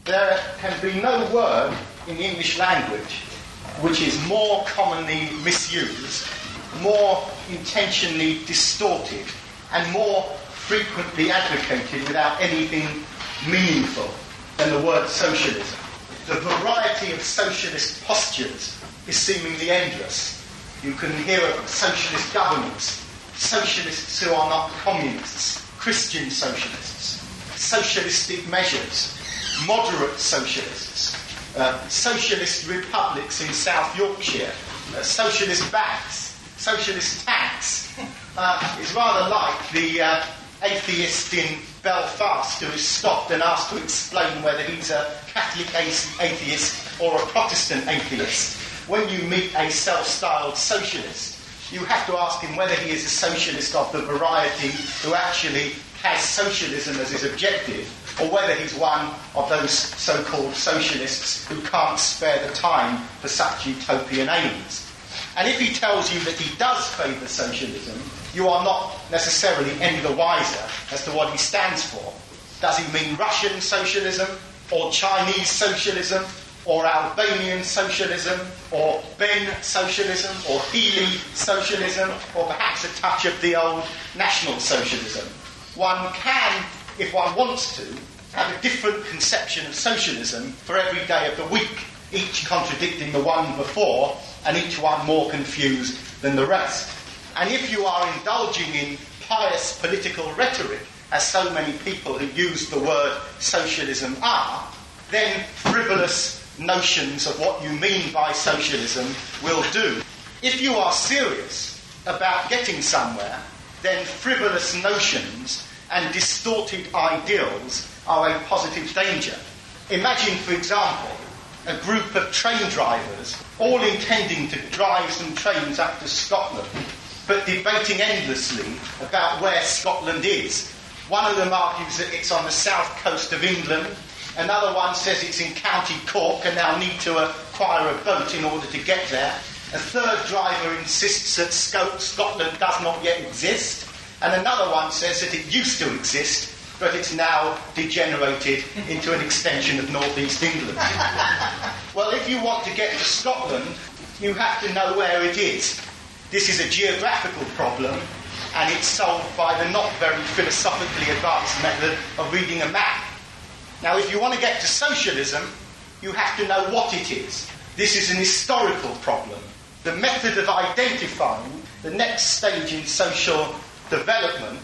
There can be no word in the English language which is more commonly misused, more intentionally distorted, and more frequently advocated without anything meaningful than the word socialism. The variety of socialist postures is seemingly endless. You can hear of socialist governments, socialists who are not communists, Christian socialists, socialistic measures, moderate socialists, socialist republics in South Yorkshire, socialist Bax, socialist tax. It's rather like the atheist in Belfast who is stopped and asked to explain whether he's a Catholic atheist or a Protestant atheist. When you meet a self-styled socialist, you have to ask him whether he is a socialist of the variety who actually has socialism as his objective, or whether he's one of those so-called socialists who can't spare the time for such utopian aims. And if he tells you that he does favour socialism, you are not necessarily any the wiser as to what he stands for. Does he mean Russian socialism, or Chinese socialism, or Albanian socialism, or Ben socialism, or Healy socialism, or perhaps a touch of the old National Socialism? One can, if one wants to, have a different conception of socialism for every day of the week, each contradicting the one before, and each one more confused than the rest. And if you are indulging in pious political rhetoric, as so many people who use the word socialism are, then frivolous notions of what you mean by socialism will do. If you are serious about getting somewhere, then frivolous notions and distorted ideals are a positive danger. Imagine, for example, a group of train drivers all intending to drive some trains up to Scotland, but debating endlessly about where Scotland is. One of them argues that it's on the south coast of England. Another one says it's in County Cork and they'll need to acquire a boat in order to get there. A third driver insists that Scotland does not yet exist. And another one says that it used to exist, but it's now degenerated into an extension of northeast England. Well, if you want to get to Scotland, you have to know where it is. This is a geographical problem, and it's solved by the not very philosophically advanced method of reading a map. Now, if you want to get to socialism, you have to know what it is. This is an historical problem. The method of identifying the next stage in social development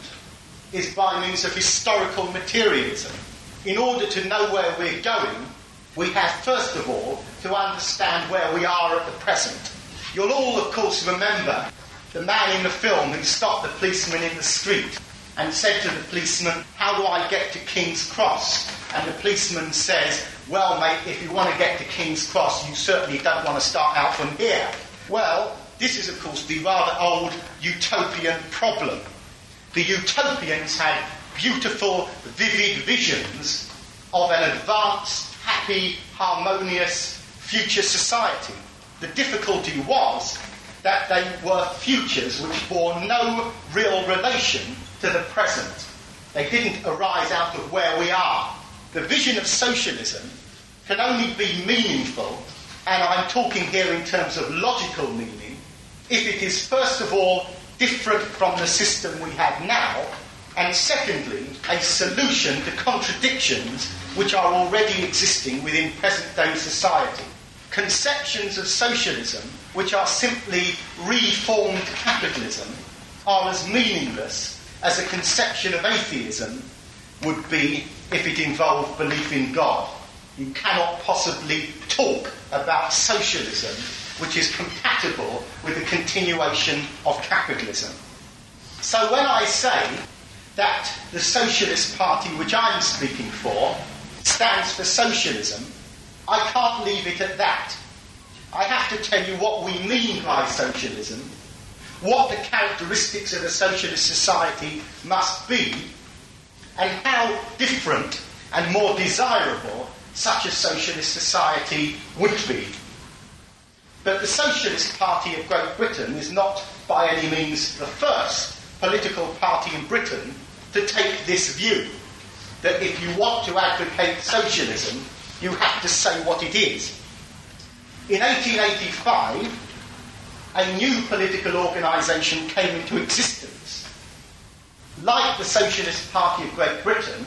is by means of historical materialism. In order to know where we're going, we have first of all to understand where we are at the present. You'll all, of course, remember the man in the film who stopped the policeman in the street and said to the policeman, "How do I get to King's Cross?" And the policeman says, "Well, mate, if you want to get to King's Cross, you certainly don't want to start out from here." Well, this is, of course, the rather old utopian problem. The utopians had beautiful, vivid visions of an advanced, happy, harmonious future society. The difficulty was that they were futures which bore no real relation to the present. They didn't arise out of where we are. The vision of socialism can only be meaningful, and I'm talking here in terms of logical meaning, if it is first of all different from the system we have now, and secondly, a solution to contradictions which are already existing within present-day society. Conceptions of socialism, which are simply reformed capitalism, are as meaningless as a conception of atheism would be if it involved belief in God. You cannot possibly talk about socialism which is compatible with the continuation of capitalism. So when I say that the Socialist Party which I'm speaking for stands for socialism, I can't leave it at that. I have to tell you what we mean by socialism, what the characteristics of a socialist society must be, and how different and more desirable such a socialist society would be. But the Socialist Party of Great Britain is not by any means the first political party in Britain to take this view, that if you want to advocate socialism, You have to say what it is. In 1885, a new political organisation came into existence. Like the Socialist Party of Great Britain,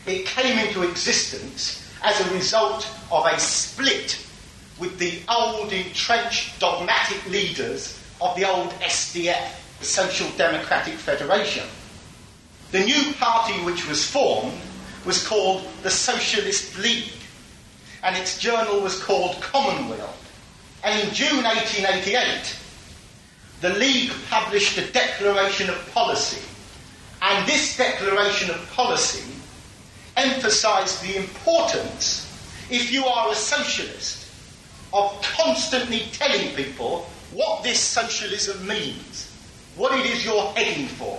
it came into existence as a result of a split with the old entrenched dogmatic leaders of the old SDF, the Social Democratic Federation. The new party which was formed was called the Socialist League, and its journal was called Commonweal. And in June 1888, the League published a declaration of policy, and this declaration of policy emphasised the importance, if you are a socialist, of constantly telling people what this socialism means, what it is you're heading for.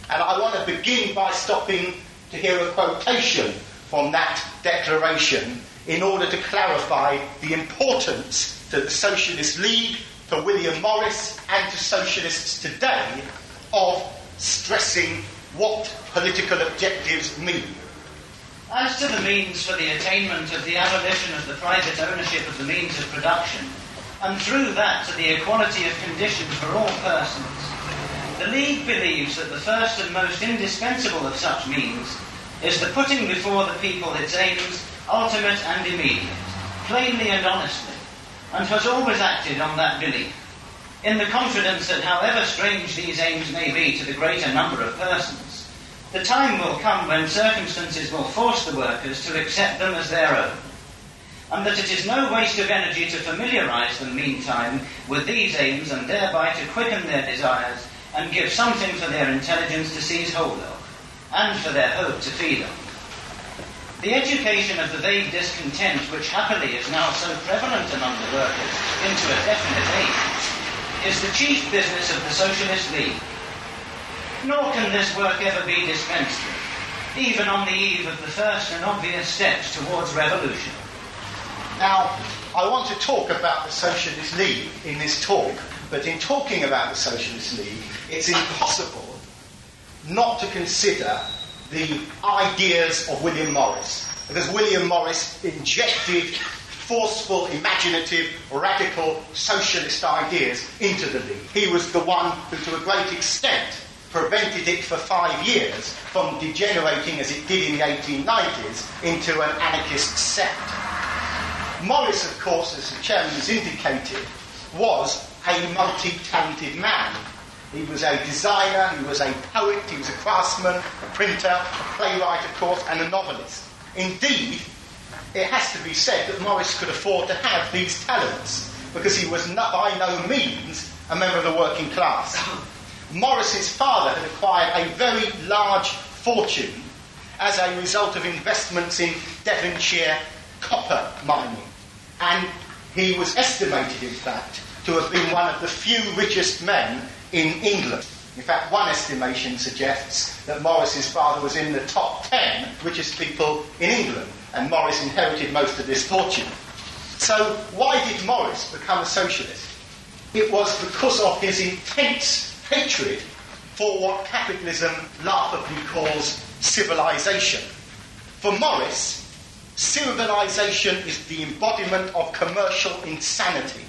And I want to begin by stopping to hear a quotation from that declaration in order to clarify the importance to the Socialist League, to William Morris and to socialists today of stressing what political objectives mean. As to the means for the attainment of the abolition of the private ownership of the means of production, and through that to the equality of conditions for all persons, the League believes that the first and most indispensable of such means is the putting before the people its aims, ultimate and immediate, plainly and honestly, and has always acted on that belief, in the confidence that however strange these aims may be to the greater number of persons, the time will come when circumstances will force the workers to accept them as their own, and that it is no waste of energy to familiarise them meantime with these aims and thereby to quicken their desires and give something for their intelligence to seize hold of, and for their hope to feed on. The education of the vague discontent which happily is now so prevalent among the workers into a definite aim is the chief business of the Socialist League. Nor can this work ever be dispensed with, even on the eve of the first and obvious steps towards revolution. Now, I want to talk about the Socialist League in this talk, but in talking about the Socialist League, it's impossible not to consider the ideas of William Morris, because William Morris injected forceful, imaginative, radical socialist ideas into the League. He was the one who, to a great extent, prevented it for 5 years from degenerating, as it did in the 1890s, into an anarchist sect. Morris, of course, as the chairman has indicated, was a multi-talented man. He was a designer, he was a poet, he was a craftsman, a printer, a playwright, of course, and a novelist. Indeed, it has to be said that Morris could afford to have these talents, because he was by no means a member of the working class. Morris's father had acquired a very large fortune as a result of investments in Devonshire copper mining, and he was estimated, in fact, to have been one of the few richest men in England. In fact, one estimation suggests that Morris's father was in the top 10 richest people in England, and Morris inherited most of this fortune. So why did Morris become a socialist? It was because of his intense hatred for what capitalism laughably calls civilization. For Morris, civilization is the embodiment of commercial insanity.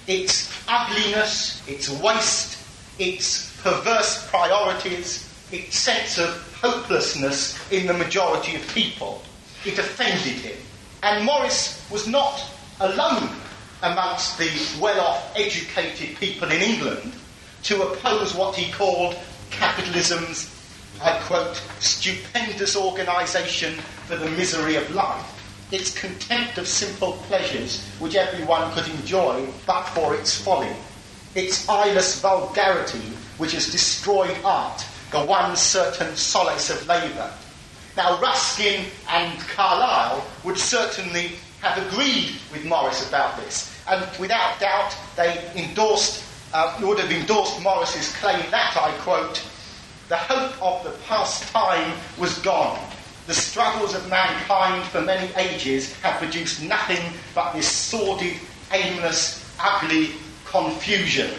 Its ugliness, its waste, its perverse priorities, its sense of hopelessness in the majority of people. It offended him. And Morris was not alone amongst the well-off, educated people in England to oppose what he called capitalism's, I quote, stupendous organisation for the misery of life, its contempt of simple pleasures which everyone could enjoy but for its folly, its eyeless vulgarity which has destroyed art, the one certain solace of labour. Now, Ruskin and Carlyle would certainly have agreed with Morris about this, and without doubt they would have endorsed Morris's claim that, I quote, "The hope of the past time was gone. The struggles of mankind for many ages have produced nothing but this sordid, aimless, ugly confusion."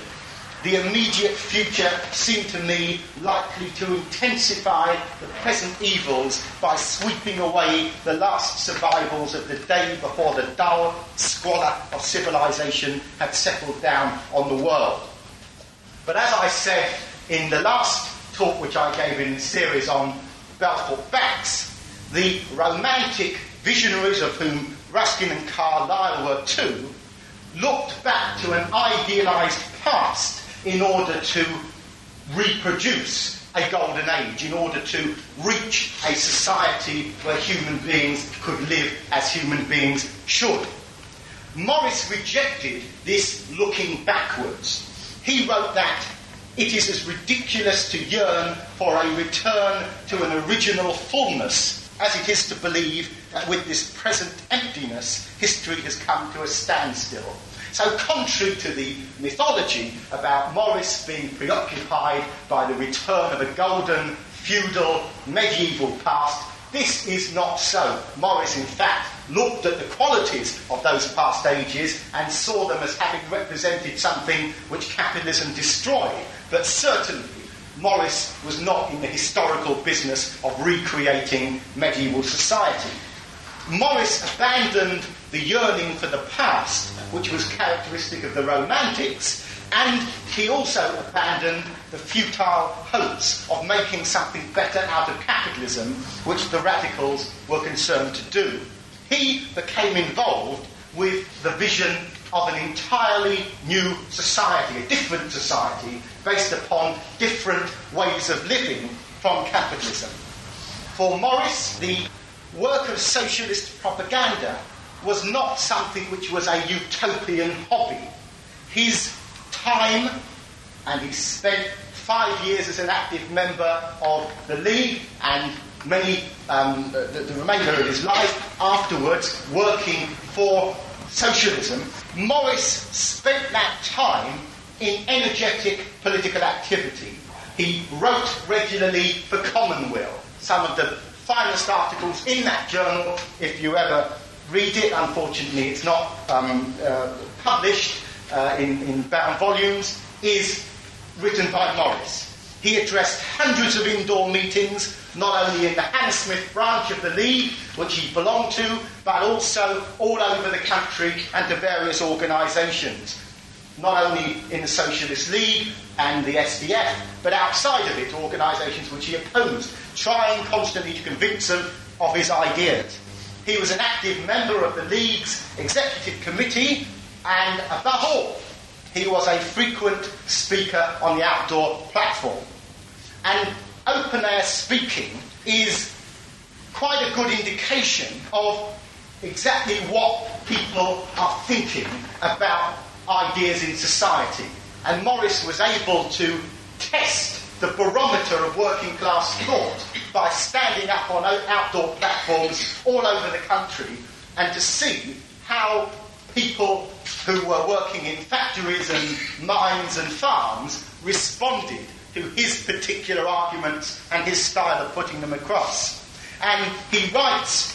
the immediate future seemed to me likely to intensify the present evils by sweeping away the last survivals of the day before the dull squalor of civilization had settled down on the world. But as I said in the last talk which I gave in the series on Belfort Bax, the romantic visionaries, of whom Ruskin and Carlyle were two, looked back to an idealised past in order to reproduce a golden age, in order to reach a society where human beings could live as human beings should. Morris rejected this looking backwards. He wrote that it is as ridiculous to yearn for a return to an original fullness as it is to believe that with this present emptiness, history has come to a standstill. So contrary to the mythology about Morris being preoccupied by the return of a golden, feudal, medieval past, this is not so. Morris, in fact, looked at the qualities of those past ages and saw them as having represented something which capitalism destroyed. But certainly, Morris was not in the historical business of recreating medieval society. Morris abandoned the yearning for the past, which was characteristic of the Romantics, and he also abandoned the futile hopes of making something better out of capitalism, which the radicals were concerned to do. He became involved with the vision of an entirely new society, a different society, based upon different ways of living from capitalism. For Morris, the work of socialist propaganda was not something which was a utopian hobby. His time, and he spent 5 years as an active member of the League and the remainder of his life afterwards working for socialism. Morris spent that time in energetic political activity. He wrote regularly for Commonweal. Some of the finest articles in that journal, if you ever read it, unfortunately it's not published in bound volumes, is written by Morris. He addressed hundreds of indoor meetings, not only in the Hammersmith branch of the League, which he belonged to, but also all over the country and to various organisations. Not only in the Socialist League and the SDF, but outside of it, organisations which he opposed, trying constantly to convince them of his ideas. He was an active member of the League's executive committee, and above all, he was a frequent speaker on the outdoor platform. And open-air speaking is quite a good indication of exactly what people are thinking about ideas in society. And Morris was able to test the barometer of working class thought by standing up on outdoor platforms all over the country and to see how people who were working in factories and mines and farms responded to his particular arguments and his style of putting them across. And he writes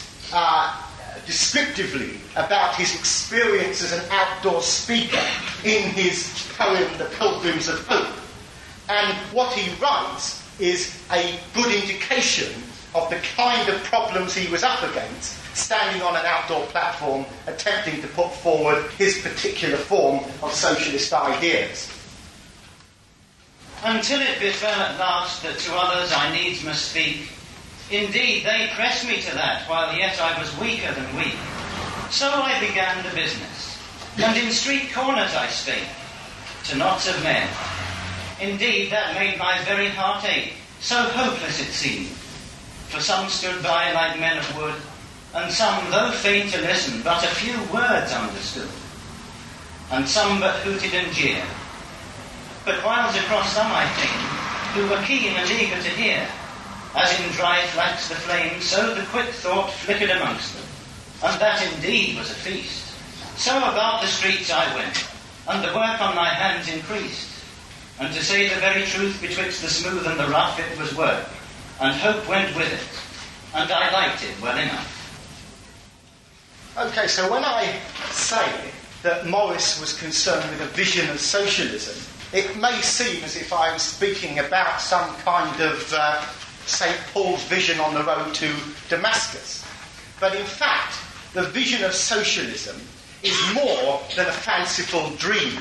descriptively about his experience as an outdoor speaker in his poem The Pilgrims of Hope. And what he writes is a good indication of the kind of problems he was up against, standing on an outdoor platform, attempting to put forward his particular form of socialist ideas. Until it befell at last that to others I needs must speak, indeed they pressed me to that, while yet I was weaker than weak. So I began the business, and in street corners I spake, to knots of men. Indeed, that made my very heart ache, so hopeless it seemed. For some stood by like men of wood, and some, though faint to listen, but a few words understood, and some but hooted and jeered. But whiles across some I came, who were keen and eager to hear. As in dry flax the flame, so the quick thought flickered amongst them, and that indeed was a feast. So about the streets I went, and the work on my hands increased. And to say the very truth, betwixt the smooth and the rough it was work, and hope went with it, and I liked it well enough. Okay, so when I say that Morris was concerned with a vision of socialism, it may seem as if I'm speaking about some kind of St. Paul's vision on the road to Damascus. But in fact, the vision of socialism is more than a fanciful dream.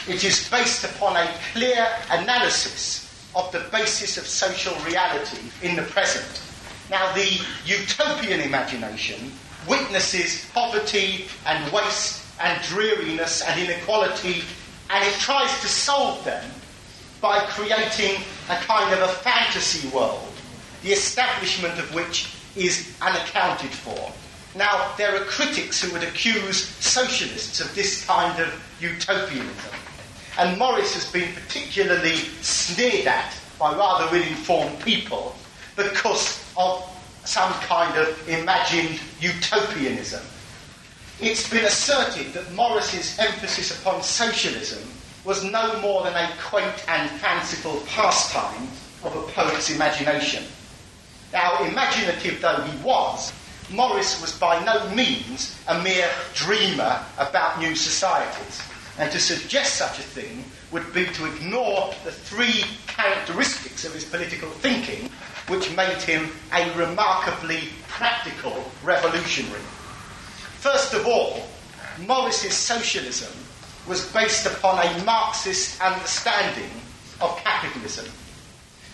It is based upon a clear analysis of the basis of social reality in the present. Now, the utopian imagination witnesses poverty and waste and dreariness and inequality, and it tries to solve them by creating a kind of a fantasy world, the establishment of which is unaccounted for. Now, there are critics who would accuse socialists of this kind of utopianism, and Morris has been particularly sneered at by rather ill-informed people because of some kind of imagined utopianism. It's been asserted that Morris's emphasis upon socialism was no more than a quaint and fanciful pastime of a poet's imagination. Now, imaginative though he was, Morris was by no means a mere dreamer about new societies, and to suggest such a thing would be to ignore the three characteristics of his political thinking which made him a remarkably practical revolutionary. First of all, Morris's socialism was based upon a Marxist understanding of capitalism.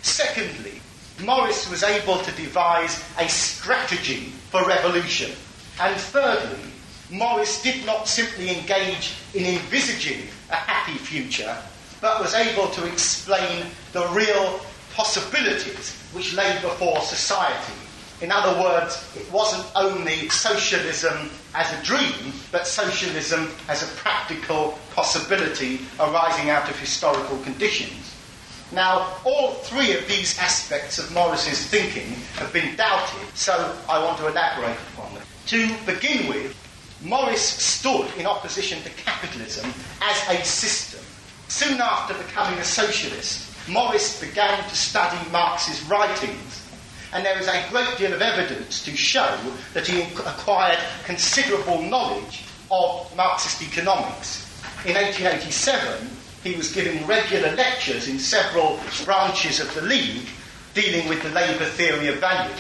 Secondly, Morris was able to devise a strategy for revolution. And thirdly, Morris did not simply engage in envisaging a happy future, but was able to explain the real possibilities which lay before society. In other words, it wasn't only socialism as a dream, but socialism as a practical possibility arising out of historical conditions. Now, all three of these aspects of Morris's thinking have been doubted, so I want to elaborate upon them. To begin with, Morris stood in opposition to capitalism as a system. Soon after becoming a socialist, Morris began to study Marx's writings, and there is a great deal of evidence to show that he acquired considerable knowledge of Marxist economics. In 1887, he was giving regular lectures in several branches of the League dealing with the labour theory of value.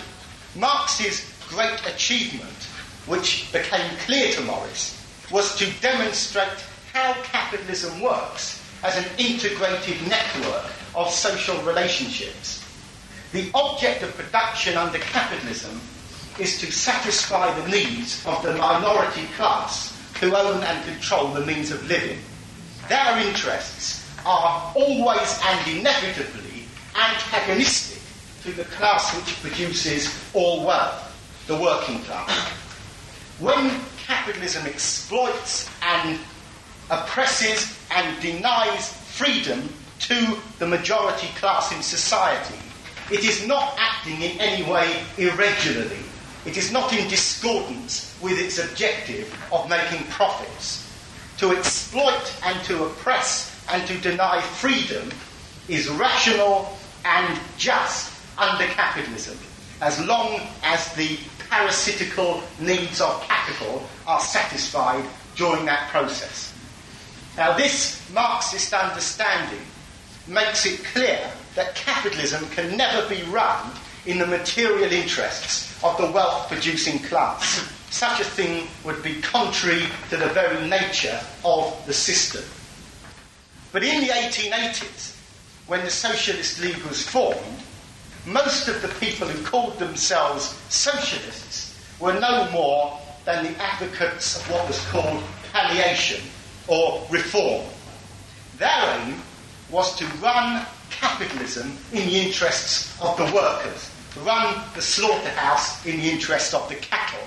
Marx's great achievement, which became clear to Morris, was to demonstrate how capitalism works as an integrated network of social relationships. The object of production under capitalism is to satisfy the needs of the minority class who own and control the means of living. Their interests are always and inevitably antagonistic to the class which produces all wealth, the working class. When capitalism exploits and oppresses and denies freedom to the majority class in society, it is not acting in any way irregularly. It is not in discordance with its objective of making profits. To exploit and to oppress and to deny freedom is rational and just under capitalism, as long as the parasitical needs of capital are satisfied during that process. Now, this Marxist understanding makes it clear that capitalism can never be run in the material interests of the wealth-producing class. Such a thing would be contrary to the very nature of the system. But in the 1880s, when the Socialist League was formed, most of the people who called themselves socialists were no more than the advocates of what was called palliation or reform. Their aim was to run capitalism in the interests of the workers, run the slaughterhouse in the interest of the cattle.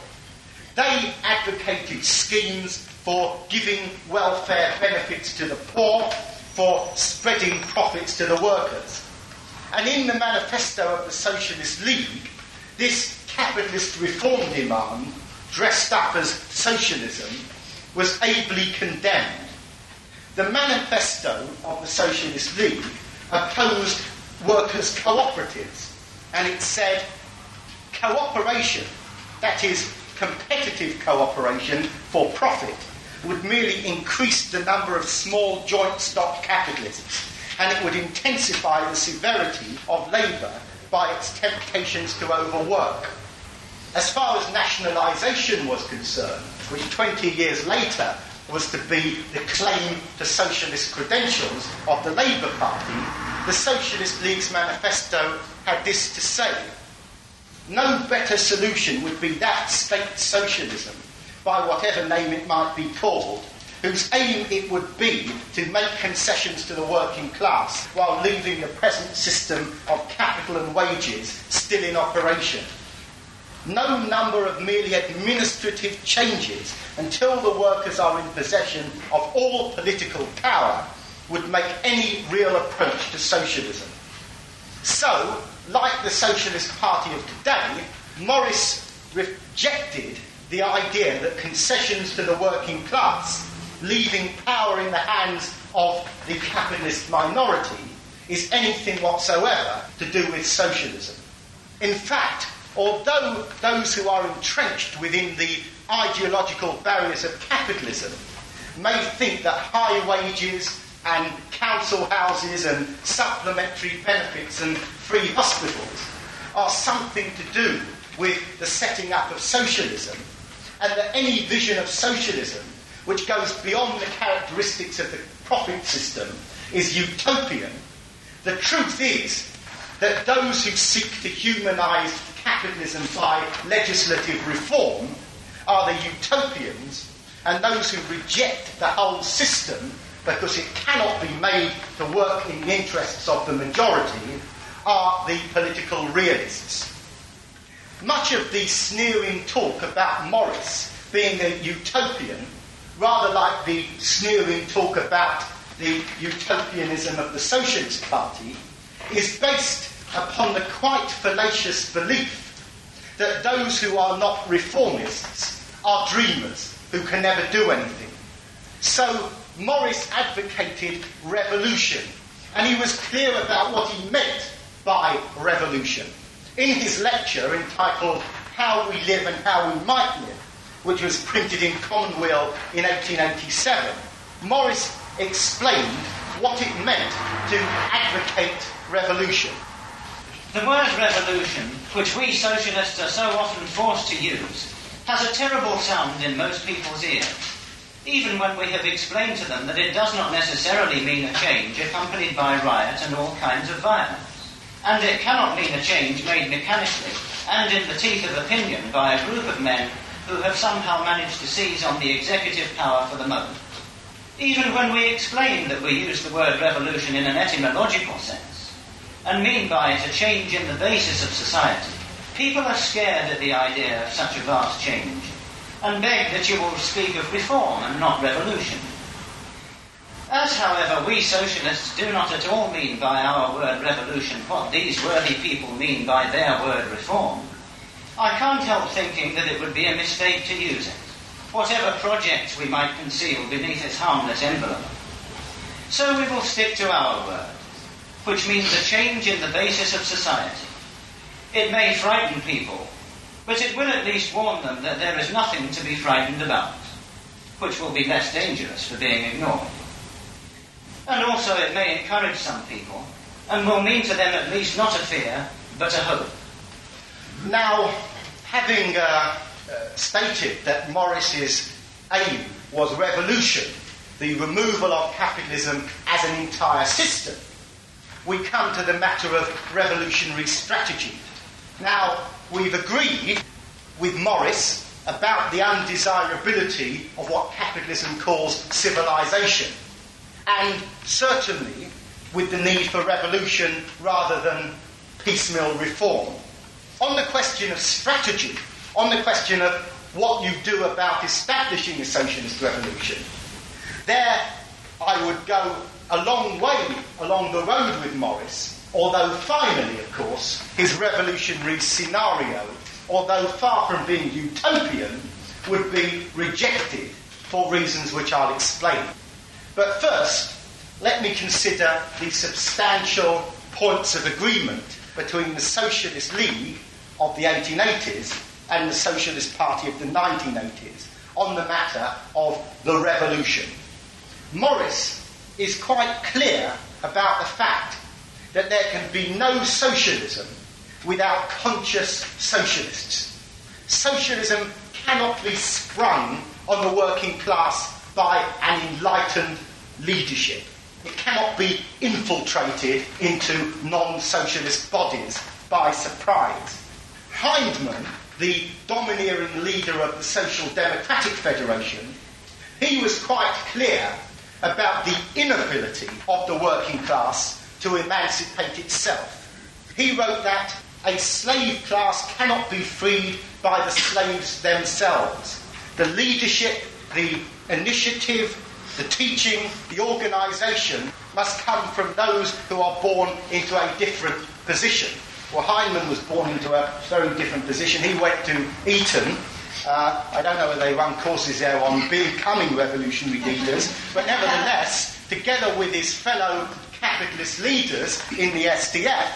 They advocated schemes for giving welfare benefits to the poor, for spreading profits to the workers. And in the manifesto of the Socialist League, this capitalist reform demand, dressed up as socialism, was ably condemned. The manifesto of the Socialist League opposed workers' cooperatives, and it said cooperation, that is, competitive cooperation for profit, would merely increase the number of small joint stock capitalists and it would intensify the severity of labour by its temptations to overwork. As far as nationalisation was concerned, which 20 years later was to be the claim to socialist credentials of the Labour Party, the Socialist League's manifesto had this to say: no better solution would be that state socialism, by whatever name it might be called, whose aim it would be to make concessions to the working class while leaving the present system of capital and wages still in operation. No number of merely administrative changes until the workers are in possession of all political power would make any real approach to socialism. So, like the Socialist Party of today, Morris rejected the idea that concessions to the working class, leaving power in the hands of the capitalist minority, is anything whatsoever to do with socialism. In fact, although those who are entrenched within the ideological barriers of capitalism may think that high wages and council houses and supplementary benefits and free hospitals are something to do with the setting up of socialism, and that any vision of socialism which goes beyond the characteristics of the profit system is utopian, the truth is that those who seek to humanise capitalism by legislative reform are the utopians, and those who reject the whole system because it cannot be made to work in the interests of the majority are the political realists. Much of the sneering talk about Morris being a utopian, rather like the sneering talk about the utopianism of the Socialist Party, is based upon the quite fallacious belief that those who are not reformists are dreamers who can never do anything. So Morris advocated revolution, and he was clear about what he meant by revolution. In his lecture entitled How We Live and How We Might Live, which was printed in Commonweal in 1887, Morris explained what it meant to advocate revolution. The word revolution, which we socialists are so often forced to use, has a terrible sound in most people's ears, even when we have explained to them that it does not necessarily mean a change accompanied by riot and all kinds of violence. And it cannot mean a change made mechanically and in the teeth of opinion by a group of men who have somehow managed to seize on the executive power for the moment. Even when we explain that we use the word revolution in an etymological sense, and mean by it a change in the basis of society, people are scared at the idea of such a vast change, and beg that you will speak of reform and not revolution. As, however, we socialists do not at all mean by our word revolution what these worthy people mean by their word reform, I can't help thinking that it would be a mistake to use it, whatever projects we might conceal beneath its harmless envelope. So we will stick to our word, which means a change in the basis of society. It may frighten people, but it will at least warn them that there is nothing to be frightened about, which will be less dangerous for being ignored. And also it may encourage some people, and will mean to them at least not a fear, but a hope. Now, having stated that Morris's aim was revolution, the removal of capitalism as an entire system, we come to the matter of revolutionary strategy. Now, we've agreed with Morris about the undesirability of what capitalism calls civilization, and certainly with the need for revolution rather than piecemeal reform. On the question of strategy, on the question of what you do about establishing a socialist revolution, there I would go a long way along the road with Morris, although finally, of course, his revolutionary scenario, although far from being utopian, would be rejected for reasons which I'll explain. But first, let me consider the substantial points of agreement between the Socialist League of the 1880s and the Socialist Party of the 1980s on the matter of the revolution. Morris is quite clear about the fact that there can be no socialism without conscious socialists. Socialism cannot be sprung on the working class by an enlightened leadership. It cannot be infiltrated into non-socialist bodies by surprise. Heinemann, the domineering leader of the Social Democratic Federation, he was quite clear about the inability of the working class to emancipate itself. He wrote that a slave class cannot be freed by the slaves themselves. The leadership, the initiative, the teaching, the organisation must come from those who are born into a different position. Well, Heinemann was born into a very different position. He went to Eton. I don't know whether they run courses there on becoming revolutionary leaders, but nevertheless, together with his fellow capitalist leaders in the SDF,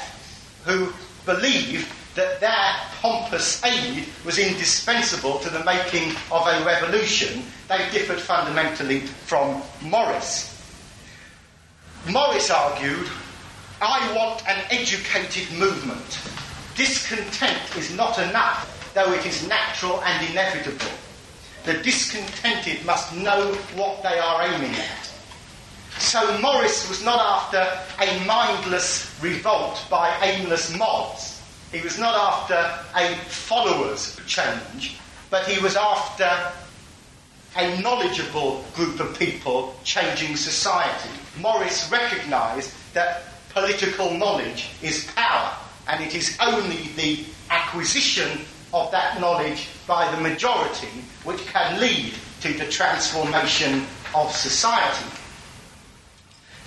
who believed that their pompous aid was indispensable to the making of a revolution, they differed fundamentally from Morris. Morris argued, I want an educated movement. Discontent is not enough, though it is natural and inevitable. The discontented must know what they are aiming at. So Morris was not after a mindless revolt by aimless mobs. He was not after a followers' change, but he was after a knowledgeable group of people changing society. Morris recognised that political knowledge is power, and it is only the acquisition of that knowledge by the majority which can lead to the transformation of society.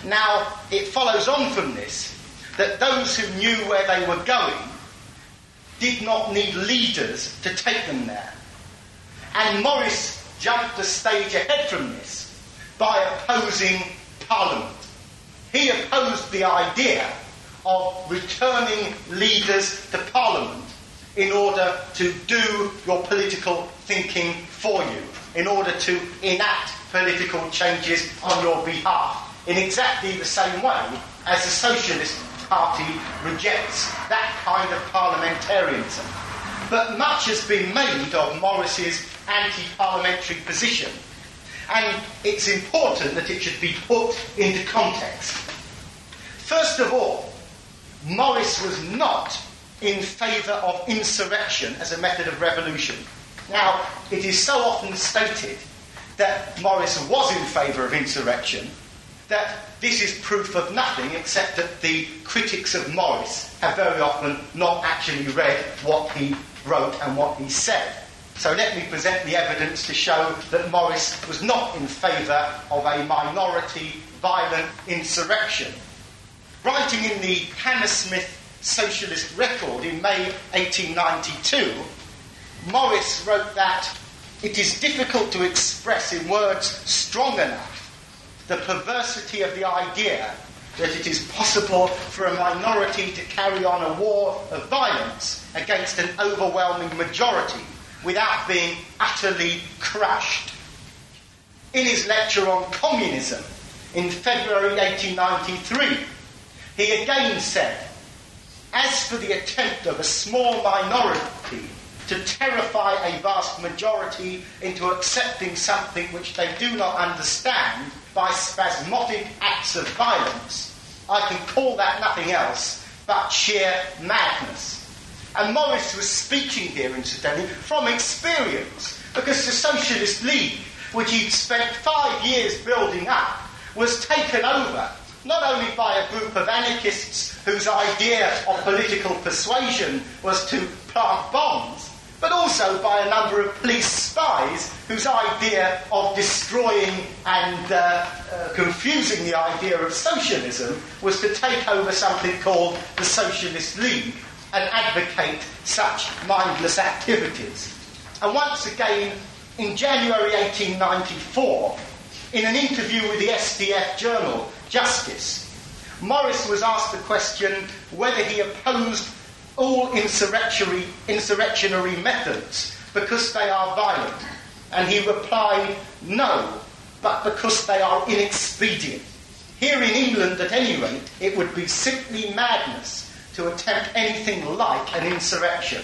Now, it follows on from this that those who knew where they were going did not need leaders to take them there. And Morris jumped a stage ahead from this by opposing Parliament. He opposed the idea of returning leaders to Parliament in order to do your political thinking for you, in order to enact political changes on your behalf, in exactly the same way as the Socialist Party rejects that kind of parliamentarianism. But much has been made of Morris's anti-parliamentary position, and it's important that it should be put into context. First of all, Morris was not in favour of insurrection as a method of revolution. Now, it is so often stated that Morris was in favour of insurrection that this is proof of nothing, except that the critics of Morris have very often not actually read what he wrote and what he said. So let me present the evidence to show that Morris was not in favour of a minority, violent insurrection. Writing in the Hammersmith Socialist Record in May 1892, Morris wrote that it is difficult to express in words strong enough the perversity of the idea that it is possible for a minority to carry on a war of violence against an overwhelming majority without being utterly crushed. In his lecture on communism in February 1893, he again said, as for the attempt of a small minority to terrify a vast majority into accepting something which they do not understand by spasmodic acts of violence, I can call that nothing else but sheer madness. And Morris was speaking here, incidentally, from experience, because the Socialist League, which he'd spent 5 years building up, was taken over not only by a group of anarchists whose idea of political persuasion was to plant bombs, but also by a number of police spies whose idea of destroying and confusing the idea of socialism was to take over something called the Socialist League and advocate such mindless activities. And once again, in January 1894, in an interview with the SDF journal Justice, Morris was asked the question whether he opposed all insurrectionary methods because they are violent. And he replied, no, but because they are inexpedient. Here in England, at any rate, it would be simply madness to attempt anything like an insurrection.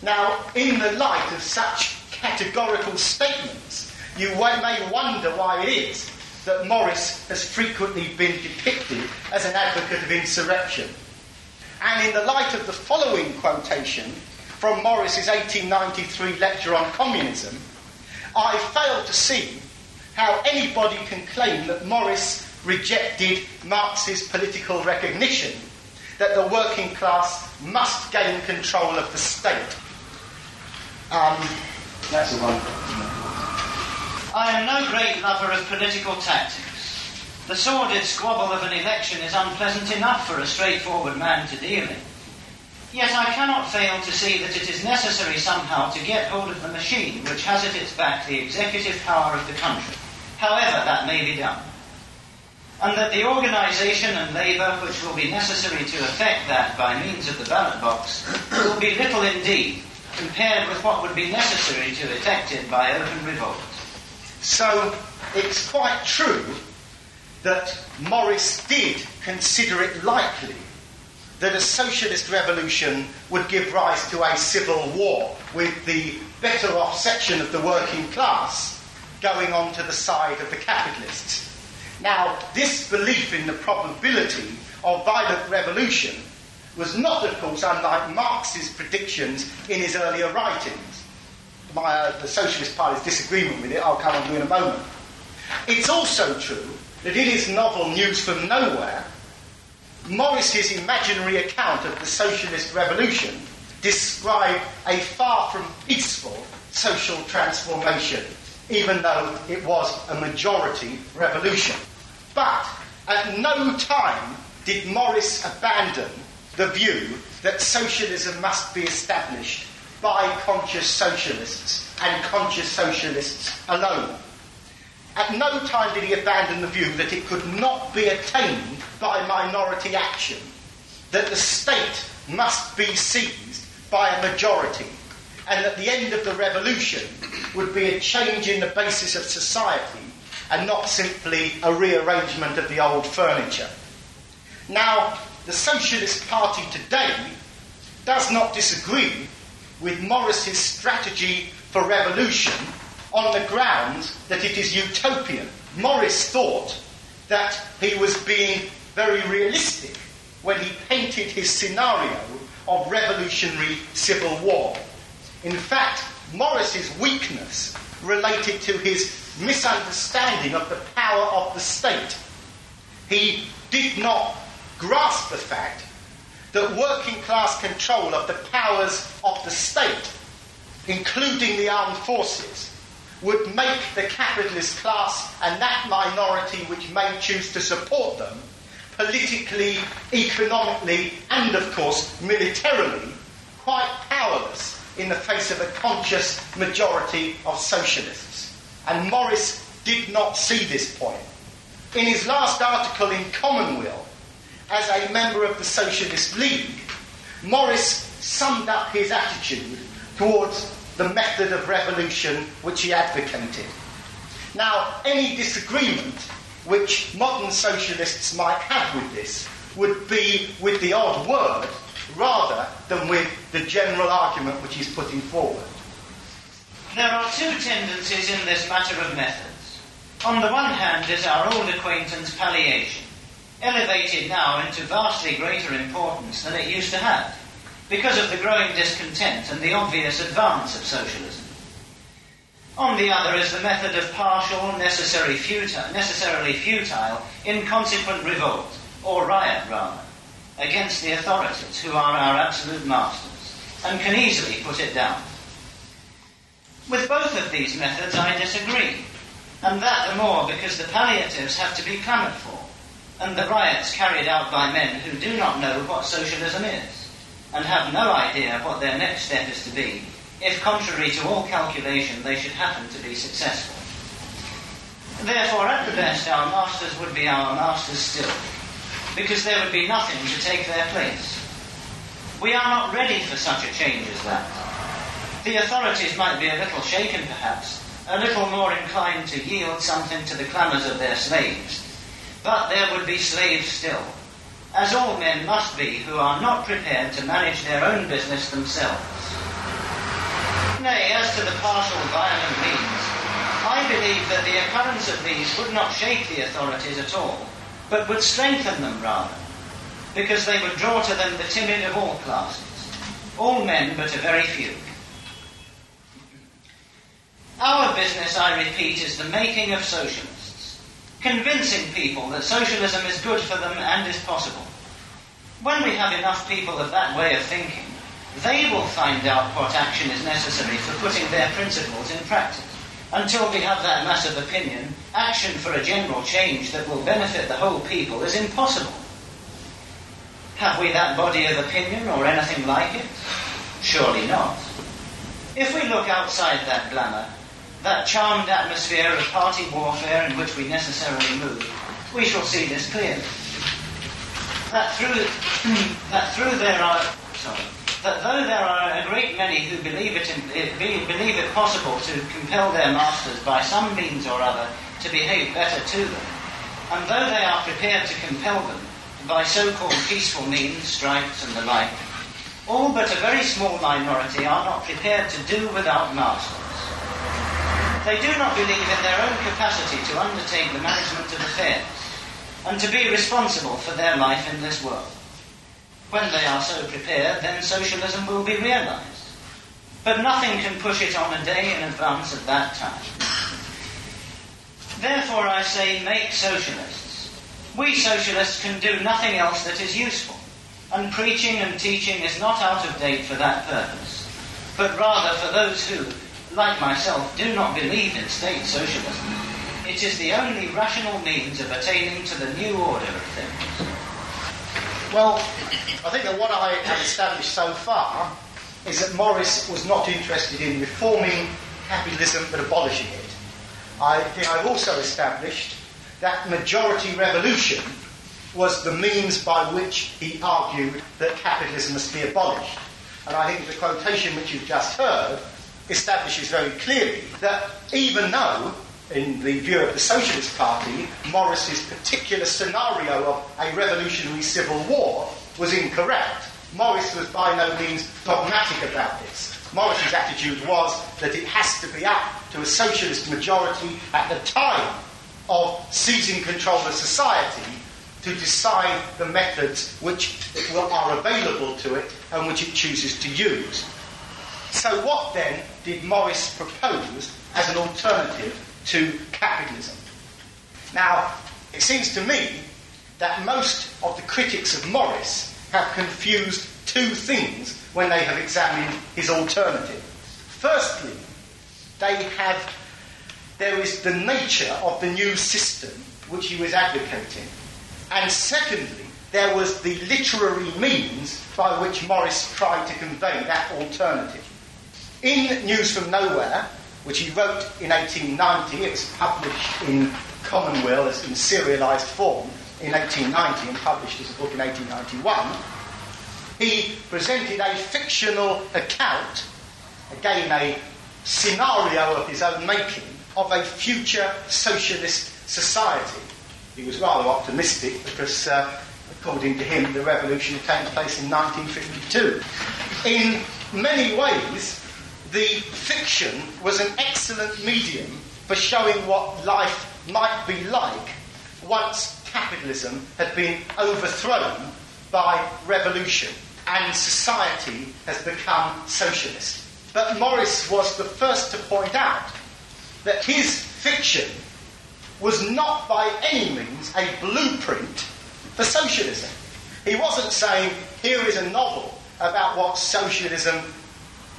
Now, in the light of such categorical statements, you may wonder why it is that Morris has frequently been depicted as an advocate of insurrection. And in the light of the following quotation from Morris's 1893 lecture on communism, I fail to see how anybody can claim that Morris rejected Marx's political recognition that the working class must gain control of the state. That's the one. I am no great lover of political tactics. The sordid squabble of an election is unpleasant enough for a straightforward man to deal in. Yet I cannot fail to see that it is necessary somehow to get hold of the machine which has at its back the executive power of the country, however that may be done. And that the organisation and labour which will be necessary to effect that by means of the ballot box will be little indeed, compared with what would be necessary to effect it by open revolt. So it's quite true that Morris did consider it likely that a socialist revolution would give rise to a civil war, with the better off section of the working class going on to the side of the capitalists. Now, this belief in the probability of violent revolution was not, of course, unlike Marx's predictions in his earlier writings. The Socialist Party's disagreement with it, I'll come on to in a moment. It's also true that in his novel News from Nowhere, Morris's imaginary account of the socialist revolution described a far from peaceful social transformation, even though it was a majority revolution. But at no time did Morris abandon the view that socialism must be established by conscious socialists and conscious socialists alone. At no time did he abandon the view that it could not be attained by minority action, that the state must be seized by a majority, and that the end of the revolution would be a change in the basis of society and not simply a rearrangement of the old furniture. Now, the Socialist Party today does not disagree with Morris's strategy for revolution on the grounds that it is utopian. Morris thought that he was being very realistic when he painted his scenario of revolutionary civil war. In fact, Morris's weakness related to his misunderstanding of the power of the state. He did not grasp the fact that working class control of the powers of the state, including the armed forces, would make the capitalist class and that minority which may choose to support them politically, economically, and of course militarily quite powerless in the face of a conscious majority of socialists. And Morris did not see this point. In his last article in Commonweal, as a member of the Socialist League, Morris summed up his attitude towards the method of revolution which he advocated. Now, any disagreement which modern socialists might have with this would be with the odd word rather than with the general argument which he's putting forward. There are two tendencies in this matter of methods. On the one hand is our old acquaintance palliation, elevated now into vastly greater importance than it used to have, because of the growing discontent and the obvious advance of socialism. On the other is the method of partial, necessarily futile, inconsequent revolt, or riot rather, against the authorities who are our absolute masters, and can easily put it down. With both of these methods I disagree, and that the more because the palliatives have to be clamoured for, and the riots carried out by men who do not know what socialism is, and have no idea what their next step is to be, if contrary to all calculation they should happen to be successful. Therefore, at the best, our masters would be our masters still, because there would be nothing to take their place. We are not ready for such a change as that. The authorities might be a little shaken, perhaps, a little more inclined to yield something to the clamours of their slaves, but there would be slaves still, as all men must be who are not prepared to manage their own business themselves. Nay, as to the partial violent means, I believe that the occurrence of these would not shake the authorities at all, but would strengthen them rather, because they would draw to them the timid of all classes, all men but a very few. Our business, I repeat, is the making of socialists, convincing people that socialism is good for them and is possible. When we have enough people of that way of thinking, they will find out what action is necessary for putting their principles in practice. Until we have that mass of opinion, action for a general change that will benefit the whole people is impossible. Have we that body of opinion or anything like it? Surely not. If we look outside that glamour, that charmed atmosphere of party warfare in which we necessarily move, we shall see this clearly. That though there are a great many who believe it possible to compel their masters by some means or other to behave better to them, and though they are prepared to compel them by so-called peaceful means, strikes and the like, all but a very small minority are not prepared to do without masters. They do not believe in their own capacity to undertake the management of affairs and to be responsible for their life in this world. When they are so prepared, then socialism will be realized. But nothing can push it on a day in advance at that time. Therefore, I say, make socialists. We socialists can do nothing else that is useful, and preaching and teaching is not out of date for that purpose, but rather for those who, like myself, do not believe in state socialism. It is the only rational means of attaining to the new order of things. Well, I think that what I have established so far is that Morris was not interested in reforming capitalism but abolishing it. I think I've also established that majority revolution was the means by which he argued that capitalism must be abolished. And I think the quotation which you've just heard establishes very clearly that even though, in the view of the Socialist Party, Morris's particular scenario of a revolutionary civil war was incorrect, Morris was by no means dogmatic about this. Morris's attitude was that it has to be up to a socialist majority at the time of seizing control of society to decide the methods which are available to it and which it chooses to use. So what then did Morris propose as an alternative to capitalism? Now, it seems to me that most of the critics of Morris have confused two things when they have examined his alternative. Firstly, there is the nature of the new system which he was advocating. And secondly, there was the literary means by which Morris tried to convey that alternative. In News from Nowhere, which he wrote in 1890, it was published in Commonweal as in serialised form in 1890 and published as a book in 1891, he presented a fictional account, again a scenario of his own making, of a future socialist society. He was rather optimistic because, according to him, the revolution came place in 1952. In many ways, the fiction was an excellent medium for showing what life might be like once capitalism had been overthrown by revolution and society has become socialist. But Morris was the first to point out that his fiction was not by any means a blueprint for socialism. He wasn't saying, here is a novel about what socialism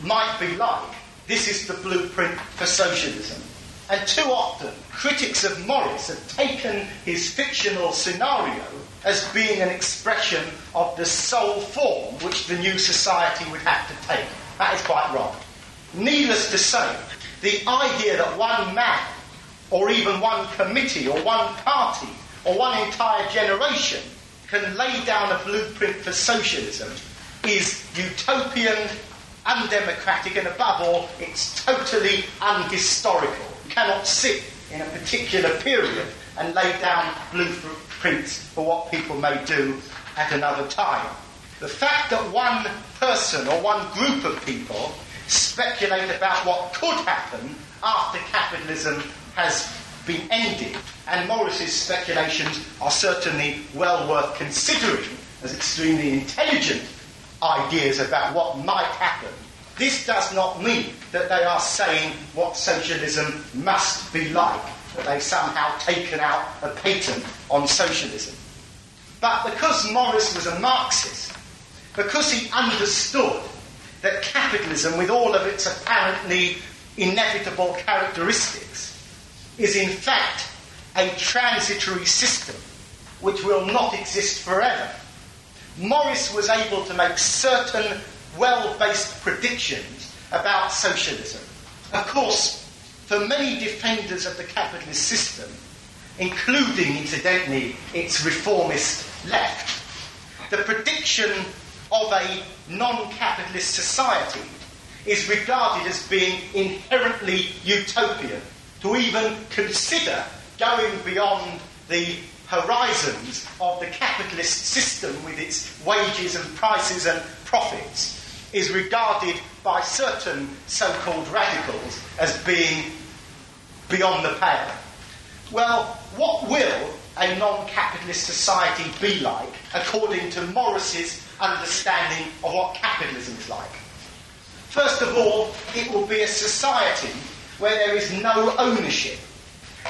might be like. This is the blueprint for socialism. And too often, critics of Morris have taken his fictional scenario as being an expression of the sole form which the new society would have to take. That is quite wrong. Needless to say, the idea that one man, or even one committee, or one party, or one entire generation can lay down a blueprint for socialism is utopian, undemocratic, and above all, it's totally unhistorical. You cannot sit in a particular period and lay down blueprint blueprints for what people may do at another time. The fact that one person or one group of people speculate about what could happen after capitalism has been ended, and Morris's speculations are certainly well worth considering as extremely intelligent ideas about what might happen. This does not mean that they are saying what socialism must be like, that they've somehow taken out a patent on socialism. But because Morris was a Marxist, because he understood that capitalism, with all of its apparently inevitable characteristics, is in fact a transitory system which will not exist forever, Morris was able to make certain well-based predictions about socialism. Of course, for many defenders of the capitalist system, including, incidentally, its reformist left, the prediction of a non-capitalist society is regarded as being inherently utopian. To even consider going beyond the horizons of the capitalist system with its wages and prices and profits is regarded by certain so-called radicals as being beyond the pale. Well, what will a non-capitalist society be like according to Morris's understanding of what capitalism is like? First of all, it will be a society where there is no ownership.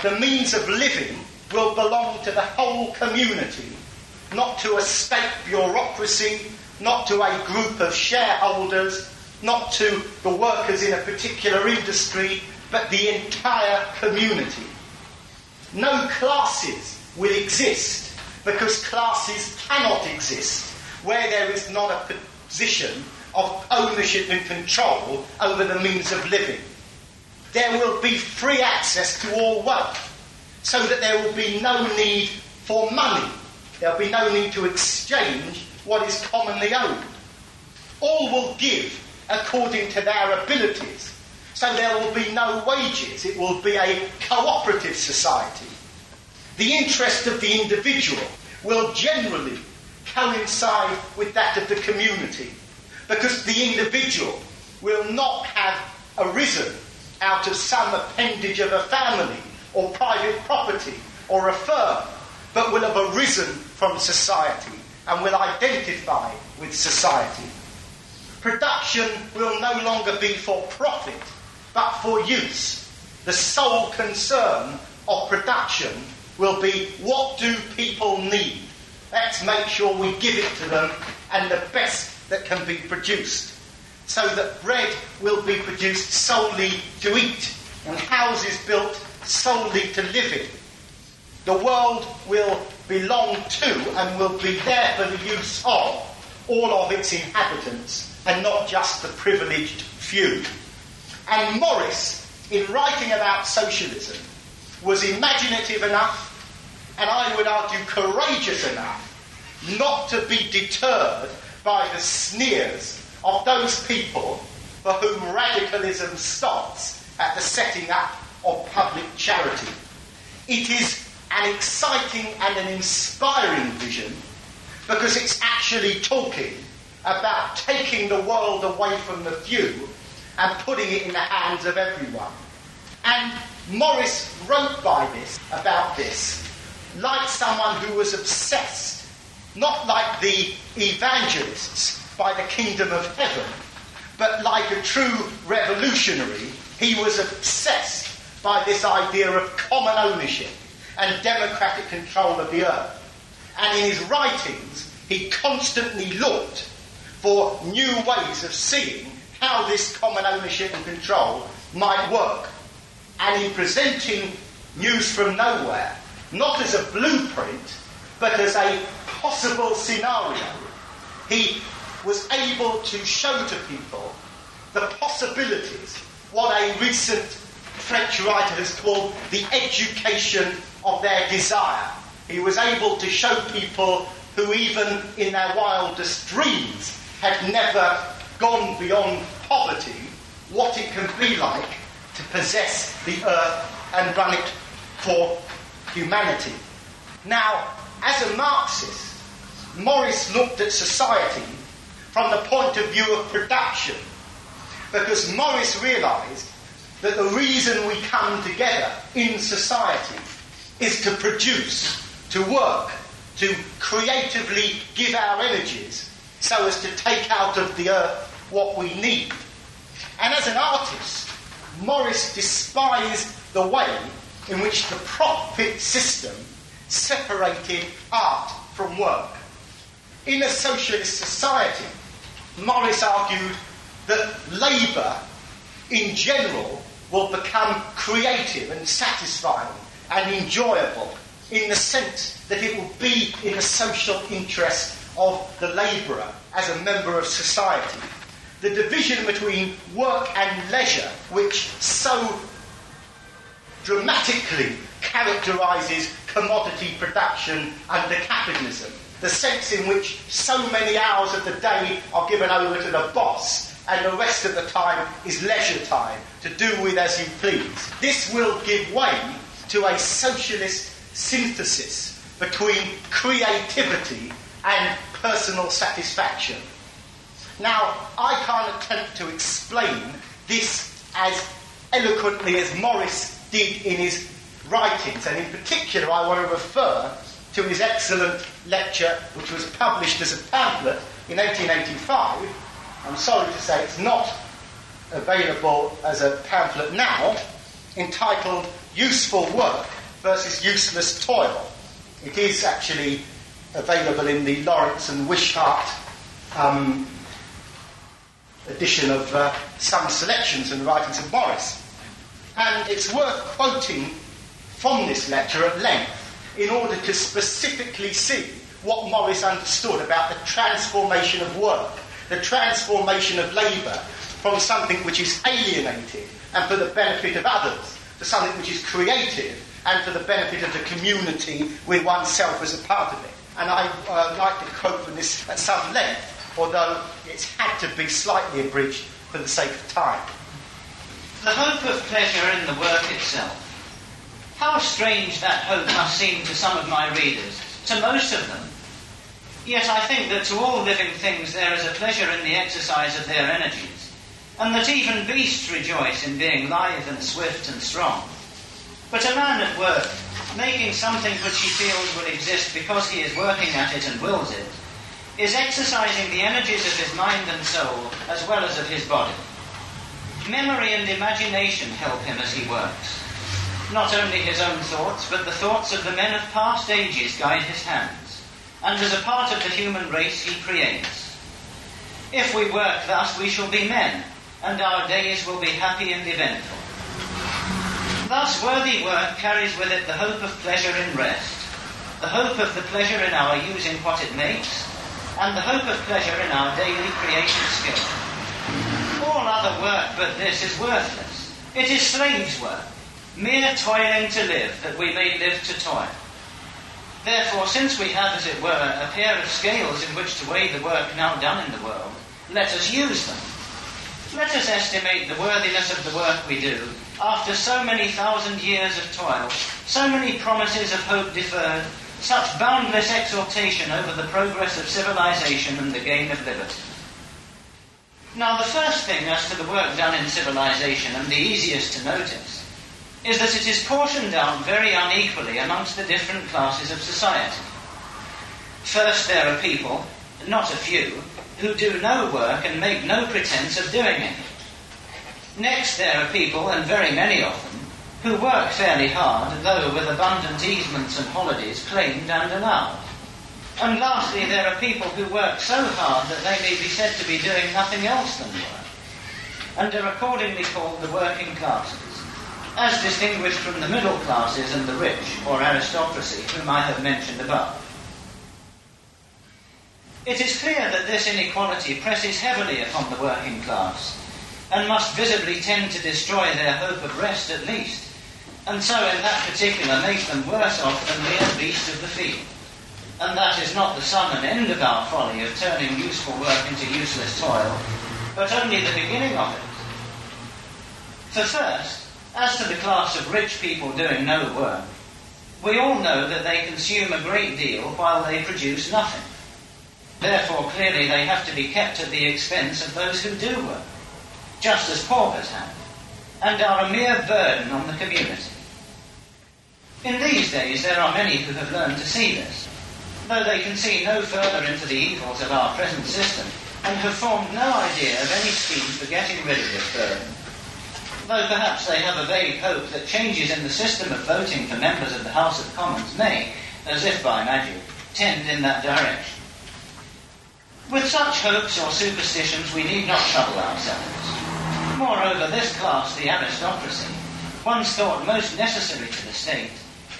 The means of living will belong to the whole community, not to a state bureaucracy, not to a group of shareholders, not to the workers in a particular industry, but the entire community. No classes will exist, because classes cannot exist where there is not a position of ownership and control over the means of living. There will be free access to all wealth, so that there will be no need for money. There will be no need to exchange what is commonly owned. All will give according to their abilities, so there will be no wages. It will be a cooperative society. The interest of the individual will generally coincide with that of the community, because the individual will not have arisen out of some appendage of a family or private property or a firm, but will have arisen from society and will identify with society. Production will no longer be for profit, but for use. The sole concern of production will be, what do people need? Let's make sure we give it to them, and the best that can be produced, so that bread will be produced solely to eat, and houses built solely to live in. The world will belong to and will be there for the use of all of its inhabitants, and not just the privileged few. And Morris, in writing about socialism, was imaginative enough, and I would argue courageous enough, not to be deterred by the sneers of those people for whom radicalism stops at the setting up of public charity. It is an exciting and an inspiring vision, because it's actually talking about taking the world away from the few and putting it in the hands of everyone. And Morris wrote about this, like someone who was obsessed, not like the evangelists, by the kingdom of heaven, but like a true revolutionary. He was obsessed by this idea of common ownership and democratic control of the earth. And in his writings, he constantly looked for new ways of seeing how this common ownership and control might work. And in presenting News from Nowhere, not as a blueprint, but as a possible scenario, he was able to show to people the possibilities, what a recent French writer has called the education of their desire. He was able to show people who even in their wildest dreams had never gone beyond poverty what it can be like to possess the earth and run it for humanity. Now, as a Marxist, Morris looked at society from the point of view of production, because Morris realised that the reason we come together in society is to produce, to work, to creatively give our energies so as to take out of the earth what we need. And as an artist, Morris despised the way in which the profit system separated art from work. In a socialist society, Morris argued that labour in general will become creative and satisfying and enjoyable in the sense that it will be in the social interest of the labourer as a member of society. The division between work and leisure, which so dramatically characterises commodity production under capitalism, the sense in which so many hours of the day are given over to the boss and the rest of the time is leisure time to do with as you please. This will give way to a socialist synthesis between creativity and personal satisfaction. Now, I can't attempt to explain this as eloquently as Morris did in his writings, and in particular I want to refer to his excellent lecture, which was published as a pamphlet in 1885. I'm sorry to say it's not available as a pamphlet now, entitled Useful Work versus Useless Toil. It is actually available in the Lawrence and Wishart edition of some selections in the writings of Morris. And it's worth quoting from this lecture at length in order to specifically see what Morris understood about the transformation of work, the transformation of labour from something which is alienated and for the benefit of others to something which is creative and for the benefit of the community with oneself as a part of it. And I like to quote from this at some length, although it's had to be slightly abridged for the sake of time. The hope of pleasure in the work itself. How strange that hope must seem to some of my readers, to most of them. Yet I think that to all living things there is a pleasure in the exercise of their energies, and that even beasts rejoice in being lithe and swift and strong. But a man at work, making something which he feels will exist because he is working at it and wills it, is exercising the energies of his mind and soul as well as of his body. Memory and imagination help him as he works. Not only his own thoughts, but the thoughts of the men of past ages guide his hands, and as a part of the human race he creates. If we work thus, we shall be men, and our days will be happy and eventful. Thus, worthy work carries with it the hope of pleasure in rest, the hope of the pleasure in our using what it makes, and the hope of pleasure in our daily creative skill. All other work but this is worthless. It is slaves' work, mere toiling to live, that we may live to toil. Therefore, since we have, as it were, a pair of scales in which to weigh the work now done in the world, let us use them. Let us estimate the worthiness of the work we do, after so many thousand years of toil, so many promises of hope deferred, such boundless exultation over the progress of civilization and the gain of liberty. Now, the first thing as to the work done in civilization, and the easiest to notice, is that it is portioned out very unequally amongst the different classes of society. First, there are people, not a few, who do no work and make no pretense of doing it. Next, there are people, and very many of them, who work fairly hard, though with abundant easements and holidays claimed and allowed. And lastly, there are people who work so hard that they may be said to be doing nothing else than work, and are accordingly called the working classes, as distinguished from the middle classes and the rich, or aristocracy, whom I have mentioned above. It is clear that this inequality presses heavily upon the working class, and must visibly tend to destroy their hope of rest at least, and so in that particular make them worse off than mere beasts of the field. And that is not the sum and end of our folly of turning useful work into useless toil, but only the beginning of it. For first, as to the class of rich people doing no work, We all know that they consume a great deal while they produce nothing. Therefore, clearly, they have to be kept at the expense of those who do work, just as paupers have, and are a mere burden on the community. In these days, there are many who have learned to see this, though they can see no further into the evils of our present system, and have formed no idea of any scheme for getting rid of this burden, though perhaps they have a vague hope that changes in the system of voting for members of the House of Commons may, as if by magic, tend in that direction. With such hopes or superstitions we need not trouble ourselves. Moreover, this class, the aristocracy, once thought most necessary to the state,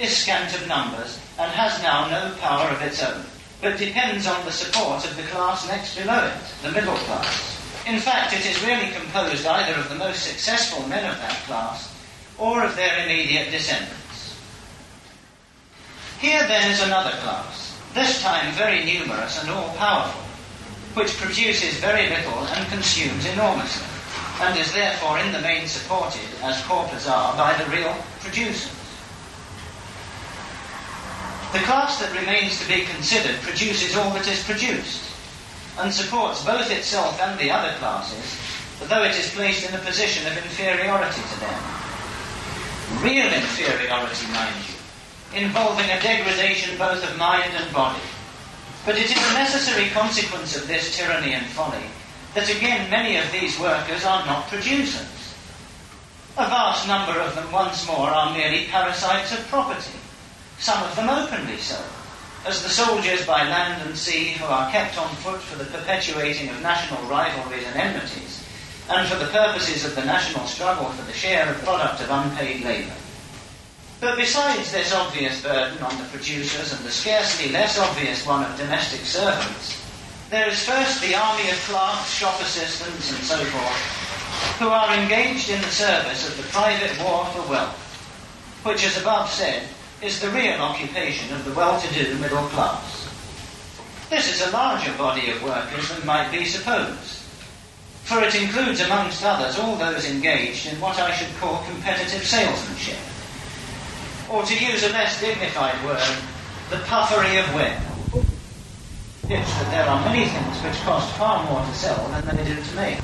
is scant of numbers and has now no power of its own, but depends on the support of the class next below it, the middle class. In fact, it is really composed either of the most successful men of that class or of their immediate descendants. Here then is another class, this time very numerous and all-powerful, which produces very little and consumes enormously, and is therefore in the main supported, as paupers are, by the real producers. The class that remains to be considered produces all that is produced, and supports both itself and the other classes, though it is placed in a position of inferiority to them. Real inferiority, mind you, involving a degradation both of mind and body. But it is a necessary consequence of this tyranny and folly that again many of these workers are not producers. A vast number of them once more are merely parasites of property, some of them openly so, as the soldiers by land and sea who are kept on foot for the perpetuating of national rivalries and enmities, and for the purposes of the national struggle for the share of the product of unpaid labour. But besides this obvious burden on the producers and the scarcely less obvious one of domestic servants, there is first the army of clerks, shop assistants, and so forth, who are engaged in the service of the private war for wealth, which, as above said, is the real occupation of the well-to-do middle class. This is a larger body of workers than might be supposed, for it includes amongst others all those engaged in what I should call competitive salesmanship, or to use a less dignified word, the puffery of ware. It's that there are many things which cost far more to sell than they do to make.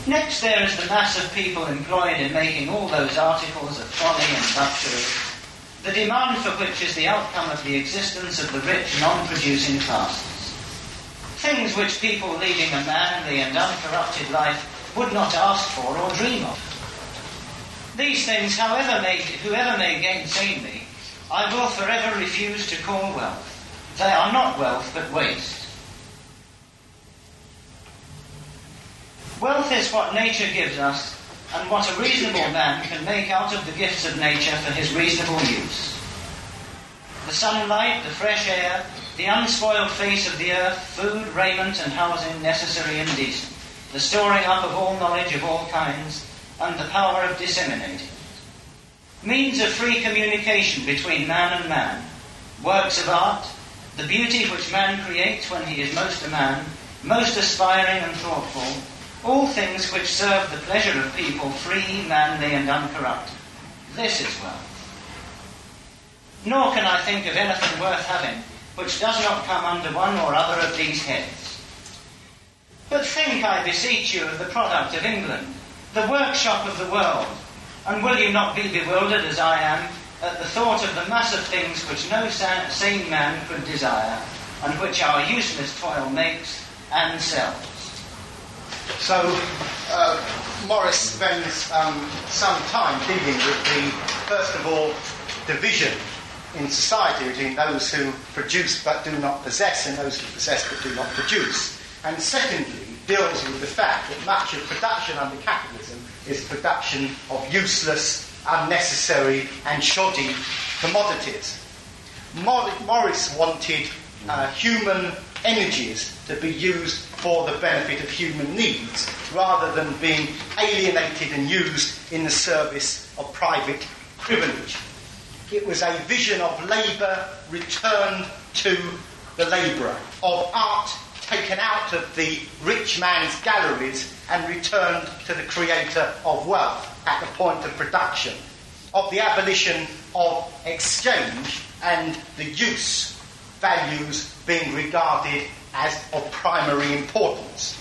Next there is the mass of people employed in making all those articles of folly and luxury, the demand for which is the outcome of the existence of the rich non-producing classes. Things which people leading a manly and uncorrupted life would not ask for or dream of. These things, whoever may gainsay me, I will forever refuse to call wealth. They are not wealth, but waste. Wealth is what nature gives us, and what a reasonable man can make out of the gifts of nature for his reasonable use. The sunlight, the fresh air, the unspoiled face of the earth, food, raiment, and housing necessary and decent, the storing up of all knowledge of all kinds, and the power of disseminating it. Means of free communication between man and man, works of art, the beauty which man creates when he is most a man, most aspiring and thoughtful, all things which serve the pleasure of people free, manly, and uncorrupted. This is wealth. Nor can I think of anything worth having which does not come under one or other of these heads. But think, I beseech you, of the product of England, the workshop of the world, and will you not be bewildered as I am at the thought of the mass of things which no sane man could desire, and which our useless toil makes and sells? So, Morris spends some time dealing with the, first of all, division in society between those who produce but do not possess and those who possess but do not produce. And secondly, deals with the fact that much of production under capitalism is production of useless, unnecessary and shoddy commodities. Morris wanted human energies to be used for the benefit of human needs, rather than being alienated and used in the service of private privilege. It was a vision of labour returned to the labourer, of art taken out of the rich man's galleries and returned to the creator of wealth at the point of production, of the abolition of exchange and the use values being regarded as of primary importance.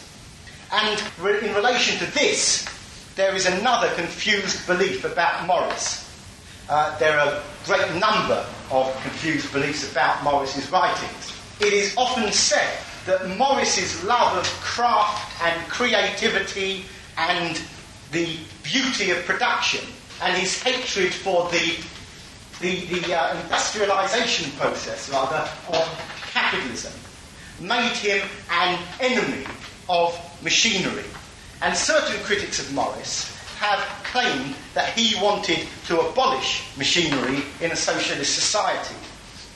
And in relation to this, there is another confused belief about Morris. There are a great number of confused beliefs about Morris's writings. It is often said that Morris's love of craft and creativity and the beauty of production and his hatred for the industrialisation process, rather, of capitalism, made him an enemy of machinery. And certain critics of Morris have claimed that he wanted to abolish machinery in a socialist society.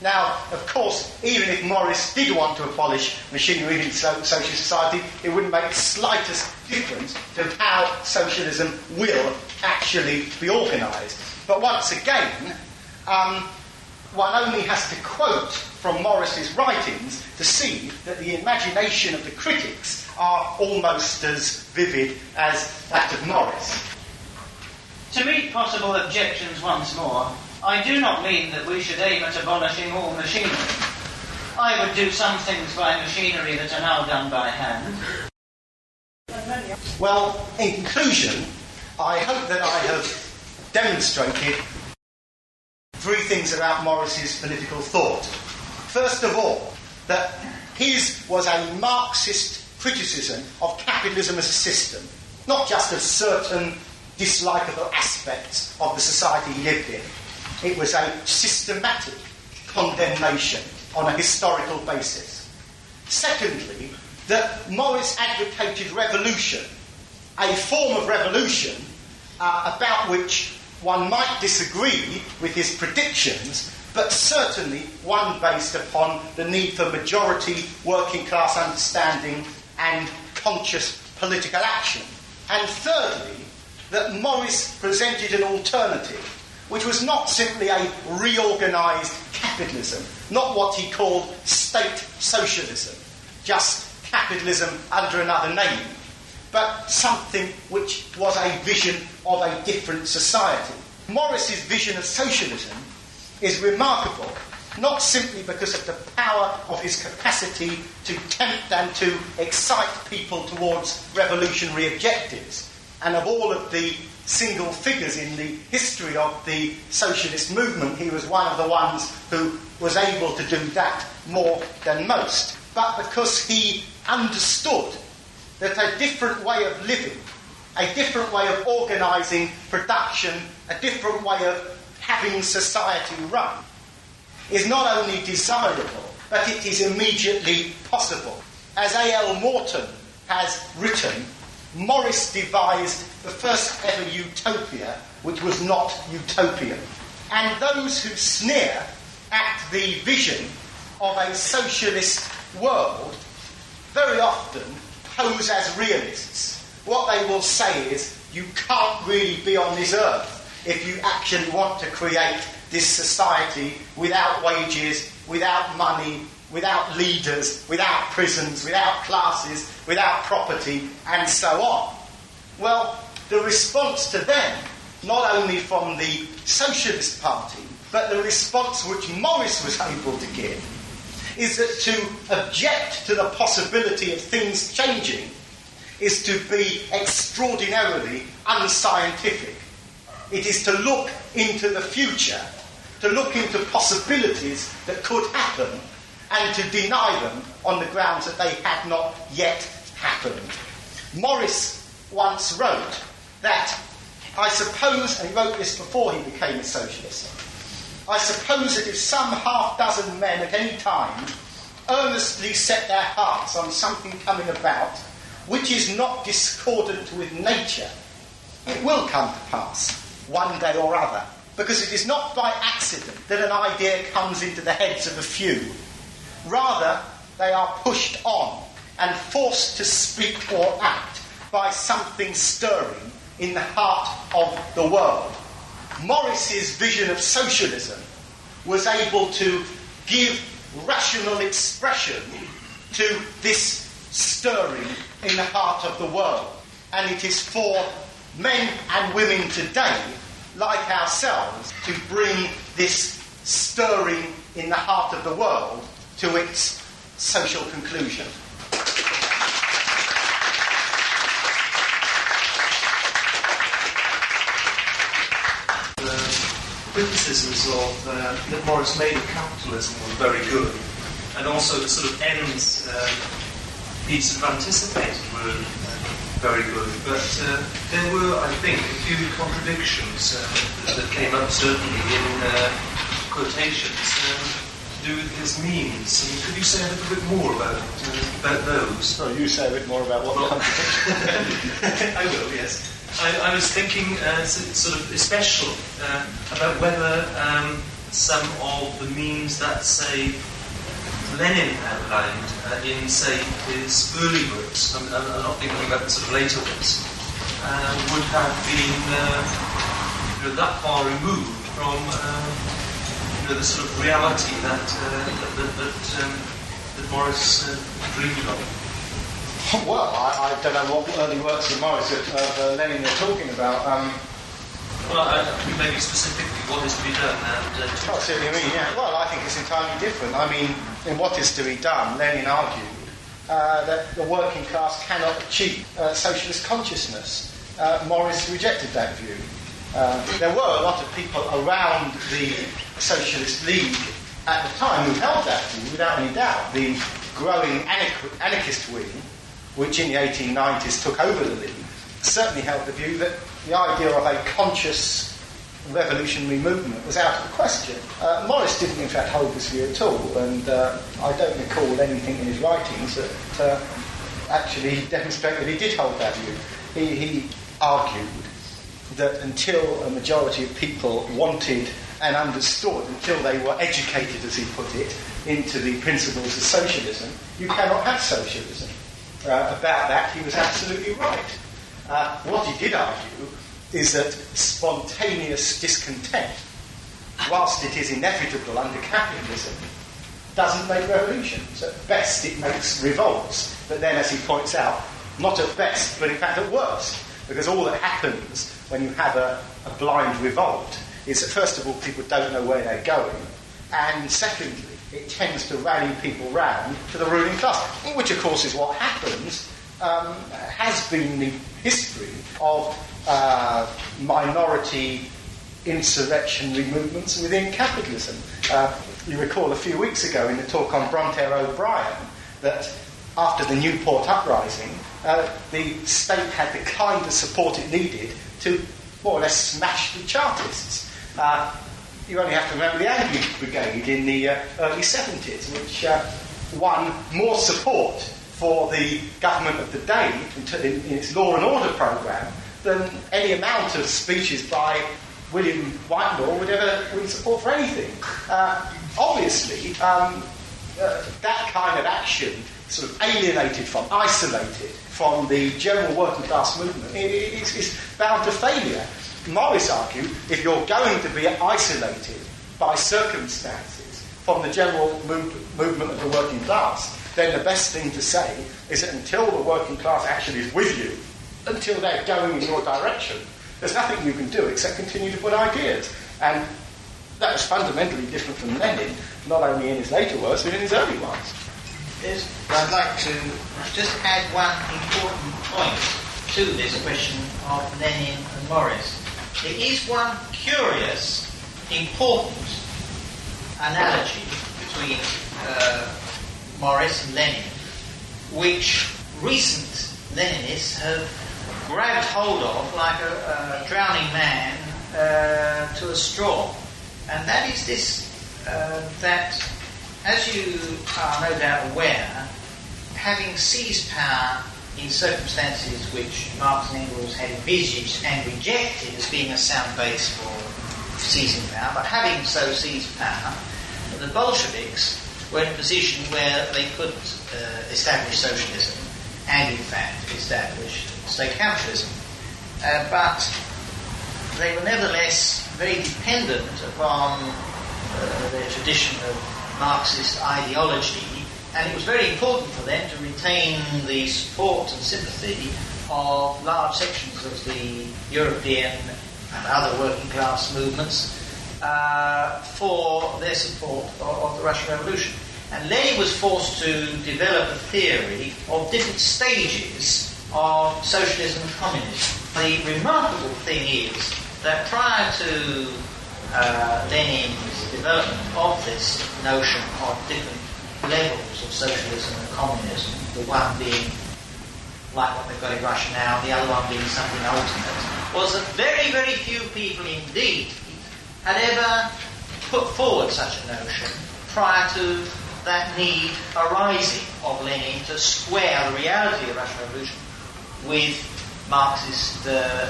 Now, of course, even if Morris did want to abolish machinery in socialist society, it wouldn't make the slightest difference to how socialism will actually be organised. But once again, one only has to quote from Morris's writings to see that the imagination of the critics are almost as vivid as that of Morris. To meet possible objections once more, I do not mean that we should aim at abolishing all machinery. I would do some things by machinery that are now done by hand. Well, in conclusion, I hope that I have demonstrated three things about Morris's political thought. First of all, that his was a Marxist criticism of capitalism as a system, not just of certain dislikable aspects of the society he lived in. It was a systematic condemnation on a historical basis. Secondly, that Morris advocated revolution, a form of revolution about which one might disagree with his predictions, but certainly one based upon the need for majority working class understanding and conscious political action. And thirdly, that Morris presented an alternative, which was not simply a reorganised capitalism, not what he called state socialism, just capitalism under another name, but something which was a vision of a different society. Morris's vision of socialism is remarkable, not simply because of the power of his capacity to tempt and to excite people towards revolutionary objectives, and of all of the single figures in the history of the socialist movement, he was one of the ones who was able to do that more than most, but because he understood that a different way of living, a different way of organising production, a different way of having society run, is not only desirable, but it is immediately possible. As A.L. Morton has written, Morris devised the first ever utopia which was not utopian. And those who sneer at the vision of a socialist world very often pose as realists. What they will say is, you can't really be on this earth if you actually want to create this society without wages, without money, without leaders, without prisons, without classes, without property, and so on. Well, the response to them, not only from the Socialist Party, but the response which Morris was able to give, is that to object to the possibility of things changing is to be extraordinarily unscientific. It is to look into the future, to look into possibilities that could happen, and to deny them on the grounds that they had not yet happened. Morris once wrote that, I suppose, and he wrote this before he became a socialist, I suppose that if some half-dozen men at any time earnestly set their hearts on something coming about which is not discordant with nature, it will come to pass one day or other, because it is not by accident that an idea comes into the heads of a few. Rather, they are pushed on and forced to speak or act by something stirring in the heart of the world. Morris's vision of socialism was able to give rational expression to this stirring in the heart of the world. And it is for men and women today like ourselves, to bring this stirring in the heart of the world to its social conclusion. Criticisms of that Morris made of capitalism were very good, and also the sort of ends he sort of anticipated were very good. But there were, I think, a few contradictions that came up certainly in quotations to do with his means. And could you say a little bit more about those? So you say a bit more about what the contradictions. I will, yes. I was thinking sort of especially about whether some of the means that, say, Lenin outlined in, say, his early works, I'm not thinking about the sort of later works, would have been that far removed from the sort of reality that Morris dreamed of. Well, I don't know what early works of Morris of Lenin you're talking about. Maybe specifically what is to be done. I see what you mean, yeah. Well, I think it's entirely different. I mean, in What Is to Be Done, Lenin argued that the working class cannot achieve socialist consciousness. Morris rejected that view. There were a lot of people around the Socialist League at the time who held that view, without any doubt. The growing anarchist wing, which in the 1890s took over the League, certainly held the view that the idea of a conscious revolutionary movement was out of the question. Morris didn't in fact hold this view at all, and I don't recall anything in his writings that actually demonstrate that he did hold that view. He argued that until a majority of people wanted and understood, until they were educated, as he put it, into the principles of socialism, you cannot have socialism. About that, he was absolutely right. What he did argue is that spontaneous discontent, whilst it is inevitable under capitalism, doesn't make revolutions. At best, it makes revolts. But then, as he points out, not at best, but in fact at worst. Because all that happens when you have a blind revolt is that, first of all, people don't know where they're going. And secondly, it tends to rally people round to the ruling class, which, of course, is what happens, has been the history of minority insurrectionary movements within capitalism. You recall a few weeks ago in the talk on Bronterre O Brien that after the Newport uprising, the state had the kind of support it needed to more or less smash the Chartists. You only have to remember the Angry Brigade in the early 70s, which won more support for the government of the day in its law and order programme than any amount of speeches by William Whitelaw would ever win support for anything. Obviously, that kind of action, sort of isolated from the general working class movement, is bound to failure. Morris argued, if you're going to be isolated by circumstances from the general movement of the working class, then the best thing to say is that until the working class actually is with you, until they're going in your direction, there's nothing you can do except continue to put ideas. And that was fundamentally different from Lenin, not only in his later works, but in his early ones. Yes, I'd like to just add one important point to this question of Lenin and Morris. There is one curious, important analogy between Morris and Lenin, which recent Leninists have grabbed hold of like a drowning man to a straw. And that is this, that, as you are no doubt aware, having seized power in circumstances which Marx and Engels had envisaged and rejected as being a sound base for seizing power, but having so seized power, the Bolsheviks were in a position where they could establish socialism and, in fact, establish state capitalism. But they were nevertheless very dependent upon their tradition of Marxist ideology, and it was very important for them to retain the support and sympathy of large sections of the European and other working class movements for their support of the Russian Revolution. And Lenin was forced to develop a theory of different stages of socialism and communism. The remarkable thing is that prior to Lenin's development of this notion of different levels of socialism and communism, the one being like what they've got in Russia now, the other one being something ultimate, was that very, very few people indeed had ever put forward such a notion prior to that need arising of Lenin to square the reality of the Russian Revolution with Marxist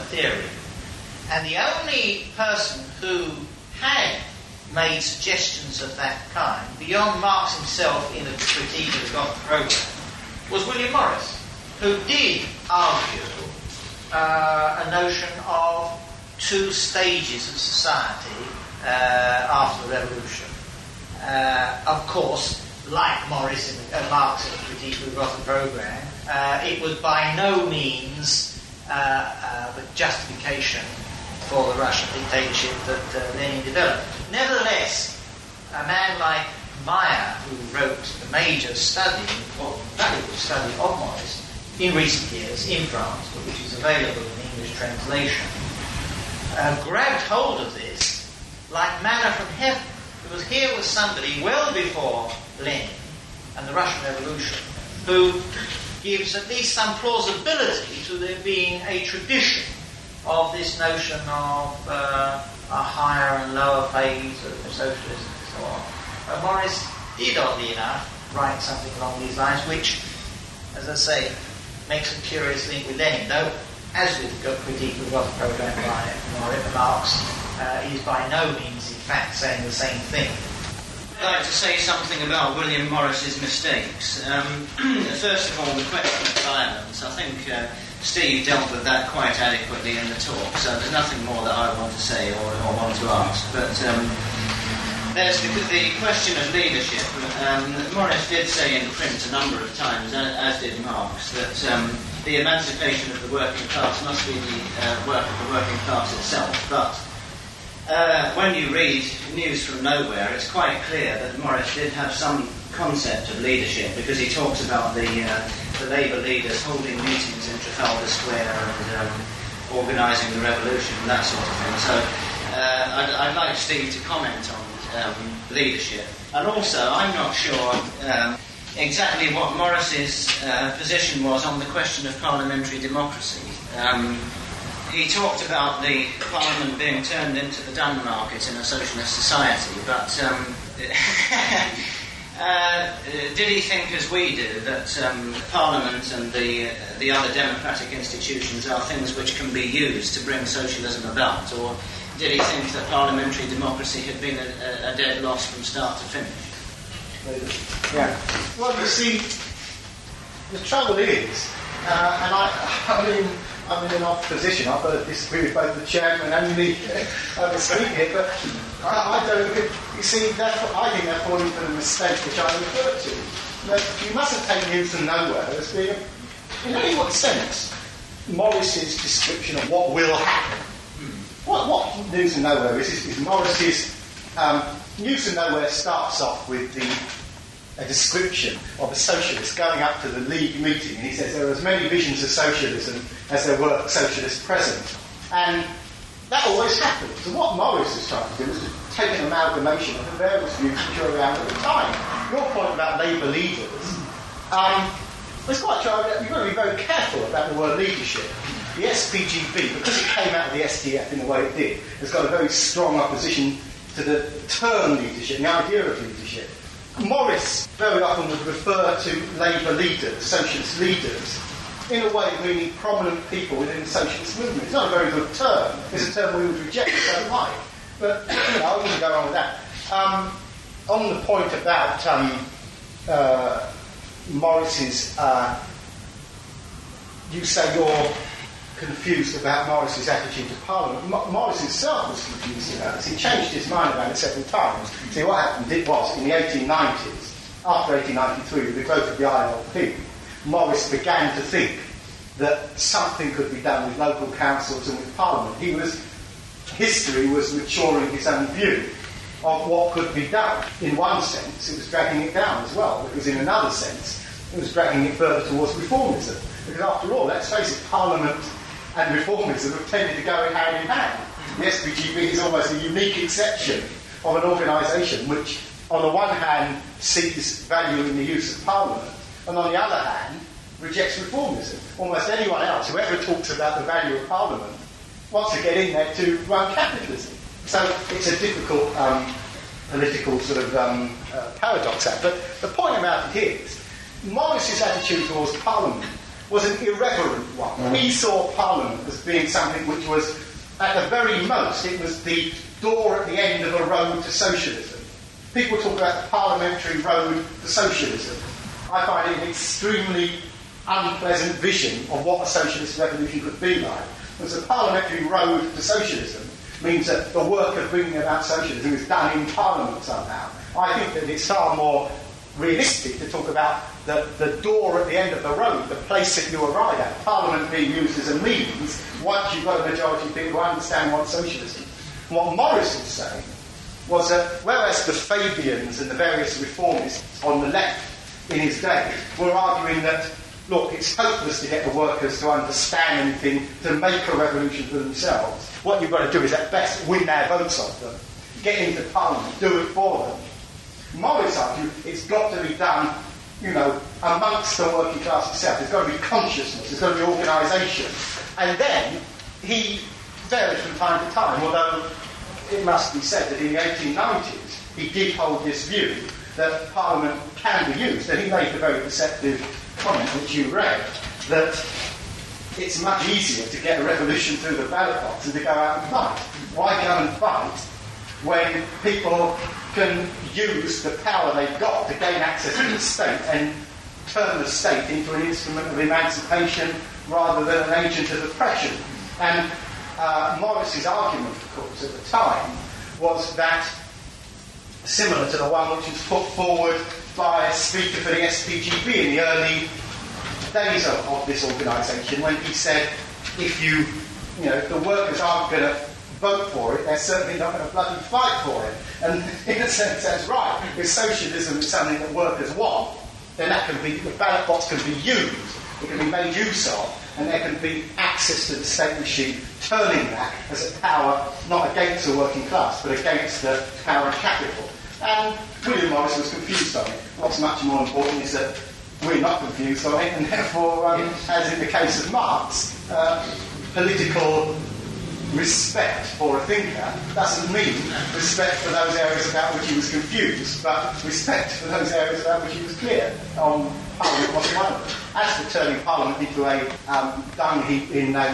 theory. And the only person who had made suggestions of that kind, beyond Marx himself in the critique of the Gothic program, was William Morris, who did argue a notion of two stages of society after the Revolution. Of course, like Morris in Marx in the critique of the Gothic program, it was by no means the justification for the Russian dictatorship that Lenin developed. Nevertheless, a man like Meyer, who wrote a major study, or valuable study of Morris, in recent years in France, which is available in English translation, grabbed hold of this like manna from heaven. Because here was somebody well before Lenin and the Russian Revolution who gives at least some plausibility to there being a tradition of this notion of a higher and lower phase of socialism and so on. Morris did, oddly enough, write something along these lines, which, as I say, makes a curious link with Lenin, though, as with the critique of the Gothic program by Marx, is by no means, in fact, saying the same thing. I'd like to say something about William Morris's mistakes. First of all, the question of violence. I think Steve dealt with that quite adequately in the talk, so there's nothing more that I want to say or want to ask. But there's the question of leadership. Morris did say in print a number of times, as did Marx, that the emancipation of the working class must be the work of the working class itself. But when you read News from Nowhere, it's quite clear that Morris did have some concept of leadership, because he talks about the Labour leaders holding meetings in Trafalgar Square and organising the revolution and that sort of thing. So I'd like Steve to comment on leadership. And also, I'm not sure exactly what Morris's position was on the question of parliamentary democracy. He talked about the Parliament being turned into the dung market in a socialist society, but did he think, as we do, that Parliament and the other democratic institutions are things which can be used to bring socialism about, or did he think that parliamentary democracy had been a dead loss from start to finish? Yeah. Well, you see, the trouble is, I'm in an odd position. I've got to disagree with both the chairman and the speaker, but I don't. You see, I think they're falling for the mistake which I referred to. That you mustn't take News from Nowhere as being, in any what sense, Morris's description of what will happen. What News from Nowhere is Morris's News from Nowhere starts off with a description of a socialist going up to the League meeting, and he says there are as many visions of socialism as there were socialists present. And that always happens. And what Morris is trying to do is to take an amalgamation of the various views which are around at the time. Your point about Labour leaders, it's quite true. You've got to be very careful about the word leadership. The SPGB, because it came out of the SDF in the way it did, has got a very strong opposition to the term leadership, the idea of leadership. Morris very often would refer to Labour leaders, socialist leaders, in a way meaning prominent people within the socialist movement. It's not a very good term. It's a term we would reject and don't like. But, I wouldn't go on with that. On the point about Morris's... you say you're confused about Morris's attitude to Parliament. Morris himself was confused about this. He changed his mind about it several times. See, what happened was, in the 1890s, after 1893, with the growth of the ILP, Morris began to think that something could be done with local councils and with Parliament. He was history was maturing its own view of what could be done. In one sense, it was dragging it down as well, because in another sense, it was dragging it further towards reformism. Because after all, let's face it, Parliament and reformism have tended to go hand in hand. The SPGB is almost a unique exception of an organisation which, on the one hand, sees value in the use of Parliament, and on the other hand, rejects reformism. Almost anyone else who ever talks about the value of Parliament wants to get in there to run capitalism. So it's a difficult political sort of paradox there. But the point about it here is, Morris's attitude towards Parliament was an irreverent one. He saw Parliament as being something which was, at the very most, it was the door at the end of a road to socialism. People talk about the parliamentary road to socialism. I find it an extremely unpleasant vision of what a socialist revolution could be like. Because the parliamentary road to socialism means that the work of bringing about socialism is done in Parliament somehow. I think that it's far more realistic to talk about the door at the end of the road, the place that you arrive at, Parliament being used as a means once you've got a majority of people who understand what socialism. What Morris was saying was that whereas the Fabians and the various reformists on the left in his day were arguing that, look, it's hopeless to get the workers to understand anything, to make a revolution for themselves. What you've got to do is at best win their votes off them, get into Parliament, do it for them. Morris argued it's got to be done, amongst the working class itself. There's got to be consciousness, there's got to be organisation. And then he varied from time to time, although it must be said that in the 1890s he did hold this view that Parliament can be used. And he made the very perceptive comment which you read, that it's much easier to get a revolution through the ballot box than to go out and fight. Why go and fight when people can use the power they've got to gain access to the state and turn the state into an instrument of emancipation rather than an agent of oppression? And Morris's argument, of course, at the time was that, similar to the one which was put forward by a speaker for the SPGB in the early days of this organisation, when he said, if the workers aren't going to vote for it, they're certainly not going to bloody fight for it. And in a sense, that's right. If socialism is something that workers want, then the ballot box can be used, it can be made use of, and there can be access to the state machine, turning that as a power not against the working class, but against the power of capital. And William Morris was confused on it. What's much more important is that we're not confused on it, and therefore, as in the case of Marx, political respect for a thinker doesn't mean respect for those areas about which he was confused, but respect for those areas about which he was clear on Parliament wasn't one of them. As for turning Parliament into a dung heap in a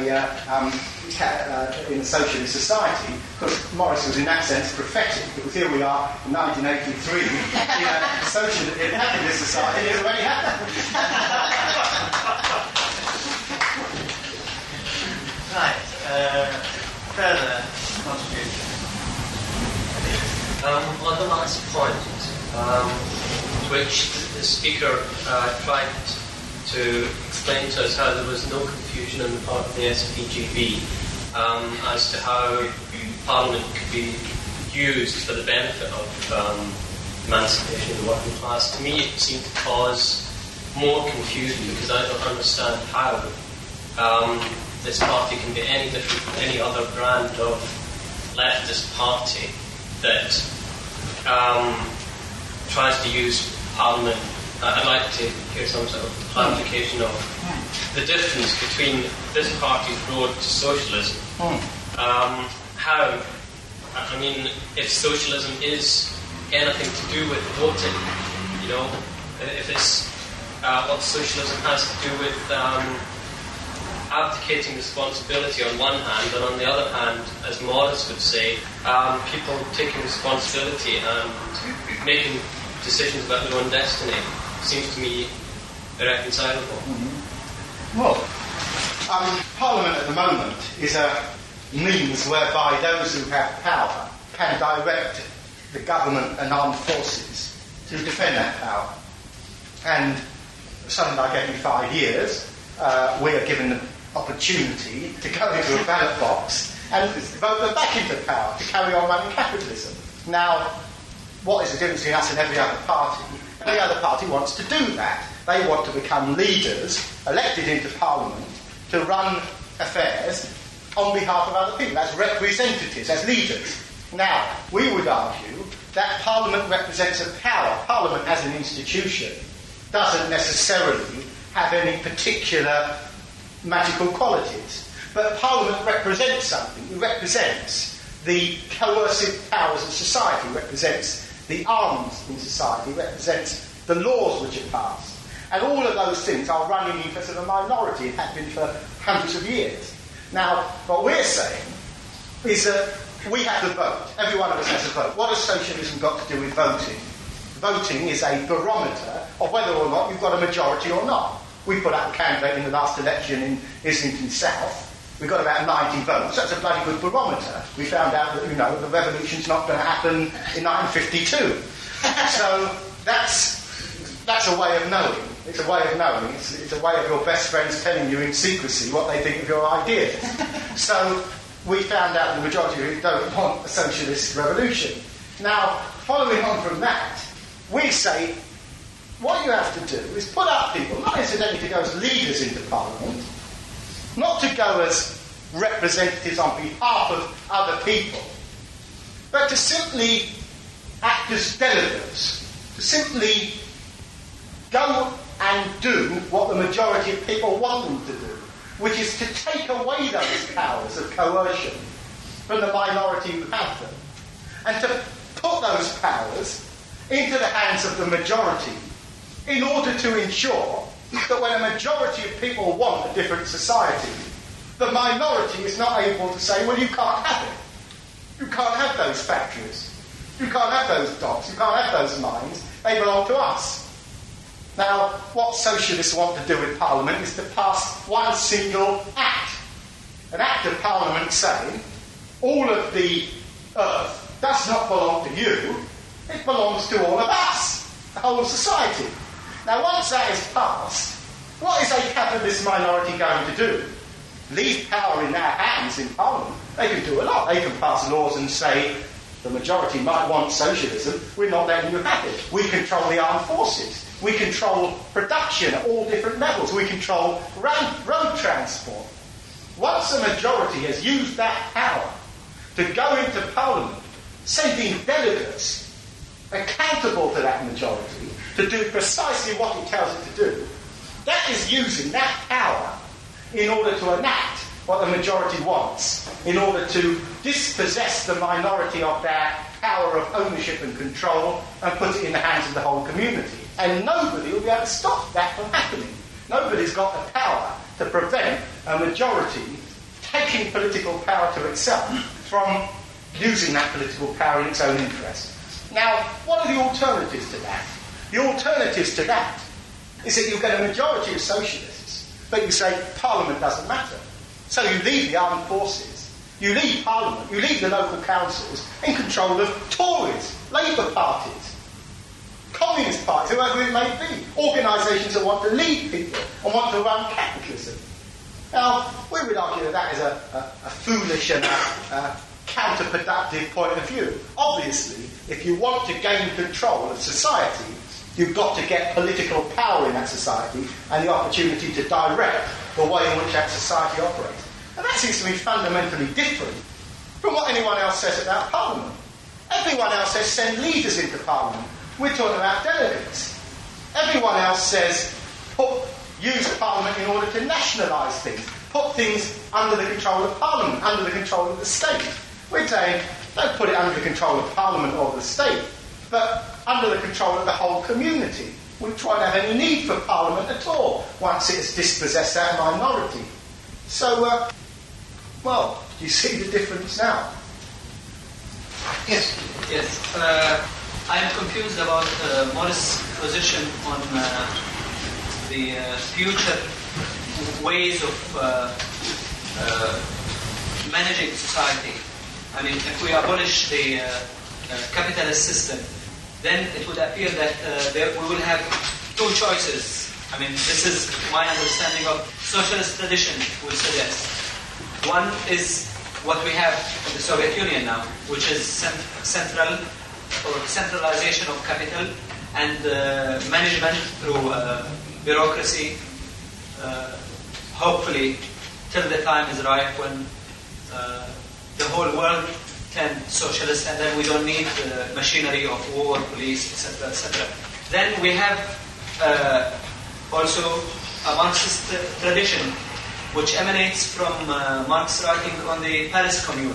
socialist society, because Morris was in that sense prophetic, because here we are in 1983 in a capitalist society, it already happened. Right. Further contribution. On the last point, which the speaker tried to explain to us how there was no confusion on the part of the SPGB as to how Parliament could be used for the benefit of emancipation of the working class. To me, it seemed to cause more confusion, because I don't understand how this party can be any different from any other brand of leftist party that tries to use Parliament. I'd like to hear some sort of clarification of the difference between this party's road to socialism. How? I mean, if socialism is anything to do with voting, if it's what socialism has to do with abdicating responsibility on one hand, and on the other hand, as Morris would say, people taking responsibility and making decisions about their own destiny, seems to me irreconcilable. Well, Parliament at the moment is a means whereby those who have power can direct the government and armed forces to defend that power. And something like every 5 years, we are given the opportunity to go into a ballot box and vote them back into power to carry on running capitalism. Now, what is the difference between us and every other party? Every other party wants to do that. They want to become leaders, elected into Parliament, to run affairs on behalf of other people, as representatives, as leaders. Now, we would argue that Parliament represents a power. Parliament as an institution doesn't necessarily have any particular magical qualities. But Parliament represents something. It represents the coercive powers of society, represents the arms in society, represents the laws which are passed. And all of those things are run in the interest of a minority and have been for hundreds of years. Now, what we're saying is that we have to vote. Every one of us has a vote. What has socialism got to do with voting? Voting is a barometer of whether or not you've got a majority or not. We put out a candidate in the last election in Islington South. We got about 90 votes. That's a bloody good barometer. We found out that, the revolution's not going to happen in 1952. So that's a way of knowing. It's a way of knowing. It's a way of your best friends telling you in secrecy what they think of your ideas. So we found out the majority of you don't want a socialist revolution. Now, following on from that, we say what you have to do is put up people, not incidentally to go as leaders into Parliament, not to go as representatives on behalf of other people, but to simply act as delegates, to simply go and do what the majority of people want them to do, which is to take away those powers of coercion from the minority who have them, and to put those powers into the hands of the majority in order to ensure that when a majority of people want a different society, the minority is not able to say, well, you can't have it. You can't have those factories. You can't have those docks. You can't have those mines. They belong to us. Now, what socialists want to do with Parliament is to pass one single act. An act of Parliament saying, all of the earth does not belong to you, it belongs to all of us, the whole of society. Now, once that is passed, what is a capitalist minority going to do? Leave power in their hands in Parliament. They can do a lot. They can pass laws and say, the majority might want socialism, we're not letting you have it. We control the armed forces. We control production at all different levels. We control road transport. Once a majority has used that power to go into Parliament, sending delegates accountable to that majority to do precisely what it tells it to do, that is using that power in order to enact what the majority wants, in order to dispossess the minority of their power of ownership and control and put it in the hands of the whole community. And nobody will be able to stop that from happening. Nobody's got the power to prevent a majority taking political power to itself from using that political power in its own interest. Now, what are the alternatives to that? The alternatives to that is that you get a majority of socialists, but you say Parliament doesn't matter. So you leave the armed forces, you leave Parliament, you leave the local councils in control of Tories, Labour parties, Communist parties, whoever it may be, organisations that want to lead people and want to run capitalism. Now, we would argue that is a foolish and counterproductive point of view. Obviously, if you want to gain control of society, you've got to get political power in that society and the opportunity to direct the way in which that society operates. And that seems to be fundamentally different from what anyone else says about Parliament. Everyone else says send leaders into Parliament. We're talking about delegates. Everyone else says use Parliament in order to nationalise things, put things under the control of Parliament, under the control of the state. We're saying don't put it under the control of Parliament or the state, but under the control of the whole community. We try not have any need for Parliament at all once it has dispossessed that minority. So, well, do you see the difference now? Yes. I am confused about Morris' position on the future ways of managing society. I mean, if we abolish the capitalist system, then it would appear that we will have two choices. I mean, this is my understanding of socialist tradition would suggest. One is what we have in the Soviet Union now, which is centralization of capital and management through bureaucracy, hopefully till the time is right when the whole world turns socialist, and then we don't need the machinery of war, police, etc., etc. Then we have also a Marxist tradition which emanates from Marx writing on the Paris Commune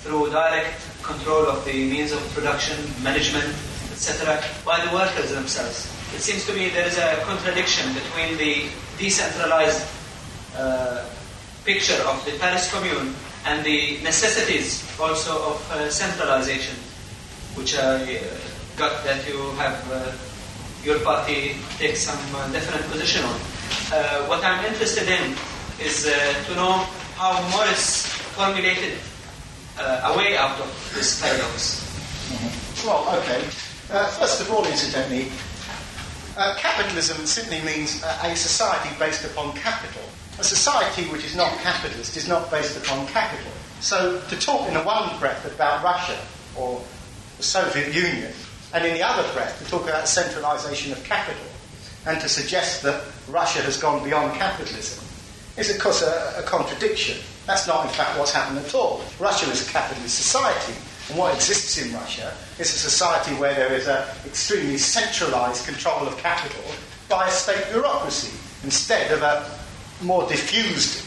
through direct control of the means of production, management, etc., by the workers themselves. It seems to me there is a contradiction between the decentralized picture of the Paris Commune and the necessities also of centralization, which I got that you have your party takes some definite position on. What I'm interested in is to know how Morris formulated a way out of this paradox. Mm-hmm. Well, okay. First of all, incidentally, capitalism simply means a society based upon capital. A society which is not capitalist is not based upon capital. So to talk in the one breath about Russia or the Soviet Union, and in the other breath to talk about centralisation of capital, and to suggest that Russia has gone beyond capitalism, is of course a contradiction. That's not in fact what's happened at all. Russia is a capitalist society, and what exists in Russia is a society where there is an extremely centralised control of capital by a state bureaucracy, instead of a more diffused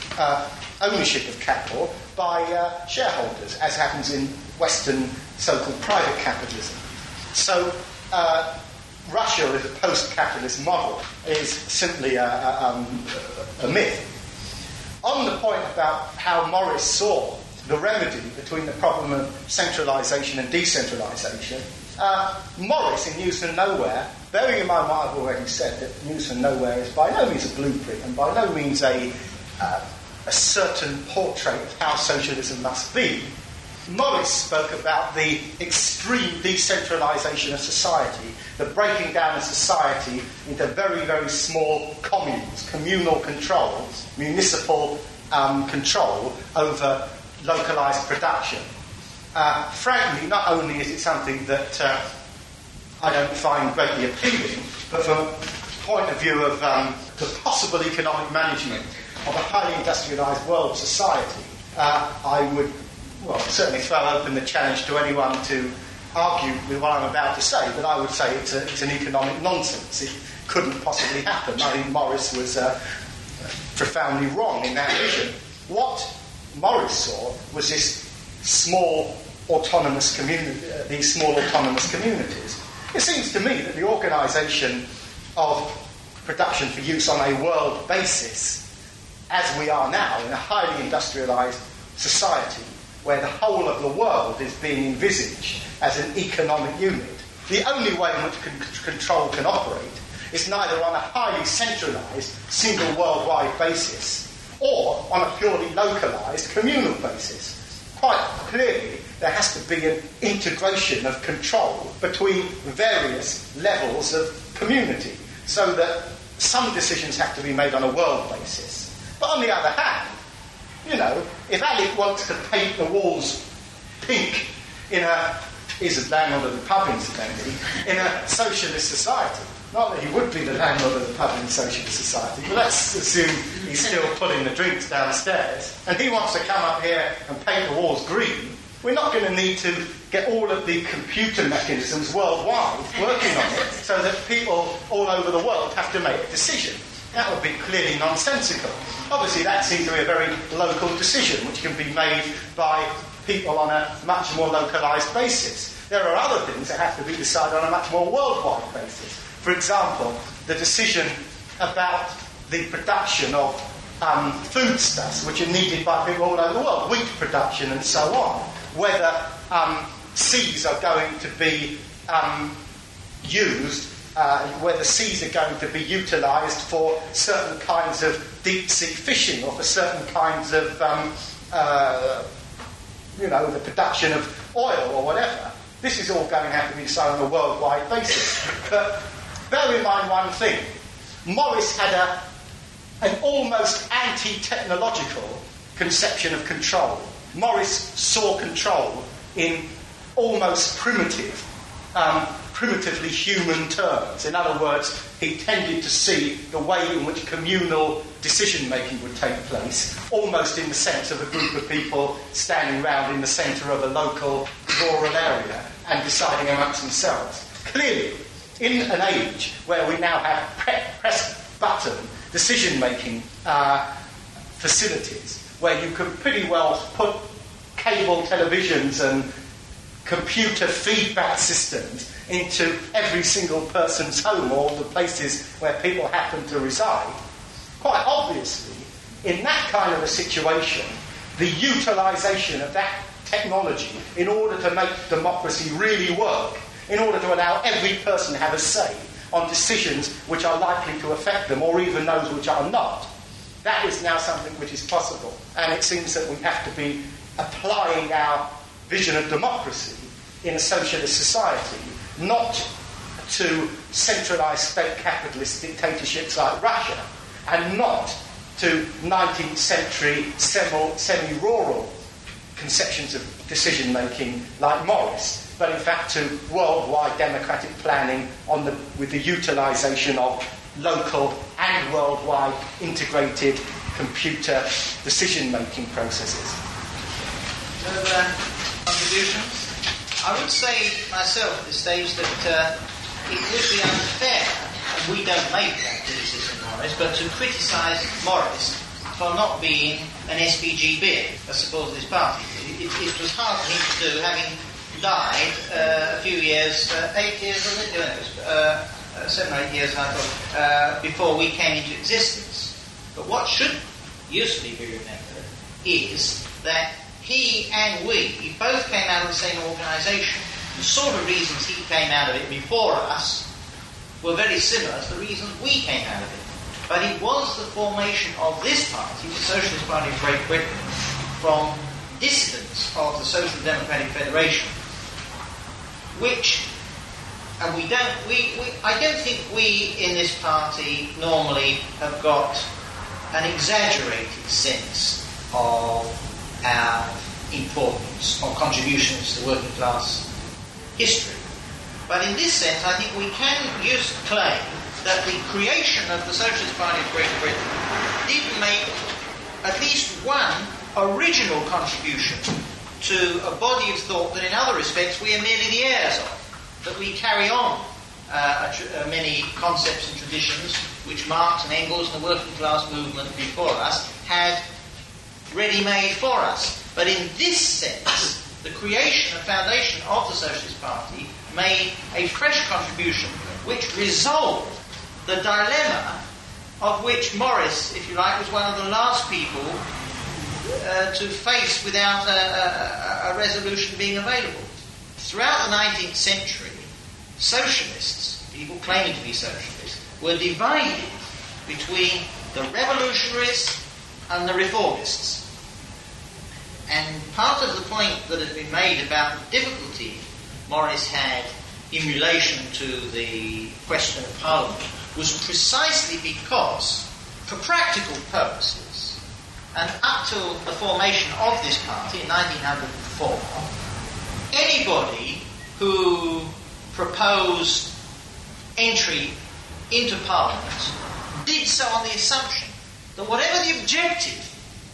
ownership of capital by shareholders, as happens in Western so-called private capitalism. So Russia as a post-capitalist model is simply a myth. On the point about how Morris saw the remedy between the problem of centralisation and decentralisation, Morris in News from Nowhere, bearing in mind what I've already said, that News from Nowhere is by no means a blueprint and by no means a certain portrait of how socialism must be, Morris spoke about the extreme decentralisation of society, the breaking down of society into very, very small communes, communal control, municipal control over localised production. Frankly, not only is it something that I don't find greatly appealing, but from the point of view of the possible economic management of a highly industrialised world society, I would certainly throw open the challenge to anyone to argue with what I'm about to say, but I would say it's an economic nonsense. It couldn't possibly happen. I think Morris was profoundly wrong in that vision. What Morris saw was this small autonomous community, these small autonomous communities. It seems to me that the organisation of production for use on a world basis, as we are now in a highly industrialised society, where the whole of the world is being envisaged as an economic unit, the only way in which control can operate is neither on a highly centralised, single worldwide basis or on a purely localised, communal basis. Quite clearly, there has to be an integration of control between various levels of community, so that some decisions have to be made on a world basis. But on the other hand, if Alec wants to paint the walls pink he's a landlord of the pub incidentally, in a socialist society, not that he would be the landlord of the pub in a socialist society, but let's assume he's still putting the drinks downstairs, and he wants to come up here and paint the walls green, we're not going to need to get all of the computer mechanisms worldwide working on it, so that people all over the world have to make a decision. That would be clearly nonsensical. Obviously, that seems to be a very local decision, which can be made by people on a much more localised basis. There are other things that have to be decided on a much more worldwide basis. For example, the decision about the production of foodstuffs, which are needed by people all over the world, wheat production and so on. Whether seas are going to be used, whether seas are going to be utilised for certain kinds of deep-sea fishing or for certain kinds of, the production of oil or whatever. This is all going to have to be decided on a worldwide basis. But bear in mind one thing. Morris had an almost anti-technological conception of control. Morris saw control in almost primitively human terms. In other words, he tended to see the way in which communal decision-making would take place, almost in the sense of a group of people standing round in the centre of a local rural area and deciding amongst themselves. Clearly, in an age where we now have press-button decision-making facilities, where you can pretty well put cable televisions and computer feedback systems into every single person's home or the places where people happen to reside, quite obviously, in that kind of a situation, the utilisation of that technology in order to make democracy really work, in order to allow every person to have a say on decisions which are likely to affect them, or even those which are not, that is now something which is possible. And it seems that we have to be applying our vision of democracy in a socialist society, not to centralised state capitalist dictatorships like Russia, and not to 19th century semi-rural conceptions of decision-making like Morris, but in fact to worldwide democratic planning with the utilisation of local and worldwide integrated computer decision-making processes. Further contributions? I would say myself at this stage that it would be unfair, and we don't make that criticism of Morris, but to criticise Morris for not being an SPGB, I suppose this party. It was hard for him to do, having died a few years, 8 years, was it? 7 or 8 years, I thought, before we came into existence. But what should usefully be remembered is that he and we both came out of the same organisation. The sort of reasons he came out of it before us were very similar to the reasons we came out of it. But it was the formation of this party, the Socialist Party of Great Britain, from dissidents of the Social Democratic Federation, which, and I don't think we in this party normally have got an exaggerated sense of our importance or contributions to working class history. But in this sense, I think we can claim that the creation of the Socialist Party of Great Britain did make at least one original contribution to a body of thought that in other respects we are merely the heirs of, that we carry on many concepts and traditions which Marx and Engels and the working class movement before us had ready-made for us. But in this sense, the creation and foundation of the Socialist Party made a fresh contribution which resolved the dilemma of which Morris, if you like, was one of the last people to face without a resolution being available. Throughout the 19th century, socialists, people claiming to be socialists, were divided between the revolutionaries and the reformists. And part of the point that has been made about the difficulty Morris had in relation to the question of Parliament was precisely because, for practical purposes, and up till the formation of this party in 1904, anybody who proposed entry into Parliament did so on the assumption that whatever the objective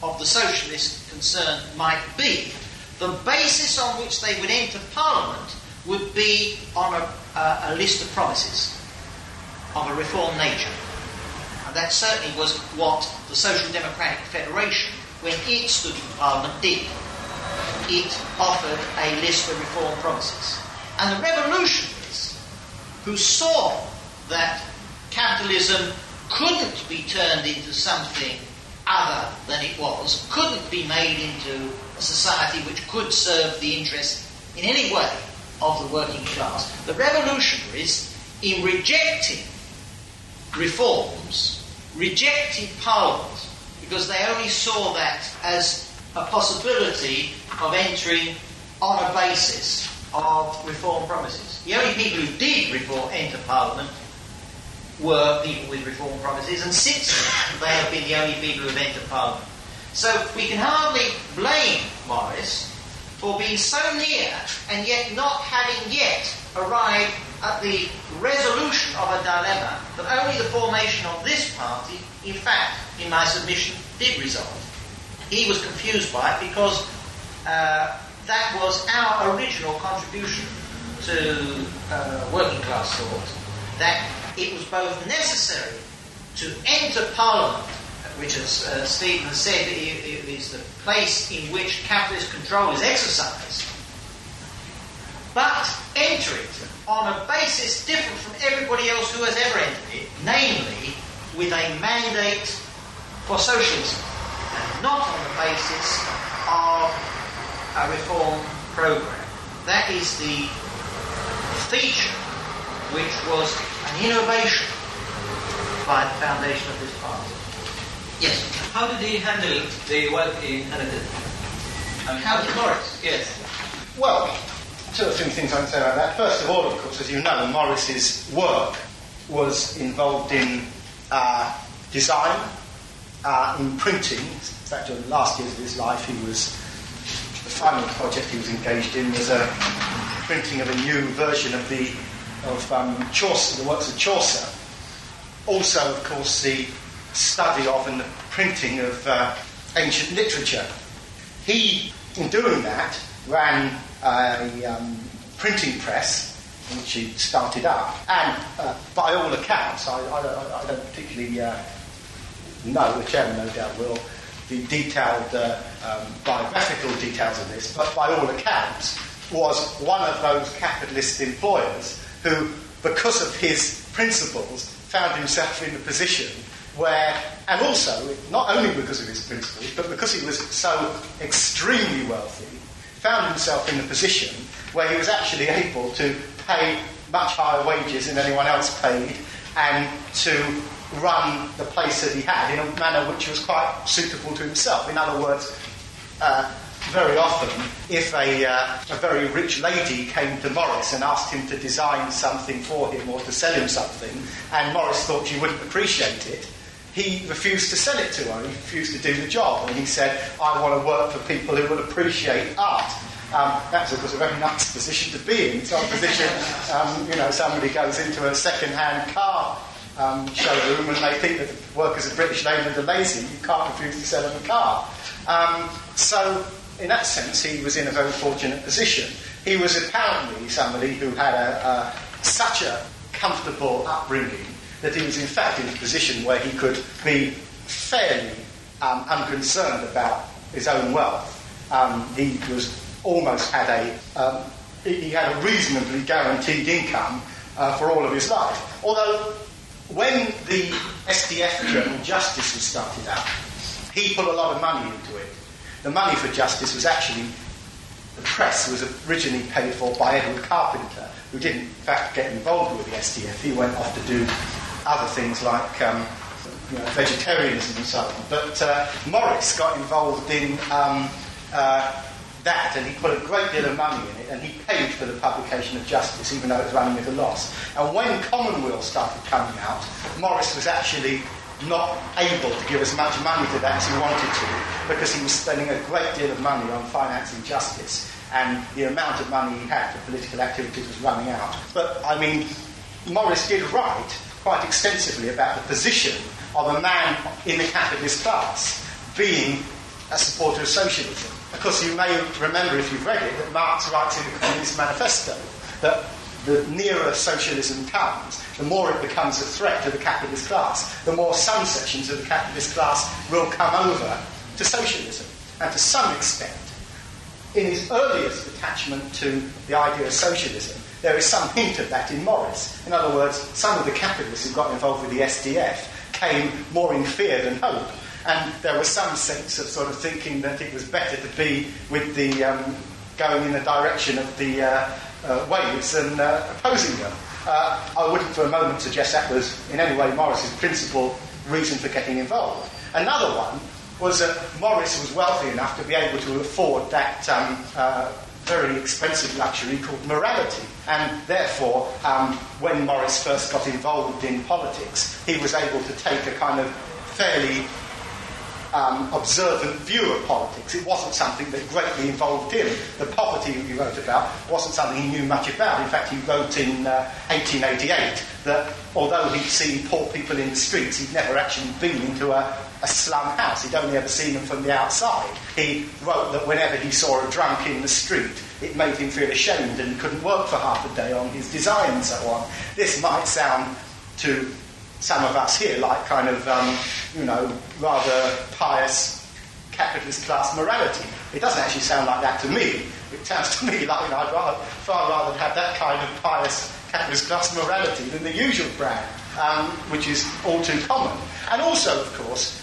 of the socialist concern might be, the basis on which they would enter Parliament would be on a list of promises of a reform nature. And that certainly was what the Social Democratic Federation, when it stood in Parliament, did. It offered a list of reform promises. And the revolutionaries, who saw that capitalism couldn't be turned into something other than it was, couldn't be made into a society which could serve the interest in any way of the working class, the revolutionaries, in rejecting reforms, rejected Parliament, because they only saw that as a possibility of entering on a basis of reform promises. The only people who did enter Parliament were people with reform promises, and since then they have been the only people who have entered Parliament. So we can hardly blame Morris for being so near and yet not having yet arrived at the resolution of a dilemma that only the formation of this party, in fact, in my submission, did resolve. He was confused by it because that was our original contribution to working class thought, that it was both necessary to enter Parliament, which, as Stephen has said, is the place in which capitalist control is exercised, but enter it on a basis different from everybody else who has ever entered it, namely with a mandate for socialism, and not on the basis of a reform program. That is the feature which was an innovation by the foundation of this party. Yes. How did he handle the work he inherited? How did Morris? Yes. Well, two or three things I can say about that. First of all, of course, as you know, Morris's work was involved in design, in printing. In fact, during the last years of his life, the final project he was engaged in was a printing of a new version of Chaucer, the works of Chaucer. Also, of course, the study of and the printing of ancient literature. He, in doing that, ran a printing press, which he started up, and by all accounts, I don't particularly know, the chairman no doubt will, the detailed biographical details of this, but by all accounts was one of those capitalist employers who, because of his principles, found himself in a position where, and also, not only because of his principles, but because he was so extremely wealthy, found himself in a position where he was actually able to pay much higher wages than anyone else paid, and to run the place that he had in a manner which was quite suitable to himself. In other words, very often, if a very rich lady came to Morris and asked him to design something for him or to sell him something, and Morris thought she wouldn't appreciate it, he refused to sell it to her. He refused to do the job, and he said, "I want to work for people who will appreciate art." That's, of course, a very nice position to be in. It's not a position, somebody goes into a second-hand car showroom and they think that the workers of British Leyland are lazy. You can't refuse to sell them a car. So, in that sense, he was in a very fortunate position. He was apparently somebody who had such a comfortable upbringing that he was, in fact, in a position where he could be fairly unconcerned about his own wealth. He was almost had a reasonably guaranteed income for all of his life. Although, when the SDF Criminal Justice was started up, he put a lot of money into it. The money for justice was actually, the press was originally paid for by Edward Carpenter, who didn't, in fact, get involved with the SDF. He went off to do other things like vegetarianism and so on. But Morris got involved in that, and he put a great deal of money in it, and he paid for the publication of Justice, even though it was running at a loss. And when Commonweal started coming out, Morris was actually not able to give as much money to that as he wanted to, because he was spending a great deal of money on financing Justice, and the amount of money he had for political activities was running out. But, I mean, Morris did write quite extensively about the position of a man in the capitalist class being a supporter of socialism. Of course, you may remember, if you've read it, that Marx writes in the Communist Manifesto that the nearer socialism comes, the more it becomes a threat to the capitalist class, the more some sections of the capitalist class will come over to socialism. And to some extent, in his earliest attachment to the idea of socialism, there is some hint of that in Morris. In other words, some of the capitalists who got involved with the SDF came more in fear than hope. And there was some sense of sort of thinking that it was better to be with the going in the direction of the waves than opposing them. I wouldn't for a moment suggest that was in any way Morris's principal reason for getting involved. Another one was that Morris was wealthy enough to be able to afford that very expensive luxury called morality. And therefore, when Morris first got involved in politics, he was able to take a kind of fairly observant view of politics. It wasn't something that greatly involved him. The poverty he wrote about wasn't something he knew much about. In fact, he wrote in 1888 that although he'd seen poor people in the streets, he'd never actually been into a slum house. He'd only ever seen them from the outside. He wrote that whenever he saw a drunk in the street, it made him feel ashamed and he couldn't work for half a day on his design and so on. This might sound to some of us here like kind of, rather pious capitalist class morality. It doesn't actually sound like that to me. It sounds to me like I'd far rather have that kind of pious capitalist class morality than the usual brand, which is all too common. And also, of course,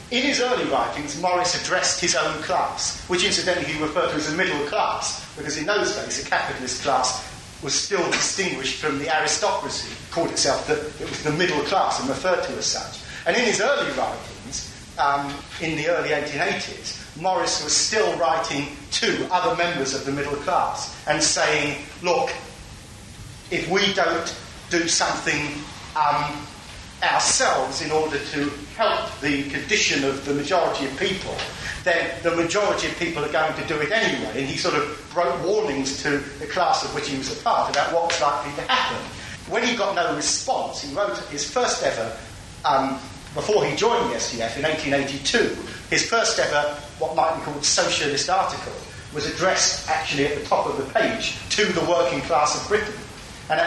in his early writings, Morris addressed his own class, which incidentally he referred to as the middle class, because in those days the capitalist class was still distinguished from the aristocracy, called itself it was the middle class and referred to as such. And in his early writings, in the early 1880s, Morris was still writing to other members of the middle class and saying, look, if we don't do something ourselves in order to help the condition of the majority of people, then the majority of people are going to do it anyway. And he sort of wrote warnings to the class of which he was a part about what was likely to happen. When he got no response, he wrote his first ever, before he joined the SDF in 1882, his first ever, what might be called socialist article, was addressed actually at the top of the page to the working class of Britain. And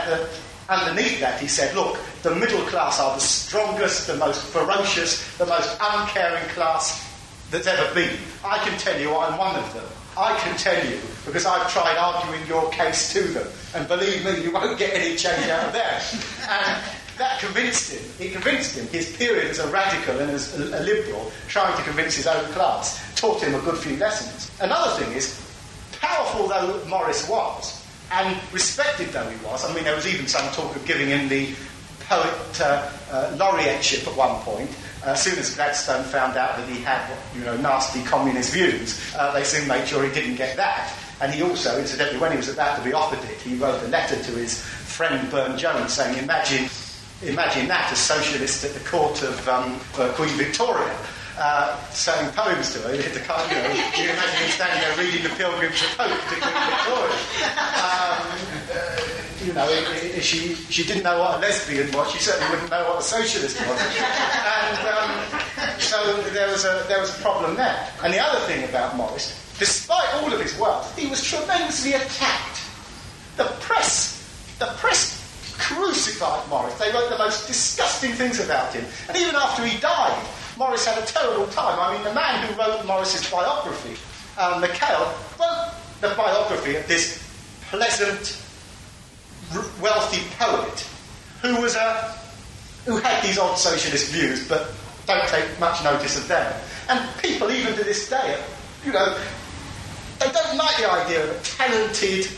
underneath that he said, look, the middle class are the strongest, the most ferocious, the most uncaring class that's ever been. I can tell you I'm one of them. I can tell you, because I've tried arguing your case to them. And believe me, you won't get any change out of them. And that convinced him. It convinced him. His period as a radical and as a liberal, trying to convince his own class, taught him a good few lessons. Another thing is, powerful though Morris was, and respected though he was, I mean, there was even some talk of giving him the poet laureateship at one point. As soon as Gladstone found out that he had, nasty communist views, they soon made sure he didn't get that. And he also, incidentally, when he was about to be offered it, he wrote a letter to his friend Burne-Jones saying, imagine that, a socialist at the court of Queen Victoria, saying poems to her. You can imagine him standing there reading the Pilgrim's Hope to Queen Victoria. She didn't know what a lesbian was. She certainly wouldn't know what a socialist was. And so there was a problem there. And the other thing about Morris, despite all of his wealth, he was tremendously attacked. The press crucified Morris. They wrote the most disgusting things about him. And even after he died, Morris had a terrible time. I mean, the man who wrote Morris's biography, McHale, wrote the biography of this pleasant, wealthy poet who had these odd socialist views, but don't take much notice of them. And people, even to this day, they don't like the idea of a talented,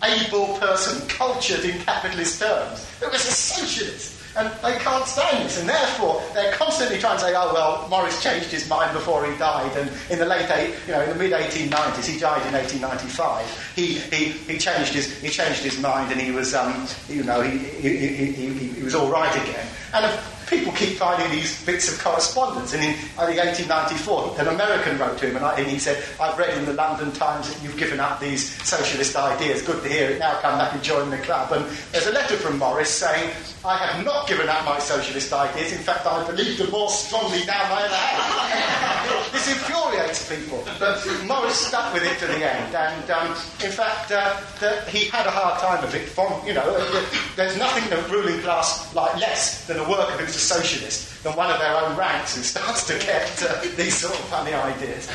able person, cultured in capitalist terms, who was a socialist. And they can't stand this, and therefore they're constantly trying to say, oh well, Morris changed his mind before he died, and in the in the mid 1890s, he died in 1895. He changed his mind, and he was he was all right again. And people keep finding these bits of correspondence. And in, I think, 1894, an American wrote to him, and he said, I've read in the London Times that you've given up these socialist ideas. Good to hear it. Now come back and join the club. And there's a letter from Morris saying, I have not given up my socialist ideas. In fact, I believe them more strongly now than I ever have. This infuriates people. But Morris stuck with it to the end. And, in fact, he had a hard time of it. There's nothing the ruling class like less than a worker who's a socialist than one of their own ranks who starts to get these sort of funny ideas.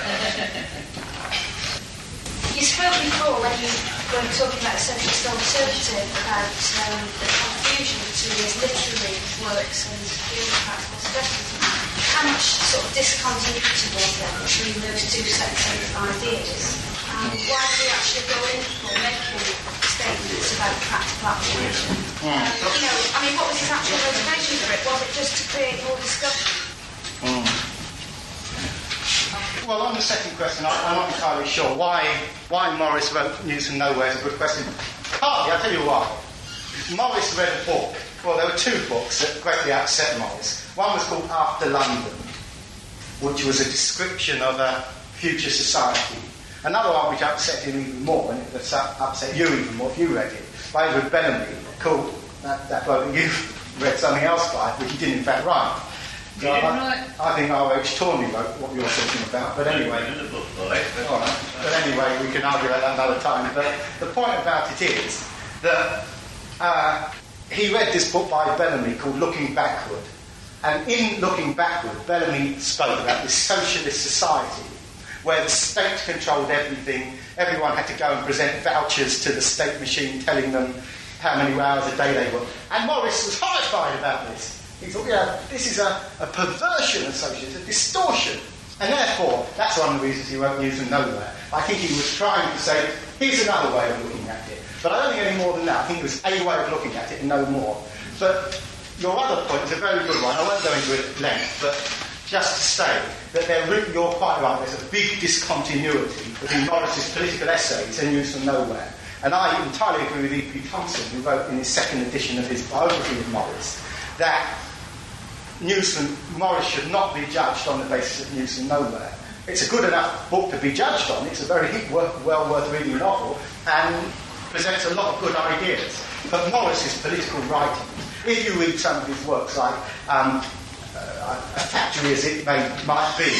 You spoke before when you were talking about socialist alternative about the confusion between his literary works and the practical specialism. How much sort of discontinuity was there between those two sets of ideas? And why did he actually go in for making statements about practical application? What was his actual motivation for it? Was it just to create more discussion? Well, on the second question, I'm not entirely sure why Morris wrote News from Nowhere is a good question. Partly, I'll tell you why. Morris read a book. Well, there were two books that greatly upset Morris. One was called After London, which was a description of a future society. Another one which upset him even more, and it would upset you even more if you read it, by Edward Bellamy, called that bloke that you've read something else by, which he didn't in fact write. So I think R.H. Tawney wrote what you're talking about, but anyway. All right. But anyway, we can argue about that another time. But the point about it is that he read this book by Bellamy called Looking Backward. And in Looking Backward, Bellamy spoke about this socialist society where the state controlled everything. Everyone had to go and present vouchers to the state machine telling them how many hours a day they worked. And Morris was horrified about this. He thought, this is a perversion of socialism, a distortion. And therefore, that's one of the reasons he wrote News from Nowhere. I think he was trying to say, here's another way of looking at it. But I don't think any more than that. I think it was a way of looking at it and no more. But your other point is a very good one. I won't go into it at length, but just to say that you're quite right, there's a big discontinuity between Morris's political essays and News from Nowhere. And I entirely agree with E.P. Thompson, who wrote in his second edition of his biography of Morris, that Morris should not be judged on the basis of News from Nowhere. It's a good enough book to be judged on. It's a very well worth reading novel and presents a lot of good ideas. But Morris's political writing, if you read some of his works like A Factory as It Might Be,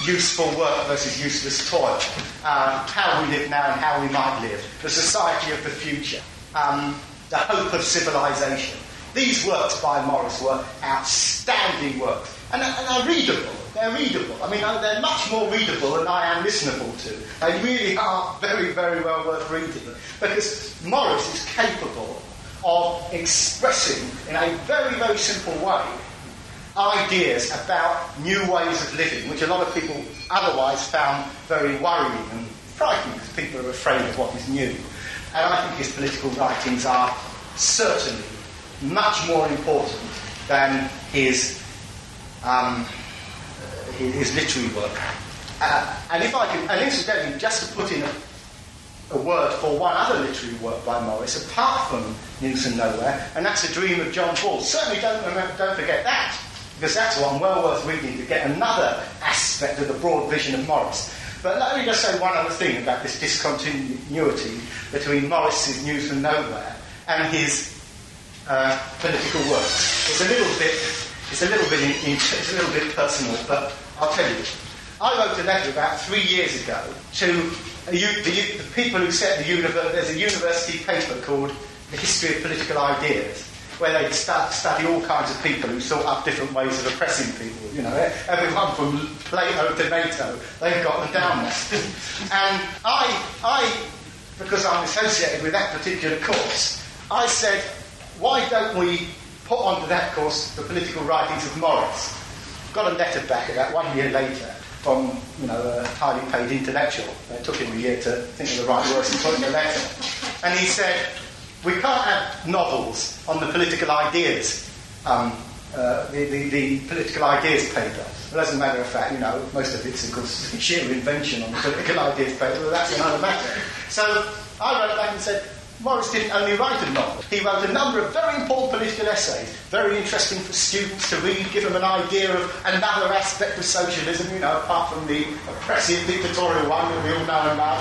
Useful Work versus Useless Toil, How We Live Now and How We Might Live, The Society of the Future, The Hope of Civilization. These works by Morris were outstanding works. And they're readable. They're readable. I mean, they're much more readable than I am listenable to. They really are very, very well worth reading. Because Morris is capable of expressing, in a very, very simple way, ideas about new ways of living, which a lot of people otherwise found very worrying and frightening, because people are afraid of what is new. And I think his political writings are certainly much more important than his literary work. And incidentally, just to put in a word for one other literary work by Morris, apart from News from Nowhere, and that's A Dream of John Bull. Certainly don't forget that, because that's one well worth reading to get another aspect of the broad vision of Morris. But let me just say one other thing about this discontinuity between Morris's News from Nowhere and his political works. It's a little bit personal, but I'll tell you. I wrote a letter about 3 years ago to the people who set the university. There's a university paper called The History of Political Ideas, where they study all kinds of people who thought up different ways of oppressing people. You know, everyone from Plato to NATO, they've got them down there. And I, because I'm associated with that particular course, I said, why don't we put onto that course the political writings of Morris? Got a letter back about 1 year later from, a highly paid intellectual. It took him a year to think of the right words to put in the letter. And he said, we can't have novels on the political ideas, the political ideas paper. Well, as a matter of fact, most of it's, of course, sheer invention on the political ideas paper, but that's another matter. So I wrote back and said, Morris didn't only write a novel. He wrote a number of very important political essays, very interesting for students to read, give them an idea of another aspect of socialism, apart from the oppressive, dictatorial one that we all know and love.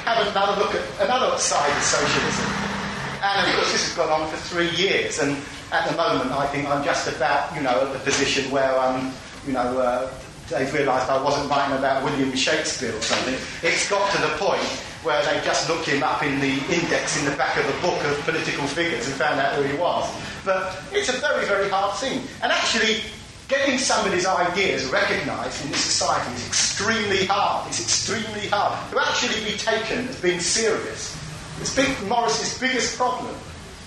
Have another look at another side of socialism. And of course, this has gone on for 3 years, and at the moment, I think I'm just about, at the position where they've realised I wasn't writing about William Shakespeare or something. It's got to the point where they just looked him up in the index in the back of a book of political figures and found out who he was. But it's a very, very hard thing. And actually, getting somebody's ideas recognised in this society is extremely hard. It's extremely hard. To actually be taken as being serious. It's Morris's biggest problem.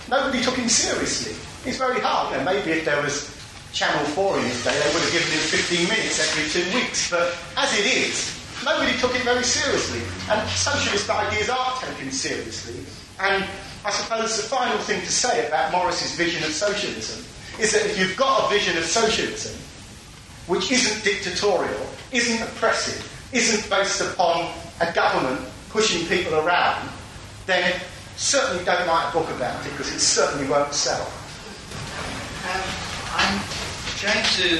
Nobody took him seriously. It's very hard. Maybe if there was Channel 4 in his day, they would have given him 15 minutes every 2 weeks. But as it is, nobody took it very seriously. And socialist ideas are taken seriously. And I suppose the final thing to say about Morris's vision of socialism is that if you've got a vision of socialism which isn't dictatorial, isn't oppressive, isn't based upon a government pushing people around, then certainly don't write a book about it, because it certainly won't sell. I'm going to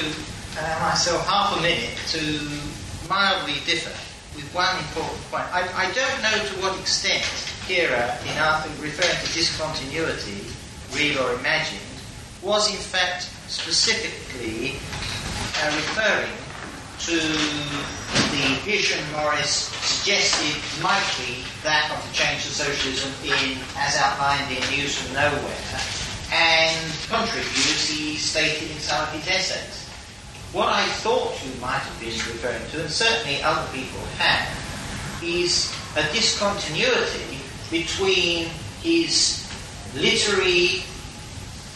myself half a minute to mildly differ with one important point. I don't know to what extent Kira, in referring to discontinuity, real or imagined, was in fact specifically referring to the vision Morris suggested might be that of the change to socialism as outlined in News from Nowhere, and contrary views he stated in some of his essays. What I thought you might have been referring to, and certainly other people have, is a discontinuity between his literary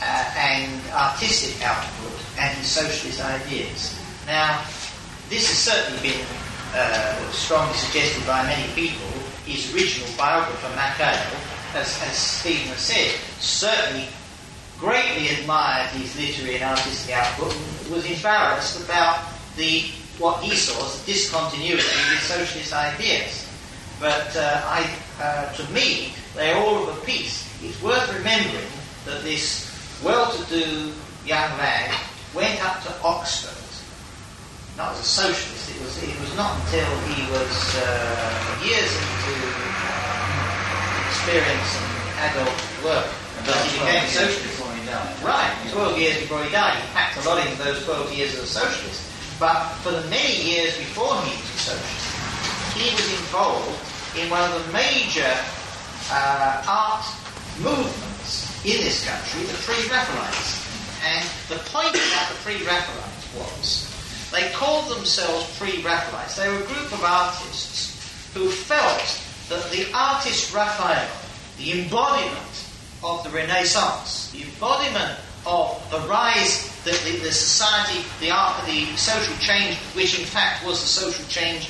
and artistic output and his socialist ideas. Now, this has certainly been strongly suggested by many people. His original biographer, Mackail, as Stephen has said, certainly greatly admired his literary and artistic output and was embarrassed about what he saw as the discontinuity with socialist ideas. But to me, they're all of a piece. It's worth remembering that this well-to-do young lad went up to Oxford, not as a socialist. It was not until he was years into experience and adult work that he became a socialist. Right, 12 years before he died. He packed a lot into those 12 years as a socialist. But for the many years before he was a socialist, he was involved in one of the major art movements in this country, the Pre-Raphaelites. And the point about the Pre-Raphaelites was they called themselves Pre-Raphaelites. They were a group of artists who felt that the artist Raphael, the embodiment of the Renaissance, the embodiment of the rise, the society, the social change, which in fact was the social change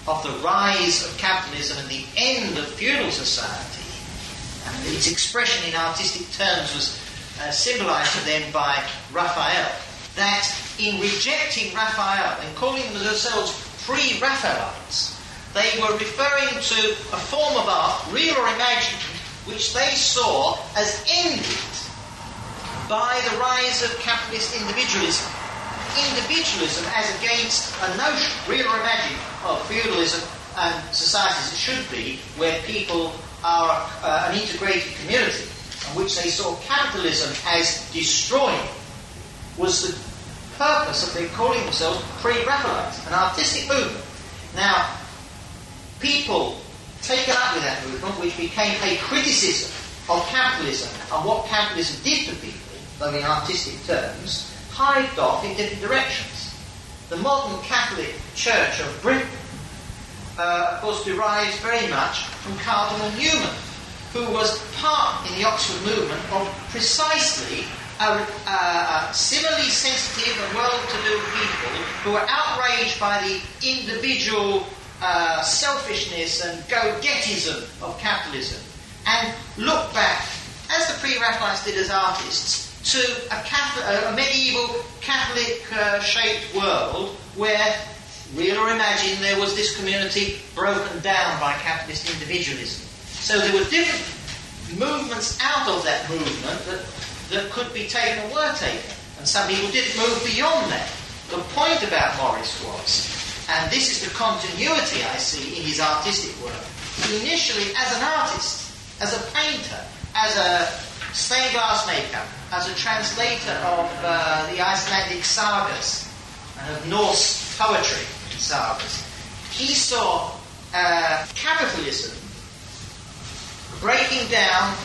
of the rise of capitalism and the end of feudal society. And its expression in artistic terms was symbolised to them by Raphael. That in rejecting Raphael and calling themselves Pre-Raphaelites, they were referring to a form of art, real or imagined, which they saw as ended by the rise of capitalist individualism. Individualism as against a notion, real or imagined, of feudalism and society as it should be, where people are an integrated community, and which they saw capitalism as destroying, was the purpose of their calling themselves Pre-Raphaelites, an artistic movement. Now, people taken up with that movement, which became a criticism of capitalism and what capitalism did to people, though in artistic terms, hived off in different directions. The modern Catholic Church of Britain, of course, derives very much from Cardinal Newman, who was part in the Oxford movement of precisely similarly sensitive and well-to-do people who were outraged by the individual selfishness and go-getism of capitalism, and look back, as the Pre-Raphaelites did as artists, to a medieval Catholic-shaped world where, real or imagined, there was this community broken down by capitalist individualism. So there were different movements out of that movement that could be taken or were taken, and some people didn't move beyond that. The point about Morris was, and this is the continuity I see in his artistic work, initially as an artist, as a painter, as a stained glass maker, as a translator of the Icelandic sagas and of Norse poetry sagas, he saw capitalism breaking down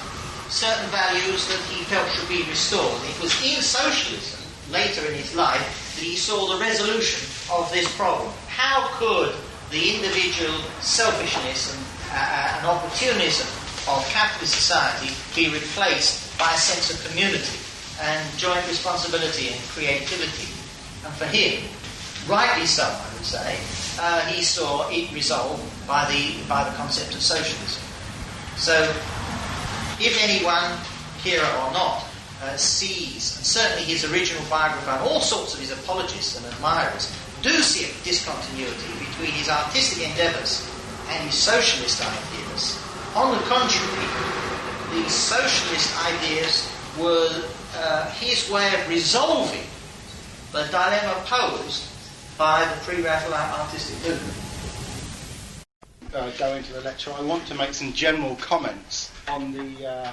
certain values that he felt should be restored. It was in socialism, later in his life, that he saw the resolution of this problem. How could the individual selfishness and opportunism of capitalist society be replaced by a sense of community and joint responsibility and creativity? And for him, rightly so, I would say, he saw it resolved by the concept of socialism. So, if anyone, Kira or not, sees, and certainly his original biographer and all sorts of his apologists and admirers, do see a discontinuity between his artistic endeavours and his socialist ideas. On the contrary, the socialist ideas were his way of resolving the dilemma posed by the pre-Raphaelite artistic movement. Go into the lecture, I want to make some general comments on the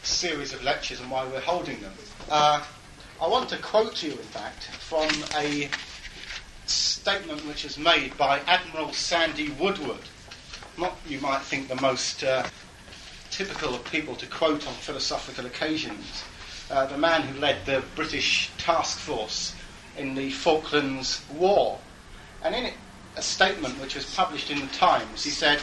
series of lectures and why we're holding them. I want to quote to you, in fact, from a statement which is made by Admiral Sandy Woodward. Not, you might think, the most typical of people to quote on philosophical occasions. The man who led the British task force in the Falklands War. And in it, a statement which was published in the Times, he said,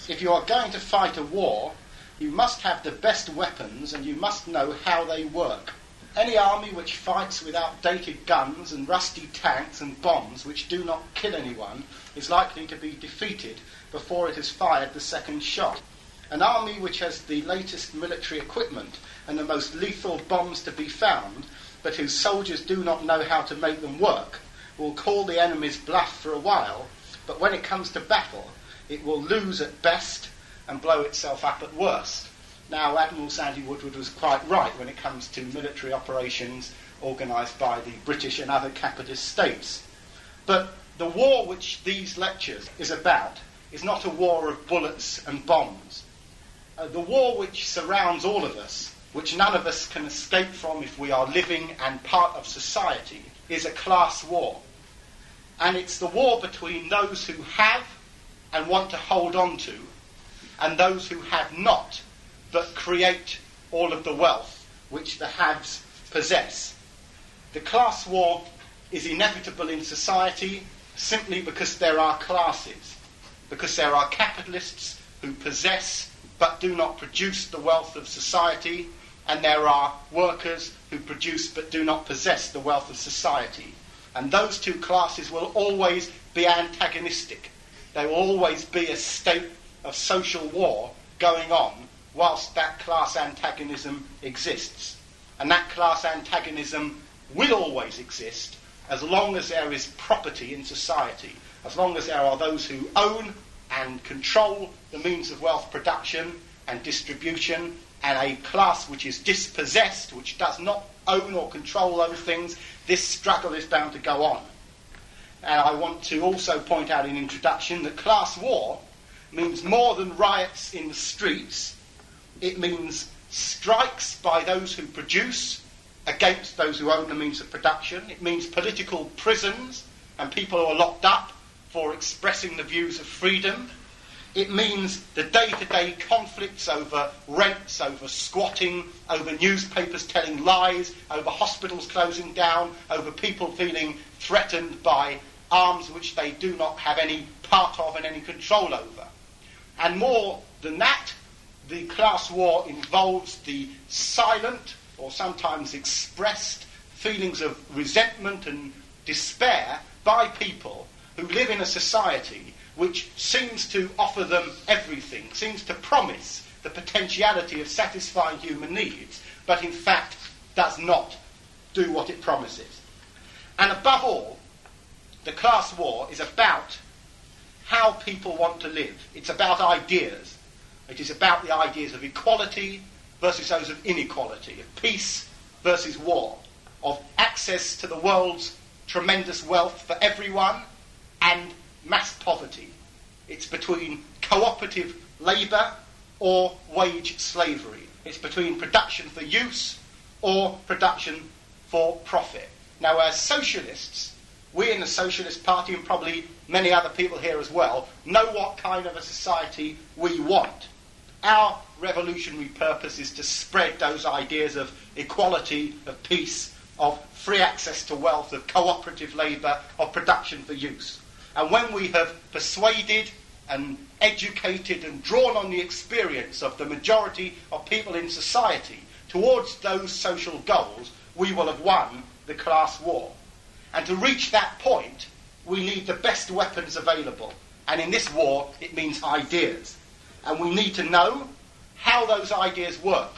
"If you are going to fight a war, you must have the best weapons and you must know how they work. Any army which fights with outdated guns and rusty tanks and bombs which do not kill anyone is likely to be defeated before it has fired the second shot. An army which has the latest military equipment and the most lethal bombs to be found, but whose soldiers do not know how to make them work, will call the enemy's bluff for a while, but when it comes to battle, it will lose at best and blow itself up at worst." Now, Admiral Sandy Woodward was quite right when it comes to military operations organised by the British and other capitalist states. But the war which these lectures is about is not a war of bullets and bombs. The war which surrounds all of us, which none of us can escape from if we are living and part of society, is a class war. And it's the war between those who have and want to hold on to, and those who have not, but create all of the wealth which the haves possess. The class war is inevitable in society simply because there are classes, because there are capitalists who possess but do not produce the wealth of society, and there are workers who produce but do not possess the wealth of society. And those two classes will always be antagonistic. There will always be a state of social war going on whilst that class antagonism exists. And that class antagonism will always exist as long as there is property in society, as long as there are those who own and control the means of wealth production and distribution, and a class which is dispossessed, which does not own or control those things. This struggle is bound to go on. And I want to also point out in introduction that class war means more than riots in the streets. It means strikes by those who produce against those who own the means of production. It means political prisons and people who are locked up for expressing the views of freedom. It means the day-to-day conflicts over rents, over squatting, over newspapers telling lies, over hospitals closing down, over people feeling threatened by arms which they do not have any part of and any control over. And more than that, the class war involves the silent or sometimes expressed feelings of resentment and despair by people who live in a society which seems to offer them everything, seems to promise the potentiality of satisfying human needs, but in fact does not do what it promises. And above all, the class war is about how people want to live. It's about ideas. It is about the ideas of equality versus those of inequality, of peace versus war, of access to the world's tremendous wealth for everyone and mass poverty. It's between cooperative labour or wage slavery. It's between production for use or production for profit. Now, as socialists, we in the Socialist Party, and probably many other people here as well, know what kind of a society we want. Our revolutionary purpose is to spread those ideas of equality, of peace, of free access to wealth, of cooperative labour, of production for use. And when we have persuaded and educated and drawn on the experience of the majority of people in society towards those social goals, we will have won the class war. And to reach that point, we need the best weapons available. And in this war, it means ideas. And we need to know how those ideas work.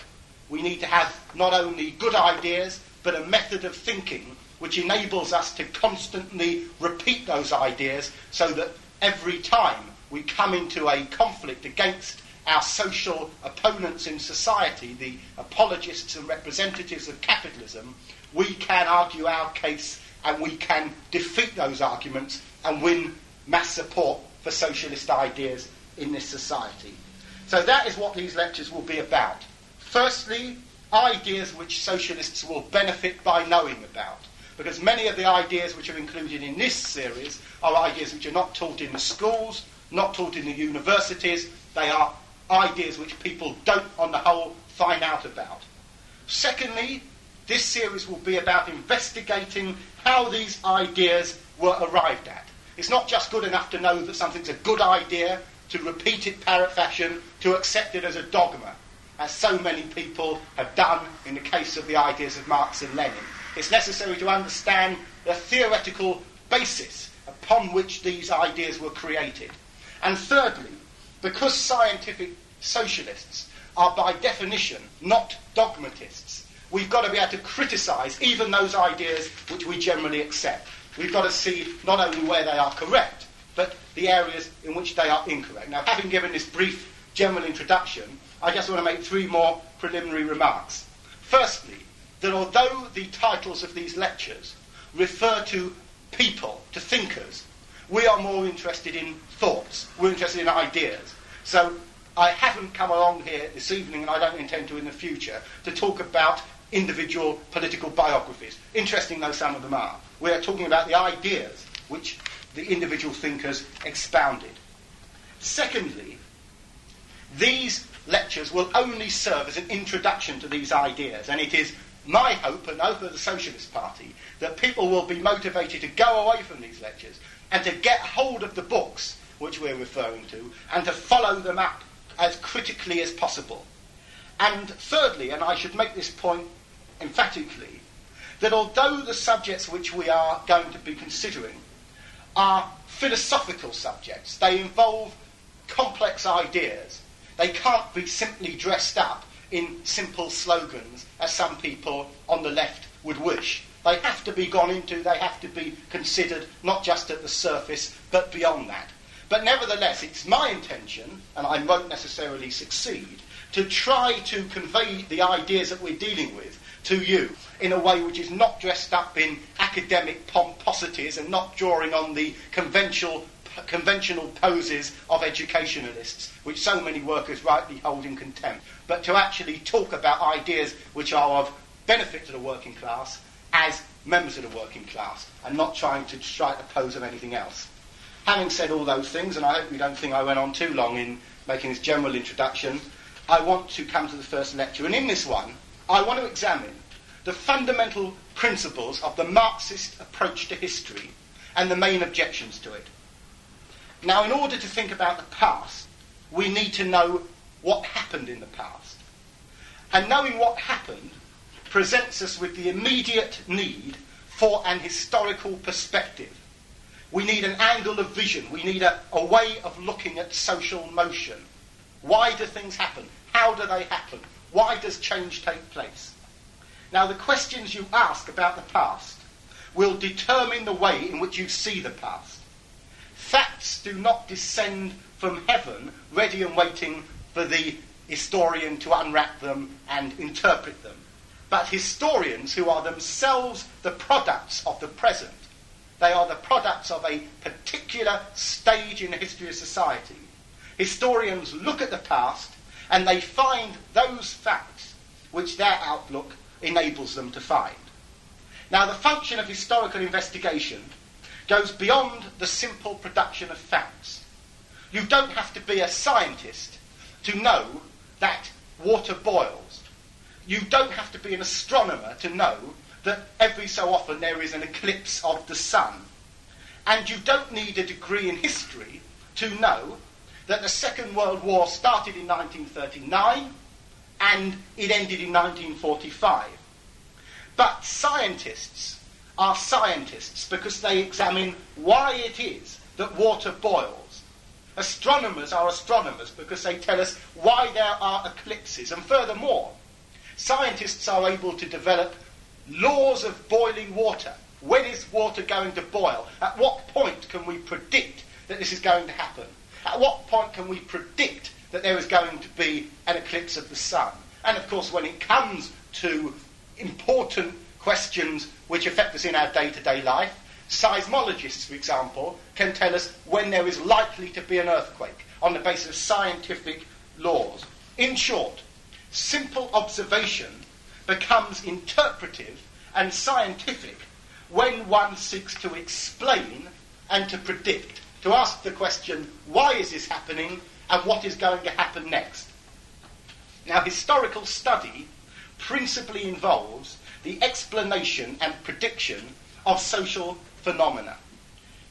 We need to have not only good ideas, but a method of thinking which enables us to constantly repeat those ideas so that every time we come into a conflict against our social opponents in society, the apologists and representatives of capitalism, we can argue our case and we can defeat those arguments and win mass support for socialist ideas in this society. So that is what these lectures will be about. Firstly, ideas which socialists will benefit by knowing about, because many of the ideas which are included in this series are ideas which are not taught in the schools, not taught in the universities. They are ideas which people don't, on the whole, find out about. Secondly, this series will be about investigating how these ideas were arrived at. It's not just good enough to know that something's a good idea, to repeat it parrot fashion, to accept it as a dogma, as so many people have done in the case of the ideas of Marx and Lenin. It's necessary to understand the theoretical basis upon which these ideas were created. And thirdly, because scientific socialists are by definition not dogmatists, we've got to be able to criticise even those ideas which we generally accept. We've got to see not only where they are correct, but the areas in which they are incorrect. Now, having given this brief general introduction, I just want to make three more preliminary remarks. Firstly, that although the titles of these lectures refer to people, to thinkers, we are more interested in thoughts, we're interested in ideas. So I haven't come along here this evening, and I don't intend to in the future, to talk about individual political biographies, interesting though some of them are. We are talking about the ideas which the individual thinkers expounded. Secondly, these lectures will only serve as an introduction to these ideas, and it is my hope and hope of the Socialist Party that people will be motivated to go away from these lectures and to get hold of the books which we're referring to and to follow them up as critically as possible. And thirdly, and I should make this point emphatically, that although the subjects which we are going to be considering are philosophical subjects, they involve complex ideas, they can't be simply dressed up in simple slogans as some people on the left would wish. They have to be gone into, they have to be considered not just at the surface but beyond that. But nevertheless, it's my intention, and I won't necessarily succeed, to try to convey the ideas that we're dealing with to you in a way which is not dressed up in academic pomposities and not drawing on the conventional poses of educationalists, which so many workers rightly hold in contempt, but to actually talk about ideas which are of benefit to the working class as members of the working class, and not trying to strike the pose of anything else. Having said all those things, and I hope you don't think I went on too long in making this general introduction, I want to come to the first lecture. And in this one, I want to examine the fundamental principles of the Marxist approach to history and the main objections to it. Now, in order to think about the past, we need to know what happened in the past. And knowing what happened presents us with the immediate need for an historical perspective. We need an angle of vision. We need a way of looking at social motion. Why do things happen? How do they happen? Why does change take place? Now, the questions you ask about the past will determine the way in which you see the past. Facts do not descend from heaven ready and waiting for the historian to unwrap them and interpret them. But historians, who are themselves the products of the present, they are the products of a particular stage in the history of society. Historians look at the past and they find those facts which their outlook enables them to find. Now, the function of historical investigation goes beyond the simple production of facts. You don't have to be a scientist to know that water boils. You don't have to be an astronomer to know that every so often there is an eclipse of the sun. And you don't need a degree in history to know that the Second World War started in 1939 and it ended in 1945. But scientists are scientists because they examine why it is that water boils. Astronomers are astronomers because they tell us why there are eclipses. And furthermore, scientists are able to develop laws of boiling water. When is water going to boil? At what point can we predict that this is going to happen? At what point can we predict that there was going to be an eclipse of the sun. And of course, when it comes to important questions which affect us in our day-to-day life, seismologists, for example, can tell us when there is likely to be an earthquake on the basis of scientific laws. In short, simple observation becomes interpretive and scientific when one seeks to explain and to predict, to ask the question, why is this happening and what is going to happen next? Now, historical study principally involves the explanation and prediction of social phenomena.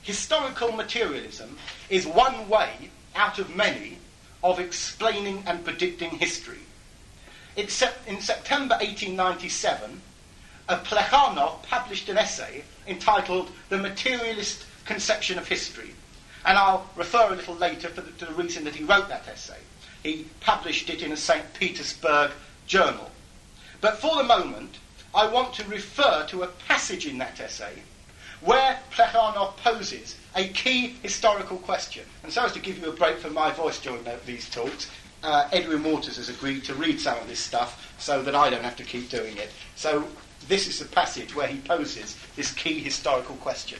Historical materialism is one way out of many of explaining and predicting history. In September 1897, Plekhanov published an essay entitled The Materialist Conception of History. And I'll refer a little later to the reason that he wrote that essay. He published it in a St. Petersburg journal. But for the moment, I want to refer to a passage in that essay where Plekhanov poses a key historical question. And so as to give you a break from my voice during these talks, Edwin Waters has agreed to read some of this stuff so that I don't have to keep doing it. So this is the passage where he poses this key historical question.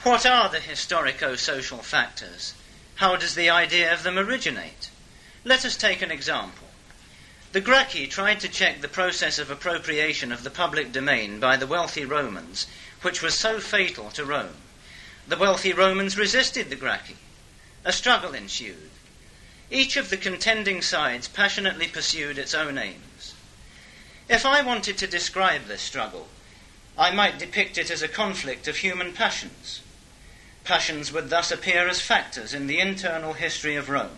What are the historico-social factors? How does the idea of them originate? Let us take an example. The Gracchi tried to check the process of appropriation of the public domain by the wealthy Romans, which was so fatal to Rome. The wealthy Romans resisted the Gracchi. A struggle ensued. Each of the contending sides passionately pursued its own aims. If I wanted to describe this struggle, I might depict it as a conflict of human passions. Passions would thus appear as factors in the internal history of Rome.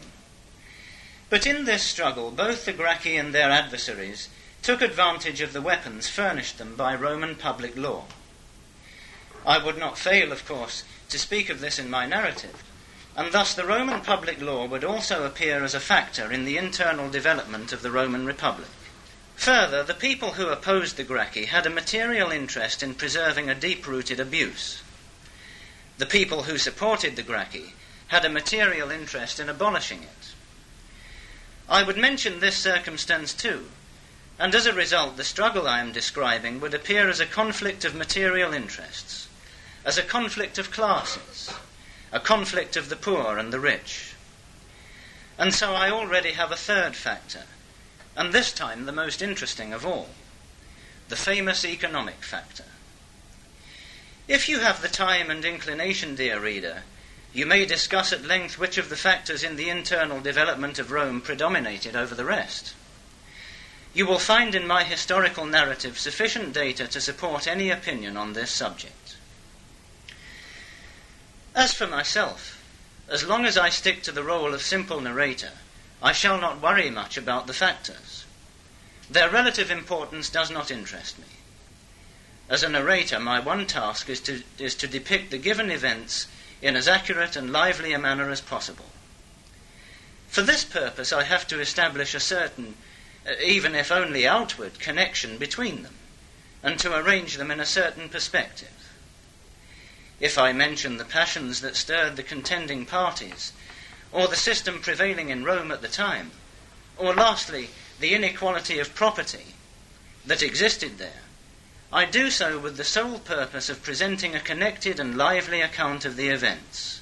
But in this struggle, both the Gracchi and their adversaries took advantage of the weapons furnished them by Roman public law. I would not fail, of course, to speak of this in my narrative, and thus the Roman public law would also appear as a factor in the internal development of the Roman Republic. Further, the people who opposed the Gracchi had a material interest in preserving a deep-rooted abuse. The people who supported the Gracchi had a material interest in abolishing it. I would mention this circumstance too, and as a result the struggle I am describing would appear as a conflict of material interests, as a conflict of classes, a conflict of the poor and the rich. And so I already have a third factor, and this time the most interesting of all, the famous economic factor. If you have the time and inclination, dear reader, you may discuss at length which of the factors in the internal development of Rome predominated over the rest. You will find in my historical narrative sufficient data to support any opinion on this subject. As for myself, as long as I stick to the role of simple narrator, I shall not worry much about the factors. Their relative importance does not interest me. As a narrator, my one task is to depict the given events in as accurate and lively a manner as possible. For this purpose, I have to establish a certain, even if only outward, connection between them, and to arrange them in a certain perspective. If I mention the passions that stirred the contending parties, or the system prevailing in Rome at the time, or lastly, the inequality of property that existed there, I do so with the sole purpose of presenting a connected and lively account of the events.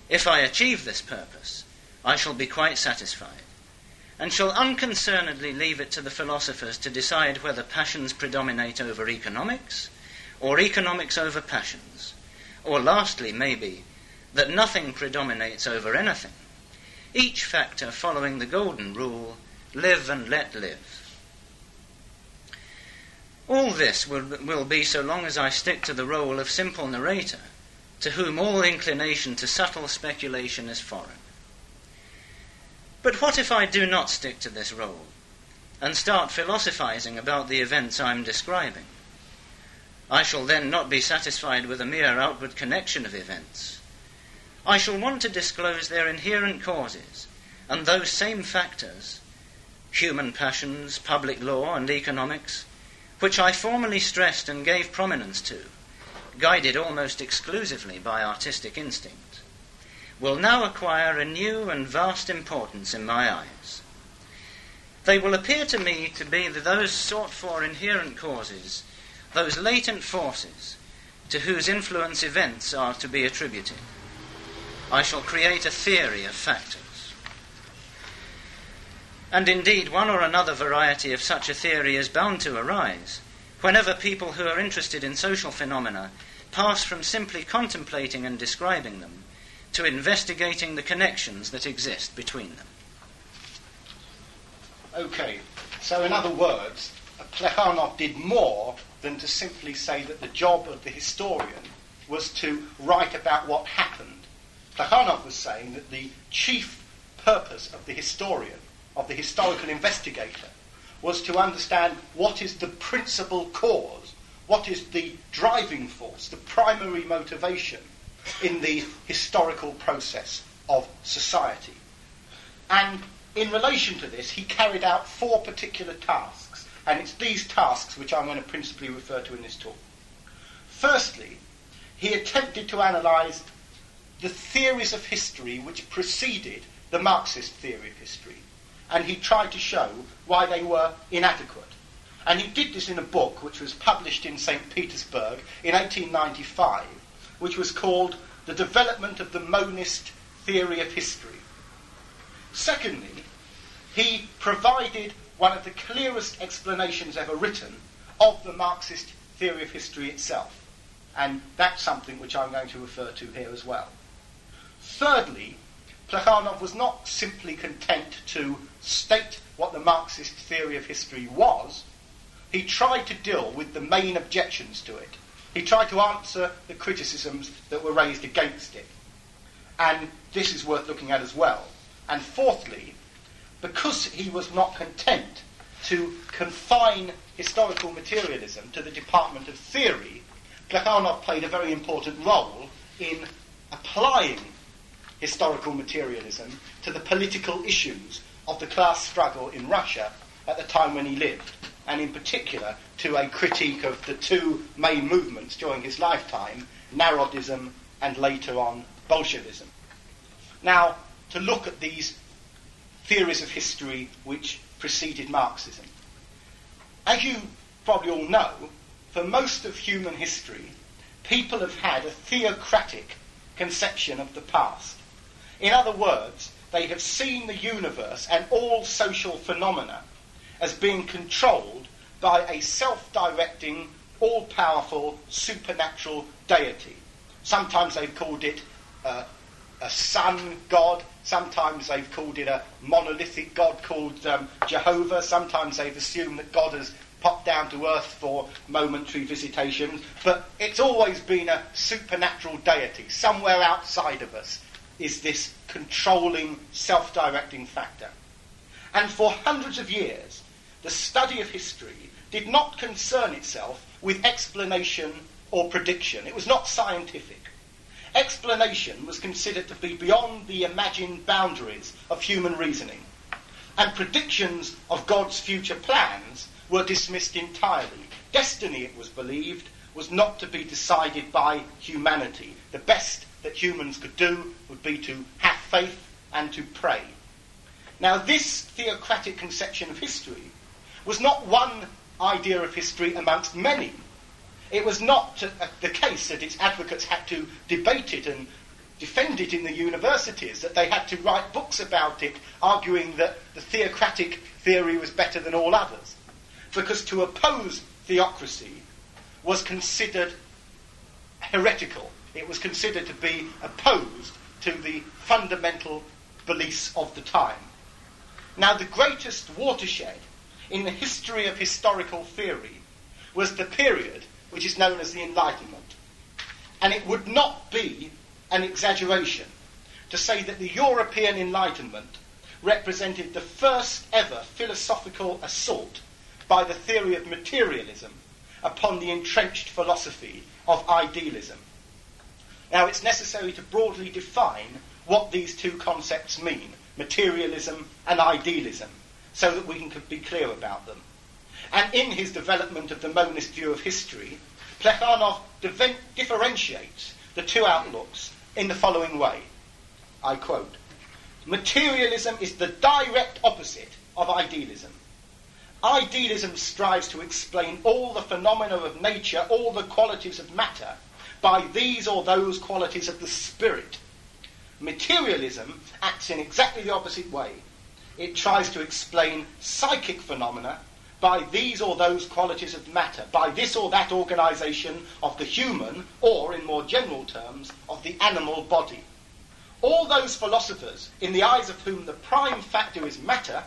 If I achieve this purpose, I shall be quite satisfied, and shall unconcernedly leave it to the philosophers to decide whether passions predominate over economics, or economics over passions, or lastly, maybe, that nothing predominates over anything, each factor following the golden rule, live and let live. All this will be so long as I stick to the role of simple narrator, to whom all inclination to subtle speculation is foreign. But what if I do not stick to this role, and start philosophizing about the events I am describing? I shall then not be satisfied with a mere outward connection of events. I shall want to disclose their inherent causes, and those same factors, human passions, public law, and economics, which I formerly stressed and gave prominence to, guided almost exclusively by artistic instinct, will now acquire a new and vast importance in my eyes. They will appear to me to be those sought-for inherent causes, those latent forces, to whose influence events are to be attributed. I shall create a theory of factors. And indeed, one or another variety of such a theory is bound to arise whenever people who are interested in social phenomena pass from simply contemplating and describing them to investigating the connections that exist between them. Okay, so in other words, Plekhanov did more than to simply say that the job of the historian was to write about what happened. Plekhanov was saying that the chief purpose of the historian, of the historical investigator, was to understand what is the principal cause, what is the driving force, the primary motivation in the historical process of society. And in relation to this, he carried out 4 particular tasks, and it's these tasks which I'm going to principally refer to in this talk. Firstly, he attempted to analyse the theories of history which preceded the Marxist theory of history, and he tried to show why they were inadequate. And he did this in a book which was published in St. Petersburg in 1895, which was called The Development of the Monist Theory of History. Secondly, he provided one of the clearest explanations ever written of the Marxist theory of history itself, and that's something which I'm going to refer to here as well. Thirdly, Plekhanov was not simply content to state what the Marxist theory of history was. He tried to deal with the main objections to it. He tried to answer the criticisms that were raised against it. And this is worth looking at as well. And fourthly, because he was not content to confine historical materialism to the department of theory, Plekhanov played a very important role in applying historical materialism to the political issues of the class struggle in Russia at the time when he lived, and in particular to a critique of the 2 main movements during his lifetime, Narodism and later on Bolshevism. Now, to look at these theories of history which preceded Marxism. As you probably all know, for most of human history, people have had a theocratic conception of the past. In other words, they have seen the universe and all social phenomena as being controlled by a self-directing, all-powerful, supernatural deity. Sometimes they've called it a sun god, sometimes they've called it a monolithic god called Jehovah, sometimes they've assumed that God has popped down to earth for momentary visitations, but it's always been a supernatural deity. Somewhere outside of us is this controlling, self-directing factor. And for hundreds of years, the study of history did not concern itself with explanation or prediction. It was not scientific. Explanation was considered to be beyond the imagined boundaries of human reasoning, and predictions of God's future plans were dismissed entirely. Destiny, it was believed, was not to be decided by humanity. The best that humans could do would be to have faith and to pray. Now, this theocratic conception of history was not one idea of history amongst many. It was not the case that its advocates had to debate it and defend it in the universities, that they had to write books about it, arguing that the theocratic theory was better than all others. Because to oppose theocracy was considered heretical. It was considered to be opposed to the fundamental beliefs of the time. Now, the greatest watershed in the history of historical theory was the period which is known as the Enlightenment. And it would not be an exaggeration to say that the European Enlightenment represented the first ever philosophical assault by the theory of materialism upon the entrenched philosophy of idealism. Now, it's necessary to broadly define what these 2 concepts mean, materialism and idealism, so that we can be clear about them. And in his development of the monist view of history, Plekhanov differentiates the 2 outlooks in the following way. I quote, "Materialism is the direct opposite of idealism. Idealism strives to explain all the phenomena of nature, all the qualities of matter, by these or those qualities of the spirit. Materialism acts in exactly the opposite way. It tries to explain psychic phenomena by these or those qualities of matter, by this or that organisation of the human, or, in more general terms, of the animal body. All those philosophers, in the eyes of whom the prime factor is matter,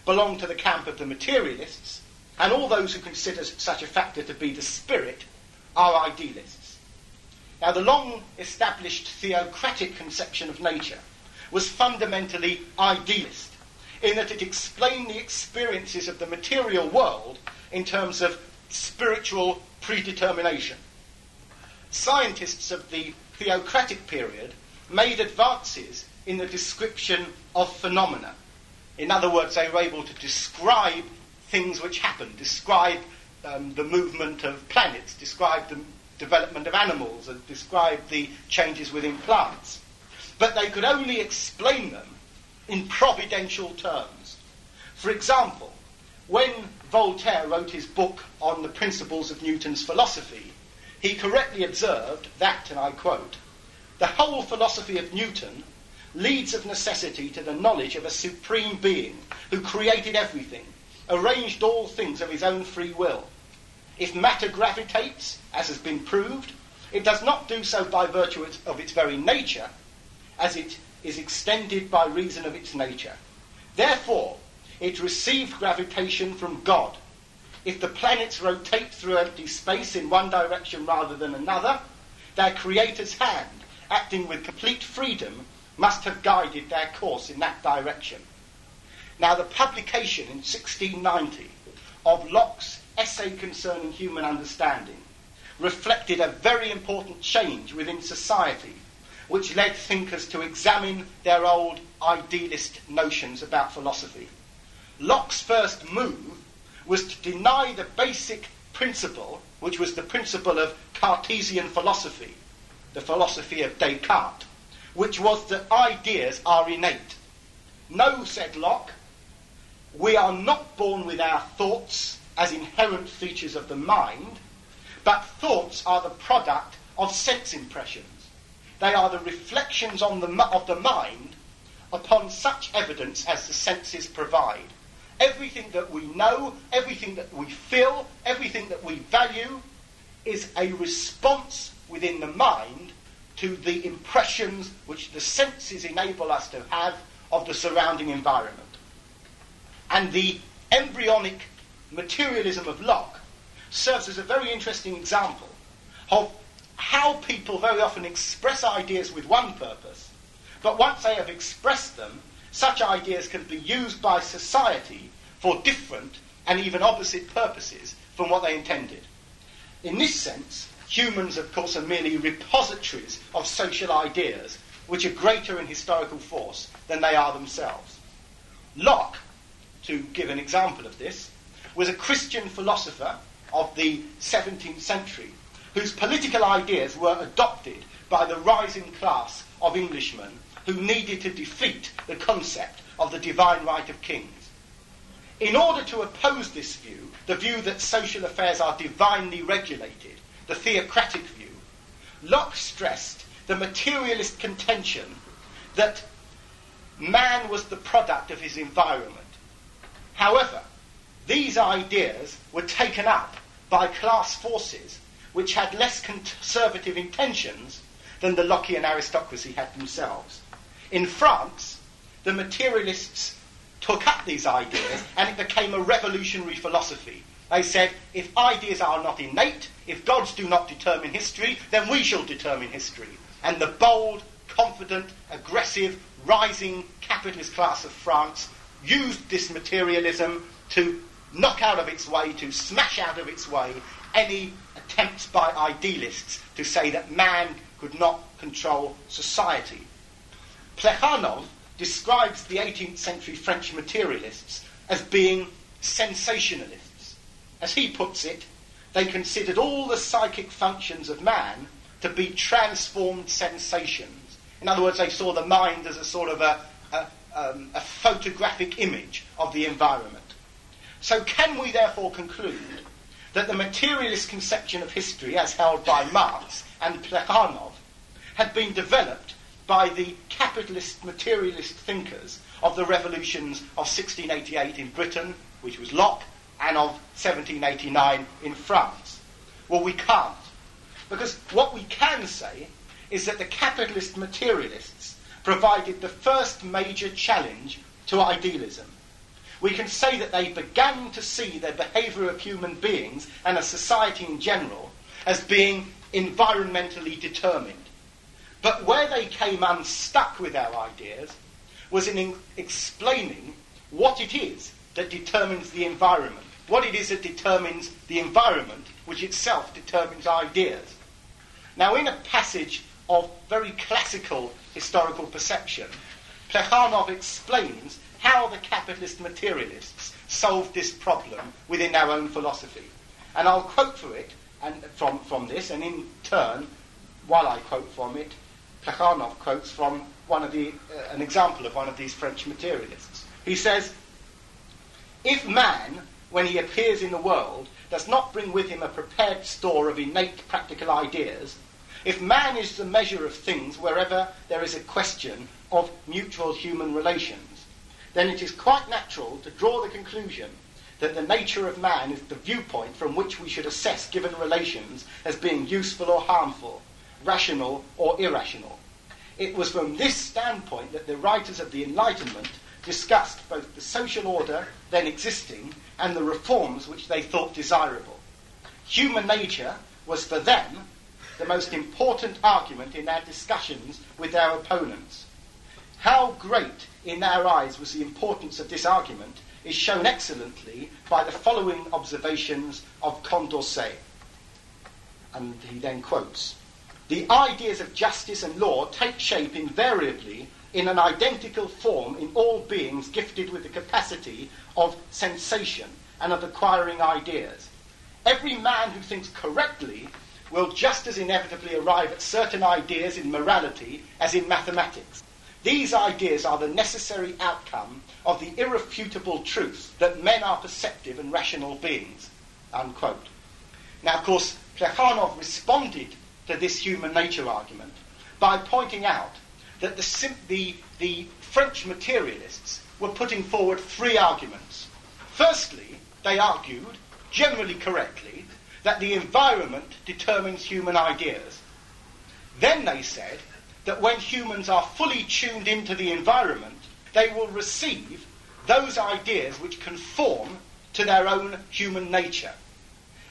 belong to the camp of the materialists, and all those who consider such a factor to be the spirit are idealists." Now, the long-established theocratic conception of nature was fundamentally idealist, in that it explained the experiences of the material world in terms of spiritual predetermination. Scientists of the theocratic period made advances in the description of phenomena. In other words, they were able to describe things which happened, describe the movement of planets, describe the development of animals, and describe the changes within plants. But they could only explain them in providential terms. For example, when Voltaire wrote his book on the principles of Newton's philosophy, he correctly observed that, and I quote, "The whole philosophy of Newton leads of necessity to the knowledge of a supreme being who created everything, arranged all things of his own free will. If matter gravitates, as has been proved, it does not do so by virtue of its very nature, as it is extended by reason of its nature. Therefore, it received gravitation from God. If the planets rotate through empty space in one direction rather than another, their Creator's hand, acting with complete freedom, must have guided their course in that direction." Now, the publication in 1690 of Locke's Essay Concerning Human Understanding reflected a very important change within society, which led thinkers to examine their old idealist notions about philosophy. Locke's first move was to deny the basic principle, which was the principle of Cartesian philosophy, the philosophy of Descartes, which was that ideas are innate. "No," said Locke, "we are not born with our thoughts as inherent features of the mind, but thoughts are the product of sense impressions. They are the reflections of the mind upon such evidence as the senses provide. Everything that we know, everything that we feel, everything that we value is a response within the mind to the impressions which the senses enable us to have of the surrounding environment." And the embryonic materialism of Locke serves as a very interesting example of how people very often express ideas with one purpose, but once they have expressed them, such ideas can be used by society for different and even opposite purposes from what they intended. In this sense, humans, of course, are merely repositories of social ideas which are greater in historical force than they are themselves. Locke, to give an example of this, was a Christian philosopher of the 17th century whose political ideas were adopted by the rising class of Englishmen who needed to defeat the concept of the divine right of kings. In order to oppose this view, the view that social affairs are divinely regulated, the theocratic view, Locke stressed the materialist contention that man was the product of his environment. However, these ideas were taken up by class forces which had less conservative intentions than the Lockean aristocracy had themselves. In France, the materialists took up these ideas and it became a revolutionary philosophy. They said, if ideas are not innate, if gods do not determine history, then we shall determine history. And the bold, confident, aggressive, rising capitalist class of France used this materialism to knock out of its way, to smash out of its way any attempts by idealists to say that man could not control society. Plekhanov describes the 18th century French materialists as being sensationalists. As he puts it, they considered all the psychic functions of man to be transformed sensations, In other words, they saw the mind as a sort of a photographic image of the environment. So can we therefore conclude that the materialist conception of history, as held by Marx and Plekhanov, had been developed by the capitalist materialist thinkers of the revolutions of 1688 in Britain, which was Locke, and of 1789 in France? Well, we can't. Because what we can say is that the capitalist materialists provided the first major challenge to idealism. We can say that they began to see the behaviour of human beings and a society in general as being environmentally determined. But where they came unstuck with our ideas was in explaining what it is that determines the environment, what it is that determines the environment, which itself determines ideas. Now, in a passage of very classical historical perception, Plekhanov explains how the capitalist materialists solved this problem within their own philosophy. And I'll quote for it and from this, and in turn, while I quote from it, Plekhanov quotes from an example of one of these French materialists. He says, "If man, when he appears in the world, does not bring with him a prepared store of innate practical ideas, if man is the measure of things wherever there is a question of mutual human relations, then it is quite natural to draw the conclusion that the nature of man is the viewpoint from which we should assess given relations as being useful or harmful, rational or irrational. It was from this standpoint that the writers of the Enlightenment discussed both the social order then existing and the reforms which they thought desirable. Human nature was for them the most important argument in their discussions with their opponents. How great in their eyes was the importance of this argument is shown excellently by the following observations of Condorcet." And he then quotes, "The ideas of justice and law take shape invariably in an identical form in all beings gifted with the capacity of sensation and of acquiring ideas. Every man who thinks correctly will just as inevitably arrive at certain ideas in morality as in mathematics. These ideas are the necessary outcome of the irrefutable truth that men are perceptive and rational beings." Unquote. Now, of course, Plekhanov responded to this human nature argument by pointing out that the French materialists were putting forward three arguments. Firstly, they argued, generally correctly, that the environment determines human ideas. Then they said that when humans are fully tuned into the environment, they will receive those ideas which conform to their own human nature.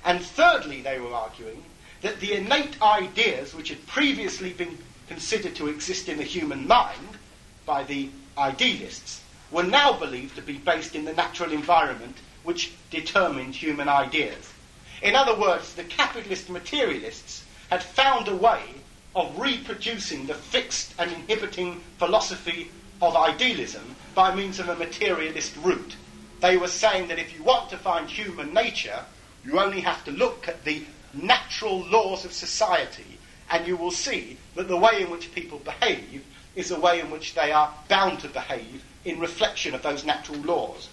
And thirdly, they were arguing that the innate ideas which had previously been considered to exist in the human mind by the idealists were now believed to be based in the natural environment which determined human ideas. In other words, the capitalist materialists had found a way of reproducing the fixed and inhibiting philosophy of idealism by means of a materialist route. They were saying that if you want to find human nature, you only have to look at the natural laws of society, and you will see that the way in which people behave is the way in which they are bound to behave in reflection of those natural laws.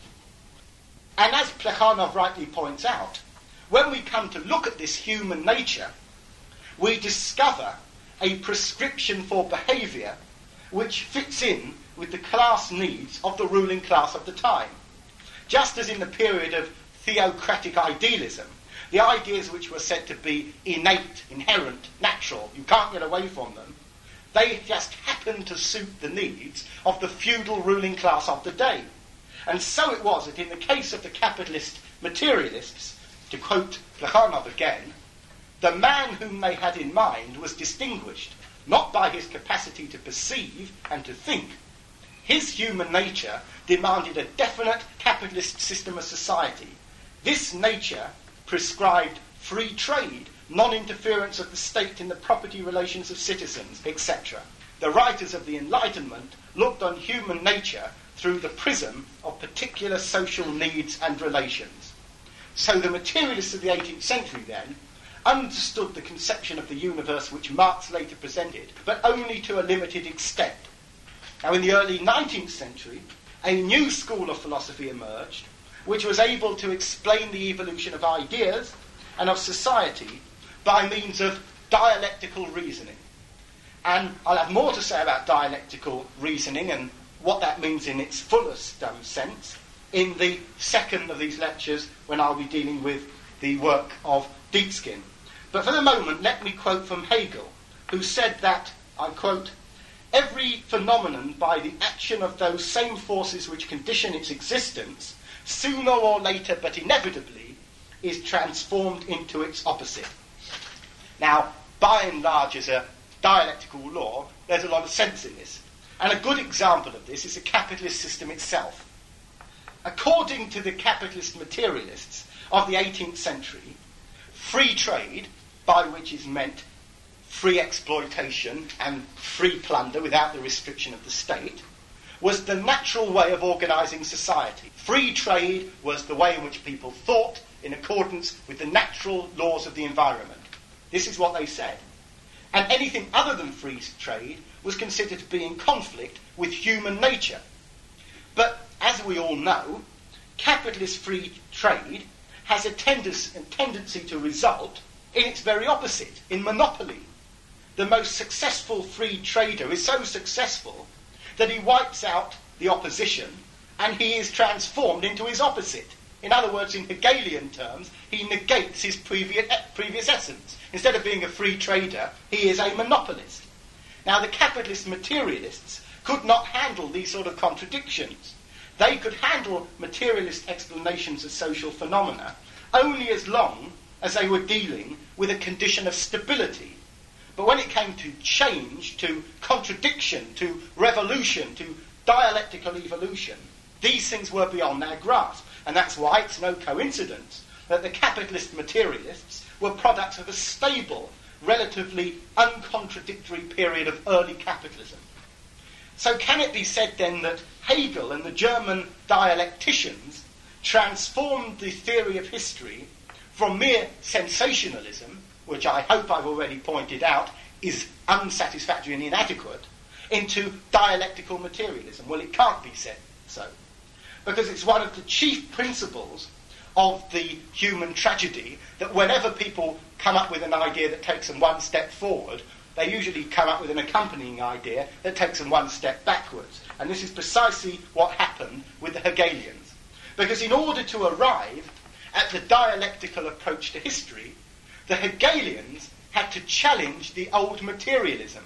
And as Plekhanov rightly points out, when we come to look at this human nature, we discover a prescription for behaviour which fits in with the class needs of the ruling class of the time. Just as in the period of theocratic idealism, the ideas which were said to be innate, inherent, natural, you can't get away from them, they just happen to suit the needs of the feudal ruling class of the day. And so it was that in the case of the capitalist materialists, to quote Plekhanov again, the man whom they had in mind was distinguished not by his capacity to perceive and to think. His human nature demanded a definite capitalist system of society. This nature prescribed free trade, non-interference of the state in the property relations of citizens, etc. The writers of the Enlightenment looked on human nature through the prism of particular social needs and relations. So the materialists of the 18th century then understood the conception of the universe which Marx later presented, but only to a limited extent. Now, in the early 19th century, a new school of philosophy emerged, which was able to explain the evolution of ideas and of society by means of dialectical reasoning. And I'll have more to say about dialectical reasoning and what that means in its fullest sense in the second of these lectures, when I'll be dealing with the work of Dietzgen. But for the moment, let me quote from Hegel, who said that, I quote, "Every phenomenon, by the action of those same forces which condition its existence, sooner or later, but inevitably, is transformed into its opposite." Now, by and large, as a dialectical law, there's a lot of sense in this. And a good example of this is the capitalist system itself. According to the capitalist materialists of the 18th century, free trade, by which is meant free exploitation and free plunder without the restriction of the state, was the natural way of organising society. Free trade was the way in which people thought in accordance with the natural laws of the environment. This is what they said. And anything other than free trade was considered to be in conflict with human nature. But, as we all know, capitalist free trade has a tendency to result in its very opposite, in monopoly. The most successful free trader is so successful that he wipes out the opposition and he is transformed into his opposite. In other words, in Hegelian terms, he negates his previous essence. Instead of being a free trader, he is a monopolist. Now, the capitalist materialists could not handle these sort of contradictions. They could handle materialist explanations of social phenomena only as long as they were dealing with a condition of stability. But when it came to change, to contradiction, to revolution, to dialectical evolution, these things were beyond their grasp. And that's why it's no coincidence that the capitalist materialists were products of a stable, relatively uncontradictory period of early capitalism. So can it be said then that Hegel and the German dialecticians transformed the theory of history from mere sensationalism, which I hope I've already pointed out is unsatisfactory and inadequate, into dialectical materialism? Well, it can't be said so, because it's one of the chief principles of the human tragedy that whenever people come up with an idea that takes them one step forward, they usually come up with an accompanying idea that takes them one step backwards. And this is precisely what happened with the Hegelians. Because in order to arrive at the dialectical approach to history, the Hegelians had to challenge the old materialism.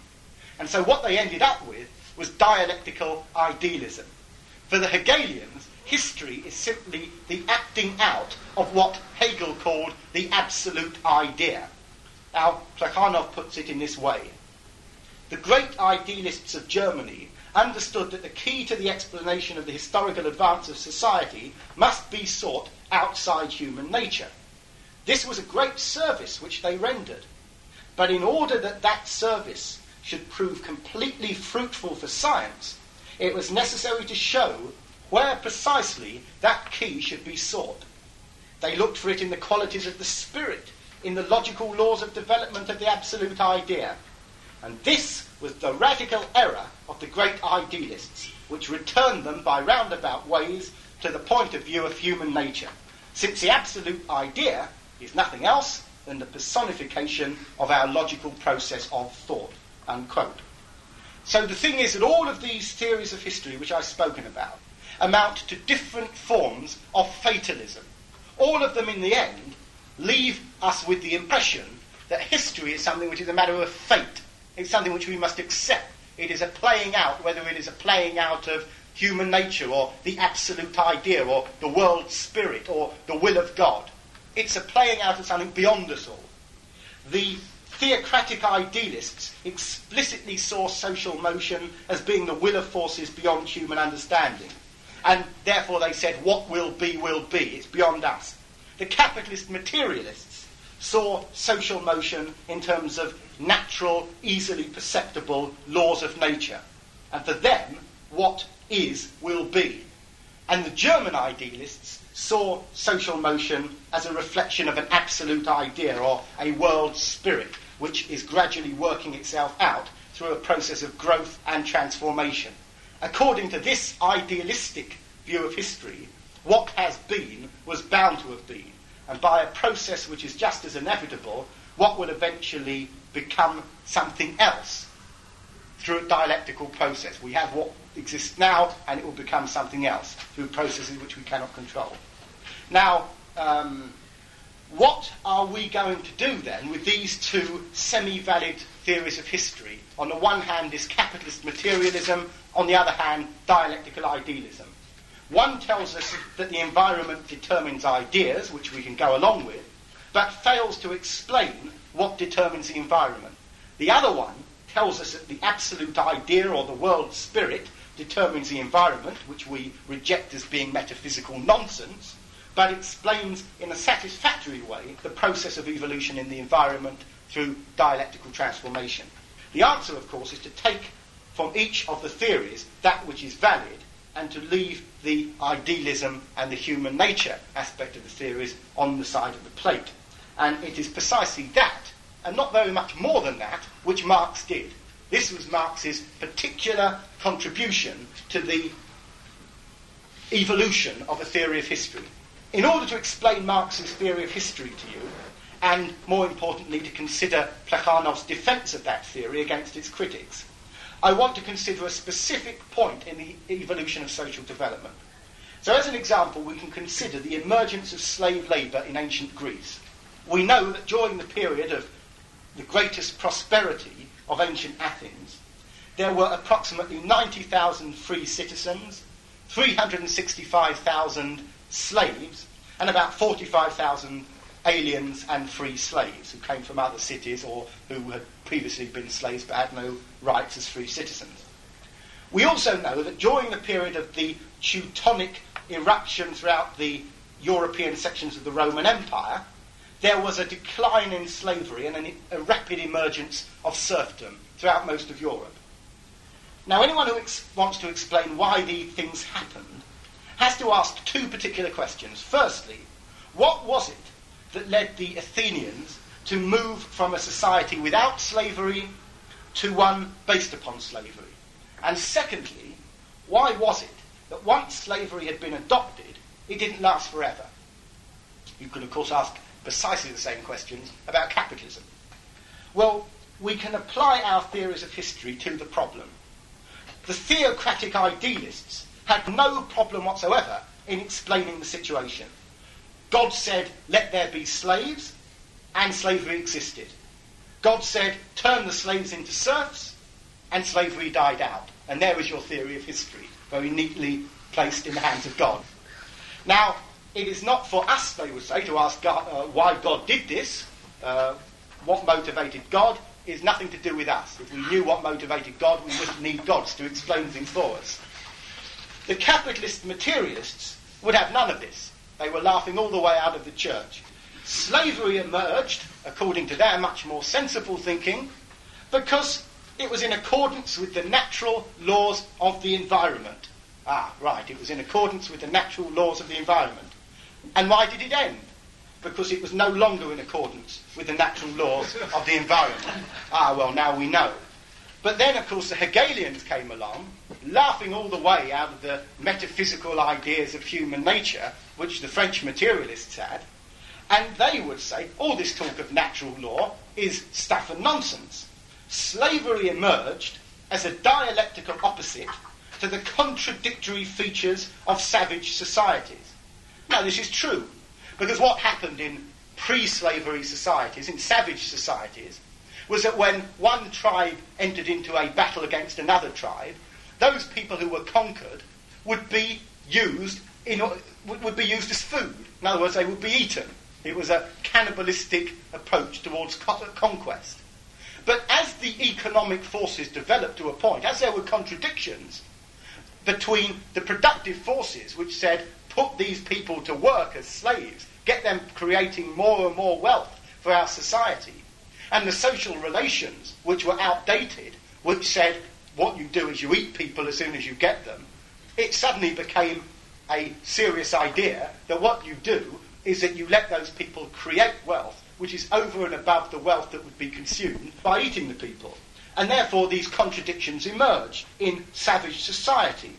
And so what they ended up with was dialectical idealism. For the Hegelians, history is simply the acting out of what Hegel called the absolute idea. Now, Plekhanov puts it in this way. The great idealists of Germany understood that the key to the explanation of the historical advance of society must be sought outside human nature. This was a great service which they rendered. But in order that that service should prove completely fruitful for science, it was necessary to show where precisely that key should be sought. They looked for it in the qualities of the spirit, in the logical laws of development of the absolute idea. And this was the radical error of the great idealists, which returned them by roundabout ways to the point of view of human nature, since the absolute idea is nothing else than the personification of our logical process of thought, unquote. So the thing is that all of these theories of history which I've spoken about amount to different forms of fatalism. All of them in the end leave us with the impression that history is something which is a matter of fate. It's something which we must accept. It is a playing out, whether it is a playing out of human nature or the absolute idea or the world spirit or the will of God. It's a playing out of something beyond us all. The theocratic idealists explicitly saw social motion as being the will of forces beyond human understanding. And therefore they said, what will be, it's beyond us. The capitalist materialists saw social motion in terms of natural, easily perceptible laws of nature. And for them, what is will be. And the German idealists saw social motion as a reflection of an absolute idea or a world spirit which is gradually working itself out through a process of growth and transformation. According to this idealistic view of history, what has been was bound to have been, and by a process which is just as inevitable, what will eventually become something else through a dialectical process. We have what exists now, and it will become something else through processes which we cannot control. Now, what are we going to do then with these two semi-valid theories of history? On the one hand is capitalist materialism, on the other hand dialectical idealism. One tells us that the environment determines ideas, which we can go along with, but fails to explain what determines the environment. The other one tells us that the absolute idea or the world spirit determines the environment, which we reject as being metaphysical nonsense, but explains in a satisfactory way the process of evolution in the environment through dialectical transformation. The answer, of course, is to take from each of the theories that which is valid and to leave the idealism and the human nature aspect of the theories on the side of the plate. And it is precisely that, and not very much more than that, which Marx did. This was Marx's particular contribution to the evolution of a theory of history. In order to explain Marx's theory of history to you, and more importantly to consider Plekhanov's defence of that theory against its critics, I want to consider a specific point in the evolution of social development. So as an example, we can consider the emergence of slave labour in ancient Greece. We know that during the period of the greatest prosperity of ancient Athens, there were approximately 90,000 free citizens, 365,000 slaves, and about 45,000 aliens and free slaves who came from other cities or who had previously been slaves but had no rights as free citizens. We also know that during the period of the Teutonic eruption throughout the European sections of the Roman Empire, there was a decline in slavery and a rapid emergence of serfdom throughout most of Europe. Now, anyone who wants to explain why these things happened has to ask two particular questions. Firstly, what was it that led the Athenians to move from a society without slavery to one based upon slavery? And secondly, why was it that once slavery had been adopted, it didn't last forever? You could, of course, ask precisely the same questions about capitalism. Well, we can apply our theories of history to the problem. The theocratic idealists had no problem whatsoever in explaining the situation. God said, let there be slaves, and slavery existed. God said, turn the slaves into serfs, and slavery died out. And there is your theory of history, very neatly placed in the hands of God. Now, it is not for us, they would say, to ask God, why God did this. What motivated God is nothing to do with us. If we knew what motivated God, we wouldn't need gods to explain things for us. The capitalist materialists would have none of this. They were laughing all the way out of the church. Slavery emerged, according to their much more sensible thinking, because it was in accordance with the natural laws of the environment. Ah, right, it was in accordance with the natural laws of the environment. And why did it end? Because it was no longer in accordance with the natural laws of the environment. Ah, well, now we know. But then, of course, the Hegelians came along, laughing all the way out of the metaphysical ideas of human nature, which the French materialists had, and they would say, all this talk of natural law is stuff and nonsense. Slavery emerged as a dialectical opposite to the contradictory features of savage societies. Now, this is true, because what happened in pre-slavery societies, in savage societies, was that when one tribe entered into a battle against another tribe, those people who were conquered would be used as food. In other words, they would be eaten. It was a cannibalistic approach towards conquest. But as the economic forces developed to a point, as there were contradictions between the productive forces which said, put these people to work as slaves, get them creating more and more wealth for our society, and the social relations which were outdated, which said what you do is you eat people as soon as you get them, it suddenly became a serious idea that what you do is that you let those people create wealth, which is over and above the wealth that would be consumed by eating the people. And therefore these contradictions emerge in savage society.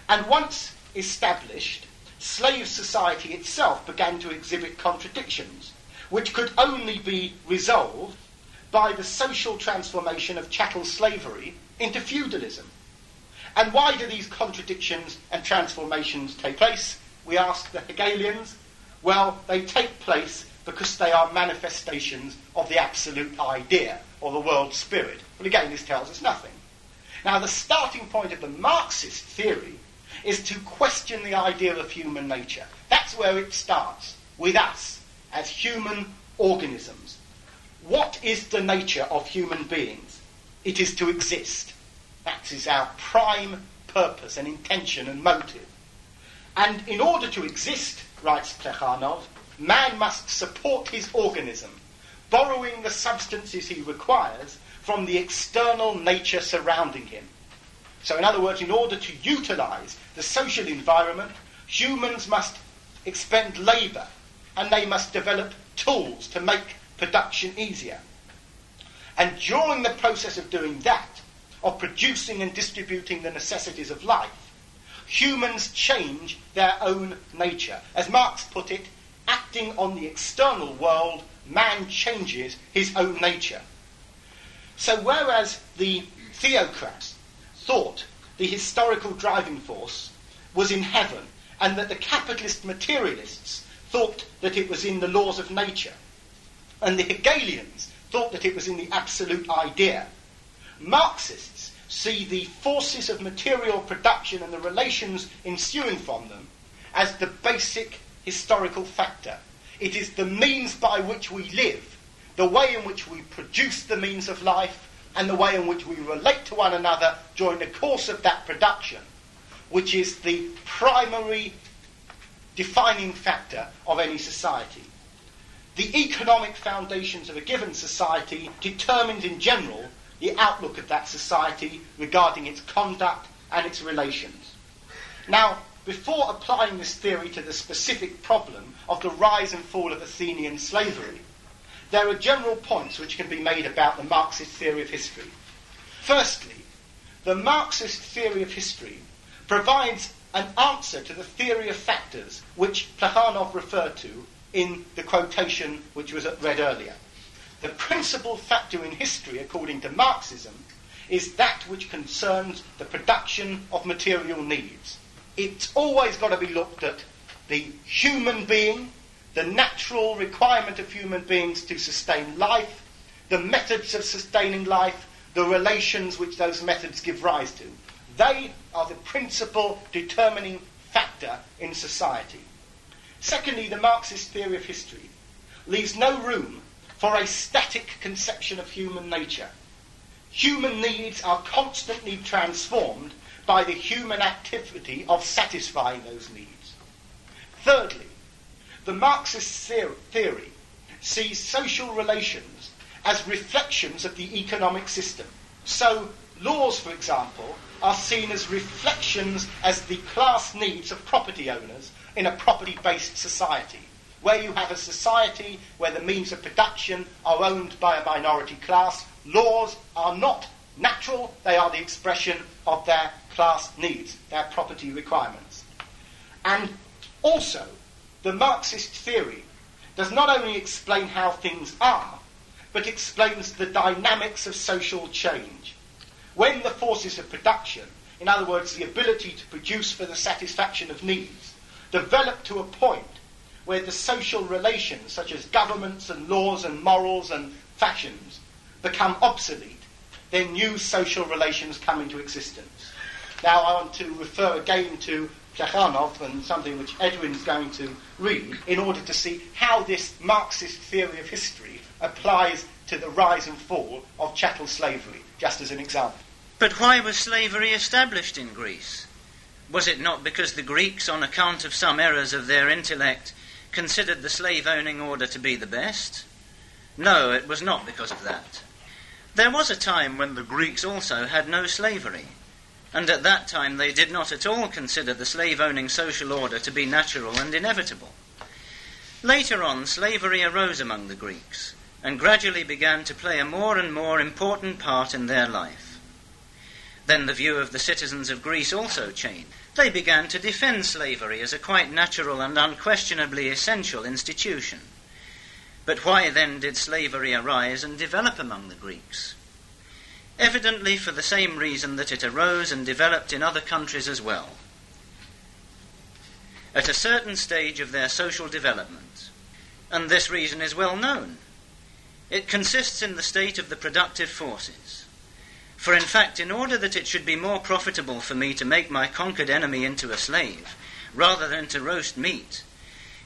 And once established, slave society itself began to exhibit contradictions, which could only be resolved by the social transformation of chattel slavery into feudalism. And why do these contradictions and transformations take place? We ask the Hegelians. Well, they take place because they are manifestations of the absolute idea, or the world spirit. But again, this tells us nothing. Now, the starting point of the Marxist theory is to question the idea of human nature. That's where it starts, with us, as human organisms. What is the nature of human beings? It is to exist. That is our prime purpose and intention and motive. And in order to exist, writes Plekhanov, man must support his organism, borrowing the substances he requires from the external nature surrounding him. So in other words, in order to utilise the social environment, humans must expend labour, and they must develop tools to make production easier. And during the process of doing that, of producing and distributing the necessities of life, humans change their own nature. As Marx put it, acting on the external world, man changes his own nature. So whereas the theocrats thought the historical driving force was in heaven, and that the capitalist materialists thought that it was in the laws of nature, and the Hegelians thought that it was in the absolute idea, Marxists see the forces of material production and the relations ensuing from them as the basic historical factor. It is the means by which we live, the way in which we produce the means of life, and the way in which we relate to one another during the course of that production, which is the primary defining factor of any society. The economic foundations of a given society determines in general the outlook of that society regarding its conduct and its relations. Now, before applying this theory to the specific problem of the rise and fall of Athenian slavery, there are general points which can be made about the Marxist theory of history. Firstly, the Marxist theory of history provides an answer to the theory of factors which Plekhanov referred to in the quotation which was read earlier. The principal factor in history, according to Marxism, is that which concerns the production of material needs. It's always got to be looked at the human being, the natural requirement of human beings to sustain life, the methods of sustaining life, the relations which those methods give rise to. They are the principal determining factor in society. Secondly, the Marxist theory of history leaves no room for a static conception of human nature. Human needs are constantly transformed by the human activity of satisfying those needs. Thirdly, the Marxist theory sees social relations as reflections of the economic system. So laws, for example, are seen as reflections as the class needs of property owners in a property-based society. Where you have a society where the means of production are owned by a minority class, laws are not natural, they are the expression of their class needs, their property requirements. And also, the Marxist theory does not only explain how things are, but explains the dynamics of social change. When the forces of production, in other words, the ability to produce for the satisfaction of needs, develop to a point where the social relations, such as governments and laws and morals and fashions, become obsolete, then new social relations come into existence. Now I want to refer again to Plekhanov and something which Edwin's going to read in order to see how this Marxist theory of history applies to the rise and fall of chattel slavery, just as an example. But why was slavery established in Greece? Was it not because the Greeks, on account of some errors of their intellect, considered the slave-owning order to be the best? No, it was not because of that. There was a time when the Greeks also had no slavery. and at that time they did not at all consider the slave-owning social order to be natural and inevitable. Later on, slavery arose among the Greeks, and gradually began to play a more and more important part in their life. Then the view of the citizens of Greece also changed. They began to defend slavery as a quite natural and unquestionably essential institution. But why then did slavery arise and develop among the Greeks? Evidently for the same reason that it arose and developed in other countries as well. At a certain stage of their social development, and this reason is well known. It consists in the state of the productive forces. For in fact, in order that it should be more profitable for me to make my conquered enemy into a slave, rather than to roast meat,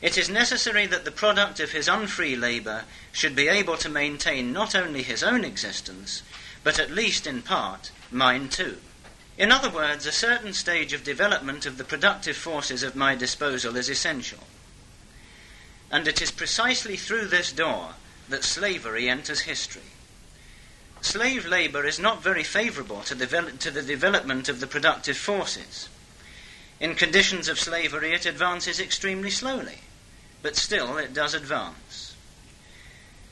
it is necessary that the product of his unfree labour should be able to maintain not only his own existence, but at least in part, mine too. In other words, a certain stage of development of the productive forces at my disposal is essential. And it is precisely through this door that slavery enters history. Slave labour is not very favourable to the development of the productive forces. In conditions of slavery it advances extremely slowly, but still it does advance.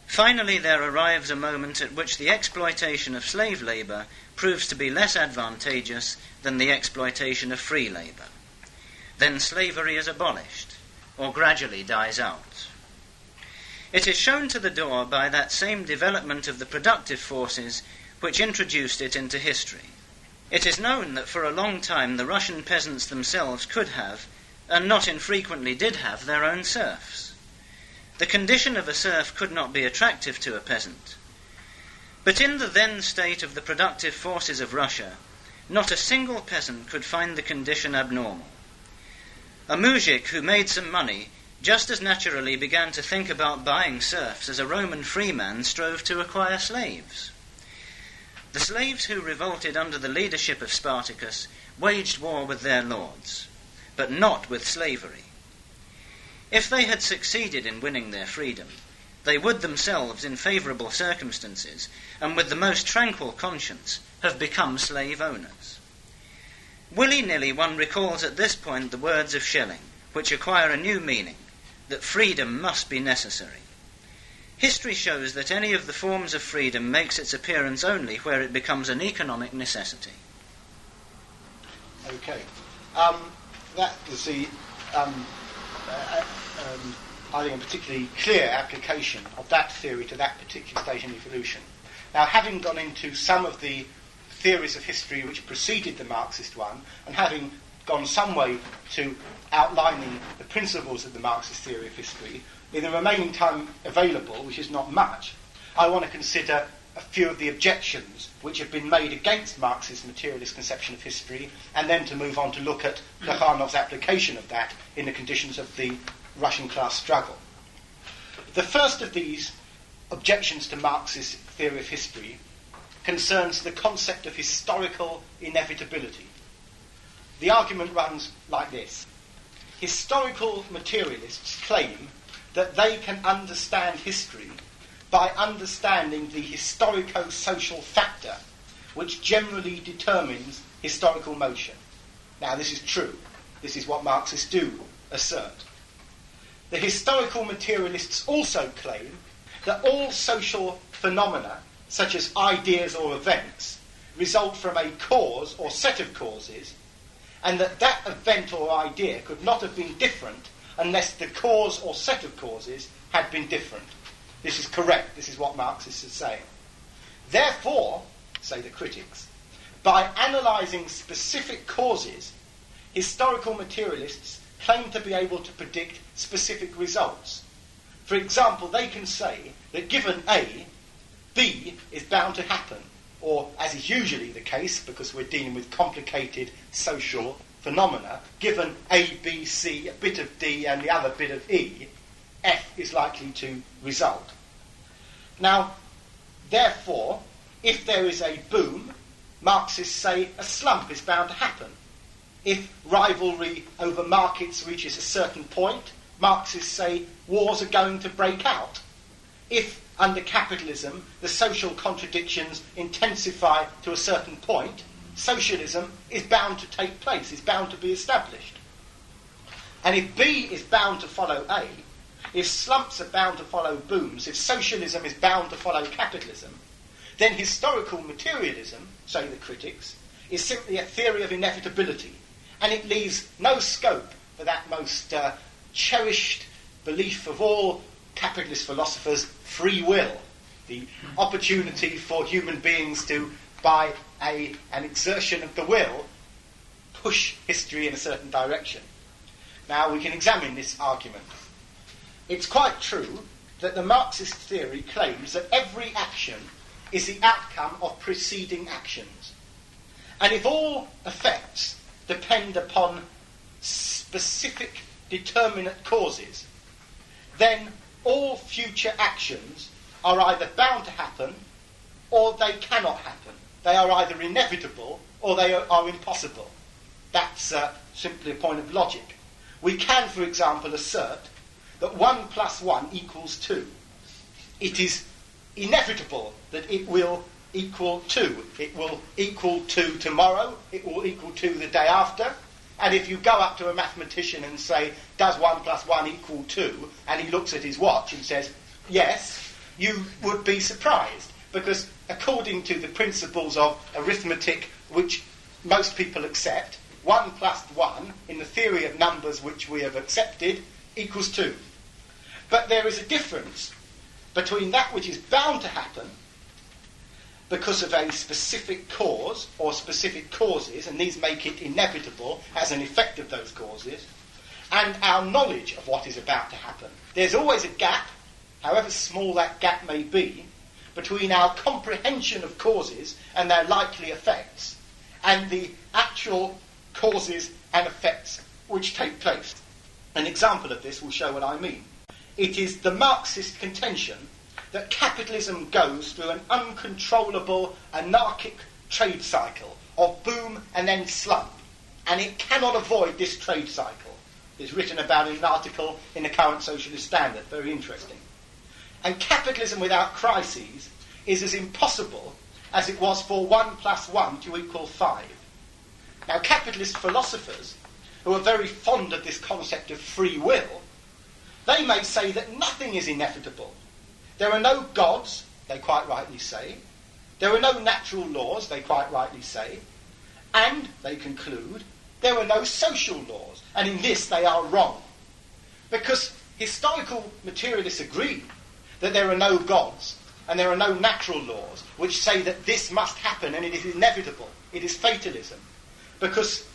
Finally there arrives a moment at which the exploitation of slave labour proves to be less advantageous than the exploitation of free labour. Then slavery is abolished, or gradually dies out. It is shown to the door by that same development of the productive forces which introduced it into history. It is known that for a long time the Russian peasants themselves could have, and not infrequently did have, their own serfs. The condition of a serf could not be attractive to a peasant. But in the then state of the productive forces of Russia, not a single peasant could find the condition abnormal. A muzhik who made some money just as naturally began to think about buying serfs as a Roman freeman strove to acquire slaves. The slaves who revolted under the leadership of Spartacus waged war with their lords, but not with slavery. If they had succeeded in winning their freedom, they would themselves, in favourable circumstances, and with the most tranquil conscience, have become slave owners. Willy-nilly one recalls at this point the words of Schelling, which acquire a new meaning, that freedom must be necessary. History shows that any of the forms of freedom makes its appearance only where it becomes an economic necessity. Okay. That was the, I think, a particularly clear application of that theory to that particular stage in evolution. Now, having gone into some of the theories of history which preceded the Marxist one, and having gone some way to outlining the principles of the Marxist theory of history, in the remaining time available, which is not much, I want to consider a few of the objections which have been made against Marxist materialist conception of history, and then to move on to look at Plekhanov's application of that in the conditions of the Russian class struggle. The first of these objections to Marxist theory of history concerns the concept of historical inevitability. The argument runs like this. Historical materialists claim that they can understand history by understanding the historico-social factor which generally determines historical motion. Now, this is true. This is what Marxists do assert. The historical materialists also claim that all social phenomena, such as ideas or events, result from a cause or set of causes, and that that event or idea could not have been different unless the cause or set of causes had been different. This is correct. This is what Marxists are saying. Therefore, say the critics, by analysing specific causes, historical materialists claim to be able to predict specific results. For example, they can say that given A, B is bound to happen, or, as is usually the case, because we're dealing with complicated social phenomena, given A, B, C, a bit of D and the other bit of E, F is likely to result. Now, therefore, if there is a boom, Marxists say a slump is bound to happen. If rivalry over markets reaches a certain point, Marxists say wars are going to break out. If, under capitalism, the social contradictions intensify to a certain point, socialism is bound to take place, is bound to be established. And if B is bound to follow A, if slumps are bound to follow booms, if socialism is bound to follow capitalism, then historical materialism, say the critics, is simply a theory of inevitability, and it leaves no scope for that most cherished belief of all capitalist philosophers, free will, the opportunity for human beings to, by an exertion of the will, push history in a certain direction. Now we can examine this argument. It's quite true that the Marxist theory claims that every action is the outcome of preceding actions. And if all effects depend upon specific determinate causes, then all future actions are either bound to happen or they cannot happen. They are either inevitable or they are impossible. That's simply a point of logic. We can, for example, assert that 1 + 1 = 2. It is inevitable that it will equal 2. It will equal 2 tomorrow, it will equal 2 the day after, and if you go up to a mathematician and say, does 1 + 1 = 2, and he looks at his watch and says, yes, you would be surprised, because according to the principles of arithmetic which most people accept, 1 + 1, in the theory of numbers which we have accepted, equals 2. But there is a difference between that which is bound to happen because of a specific cause or specific causes, and these make it inevitable as an effect of those causes, and our knowledge of what is about to happen. There's always a gap, however small that gap may be, between our comprehension of causes and their likely effects and the actual causes and effects which take place. An example of this will show what I mean. It is the Marxist contention that capitalism goes through an uncontrollable, anarchic trade cycle of boom and then slump, and it cannot avoid this trade cycle. It's written about in an article in the current Socialist Standard, very interesting. And capitalism without crises is as impossible as it was for 1 + 1 to = 5. Now, capitalist philosophers, who are very fond of this concept of free will, they may say that nothing is inevitable. There are no gods, they quite rightly say. There are no natural laws, they quite rightly say. And, they conclude, there are no social laws, and in this they are wrong. Because historical materialists agree that there are no gods and there are no natural laws which say that this must happen and it is inevitable. It is fatalism. Because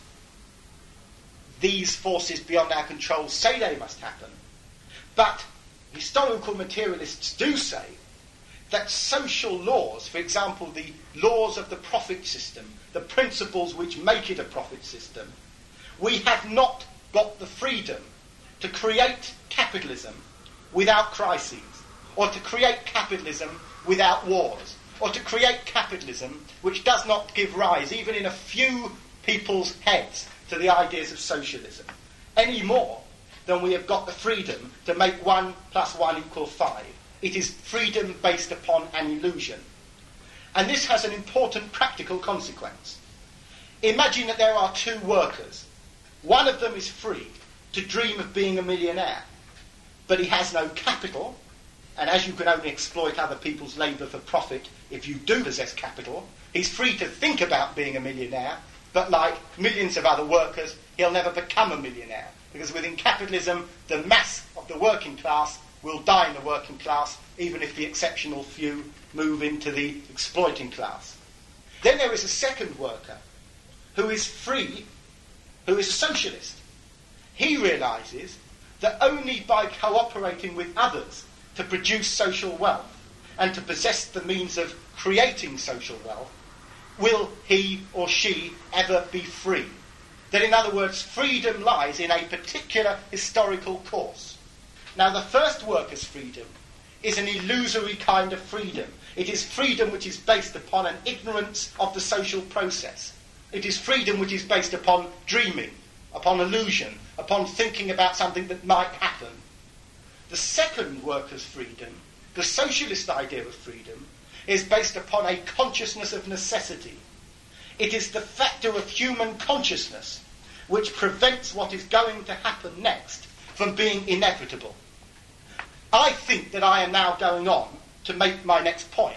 these forces beyond our control say they must happen. But historical materialists do say that social laws, for example, the laws of the profit system, the principles which make it a profit system, we have not got the freedom to create capitalism without crises, or to create capitalism without wars, or to create capitalism which does not give rise, even in a few people's heads, to the ideas of socialism, any more than we have got the freedom to make 1 + 1 = 5. It is freedom based upon an illusion. And this has an important practical consequence. Imagine that there are two workers. One of them is free to dream of being a millionaire, but he has no capital, and as you can only exploit other people's labour for profit if you do possess capital, he's free to think about being a millionaire, but like millions of other workers, he'll never become a millionaire, because within capitalism, the mass of the working class will die in the working class, even if the exceptional few move into the exploiting class. Then there is a second worker who is free, who is a socialist. He realises that only by cooperating with others to produce social wealth and to possess the means of creating social wealth will he or she ever be free. That, in other words, freedom lies in a particular historical course. Now, the first worker's freedom is an illusory kind of freedom. It is freedom which is based upon an ignorance of the social process. It is freedom which is based upon dreaming, upon illusion, upon thinking about something that might happen. The second worker's freedom, the socialist idea of freedom, is based upon a consciousness of necessity. It is the factor of human consciousness which prevents what is going to happen next from being inevitable. I think that I am now going on to make my next point.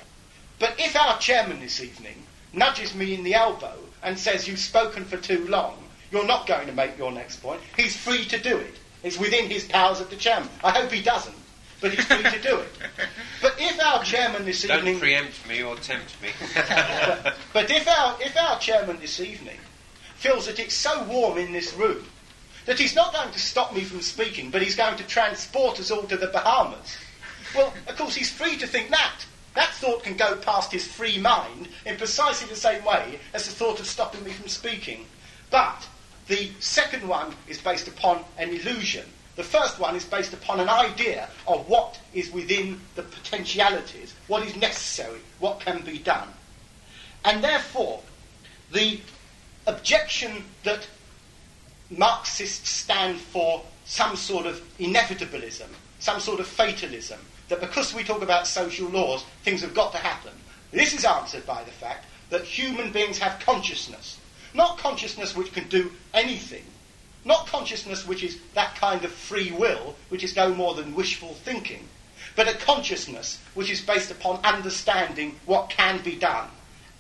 But if our chairman this evening nudges me in the elbow and says, "You've spoken for too long, you're not going to make your next point," he's free to do it. It's within his powers of the chairman. I hope he doesn't, but he's free to do it. But if our chairman this evening... Don't preempt me or tempt me. But if our chairman this evening feels that it's so warm in this room that he's not going to stop me from speaking, but he's going to transport us all to the Bahamas, well, of course, he's free to think that. That thought can go past his free mind in precisely the same way as the thought of stopping me from speaking. But the second one is based upon an illusion. The first one is based upon an idea of what is within the potentialities, what is necessary, what can be done. And therefore, the objection that Marxists stand for some sort of inevitabilism, some sort of fatalism, that because we talk about social laws, things have got to happen. This is answered by the fact that human beings have consciousness. Not consciousness which can do anything. Not consciousness which is that kind of free will, which is no more than wishful thinking. But a consciousness which is based upon understanding what can be done,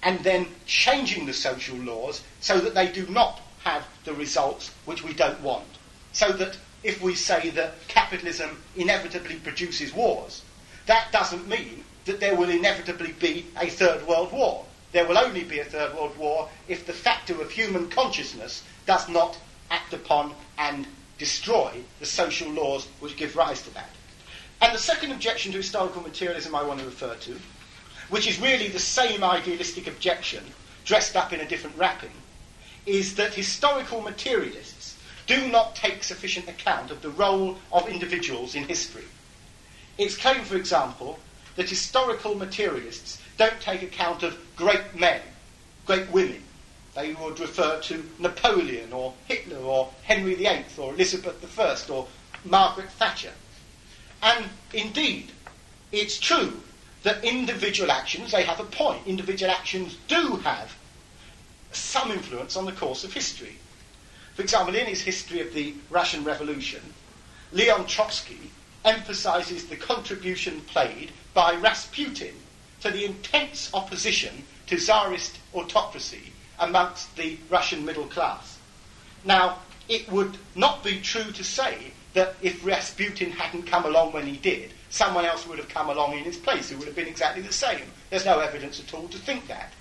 and then changing the social laws so that they do not have the results which we don't want. So that if we say that capitalism inevitably produces wars, that doesn't mean that there will inevitably be a Third World War. There will only be a Third World War if the factor of human consciousness does not act upon and destroy the social laws which give rise to that. And the second objection to historical materialism I want to refer to, which is really the same idealistic objection dressed up in a different wrapping, is that historical materialists do not take sufficient account of the role of individuals in history. It's claimed, for example, that historical materialists don't take account of great men, great women. They would refer to Napoleon or Hitler or Henry VIII or Elizabeth I or Margaret Thatcher. And indeed, it's true that individual actions, they have a point. Individual actions do have some influence on the course of history. For example, in his history of the Russian Revolution, Leon Trotsky emphasizes the contribution played by Rasputin to the intense opposition to Tsarist autocracy amongst the Russian middle class. Now, it would not be true to say that if Rasputin hadn't come along when he did, someone else would have come along in his place who would have been exactly the same. There's no evidence at all to think that.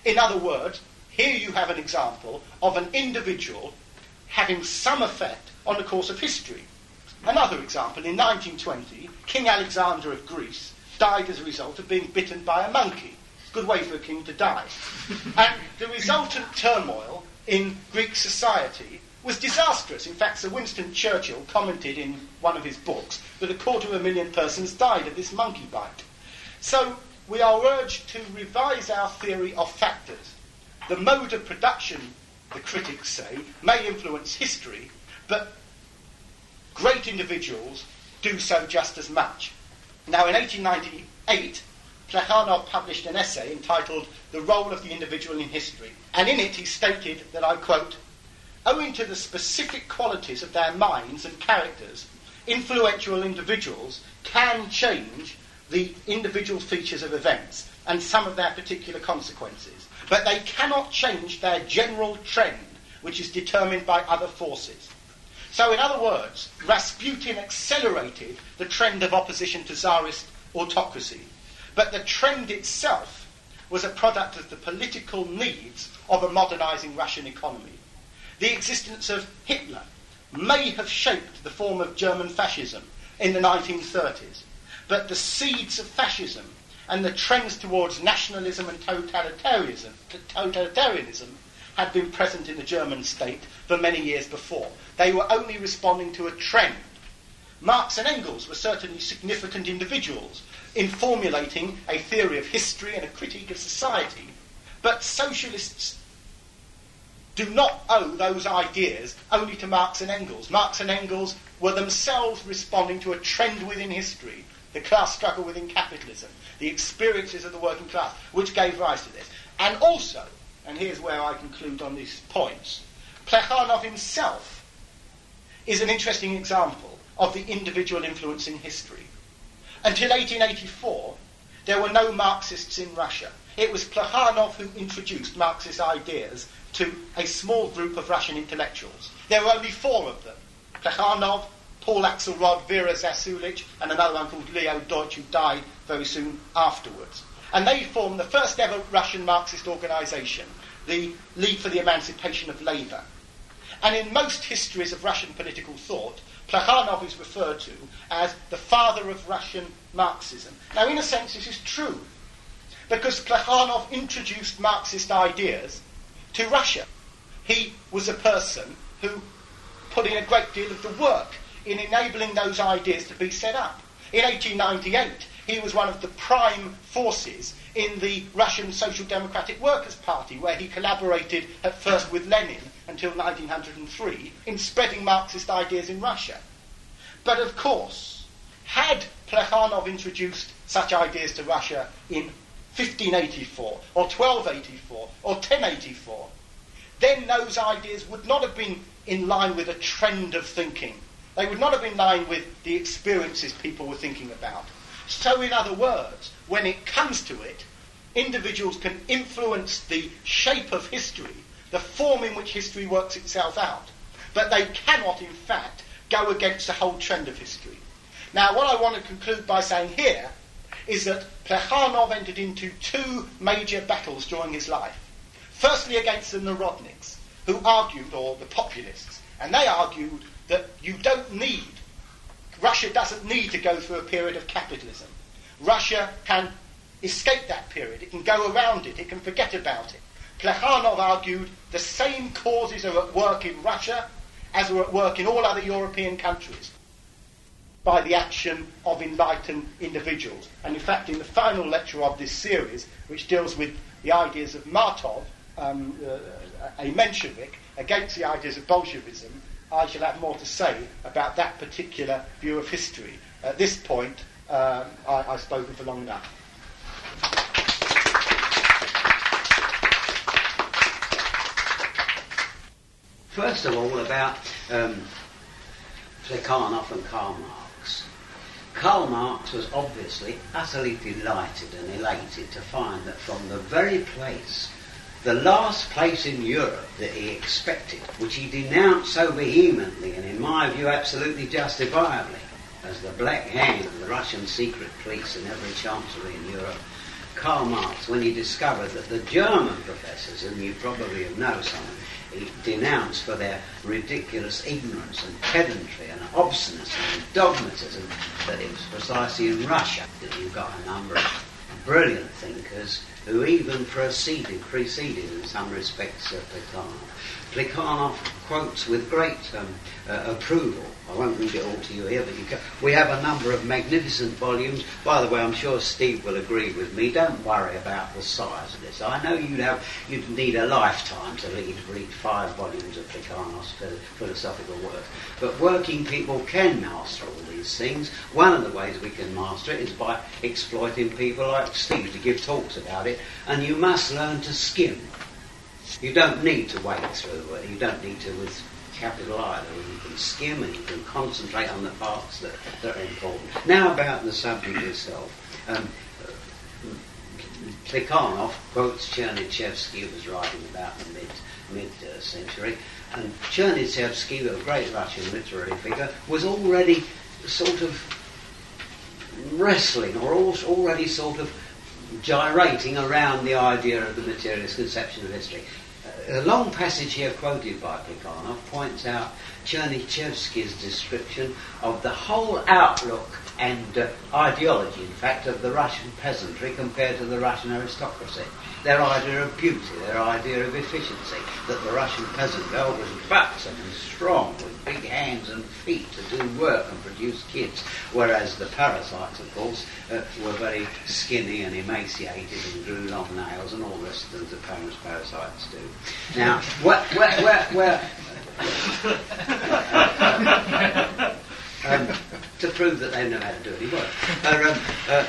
In other words, here you have an example of an individual having some effect on the course of history. Another example, in 1920, King Alexander of Greece died as a result of being bitten by a monkey. Good way for a king to die. And the resultant turmoil in Greek society was disastrous. In fact, Sir Winston Churchill commented in one of his books that 250,000 persons died of this monkey bite. So we are urged to revise our theory of factors. The mode of production, the critics say, may influence history, but great individuals do so just as much. Now, in 1898, Plekhanov published an essay entitled The Role of the Individual in History, and in it he stated that, I quote, "Owing to the specific qualities of their minds and characters, influential individuals can change the individual features of events and some of their particular consequences, but they cannot change their general trend, which is determined by other forces." So, in other words, Rasputin accelerated the trend of opposition to Tsarist autocracy, but the trend itself was a product of the political needs of a modernising Russian economy. The existence of Hitler may have shaped the form of German fascism in the 1930s, but the seeds of fascism and the trends towards nationalism and totalitarianism had been present in the German state for many years before. They were only responding to a trend. Marx and Engels were certainly significant individuals in formulating a theory of history and a critique of society, but socialists do not owe those ideas only to Marx and Engels. Marx and Engels were themselves responding to a trend within history, the class struggle within capitalism, the experiences of the working class, which gave rise to this. And also, and here's where I conclude on these points, Plekhanov himself is an interesting example of the individual influence in history. Until 1884, there were no Marxists in Russia. It was Plekhanov who introduced Marxist ideas to a small group of Russian intellectuals. There were only 4 of them: Plekhanov, Paul Axelrod, Vera Zasulich, and another one called Leo Deutsch, who died very soon afterwards. And they formed the first ever Russian Marxist organisation, the League for the Emancipation of Labour. And in most histories of Russian political thought, Plekhanov is referred to as the father of Russian Marxism. Now, in a sense, this is true, because Plekhanov introduced Marxist ideas to Russia. He was a person who put in a great deal of the work in enabling those ideas to be set up. In 1898, he was one of the prime forces in the Russian Social Democratic Workers' Party, where he collaborated at first with Lenin until 1903 in spreading Marxist ideas in Russia. But of course, had Plekhanov introduced such ideas to Russia in 1584 or 1284 or 1084, then those ideas would not have been in line with a trend of thinking. They would not have been in line with the experiences people were thinking about. So, in other words, when it comes to it, individuals can influence the shape of history, the form in which history works itself out, but they cannot, in fact, go against the whole trend of history. Now, what I want to conclude by saying here is that Plekhanov entered into 2 major battles during his life. Firstly, against the Narodniks, who argued, or the populists, and they argued that Russia doesn't need to go through a period of capitalism. Russia can escape that period. It can go around it. It can forget about it. Plekhanov argued the same causes are at work in Russia as are at work in all other European countries by the action of enlightened individuals. And in fact, in the final lecture of this series, which deals with the ideas of Martov, a Menshevik, against the ideas of Bolshevism, I shall have more to say about that particular view of history. At this point, I've spoken for long enough. First of all, about Plekhanov and Karl Marx. Karl Marx was obviously utterly delighted and elated to find that from the very place, the last place in Europe that he expected, which he denounced so vehemently and in my view absolutely justifiably, as the black hand of the Russian secret police in every chancellery in Europe, Karl Marx, when he discovered that the German professors, whom you probably know some, he denounced for their ridiculous ignorance and pedantry and obstinacy and dogmatism, that it was precisely in Russia that you got a number of brilliant thinkers who even preceded in some respects Plekhanov. Plekhanov quotes with great approval. I won't read it all to you here, but we have a number of magnificent volumes. By the way, I'm sure Steve will agree with me. Don't worry about the size of this. I know you'd need a lifetime to read 5 volumes of Plekhanov's philosophical work. But working people can master all these things. One of the ways we can master it is by exploiting people like Steve to give talks about it. And you must learn to skim. You don't need to wade through it. You don't need to with capital either. You can skim and you can concentrate on the parts that are important. Now about the subject itself. Plekhanov quotes Chernyshevsky, who was writing about the mid-century, and Chernyshevsky, a great Russian literary figure, was already sort of wrestling or already sort of gyrating around the idea of the materialist conception of history. A long passage here quoted by Plekhanov points out Chernyshevsky's description of the whole outlook and ideology, in fact, of the Russian peasantry compared to the Russian aristocracy. Their idea of beauty, their idea of efficiency, that the Russian peasant girl was buxom and strong with big hands and feet to do work and produce kids, whereas the parasites, of course, were very skinny and emaciated and grew long nails and all the rest of the things that parasites do. Now, to prove that they know how to do any work.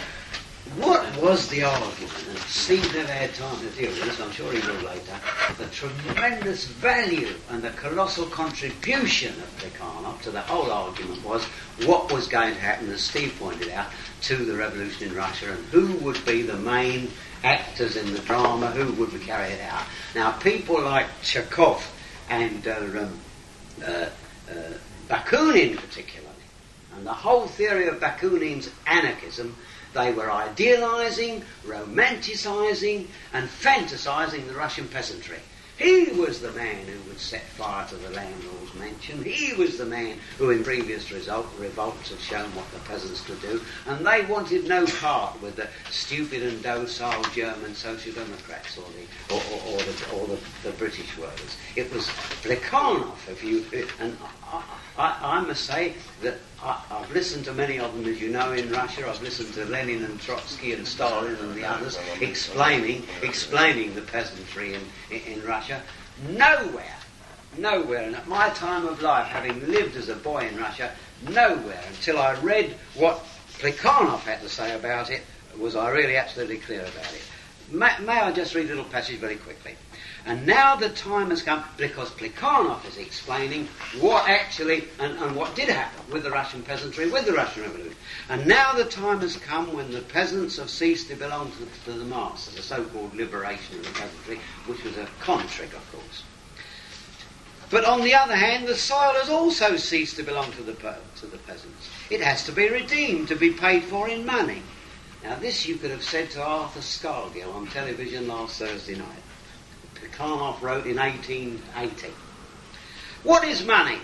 what was the argument? And Steve never had time to deal with this, I'm sure he will later. The tremendous value and the colossal contribution of Plekhanov to the whole argument was what was going to happen, as Steve pointed out, to the revolution in Russia, and who would be the main actors in the drama, who would carry it out. Now, people like Chekhov and Bakunin particularly, and the whole theory of Bakunin's anarchism, they were idealising, romanticising and fantasising the Russian peasantry. He was the man who would set fire to the landlord's mansion. He was the man who in previous revolts had shown what the peasants could do, and they wanted no part with the stupid and docile German Social Democrats or the British workers. It was Plekhanov, and I must say that I've listened to many of them, as you know, in Russia. I've listened to Lenin and Trotsky and Stalin and the others explaining the peasantry in Russia. Nowhere, and at my time of life, having lived as a boy in Russia, nowhere until I read what Plekhanov had to say about it was I really absolutely clear about it. May I just read a little passage very quickly? And now the time has come, because Plekhanov is explaining what actually and what did happen with the Russian peasantry, with the Russian Revolution. And now the time has come when the peasants have ceased to belong to the masters, the so-called liberation of the peasantry, which was a con trick, of course. But on the other hand, the soil has also ceased to belong to the peasants. It has to be redeemed, to be paid for in money. Now this you could have said to Arthur Scargill on television last Thursday night. Plekhanov wrote in 1880. What is money?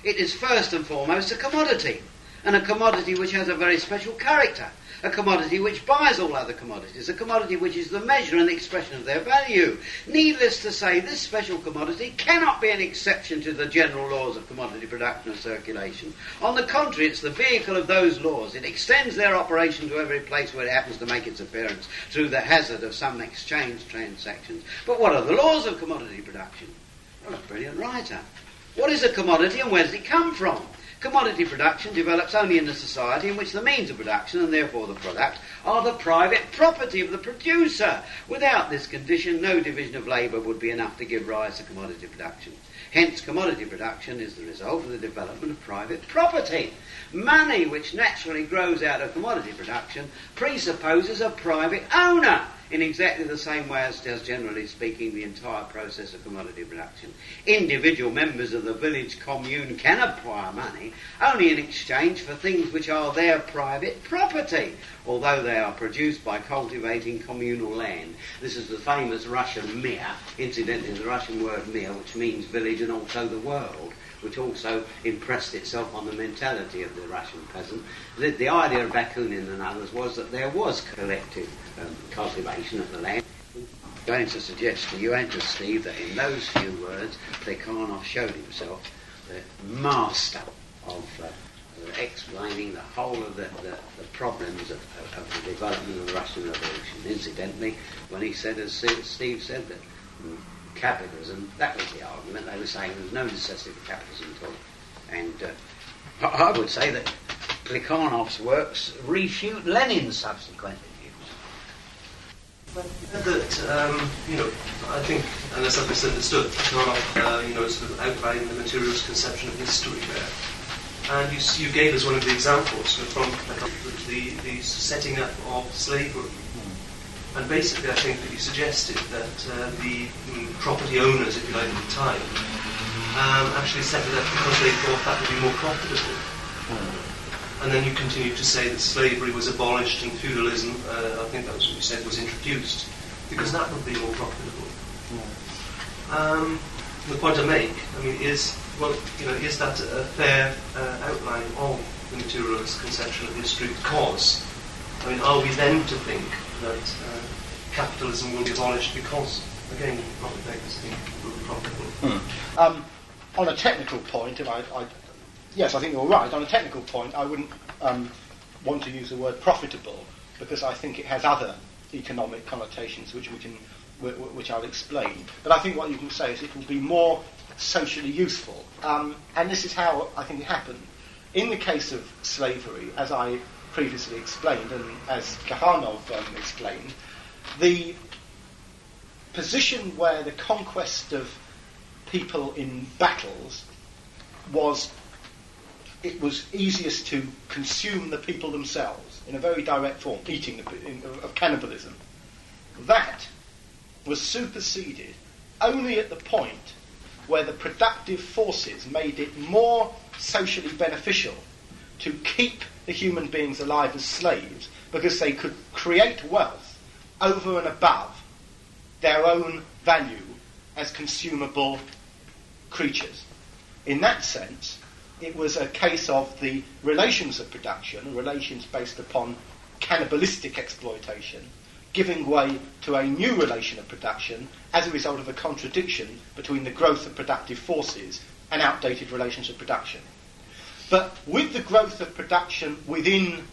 It is first and foremost a commodity, and a commodity which has a very special character, a commodity which buys all other commodities, a commodity which is the measure and the expression of their value. Needless to say, this special commodity cannot be an exception to the general laws of commodity production and circulation. On the contrary, it's the vehicle of those laws. It extends their operation to every place where it happens to make its appearance through the hazard of some exchange transactions. But what are the laws of commodity production? Well, a brilliant writer. What is a commodity and where does it come from? Commodity production develops only in a society in which the means of production, and therefore the product, are the private property of the producer. Without this condition, no division of labour would be enough to give rise to commodity production. Hence, commodity production is the result of the development of private property. Money, which naturally grows out of commodity production, presupposes a private owner, in exactly the same way as does, generally speaking, the entire process of commodity production. Individual members of the village commune can acquire money only in exchange for things which are their private property, although they are produced by cultivating communal land. This is the famous Russian mir, incidentally the Russian word mir, which means village and also the world, which also impressed itself on the mentality of the Russian peasant. The idea of Bakunin and others was that there was collective cultivation of the land. I'm going to suggest to you and to Steve that in those few words, Plekhanov showed himself the master of explaining the whole of the problems of the development of the Russian Revolution. Incidentally, when he said, as Steve said, that capitalism, that was the argument. They were saying there's no necessity for capitalism at all. And I would say that Plekhanov's works refute Lenin's subsequent views. That, I think, unless I've misunderstood, Plekhanov, sort of outlined the materialist conception of history there. And you gave us one of the examples from the setting up of slavery. And basically, I think that you suggested that the property owners, if you like, at the time, actually set it up because they thought that would be more profitable. And then you continued to say that slavery was abolished and feudalism, I think that was what you said, was introduced, because that would be more profitable. The point I make, is that a fair outline of the materialist conception of history? Because, are we then to think that capitalism will be abolished because, again, profit makers think it will be profitable? On a technical point, yes, I think you're right. On a technical point, I wouldn't want to use the word profitable because I think it has other economic connotations which I'll explain. But I think what you can say is it will be more socially useful. And this is how I think it happened. In the case of slavery, as I previously explained, and as Plekhanov explained, the position where the conquest of people in battles was easiest to consume the people themselves in a very direct form, eating of cannibalism. That was superseded only at the point where the productive forces made it more socially beneficial to keep the human beings alive as slaves, because they could create wealth over and above their own value as consumable creatures. In that sense, it was a case of the relations of production, relations based upon cannibalistic exploitation, giving way to a new relation of production as a result of a contradiction between the growth of productive forces and outdated relations of production. But with the growth of production within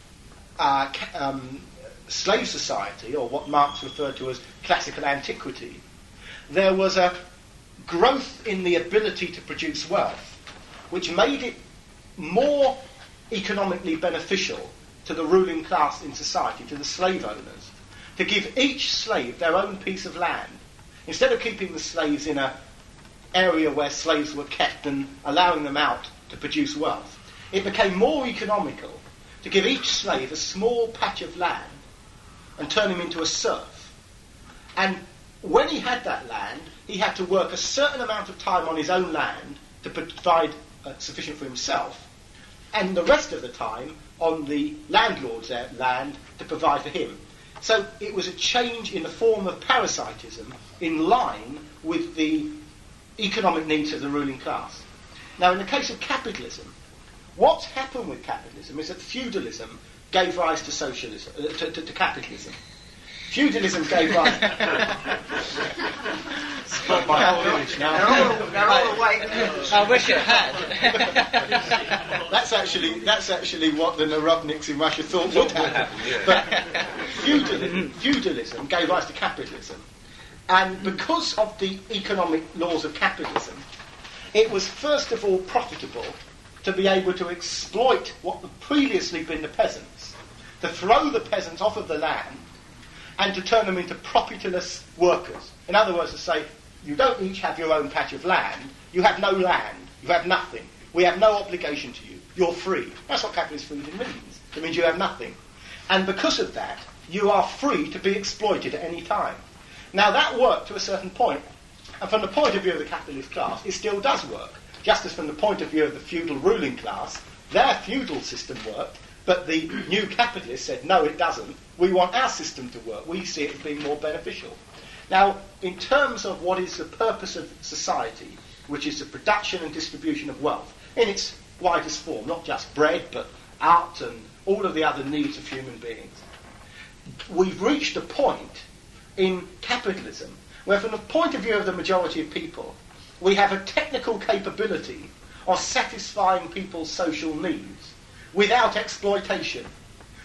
slave society, or what Marx referred to as classical antiquity, there was a growth in the ability to produce wealth, which made it more economically beneficial to the ruling class in society, to the slave owners, to give each slave their own piece of land. Instead of keeping the slaves in an area where slaves were kept and allowing them out to produce wealth, it became more economical to give each slave a small patch of land and turn him into a serf. And when he had that land, he had to work a certain amount of time on his own land to provide sufficient for himself, and the rest of the time on the landlord's land to provide for him. So it was a change in the form of parasitism in line with the economic needs of the ruling class. Now, in the case of capitalism, what's happened with capitalism is that feudalism gave rise to socialism, to capitalism. Feudalism gave rise. Spoke my whole image now. They're all awake. I wish it had. That's actually what the Narodniks in Russia thought would happen. But feudalism gave rise to capitalism, and because of the economic laws of capitalism, it was first of all profitable to be able to exploit what had previously been the peasants, to throw the peasants off of the land, and to turn them into profitless workers. In other words, to say, you don't each have your own patch of land, you have no land, you have nothing, we have no obligation to you, you're free. That's what capitalist freedom means. It means you have nothing. And because of that, you are free to be exploited at any time. Now that worked to a certain point, and from the point of view of the capitalist class, it still does work. Just as from the point of view of the feudal ruling class, their feudal system worked, but the new capitalists said, no, it doesn't. We want our system to work. We see it as being more beneficial. Now, in terms of what is the purpose of society, which is the production and distribution of wealth, in its widest form, not just bread, but art and all of the other needs of human beings, we've reached a point in capitalism where, from the point of view of the majority of people, we have a technical capability of satisfying people's social needs without exploitation.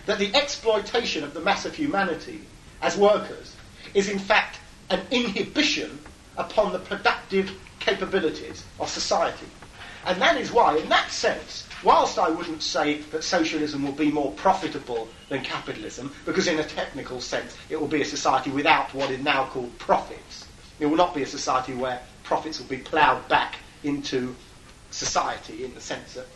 That the exploitation of the mass of humanity as workers is in fact an inhibition upon the productive capabilities of society. And that is why, in that sense, whilst I wouldn't say that socialism will be more profitable than capitalism, because in a technical sense it will be a society without what is now called profits. It will not be a society where profits will be ploughed back into society in the sense that,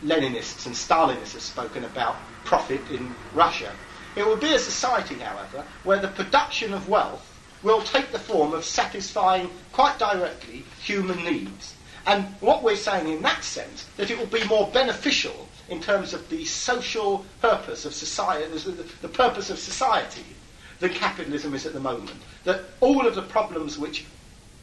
Leninists and Stalinists have spoken about profit in Russia. It will be a society, however, where the production of wealth will take the form of satisfying quite directly human needs. And what we're saying in that sense, that it will be more beneficial in terms of the social purpose of society, the purpose of society, than capitalism is at the moment. That all of the problems which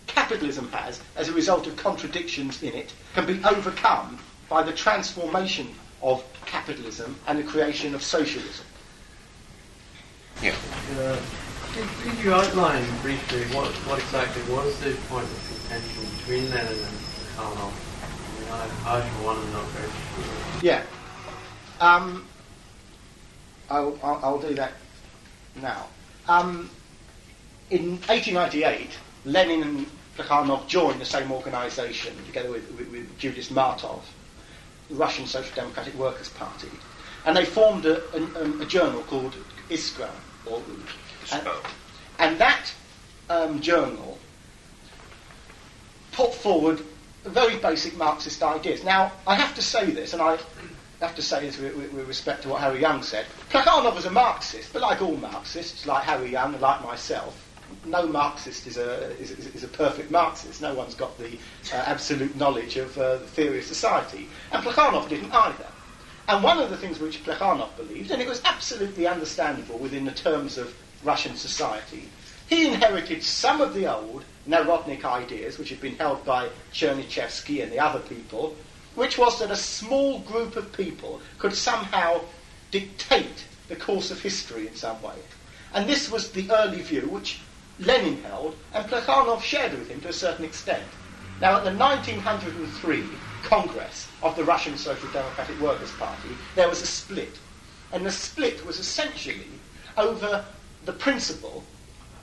capitalism has as a result of contradictions in it can be overcome by the transformation of capitalism and the creation of socialism. Yeah. Could you outline briefly what exactly was the point of contention between Lenin and Plekhanov? I for one am not very sure. Yeah. I'll do that now. In 1898, Lenin and Plekhanov joined the same organisation together with Julius Martov. Russian Social Democratic Workers' Party, and they formed a journal called Iskra, and that journal put forward very basic Marxist ideas. Now, I have to say this, and I have to say this with respect to what Harry Young said. Plekhanov was a Marxist, but like all Marxists, like Harry Young and like myself, no Marxist is a perfect Marxist. No one's got the absolute knowledge of the theory of society. And Plekhanov didn't either. And one of the things which Plekhanov believed, and it was absolutely understandable within the terms of Russian society, he inherited some of the old Narodnik ideas which had been held by Chernyshevsky and the other people, which was that a small group of people could somehow dictate the course of history in some way. And this was the early view which Lenin held, and Plekhanov shared with him to a certain extent. Now, at the 1903 Congress of the Russian Social Democratic Workers' Party, there was a split. And the split was essentially over the principle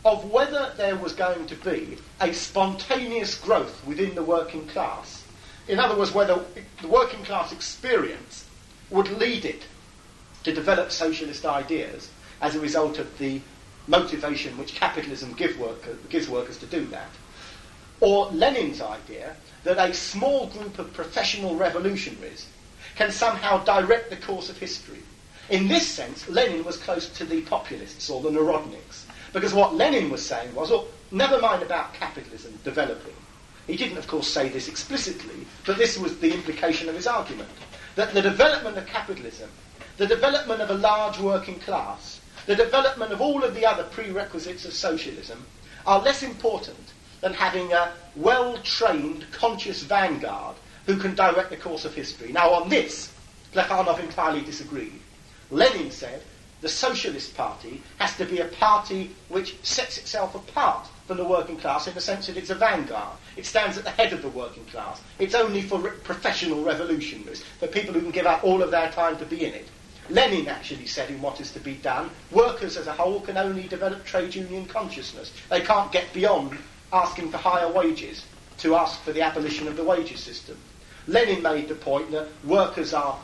of whether there was going to be a spontaneous growth within the working class. In other words, whether the working class experience would lead it to develop socialist ideas as a result of the motivation which capitalism gives workers to do that. Or Lenin's idea that a small group of professional revolutionaries can somehow direct the course of history. In this sense, Lenin was close to the populists or the Narodniks, because what Lenin was saying was, oh, never mind about capitalism developing. He didn't, of course, say this explicitly, but this was the implication of his argument, that the development of capitalism, the development of a large working class, the development of all of the other prerequisites of socialism are less important than having a well-trained, conscious vanguard who can direct the course of history. Now, on this, Plekhanov entirely disagreed. Lenin said the Socialist Party has to be a party which sets itself apart from the working class in the sense that it's a vanguard. It stands at the head of the working class. It's only for professional revolutionaries, for people who can give up all of their time to be in it. Lenin actually said in What is to be Done, workers as a whole can only develop trade union consciousness. They can't get beyond asking for higher wages to ask for the abolition of the wages system. Lenin made the point that workers are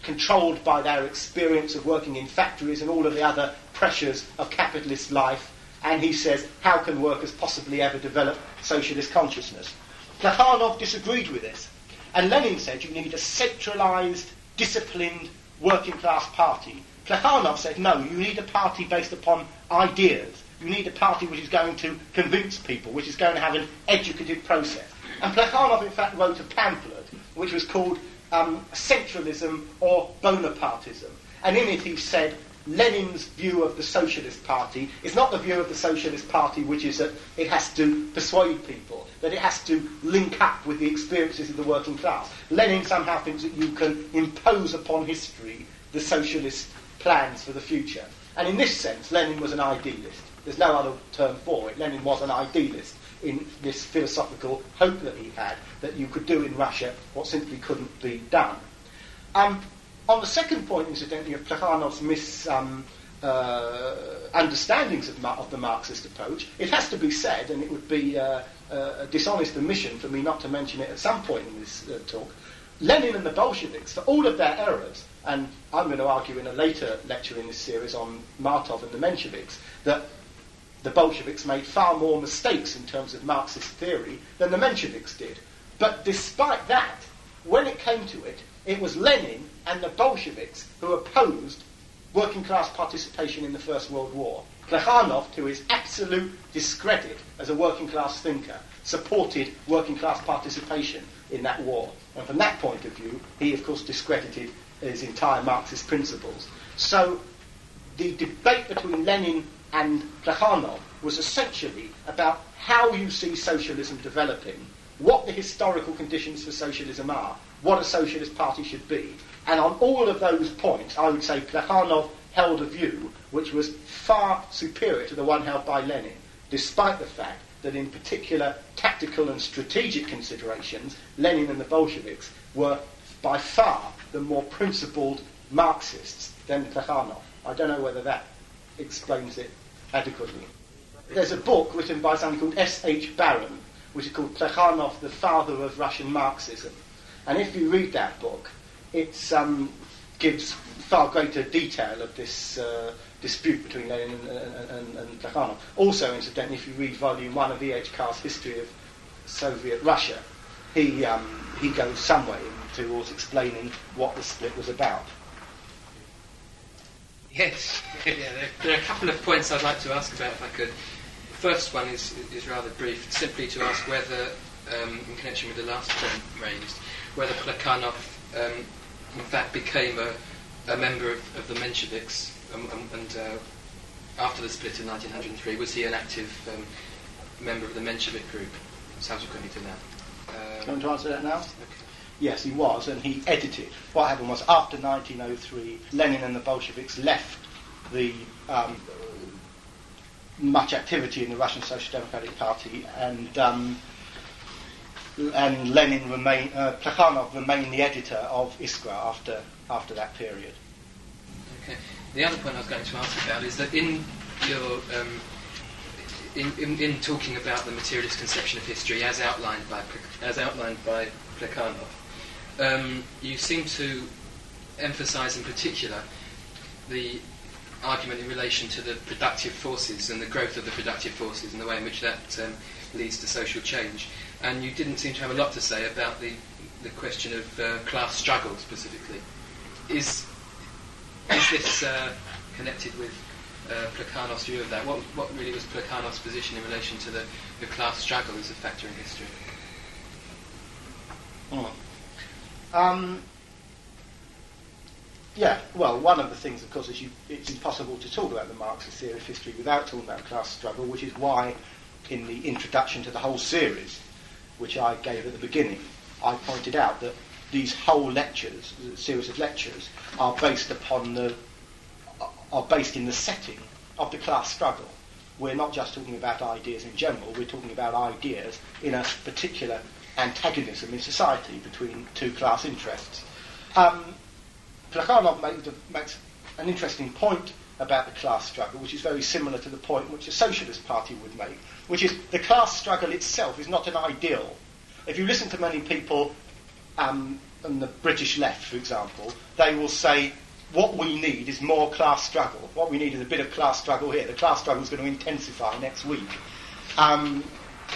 controlled by their experience of working in factories and all of the other pressures of capitalist life, and he says, how can workers possibly ever develop socialist consciousness? Plekhanov disagreed with this, and Lenin said you need a centralised, disciplined, working class party. Plekhanov said, no, you need a party based upon ideas. You need a party which is going to convince people, which is going to have an educative process. And Plekhanov, in fact, wrote a pamphlet which was called Centralism or Bonapartism. And in it he said, Lenin's view of the Socialist Party is not the view of the Socialist Party which is that it has to persuade people, that it has to link up with the experiences of the working class. Lenin somehow thinks that you can impose upon history the socialist plans for the future. And in this sense, Lenin was an idealist. There's no other term for it. Lenin was an idealist in this philosophical hope that he had that you could do in Russia what simply couldn't be done. On the second point, incidentally, of Plekhanov's understandings of the Marxist approach, it has to be said, and it would be a dishonest omission for me not to mention it at some point in this talk, Lenin and the Bolsheviks, for all of their errors, and I'm going to argue in a later lecture in this series on Martov and the Mensheviks, that the Bolsheviks made far more mistakes in terms of Marxist theory than the Mensheviks did. But despite that, when it came to it, it was Lenin and the Bolsheviks who opposed working class participation in the First World War. Plekhanov, to his absolute discredit as a working class thinker, supported working class participation in that war. And from that point of view, he of course discredited his entire Marxist principles. So the debate between Lenin and Plekhanov was essentially about how you see socialism developing, what the historical conditions for socialism are, what a socialist party should be. And on all of those points, I would say Plekhanov held a view which was far superior to the one held by Lenin, despite the fact that in particular tactical and strategic considerations, Lenin and the Bolsheviks were by far the more principled Marxists than Plekhanov. I don't know whether that explains it adequately. There's a book written by someone called S.H. Barron, which is called Plekhanov, the Father of Russian Marxism. And if you read that book, it gives far greater detail of this dispute between Lenin and Plekhanov. Also, incidentally, if you read Volume 1 of E.H. Carr's History of Soviet Russia, he goes some way towards explaining what the split was about. Yes. There are a couple of points I'd like to ask about, if I could. The first one is rather brief, simply to ask whether, in connection with the last point raised, whether Plekhanov in fact became a member of the Mensheviks, and after the split in 1903, was he an active member of the Menshevik group subsequently to that? Do you want to answer that now? Okay. Yes, he was, and he edited. What happened was, after 1903, Lenin and the Bolsheviks left the much activity in the Russian Social Democratic Party, and Lenin Plekhanov remained the editor of Iskra after that period. Okay. The other point I was going to ask about is that in your in talking about the materialist conception of history as outlined by Plekhanov, you seem to emphasise in particular the argument in relation to the productive forces and the growth of the productive forces and the way in which that leads to social change. And you didn't seem to have a lot to say about the question of class struggle specifically. Is this connected with Plekhanov's view of that? What really was Plekhanov's position in relation to the class struggle as a factor in history? Yeah, well, one of the things, of course, is it's impossible to talk about the Marxist theory of history without talking about class struggle, which is why, in the introduction to the whole series, which I gave at the beginning, I pointed out that these whole lectures, the series of lectures, are based in the setting of the class struggle. We're not just talking about ideas in general, we're talking about ideas in a particular antagonism in society between two class interests. Plekhanov makes an interesting point about the class struggle, which is very similar to the point which the Socialist Party would make, which is the class struggle itself is not an ideal. If you listen to many people on the British left, for example, they will say, what we need is more class struggle. What we need is a bit of class struggle here. The class struggle is going to intensify next week. Come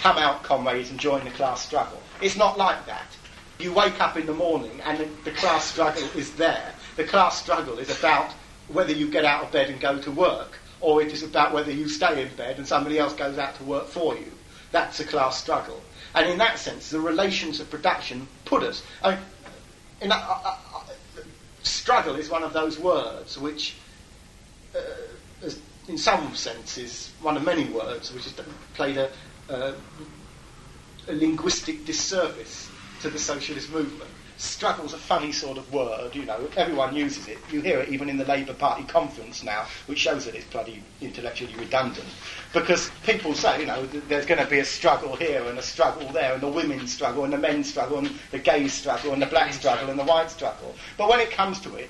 out, comrades, and join the class struggle. It's not like that. You wake up in the morning and the class struggle is there. The class struggle is about whether you get out of bed and go to work, or it is about whether you stay in bed and somebody else goes out to work for you. That's a class struggle. And in that sense, the relations of production put us... struggle is one of those words which, in some sense, is one of many words which has played a linguistic disservice to the socialist movement. Struggle's a funny sort of word, everyone uses it. You hear it even in the Labour Party conference now, which shows that it's bloody intellectually redundant. Because people say, there's going to be a struggle here and a struggle there, and the women's struggle and the men's struggle and the gay struggle and the black struggle and the white struggle. But when it comes to it,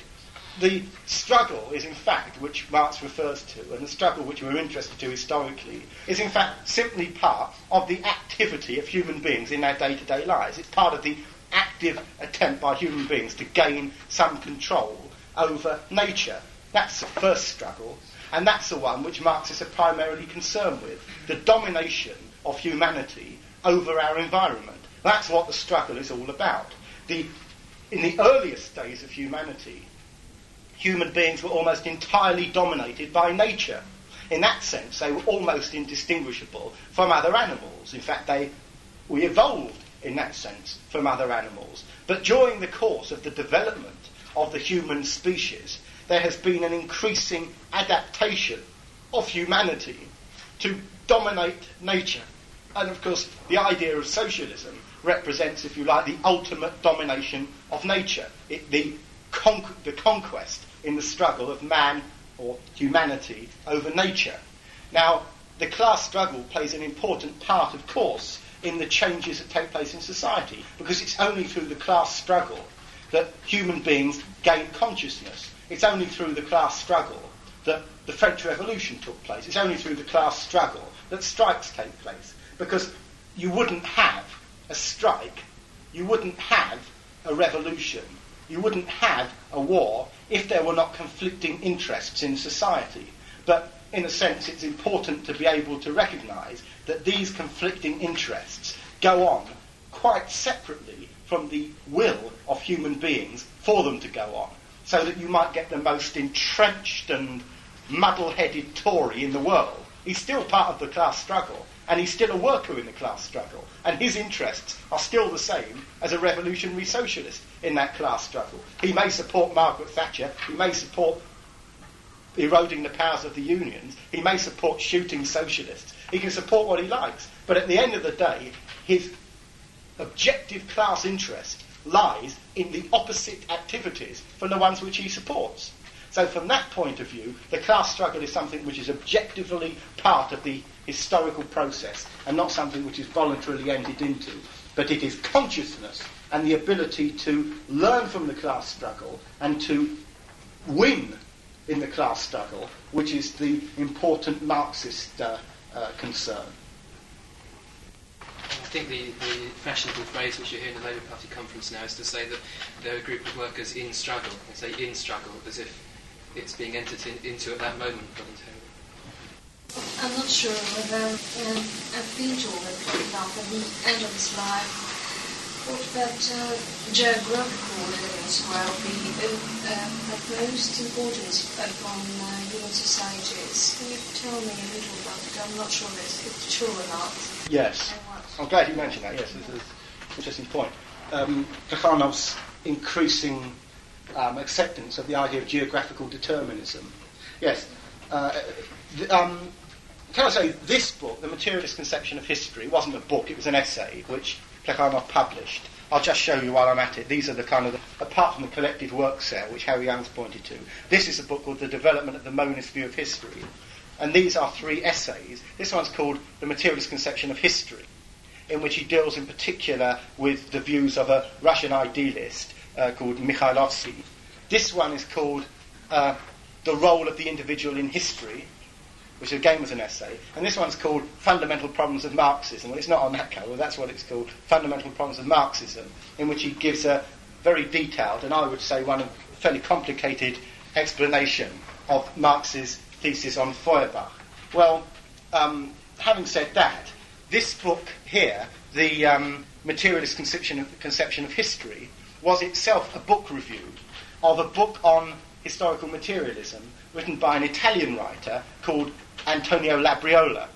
the struggle is in fact, which Marx refers to, and the struggle which we're interested to historically, is in fact simply part of the activity of human beings in their day-to-day lives. It's part of the active attempt by human beings to gain some control over nature. That's the first struggle, and that's the one which Marxists are primarily concerned with, the domination of humanity over our environment. That's what the struggle is all about. In the earliest days of humanity, human beings were almost entirely dominated by nature. In that sense, they were almost indistinguishable from other animals. In fact, we evolved in that sense from other animals. But during the course of the development of the human species, there has been an increasing adaptation of humanity to dominate nature. And of course, the idea of socialism represents, if you like, the ultimate domination of nature. The conquest in the struggle of man or humanity over nature. Now, the class struggle plays an important part, of course, in the changes that take place in society, because it's only through the class struggle that human beings gain consciousness. It's only through the class struggle that the French Revolution took place. It's only through the class struggle that strikes take place, because you wouldn't have a strike, you wouldn't have a revolution you wouldn't have a war if there were not conflicting interests in society. But in a sense, it's important to be able to recognise that these conflicting interests go on quite separately from the will of human beings for them to go on, so that you might get the most entrenched and muddle-headed Tory in the world. He's still part of the class struggle, and he's still a worker in the class struggle, and his interests are still the same as a revolutionary socialist in that class struggle. He may support Margaret Thatcher, he may support eroding the powers of the unions, he may support shooting socialists, he can support what he likes, but at the end of the day, his objective class interest lies in the opposite activities from the ones which he supports. So from that point of view, the class struggle is something which is objectively part of the historical process and not something which is voluntarily entered into. But it is consciousness and the ability to learn from the class struggle and to win in the class struggle which is the important Marxist concern. I think the fashionable phrase which you hear in the Labour Party conference now is to say that they're a group of workers in struggle. They say in struggle as if it's being entered into at that moment voluntarily. I'm not sure whether I've been told that Plekhanov at the end of his life thought that geographical limits will be of most importance upon human societies. Can you tell me a little about it? I'm not sure if it's true or not. Yes. I'm glad you mentioned that, yes, it's an interesting point. Plekhanov's increasing acceptance of the idea of geographical determinism. Yes. Can I say, this book, The Materialist Conception of History, wasn't a book, it was an essay, which Plekhanov published. I'll just show you while I'm at it. These are the kind of, apart from the collected works there, which Harry Young's pointed to, this is a book called The Development of the Monist View of History. And these are 3 essays. This one's called The Materialist Conception of History, in which he deals in particular with the views of a Russian idealist called Mikhailovsky. This one is called The Role of the Individual in History, which again was an essay. And this one's called Fundamental Problems of Marxism. Well, it's not on that cover, that's what it's called, Fundamental Problems of Marxism, in which he gives a very detailed, and I would say one of fairly complicated explanation of Marx's thesis on Feuerbach. Well, having said that, this book here, the Materialist Conception of History, was itself a book review of a book on historical materialism written by an Italian writer called Antonio Labriola.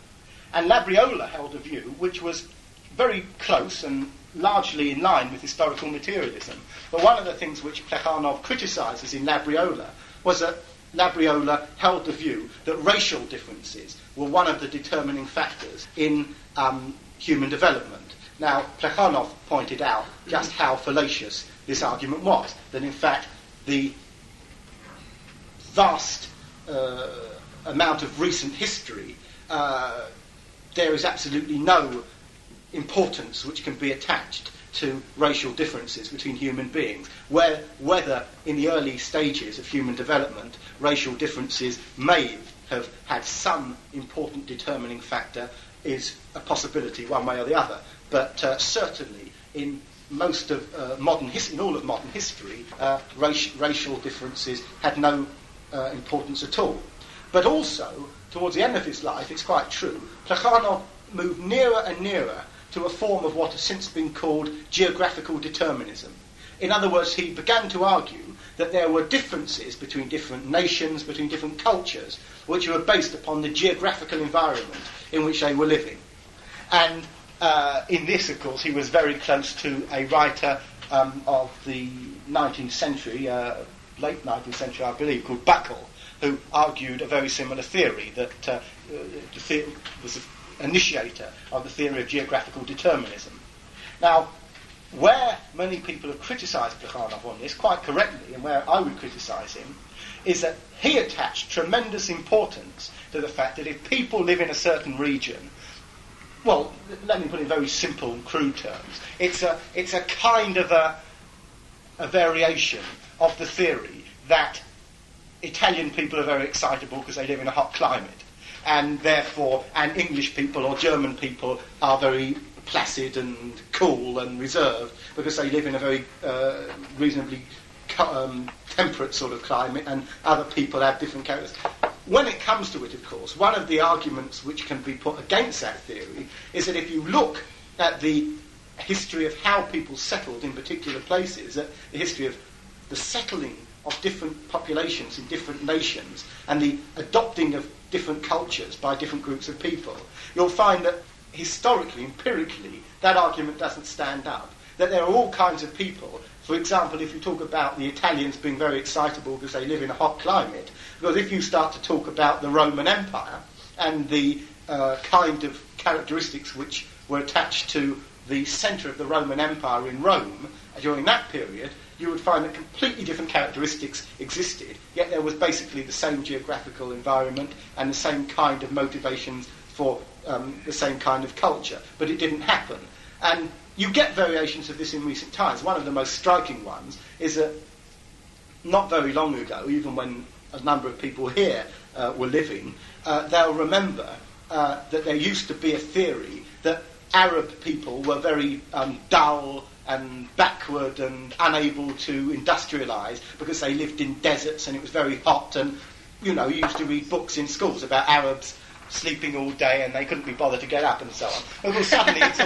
And Labriola held a view which was very close and largely in line with historical materialism. But one of the things which Plekhanov criticises in Labriola was that Labriola held the view that racial differences were one of the determining factors in human development. Now, Plekhanov pointed out just how fallacious this argument was, that in fact the vast amount of recent history, there is absolutely no importance which can be attached to racial differences between human beings, whether in the early stages of human development racial differences may have had some important determining factor is a possibility one way or the other, but certainly in most of in all of modern history, racial differences had no importance at all. But also, towards the end of his life, it's quite true, Plekhanov moved nearer and nearer to a form of what has since been called geographical determinism. In other words, he began to argue that there were differences between different nations, between different cultures, which were based upon the geographical environment in which they were living. And in this, of course, he was very close to a writer of the 19th century, late 19th century, I believe, called Buckle, who argued a very similar theory, that was the initiator of the theory of geographical determinism. Now, where many people have criticised Plekhanov on this, quite correctly, and where I would criticise him, is that he attached tremendous importance to the fact that if people live in a certain region, well, let me put it in very simple and crude terms, it's a kind of a variation of the theory that Italian people are very excitable because they live in a hot climate, and therefore, and English people or German people are very placid and cool and reserved because they live in a very reasonably temperate sort of climate, and other people have different characters. When it comes to it, of course, one of the arguments which can be put against that theory is that if you look at the history of how people settled in particular places, the history of the settling of different populations in different nations and the adopting of different cultures by different groups of people, you'll find that historically, empirically, that argument doesn't stand up. That there are all kinds of people. For example, if you talk about the Italians being very excitable because they live in a hot climate, because if you start to talk about the Roman Empire and the kind of characteristics which were attached to the centre of the Roman Empire in Rome during that period, you would find that completely different characteristics existed, yet there was basically the same geographical environment and the same kind of motivations for the same kind of culture, but it didn't happen. And you get variations of this in recent times. One of the most striking ones is that not very long ago, even when a number of people here were living, they'll remember that there used to be a theory that Arab people were very dull and backward and unable to industrialise because they lived in deserts and it was very hot, and you used to read books in schools about Arabs sleeping all day and they couldn't be bothered to get up and so on. And well, suddenly it's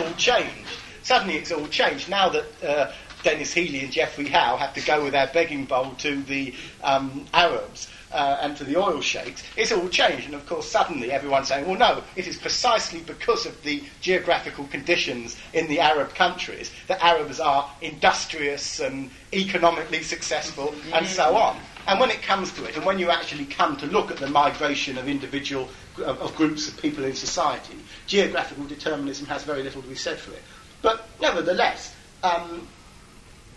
all changed. Now that Dennis Healy and Geoffrey Howe have to go with their begging bowl to the Arabs and to the oil sheikhs, it's all changed. And of course suddenly everyone's saying, well no, it is precisely because of the geographical conditions in the Arab countries that Arabs are industrious and economically successful and so on. And when it comes to it, and when you actually come to look at the migration of of groups of people in society, geographical determinism has very little to be said for it. But nevertheless,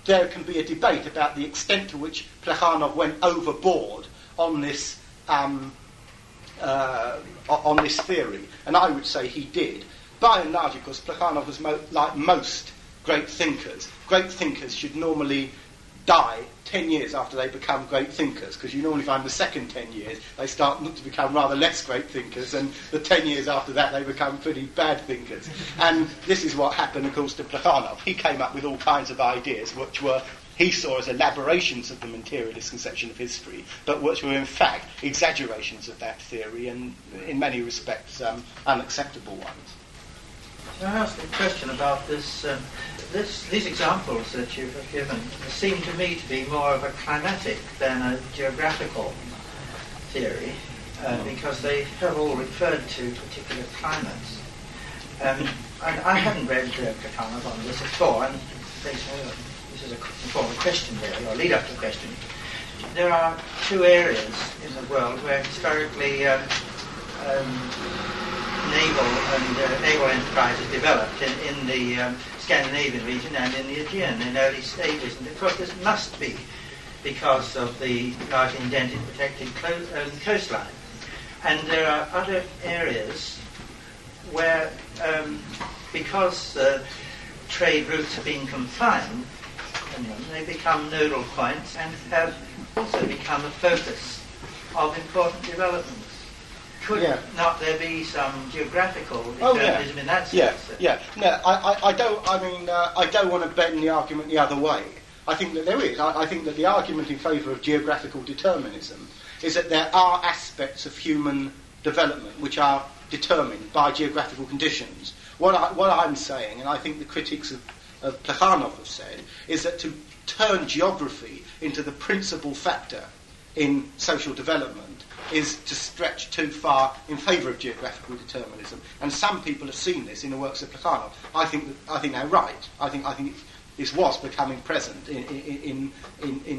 there can be a debate about the extent to which Plekhanov went overboard on this theory, and I would say he did. By and large, of course, Plekhanov was like most great thinkers. Great thinkers should normally die 10 years after they become great thinkers, because you normally find the second 10 years they start to become rather less great thinkers, and the 10 years after that they become pretty bad thinkers. And this is what happened, of course, to Plekhanov. He came up with all kinds of ideas which he saw as elaborations of the materialist conception of history, but which were in fact exaggerations of that theory, and in many respects unacceptable ones. Can I ask a question about this? These examples that you've given seem to me to be more of a climatic than a geographical theory, because they have all referred to particular climates. And I hadn't read Plekhanov on this before, and this is a form of question really, or lead up to a question. There are two areas in the world where historically naval enterprises developed in the Scandinavian region and in the Aegean in early stages. And of course this must be because of the large indented protected coastline. And there are other areas where, because trade routes have been confined, they become nodal points and have also become a focus of important developments. Could not there be some geographical determinism in that sense? No, I don't want to bend the argument the other way. I think that there is. I think that the argument in favour of geographical determinism is that there are aspects of human development which are determined by geographical conditions. What I'm saying, and I think the critics of Plekhanov have said, is that to turn geography into the principal factor in social development is to stretch too far in favour of geographical determinism. And some people have seen this in the works of Plekhanov. I think they're right. I think this was becoming present in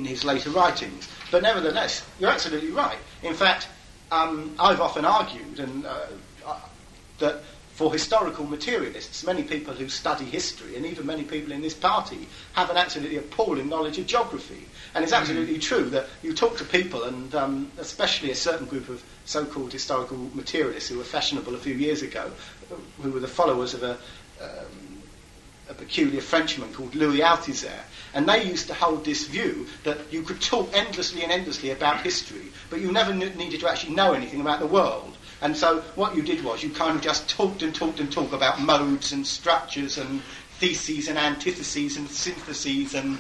his later writings. But nevertheless, you're absolutely right. In fact, I've often argued that for historical materialists, many people who study history, and even many people in this party, have an absolutely appalling knowledge of geography. And it's absolutely true that you talk to people, and especially a certain group of so-called historical materialists who were fashionable a few years ago, who were the followers of a peculiar Frenchman called Louis Althusser, and they used to hold this view that you could talk endlessly and endlessly about history, but you never needed to actually know anything about the world. And so what you did was you kind of just talked about modes and structures and theses and antitheses and syntheses and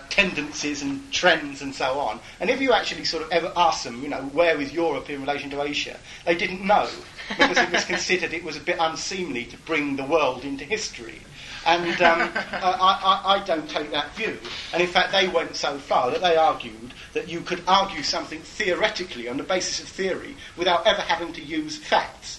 tendencies and trends and so on. And if you actually sort of ever ask them, where is Europe in relation to Asia, they didn't know, because it was considered it was a bit unseemly to bring the world into history. And I don't take that view. And in fact, they went so far that they argued that you could argue something theoretically on the basis of theory without ever having to use facts.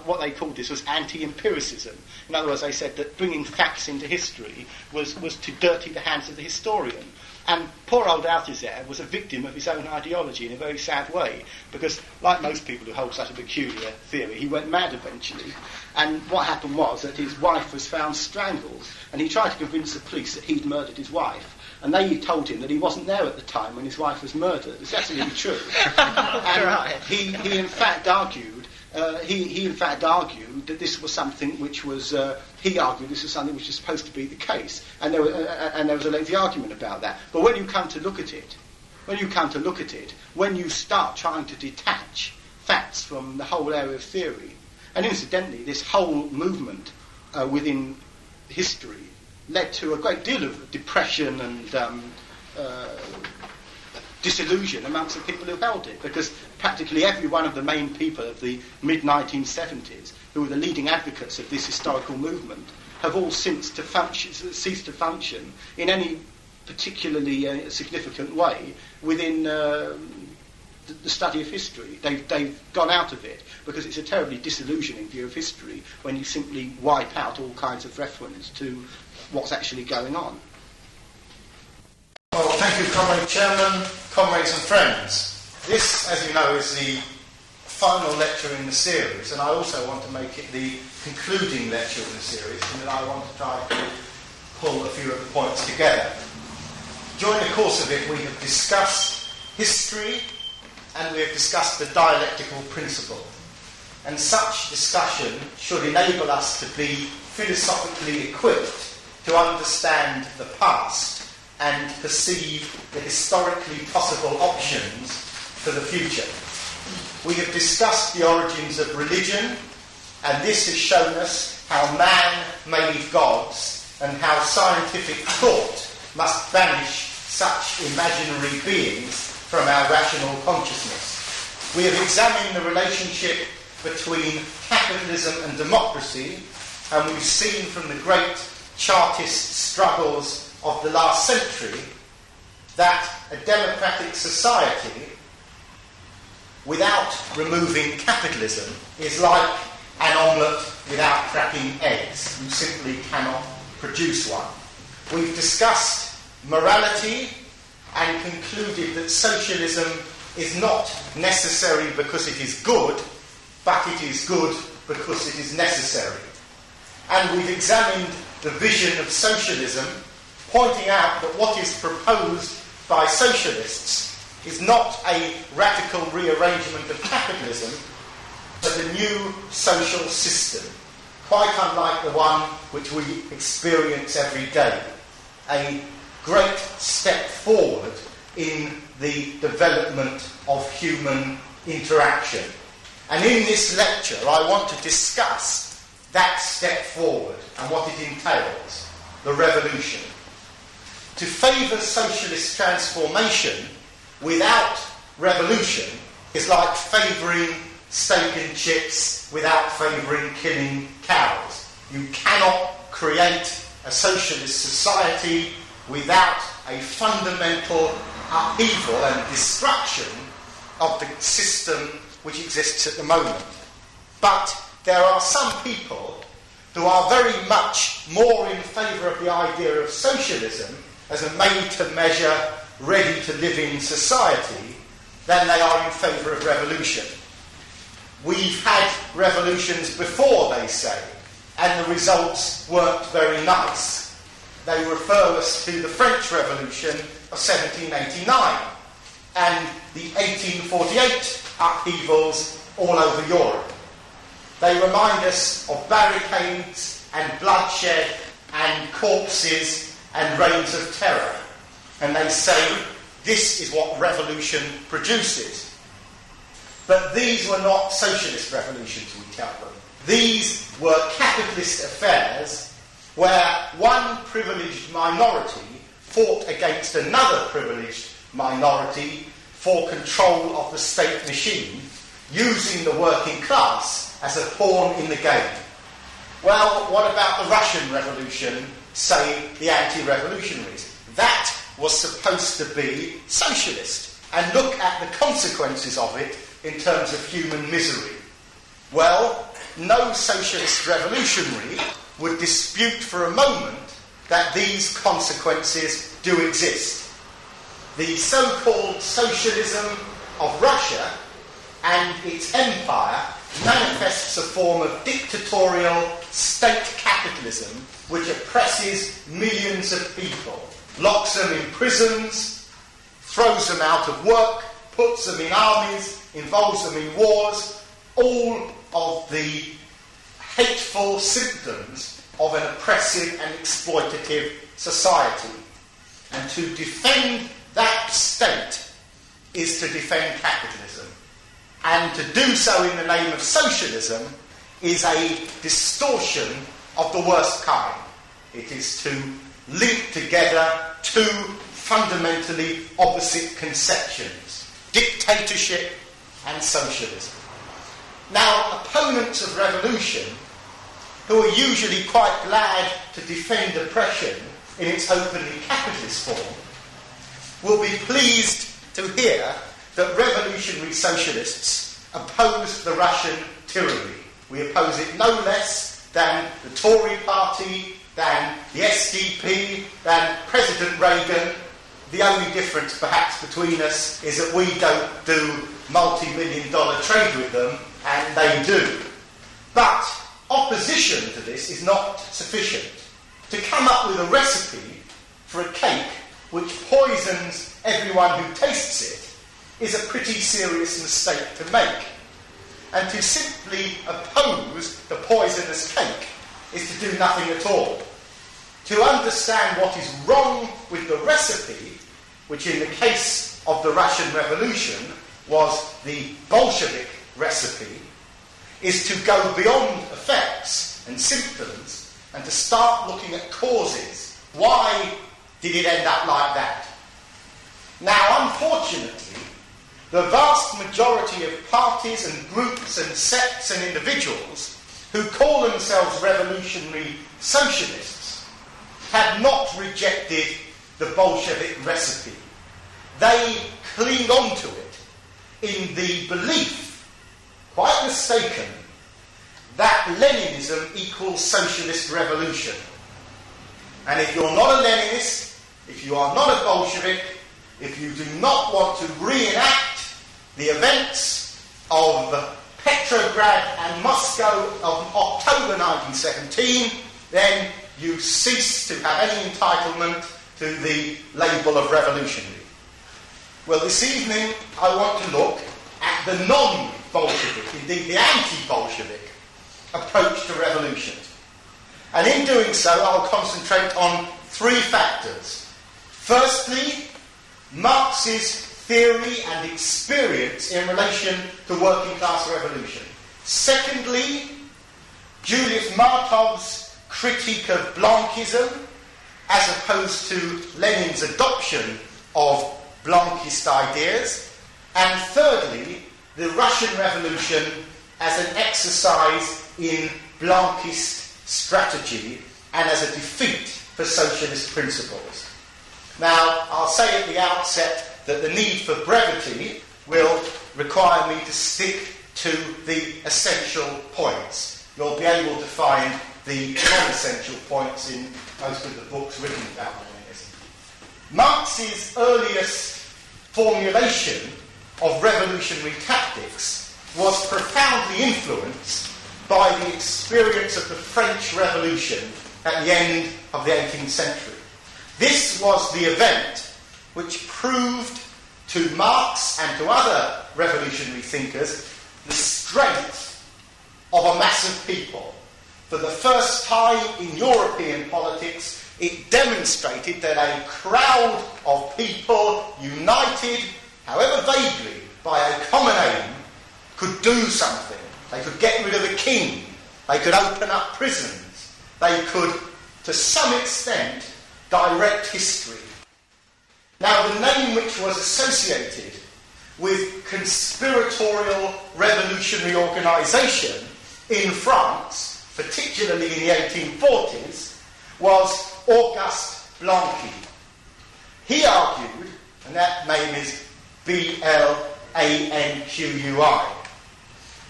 What they called this was anti-empiricism. In other words, they said that bringing facts into history was to dirty the hands of the historian. And poor old Althusser was a victim of his own ideology in a very sad way, because, like most people who hold such a peculiar theory, he went mad eventually. And what happened was that his wife was found strangled, and he tried to convince the police that he'd murdered his wife. And they told him that he wasn't there at the time when his wife was murdered. It's absolutely true. And he in fact argued that this was something which was. He argued this was something which was supposed to be the case, and there was a lengthy argument about that. But when you come to look at it, when you start trying to detach facts from the whole area of theory, and incidentally, this whole movement within history led to a great deal of depression and disillusion amongst the people who held it, because practically every one of the main people of the mid-1970s, who were the leading advocates of this historical movement, have all ceased to function in any particularly significant way within the study of history. They've gone out of it, because it's a terribly disillusioning view of history when you simply wipe out all kinds of reference to what's actually going on. Well, thank you, Comrade Chairman, comrades and friends. This, as you know, is the final lecture in the series, and I also want to make it the concluding lecture in the series, and that I want to try to pull a few of the points together. During the course of it, we have discussed history, and we have discussed the dialectical principle. And such discussion should enable us to be philosophically equipped to understand the past and perceive the historically possible options for the future. We have discussed the origins of religion, and this has shown us how man made gods and how scientific thought must banish such imaginary beings from our rational consciousness. We have examined the relationship between capitalism and democracy, and we've seen from the great Chartist struggles of the last century that a democratic society without removing capitalism is like an omelette without cracking eggs. You simply cannot produce one. We've discussed morality and concluded that socialism is not necessary because it is good, but it is good because it is necessary. And we've examined the vision of socialism, pointing out that what is proposed by socialists is not a radical rearrangement of capitalism, but a new social system, quite unlike the one which we experience every day. A great step forward in the development of human interaction. And in this lecture, I want to discuss that step forward and what it entails, the revolution. To favour socialist transformation without revolution is like favouring steak and chips without favouring killing cows. You cannot create a socialist society without a fundamental upheaval and destruction of the system which exists at the moment. But there are some people who are very much more in favour of the idea of socialism as a made-to-measure, ready-to-live-in society than they are in favour of revolution. We've had revolutions before, they say, and the results weren't very nice. They refer us to the French Revolution of 1789 and the 1848 upheavals all over Europe. They remind us of barricades and bloodshed and corpses and reigns of terror. And they say, this is what revolution produces. But these were not socialist revolutions, we tell them. These were capitalist affairs where one privileged minority fought against another privileged minority for control of the state machine, using the working class as a pawn in the game. Well, what about the Russian Revolution, say the anti-revolutionaries? That was supposed to be socialist, and look at the consequences of it in terms of human misery. Well, no socialist revolutionary would dispute for a moment that these consequences do exist. The so-called socialism of Russia and its empire manifests a form of dictatorial state capitalism which oppresses millions of people, locks them in prisons, throws them out of work, puts them in armies, involves them in wars, all of the hateful symptoms of an oppressive and exploitative society. And to defend that state is to defend capitalism. And to do so in the name of socialism is a distortion of the worst kind. It is to link together two fundamentally opposite conceptions, dictatorship and socialism. Now, opponents of revolution, who are usually quite glad to defend oppression in its openly capitalist form, will be pleased to hear that revolutionary socialists oppose the Russian tyranny. We oppose it no less than the Tory party, than the SDP, than President Reagan. The only difference perhaps between us is that we don't do multi-million-dollar trade with them, and they do. But opposition to this is not sufficient. To come up with a recipe for a cake which poisons everyone who tastes it is a pretty serious mistake to make. And to simply oppose the poisonous cake is to do nothing at all. To understand what is wrong with the recipe, which in the case of the Russian Revolution was the Bolshevik recipe, is to go beyond effects and symptoms and to start looking at causes. Why did it end up like that? Now, unfortunately, the vast majority of parties and groups and sects and individuals who call themselves revolutionary socialists have not rejected the Bolshevik recipe. They cling on to it in the belief, quite mistaken, that Leninism equals socialist revolution. And if you're not a Leninist, if you are not a Bolshevik, if you do not want to reenact the events of Petrograd and Moscow of October 1917, then you cease to have any entitlement to the label of revolutionary. Well, this evening I want to look at the non-Bolshevik, indeed the anti-Bolshevik approach to revolution. And in doing so, I'll concentrate on three factors. Firstly, Marx's theory and experience in relation to working class revolution. Secondly, Julius Martov's critique of Blanchism as opposed to Lenin's adoption of Blanchist ideas. And thirdly, the Russian Revolution as an exercise in Blanchist strategy and as a defeat for socialist principles. Now, I'll say at the outset that the need for brevity will require me to stick to the essential points. You'll be able to find the non-essential points in most of the books written about Leninism. Marx's earliest formulation of revolutionary tactics was profoundly influenced by the experience of the French Revolution at the end of the 18th century. This was the event which proved to Marx and to other revolutionary thinkers the strength of a mass of people. For the first time in European politics, it demonstrated that a crowd of people united, however vaguely, by a common aim, could do something. They could get rid of the king. They could open up prisons. They could to some extent, direct history. Now, the name which was associated with conspiratorial revolutionary organisation in France, particularly in the 1840s, was Auguste Blanqui. He argued, and that name is Blanqui,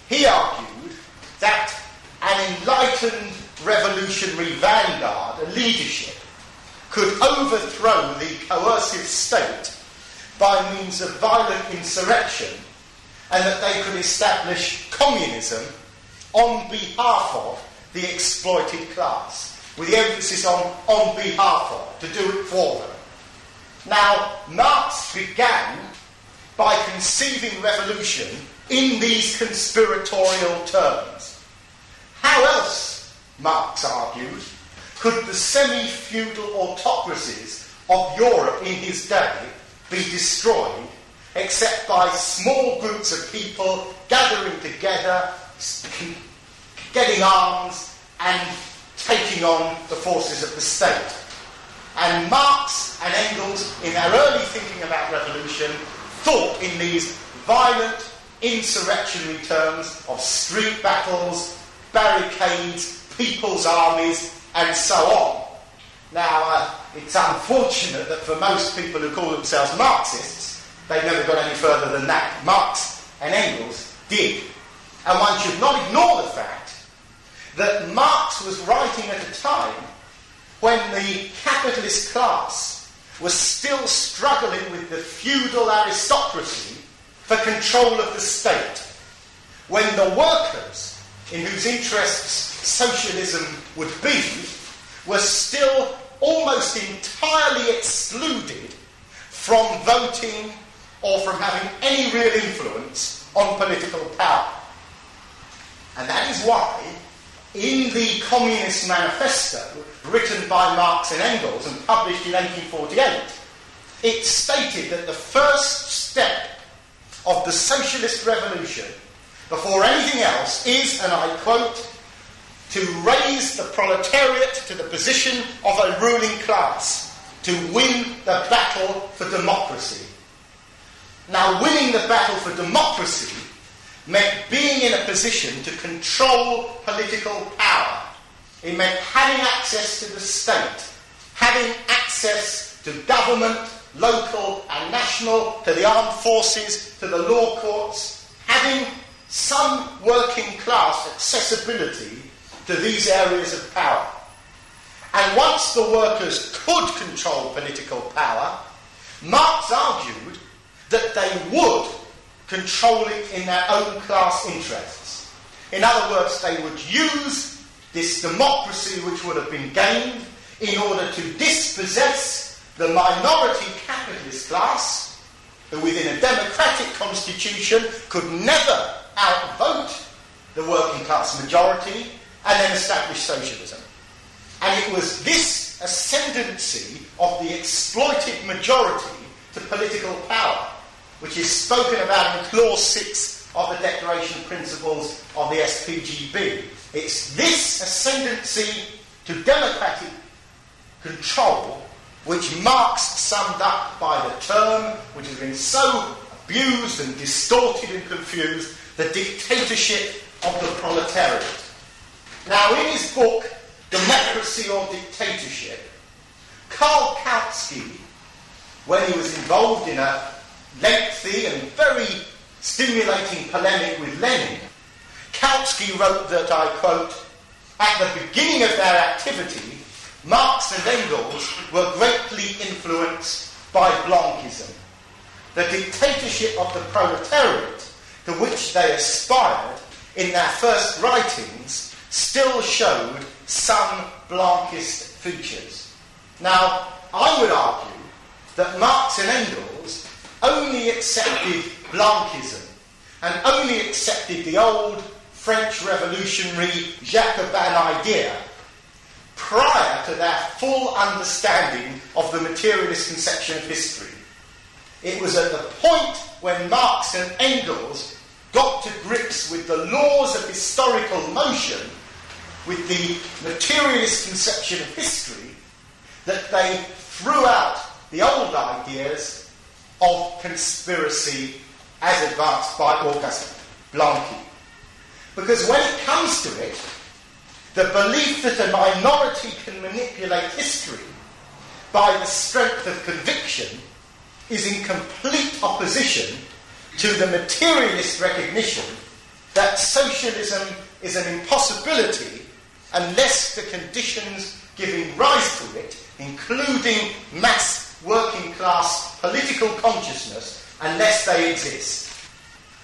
he argued that an enlightened revolutionary vanguard, a leadership, could overthrow the coercive state by means of violent insurrection, and that they could establish communism on behalf of the exploited class, with the emphasis on behalf of, to do it for them. Now, Marx began by conceiving revolution in these conspiratorial terms. How else, Marx argued, could the semi-feudal autocracies of Europe in his day be destroyed except by small groups of people gathering together, getting arms and taking on the forces of the state? And Marx and Engels, in their early thinking about revolution, thought in these violent insurrectionary terms of street battles, barricades, people's armies, and so on. Now, it's unfortunate that for most people who call themselves Marxists, they never got any further than that. Marx and Engels did. And one should not ignore the fact that Marx was writing at a time when the capitalist class was still struggling with the feudal aristocracy for control of the state, when the workers, in whose interests socialism would be, were still almost entirely excluded from voting or from having any real influence on political power. And that is why, in the Communist Manifesto, written by Marx and Engels and published in 1848, it stated that the first step of the socialist revolution, before anything else, is, and I quote, to raise the proletariat to the position of a ruling class, to win the battle for democracy. Now, winning the battle for democracy meant being in a position to control political power. It meant having access to the state, having access to government, local and national, to the armed forces, to the law courts, having some working class accessibility to these areas of power. And once the workers could control political power, Marx argued that they would control it in their own class interests. In other words, they would use this democracy which would have been gained in order to dispossess the minority capitalist class, who within a democratic constitution could never outvote the working class majority, and then establish socialism. And it was this ascendancy of the exploited majority to political power, which is spoken about in Clause 6 of the Declaration of Principles of the SPGB. It's this ascendancy to democratic control which Marx summed up by the term, which has been so abused and distorted and confused, the dictatorship of the proletariat. Now, in his book, Democracy or Dictatorship, Karl Kautsky, when he was involved in a lengthy and very stimulating polemic with Lenin, Kautsky wrote that, I quote, "At the beginning of their activity, Marx and Engels were greatly influenced by Blanquism. The dictatorship of the proletariat, to which they aspired in their first writings, still showed some Blanquist features." Now, I would argue that Marx and Engels only accepted Blanquism and only accepted the old French revolutionary Jacobin idea prior to their full understanding of the materialist conception of history. It was at the point when Marx and Engels got to grips with the laws of historical motion with the materialist conception of history that they threw out the old ideas of conspiracy as advanced by Auguste Blanqui. Because when it comes to it, the belief that a minority can manipulate history by the strength of conviction is in complete opposition to the materialist recognition that socialism is an impossibility unless the conditions giving rise to it, including mass working class political consciousness, unless they exist.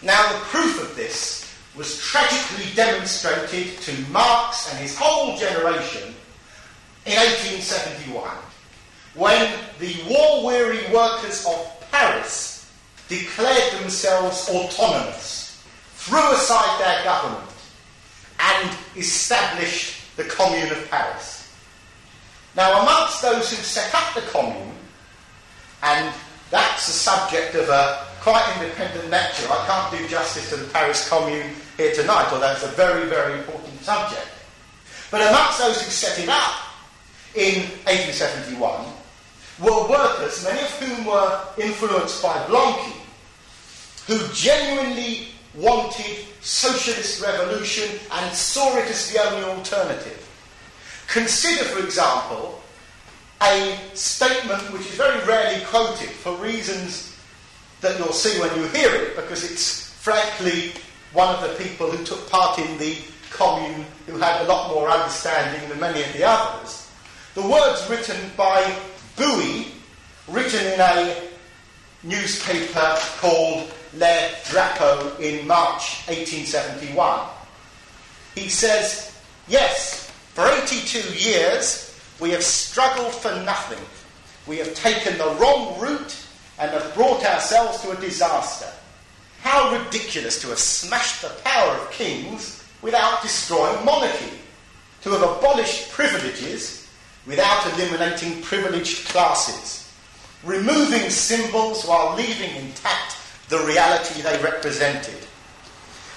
Now, the proof of this was tragically demonstrated to Marx and his whole generation in 1871, when the war-weary workers of Paris declared themselves autonomous, threw aside their government, and established the Commune of Paris. Now, amongst those who set up the Commune, and that's the subject of a quite independent lecture, I can't do justice to the Paris Commune here tonight, although it's a very, very important subject. But amongst those who set it up in 1871 were workers, many of whom were influenced by Blanqui, who genuinely wanted socialist revolution and saw it as the only alternative. Consider, for example, a statement which is very rarely quoted for reasons that you'll see when you hear it, because it's frankly one of the people who took part in the Commune who had a lot more understanding than many of the others. The words written by Bowie, written in a newspaper called Le Drapeau in March 1871. He says, "Yes, for 82 years we have struggled for nothing. We have taken the wrong route and have brought ourselves to a disaster. How ridiculous to have smashed the power of kings without destroying monarchy, to have abolished privileges without eliminating privileged classes, removing symbols while leaving intact the reality they represented.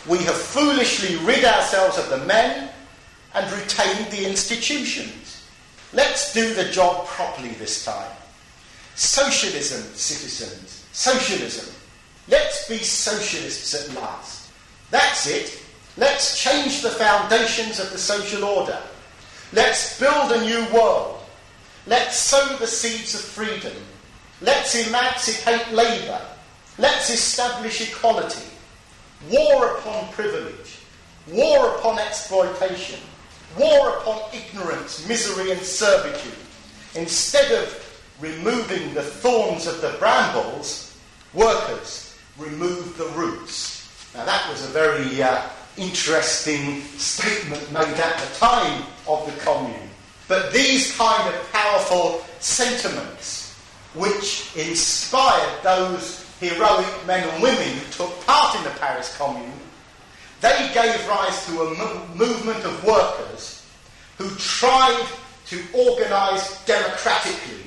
We have foolishly rid ourselves of the men and retained the institutions. Let's do the job properly this time. Socialism, citizens, socialism. Let's be socialists at last. That's it. Let's change the foundations of the social order. Let's build a new world. Let's sow the seeds of freedom. Let's emancipate labour. Let's establish equality. War upon privilege. War upon exploitation. War upon ignorance, misery and servitude. Instead of removing the thorns of the brambles, workers remove the roots." Now that was a very interesting statement made at the time of the Commune. But these kind of powerful sentiments which inspired those heroic men and women who took part in the Paris Commune, they gave rise to a movement of workers who tried to organise democratically.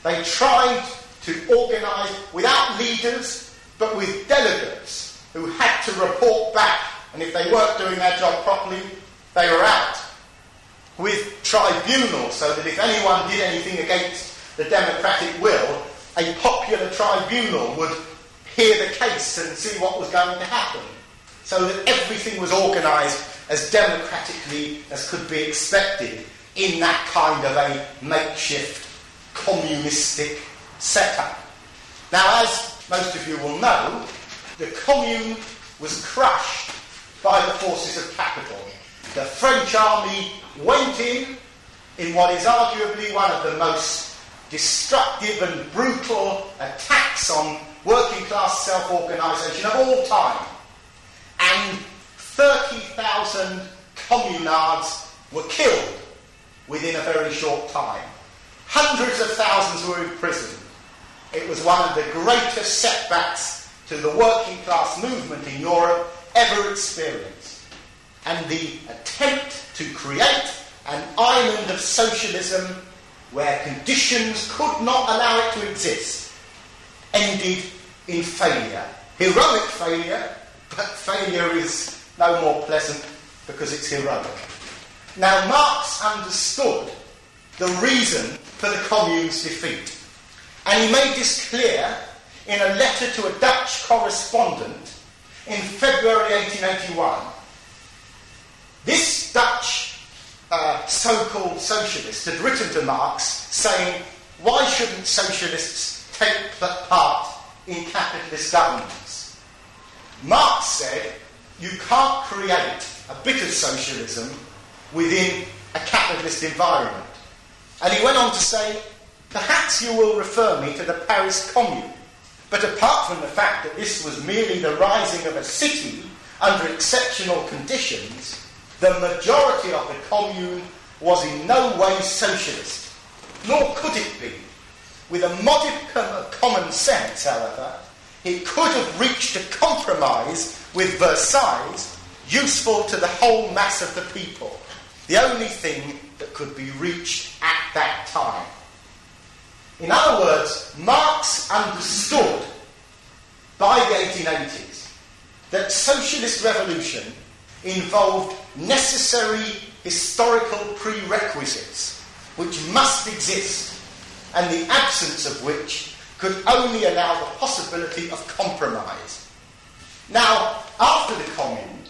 They tried to organise without leaders, but with delegates who had to report back, and if they weren't doing their job properly, they were out. With tribunals, so that if anyone did anything against the democratic will, a popular tribunal would hear the case and see what was going to happen, so that everything was organised as democratically as could be expected in that kind of a makeshift communistic setup. Now, as most of you will know, the Commune was crushed by the forces of capital. The French army went in what is arguably one of the most destructive and brutal attacks on working class self-organisation of all time. And 30,000 communards were killed within a very short time. Hundreds of thousands were imprisoned. It was one of the greatest setbacks to the working class movement in Europe ever experienced. And the attempt to create an island of socialism where conditions could not allow it to exist ended in failure. Heroic failure, but failure is no more pleasant because it's heroic. Now, Marx understood the reason for the Commune's defeat, and he made this clear in a letter to a Dutch correspondent in February 1881. This Dutch so-called socialist had written to Marx saying, why shouldn't socialists take part in capitalist governments? Marx said, you can't create a bit of socialism within a capitalist environment. And he went on to say, perhaps you will refer me to the Paris Commune, but apart from the fact that this was merely the rising of a city under exceptional conditions, the majority of the Commune was in no way socialist, nor could it be. With a modicum of common sense, however, it could have reached a compromise with Versailles useful to the whole mass of the people, the only thing that could be reached at that time. In other words, Marx understood by the 1880s that socialist revolution involved necessary historical prerequisites which must exist, and the absence of which could only allow the possibility of compromise. Now, after the Commune,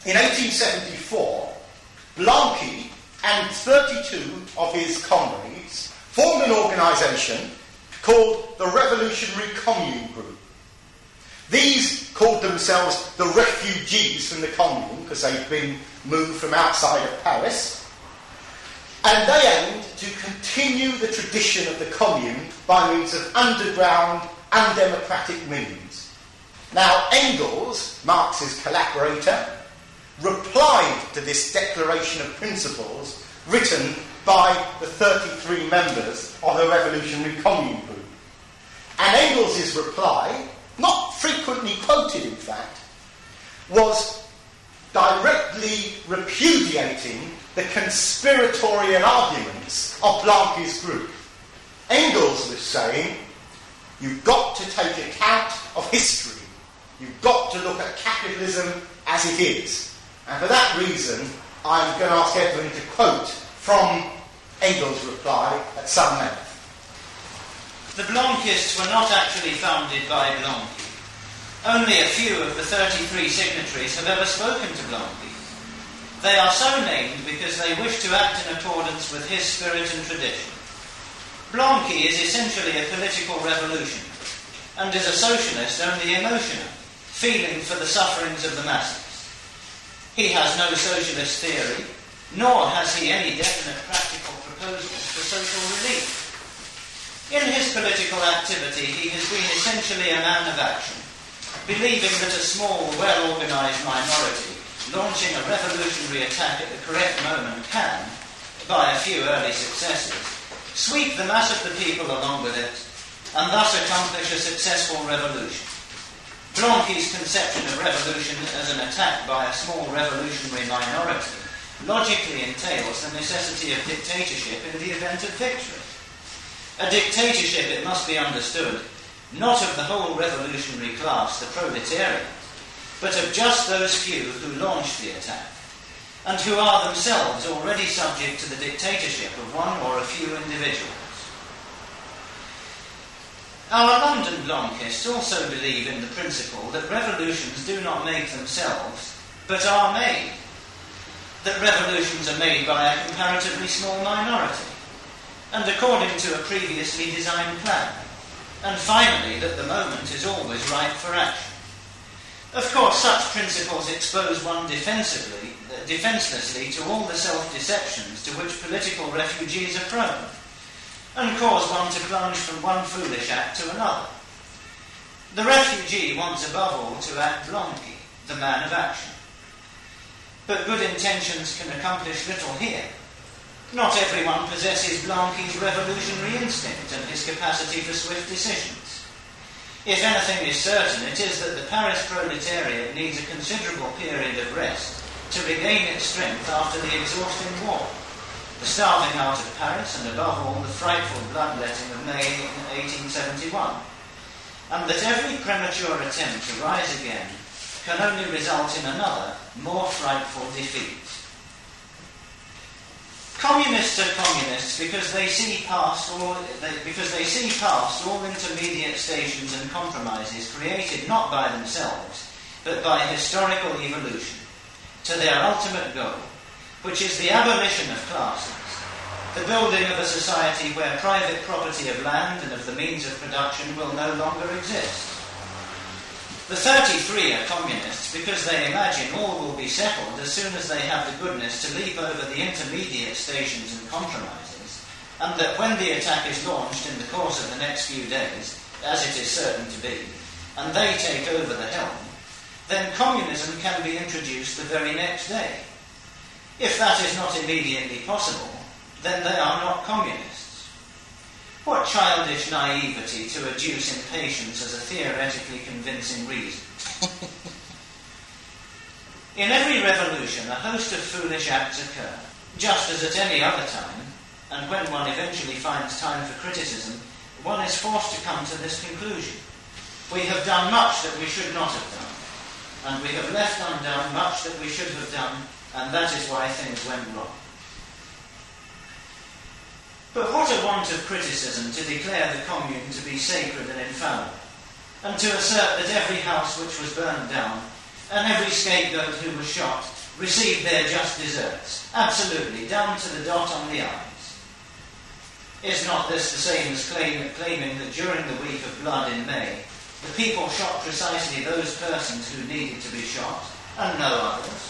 in 1874, Blanqui and 32 of his comrades formed an organisation called the Revolutionary Commune Group. These called themselves the refugees from the Commune because they'd been moved from outside of Paris, and they aimed to continue the tradition of the Commune by means of underground, undemocratic means. Now, Engels, Marx's collaborator, replied to this declaration of principles written by the 33 members of the Revolutionary Commune Group. And Engels' reply, not frequently quoted in fact, was directly repudiating the conspiratorial arguments of Blanqui's group. Engels was saying, you've got to take account of history. You've got to look at capitalism as it is. And for that reason, I'm going to ask everyone to quote from Engels' reply at some length. The Blanquists were not actually founded by Blanqui. Only a few of the 33 signatories have ever spoken to Blanqui. They are so named because they wish to act in accordance with his spirit and tradition. Blanqui is essentially a political revolution, and is a socialist only emotional, feeling for the sufferings of the masses. He has no socialist theory, nor has he any definite practical proposals for social relief. In his political activity, he has been essentially a man of action, believing that a small, well-organised minority launching a revolutionary attack at the correct moment can, by a few early successes, sweep the mass of the people along with it, and thus accomplish a successful revolution. Blanqui's conception of revolution as an attack by a small revolutionary minority logically entails the necessity of dictatorship in the event of victory. A dictatorship, it must be understood, not of the whole revolutionary class, the proletariat, but of just those few who launched the attack, and who are themselves already subject to the dictatorship of one or a few individuals. Our London Blanquists also believe in the principle that revolutions do not make themselves, but are made. That revolutions are made by a comparatively small minority, and according to a previously designed plan. And finally, that the moment is always ripe for action. Of course, such principles expose one defencelessly to all the self-deceptions to which political refugees are prone, and cause one to plunge from one foolish act to another. The refugee wants above all to act Blanqui, the man of action. But good intentions can accomplish little here. Not everyone possesses Blanqui's revolutionary instinct and his capacity for swift decisions. If anything is certain, it is that the Paris proletariat needs a considerable period of rest to regain its strength after the exhausting war, the starving out of Paris, and above all the frightful bloodletting of May 1871, and that every premature attempt to rise again can only result in another, more frightful defeat. Communists are communists because they see past all intermediate stations and compromises created not by themselves, but by historical evolution, to their ultimate goal, which is the abolition of classes, the building of a society where private property of land and of the means of production will no longer exist. The 33 are communists because they imagine all will be settled as soon as they have the goodness to leap over the intermediate stations and compromises, and that when the attack is launched in the course of the next few days, as it is certain to be, and they take over the helm, then communism can be introduced the very next day. If that is not immediately possible, then they are not communists. What childish naivety to adduce impatience as a theoretically convincing reason. In every revolution, a host of foolish acts occur, just as at any other time, and when one eventually finds time for criticism, one is forced to come to this conclusion. We have done much that we should not have done, and we have left undone much that we should have done, and that is why things went wrong. But what a want of criticism to declare the commune to be sacred and infallible, and to assert that every house which was burned down, and every scapegoat who was shot, received their just deserts, absolutely, down to the dot on the i's. Is not this the same as claiming that during the week of blood in May, the people shot precisely those persons who needed to be shot, and no others?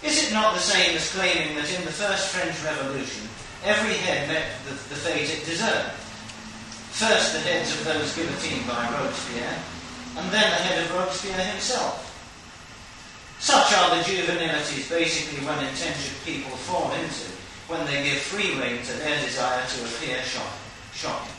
Is it not the same as claiming that in the First French Revolution, every head met the fate it deserved? First the heads of those guillotined by Robespierre, and then the head of Robespierre himself. Such are the juvenilities basically well-intentioned people fall into when they give free rein to their desire to appear shocking.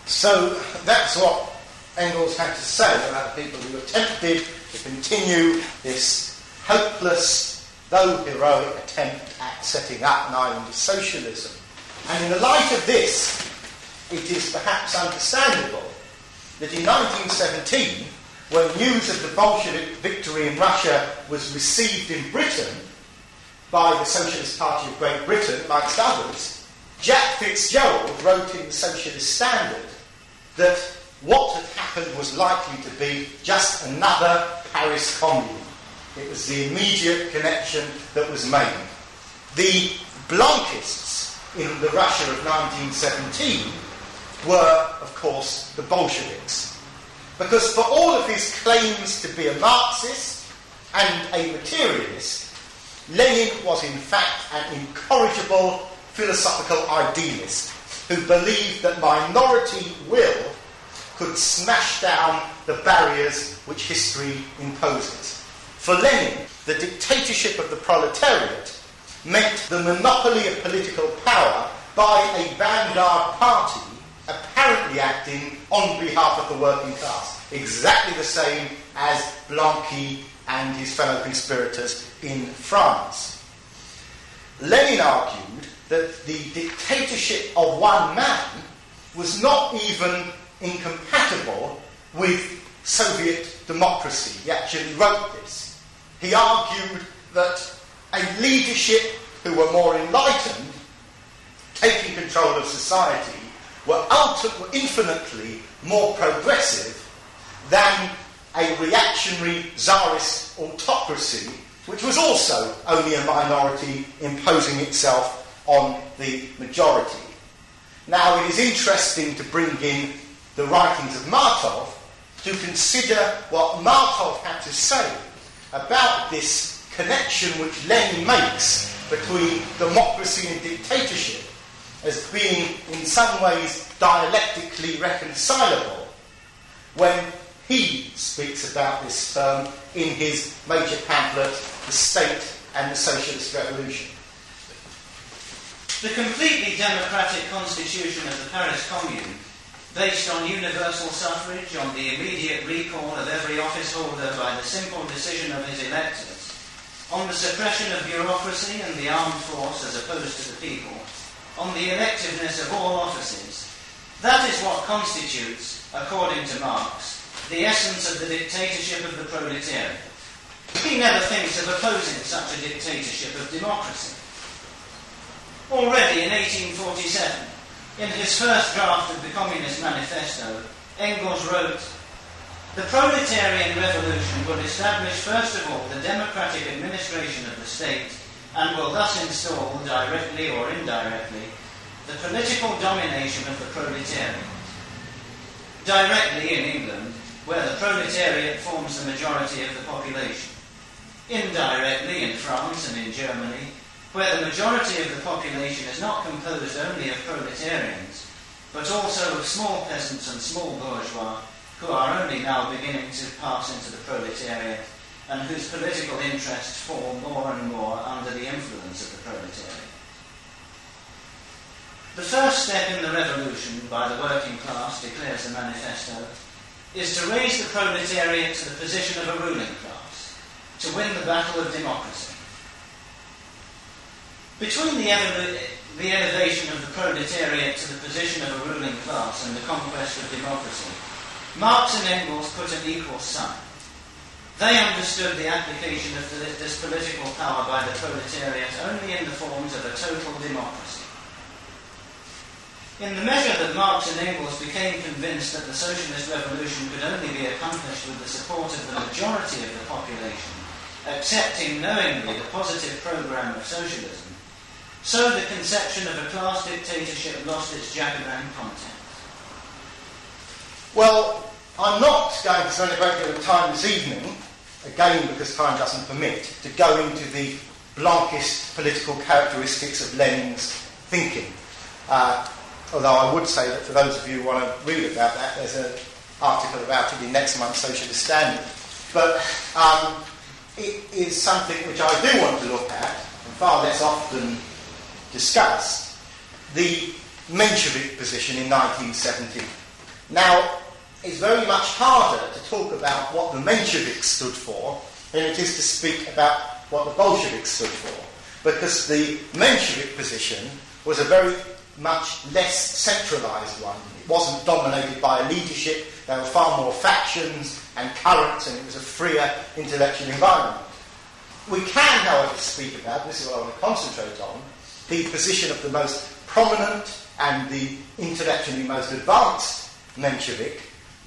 So that's what Engels had to say about the people who attempted to continue this hopeless, though heroic, attempt at setting up an island of socialism. And in the light of this, it is perhaps understandable that in 1917, when news of the Bolshevik victory in Russia was received in Britain by the Socialist Party of Great Britain, amongst others, Jack Fitzgerald wrote in the Socialist Standard that what had happened was likely to be just another Paris Commune. It was the immediate connection that was made. The Blanquists in the Russia of 1917 were, of course, the Bolsheviks. Because for all of his claims to be a Marxist and a materialist, Lenin was in fact an incorrigible philosophical idealist who believed that minority will could smash down the barriers which history imposes. For Lenin, the dictatorship of the proletariat meant the monopoly of political power by a vanguard party apparently acting on behalf of the working class, exactly the same as Blanqui and his fellow conspirators in France. Lenin argued that the dictatorship of one man was not even incompatible with Soviet democracy. He actually wrote this. He argued that a leadership who were more enlightened, taking control of society, were infinitely more progressive than a reactionary czarist autocracy, which was also only a minority imposing itself on the majority. Now, it is interesting to bring in the writings of Martov to consider what Martov had to say about this connection which Lenin makes between democracy and dictatorship as being in some ways dialectically reconcilable when he speaks about this term in his major pamphlet, The State and the Socialist Revolution. The completely democratic constitution of the Paris Commune, based on universal suffrage, on the immediate recall of every office holder by the simple decision of his electors, on the suppression of bureaucracy and the armed force as opposed to the people, on the electiveness of all offices, that is what constitutes, according to Marx, the essence of the dictatorship of the proletariat. he never thinks of opposing such a dictatorship of democracy. Already in 1847, in his first draft of the Communist Manifesto, Engels wrote, "The proletarian revolution will establish first of all the democratic administration of the state and will thus install, directly or indirectly, the political domination of the proletariat. Directly in England, where the proletariat forms the majority of the population. Indirectly in France and in Germany, where the majority of the population is not composed only of proletarians, but also of small peasants and small bourgeois, who are only now beginning to pass into the proletariat, and whose political interests fall more and more under the influence of the proletariat. The first step in the revolution by the working class, declares the manifesto, is to raise the proletariat to the position of a ruling class, to win the battle of democracy. Between the elevation of the proletariat to the position of a ruling class and the conquest of democracy, Marx and Engels put an equal sign. They understood the application of this political power by the proletariat only in the forms of a total democracy. In the measure that Marx and Engels became convinced that the socialist revolution could only be accomplished with the support of the majority of the population, accepting knowingly the positive program of socialism, so the conception of a class dictatorship lost its Jacobin content. Well, I'm not going to spend a great deal of time this evening, again because time doesn't permit, to go into the blankest political characteristics of Lenin's thinking. Although I would say that for those of you who want to read about that, there's an article about it in next month's Socialist Standard. But it is something which I do want to look at, and far less often discussed, the Menshevik position in 1917. Now, it's very much harder to talk about what the Mensheviks stood for than it is to speak about what the Bolsheviks stood for, because the Menshevik position was a very much less centralised one. It wasn't dominated by a leadership, there were far more factions and currents, and it was a freer intellectual environment. We can, however, speak about, this is what I want to concentrate on, the position of the most prominent and the intellectually most advanced Menshevik,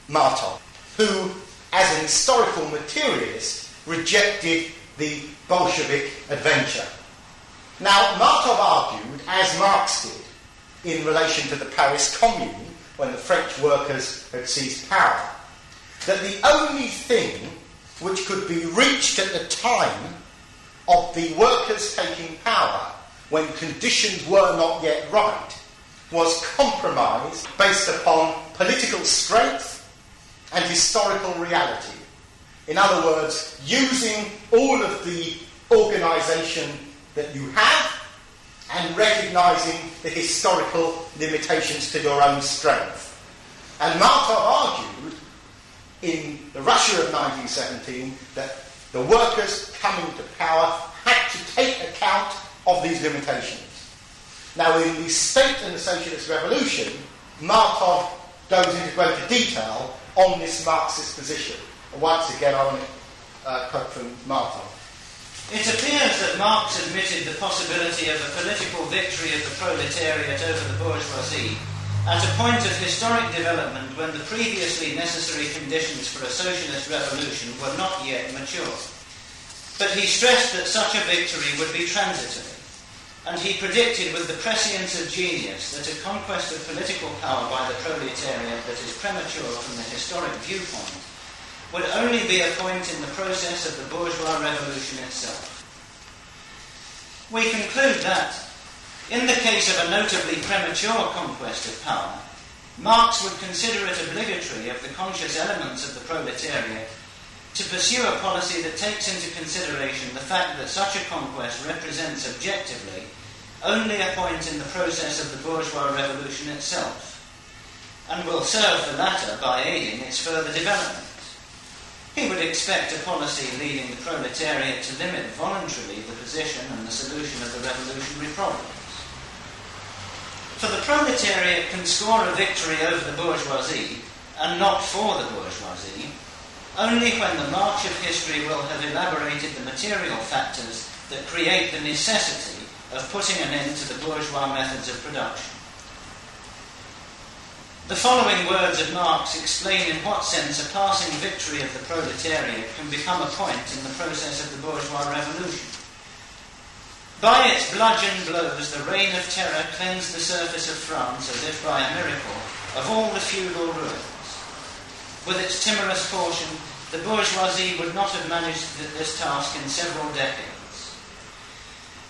Martov, who, as an historical materialist, rejected the Bolshevik adventure. Now, Martov argued, as Marx did, in relation to the Paris Commune, when the French workers had seized power, that the only thing which could be reached at the time of the workers taking power, when conditions were not yet right, was compromise based upon political strength and historical reality. In other words, using all of the organisation that you have and recognising the historical limitations to your own strength. And Martov argued in the Russia of 1917 that the workers coming to power had to take account of these limitations. Now, in the State and the Socialist Revolution, Martov goes into greater detail on this Marxist position. And once again, I want to quote from Martov. It appears that Marx admitted the possibility of a political victory of the proletariat over the bourgeoisie at a point of historic development when the previously necessary conditions for a socialist revolution were not yet mature. But he stressed that such a victory would be transitory, and he predicted with the prescience of genius that a conquest of political power by the proletariat that is premature from the historic viewpoint would only be a point in the process of the bourgeois revolution itself. We conclude that, in the case of a notably premature conquest of power, Marx would consider it obligatory of the conscious elements of the proletariat to pursue a policy that takes into consideration the fact that such a conquest represents objectively only a point in the process of the bourgeois revolution itself, and will serve the latter by aiding its further development. He would expect a policy leading the proletariat to limit voluntarily the position and the solution of the revolutionary problems. For the proletariat can score a victory over the bourgeoisie, and not for the bourgeoisie, only when the march of history will have elaborated the material factors that create the necessity of putting an end to the bourgeois methods of production. The following words of Marx explain in what sense a passing victory of the proletariat can become a point in the process of the bourgeois revolution. By its bludgeon blows, the reign of terror cleansed the surface of France, as if by a miracle, of all the feudal ruins. With its timorous caution, the bourgeoisie would not have managed this task in several decades.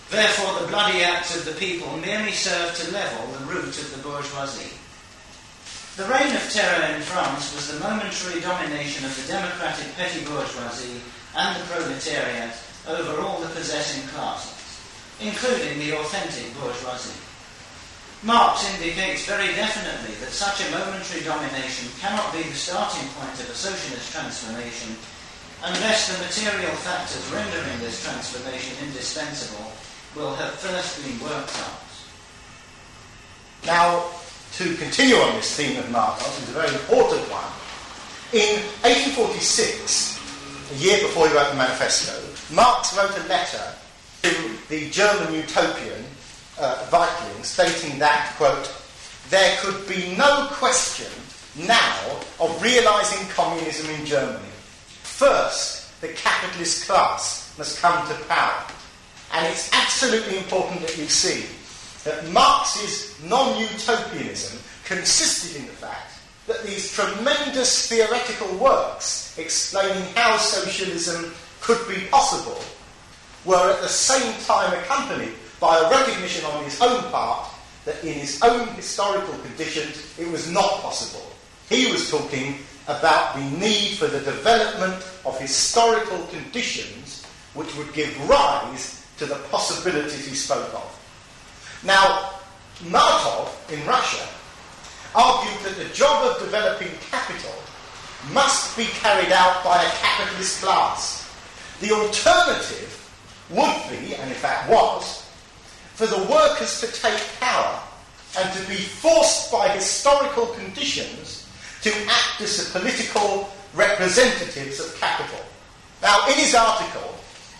Therefore, the bloody acts of the people merely served to level the root of the bourgeoisie. The reign of terror in France was the momentary domination of the democratic petty bourgeoisie and the proletariat over all the possessing classes, including the authentic bourgeoisie. Marx indicates very definitely that such a momentary domination cannot be the starting point of a socialist transformation unless the material factors rendering this transformation indispensable will have first been worked out. Now, to continue on this theme of Martov, which is a very important one, in 1846, a year before he wrote the manifesto, Marx wrote a letter to the German utopian Weitling, stating that, quote, there could be no question now of realising communism in Germany. First, the capitalist class must come to power. And it's absolutely important that you see that Marx's non-utopianism consisted in the fact that these tremendous theoretical works explaining how socialism could be possible were at the same time accompanied by a recognition on his own part that in his own historical conditions it was not possible. He was talking about the need for the development of historical conditions which would give rise to the possibilities he spoke of. Now, Martov in Russia argued that the job of developing capital must be carried out by a capitalist class. The alternative would be, and in fact was, for the workers to take power and to be forced by historical conditions to act as the political representatives of capital. Now, in his article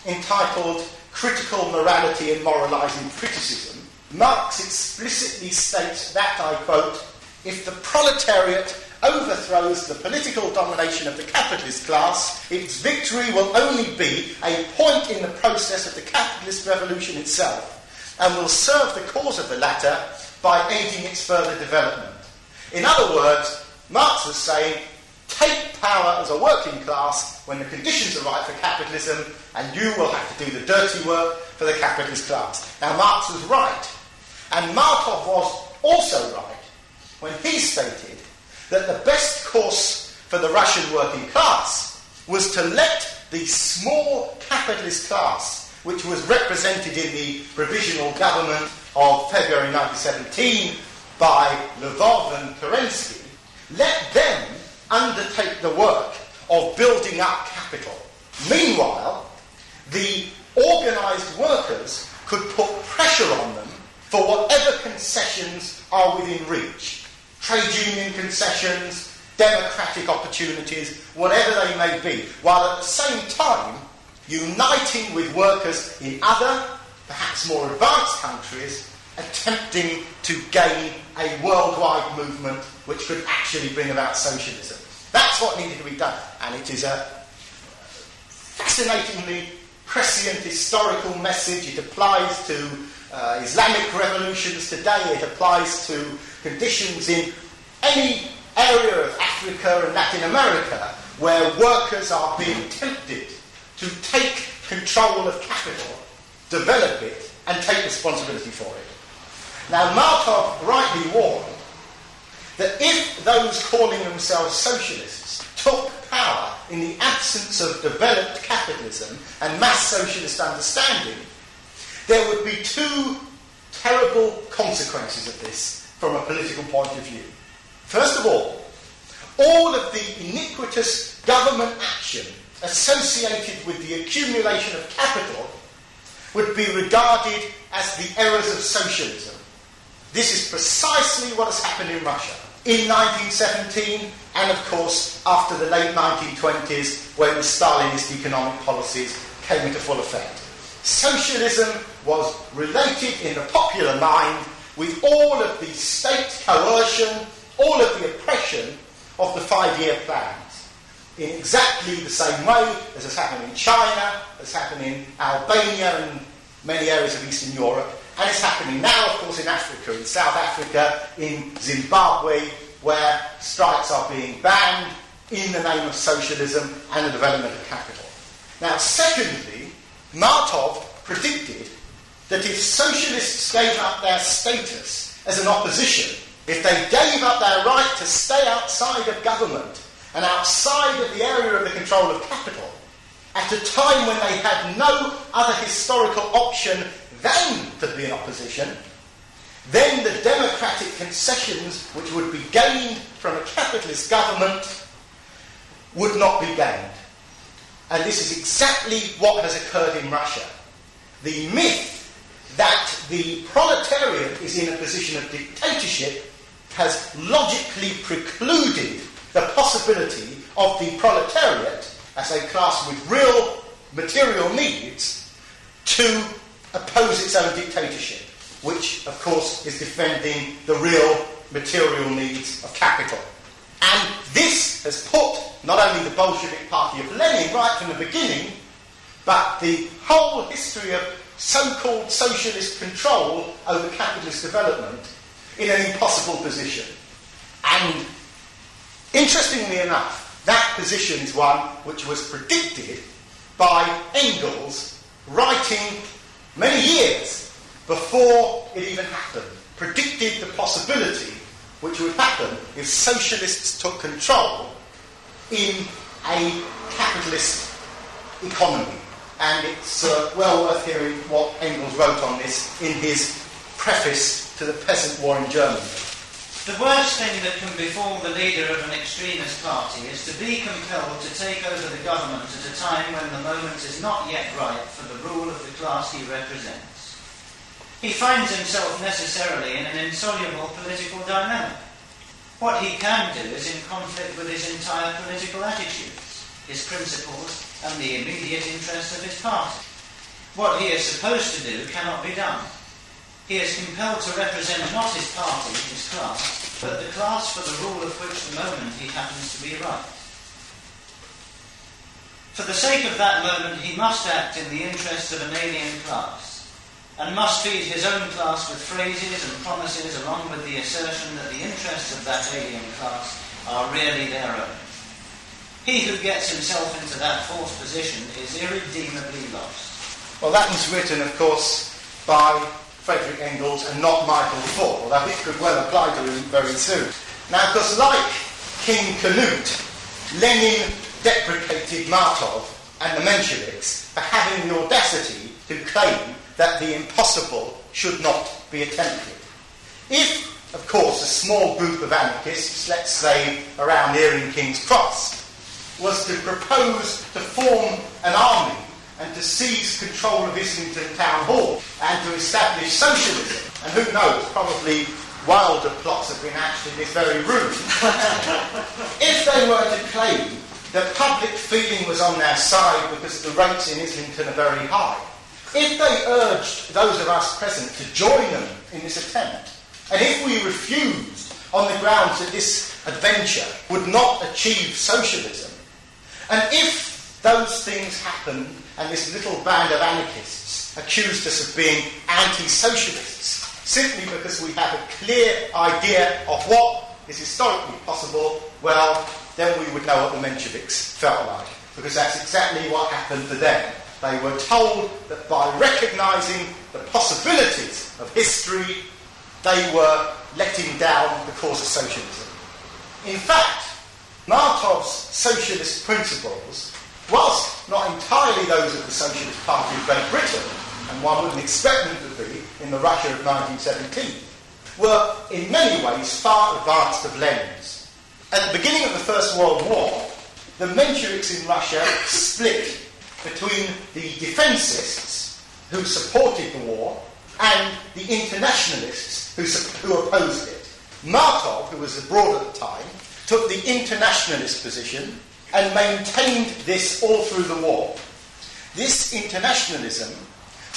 entitled Critical Morality and Moralising Criticism, Marx explicitly states that, I quote, if the proletariat overthrows the political domination of the capitalist class, its victory will only be a point in the process of the capitalist revolution itself, and will serve the cause of the latter by aiding its further development. In other words, Marx was saying, take power as a working class when the conditions are right for capitalism, and you will have to do the dirty work for the capitalist class. Now, Marx was right. And Martov was also right when he stated that the best course for the Russian working class was to let the small capitalist class, which was represented in the provisional government of February 1917 by Lvov and Kerensky, let them undertake the work of building up capital. Meanwhile, the organised workers could put pressure on them for whatever concessions are within reach. Trade union concessions, democratic opportunities, whatever they may be, while at the same time uniting with workers in other, perhaps more advanced countries, attempting to gain a worldwide movement which could actually bring about socialism. That's what needed to be done, and it is a fascinatingly prescient historical message. It applies to Islamic revolutions today. It applies to conditions in any area of Africa and Latin America where workers are being tempted to take control of capital, develop it, and take responsibility for it. Now, Martov rightly warned that if those calling themselves socialists took power in the absence of developed capitalism and mass socialist understanding, there would be two terrible consequences of this from a political point of view. First of all of the iniquitous government action associated with the accumulation of capital would be regarded as the errors of socialism. This is precisely what has happened in Russia. in 1917, and of course after the late 1920s when the Stalinist economic policies came into full effect. Socialism was related in the popular mind with all of the state coercion, all of the oppression of the 5-year plans, in exactly the same way as has happened in China, as happened in Albania and many areas of Eastern Europe, and it's happening now, of course, in Africa, in South Africa, in Zimbabwe, where strikes are being banned in the name of socialism and the development of capital. Now, secondly, Martov predicted that if socialists gave up their status as an opposition, if they gave up their right to stay outside of government and outside of the area of the control of capital, at a time when they had no other historical option than to be in opposition, then the democratic concessions which would be gained from a capitalist government would not be gained. And this is exactly what has occurred in Russia. The myth that the proletariat is in a position of dictatorship has logically precluded the possibility of the proletariat, as a class with real material needs, to oppose its own dictatorship, which, of course, is defending the real material needs of capital. And this has put not only the Bolshevik Party of Lenin right from the beginning, but the whole history of so-called socialist control over capitalist development in an impossible position. And interestingly enough, that position is one which was predicted by Engels writing many years before it even happened, predicted the possibility which would happen if socialists took control in a capitalist economy. And it's well worth hearing what Engels wrote on this in his preface to the Peasant War in Germany. The worst thing that can befall the leader of an extremist party is to be compelled to take over the government at a time when the moment is not yet ripe for the rule of the class he represents. He finds himself necessarily in an insoluble political dilemma. What he can do is in conflict with his entire political attitudes, his principles, and the immediate interests of his party. What he is supposed to do cannot be done. He is compelled to represent not his party, his class, but the class for the rule of which the moment he happens to be right. For the sake of that moment, he must act in the interests of an alien class, and must feed his own class with phrases and promises, along with the assertion that the interests of that alien class are really their own. He who gets himself into that false position is irredeemably lost. Well, that was written, of course, by Frederick Engels and not Michael Ford, although it could well apply to him very soon. Now, because like King Canute, Lenin deprecated Martov and the Mensheviks for having the audacity to claim that the impossible should not be attempted. If, of course, a small group of anarchists, let's say around here in King's Cross, was to propose to form an army and to seize control of Islington Town Hall and to establish socialism, and who knows, probably wilder plots have been hatched in this very room, if they were to claim that public feeling was on their side because the rates in Islington are very high, if they urged those of us present to join them in this attempt, and if we refused on the grounds that this adventure would not achieve socialism, and if those things happened and this little band of anarchists accused us of being anti-socialists simply because we have a clear idea of what is historically possible, well, then we would know what the Mensheviks felt like, because that's exactly what happened to them. They were told that by recognising the possibilities of history, they were letting down the cause of socialism. In fact, Martov's socialist principles, whilst not entirely those of the Socialist Party of Great Britain, and one wouldn't expect them to be in the Russia of 1917, were in many ways far advanced of Lenin's. At the beginning of the First World War, the Mensheviks in Russia split between the defensists who supported the war and the internationalists who opposed it. Martov, who was abroad at the time, took the internationalist position and maintained this all through the war. This internationalism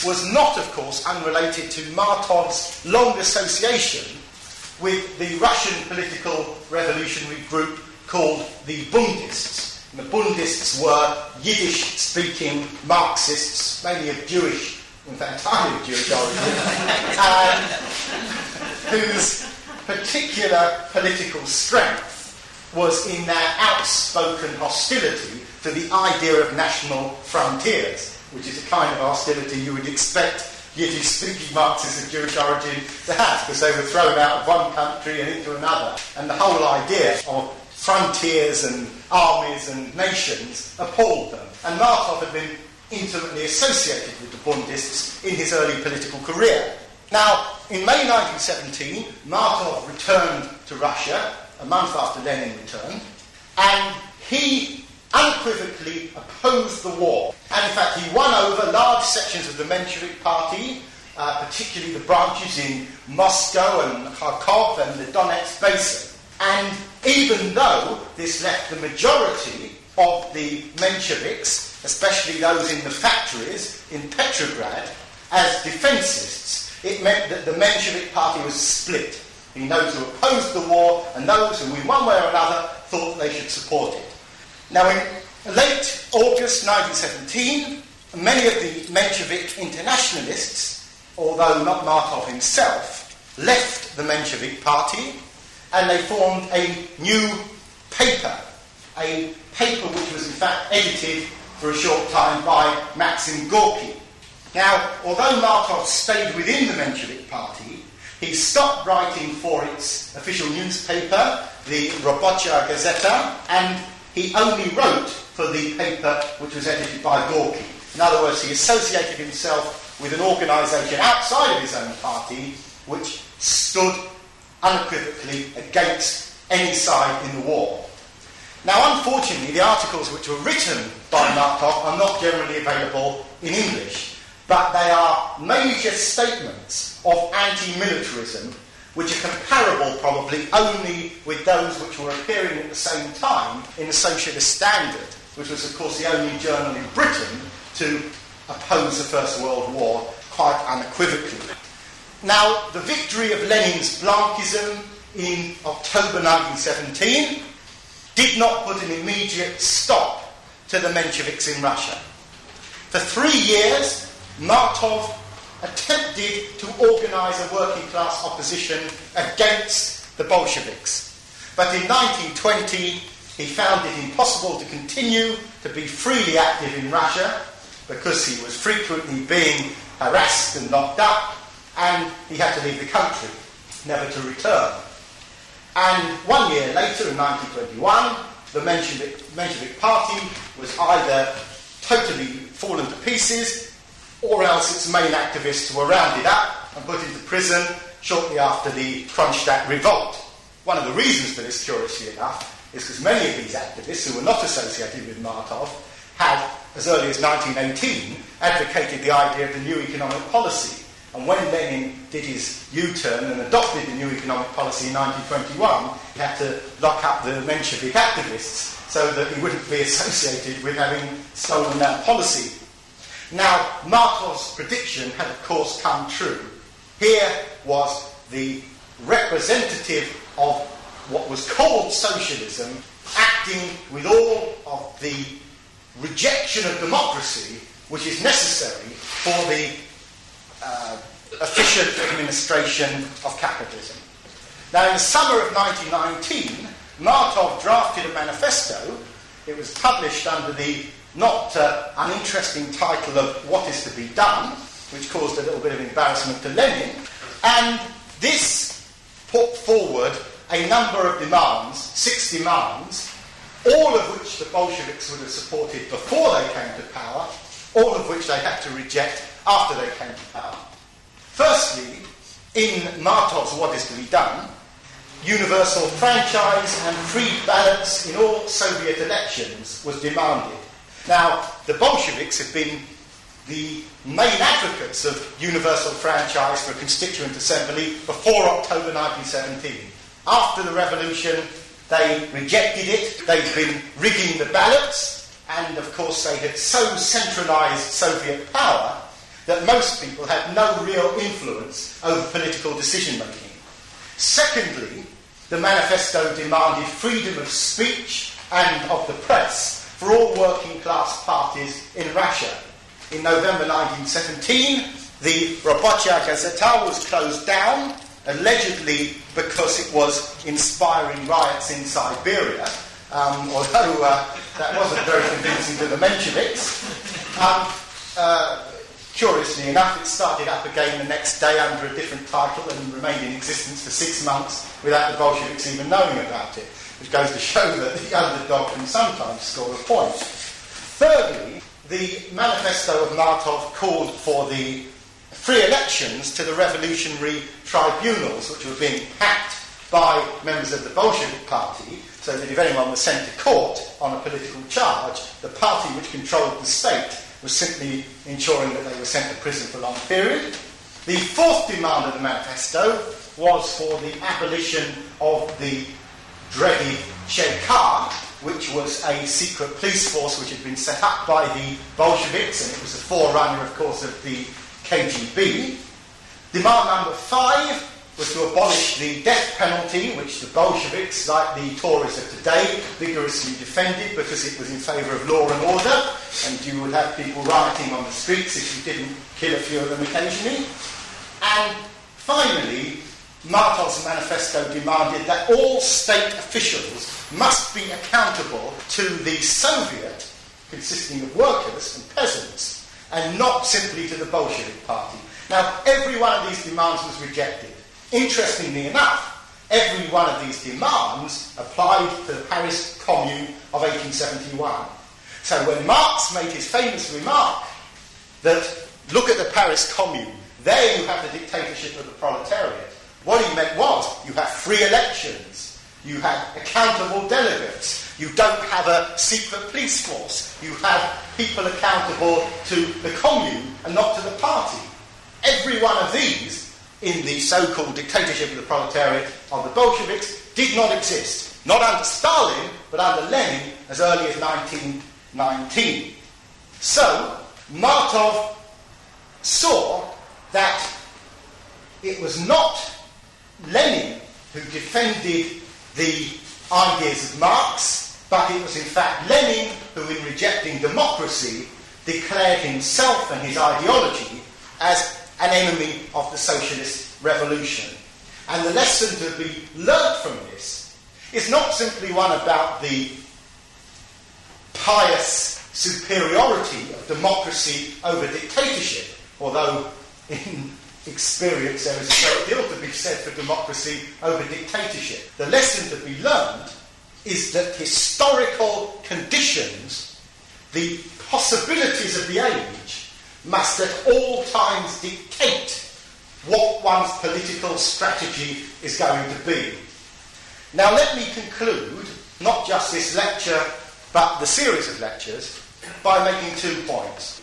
was not, of course, unrelated to Martov's long association with the Russian political revolutionary group called the Bundists. And the Bundists were Yiddish-speaking Marxists, mainly of Jewish, in fact, entirely of Jewish origin, whose particular political strength was in their outspoken hostility to the idea of national frontiers, which is a kind of hostility you would expect Yiddish-speaking Marxists of Jewish origin to have, because they were thrown out of one country and into another, and the whole idea of frontiers and armies and nations appalled them. And Martov had been intimately associated with the Bundists in his early political career. Now, in May 1917, Martov returned to Russia, a month after Lenin returned, and he unequivocally opposed the war. And in fact, he won over large sections of the Menshevik Party, particularly the branches in Moscow and Kharkov and the Donetsk Basin. And even though this left the majority of the Mensheviks, especially those in the factories in Petrograd, as defensists, it meant that the Menshevik Party was split. In those who opposed the war and those who, in one way or another, thought they should support it. Now, in late August 1917, many of the Menshevik internationalists, although not Martov himself, left the Menshevik Party, and they formed a new paper, a paper which was in fact edited for a short time by Maxim Gorky. Now, although Martov stayed within the Menshevik Party, he stopped writing for its official newspaper, the Robochaya Gazeta, and he only wrote for the paper which was edited by Gorky. In other words, he associated himself with an organisation outside of his own party which stood unequivocally against any side in the war. Now, unfortunately, the articles which were written by Martov are not generally available in English, but they are major statements of anti-militarism which are comparable probably only with those which were appearing at the same time in the Socialist Standard, which was of course the only journal in Britain to oppose the First World War quite unequivocally. Now, the victory of Lenin's Blanchism in October 1917 did not put an immediate stop to the Mensheviks in Russia. For 3 years, Martov attempted to organise a working-class opposition against the Bolsheviks. But in 1920, he found it impossible to continue to be freely active in Russia because he was frequently being harassed and locked up, and he had to leave the country, never to return. And 1 year later, in 1921, the Menshevik Party was either totally fallen to pieces, or else its main activists were rounded up and put into prison shortly after the Kronstadt revolt. One of the reasons for this, curiously enough, is because many of these activists who were not associated with Martov had, as early as 1918, advocated the idea of the new economic policy. And when Lenin did his U-turn and adopted the new economic policy in 1921, he had to lock up the Menshevik activists so that he wouldn't be associated with having stolen that policy. Now, Martov's prediction had, of course, come true. Here was the representative of what was called socialism acting with all of the rejection of democracy which is necessary for the efficient administration of capitalism. Now, in the summer of 1919, Martov drafted a manifesto. It was published under the not uninteresting title of What is to be Done, which caused a little bit of embarrassment to Lenin, and this put forward a number of demands, 6 demands, all of which the Bolsheviks would have supported before they came to power, all of which they had to reject after they came to power. Firstly, in Martov's What is to be Done, universal franchise and free ballots in all Soviet elections was demanded. Now, the Bolsheviks had been the main advocates of universal franchise for a constituent assembly before October 1917. After the revolution, they rejected it. They'd been rigging the ballots, and of course they had so centralised Soviet power that most people had no real influence over political decision-making. Secondly, the manifesto demanded freedom of speech and of the press for all working-class parties in Russia. In November 1917, the Robochaya Gazeta was closed down, allegedly because it was inspiring riots in Siberia, although that wasn't very convincing to the Mensheviks. Curiously enough, it started up again the next day under a different title and remained in existence for 6 months without the Bolsheviks even knowing about it, which goes to show that the underdog can sometimes score a point. Thirdly, the manifesto of Martov called for the free elections to the revolutionary tribunals, which were being packed by members of the Bolshevik party, so that if anyone was sent to court on a political charge, the party which controlled the state was simply ensuring that they were sent to prison for a long period. The fourth demand of the manifesto was for the abolition of the dreaded Cheka, which was a secret police force which had been set up by the Bolsheviks, and it was the forerunner, of course, of the KGB. Demand number 5 was to abolish the death penalty, which the Bolsheviks, like the Tories of today, vigorously defended because it was in favour of law and order, and you would have people rioting on the streets if you didn't kill a few of them occasionally. And finally, Martov's manifesto demanded that all state officials must be accountable to the Soviet, consisting of workers and peasants, and not simply to the Bolshevik party. Now, every one of these demands was rejected. Interestingly enough, every one of these demands applied to the Paris Commune of 1871. So when Marx made his famous remark that, look at the Paris Commune, there you have the dictatorship of the proletariat, what he meant was, you have free elections, you have accountable delegates, you don't have a secret police force, you have people accountable to the commune and not to the party. Every one of these, in the so-called dictatorship of the proletariat of the Bolsheviks, did not exist. Not under Stalin, but under Lenin as early as 1919. So, Martov saw that it was not Lenin who defended the ideas of Marx, but it was in fact Lenin who, in rejecting democracy, declared himself and his ideology as an enemy of the socialist revolution. And the lesson to be learnt from this is not simply one about the pious superiority of democracy over dictatorship, although in experience there is a great deal to be said for democracy over dictatorship. The lesson to be learned is that historical conditions, the possibilities of the age, must at all times dictate what one's political strategy is going to be. Now let me conclude, not just this lecture, but the series of lectures, by making 2 points.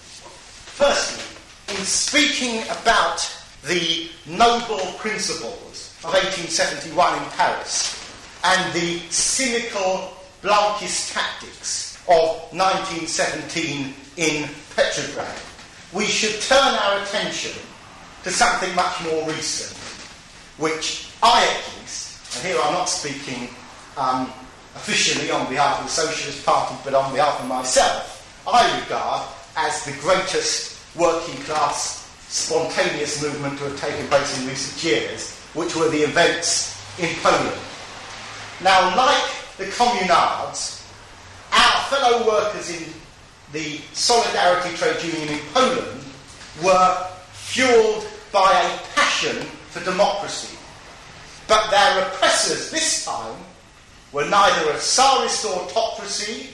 Firstly, in speaking about the noble principles of 1871 in Paris and the cynical Blanquist tactics of 1917 in Petrograd, we should turn our attention to something much more recent, which I at least, and here I'm not speaking officially on behalf of the Socialist Party, but on behalf of myself, I regard as the greatest working class spontaneous movement to have taken place in recent years, which were the events in Poland. Now, like the communards, our fellow workers in the Solidarity Trade Union in Poland were fuelled by a passion for democracy. But their oppressors this time were neither a Tsarist autocracy,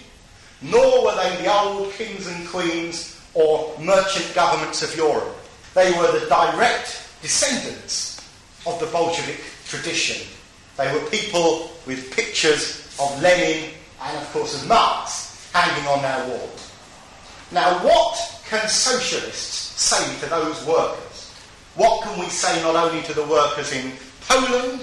nor were they the old kings and queens or merchant governments of Europe. They were the direct descendants of the Bolshevik tradition. They were people with pictures of Lenin and, of course, of Marx hanging on their walls. Now, what can socialists say to those workers? What can we say not only to the workers in Poland,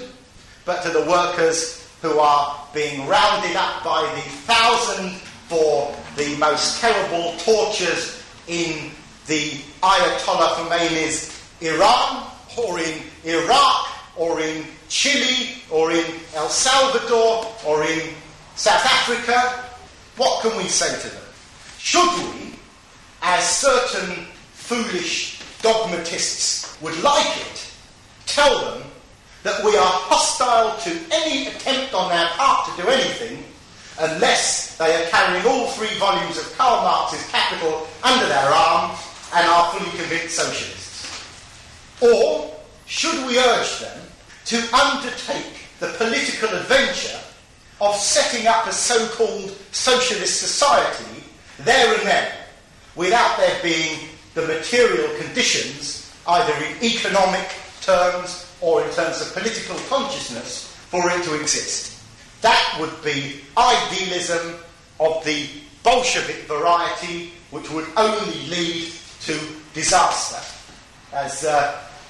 but but to the workers who are being rounded up by the thousand for the most terrible tortures in the Ayatollah Khomeini's Iran, or in Iraq, or in Chile, or in El Salvador, or in South Africa. What can we say to them? Should we, as certain foolish dogmatists would like it, tell them that we are hostile to any attempt on their part to do anything unless they are carrying all 3 volumes of Karl Marx's Capital under their arm and are fully convinced socialists? Or should we urge them to undertake the political adventure of setting up a so-called socialist society there and then, without there being the material conditions, either in economic terms or in terms of political consciousness, for it to exist? That would be idealism of the Bolshevik variety, which would only lead to disaster. As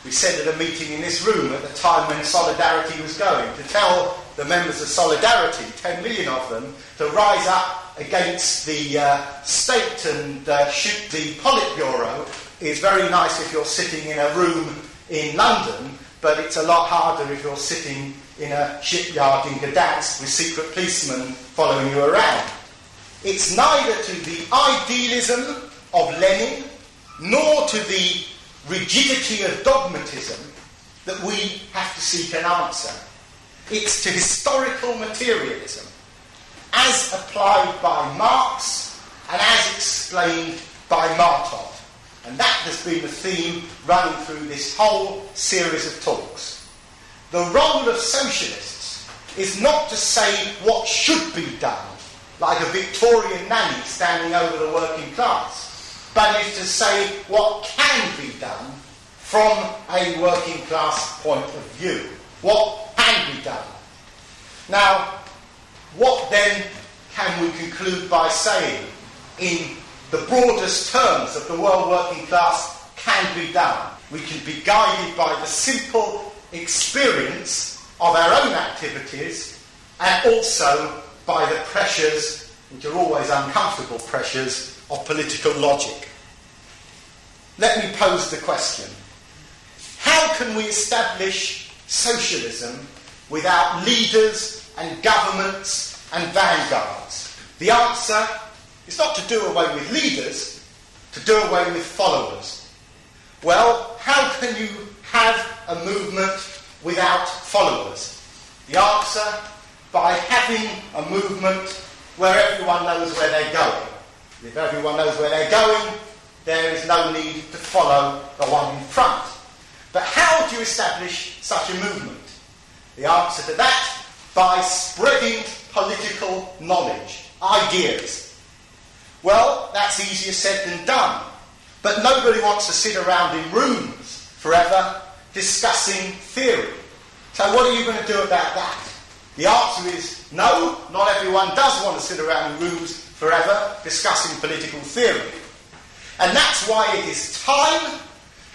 we said at a meeting in this room at the time when Solidarity was going, to tell the members of Solidarity, 10 million of them, to rise up against the state and shoot the Politburo is very nice if you're sitting in a room in London, but it's a lot harder if you're sitting in a shipyard in Gdansk with secret policemen following you around. It's neither to the idealism of Lenin nor to the rigidity of dogmatism that we have to seek an answer. It's to historical materialism, as applied by Marx and as explained by Martov. And that has been the theme running through this whole series of talks. The role of socialists is not to say what should be done, like a Victorian nanny standing over the working class, but is to say what can be done from a working class point of view. What can be done? Now, what then can we conclude by saying in the broadest terms of the world working class can be done? We can be guided by the simple experience of our own activities and also by the pressures, which are always uncomfortable pressures, of political logic. Let me pose the question. How can we establish socialism without leaders and governments and vanguards? The answer is not to do away with leaders, to do away with followers. Well, how can you have a movement without followers? The answer, by having a movement where everyone knows where they're going. If everyone knows where they're going, there is no need to follow the one in front. But how do you establish such a movement? The answer to that, by spreading political knowledge, ideas. Well, that's easier said than done. But nobody wants to sit around in rooms forever discussing theory. So what are you going to do about that? The answer is no, not everyone does want to sit around in rooms forever discussing political theory. And that's why it is time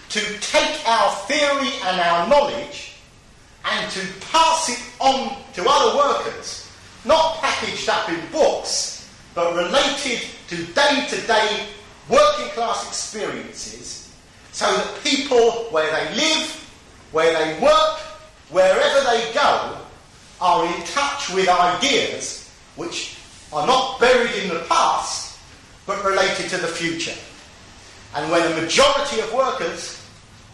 to take our theory and our knowledge and to pass it on to other workers, not packaged up in books, but related to day-to-day working class experiences, so that people, where they live, where they work, wherever they go, are in touch with ideas which are not buried in the past, but related to the future. And when a majority of workers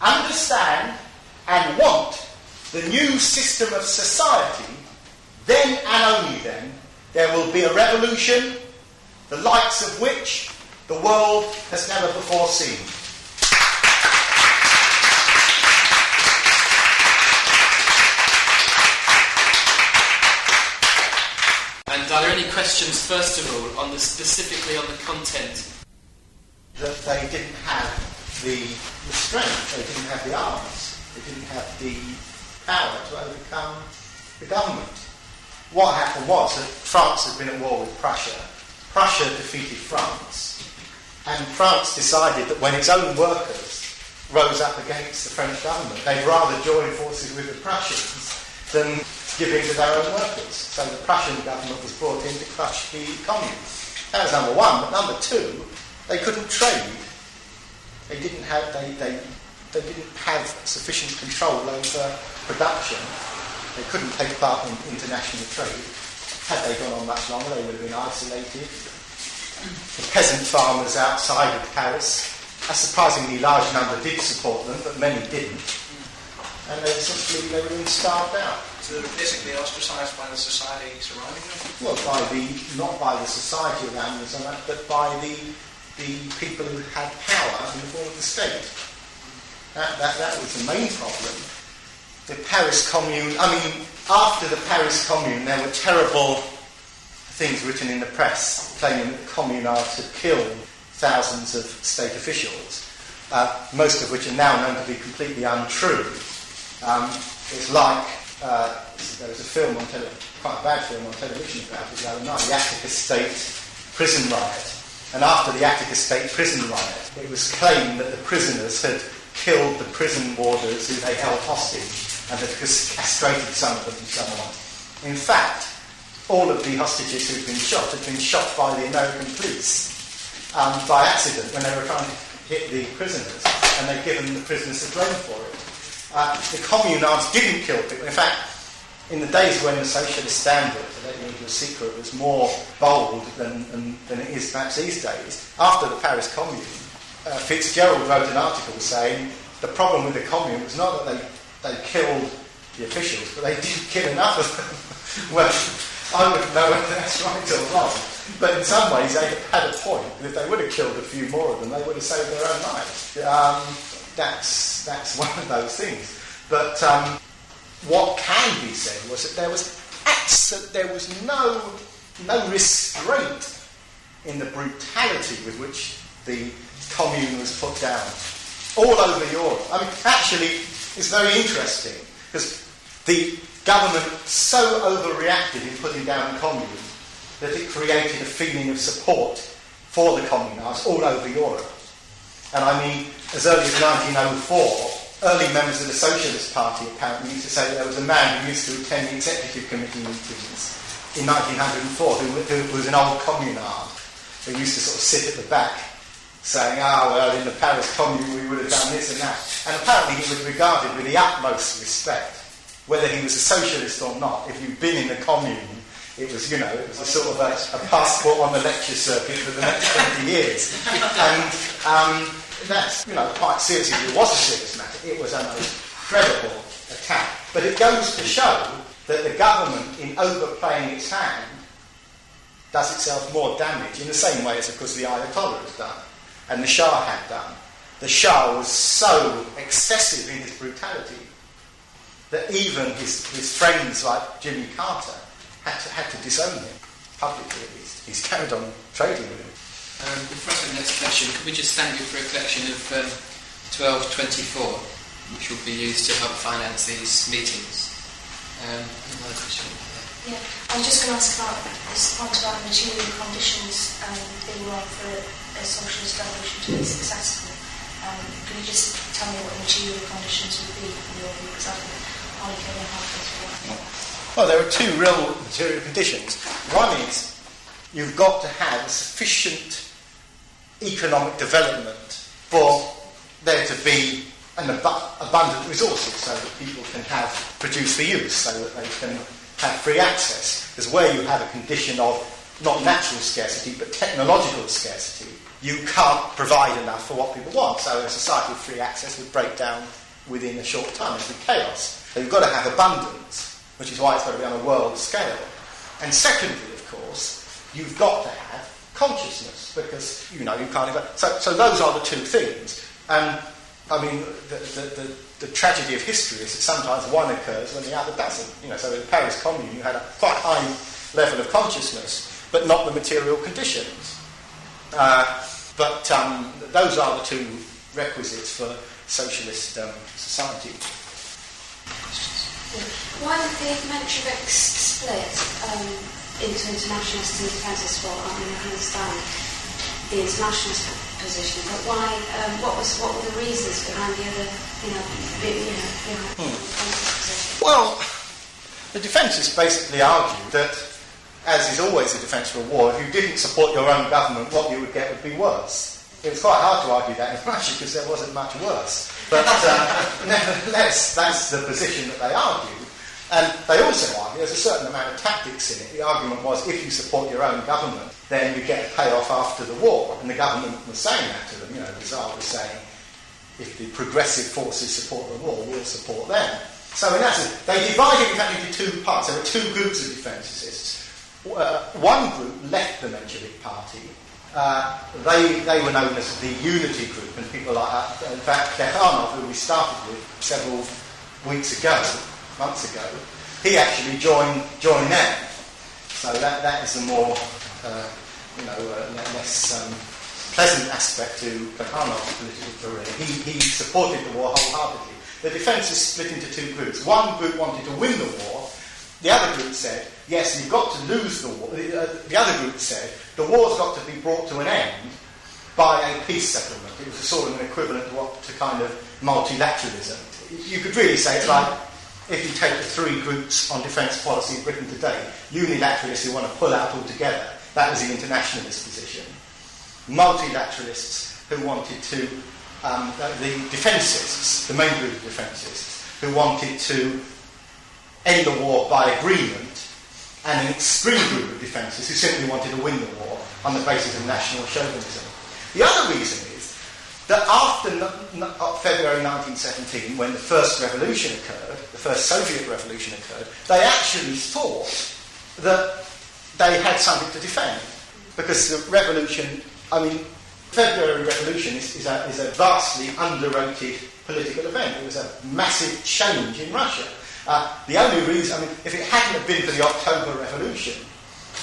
understand and want the new system of society, then and only then, there will be a revolution, the likes of which the world has never before seen. And are there any questions, first of all, specifically on the content? That they didn't have the strength, they didn't have the arms, they didn't have the power to overcome the government. What happened was that France had been at war with Prussia. Prussia defeated France, and France decided that when its own workers rose up against the French government, they'd rather join forces with the Prussians than giving to their own workers. So the Prussian government was brought in to crush the commune. That was number one. But number two, they couldn't trade. They didn't have sufficient control over production. They couldn't take part in international trade. Had they gone on much longer, they would have been isolated. The peasant farmers outside of Paris, a surprisingly large number did support them, but many didn't. And they were being starved out. So they were basically ostracised by the society surrounding them? Well, not by the society around them, but by the people who had power in the form of the state. That was the main problem. The Paris Commune, after the Paris Commune, there were terrible things written in the press claiming that the communards had killed thousands of state officials, most of which are now known to be completely untrue. It's like, there was a film on quite a bad film on television about it the other night, the Attica State prison riot. And after the Attica State prison riot, it was claimed that the prisoners had killed the prison warders who they held hostage and had castrated some of them and so on. In fact, all of the hostages who'd been shot by the American police by accident when they were trying to hit the prisoners, and they'd given the prisoners the blame for it. The communards didn't kill people. In fact, in the days when the Socialist standard, I don't think it was a secret, was more bold than it is perhaps these days, after the Paris Commune, Fitzgerald wrote an article saying the problem with the Commune was not that they killed the officials, but they didn't kill enough of them. Well, I wouldn't know whether that's right or wrong, but in some ways they had a point. If they would have killed a few more of them, they would have saved their own lives. That's one of those things. But what can be said was that there was no restraint in the brutality with which the commune was put down all over Europe. Actually, it's very interesting because the government so overreacted in putting down the commune that it created a feeling of support for the communards all over Europe. And as early as 1904, early members of the Socialist Party apparently used to say that there was a man who used to attend the executive committee meetings in 1904 who was an old communard who used to sort of sit at the back saying, in the Paris Commune we would have done this and that. And apparently he was regarded with the utmost respect, whether he was a socialist or not. If you'd been in the Commune, it was a sort of a passport on the lecture circuit for the next 20 years. And that's, quite seriously, it was a serious matter. It was a most credible attack. But it goes to show that the government, in overplaying its hand, does itself more damage in the same way as, of course, the Ayatollah has done and the Shah had done. The Shah was so excessive in his brutality that even his friends like Jimmy Carter had to disown him, publicly at least. He's carried on trading with him. Before I the next question, could we just thank you for a collection of 1224, which will be used to help finance these meetings. Another question. Yeah, I was just going to ask about this point about material conditions being wrong for a socialist revolution to be successful. Could you just tell me what material conditions would be in your view? Because I've only given halfway through. Well, there are two real material conditions. One is you've got to have a sufficient economic development for there to be an abundant resources so that people can produce for use, so that they can have free access. Because where you have a condition of not natural scarcity but technological scarcity, you can't provide enough for what people want. So a society with free access would break down within a short time. It would be chaos. So you've got to have abundance, which is why it's got to be on a world scale. And secondly, of course, you've got to have consciousness, because you can't even. So those are the two things. And the tragedy of history is that sometimes one occurs when the other doesn't. So in the Paris Commune, you had a quite high level of consciousness, but not the material conditions. But those are the two requisites for socialist society. Why did the Menshevik split into internationalist and defensive sport? I understand the internationalist position, but why? What were the reasons behind the other? Behind the defensive position? Well, The defences basically argued that, as is always the defence for a war, if you didn't support your own government, what you would get would be worse. It was quite hard to argue that in Russia because there wasn't much worse. But nevertheless, that's the position that they argued. And they also argue there's a certain amount of tactics in it. The argument was if you support your own government, then you get a payoff after the war. And the government was saying that to them. The Tsar was saying, if the progressive forces support the war, we'll support them. So in that sense, they divided in fact into two parts. There were two groups of defensists. One group left the Menshevik Party. They were known as the Unity Group, and people like in fact Plekhanov, who we started with several months ago, he actually joined them. So that is a more less pleasant aspect to Plekhanov's political career. He supported the war wholeheartedly. The defence is split into two groups. One group wanted to win the war. The other group said, yes, you've got to lose the war. The other group said, the war's got to be brought to an end by a peace settlement. It was a sort of an equivalent to kind of multilateralism. You could really say it's like, if you take the three groups on defence policy in Britain today, unilateralists who want to pull out altogether, that was the internationalist position. Multilateralists who wanted to, the defensists, the main group of defensists, who wanted to end the war by agreement, and an extreme group of defensists who simply wanted to win the war on the basis of national chauvinism. The other reason is that after February 1917, when the first revolution occurred, the first Soviet revolution occurred, they actually thought that they had something to defend. Because the revolution, February Revolution is a vastly underrated political event. It was a massive change in Russia. The only reason, if it hadn't have been for the October Revolution,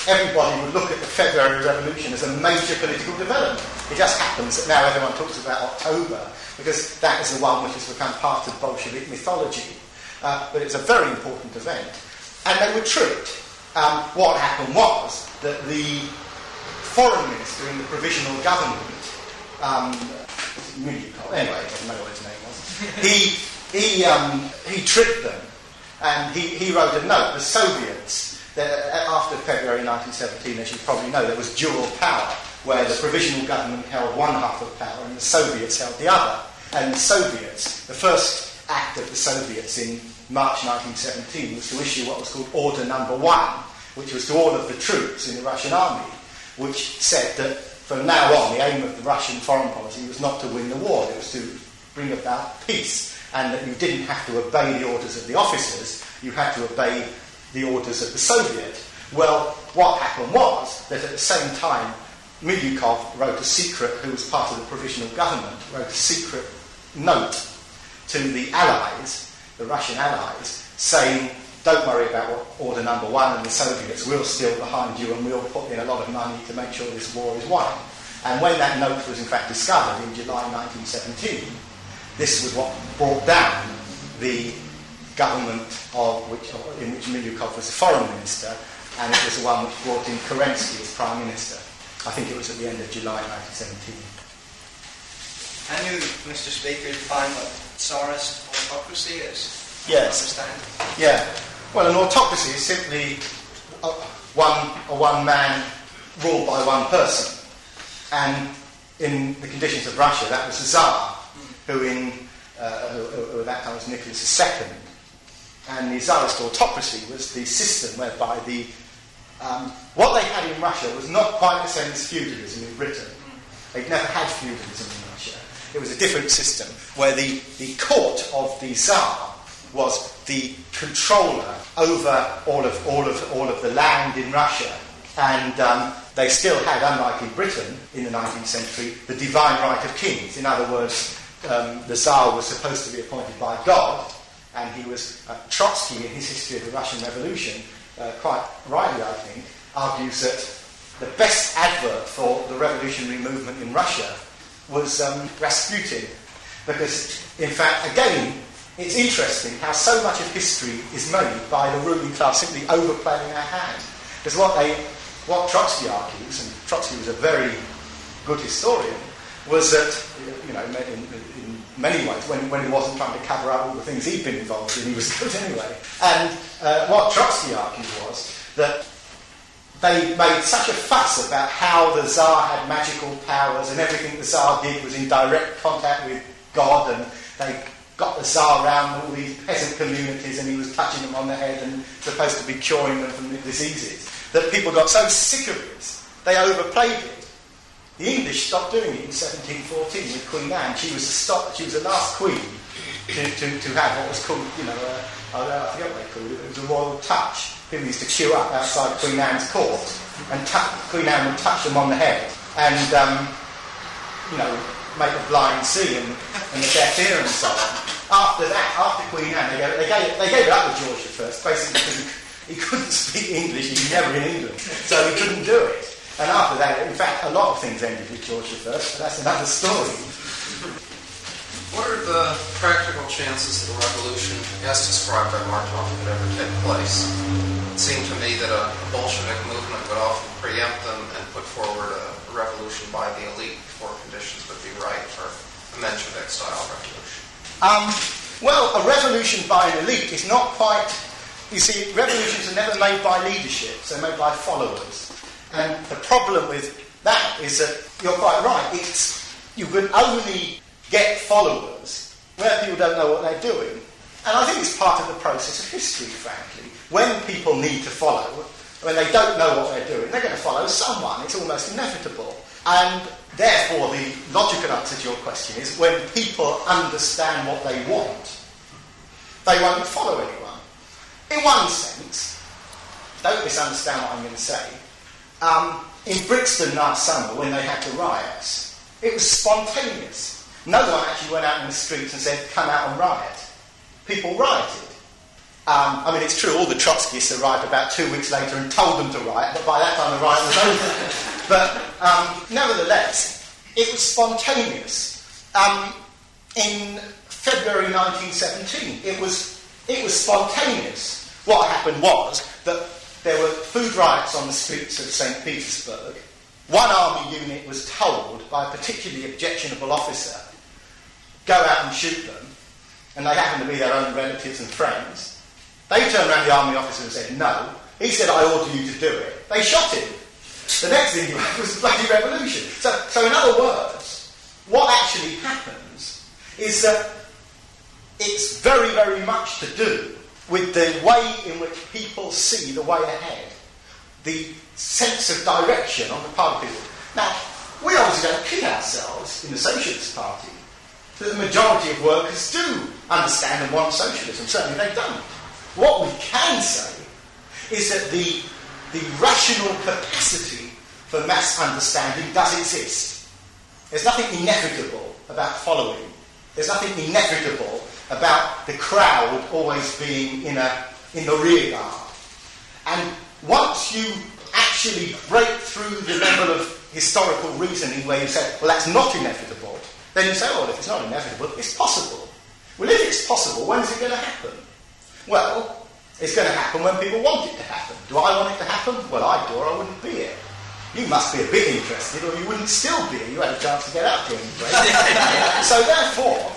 everybody would look at the February Revolution as a major political development. It just happens that now everyone talks about October because that is the one which has become part of Bolshevik mythology. But it's a very important event. And they were tricked. What happened was that the foreign minister in the provisional government, anyway, I don't know what his name was, he tricked them. And he wrote a note. The Soviets, after February 1917, as you probably know, there was dual power, where the provisional government held one half of power and the Soviets held the other. And the Soviets, the first act of the Soviets in March 1917 was to issue what was called Order Number 1, which was to all of the troops in the Russian army, which said that from now on the aim of the Russian foreign policy was not to win the war, it was to bring about peace. And that you didn't have to obey the orders of the officers, you had to obey the orders of the Soviet. Well, what happened was that at the same time, Milyukov who was part of the provisional government, wrote a secret note to the Allies, the Russian Allies, saying, don't worry about Order Number 1 and the Soviets, we'll still behind you and we'll put in a lot of money to make sure this war is won. And when that note was in fact discovered in July 1917, this was what brought down the government in which Milyukov was the foreign minister, and it was the one which brought in Kerensky as prime minister. I think it was at the end of July 1917. Can you, Mr. Speaker, define what Tsarist autocracy is? Yes. Yeah. Well, an autocracy is simply one man ruled by one person. And in the conditions of Russia, that was the Tsar, who at that time was Nicholas II. And the Tsarist autocracy was the system whereby what they had in Russia was not quite the same as feudalism in Britain. They'd never had feudalism in Russia. It was a different system where the court of the Tsar was the controller over all of the land in Russia, and they still had, unlike in Britain in the 19th century, the divine right of kings. In other words, the Tsar was supposed to be appointed by God, and he was Trotsky in his History of the Russian Revolution, quite rightly I think, argues that the best advert for the revolutionary movement in Russia was Rasputin, because in fact, again, it's interesting how so much of history is made by the ruling class simply overplaying their hand. Because what Trotsky argues, and Trotsky was a very good historian, was that, in many ways, when he wasn't trying to cover up all the things he'd been involved in, he was good anyway. And what Trotsky argued was that they made such a fuss about how the Tsar had magical powers and everything the Tsar did was in direct contact with God, and they got the Tsar around all these peasant communities and he was touching them on the head and supposed to be curing them from the diseases, that people got so sick of it, they overplayed it. The English stopped doing it in 1714 with Queen Anne. She was the last queen to have what was called, I forget what they called it, it was a royal touch. People used to queue up outside Queen Anne's court, and Queen Anne would touch them on the head, and make the blind see and the deaf hear and so on. After Queen Anne, they gave it up with George I, basically because he couldn't speak English, he was never in England, so he couldn't do it. And after that, in fact, a lot of things ended with George I, but that's another story. What are the practical chances that a revolution, as described by Martov, could ever take place? It seemed to me that a Bolshevik movement would often preempt them and put forward a revolution by the elite before conditions would be right for a Menshevik-style revolution. Well, a revolution by an elite is not quite... You see, revolutions are never made by leaderships, they're made by followers. And the problem with that is that, you're quite right, you can only get followers where people don't know what they're doing. And I think it's part of the process of history, frankly. When people need to follow, when they don't know what they're doing, they're going to follow someone. It's almost inevitable. And therefore, the logical answer to your question is, when people understand what they want, they won't follow anyone. In one sense, don't misunderstand what I'm going to say, in Brixton last summer, when they had the riots, it was spontaneous. No one actually went out in the streets and said, come out and riot. People rioted. It's true, all the Trotskyists arrived about 2 weeks later and told them to riot, but by that time the riot was over. But nevertheless, it was spontaneous. In February 1917, it was spontaneous. What happened was that there were food riots on the streets of St. Petersburg. One army unit was told by a particularly objectionable officer, go out and shoot them, and they happened to be their own relatives and friends. They turned around the army officer and said no. He said, I order you to do it. They shot him. The next thing he had was a bloody revolution. So in other words, what actually happens is that it's very, very much to do with the way in which people see the way ahead, the sense of direction on the part of people. Now, we obviously don't kid ourselves in the Socialist Party that the majority of workers do understand and want socialism. Certainly they don't. What we can say is that the rational capacity for mass understanding does exist. There's nothing inevitable about following. There's nothing inevitable about the crowd always being in the rear guard. And once you actually break through the level of historical reasoning where you say, well, that's not inevitable, then you say, well, if it's not inevitable, it's possible. Well, if it's possible, when's it going to happen? Well, it's going to happen when people want it to happen. Do I want it to happen? Well, I do, or I wouldn't be here. You must be a bit interested, or you wouldn't still be here. You had a chance to get out during the break. So therefore,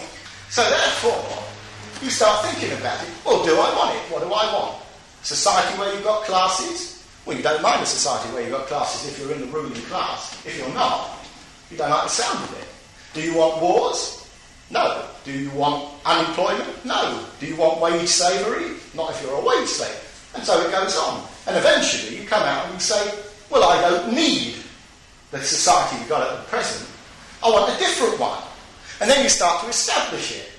you start thinking about it. Well, do I want it? What do I want? Society where you've got classes? Well, you don't mind a society where you've got classes if you're in the ruling class. If you're not, you don't like the sound of it. Do you want wars? No. Do you want unemployment? No. Do you want wage slavery? Not if you're a wage slave. And so it goes on. And eventually you come out and you say, well, I don't need the society we've got at the present. I want a different one. And then you start to establish it.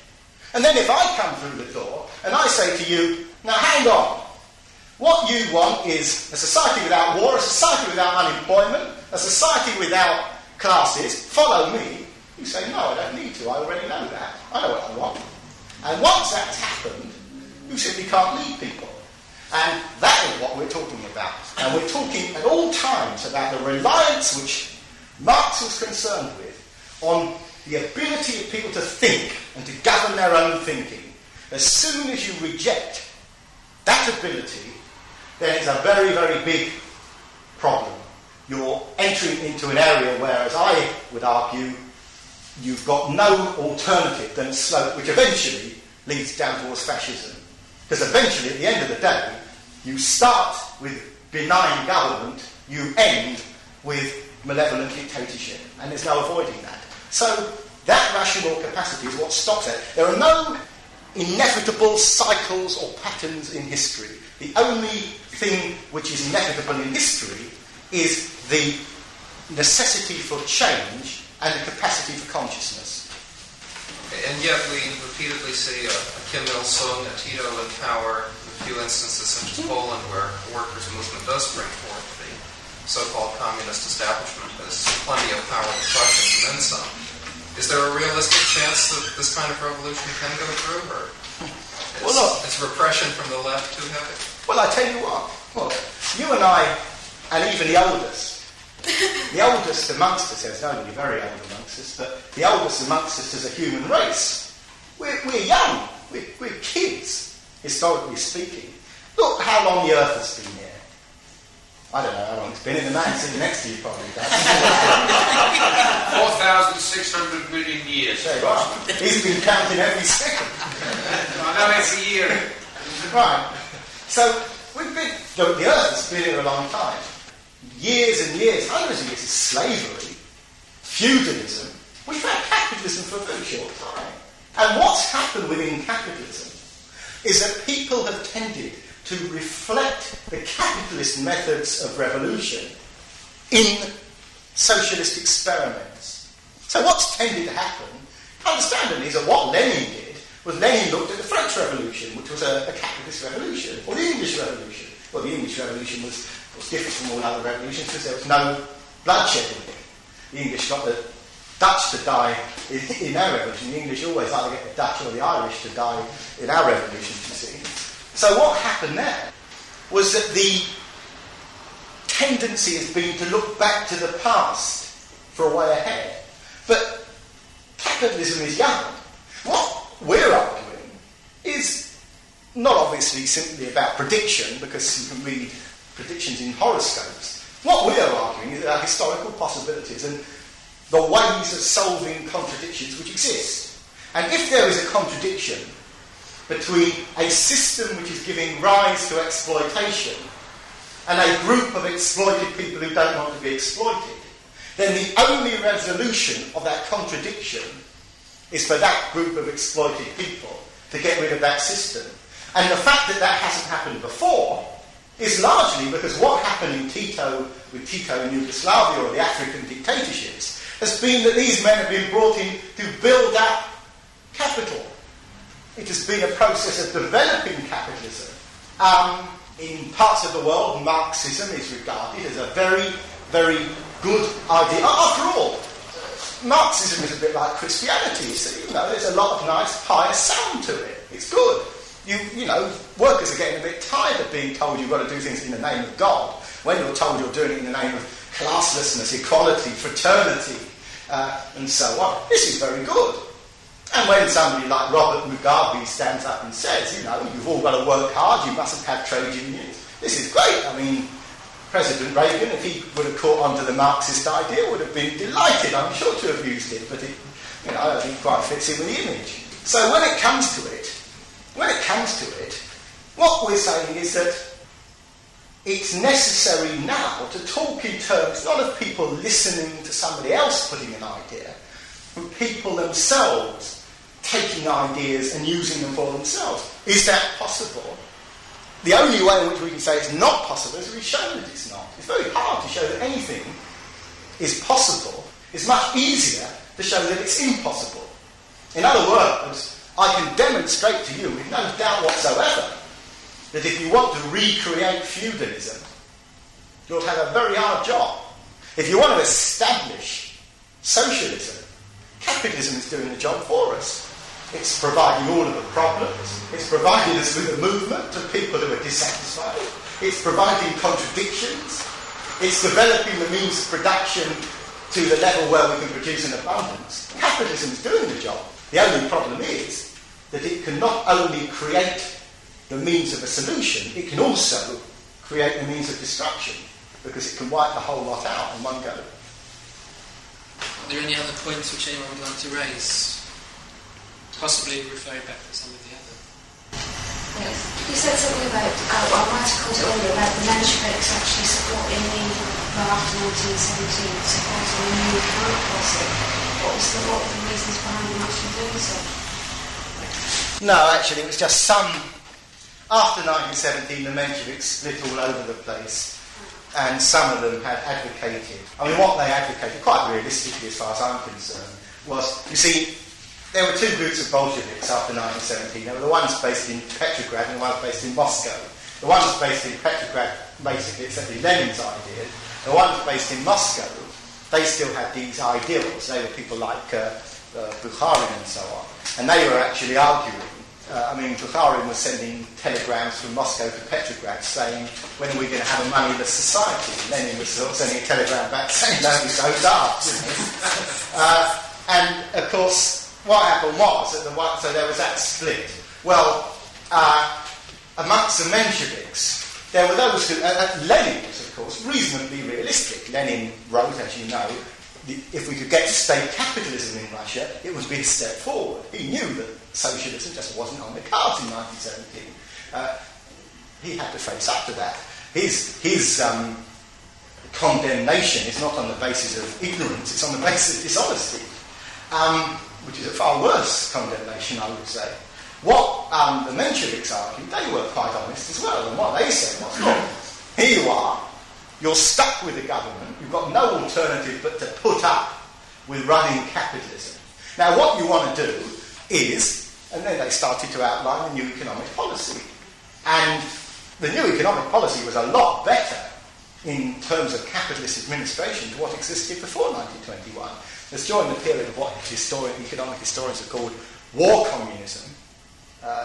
And then if I come through the door and I say to you, now hang on, what you want is a society without war, a society without unemployment, a society without classes, follow me. You say, no, I don't need to, I already know that. I know what I want. And once that's happened, you simply can't lead people. And that is what we're talking about. And we're talking at all times about the reliance which Marx was concerned with on the ability of people to think and to govern their own thinking. As soon as you reject that ability, then it's a very, very big problem. You're entering into an area where, as I would argue, you've got no alternative than a slope which eventually leads down towards fascism. Because eventually, at the end of the day, you start with benign government, you end with malevolent dictatorship, and there's no avoiding that. So that rational capacity is what stops it. There are no inevitable cycles or patterns in history. The only thing which is inevitable in history is the necessity for change and the capacity for consciousness. And yet we repeatedly see a Kim Il-sung, a Tito in power, a few instances such as Poland where the workers' movement does bring forth the so-called communist establishment has plenty of power to crush it and then some. Is there a realistic chance that this kind of revolution can go through, or is repression from the left too heavy? Well, I tell you what. Look, you and I, and even the oldest amongst us, there's nobody very old amongst us, but the oldest amongst us as a human race, we're young, we're kids, historically speaking. Look how long the Earth has been here. I don't know how long it's been, and the man sitting next to you probably does. 4,600 million years. There you are. He's been counting every second. I know it's a year. Right. So, the Earth has been here a long time. Years and years, hundreds of years of slavery, feudalism. We've had capitalism for a very short time. And what's happened within capitalism is that people have tended to reflect the capitalist methods of revolution in socialist experiments. So what's tended to happen, understandably, is that what Lenin did was Lenin looked at the French Revolution, which was a capitalist revolution, or the English Revolution. Well, the English Revolution was different from all other revolutions because there was no bloodshed in it. The English got the Dutch to die in our revolution. The English always either get the Dutch or the Irish to die in our revolution, you see. So what happened there was that the tendency has been to look back to the past for a way ahead. But capitalism is young. What we're arguing is not obviously simply about prediction, because you can read predictions in horoscopes. What we are arguing is about historical possibilities and the ways of solving contradictions which exist. And if there is a contradiction between a system which is giving rise to exploitation and a group of exploited people who don't want to be exploited, then the only resolution of that contradiction is for that group of exploited people to get rid of that system. And the fact that that hasn't happened before is largely because what happened with Tito in Yugoslavia or the African dictatorships has been that these men have been brought in to build up capital. It has been a process of developing capitalism. In parts of the world, Marxism is regarded as a very, very good idea. After all, Marxism is a bit like Christianity, so there's a lot of nice pious sound to it. It's good. You know, workers are getting a bit tired of being told you've got to do things in the name of God, when you're told you're doing it in the name of classlessness, equality, fraternity, and so on. This is very good. And when somebody like Robert Mugabe stands up and says, you've all got to work hard, you mustn't have trade unions, this is great. I mean, President Reagan, if he would have caught on to the Marxist idea, would have been delighted, I'm sure, to have used it, but it, I think quite fits in with the image. So when it comes to it, what we're saying is that it's necessary now to talk in terms not of people listening to somebody else putting an idea, but people themselves taking ideas and using them for themselves. Is that possible? The only way in which we can say it's not possible is we've shown that it's not. It's very hard to show that anything is possible. It's much easier to show that it's impossible. In other words, I can demonstrate to you with no doubt whatsoever that if you want to recreate feudalism, you'll have a very hard job. If you want to establish socialism, capitalism is doing the job for us. It's providing all of the problems. It's providing us with a movement of people who are dissatisfied. It's providing contradictions. It's developing the means of production to the level where we can produce an abundance. Capitalism is doing the job. The only problem is that it can not only create the means of a solution, it can also create the means of destruction, because it can wipe the whole lot out in one go. Are there any other points which anyone would like to raise? Possibly referring back to some of the other. Yes. You said something about, I might have called it earlier, about the Mensheviks actually supporting after 1917, supporting the new economic policy. What were the reasons behind them actually doing so? No, actually, it was just some. After 1917, the Mensheviks split all over the place, and some of them had advocated. I mean, what they advocated, quite realistically as far as I'm concerned, was, you see, there were two groups of Bolsheviks after 1917. There were the ones based in Petrograd and the ones based in Moscow. The ones based in Petrograd basically accepted Lenin's ideas. The ones based in Moscow, they still had these ideals. They were people like Bukharin and so on. And they were actually arguing. Bukharin was sending telegrams from Moscow to Petrograd saying, when are we going to have a moneyless society? And Lenin was sending a telegram back saying, don't be so daft. And, of course, what happened was, so there was that split. Well, amongst the Mensheviks, there were those who... Lenin was, of course, reasonably realistic. Lenin wrote, as you know, if we could get to state capitalism in Russia, it would be a step forward. He knew that socialism just wasn't on the cards in 1917. He had to face up to that. His condemnation is not on the basis of ignorance, it's on the basis of dishonesty, which is a far worse condemnation, I would say. What the Mensheviks argued, they were quite honest as well, and what they said was, look, here you are, you're stuck with the government, you've got no alternative but to put up with running capitalism. Now what you want to do is, and then they started to outline the new economic policy. And the new economic policy was a lot better in terms of capitalist administration to what existed before 1921. It's during the period of what economic historians have called war communism.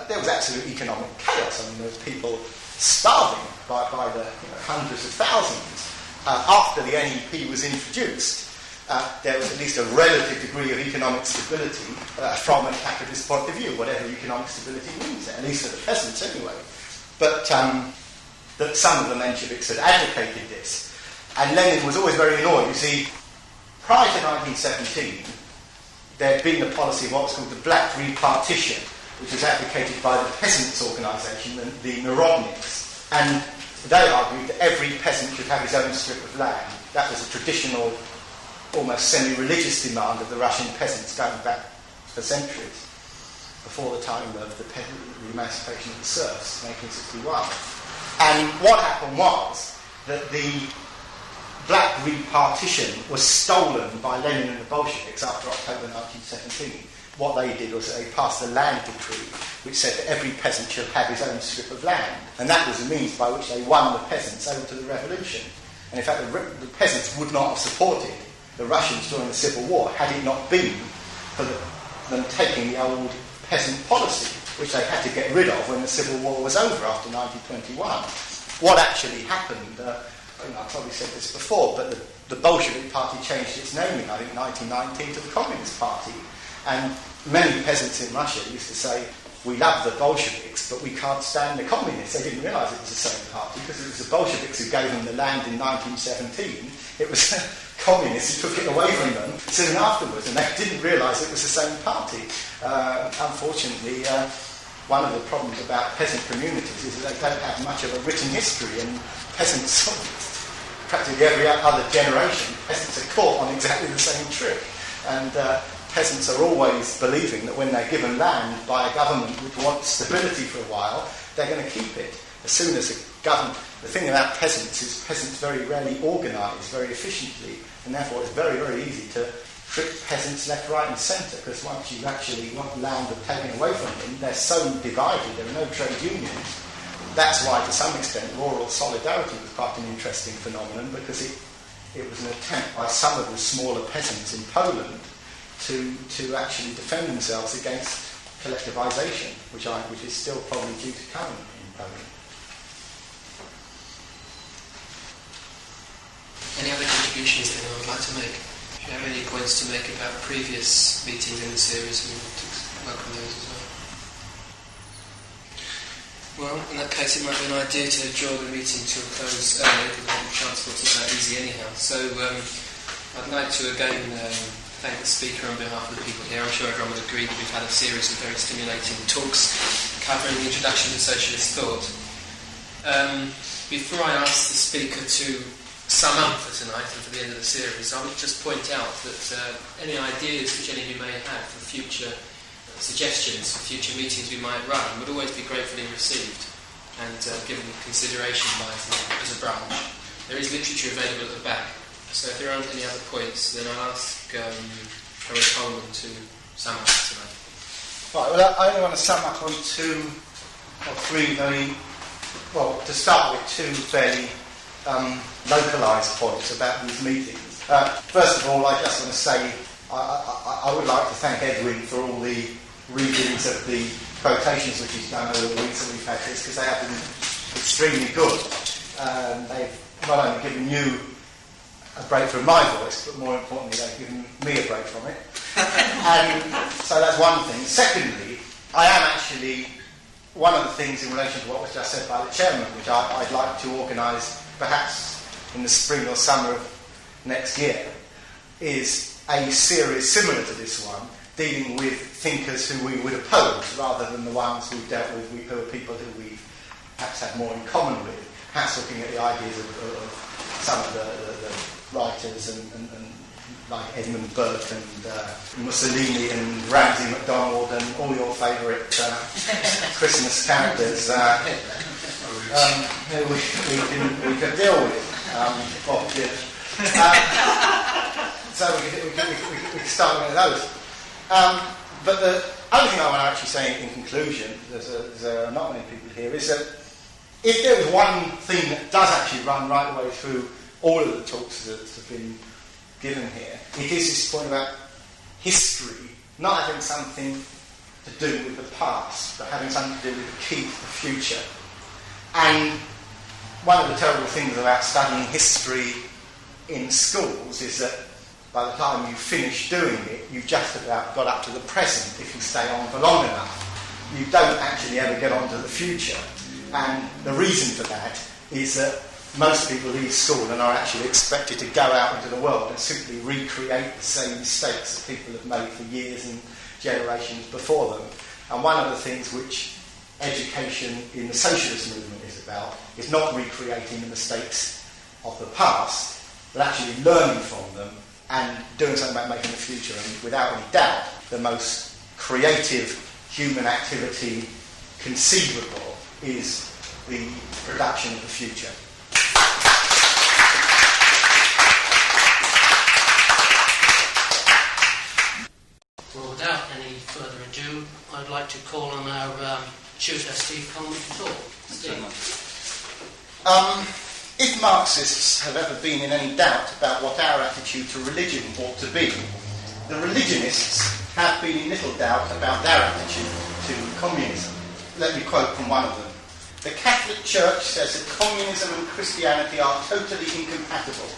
There was absolute economic chaos. I mean, there was people starving by the hundreds of thousands. After the NEP was introduced, there was at least a relative degree of economic stability from a capitalist point of view, whatever economic stability means, at least for the peasants anyway. But that some of the Mensheviks had advocated this. And Lenin was always very annoyed. You see, prior to 1917, there had been a policy of what was called the Black Repartition, which was advocated by the peasants' organisation, the Narodniks. And they argued that every peasant should have his own strip of land. That was a traditional, almost semi-religious demand of the Russian peasants going back for centuries, before the time of the emancipation of the serfs, 1861. And what happened was that the Black Repartition was stolen by Lenin and the Bolsheviks after October 1917. What they did was they passed a land decree which said that every peasant should have his own strip of land. And that was the means by which they won the peasants over to the revolution. And in fact, the peasants would not have supported the Russians during the Civil War had it not been for them taking the old peasant policy, which they had to get rid of when the Civil War was over after 1921. What actually happened, I've probably said this before, but the Bolshevik Party changed its name in, I think, 1919 to the Communist Party. And many peasants in Russia used to say, we love the Bolsheviks, but we can't stand the Communists. They didn't realise it was the same party, because it was the Bolsheviks who gave them the land in 1917. It was Communists who took it away from them soon afterwards, and they didn't realise it was the same party. Unfortunately, one of the problems about peasant communities is that they don't have much of a written history, and peasants, practically every other generation, peasants are caught on exactly the same trick. And peasants are always believing that when they're given land by a government which wants stability for a while, they're going to keep it. As soon as the thing about peasants is peasants very rarely organise very efficiently, and therefore it's very, very easy to trick peasants left, right and centre, because once you actually want land taken away from them, they're so divided, there are no trade unions. That's why, to some extent, rural solidarity was quite an interesting phenomenon, because it was an attempt by some of the smaller peasants in Poland to actually defend themselves against collectivisation, which is still probably due to come in Poland. Any other contributions that anyone would like to make? If you have any points to make about previous meetings in the series, we want to welcome those as well. Well, in that case, it might be an idea to draw the meeting to a close early, because I think transport's not that easy anyhow. So, I'd like to again thank the speaker on behalf of the people here. I'm sure everyone would agree that we've had a series of very stimulating talks covering the introduction to socialist thought. Before I ask the speaker to sum up for tonight and for the end of the series, I would just point out that any ideas which any of you may have for future suggestions for future meetings we might run would always be gratefully received and given consideration by us as a branch. There is literature available at the back, so if there aren't any other points, then I'll ask Harry Coleman to sum up tonight. Right, well, I only want to sum up on two or three to start with, two fairly localised points about these meetings. First of all, I just want to say I would like to thank Edwin for all the readings of the quotations which he's done over the weeks that we've had this, because they have been extremely good. They've not only given you a break from my voice, but more importantly, they've given me a break from it. And so that's one thing. Secondly, I am actually, one of the things in relation to what was just said by the chairman, which I'd like to organise perhaps in the spring or summer of next year, is a series similar to this one, dealing with thinkers who we would oppose rather than the ones we've dealt with, who are people who we perhaps have more in common with, perhaps looking at the ideas of some of the writers and like Edmund Burke and Mussolini and Ramsay MacDonald and all your favourite Christmas characters who we can deal with. So we can start with those. But the other thing I want to actually say in conclusion, there's not many people here, is that if there was one thing that does actually run right the way through all of the talks that have been given here, it is this point about history not having something to do with the past, but having something to do with the key to the future. And one of the terrible things about studying history in schools is that by the time you finish doing it, you've just about got up to the present if you stay on for long enough. You don't actually ever get on to the future. And the reason for that is that most people leave school and are actually expected to go out into the world and simply recreate the same mistakes that people have made for years and generations before them. And one of the things which education in the socialist movement is about is not recreating the mistakes of the past, but actually learning from them and doing something about making the future. And without any doubt, the most creative human activity conceivable is the production of the future. Well, without any further ado, I'd like to call on our tutor, Steve Coleman, to talk. Steve. If Marxists have ever been in any doubt about what our attitude to religion ought to be, the religionists have been in little doubt about their attitude to communism. Let me quote from one of them. The Catholic Church says that communism and Christianity are totally incompatible,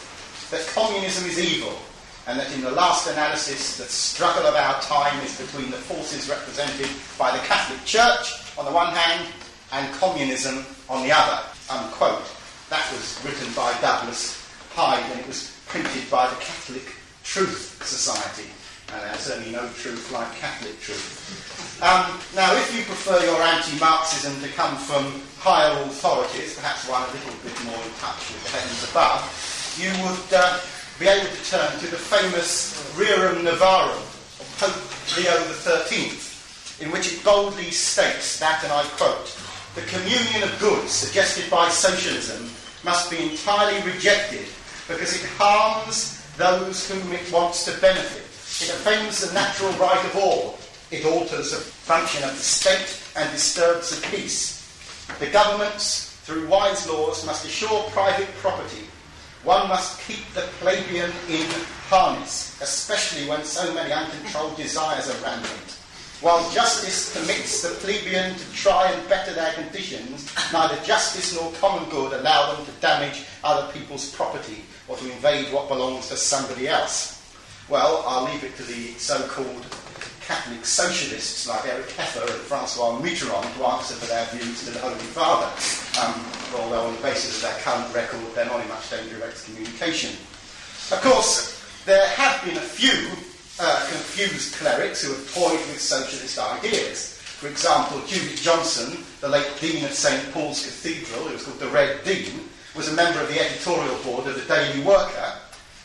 that communism is evil, and that in the last analysis the struggle of our time is between the forces represented by the Catholic Church on the one hand and communism on the other. Unquote. That was written by Douglas Hyde and it was printed by the Catholic Truth Society. And there's certainly no truth like Catholic truth. Now, if you prefer your anti-Marxism to come from higher authorities, perhaps one a little bit more in touch with the heavens above, you would be able to turn to the famous Rerum Novarum of Pope Leo XIII, in which it boldly states that, and I quote, "The communion of goods suggested by socialism must be entirely rejected because it harms those whom it wants to benefit. It offends the natural right of all. It alters the function of the state and disturbs the peace. The governments, through wise laws, must assure private property. One must keep the plebeian in harness, especially when so many uncontrolled desires are rampant. While justice permits the plebeian to try and better their conditions, neither justice nor common good allow them to damage other people's property or to invade what belongs to somebody else." Well, I'll leave it to the so-called Catholic socialists like Eric Heffer and Francois Mitterrand to answer for their views to the Holy Father, although on the basis of their current record they're not in much danger of excommunication. Of course, There have been a few confused clerics who have toyed with socialist ideas. For example, Judith Johnson, the late Dean of St Paul's Cathedral, who was called the Red Dean, was a member of the editorial board of the Daily Worker,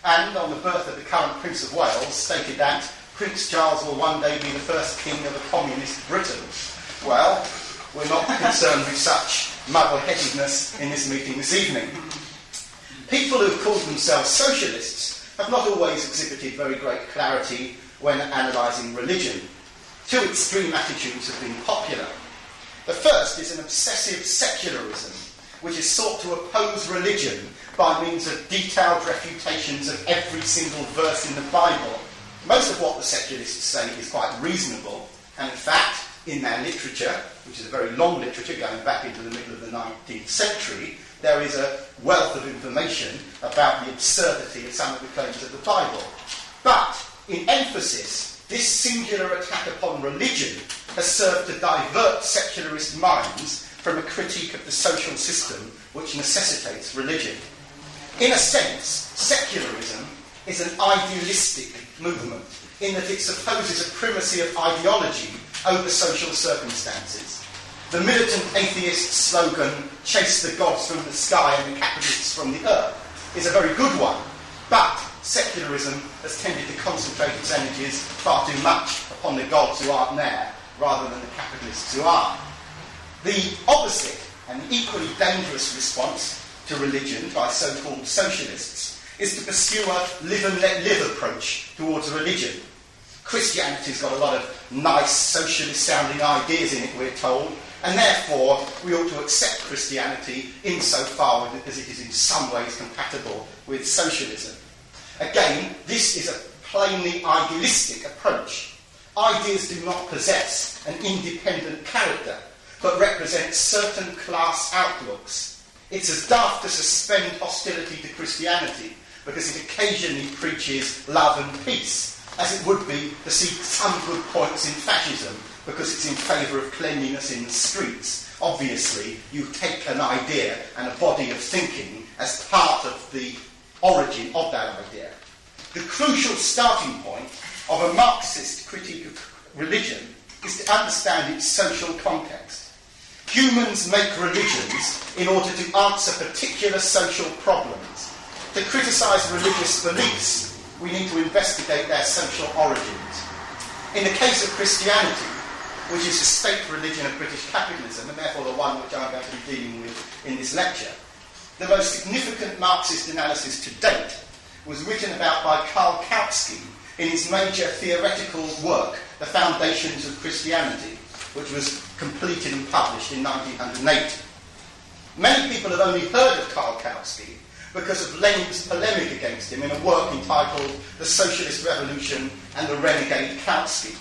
and on the birth of the current Prince of Wales stated that Prince Charles will one day be the first king of a communist Britain. Well, we're not concerned with such muddle-headedness in this meeting this evening. People who've called themselves socialists have not always exhibited very great clarity when analysing religion. Two extreme attitudes have been popular. The first is an obsessive secularism, which has sought to oppose religion by means of detailed refutations of every single verse in the Bible. Most of what the secularists say is quite reasonable, and in fact, in their literature, which is a very long literature going back into the middle of the 19th century, there is a wealth of information about the absurdity of some of the claims of the Bible. But, in emphasis, this singular attack upon religion has served to divert secularist minds from a critique of the social system which necessitates religion. In a sense, secularism is an idealistic movement, in that it supposes a primacy of ideology over social circumstances. The militant atheist slogan, "Chase the gods from the sky and the capitalists from the earth," is a very good one, but secularism has tended to concentrate its energies far too much upon the gods who aren't there, rather than the capitalists who are. The opposite, and equally dangerous response to religion by so-called socialists, is to pursue a live and let live approach towards religion. Christianity's got a lot of nice socialist-sounding ideas in it, we're told, and therefore we ought to accept Christianity insofar as it is in some ways compatible with socialism. Again, this is a plainly idealistic approach. Ideas do not possess an independent character, but represent certain class outlooks. It's as daft to suspend hostility to Christianity because it occasionally preaches love and peace, as it would be to see some good points in fascism because it's in favour of cleanliness in the streets. Obviously, you take an idea and a body of thinking as part of the origin of that idea. The crucial starting point of a Marxist critique of religion is to understand its social context. Humans make religions in order to answer particular social problems. To criticise religious beliefs, we need to investigate their social origins. In the case of Christianity, which is the state religion of British capitalism, and therefore the one which I'm going to be dealing with in this lecture, the most significant Marxist analysis to date was written about by Karl Kautsky in his major theoretical work, The Foundations of Christianity, which was completed and published in 1908. Many people have only heard of Karl Kautsky because of Lenin's polemic against him in a work entitled The Socialist Revolution and the Renegade Kautsky.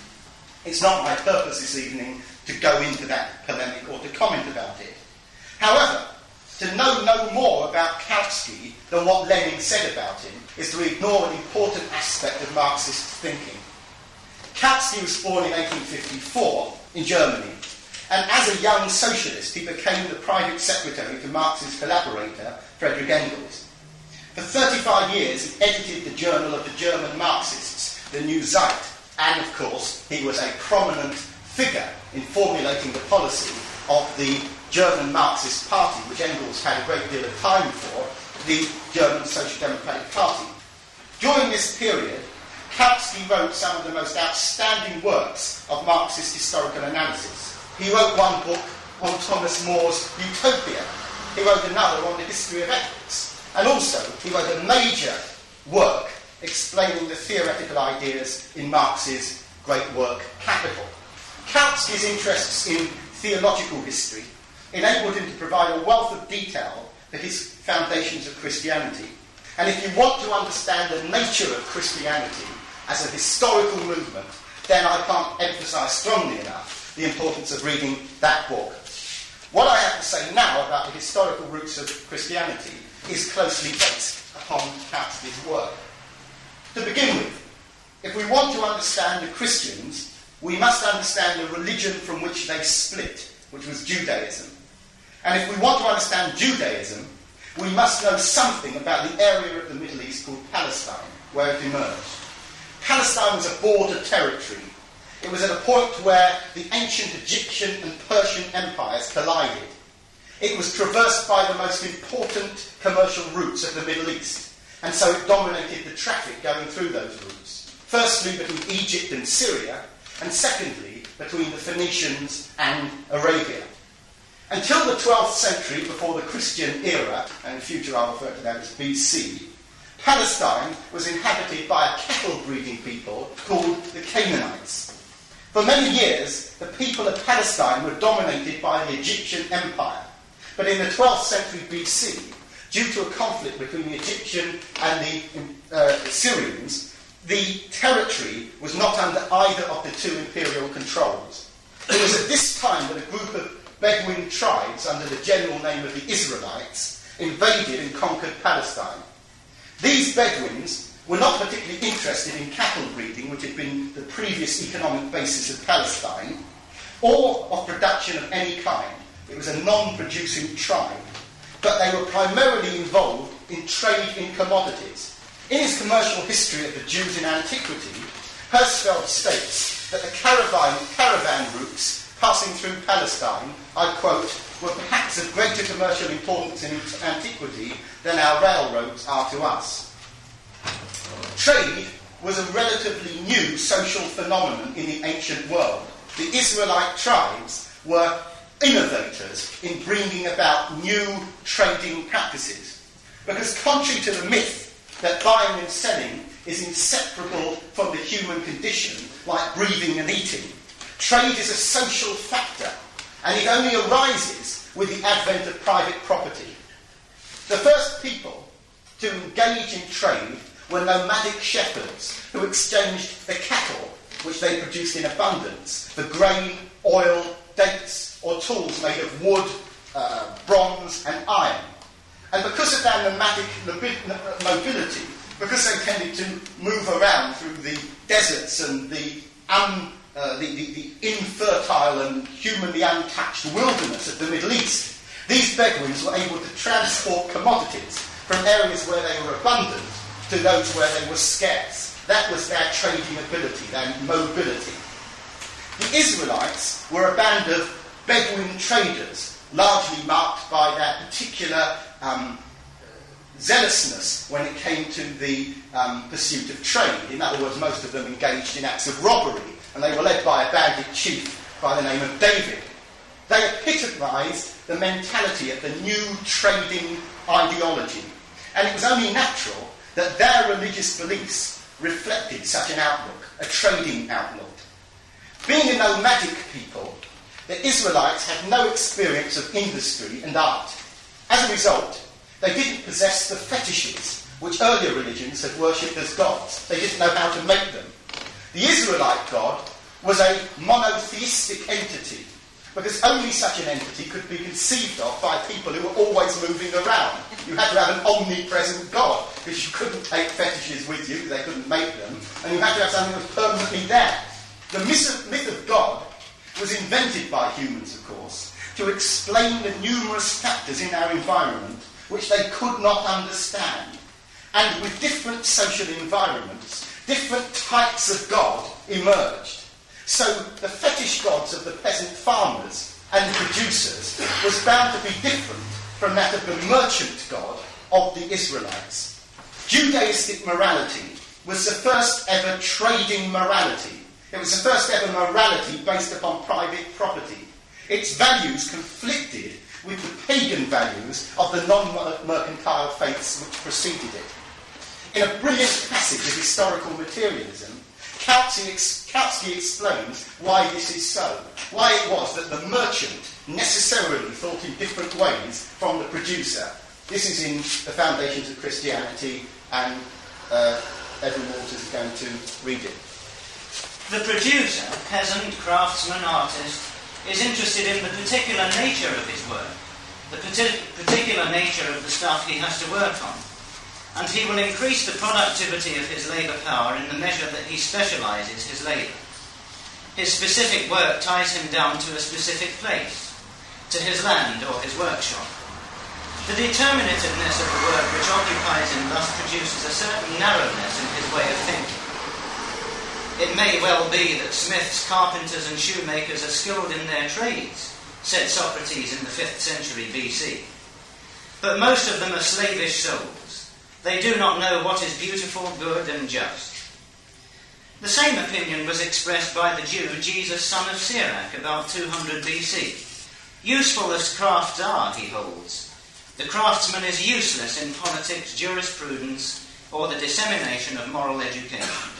It's not my purpose this evening to go into that polemic or to comment about it. However, to know no more about Kautsky than what Lenin said about him is to ignore an important aspect of Marxist thinking. Kautsky was born in 1854 in Germany, and as a young socialist he became the private secretary to Marx's collaborator, Friedrich Engels. For 35 years he edited the journal of the German Marxists, the Neue Zeit, and of course he was a prominent figure in formulating the policy of the German Marxist Party, which Engels had a great deal of time for, the German Social Democratic Party. During this period, Kautsky wrote some of the most outstanding works of Marxist historical analysis. He wrote one book on Thomas More's Utopia. He wrote another on the history of ethics. And also, he wrote a major work explaining the theoretical ideas in Marx's great work, Capital. Kautsky's interests in theological history enabled him to provide a wealth of detail for his Foundations of Christianity. And if you want to understand the nature of Christianity as a historical movement, then I can't emphasise strongly enough the importance of reading that book. What I have to say now about the historical roots of Christianity is closely based upon Kautsky's work. To begin with, if we want to understand the Christians, we must understand the religion from which they split, which was Judaism. And if we want to understand Judaism, we must know something about the area of the Middle East called Palestine, where it emerged. Palestine was a border territory. It was at a point where the ancient Egyptian and Persian empires collided. It was traversed by the most important commercial routes of the Middle East, and so it dominated the traffic going through those routes. Firstly, between Egypt and Syria, and secondly, between the Phoenicians and Arabia. Until the 12th century, before the Christian era, and in future I'll refer to that as BC, Palestine was inhabited by a cattle-breeding people called the Canaanites. For many years, the people of Palestine were dominated by the Egyptian Empire. But in the 12th century BC, due to a conflict between the Egyptian and the Syrians, the territory was not under either of the two imperial controls. It was at this time that a group of Bedouin tribes, under the general name of the Israelites, invaded and conquered Palestine. These Bedouins were not particularly interested in cattle breeding, which had been the previous economic basis of Palestine, or of production of any kind. It was a non-producing tribe, but they were primarily involved in trade in commodities. In his commercial history of the Jews in antiquity, Hirschfeld states that the caravan routes passing through Palestine, I quote, were perhaps of greater commercial importance in antiquity than our railroads are to us. Trade was a relatively new social phenomenon in the ancient world. The Israelite tribes were innovators in bringing about new trading practices. Because contrary to the myth that buying and selling is inseparable from the human condition, like breathing and eating, trade is a social factor, and it only arises with the advent of private property. The first people to engage in trade were nomadic shepherds who exchanged the cattle, which they produced in abundance, for grain, oil, dates, or tools made of wood, bronze, and iron. And because of their nomadic mobility, because they tended to move around through the deserts and the infertile and humanly untouched wilderness of the Middle East, these Bedouins were able to transport commodities from areas where they were abundant to those where they were scarce. That was their trading ability, their mobility. The Israelites were a band of Bedouin traders, largely marked by their particular zealousness when it came to the pursuit of trade. In other words, most of them engaged in acts of robbery, and they were led by a bandit chief by the name of David. They epitomised the mentality of the new trading ideology, and it was only natural that their religious beliefs reflected such an outlook, a trading outlook. Being a nomadic people, the Israelites had no experience of industry and art. As a result, they didn't possess the fetishes which earlier religions had worshipped as gods. They didn't know how to make them. The Israelite God was a monotheistic entity, because only such an entity could be conceived of by people who were always moving around. You had to have an omnipresent God, because you couldn't take fetishes with you, because they couldn't make them, and you had to have something that was permanently there. The myth of God was invented by humans, of course, to explain the numerous factors in our environment which they could not understand. And with different social environments, different types of God emerged. So the fetish gods of the peasant farmers and producers was bound to be different from that of the merchant God of the Israelites. Judaistic morality was the first ever trading morality. It was the first ever morality based upon private property. Its values conflicted with the pagan values of the non-mercantile faiths which preceded it. In a brilliant passage of historical materialism, Kautsky explains why this is so, why it was that the merchant necessarily thought in different ways from the producer. This is in The Foundations of Christianity, and Edwin Walters is going to read it. The producer, peasant, craftsman, artist, is interested in the particular nature of his work, the particular nature of the stuff he has to work on, and he will increase the productivity of his labour power in the measure that he specialises his labour. His specific work ties him down to a specific place, to his land or his workshop. The determinativeness of the work which occupies him thus produces a certain narrowness in his way of thinking. It may well be that smiths, carpenters and shoemakers are skilled in their trades, said Socrates in the 5th century BC. But most of them are slavish souls. They do not know what is beautiful, good and just. The same opinion was expressed by the Jew Jesus, son of Sirach, about 200 BC. Useful as crafts are, he holds, the craftsman is useless in politics, jurisprudence, or the dissemination of moral education.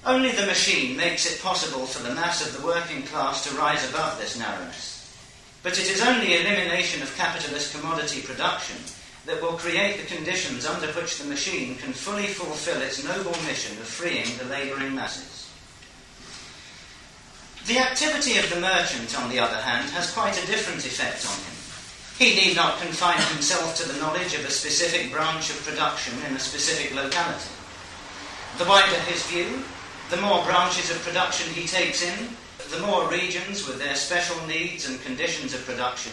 Only the machine makes it possible for the mass of the working class to rise above this narrowness. But it is only elimination of capitalist commodity production that will create the conditions under which the machine can fully fulfill its noble mission of freeing the labouring masses. The activity of the merchant, on the other hand, has quite a different effect on him. He need not confine himself to the knowledge of a specific branch of production in a specific locality. The wider his view, the more branches of production he takes in, the more regions with their special needs and conditions of production,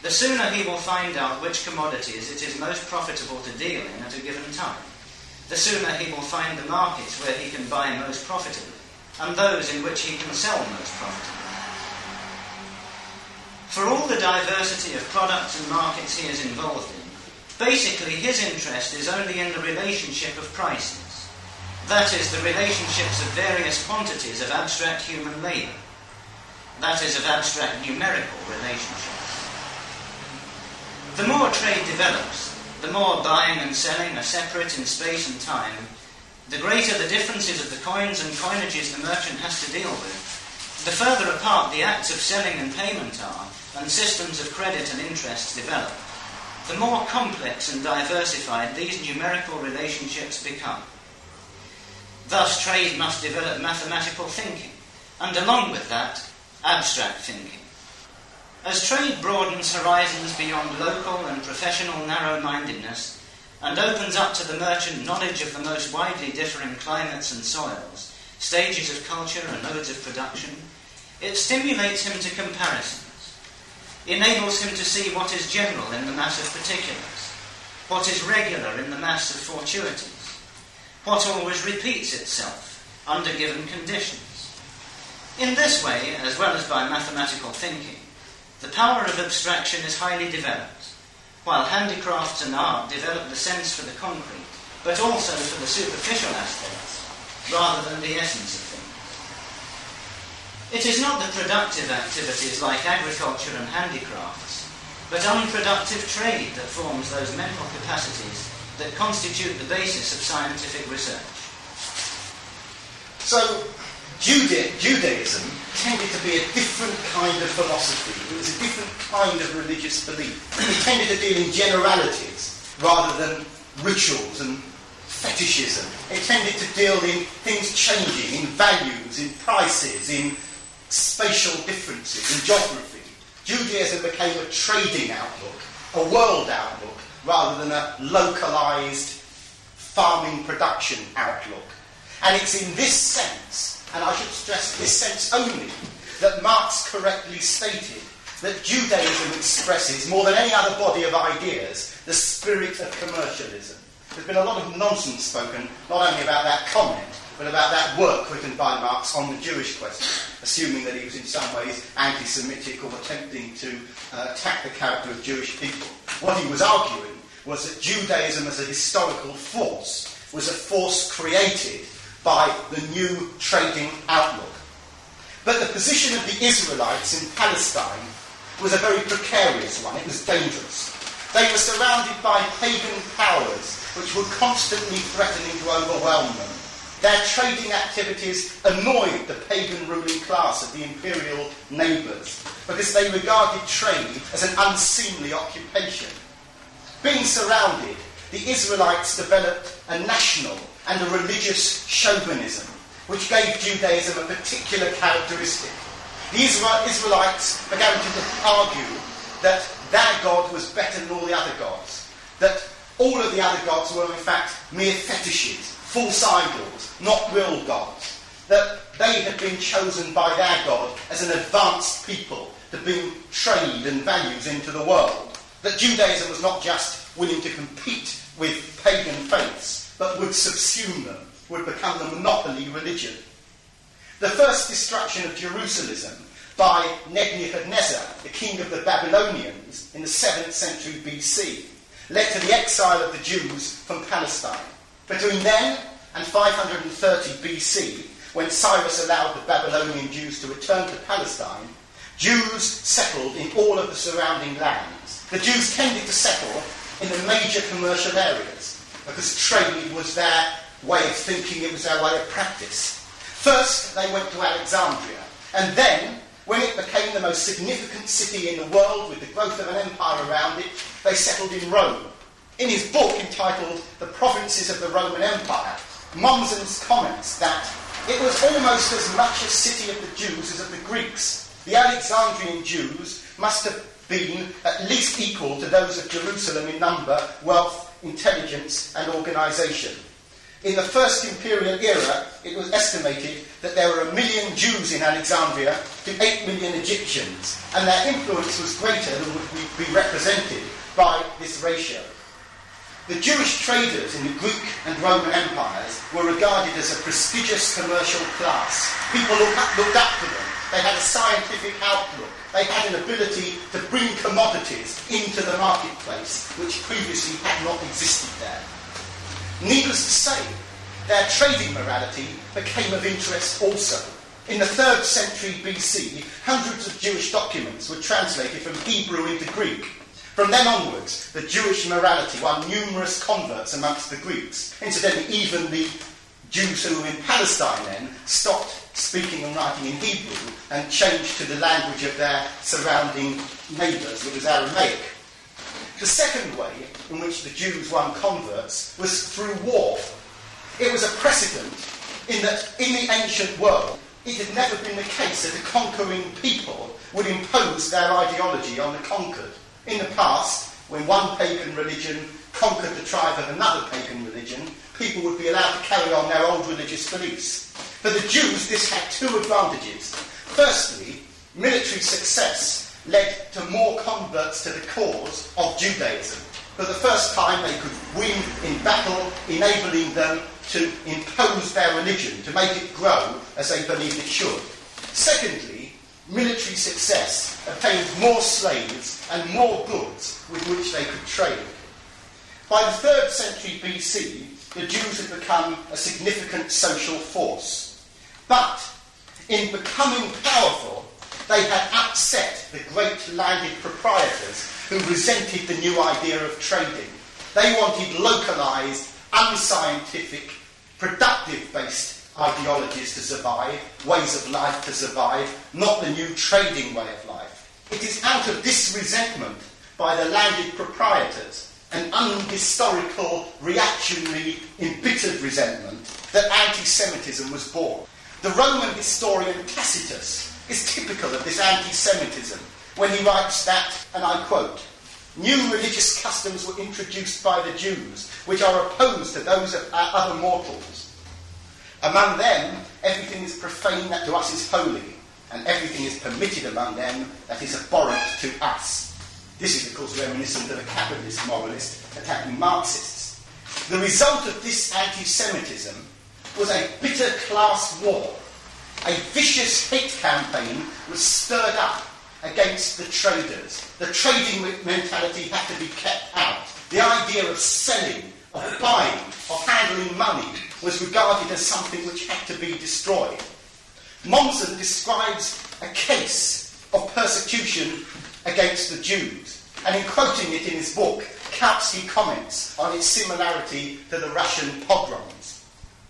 the sooner he will find out which commodities it is most profitable to deal in at a given time. The sooner he will find the markets where he can buy most profitably, and those in which he can sell most profitably. For all the diversity of products and markets he is involved in, basically his interest is only in the relationship of prices. That is, the relationships of various quantities of abstract human labour. That is, of abstract numerical relationships. The more trade develops, the more buying and selling are separate in space and time, the greater the differences of the coins and coinages the merchant has to deal with, the further apart the acts of selling and payment are, and systems of credit and interest develop, the more complex and diversified these numerical relationships become. Thus, trade must develop mathematical thinking, and along with that, abstract thinking. As trade broadens horizons beyond local and professional narrow-mindedness and opens up to the merchant knowledge of the most widely differing climates and soils, stages of culture and modes of production, it stimulates him to comparisons, enables him to see what is general in the mass of particulars, what is regular in the mass of fortuities, what always repeats itself under given conditions. In this way, as well as by mathematical thinking, the power of abstraction is highly developed, while handicrafts and art develop the sense for the concrete, but also for the superficial aspects, rather than the essence of things. It is not the productive activities like agriculture and handicrafts, but unproductive trade that forms those mental capacities that constitute the basis of scientific research. So, Judaism tended to be a different kind of philosophy. It was a different kind of religious belief. It tended to deal in generalities rather than rituals and fetishism. It tended to deal in things changing, in values, in prices, in spatial differences, in geography. Judaism became a trading outlook, a world outlook, rather than a localised farming production outlook. And it's in this sense, and I should stress this sense only, that Marx correctly stated that Judaism expresses, more than any other body of ideas, the spirit of commercialism. There's been a lot of nonsense spoken, not only about that comment, but about that work written by Marx on the Jewish question, assuming that he was in some ways anti-Semitic or attempting to attack the character of Jewish people. What he was arguing was that Judaism as a historical force was a force created by the new trading outlook. But the position of the Israelites in Palestine was a very precarious one. It was dangerous. They were surrounded by pagan powers which were constantly threatening to overwhelm them. Their trading activities annoyed the pagan ruling class of the imperial neighbours because they regarded trade as an unseemly occupation. Being surrounded, the Israelites developed a national and a religious chauvinism, which gave Judaism a particular characteristic. The Israelites began to argue that their God was better than all the other gods, that all of the other gods were in fact mere fetishes, false idols, not real gods, that they had been chosen by their God as an advanced people to bring trade and values into the world, that Judaism was not just willing to compete with pagan faiths, but would subsume them, would become the monopoly religion. The first destruction of Jerusalem by Nebuchadnezzar, the king of the Babylonians, in the 7th century BC, led to the exile of the Jews from Palestine. Between then and 530 BC, when Cyrus allowed the Babylonian Jews to return to Palestine, Jews settled in all of the surrounding lands. The Jews tended to settle in the major commercial areas because trade was their way of thinking, it was their way of practice. First, they went to Alexandria, and then, when it became the most significant city in the world with the growth of an empire around it, they settled in Rome. In his book entitled The Provinces of the Roman Empire, Mommsen comments that it was almost as much a city of the Jews as of the Greeks. The Alexandrian Jews must have been at least equal to those of Jerusalem in number, wealth, intelligence and organisation. In the First Imperial era, it was estimated that there were 1 million Jews in Alexandria to 8 million Egyptians, and their influence was greater than would be represented by this ratio. The Jewish traders in the Greek and Roman empires were regarded as a prestigious commercial class. People looked up to them. They had a scientific outlook. They had an ability to bring commodities into the marketplace, which previously had not existed there. Needless to say, their trading morality became of interest also. In the 3rd century BC, hundreds of Jewish documents were translated from Hebrew into Greek. From then onwards, the Jewish morality won numerous converts amongst the Greeks. Incidentally, even the Jews who were in Palestine then stopped speaking and writing in Hebrew and changed to the language of their surrounding neighbours, which was Aramaic. The second way in which the Jews won converts was through war. It was a precedent in that in the ancient world, it had never been the case that a conquering people would impose their ideology on the conquered. In the past, when one pagan religion conquered the tribe of another pagan religion, people would be allowed to carry on their old religious beliefs. For the Jews, this had two advantages. Firstly, military success led to more converts to the cause of Judaism. For the first time, they could win in battle, enabling them to impose their religion, to make it grow as they believed it should. Secondly, military success obtained more slaves and more goods with which they could trade. By the 3rd century BC, the Jews had become a significant social force. But in becoming powerful, they had upset the great landed proprietors who resented the new idea of trading. They wanted localised, unscientific, productive-based ideologies to survive, ways of life to survive, not the new trading way of life. It is out of this resentment by the landed proprietors, an unhistorical, reactionary, embittered resentment, that anti-Semitism was born. The Roman historian Tacitus is typical of this anti-Semitism when he writes that, and I quote, "New religious customs were introduced by the Jews, which are opposed to those of our other mortals. Among them, everything is profane that to us is holy, and everything is permitted among them that is abhorrent to us." This is, of course, reminiscent of a capitalist moralist attacking Marxists. The result of this anti-Semitism was a bitter class war. A vicious hate campaign was stirred up against the traders. The trading mentality had to be kept out. The idea of selling, of buying, of handling money was regarded as something which had to be destroyed. Mommsen describes a case of persecution against the Jews, and in quoting it in his book, Kautsky comments on its similarity to the Russian pogroms.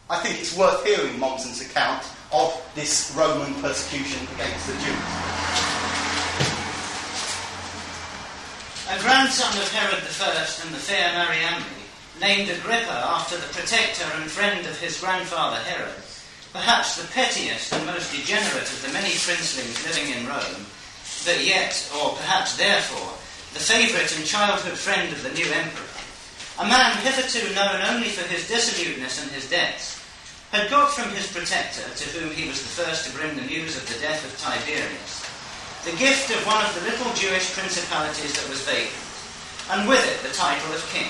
I think it's worth hearing Mommsen's account of this Roman persecution against the Jews. A grandson of Herod I and the fair Mariamne, named Agrippa after the protector and friend of his grandfather Herod, perhaps the pettiest and most degenerate of the many princelings living in Rome, but yet, or perhaps therefore, the favourite and childhood friend of the new emperor, a man hitherto known only for his dissoluteness and his debts, had got from his protector, to whom he was the first to bring the news of the death of Tiberius, the gift of one of the little Jewish principalities that was vacant, and with it the title of king.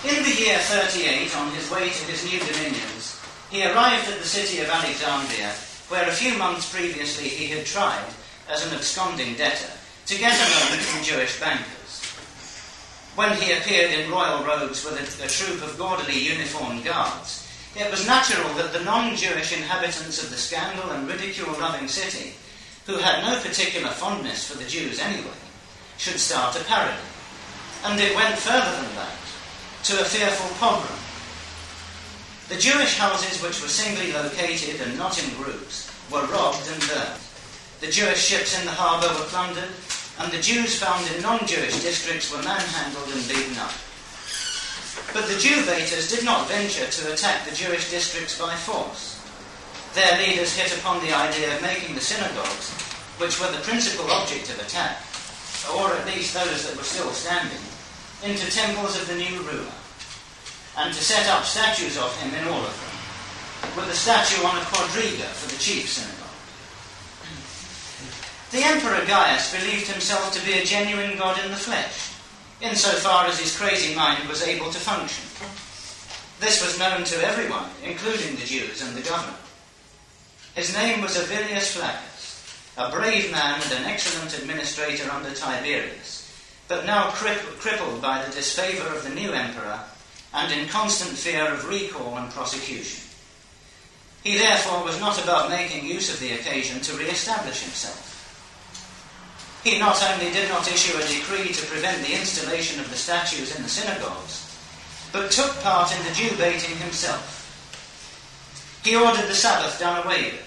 In the year 38, on his way to his new dominions, he arrived at the city of Alexandria, where a few months previously he had tried, as an absconding debtor, to get a loan from Jewish bankers. When he appeared in royal robes with a troop of gaudily uniformed guards, it was natural that the non-Jewish inhabitants of the scandal and ridicule-loving city, who had no particular fondness for the Jews anyway, should start a parody. And it went further than that, to a fearful pogrom. The Jewish houses, which were singly located and not in groups, were robbed and burnt. The Jewish ships in the harbour were plundered, and the Jews found in non-Jewish districts were manhandled and beaten up. But the Jew-baiters did not venture to attack the Jewish districts by force. Their leaders hit upon the idea of making the synagogues, which were the principal object of attack, or at least those that were still standing, into temples of the new ruler, and to set up statues of him in all of them, with a statue on a quadriga for the chief synagogue. The Emperor Gaius believed himself to be a genuine god in the flesh, insofar as his crazy mind was able to function. This was known to everyone, including the Jews and the governor. His name was Avidius Flaccus, a brave man and an excellent administrator under Tiberius, but now crippled by the disfavour of the new emperor and in constant fear of recall and prosecution. He therefore was not about making use of the occasion to re-establish himself. He not only did not issue a decree to prevent the installation of the statues in the synagogues, but took part in the Jew-baiting himself. He ordered the Sabbath done away with.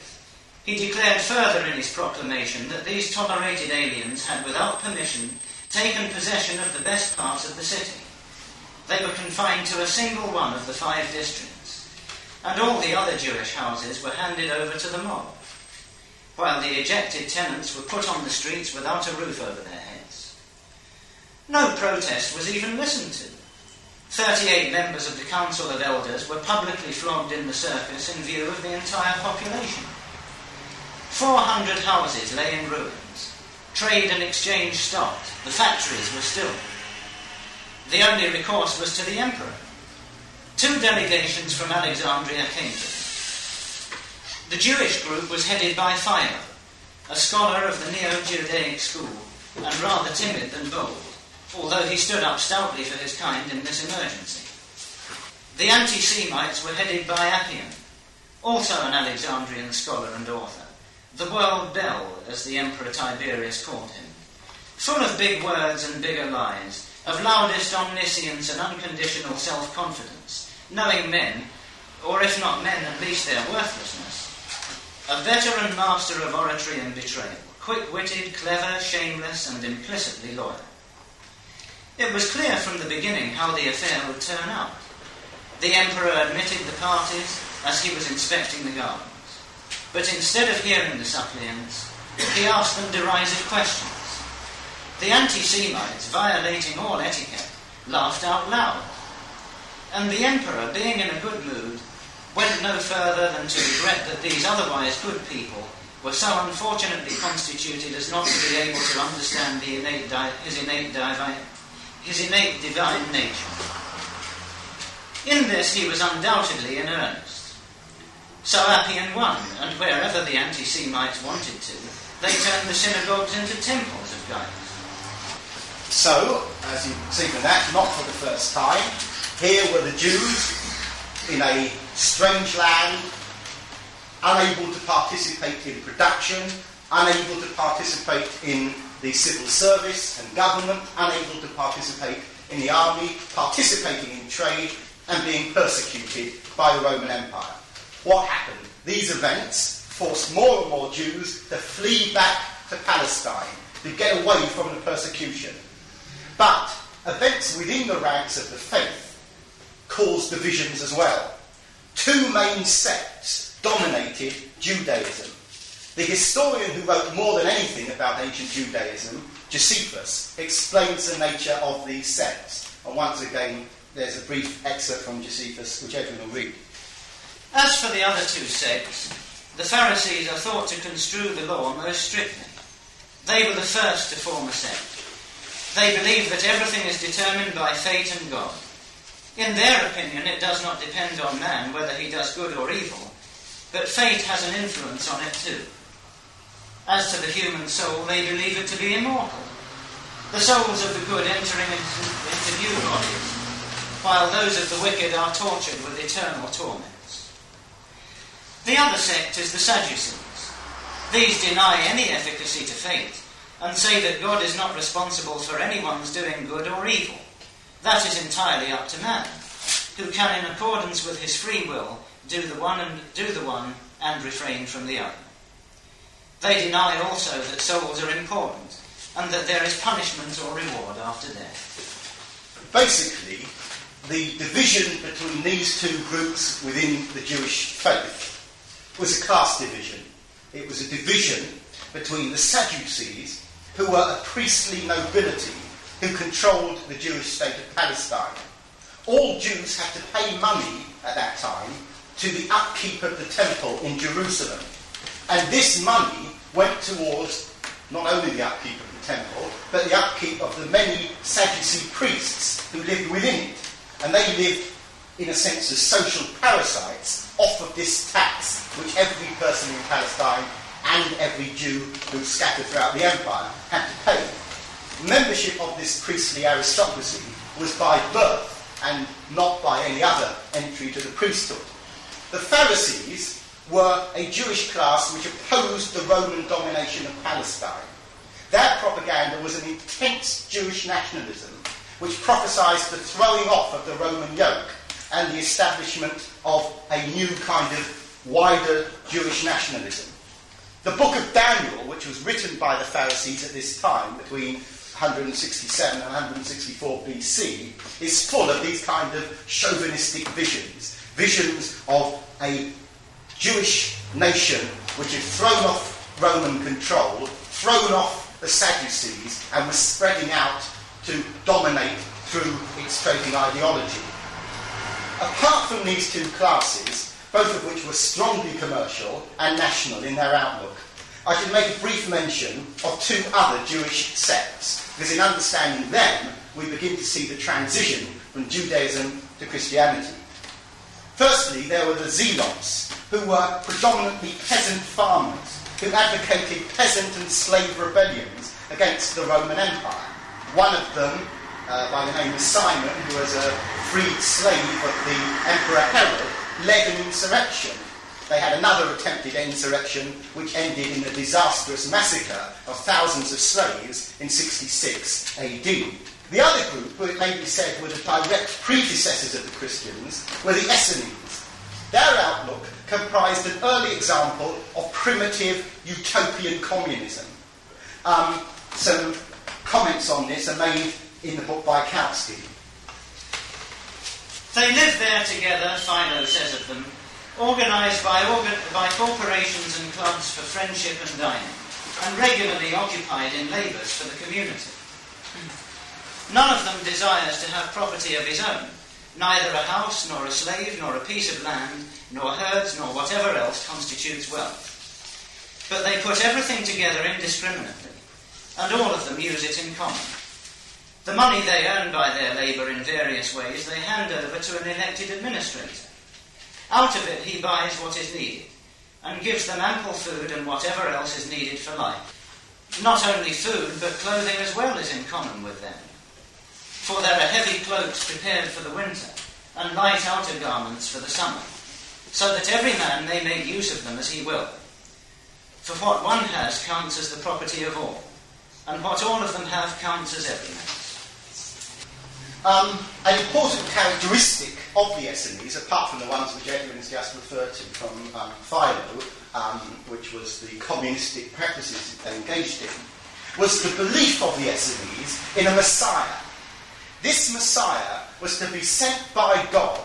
He declared further in his proclamation that these tolerated aliens had, without permission, taken possession of the best parts of the city. They were confined to a single one of the 5 districts, and all the other Jewish houses were handed over to the mob, while the ejected tenants were put on the streets without a roof over their heads. No protest was even listened to. 38 members of the Council of Elders were publicly flogged in the circus in view of the entire population. 400 houses lay in ruins. Trade and exchange stopped. The factories were still. The only recourse was to the emperor. 2 delegations from Alexandria came to him. The Jewish group was headed by Philo, a scholar of the Neo-Judaic school, and rather timid than bold, although he stood up stoutly for his kind in this emergency. The anti-Semites were headed by Appian, also an Alexandrian scholar and author, the world bell, as the Emperor Tiberius called him, full of big words and bigger lies, of loudest omniscience and unconditional self-confidence, knowing men, or if not men, at least their worthlessness. A veteran master of oratory and betrayal, quick-witted, clever, shameless, and implicitly loyal. It was clear from the beginning how the affair would turn out. The emperor admitted the parties as he was inspecting the gardens, but instead of hearing the suppliants, he asked them derisive questions. The anti-Semites, violating all etiquette, laughed out loud, and the emperor, being in a good mood, went no further than to regret that these otherwise good people were so unfortunately constituted as not to be able to understand his innate divine nature. In this he was undoubtedly in earnest. So Appian won, and wherever the anti-Semites wanted to, they turned the synagogues into temples of Gaius. So, as you can see from that, not for the first time, here were the Jews in a strange land, unable to participate in production, unable to participate in the civil service and government, unable to participate in the army, participating in trade, and being persecuted by the Roman Empire. What happened? These events forced more and more Jews to flee back to Palestine, to get away from the persecution. But events within the ranks of the faith caused divisions as well. 2 main sects dominated Judaism. The historian who wrote more than anything about ancient Judaism, Josephus, explains the nature of these sects. And once again, there's a brief excerpt from Josephus, which everyone will read. As for the other 2 sects, the Pharisees are thought to construe the law most strictly. They were the first to form a sect. They believe that everything is determined by fate and God. In their opinion, it does not depend on man whether he does good or evil, but fate has an influence on it too. As to the human soul, they believe it to be immortal, the souls of the good entering into new bodies, while those of the wicked are tortured with eternal torments. The other sect is the Sadducees. These deny any efficacy to fate, and say that God is not responsible for anyone's doing good or evil. That is entirely up to man, who can, in accordance with his free will, do the one and refrain from the other. They deny also that souls are important, and that there is punishment or reward after death. Basically, the division between these two groups within the Jewish faith was a class division. It was a division between the Sadducees, who were a priestly nobility who controlled the Jewish state of Palestine. All Jews had to pay money at that time to the upkeep of the temple in Jerusalem. And this money went towards not only the upkeep of the temple, but the upkeep of the many Sadducee priests who lived within it. And they lived, in a sense, as social parasites off of this tax which every person in Palestine and every Jew who scattered throughout the empire had to pay. Membership of this priestly aristocracy was by birth and not by any other entry to the priesthood. The Pharisees were a Jewish class which opposed the Roman domination of Palestine. Their propaganda was an intense Jewish nationalism which prophesied the throwing off of the Roman yoke and the establishment of a new kind of wider Jewish nationalism. The book of Daniel, which was written by the Pharisees at this time, between 167 and 164 BC, is full of these kind of chauvinistic visions of a Jewish nation which had thrown off Roman control, thrown off the Sadducees, and was spreading out to dominate through its trading ideology. Apart from these two classes, both of which were strongly commercial and national in their outlook, I should make a brief mention of two other Jewish sects, because in understanding them, we begin to see the transition from Judaism to Christianity. Firstly, there were the Zealots, who were predominantly peasant farmers, who advocated peasant and slave rebellions against the Roman Empire. One of them, by the name of Simon, who was a freed slave of the Emperor Herod, led an insurrection. They had another attempted insurrection which ended in a disastrous massacre of thousands of slaves in 66 AD. The other group, who it may be said were the direct predecessors of the Christians, were the Essenes. Their outlook comprised an early example of primitive utopian communism. Some comments on this are made in the book by Kautsky. They live there together, Philo says of them, organised by corporations and clubs for friendship and dining, and regularly occupied in labours for the community. None of them desires to have property of his own, neither a house, nor a slave, nor a piece of land, nor herds, nor whatever else constitutes wealth. But they put everything together indiscriminately, and all of them use it in common. The money they earn by their labour in various ways they hand over to an elected administrator. Out of it he buys what is needed, and gives them ample food and whatever else is needed for life. Not only food, but clothing as well is in common with them. For there are heavy cloaks prepared for the winter, and light outer garments for the summer, so that every man may make use of them as he will. For what one has counts as the property of all, and what all of them have counts as every man's. An important characteristic of the Essenes, apart from the ones which Edwin has just referred to from Philo, which was the communistic practices they engaged in, was the belief of the Essenes in a Messiah. This Messiah was to be sent by God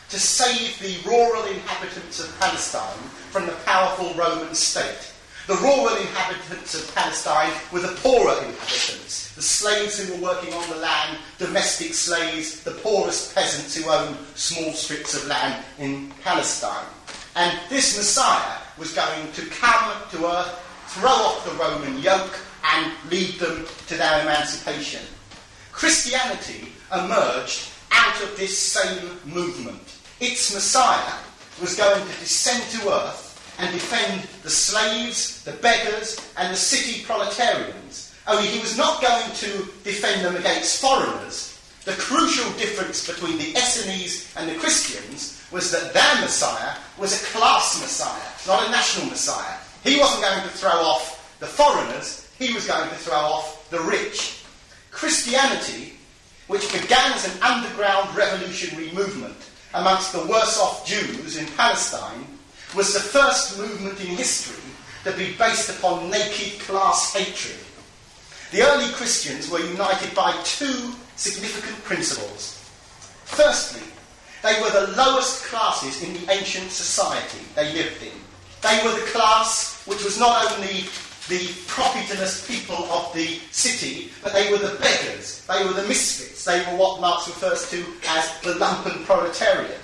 to save the rural inhabitants of Palestine from the powerful Roman state. The rural inhabitants of Palestine were the poorer inhabitants, the slaves who were working on the land, domestic slaves, the poorest peasants who owned small strips of land in Palestine. And this Messiah was going to come to earth, throw off the Roman yoke, and lead them to their emancipation. Christianity emerged out of this same movement. Its Messiah was going to descend to earth and defend the slaves, the beggars, and the city proletarians. Only he was not going to defend them against foreigners. The crucial difference between the Essenes and the Christians was that their Messiah was a class Messiah, not a national Messiah. He wasn't going to throw off the foreigners, he was going to throw off the rich. Christianity, which began as an underground revolutionary movement amongst the worse-off Jews in Palestine, was the first movement in history to be based upon naked class hatred. The early Christians were united by two significant principles. Firstly, they were the lowest classes in the ancient society they lived in. They were the class which was not only the profitless people of the city, but they were the beggars, they were the misfits, they were what Marx refers to as the lumpen proletariat.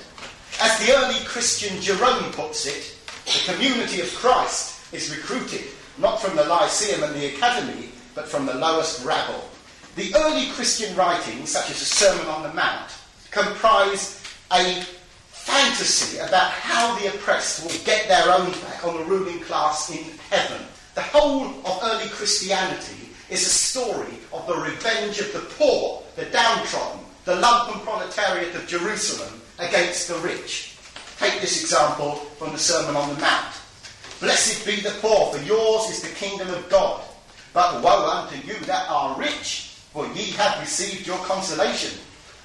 As the early Christian Jerome puts it, the community of Christ is recruited not from the Lyceum and the Academy, but from the lowest rabble. The early Christian writings, such as the Sermon on the Mount, comprise a fantasy about how the oppressed will get their own back on the ruling class in heaven. The whole of early Christianity is a story of the revenge of the poor, the downtrodden, the lumpen proletariat of Jerusalem against the rich. Take this example from the Sermon on the Mount. Blessed be the poor, for yours is the kingdom of God. But woe unto you that are rich, for ye have received your consolation.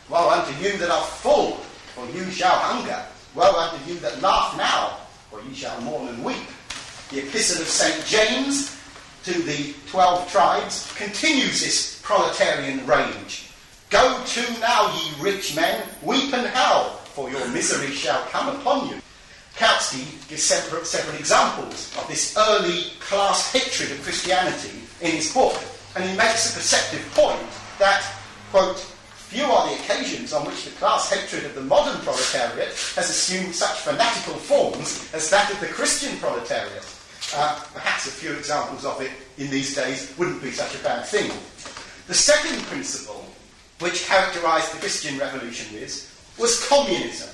Woe unto you that are full, for you shall hunger. Woe unto you that laugh now, for ye shall mourn and weep. The Epistle of St. James to the 12 tribes continues this proletarian rage. Go to now, ye rich men, weep and howl, for your misery shall come upon you. Kautsky gives several examples of this early class hatred of Christianity in his book, and he makes a perceptive point that, quote, few are the occasions on which the class hatred of the modern proletariat has assumed such fanatical forms as that of the Christian proletariat. Perhaps a few examples of it in these days wouldn't be such a bad thing. The second principle, which characterised the Christian Revolution was communism.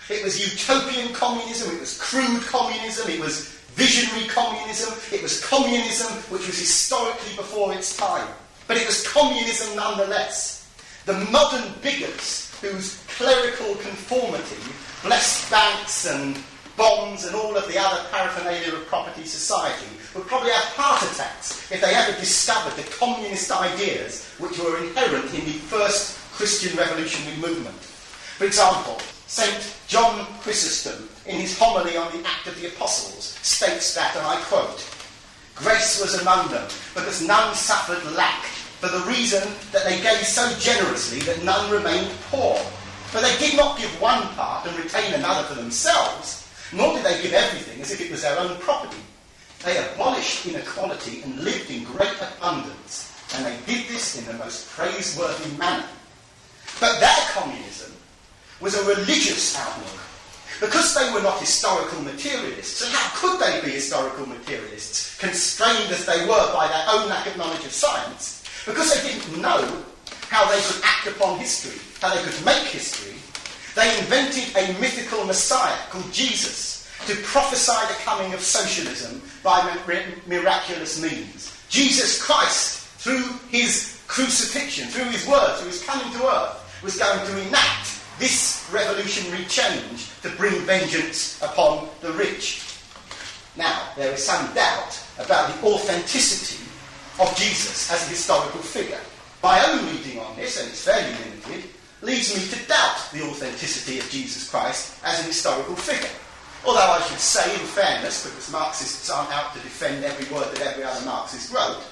It was utopian communism, it was crude communism, it was visionary communism, it was communism which was historically before its time. But it was communism nonetheless. The modern bigots whose clerical conformity blessed banks and bonds and all of the other paraphernalia of property society would probably have heart attacks if they ever discovered the communist ideas which were inherent in the first Christian revolutionary movement. For example, St. John Chrysostom, in his homily on the Act of the Apostles, states that, and I quote, "Grace was among them, because none suffered lack, for the reason that they gave so generously that none remained poor. For they did not give one part and retain another for themselves, nor did they give everything as if it was their own property. They abolished inequality and lived in great abundance, and they did this in the most praiseworthy manner." But their communism was a religious outlook. Because they were not historical materialists, and how could they be historical materialists, constrained as they were by their own lack of knowledge of science? Because they didn't know how they could act upon history, how they could make history, they invented a mythical Messiah called Jesus to prophesy the coming of socialism by miraculous means. Jesus Christ, through his crucifixion, through his word, through his coming to earth, was going to enact this revolutionary change to bring vengeance upon the rich. Now, there is some doubt about the authenticity of Jesus as a historical figure. My own reading on this, and it's fairly limited, leads me to doubt the authenticity of Jesus Christ as an historical figure. Although I should say, in fairness, because Marxists aren't out to defend every word that every other Marxist wrote,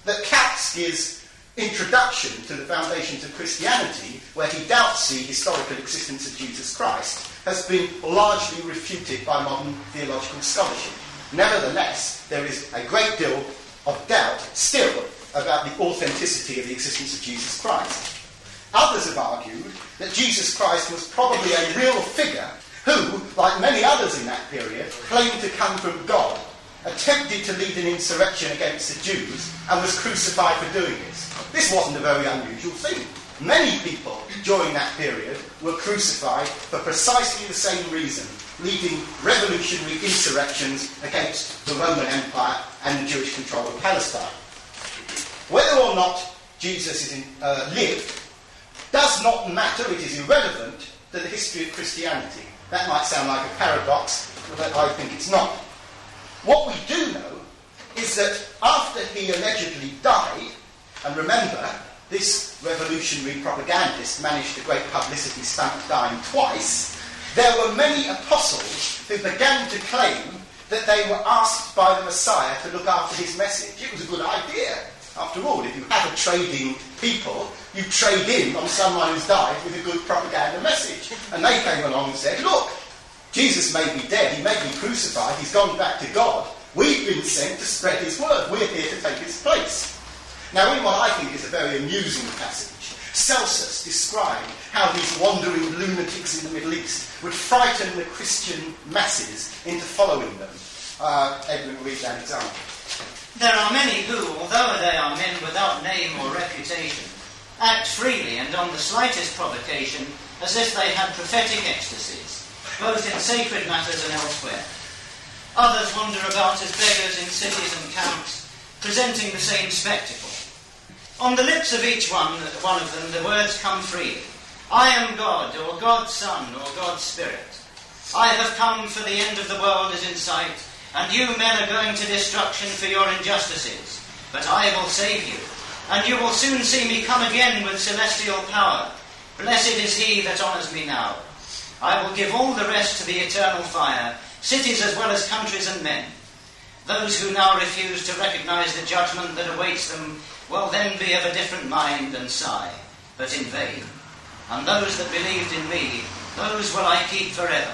that Kautsky's introduction to the foundations of Christianity, where he doubts the historical existence of Jesus Christ, has been largely refuted by modern theological scholarship. Nevertheless, there is a great deal of doubt still about the authenticity of the existence of Jesus Christ. Others have argued that Jesus Christ was probably a real figure who, like many others in that period, claimed to come from God, attempted to lead an insurrection against the Jews, and was crucified for doing this. This wasn't a very unusual thing. Many people during that period were crucified for precisely the same reason, leading revolutionary insurrections against the Roman Empire and the Jewish control of Palestine. Whether or not Jesus lived does not matter, it is irrelevant to the history of Christianity. That might sound like a paradox, but I think it's not. What we do know is that after he allegedly died, and remember, this revolutionary propagandist managed a great publicity stunt dying twice, there were many apostles who began to claim that they were asked by the Messiah to look after his message. It was a good idea. After all, if you have a trading people, you trade in on someone who's died with a good propaganda message. And they came along and said, look, Jesus may be dead, he may be crucified, he's gone back to God. We've been sent to spread his word. We're here to take his place. Now, in what I think is a very amusing passage, Celsus described how these wandering lunatics in the Middle East would frighten the Christian masses into following them. Edwin will read that example. There are many who, although they are men without name or reputation, act freely and on the slightest provocation as if they had prophetic ecstasies, both in sacred matters and elsewhere. Others wander about as beggars in cities and camps, presenting the same spectacle. On the lips of each one of them the words come freely. I am God, or God's Son, or God's Spirit. I have come, for the end of the world is in sight, and you men are going to destruction for your injustices. But I will save you, and you will soon see me come again with celestial power. Blessed is he that honours me now. I will give all the rest to the eternal fire, cities as well as countries and men. Those who now refuse to recognise the judgment that awaits them will then be of a different mind and sigh, but in vain. And those that believed in me, those will I keep forever.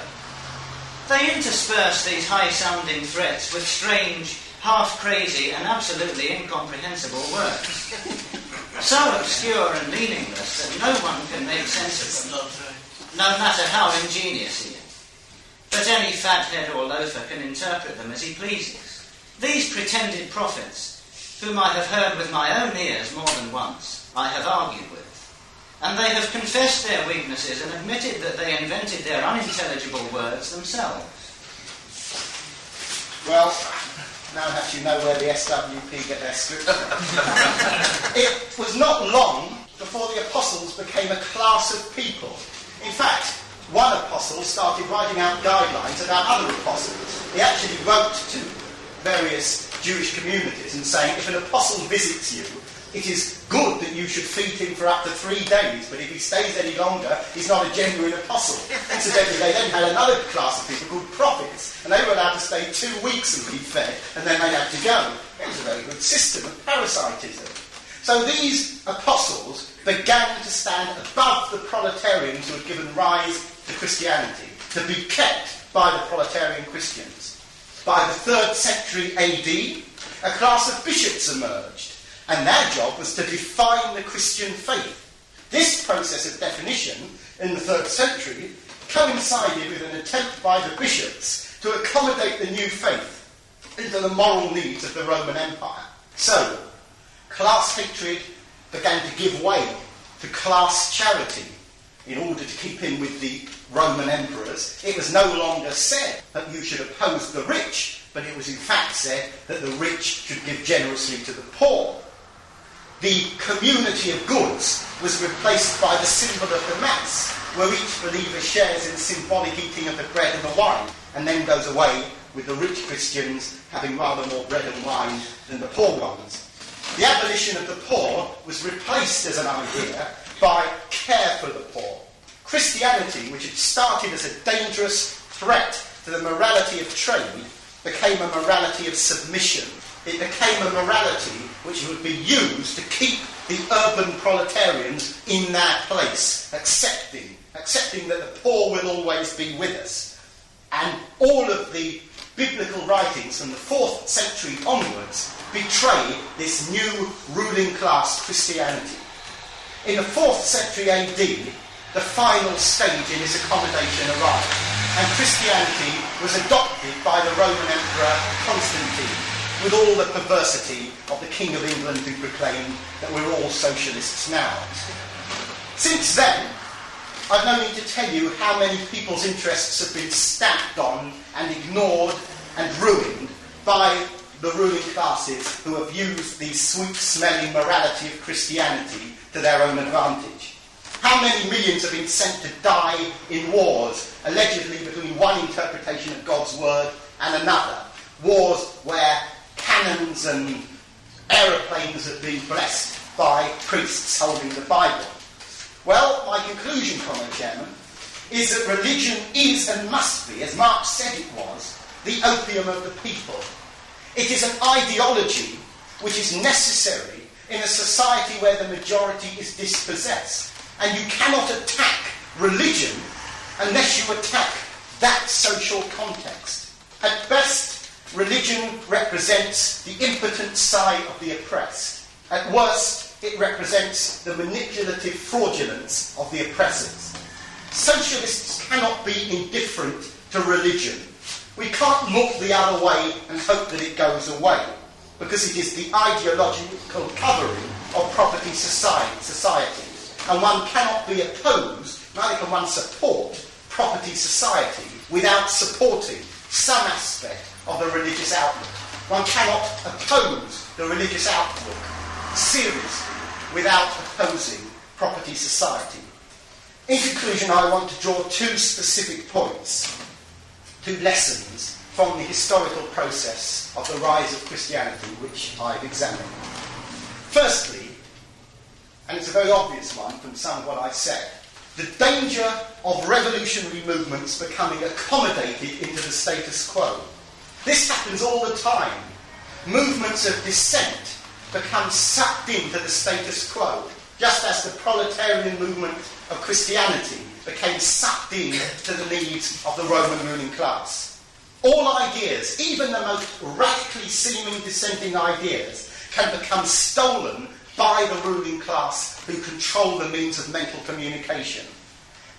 They intersperse these high-sounding threats with strange, half-crazy and absolutely incomprehensible words. So obscure and meaningless that no one can make sense of them, no matter how ingenious he is. But any fathead or loafer can interpret them as he pleases. These pretended prophets, whom I have heard with my own ears more than once, I have argued with. And they have confessed their weaknesses and admitted that they invented their unintelligible words themselves. Well, now perhaps you know where the SWP get their scripture from. It was not long before the apostles became a class of people. In fact, one apostle started writing out guidelines about other apostles. He actually wrote to various Jewish communities and saying, if an apostle visits you, it is good that you should feed him for up to 3 days, but if he stays any longer, he's not a genuine apostle. Incidentally, they then had another class of people called prophets, and they were allowed to stay 2 weeks and be fed, and then they had to go. It was a very good system of parasitism. So these apostles began to stand above the proletarians who had given rise to Christianity, to be kept by the proletarian Christians. By the 3rd century AD, a class of bishops emerged, and their job was to define the Christian faith. This process of definition in the 3rd century coincided with an attempt by the bishops to accommodate the new faith into the moral needs of the Roman Empire. So, class hatred began to give way to class charity in order to keep in with the Roman emperors. It was no longer said that you should oppose the rich, but it was in fact said that the rich should give generously to the poor. The community of goods was replaced by the symbol of the Mass, where each believer shares in the symbolic eating of the bread and the wine, and then goes away with the rich Christians having rather more bread and wine than the poor ones. The abolition of the poor was replaced as an idea by care for the poor. Christianity, which had started as a dangerous threat to the morality of trade, became a morality of submission. It became a morality which would be used to keep the urban proletarians in their place, accepting that the poor will always be with us. And all of the biblical writings from the 4th century onwards betray this new ruling class Christianity. In the 4th century AD, the final stage in this accommodation arrived, and Christianity was adopted by the Roman Emperor Constantine, with all the perversity of the King of England who proclaimed that we're all socialists now. Since then, I've no need to tell you how many people's interests have been stamped on and ignored and ruined by the ruling classes who have used the sweet-smelling morality of Christianity to their own advantage. How many millions have been sent to die in wars, allegedly between one interpretation of God's word and another? Wars where cannons and aeroplanes have been blessed by priests holding the Bible. Well, my conclusion, Comrade Chairman, is that religion is and must be, as Marx said it was, the opium of the people. It is an ideology which is necessary in a society where the majority is dispossessed. And you cannot attack religion unless you attack that social context. At best, religion represents the impotent side of the oppressed. At worst, it represents the manipulative fraudulence of the oppressors. Socialists cannot be indifferent to religion. We can't look the other way and hope that it goes away, because it is the ideological covering of property society. And one cannot be opposed, neither can one support property society without supporting some aspect of the religious outlook. One cannot oppose the religious outlook seriously without opposing property society. In conclusion, I want to draw two specific points, two lessons from the historical process of the rise of Christianity, which I've examined. Firstly, and it's a very obvious one from some of what I said, the danger of revolutionary movements becoming accommodated into the status quo. This happens all the time. Movements of dissent become sucked into the status quo, just as the proletarian movement of Christianity became sucked in to the needs of the Roman ruling class. All ideas, even the most radically seeming dissenting ideas, can become stolen by the ruling class who control the means of mental communication.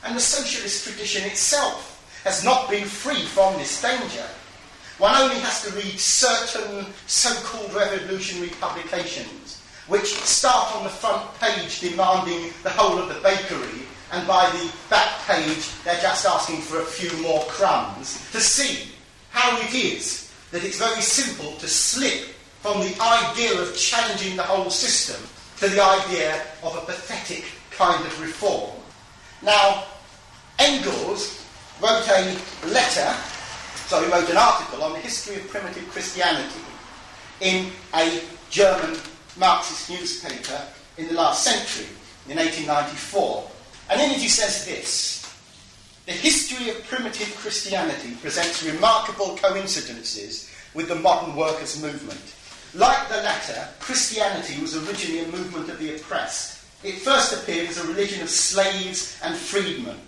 And the socialist tradition itself has not been free from this danger. One only has to read certain so-called revolutionary publications, which start on the front page demanding the whole of the bakery, and by the back page they're just asking for a few more crumbs, to see how it is that it's very simple to slip from the idea of challenging the whole system to the idea of a pathetic kind of reform. Now, Engels wrote an article on the history of primitive Christianity in a German Marxist newspaper in the last century, in 1894. And in it he says this: "The history of primitive Christianity presents remarkable coincidences with the modern workers' movement. Like the latter, Christianity was originally a movement of the oppressed. It first appeared as a religion of slaves and freedmen,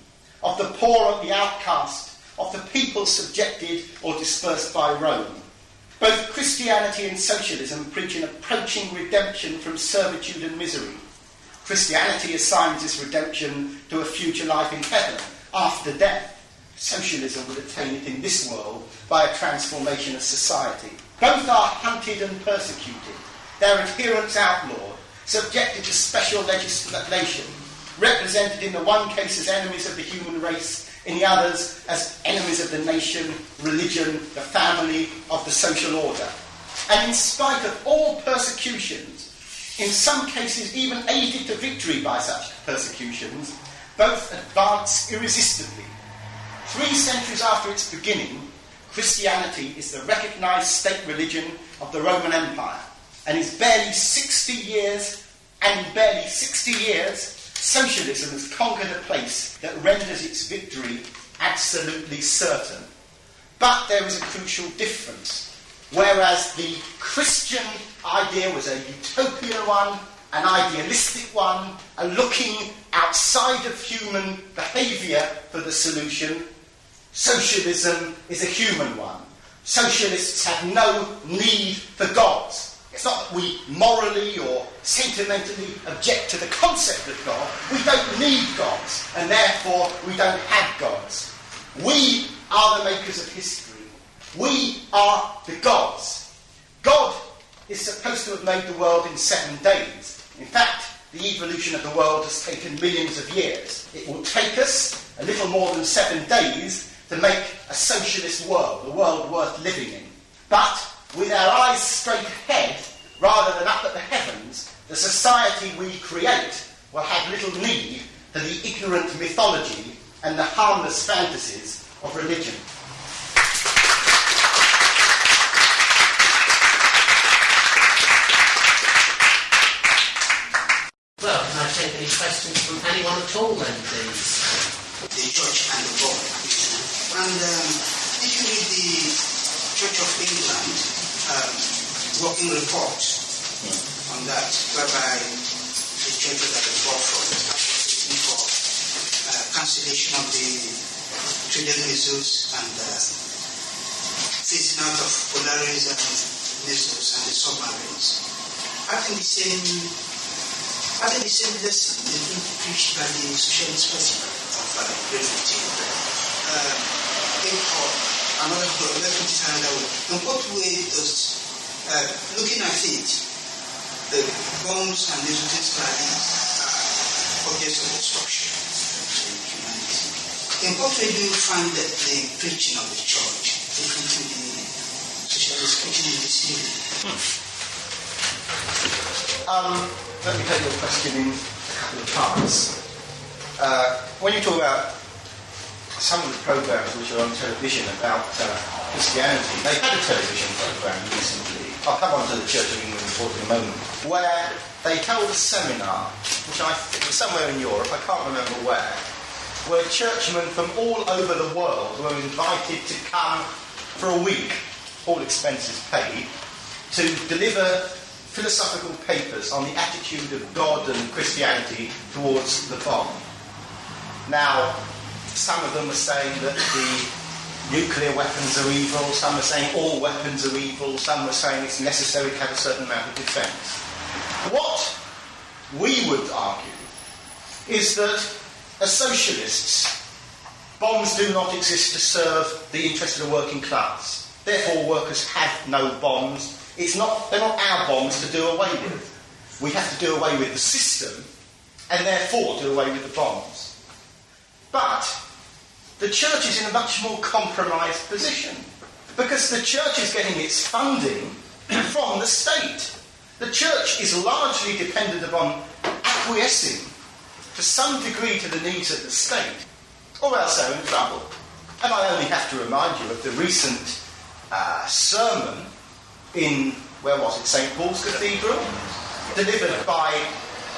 of the poor and the outcast, of the people subjected or dispersed by Rome. Both Christianity and socialism preach an approaching redemption from servitude and misery. Christianity assigns this redemption to a future life in heaven, after death. Socialism would attain it in this world by a transformation of society. Both are hunted and persecuted, their adherents outlawed, subjected to special legislation, represented in the one case as enemies of the human race, in the others as enemies of the nation, religion, the family, of the social order. And in spite of all persecutions, in some cases even aided to victory by such persecutions, both advance irresistibly. 3 centuries after its beginning, Christianity is the recognised state religion of the Roman Empire, and in barely 60 years, socialism has conquered a place that renders its victory absolutely certain. But there is a crucial difference. Whereas the Christian idea was a utopian one, an idealistic one, a looking outside of human behaviour for the solution, socialism is a human one. Socialists have no need for gods. It's not that we morally or sentimentally object to the concept of God. We don't need gods, and therefore we don't have gods. We are the makers of history. We are the gods. God is supposed to have made the world in 7 days. In fact, the evolution of the world has taken millions of years. It will take us a little more than 7 days to make a socialist world, a world worth living in. But with our eyes straight ahead, rather than up at the heavens, the society we create will have little need for the ignorant mythology and the harmless fantasies of religion. Well, can I take any questions from anyone at all then, please? The Church and the God. And if you read the Church of England working report on that, whereby the Church was at the forefront looking for cancellation of the trillion missiles and phasing out of Polaris missiles and the submarines. I think the same lesson is being preached by the Socialist Party of Great Britain. Let's put it another way. In what way does, looking at it, the bombs and the things like these are objects of destruction to humanity? In what way do you find that the preaching of the church different from the Socialist preaching in this area? Let me take your question in a couple of parts. When you talk about some of the programmes which are on television about Christianity, they had a television programme recently. I'll come on to the Church of England report in a moment, where they held a seminar, which I think was somewhere in Europe, I can't remember where churchmen from all over the world were invited to come for a week, all expenses paid, to deliver philosophical papers on the attitude of God and Christianity towards the bomb. Now, some of them were saying that the nuclear weapons are evil, some were saying all weapons are evil, some were saying it's necessary to have a certain amount of defence. What we would argue is that as socialists, bombs do not exist to serve the interest of the working class. Therefore, workers have no bombs. They're not our bombs to do away with. We have to do away with the system and therefore do away with the bombs. But the church is in a much more compromised position because the church is getting its funding from the state. The church is largely dependent upon acquiescing to some degree to the needs of the state, or else they're in trouble. And I only have to remind you of the recent sermon in, where was it, St. Paul's Cathedral, delivered by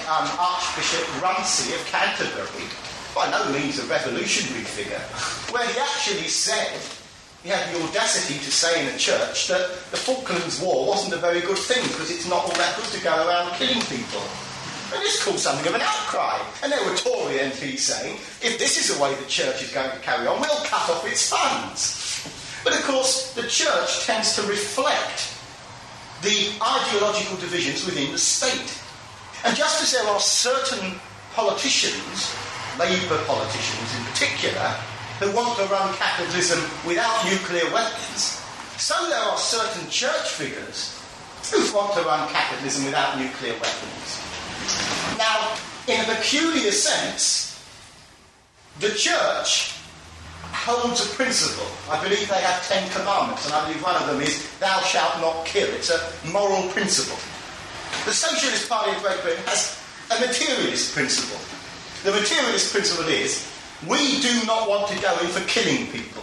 Archbishop Runcie of Canterbury, by no means a revolutionary figure, where he actually said, he had the audacity to say in a church that the Falklands War wasn't a very good thing because it's not all that good to go around killing people. And this caused something of an outcry. And there were Tory MPs saying, if this is the way the church is going to carry on, we'll cut off its funds. But of course, the church tends to reflect the ideological divisions within the state. And just as there are certain politicians, Labour politicians in particular, who want to run capitalism without nuclear weapons, so there are certain church figures who want to run capitalism without nuclear weapons. Now, in a peculiar sense, the church holds a principle. I believe they have 10 commandments, and I believe one of them is, thou shalt not kill. It's a moral principle. The Socialist Party of Great Britain has a materialist principle. The materialist principle is, we do not want to go in for killing people.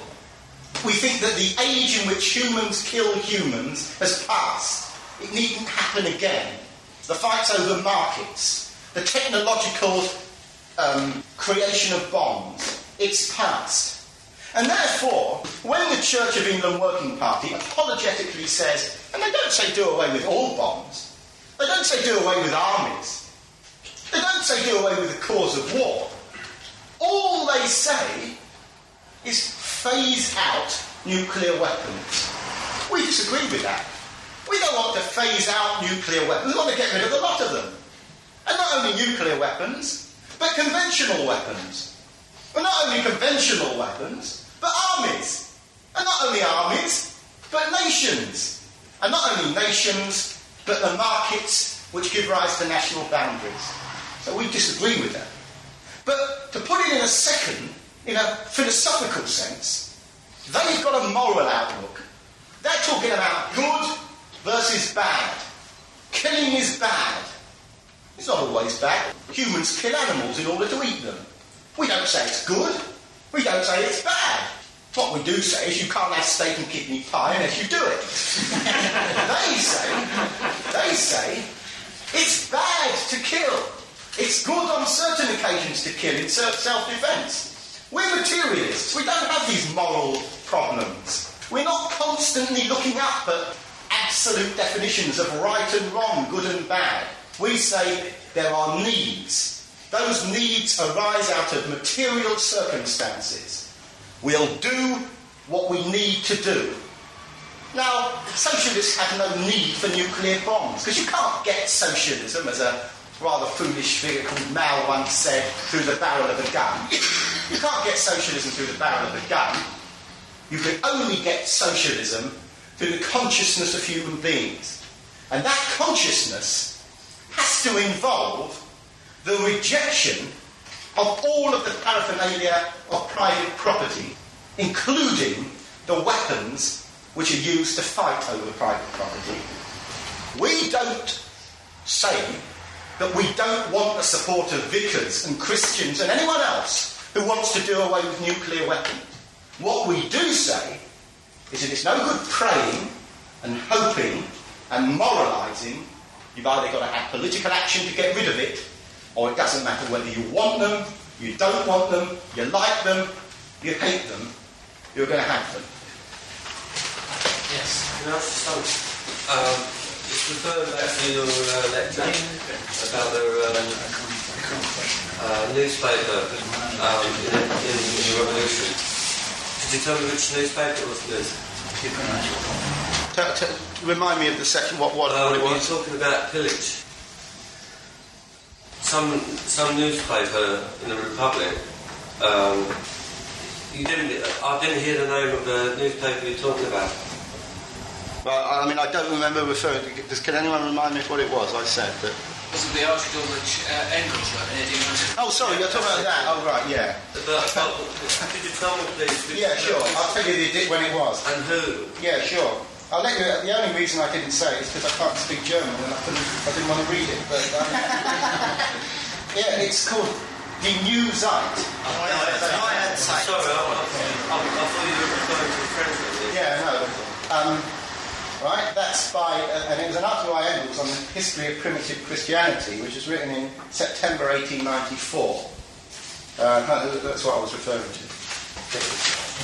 We think that the age in which humans kill humans has passed. It needn't happen again. The fights over markets, the technological creation of bombs, it's past. And therefore, when the Church of England Working Party apologetically says, and they don't say do away with all bombs, they don't say do away with armies, they don't say do away with the cause of war, all they say is phase out nuclear weapons. We disagree with that. We don't want to phase out nuclear weapons, we want to get rid of a lot of them. And not only nuclear weapons, but conventional weapons. And not only conventional weapons, but armies. And not only armies, but nations. And not only nations, but the markets which give rise to national boundaries. So we disagree with that. But to put it in a second, in a philosophical sense, they've got a moral outlook. They're talking about good versus bad. Killing is bad. It's not always bad. Humans kill animals in order to eat them. We don't say it's good. We don't say it's bad. What we do say is you can't have steak and kidney pie unless you do it. They say it's bad to kill. It's good on certain occasions to kill in self-defence. We're materialists. We don't have these moral problems. We're not constantly looking up at absolute definitions of right and wrong, good and bad. We say there are needs. Those needs arise out of material circumstances. We'll do what we need to do. Now, socialists have no need for nuclear bombs, because you can't get socialism, as a rather foolish figure called Mao once said, through the barrel of a gun. You can't get socialism through the barrel of a gun. You can only get socialism through the consciousness of human beings. And that consciousness has to involve the rejection of all of the paraphernalia of private property, including the weapons which are used to fight over private property. We don't say that we don't want the support of vicars and Christians and anyone else who wants to do away with nuclear weapons. What we do say is that it's no good praying and hoping and moralising. You've either got to have political action to get rid of it, or it doesn't matter whether you want them, you don't want them, you like them, you hate them, you're going to have them. Yes. Can I ask you something? Just referring back to your lecture about the newspaper in the revolution. Could you tell me which newspaper it was, please? Remind me of the section. What it was? You're talking about pillage. Some newspaper in the Republic. I didn't hear the name of the newspaper you're talking about. Well, I mean, I don't remember referring to it. Can anyone remind me of what it was I said? But was it the article which Engels wrote? Oh, sorry, you're talking about that. Oh, right, yeah. Could you tell me, please? Yeah, sure. I'll tell you when it was. And who? Yeah, sure. I'll let you. The only reason I didn't say it is because I can't speak German and I didn't want to read it. But yeah, it's called Die Neue Zeit. Sorry, I thought you were referring to the French one. Yeah, no. Right, that's by, and it was an article by Engels on the history of primitive Christianity, which was written in September 1894. That's what I was referring to.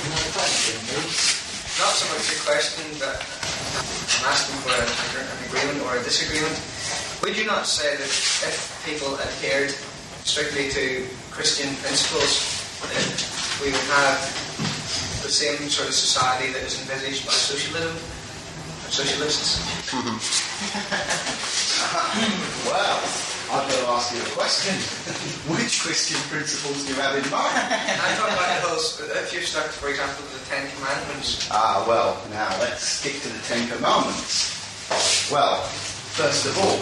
Another question, please. Not so much a question, but I'm asking for an agreement or a disagreement. Would you not say that if people adhered strictly to Christian principles, that we would have the same sort of society that is envisaged by socialists? Well, I've got to ask you a question. Which Christian principles do you have in mind? I'm talking about those, if you stuck, for example, to the Ten Commandments. Well, now let's stick to the Ten Commandments. Well, first of all,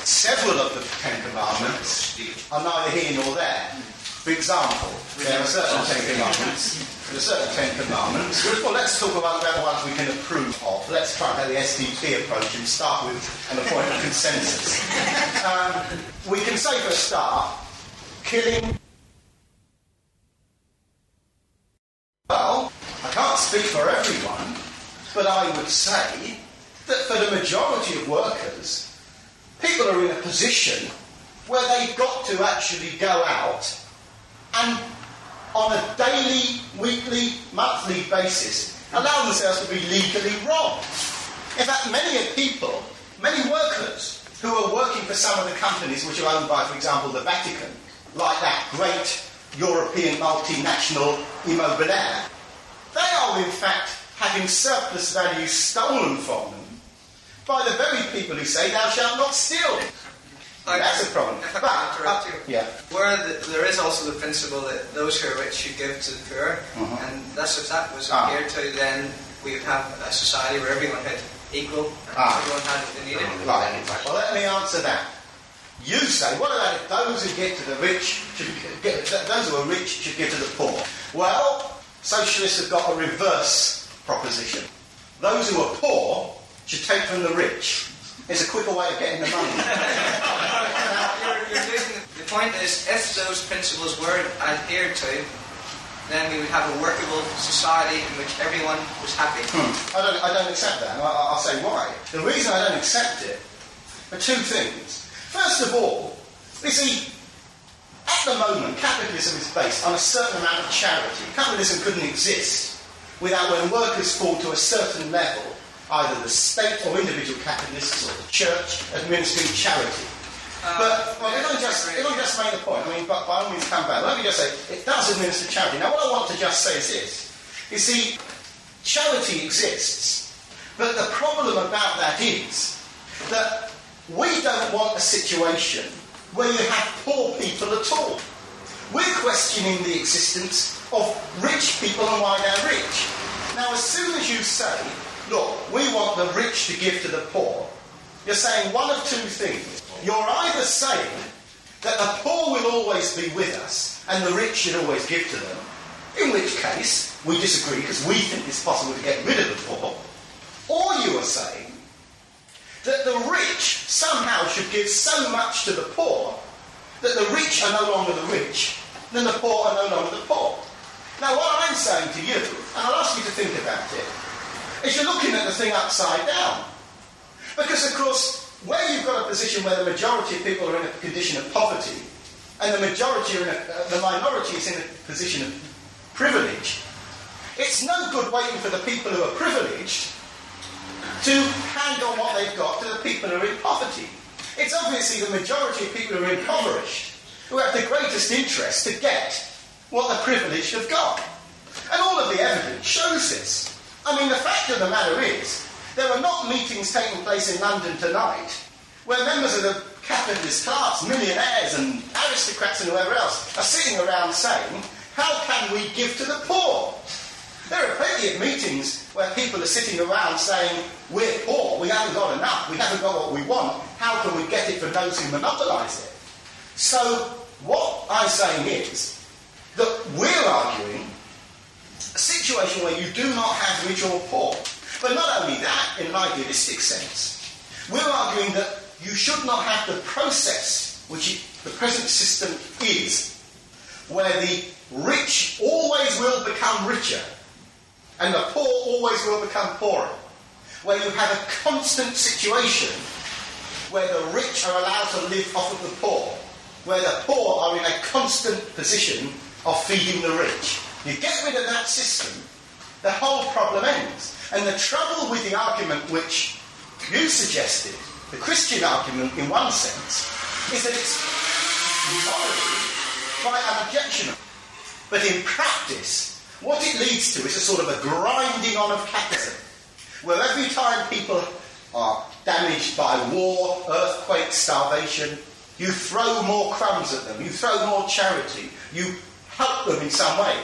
several of the Ten Commandments are neither here nor there. For example, there are certain Ten Commandments. There are certain Ten Commandments. Well, let's talk about the ones we can approve of. Let's try the SDP approach and start with an point of consensus. We can say for a start, killing. Well, I can't speak for everyone, but I would say that for the majority of workers, people are in a position where they've got to actually go out and on a daily, weekly, monthly basis allow themselves to be legally robbed. In fact, many workers who are working for some of the companies which are owned by, for example, the Vatican, like that great European multinational Immobiliare, they are in fact having surplus value stolen from them by the very people who say thou shalt not steal. That's a problem. If I can interrupt you. Yeah. There is also the principle that those who are rich should give to the poor, and thus if that was adhered to, then we would have a society where everyone had equal, and everyone had what they needed. Right. Well, let me answer that. You say, what about if those who get to the rich those who are rich should give to the poor? Well, socialists have got a reverse proposition. Those who are poor should take from the rich. It's a quicker way of getting the money. The point is, if those principles were adhered to, then we would have a workable society in which everyone was happy. I don't accept that, and I'll say why. The reason I don't accept it are two things. First of all, you see, at the moment, capitalism is based on a certain amount of charity. Capitalism couldn't exist without, when workers fall to a certain level, either the state or individual capitalists or the church administering charity. But if I just make the point, I mean, but by all means come back. Let me just say, it does administer charity. Now, what I want to just say is this. You see, charity exists, but the problem about that is that we don't want a situation where you have poor people at all. We're questioning the existence of rich people and why they're rich. Now, as soon as you say, look, we want the rich to give to the poor, you're saying one of two things. You're either saying that the poor will always be with us and the rich should always give to them, in which case we disagree because we think it's possible to get rid of the poor, or you are saying that the rich somehow should give so much to the poor that the rich are no longer the rich, then the poor are no longer the poor. Now, what I'm saying to you, and I'll ask you to think about it, is you're looking at the thing upside down. Because, of course, where you've got a position where the majority of people are in a condition of poverty, and the minority is in a position of privilege, it's no good waiting for the people who are privileged to hand on what they've got to the people who are in poverty. It's obviously the majority of people who are impoverished who have the greatest interest to get what the privileged have got. And all of the evidence shows this. I mean, the fact of the matter is, there are not meetings taking place in London tonight where members of the capitalist class, millionaires and aristocrats and whoever else, are sitting around saying, how can we give to the poor? There are plenty of meetings where people are sitting around saying, we're poor, we haven't got enough, we haven't got what we want, how can we get it from those who monopolise it? So, what I'm saying is that we're arguing a situation where you do not have rich or poor. But not only that, in an idealistic sense, we're arguing that you should not have the process which the present system is, where the rich always will become richer and the poor always will become poorer, where you have a constant situation where the rich are allowed to live off of the poor, where the poor are in a constant position of feeding the rich. You get rid of that system, the whole problem ends. And the trouble with the argument which you suggested, the Christian argument in one sense, is that it's morally quite unobjectionable. But in practice, what it leads to is a sort of a grinding on of capitalism, where every time people are damaged by war, earthquake, starvation, you throw more crumbs at them, you throw more charity, you help them in some way.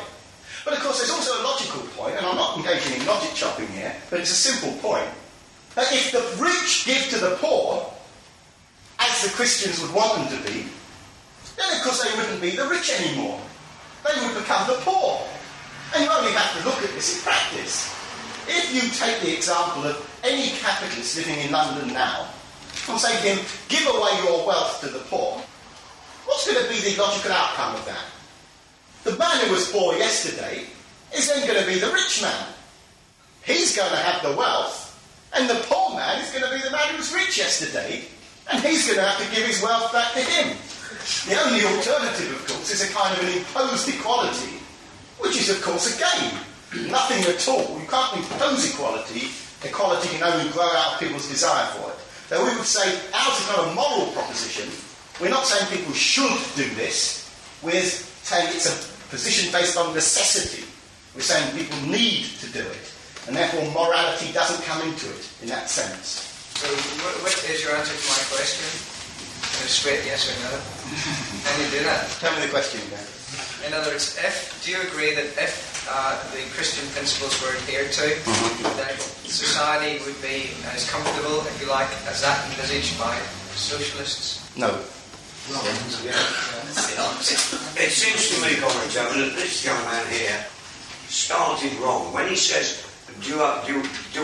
But of course there's also a logical point, and I'm not engaging in logic chopping here, but it's a simple point, that if the rich give to the poor, as the Christians would want them to be, then of course they wouldn't be the rich anymore. They would become the poor. And you only have to look at this in practice. If you take the example of any capitalist living in London now, and say to him, give away your wealth to the poor, what's going to be the logical outcome of that? The man who was poor yesterday is then going to be the rich man. He's going to have the wealth, and the poor man is going to be the man who was rich yesterday, and he's going to have to give his wealth back to him. The only alternative, of course, is a kind of an imposed equality, which is, of course, a game. Nothing at all. You can't impose equality. Equality can only grow out of people's desire for it. So we would say ours is not a moral proposition. We're not saying people should do this. We're saying it's a position based on necessity. We're saying people need to do it, and therefore morality doesn't come into it in that sense. So, what is your answer to my question? A straight yes or no? Can you do that? Tell me the question again. In other words, do you agree that if the Christian principles were adhered to, that society would be as comfortable, if you like, as that envisaged by socialists? No. It seems to me, Comrade Chairman, that this young man here started wrong. When he says, do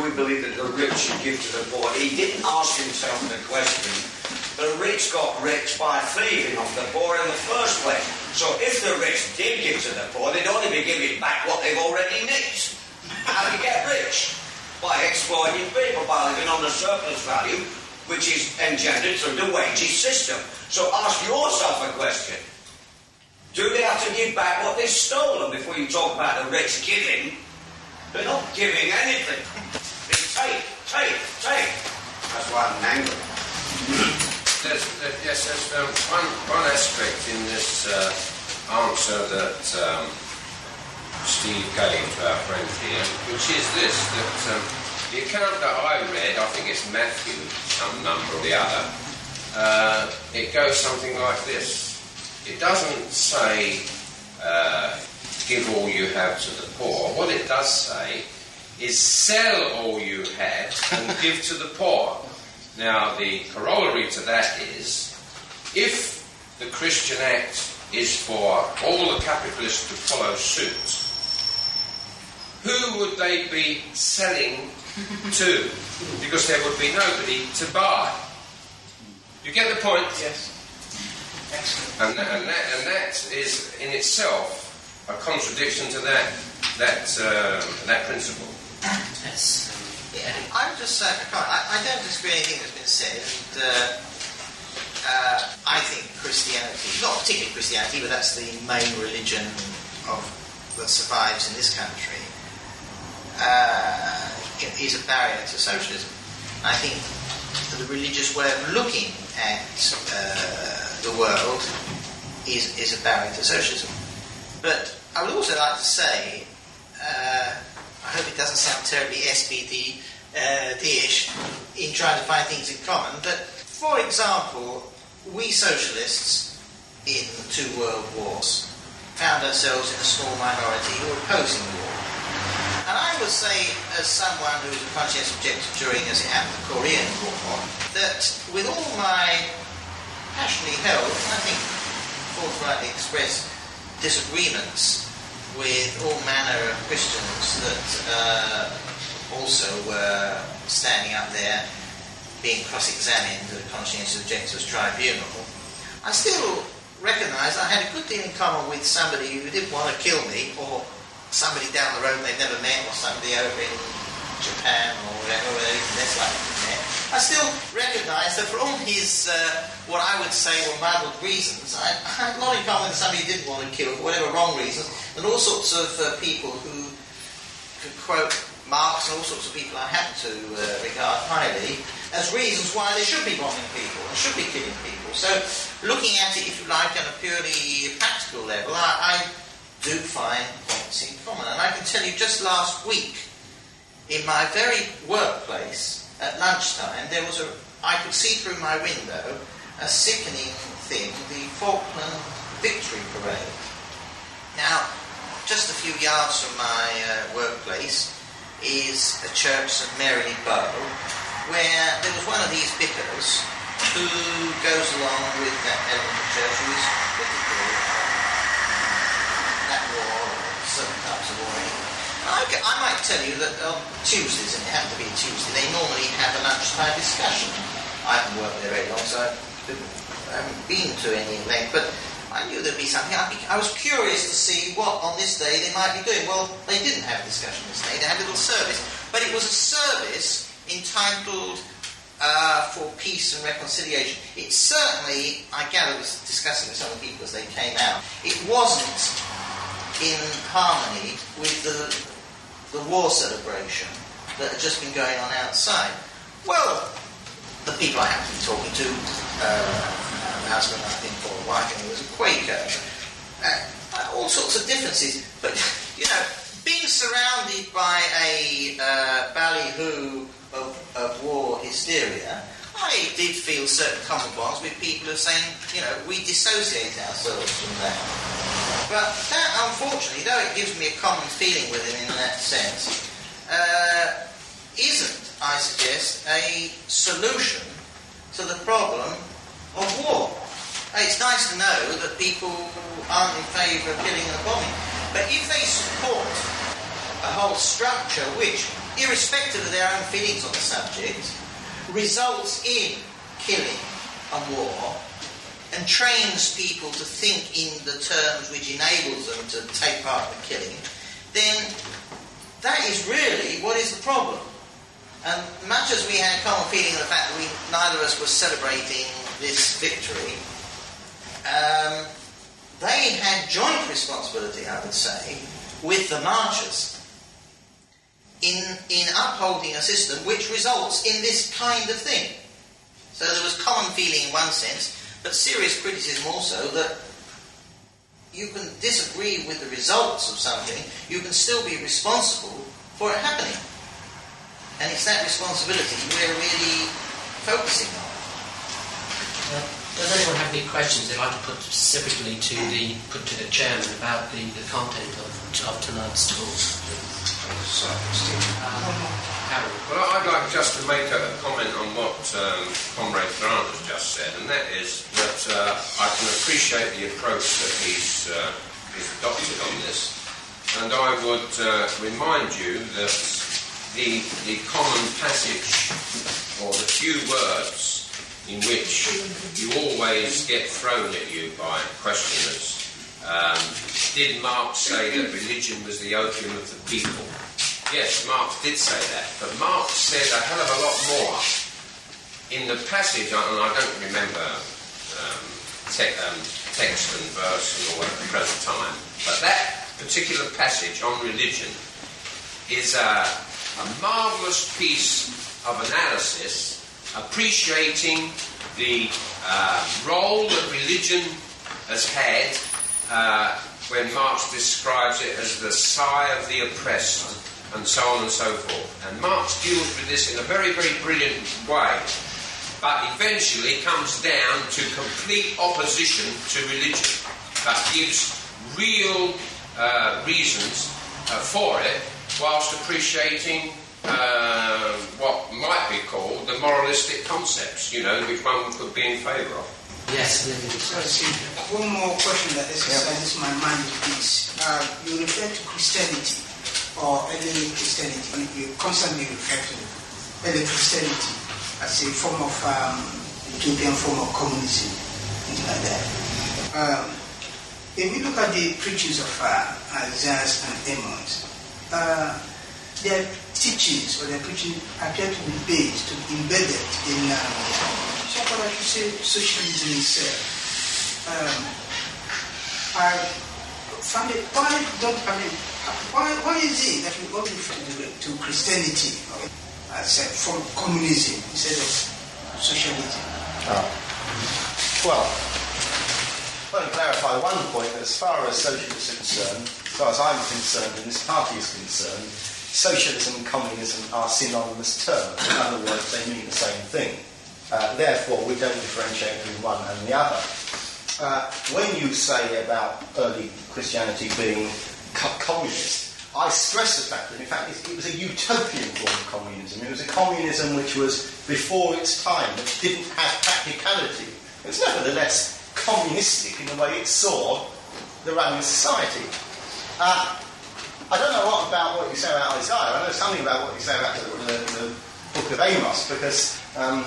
we believe that the rich should give to the poor? He didn't ask himself the question. The rich got rich by thieving off the poor in the first place. So if the rich did give to the poor, they'd only be giving back what they've already nicked. How do you get rich? By exploiting people, by living on the surplus value, which is engendered through the wages system. So ask yourself a question. Do they have to give back what they've stolen before you talk about the rich giving? They're not giving anything. They take. That's why I'm angry. There's one aspect in this answer that Steve gave to our friend here, which is this, that the account that I read, I think it's Matthew, some number or the other, it goes something like this. It doesn't say, give all you have to the poor. What it does say is sell all you have and give to the poor. Now, the corollary to that is, if the Christian Act is for all the capitalists to follow suit, who would they be selling to? Because there would be nobody to buy. You get the point? Yes. Excellent. And that is in itself a contradiction to that principle. Yes. Yeah. I would just say, I don't disagree with anything that's been said, and I think Christianity, not particularly Christianity, but that's the main religion that survives in this country, is a barrier to socialism. I think the religious way of looking at the world is a barrier to socialism. But I would also like to say, I hope it doesn't sound terribly SPD-ish in trying to find things in common, but for example, we socialists in the 2 world wars found ourselves in a small minority who were opposing war. And I would say, as someone who was a conscientious objector during, as it happened, the Korean War, that with all my passionately held, and I think forthrightly expressed, disagreements with all manner of Christians that also were standing up there being cross-examined at a conscientious objectors tribunal, I still recognise I had a good deal in common with somebody who didn't want to kill me, or somebody down the road they've never met, or somebody over in Japan or whatever, where they're less likely to met. I still recognise that for all his, what I would say were muddled reasons, I had a lot in common with somebody who didn't want to kill for whatever wrong reasons, and all sorts of people who could quote Marx and all sorts of people I happen to regard highly as reasons why they should be bombing people and should be killing people. So looking at it, if you like, on a purely practical level, I do find points in common. And I can tell you just last week, in my very workplace, at lunchtime, I could see through my window a sickening thing, the Falkland Victory Parade. Now, just a few yards from my workplace is a church, St Mary Bow, where there was one of these vicars who goes along with that element of church who is critical of that war, or certain types of war anyway. I might tell you that on Tuesdays, and it happened to be a Tuesday, they normally have a lunchtime discussion. I haven't worked there very long, so I haven't been to any length, but I knew there'd be something. I was curious to see what on this day they might be doing. Well, they didn't have a discussion this day, they had a little service, but it was a service entitled For Peace and Reconciliation. It certainly, I gather, was discussing with some of the people as they came out, it wasn't in harmony with the war celebration that had just been going on outside. Well, the people I happened to be talking to, the husband, I think, or wife, and he was a Quaker, all sorts of differences. But, you know, being surrounded by a ballyhoo of war hysteria, I did feel certain common bonds with people who are saying, you know, we dissociate ourselves from that. But that, unfortunately, though it gives me a common feeling with him in that sense, isn't, I suggest, a solution to the problem of war. it's nice to know that people aren't in favour of killing and bombing. But if they support a whole structure which, irrespective of their own feelings on the subject, results in killing and war, and trains people to think in the terms which enables them to take part in killing, then that is really what is the problem. And much as we had a common feeling of the fact that neither of us was celebrating this victory, they had joint responsibility, I would say, with the marchers in upholding a system which results in this kind of thing. So there was common feeling in one sense, but serious criticism also that you can disagree with the results of something, you can still be responsible for it happening. And it's that responsibility we're really focusing on. Does anyone have any questions they'd like to put specifically to the chairman about the content of tonight's talk? Well, I'd like just to make a comment on what Comrade Grant has just said, and that is that I can appreciate the approach that he's adopted on this, and I would remind you that the common passage, or the few words in which you always get thrown at you by questioners, did Marx say that religion was the opium of the people? Yes, Marx did say that, but Marx said a hell of a lot more. In the passage, and I don't remember text and verse and all at the present time, but that particular passage on religion is a marvellous piece of analysis appreciating the role that religion has had when Marx describes it as the sigh of the oppressed, and so on and so forth. And Marx deals with this in a very, very brilliant way, but eventually comes down to complete opposition to religion, but gives real reasons for it, whilst appreciating what might be called the moralistic concepts, which one could be in favour of. Yes. One more question that exercises my mind is this. You refer to Christianity, or early Christianity. You constantly refer to early Christianity as a form of utopian form of communism, things like that. If we look at the preachings of Isaiah and Amos, their teachings or their preaching appear to be based, to be embedded in what I should say, socialism itself. I find it, why is it that we only refer to Christianity as a form of communism instead of socialism? Well, let me clarify one point. As far as socialists are concerned, as far as I'm concerned and this party is concerned, socialism and communism are synonymous terms. In other words, they mean the same thing. Therefore, we don't differentiate between one and the other. When you say about early Christianity being communist, I stress the fact that, in fact, it was a utopian form of communism. It was a communism which was before its time, which didn't have practicality. It was nevertheless communistic in the way it saw the running society. I don't know about what you say about Isaiah. I know something about what you say about the book of Amos, because I'm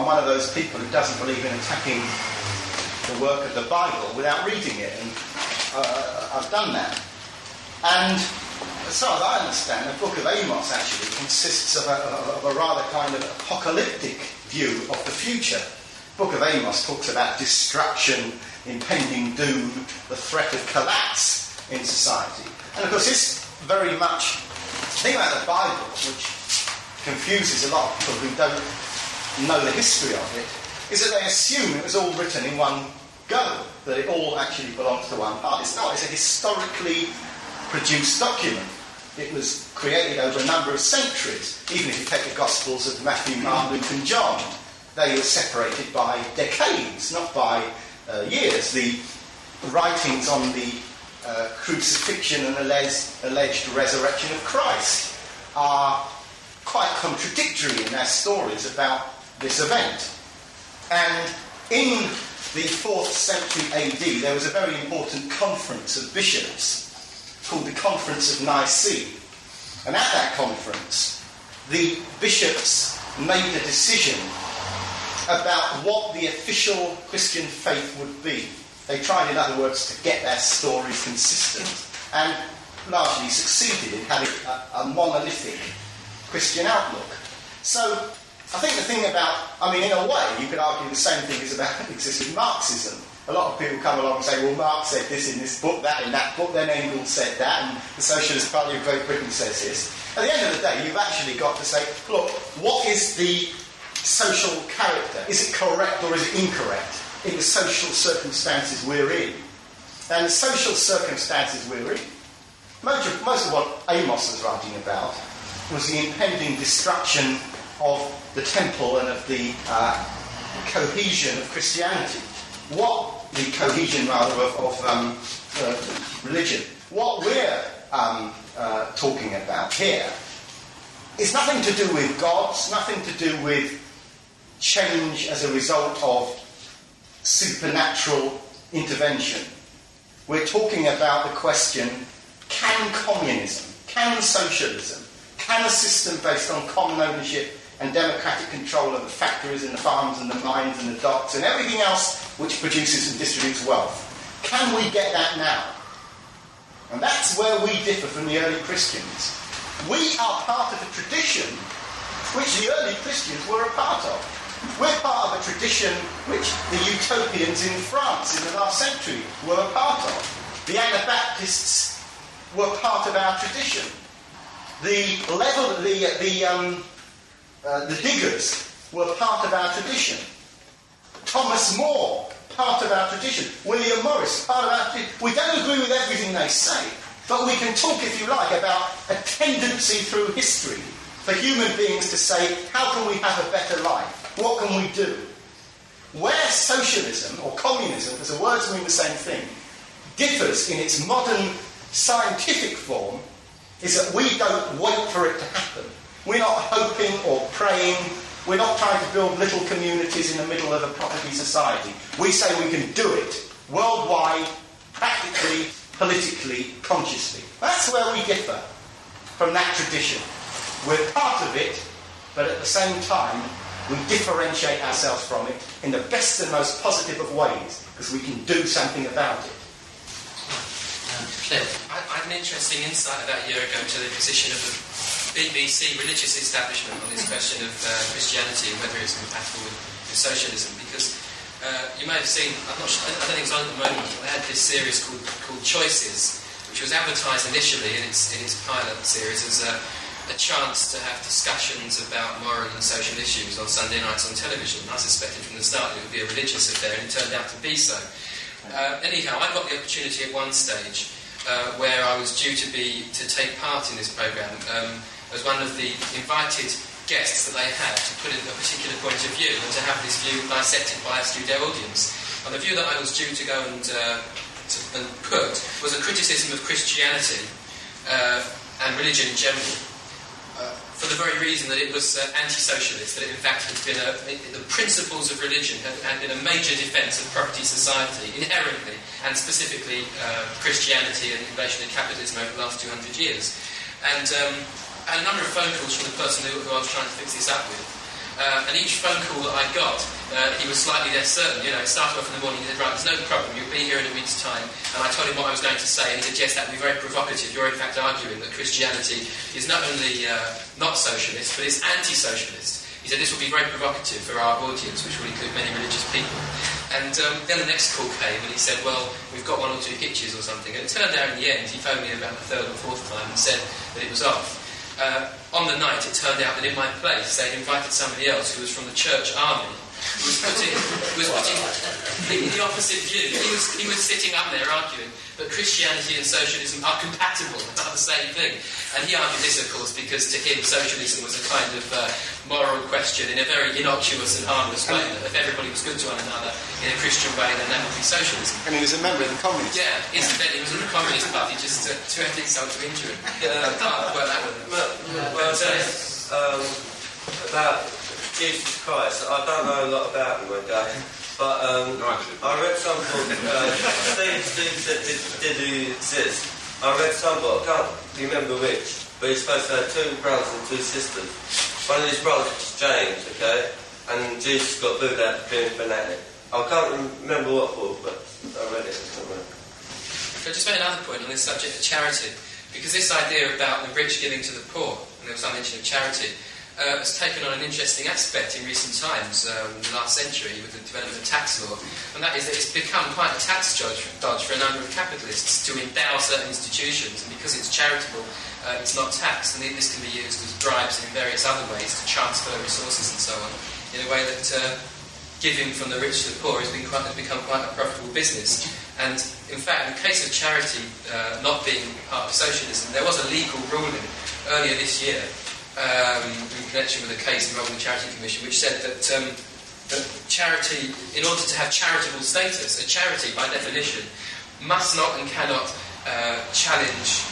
one of those people who doesn't believe in attacking the work of the Bible without reading it, and I've done that. And as far as I understand, the book of Amos actually consists of a rather kind of apocalyptic view of the future. The book of Amos talks about destruction, impending doom, the threat of collapse in society. And of course this very much, the thing about the Bible, which confuses a lot of people who don't know the history of it, is that they assume it was all written in one go, that it all actually belongs to one part. It's not. It's a historically produced document. It was created over a number of centuries. Even if you take the Gospels of Matthew, Mark, Luke and John, they were separated by decades, not by years. The writings on the crucifixion and alleged resurrection of Christ are quite contradictory in their stories about this event. And in the 4th century AD, there was a very important conference of bishops called the Conference of Nicaea. And at that conference, the bishops made a decision about what the official Christian faith would be. They tried, in other words, to get their stories consistent and largely succeeded in having a monolithic Christian outlook. So I think the thing about, in a way, you could argue the same thing exists with Marxism. A lot of people come along and say, well, Marx said this in this book, that in that book, then Engels said that, and the Socialist Party of Great Britain says this. At the end of the day, you've actually got to say, look, what is the social character? Is it correct or is it incorrect in the social circumstances we're in? And the social circumstances we're in, most of what Amos was writing about was the impending destruction of the temple and of the cohesion of Christianity. The cohesion rather of religion. What we're talking about here is nothing to do with gods, nothing to do with change as a result of supernatural intervention. We're talking about the question, can communism, can socialism, can a system based on common ownership and democratic control of the factories and the farms and the mines and the docks and everything else which produces and distributes wealth, can we get that now? And that's where we differ from the early Christians. We are part of a tradition which the early Christians were a part of. We're part of a tradition which the utopians in France in the last century were a part of. The Anabaptists were part of our tradition. The diggers were part of our tradition. Thomas More, part of our tradition. William Morris, part of our tradition. We don't agree with everything they say, but we can talk, if you like, about a tendency through history for human beings to say, how can we have a better life? What can we do? Where socialism, or communism, because the words mean the same thing, differs in its modern scientific form is that we don't wait for it to happen. We're not hoping or praying. We're not trying to build little communities in the middle of a property society. We say we can do it worldwide, practically, politically, consciously. That's where we differ from that tradition. We're part of it, but at the same time, we differentiate ourselves from it in the best and most positive of ways, because we can do something about it. I had an interesting insight about a year ago to the position of the BBC religious establishment on this question of Christianity and whether it's compatible with socialism, because you may have seen, I don't think it's on at the moment, but they had this series called Choices, which was advertised initially in its pilot series as a chance to have discussions about moral and social issues on Sunday nights on television. I suspected from the start it would be a religious affair, and it turned out to be so. Anyhow, I got the opportunity at one stage where I was due to take part in this programme as one of the invited guests that they had to put in a particular point of view and to have this view dissected by a studio audience. And the view that I was due to go and put was a criticism of Christianity and religion in general, for the very reason that it was anti-socialist, that it in fact had been the principles of religion had been a major defence of property society inherently, and specifically Christianity and invasion of capitalism over the last 200 years. And I had a number of phone calls from the person who I was trying to fix this up with. And each phone call that I got, he was slightly less certain. It started off in the morning, he said, right, there's no problem, you'll be here in a week's time. And I told him what I was going to say, and he said, yes, that would be very provocative. You're in fact arguing that Christianity is not only not socialist, but it's anti-socialist. He said, this will be very provocative for our audience, which will include many religious people. And then the next call came, and he said, well, we've got one or two pictures or something. And it turned out in the end, he phoned me about the third or fourth time and said that it was off. On the night, it turned out that in my place they'd invited somebody else who was from the church army, who was putting completely the opposite view. He was sitting up there arguing that Christianity and socialism are compatible, are the same thing. And he argued this, of course, because to him socialism was a kind of moral question in a very innocuous and harmless way. That if everybody was good to one another in a Christian way, then that would be socialism. And he was a member of the Communist Party. Yeah, incidentally, he was in the Communist Party just to add insult to injury. Well, that would. About Jesus Christ, I don't know a lot about him, okay? But I read some book, Steve said, did he exist? I read some book, I can't remember which, but he's supposed to have 2 brothers and 2 sisters. One of his brothers was James, okay? And Jesus got booed out for being fanatic. I can't remember what book, but I read it somewhere. Can I just make another point on this subject of charity? Because this idea about the rich giving to the poor, and there was some mention of charity, has taken on an interesting aspect in recent times, the last century, with the development of tax law, and that is that it's become quite a tax dodge for a number of capitalists to endow certain institutions, and because it's charitable, it's not taxed, and this can be used as bribes and in various other ways to transfer resources and so on, in a way that giving from the rich to the poor has become quite a profitable business. And in fact, in the case of charity not being part of socialism, there was a legal ruling earlier this year in connection with a case involving the Charity Commission, which said that charity, in order to have charitable status, a charity by definition must not and cannot challenge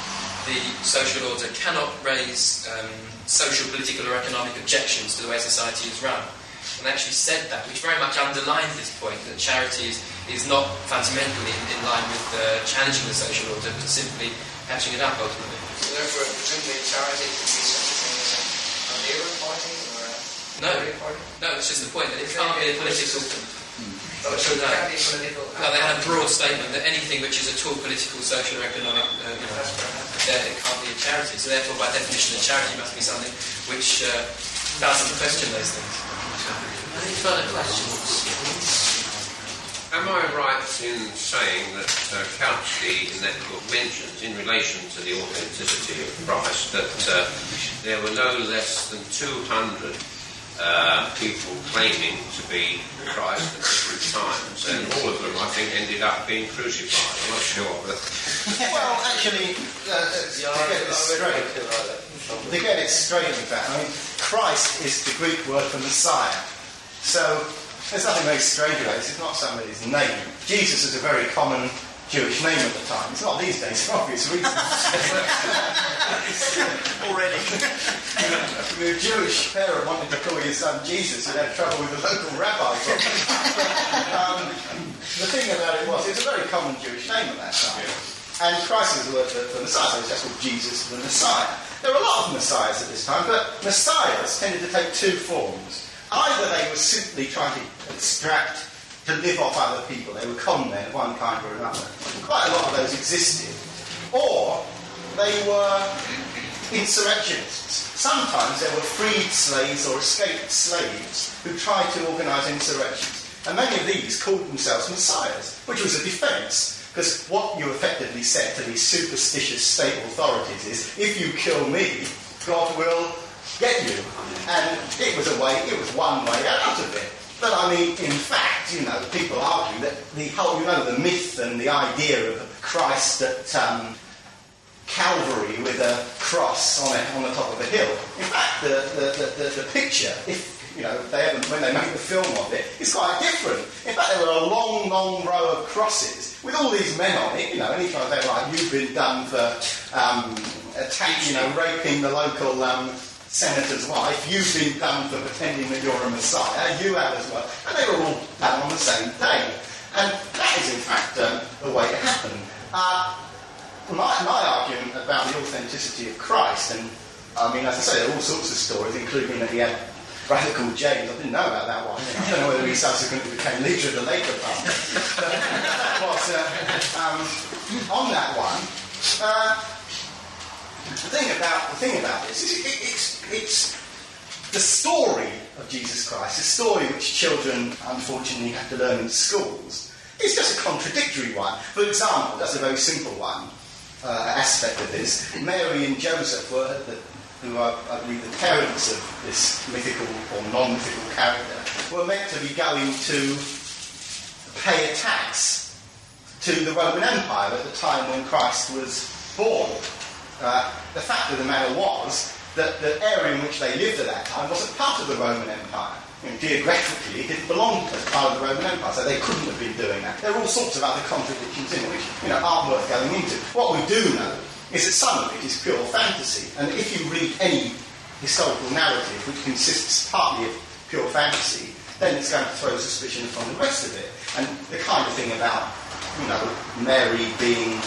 the social order, cannot raise social, political or economic objections to the way society is run. And they actually said that, which very much underlined this point, that charity is not fundamentally in line with challenging the social order, but simply catching it up ultimately. So therefore, presumably charity could be such a thing as a Labour Party or a Tory Party? No, it's just the point that it can't be a political... Oh, so it can't be political... No, they had a broad statement that anything which is at all political, social or economic, it can't be a charity. So therefore, by definition, a charity must be something which doesn't question those things. Any further questions? Am I right in saying that Kautsky in that book mentions, in relation to the authenticity of Christ, that there were no less than 200 people claiming to be Christ at different times, and all of them, I think, ended up being crucified? I'm not sure, but... Well, actually, to get it straight with that, I mean, Christ is the Greek word for Messiah. So there's nothing very strange about it. It's not somebody's name. Jesus is a very common Jewish name at the time. It's not these days for obvious reasons. Already. If a Jewish parent wanted to call your son Jesus, you'd have trouble with the local rabbi. The thing about it was, it's a very common Jewish name at that time. And Christ is the word for Messiah, so it's just called Jesus the Messiah. There were a lot of Messiahs at this time, but Messiahs tended to take 2 forms. Either they were simply trying to extract, to live off other people. They were con men of one kind or another. Quite a lot of those existed. Or they were insurrectionists. Sometimes there were freed slaves or escaped slaves who tried to organise insurrections. And many of these called themselves messiahs, which was a defence. Because what you effectively said to these superstitious state authorities is, if you kill me, God will get you. And it was one way out of it. But I mean, in fact, people argue that the whole, the myth and the idea of Christ at Calvary with a cross on the top of a hill. In fact, the picture, when they make the film of it, is quite different. In fact, there were a long, long row of crosses with all these men on it. Anytime they're like, you've been done for raping the local senator's wife, you've been done for pretending that you're a messiah, you have as well. And they were all done on the same day. And that is, in fact, the way it happened. My argument about the authenticity of Christ, and I mean, as I say, there are all sorts of stories, including that he had radical James. I didn't know about that one. I don't know whether he subsequently became leader of the Labour Party. On that one, the thing about this is it's the story of Jesus Christ, a story which children unfortunately have to learn in schools. It's just a contradictory one. For example, that's a very simple one aspect of this. Mary and Joseph who are, I believe, the parents of this mythical or non-mythical character, were meant to be going to pay a tax to the Roman Empire at the time when Christ was born. The fact of the matter was that the area in which they lived at that time wasn't part of the Roman Empire. Geographically, it didn't belong as part of the Roman Empire, so they couldn't have been doing that. There are all sorts of other contradictions in it, which aren't worth going into. What we do know is that some of it is pure fantasy, and if you read any historical narrative which consists partly of pure fantasy, then it's going to throw suspicion upon the rest of it. And the kind of thing about, Mary being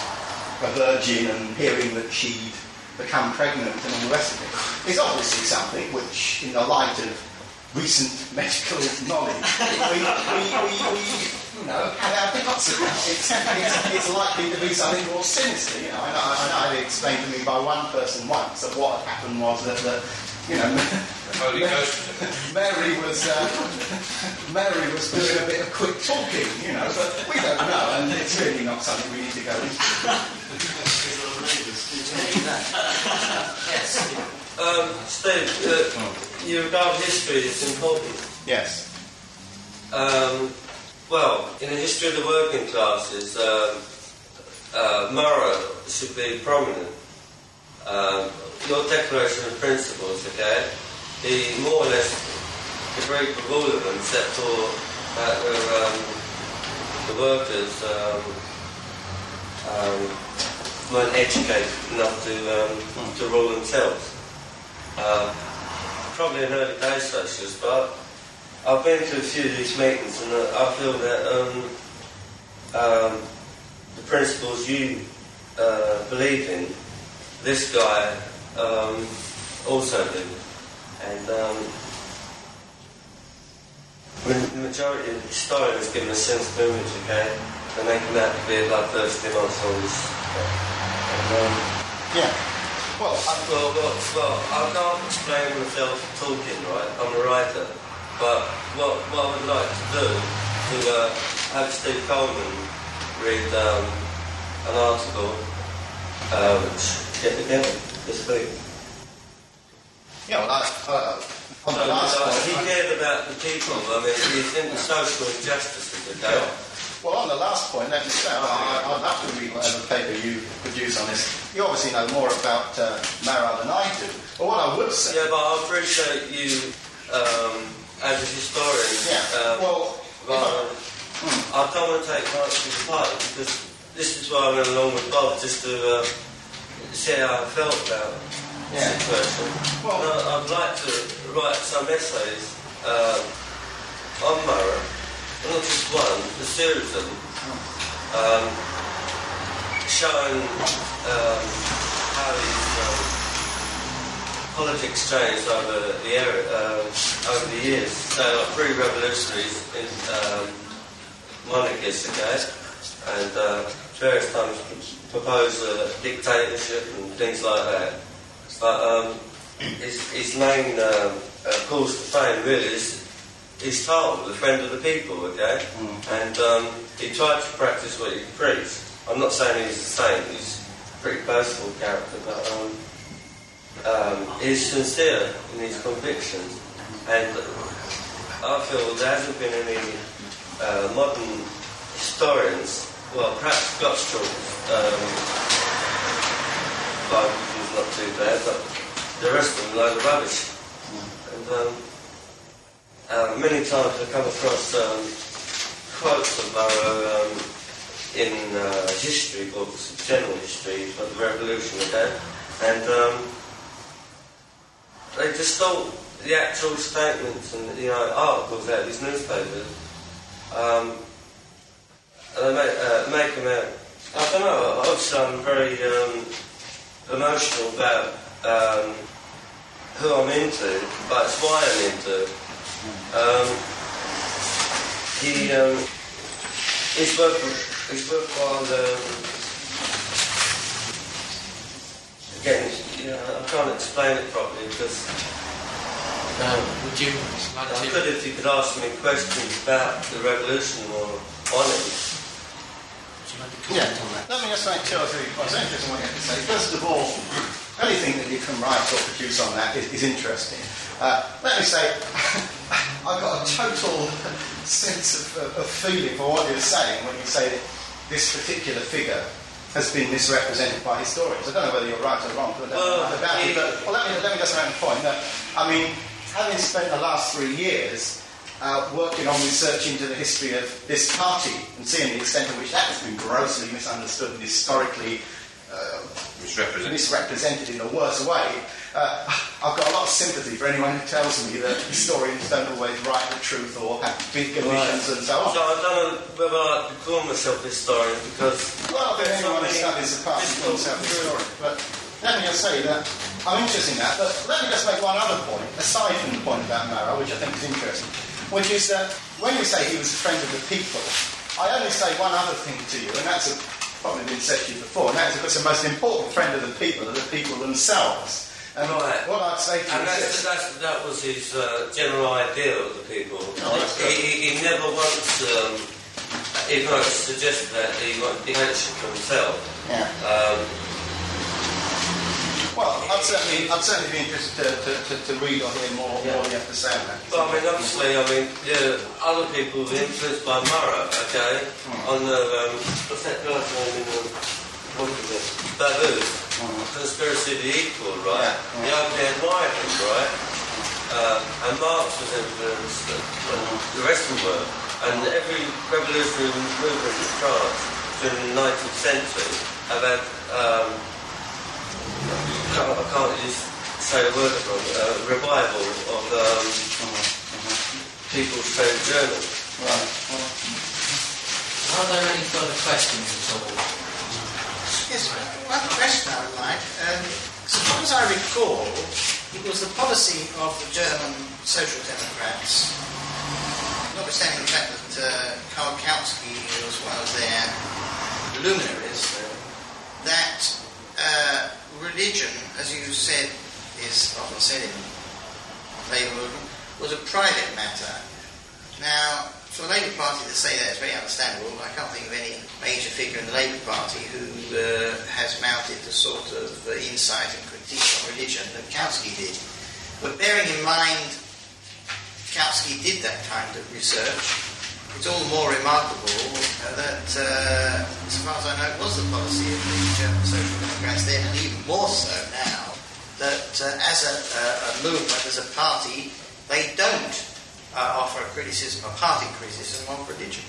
a virgin and hearing that she'd become pregnant and all the rest of it is obviously something which, in the light of recent medical knowledge, we have our doubts about. It's likely to be something more sinister. I had it explained to me by one person once that what had happened was that Holy Ghost. Mary was doing a bit of quick talking, but we don't know, and it's really not something we need to go into. Yes. Steve, you regard history as important. Yes. Well, in the history of the working classes, Murrow should be prominent. Your Declaration of Principles, okay, he more or less agreed with all of them, except for the workers weren't educated enough to rule themselves. Probably an early day socialist, but I've been to a few of these meetings and I feel that the principles you believe in, this guy also do. And when the majority of historians give a sense of image, okay, they make him out to be like thirsty assholes. Yeah. Well, I can't explain myself talking, right? I'm a writer. But what I would like to do is have Steve Coleman read an article which get together this week. Yeah, well, on the last point, he cared about the people. I mean, he's into social injustices, okay? Yeah. Well, on the last point, let me say, I'd love to read whatever paper you produce on this. You obviously know more about Mara than I do. But what I would say... Yeah, but I appreciate you, as a historian... Yeah, I don't want to take much of the part, because this is why I went along with Bob, just to see how I felt about the situation. Well, I'd like to write some essays on Mara. Not just one, a series of them, showing how these politics changed over the years. So, like pre-revolutionaries in monarchies, okay, and various times propose dictatorship and things like that. But his main cause to fame really is. He's told, the friend of the people, okay? And he tried to practice what he preached. I'm not saying he's a saint, he's a pretty boastful character, but he's sincere in his convictions. And I feel there hasn't been any modern historians, well, perhaps Gottschalk, is not too bad, but the rest of them load of rubbish. And many times I come across quotes of Murrow in history books, general history of the revolution, okay? And they distort the actual statements and articles out of these newspapers. And they make them out. I don't know. Obviously, I'm very emotional about who I'm into, but it's why I'm into. It's worthwhile again, I can't explain it properly because would you like to... if you could ask me questions about the revolution or on it. Yeah, let me just make two or three points. It's interesting what you have to say. First of all, anything that you can write or produce on that is interesting. Let me say, I've got a total sense of feeling for what you're saying when you say that this particular figure has been misrepresented by historians. I don't know whether you're right or wrong, but let me just make the point that, I mean, having spent the last 3 years working on research into the history of this party and seeing the extent to which that has been grossly misunderstood and historically misrepresented in a worse way. I've got a lot of sympathy for anyone who tells me that historians don't always write the truth or have big omissions and so on. So I don't know whether I call myself a historian because... Well, I think anyone who studies the past calls himself a historian. But let me just say that I'm interested in that, but let me just make one other point, aside from the point about Marat, which I think is interesting, which is that when you say he was a friend of the people, I only say one other thing to you, and that's probably been said to you before, and that is because the most important friend of the people are the people themselves. And what I'd say to you is that was his general idea of the people. He never once suggested that he wanted the answer for himself. Yeah. Well, I'd certainly be interested to read or hear more what you have to say on that. Well, I mean, obviously, other people were influenced by Marat, okay, on the, what's that guy's name in the, what is it? Babu, Conspiracy of the Equal, right? The Ugly and Migrant, right? And Marx was influenced, the rest of them were. And every revolutionary movement in France during the 19th century have had, I can't just say a word from revival of people's trade journal. Right. Are there any further questions at all? Yes, one question I would like. So far as I recall, it was the policy of the German Social Democrats, notwithstanding the fact that Karl Kautsky was one of their luminaries, that religion, as you said, is often said in Labour movement, was a private matter. Now, for the Labour Party to say that is very understandable. I can't think of any major figure in the Labour Party who has mounted the sort of insight and critique on religion that Kautsky did. But bearing in mind Kautsky did that kind of research, it's all the more remarkable that, as far as I know, it was the policy of the German Social Democrats then, and even more so now, that as a movement, as a party, they don't offer a criticism, a party criticism of religion.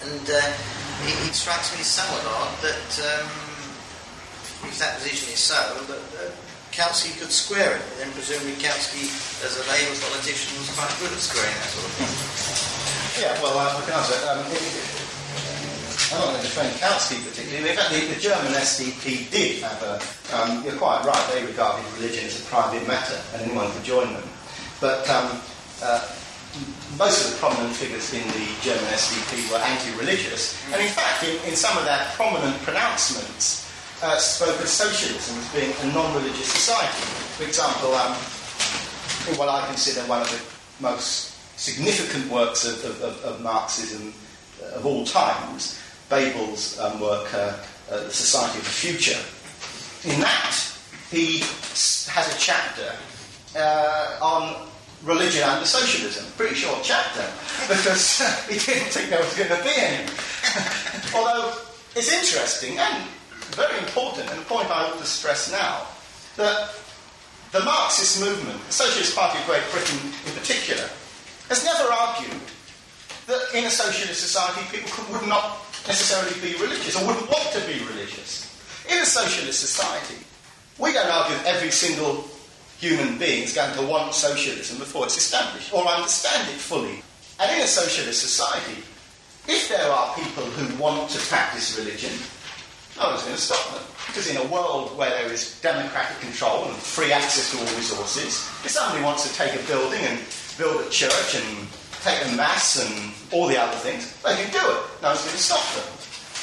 And it strikes me somewhat odd that, if that position is so, that Kautsky could square it, then presumably Kautsky, as a Labour politician, was quite good at squaring that sort of thing. Yeah, well, I can answer. I'm not going to defend Kautsky particularly. In fact, the German SDP did have a... you're quite right, they regarded religion as a private matter, and anyone could join them. But most of the prominent figures in the German SDP were anti-religious, and in fact, in some of their prominent pronouncements, spoke of socialism as being a non-religious society. For example, in what I consider one of the most significant works of Marxism of all times, Bebel's work, The Society of the Future. In that, he has a chapter on religion under socialism. Pretty short chapter, because he didn't think there was going to be any. Although, it's interesting and very important, and a point I want to stress now, that the Marxist movement, the Socialist Party of Great Britain in particular, has never argued that in a socialist society people would not necessarily be religious or wouldn't want to be religious. In a socialist society, we don't argue that every single human being is going to want socialism before it's established or understand it fully. And in a socialist society, if there are people who want to practice religion, no one's going to stop them. Because in a world where there is democratic control and free access to all resources, if somebody wants to take a building and build a church and take a mass and all the other things, they can do it. No one's going to stop them.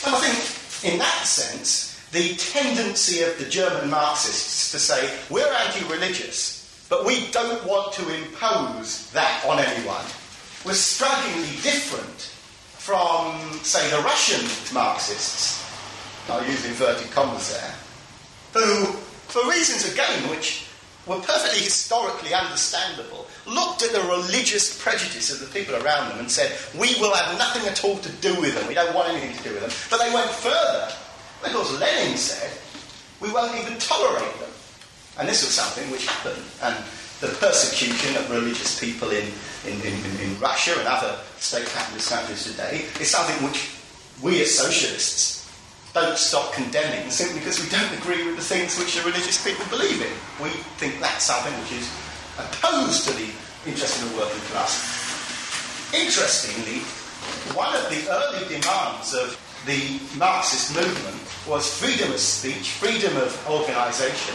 And I think, in that sense, the tendency of the German Marxists to say, we're anti-religious, but we don't want to impose that on anyone, was strikingly different from, say, the Russian Marxists, I'll use inverted commas there, who, for reasons, again, which were perfectly historically understandable, looked at the religious prejudice of the people around them and said, we will have nothing at all to do with them, we don't want anything to do with them. But they went further, because Lenin said, we won't even tolerate them. And this was something which happened, and the persecution of religious people in Russia and other state capitalist countries today is something which we as socialists don't stop condemning simply because we don't agree with the things which the religious people believe in. We think that's something which is opposed to the interest of the working class. Interestingly, one of the early demands of the Marxist movement was freedom of speech, freedom of organisation,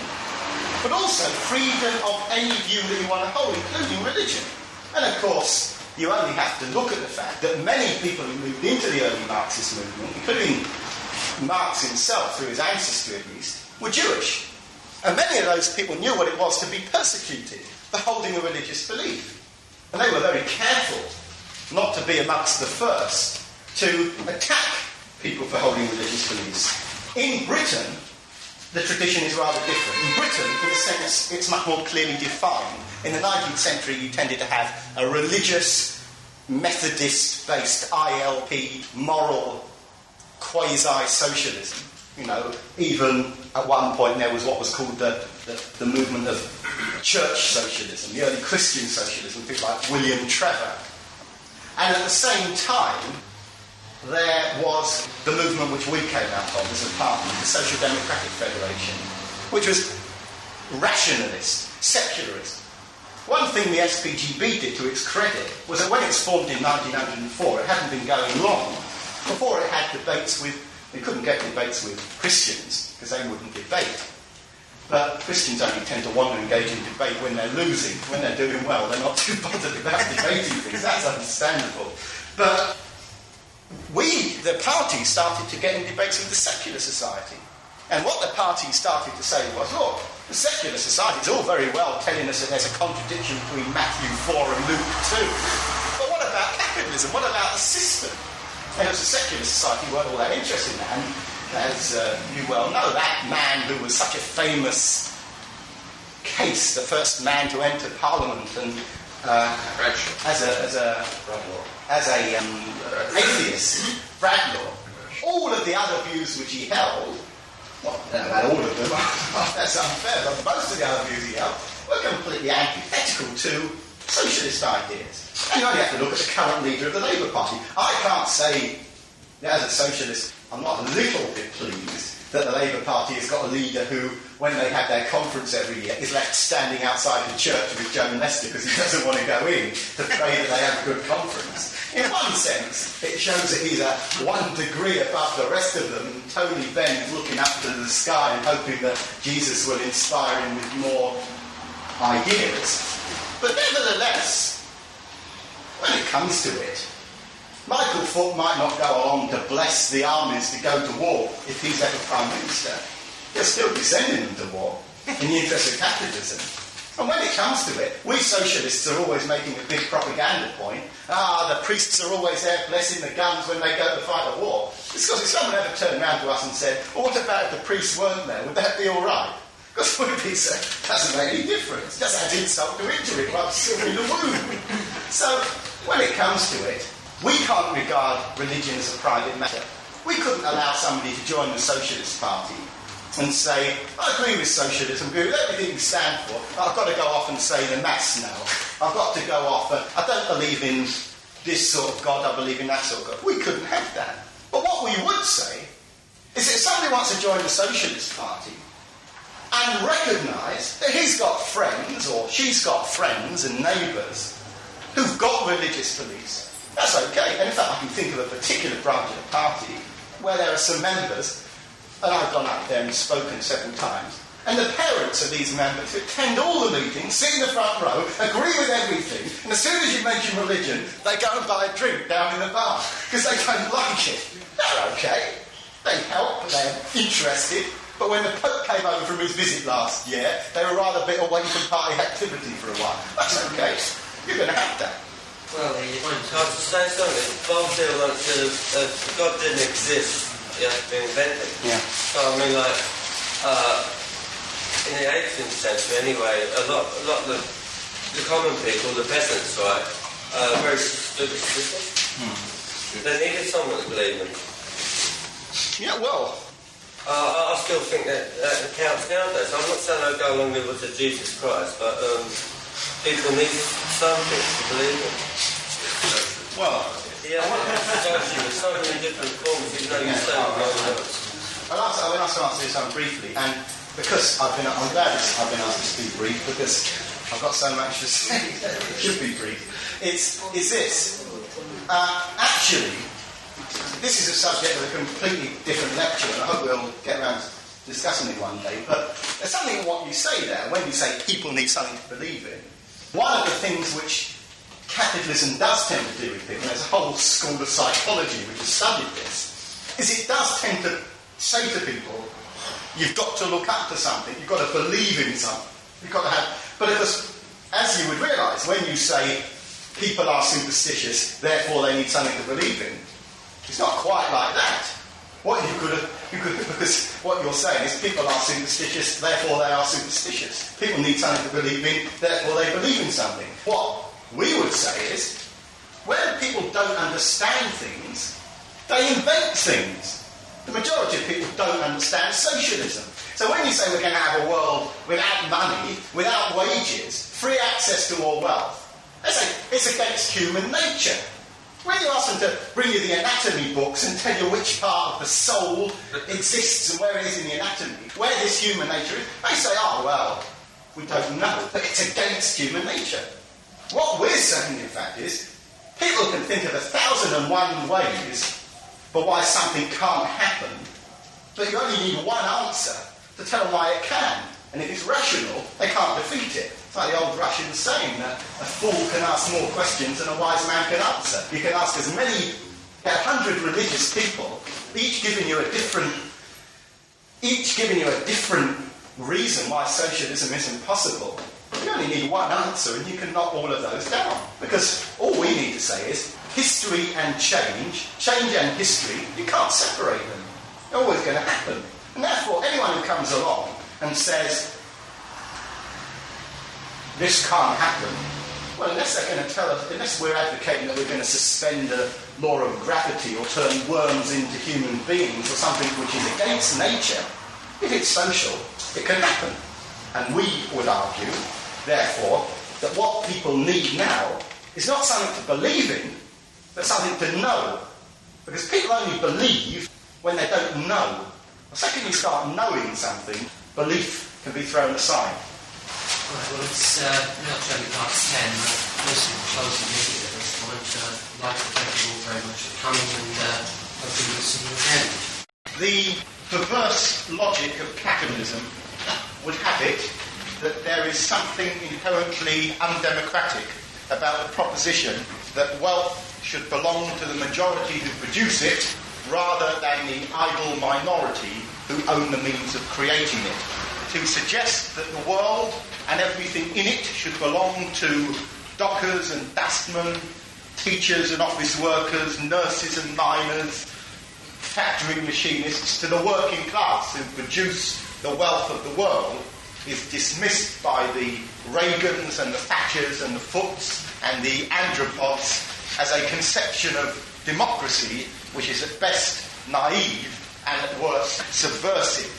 but also freedom of any view that you want to hold, including religion. And of course, you only have to look at the fact that many people who moved into the early Marxist movement, including Marx himself, through his ancestry at least, were Jewish. And many of those people knew what it was to be persecuted for holding a religious belief. And they were very careful not to be amongst the first to attack people for holding religious beliefs. In Britain, the tradition is rather different. In Britain, in a sense, it's much more clearly defined. In the 19th century, you tended to have a religious, Methodist-based ILP, moral, quasi-socialism. You know, even at one point there was what was called the movement of church socialism, the early Christian socialism, people like William Trevor. And at the same time, there was the movement which we came out of as a party, the Social Democratic Federation, which was rationalist, secularist. One thing the SPGB did to its credit was that when it was formed in 1904, it hadn't been going long. Before it had debates with, it couldn't get debates with Christians, because they wouldn't debate. But Christians only tend to want to engage in debate when they're losing. When they're doing well, they're not too bothered about debating things. That's understandable. But we, the party, started to get in debates with the secular society. And what the party started to say was, look, the secular society is all very well telling us that there's a contradiction between Matthew 4 and Luke 2. But what about capitalism? What about the system? And as a secular society, weren't all that interested in that. And as you well know, that man who was such a famous case, the first man to enter Parliament and as a atheist, Bradlaugh, all of the other views which he held, well, not all of them, that's unfair, but most of the other views he held were completely antithetical to socialist ideas. And you only have to look at the current leader of the Labour Party. I can't say, as a socialist, I'm not a little bit pleased that the Labour Party has got a leader who, when they have their conference every year, is left standing outside the church with Joan Lester because he doesn't want to go in to pray that they have a good conference. In one sense, it shows that he's 1 degree above the rest of them, and Tony Benn is looking up to the sky and hoping that Jesus will inspire him with more ideas. But nevertheless, when it comes to it, Michael Foot might not go along to bless the armies to go to war if he's ever Prime Minister. He'll still be sending them to war in the interest of capitalism. And when it comes to it, we socialists are always making a big propaganda point. The priests are always there blessing the guns when they go to fight a war. It's because if someone ever turned around to us and said, well, what about if the priests weren't there? Would that be all right? Because it would be so, doesn't make any difference. Just adds insult to injury, like silver in the wound. So, when it comes to it, we can't regard religion as a private matter. We couldn't allow somebody to join the Socialist Party and say, I agree with socialism, agree with everything we stand for, but I've got to go off and say the Mass now. I've got to go off, I don't believe in this sort of God, I believe in that sort of God. We couldn't have that. But what we would say is that if somebody wants to join the Socialist Party and recognise that he's got friends, or she's got friends and neighbours who've got religious beliefs, that's okay. And in fact, I can think of a particular branch of the party where there are some members, and I've gone up there and spoken several times, and the parents of these members attend all the meetings, sit in the front row, agree with everything, and as soon as you mention religion, they go and buy a drink down in the bar, because they don't like it. They're okay. They help, they're interested, but when the Pope came over from his visit last year, they were rather a bit away from party activity for a while. That's okay. You're going to have that. Well, I have to say something. Bronterre wants to, God didn't exist, it has to be invented. Yeah. So, I mean, like, in the 18th century anyway, a lot of the common people, the peasants, right, very superstitious. They needed someone to believe them. Yeah, well, I still think that counts nowadays. I'm not saying I'll go along with to Jesus Christ, but people need something to believe in. Well, yeah, so many different forms, you know, you say I'll ask to answer this one briefly, and because I'm glad I've been asked to be brief, because I've got so much to say. It should be brief. It's this. Actually, this is a subject of a completely different lecture, and I hope we'll get around to discussing it one day. But there's something in what you say there, when you say people need something to believe in. One of the things which capitalism does tend to do with people, and there's a whole school of psychology which has studied this, is it does tend to say to people, you've got to look up to something, you've got to believe in something, you've got to have... But as you would realise, when you say people are superstitious, therefore they need something to believe in, it's not quite like that. What you could because what you're saying is people are superstitious, therefore they are superstitious. People need something to believe in, therefore they believe in something. What we would say is, when people don't understand things, they invent things. The majority of people don't understand socialism. So when you say we're going to have a world without money, without wages, free access to all wealth, they say it's against human nature. When you ask them to bring you the anatomy books and tell you which part of the soul exists and where it is in the anatomy, where this human nature is, they say, oh, well, we don't know, but it's against human nature. What we're saying, in fact, is people can think of 1,001 ways for why something can't happen, but you only need one answer to tell them why it can. And if it's rational, they can't defeat it. It's like the old Russian saying that a fool can ask more questions than a wise man can answer. You can ask as many, 100 religious people, each giving you a different reason why socialism isn't possible. You only need one answer and you can knock all of those down. Because all we need to say is history and change and history, you can't separate them. They're always going to happen. And therefore, anyone who comes along and says, this can't happen, well, unless they're going to tell us, unless we're advocating that we're going to suspend the law of gravity or turn worms into human beings or something which is against nature, if it's social, it can happen. And we would argue, therefore, that what people need now is not something to believe in, but something to know. Because people only believe when they don't know. The second you start knowing something, belief can be thrown aside. Right, well, it's now 20 past 10. Most of the close the meeting at this point. I'd like to thank you all very much for coming and hopefully we'll see you again. The perverse logic of capitalism would have it that there is something inherently undemocratic about the proposition that wealth should belong to the majority who produce it rather than the idle minority who own the means of creating it. To suggest that the world and everything in it should belong to dockers and dustmen, teachers and office workers, nurses and miners, factory machinists, to the working class who produce the wealth of the world, is dismissed by the Reagans and the Thatchers and the Foots and the Andropods as a conception of democracy which is at best naive and at worst subversive.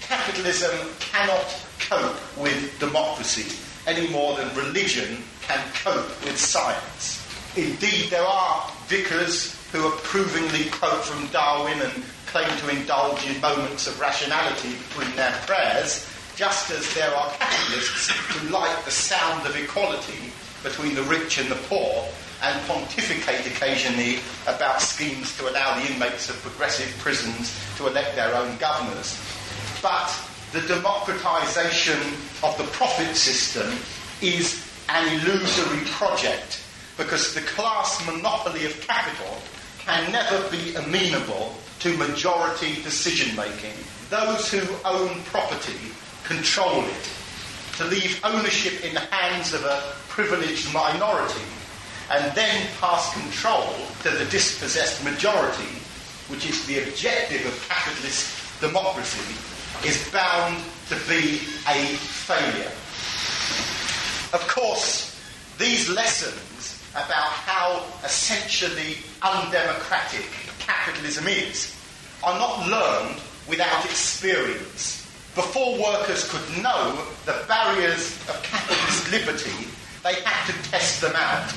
Capitalism cannot cope with democracy any more than religion can cope with science. Indeed, there are vicars who approvingly quote from Darwin and claim to indulge in moments of rationality between their prayers, just as there are capitalists who like the sound of equality between the rich and the poor and pontificate occasionally about schemes to allow the inmates of progressive prisons to elect their own governors. But the democratisation of the profit system is an illusory project because the class monopoly of capital can never be amenable to majority decision-making. Those who own property control it. To leave ownership in the hands of a privileged minority and then pass control to the dispossessed majority, which is the objective of capitalist democracy, is bound to be a failure. Of course, these lessons about how essentially undemocratic capitalism is are not learned without experience. Before workers could know the barriers of capitalist liberty, they had to test them out.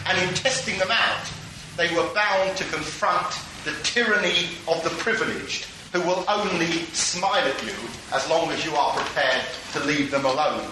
And in testing them out, they were bound to confront the tyranny of the privileged, who will only smile at you as long as you are prepared to leave them alone.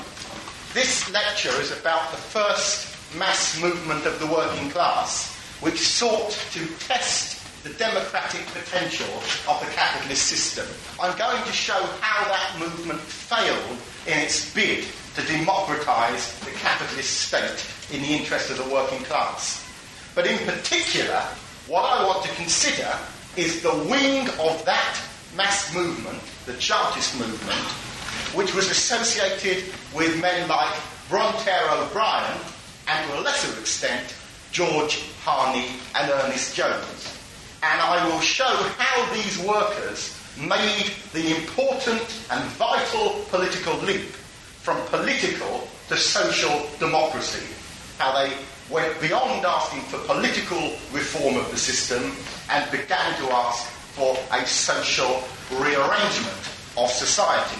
This lecture is about the first mass movement of the working class, which sought to test the democratic potential of the capitalist system. I'm going to show how that movement failed in its bid to democratise the capitalist state in the interest of the working class. But in particular, what I want to consider is the wing of that mass movement, the Chartist movement, which was associated with men like Bronterre O Brien and, to a lesser extent, George Harney and Ernest Jones. And I will show how these workers made the important and vital political leap from political to social democracy, how they went beyond asking for political reform of the system and began to ask for a social rearrangement of society.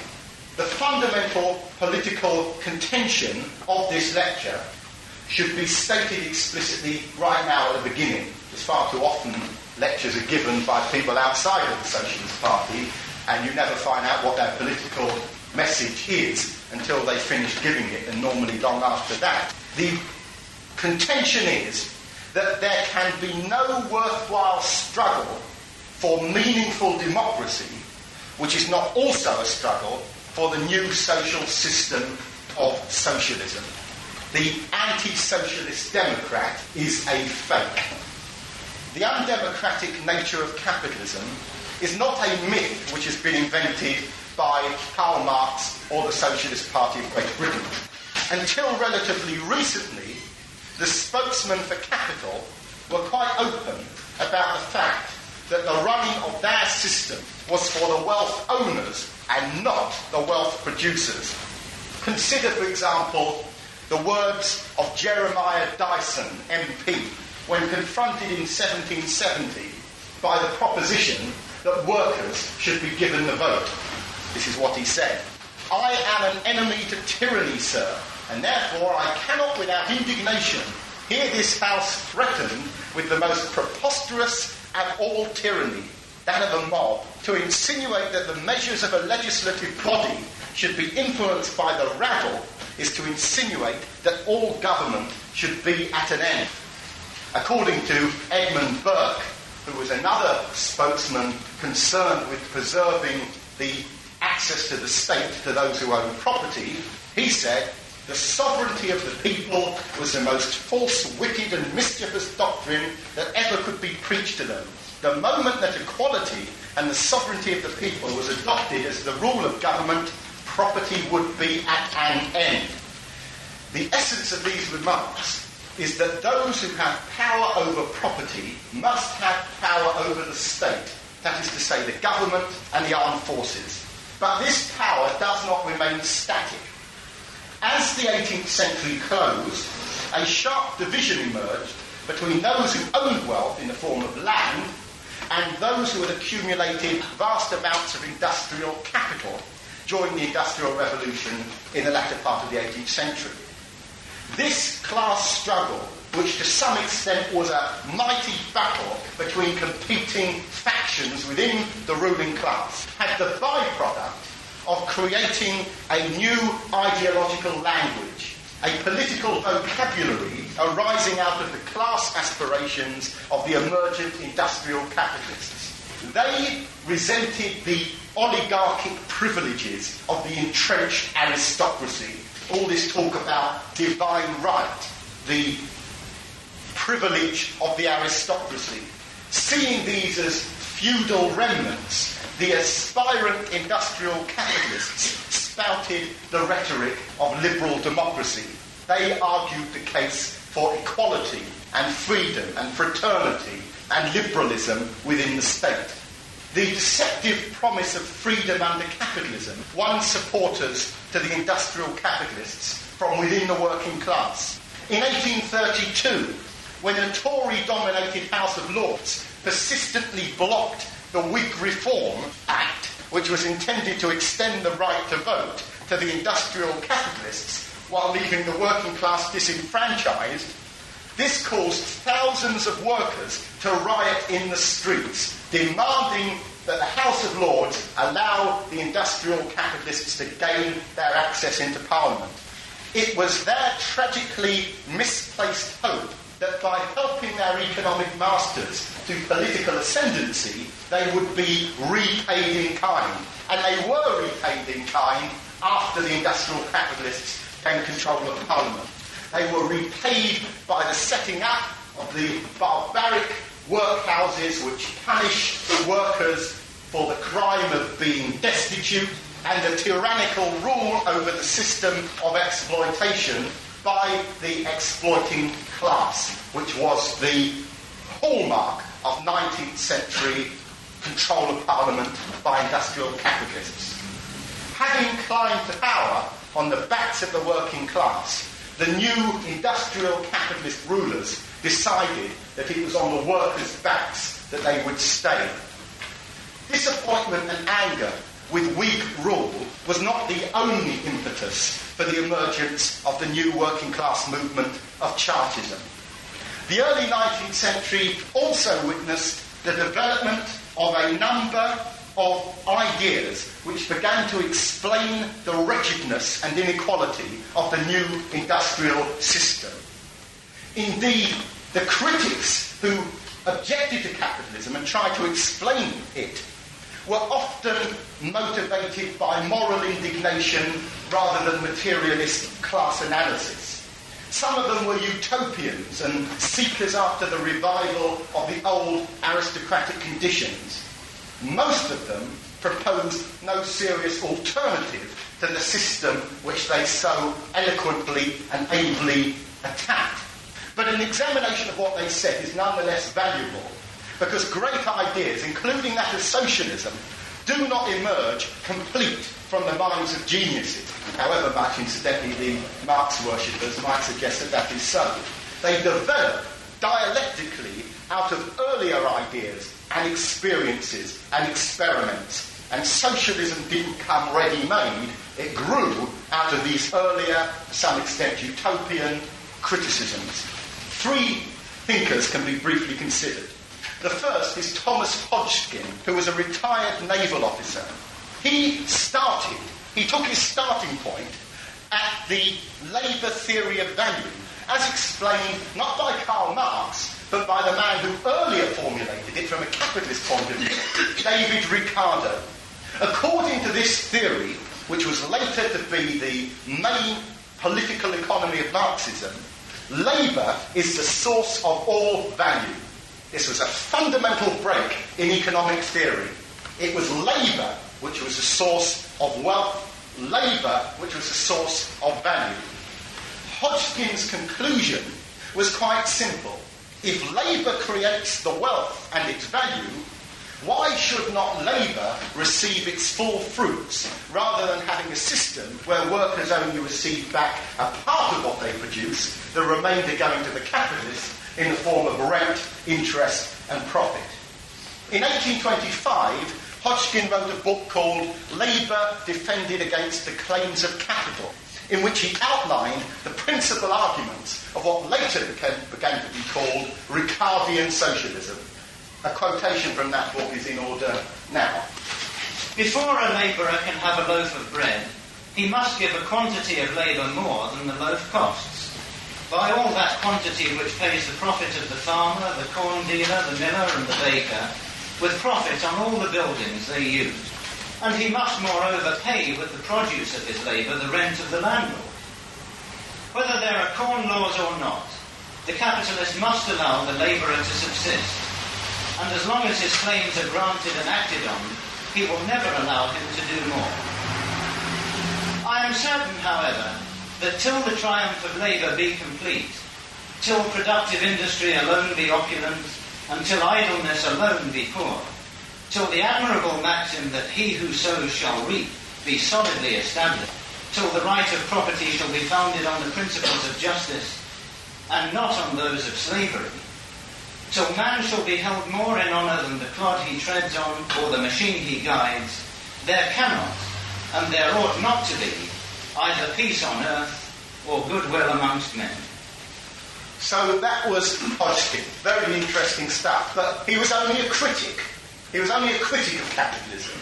The fundamental political contention of this lecture should be stated explicitly right now at the beginning. It's far too often lectures are given by people outside of the Socialist Party, and you never find out what their political message is until they finish giving it, and normally long after that. The contention is that there can be no worthwhile struggle for meaningful democracy which is not also a struggle for the new social system of socialism. The anti-socialist democrat is a fake. The undemocratic nature of capitalism is not a myth which has been invented by Karl Marx or the Socialist Party of Great Britain. Until relatively recently, the spokesmen for capital were quite open about the fact that the running of their system was for the wealth owners and not the wealth producers. Consider, for example, the words of Jeremiah Dyson, MP, when confronted in 1770 by the proposition that workers should be given the vote. This is what he said: "I am an enemy to tyranny, sir, and therefore I cannot without indignation hear this House threatened with the most preposterous and all tyranny, that of a mob, to insinuate that the measures of a legislative body should be influenced by the rabble is to insinuate that all government should be at an end." According to Edmund Burke, who was another spokesman concerned with preserving the access to the state to those who own property, he said, "The sovereignty of the people was the most false, wicked and mischievous doctrine that ever could be preached to them. The moment that equality and the sovereignty of the people was adopted as the rule of government, property would be at an end." The essence of these remarks is that those who have power over property must have power over the state, that is to say, the government and the armed forces. But this power does not remain static. As the 18th century closed, a sharp division emerged between those who owned wealth in the form of land and those who had accumulated vast amounts of industrial capital during the Industrial Revolution in the latter part of the 18th century. This class struggle, which to some extent was a mighty battle between competing factions within the ruling class, had the byproduct of creating a new ideological language, a political vocabulary arising out of the class aspirations of the emergent industrial capitalists. They resented the oligarchic privileges of the entrenched aristocracy. All this talk about divine right, the privilege of the aristocracy. Seeing these as feudal remnants, the aspirant industrial capitalists spouted the rhetoric of liberal democracy. They argued the case for equality and freedom and fraternity and liberalism within the state. The deceptive promise of freedom under capitalism won supporters to the industrial capitalists from within the working class. In 1832, when the Tory-dominated House of Lords persistently blocked the Whig Reform Act, which was intended to extend the right to vote to the industrial capitalists while leaving the working class disenfranchised, this caused thousands of workers to riot in the streets, demanding that the House of Lords allow the industrial capitalists to gain their access into Parliament. It was their tragically misplaced hope that by helping their economic masters to political ascendancy, they would be repaid in kind. And they were repaid in kind after the industrial capitalists gained control of Parliament. They were repaid by the setting up of the barbaric workhouses which punish the workers for the crime of being destitute, and the tyrannical rule over the system of exploitation by the exploiting class, which was the hallmark of 19th century control of Parliament by industrial capitalists. Having climbed to power on the backs of the working class, the new industrial capitalist rulers decided that it was on the workers' backs that they would stay. Disappointment and anger with Whig rule was not the only impetus for the emergence of the new working class movement of Chartism. The early 19th century also witnessed the development of a number of ideas which began to explain the wretchedness and inequality of the new industrial system. Indeed, the critics who objected to capitalism and tried to explain it were often motivated by moral indignation rather than materialist class analysis. Some of them were utopians and seekers after the revival of the old aristocratic conditions. Most of them proposed no serious alternative to the system which they so eloquently and ably attacked. But an examination of what they said is nonetheless valuable, because great ideas, including that of socialism, do not emerge complete from the minds of geniuses, however much, incidentally, the Marx worshippers might suggest that that is so. They develop dialectically out of earlier ideas and experiences and experiments, and socialism didn't come ready-made. It grew out of these earlier, to some extent, utopian criticisms. Three thinkers can be briefly considered. The first is Thomas Hodgkin, who was a retired naval officer. He took his starting point at the labour theory of value, as explained not by Karl Marx, but by the man who earlier formulated it from a capitalist point of view, David Ricardo. According to this theory, which was later to be the main political economy of Marxism, labour is the source of all value. This was a fundamental break in economic theory. It was labour which was the source of wealth, labour which was the source of value. Hodgkin's conclusion was quite simple. If labour creates the wealth and its value, why should not labour receive its full fruits, rather than having a system where workers only receive back a part of what they produce, the remainder going to the capitalists in the form of rent, interest and profit? In 1825, Hodgkin wrote a book called Labour Defended Against the Claims of Capital, in which he outlined the principal arguments of what later began to be called Ricardian socialism. A quotation from that book is in order now. Before a labourer can have a loaf of bread, he must give a quantity of labour more than the loaf costs. By all that quantity which pays the profit of the farmer, the corn dealer, the miller and the baker, with profit on all the buildings they use. And he must moreover pay with the produce of his labour the rent of the landlord. Whether there are corn laws or not, the capitalist must allow the labourer to subsist, and as long as his claims are granted and acted on, he will never allow him to do more. I am certain, however, that till the triumph of labour be complete, till productive industry alone be opulent, and till idleness alone be poor, till the admirable maxim that he who sows shall reap be solidly established, till the right of property shall be founded on the principles of justice and not on those of slavery, till man shall be held more in honour than the clod he treads on or the machine he guides, there cannot, and there ought not to be, either peace on earth or goodwill amongst men. So that was Hodgkin. Very interesting stuff. But he was only a critic. He was only a critic of capitalism.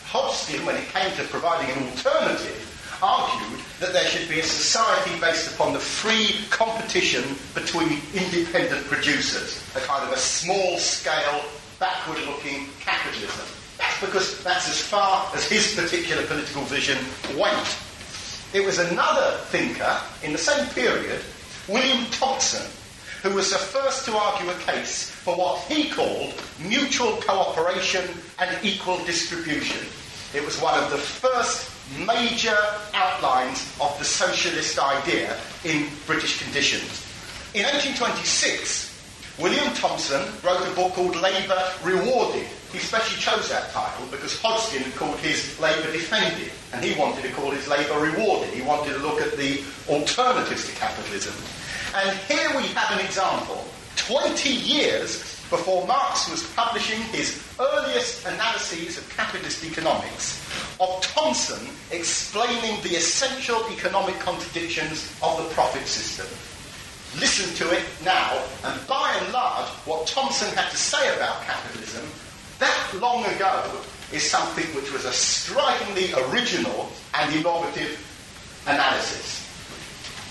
Hodgkin, when it came to providing an alternative, argued that there should be a society based upon the free competition between independent producers, a kind of a small-scale, backward-looking capitalism. That's because that's as far as his particular political vision went. It was another thinker in the same period, William Thompson, who was the first to argue a case for what he called mutual cooperation and equal distribution. It was one of the first major outlines of the socialist idea in British conditions. In 1826, William Thompson wrote a book called Labour Rewarded. He specially chose that title because Hodgkin had called his Labour Defended, and he wanted to call his Labour Rewarded. He wanted to look at the alternatives to capitalism. And here we have an example, 20 years before Marx was publishing his earliest analyses of capitalist economics, of Thompson explaining the essential economic contradictions of the profit system. Listen to it now, and by and large, what Thompson had to say about capitalism that long ago is something which was a strikingly original and innovative analysis.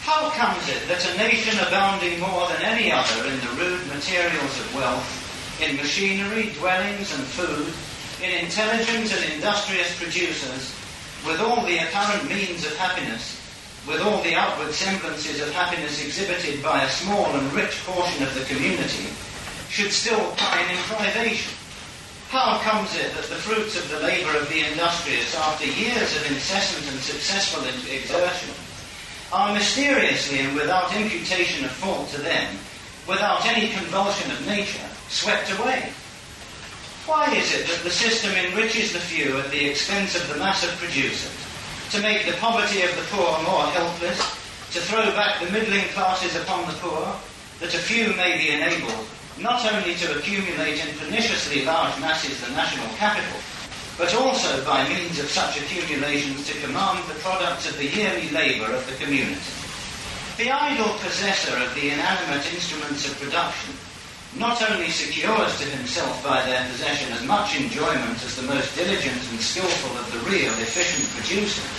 How comes it that a nation abounding more than any other in the rude materials of wealth, in machinery, dwellings and food, in intelligent and industrious producers, with all the apparent means of happiness, with all the outward semblances of happiness exhibited by a small and rich portion of the community, should still pine in privation? How comes it that the fruits of the labour of the industrious, after years of incessant and successful exertion, are mysteriously and without imputation of fault to them, without any convulsion of nature, swept away? Why is it that the system enriches the few at the expense of the mass of producers, to make the poverty of the poor more helpless, to throw back the middling classes upon the poor, that a few may be enabled not only to accumulate in perniciously large masses the national capital, but also by means of such accumulations to command the products of the yearly labour of the community? The idle possessor of the inanimate instruments of production not only secures to himself by their possession as much enjoyment as the most diligent and skillful of the real efficient producers,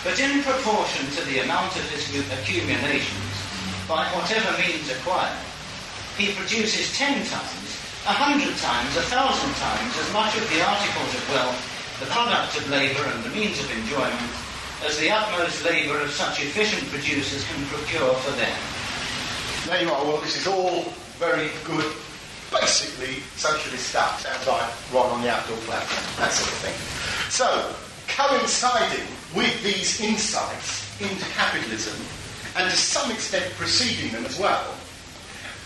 but in proportion to the amount of his accumulations, by whatever means acquired, he produces 10 times, 100 times, 1,000 times as much of the articles of wealth, the product of labour and the means of enjoyment, as the utmost labour of such efficient producers can procure for them. There you are. Well, this is all very good, basically socialist stuff. Sounds like Ron on the outdoor platform, that sort of thing. So, coinciding with these insights into capitalism, and to some extent preceding them as well,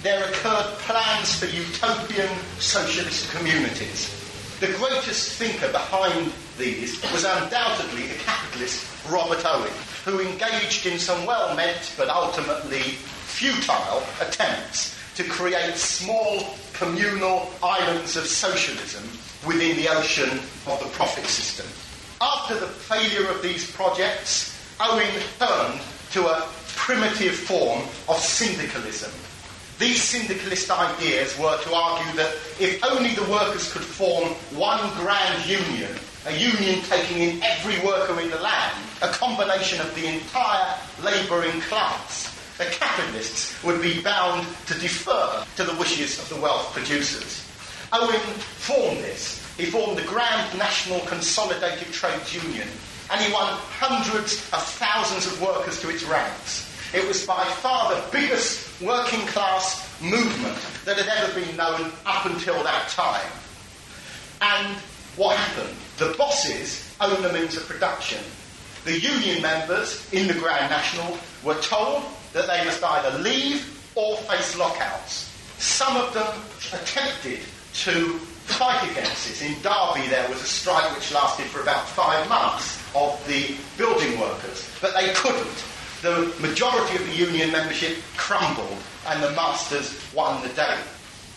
there occurred plans for utopian socialist communities. The greatest thinker behind these was undoubtedly the capitalist Robert Owen, who engaged in some well-meant but ultimately futile attempts to create small communal islands of socialism within the ocean of the profit system. After the failure of these projects, Owen turned to a primitive form of syndicalism. These syndicalist ideas were to argue that if only the workers could form one grand union, a union taking in every worker in the land, a combination of the entire labouring class, the capitalists would be bound to defer to the wishes of the wealth producers. Owen formed this. He formed the Grand National Consolidated Trades Union, and he won hundreds of thousands of workers to its ranks. It was by far the biggest working class movement that had ever been known up until that time. And what happened? The bosses owned the means of production. The union members in the Grand National were told that they must either leave or face lockouts. Some of them attempted to fight against this. In Derby there was a strike which lasted for about 5 months of the building workers, but they couldn't. The majority of the union membership crumbled and the masters won the day.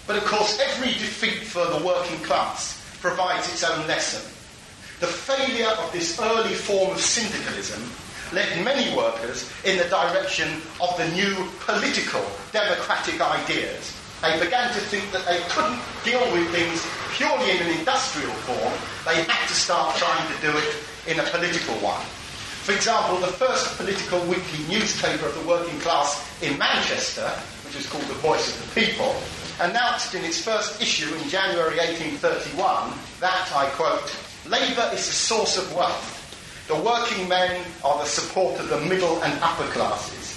But of course every defeat for the working class provides its own lesson. The failure of this early form of syndicalism led many workers in the direction of the new political democratic ideas. They began to think that they couldn't deal with things purely in an industrial form, they had to start trying to do it in a political one. For example, the first political weekly newspaper of the working class in Manchester, which was called The Voice of the People, announced in its first issue in January 1831 that, I quote, "Labour is the source of wealth. The working men are the support of the middle and upper classes.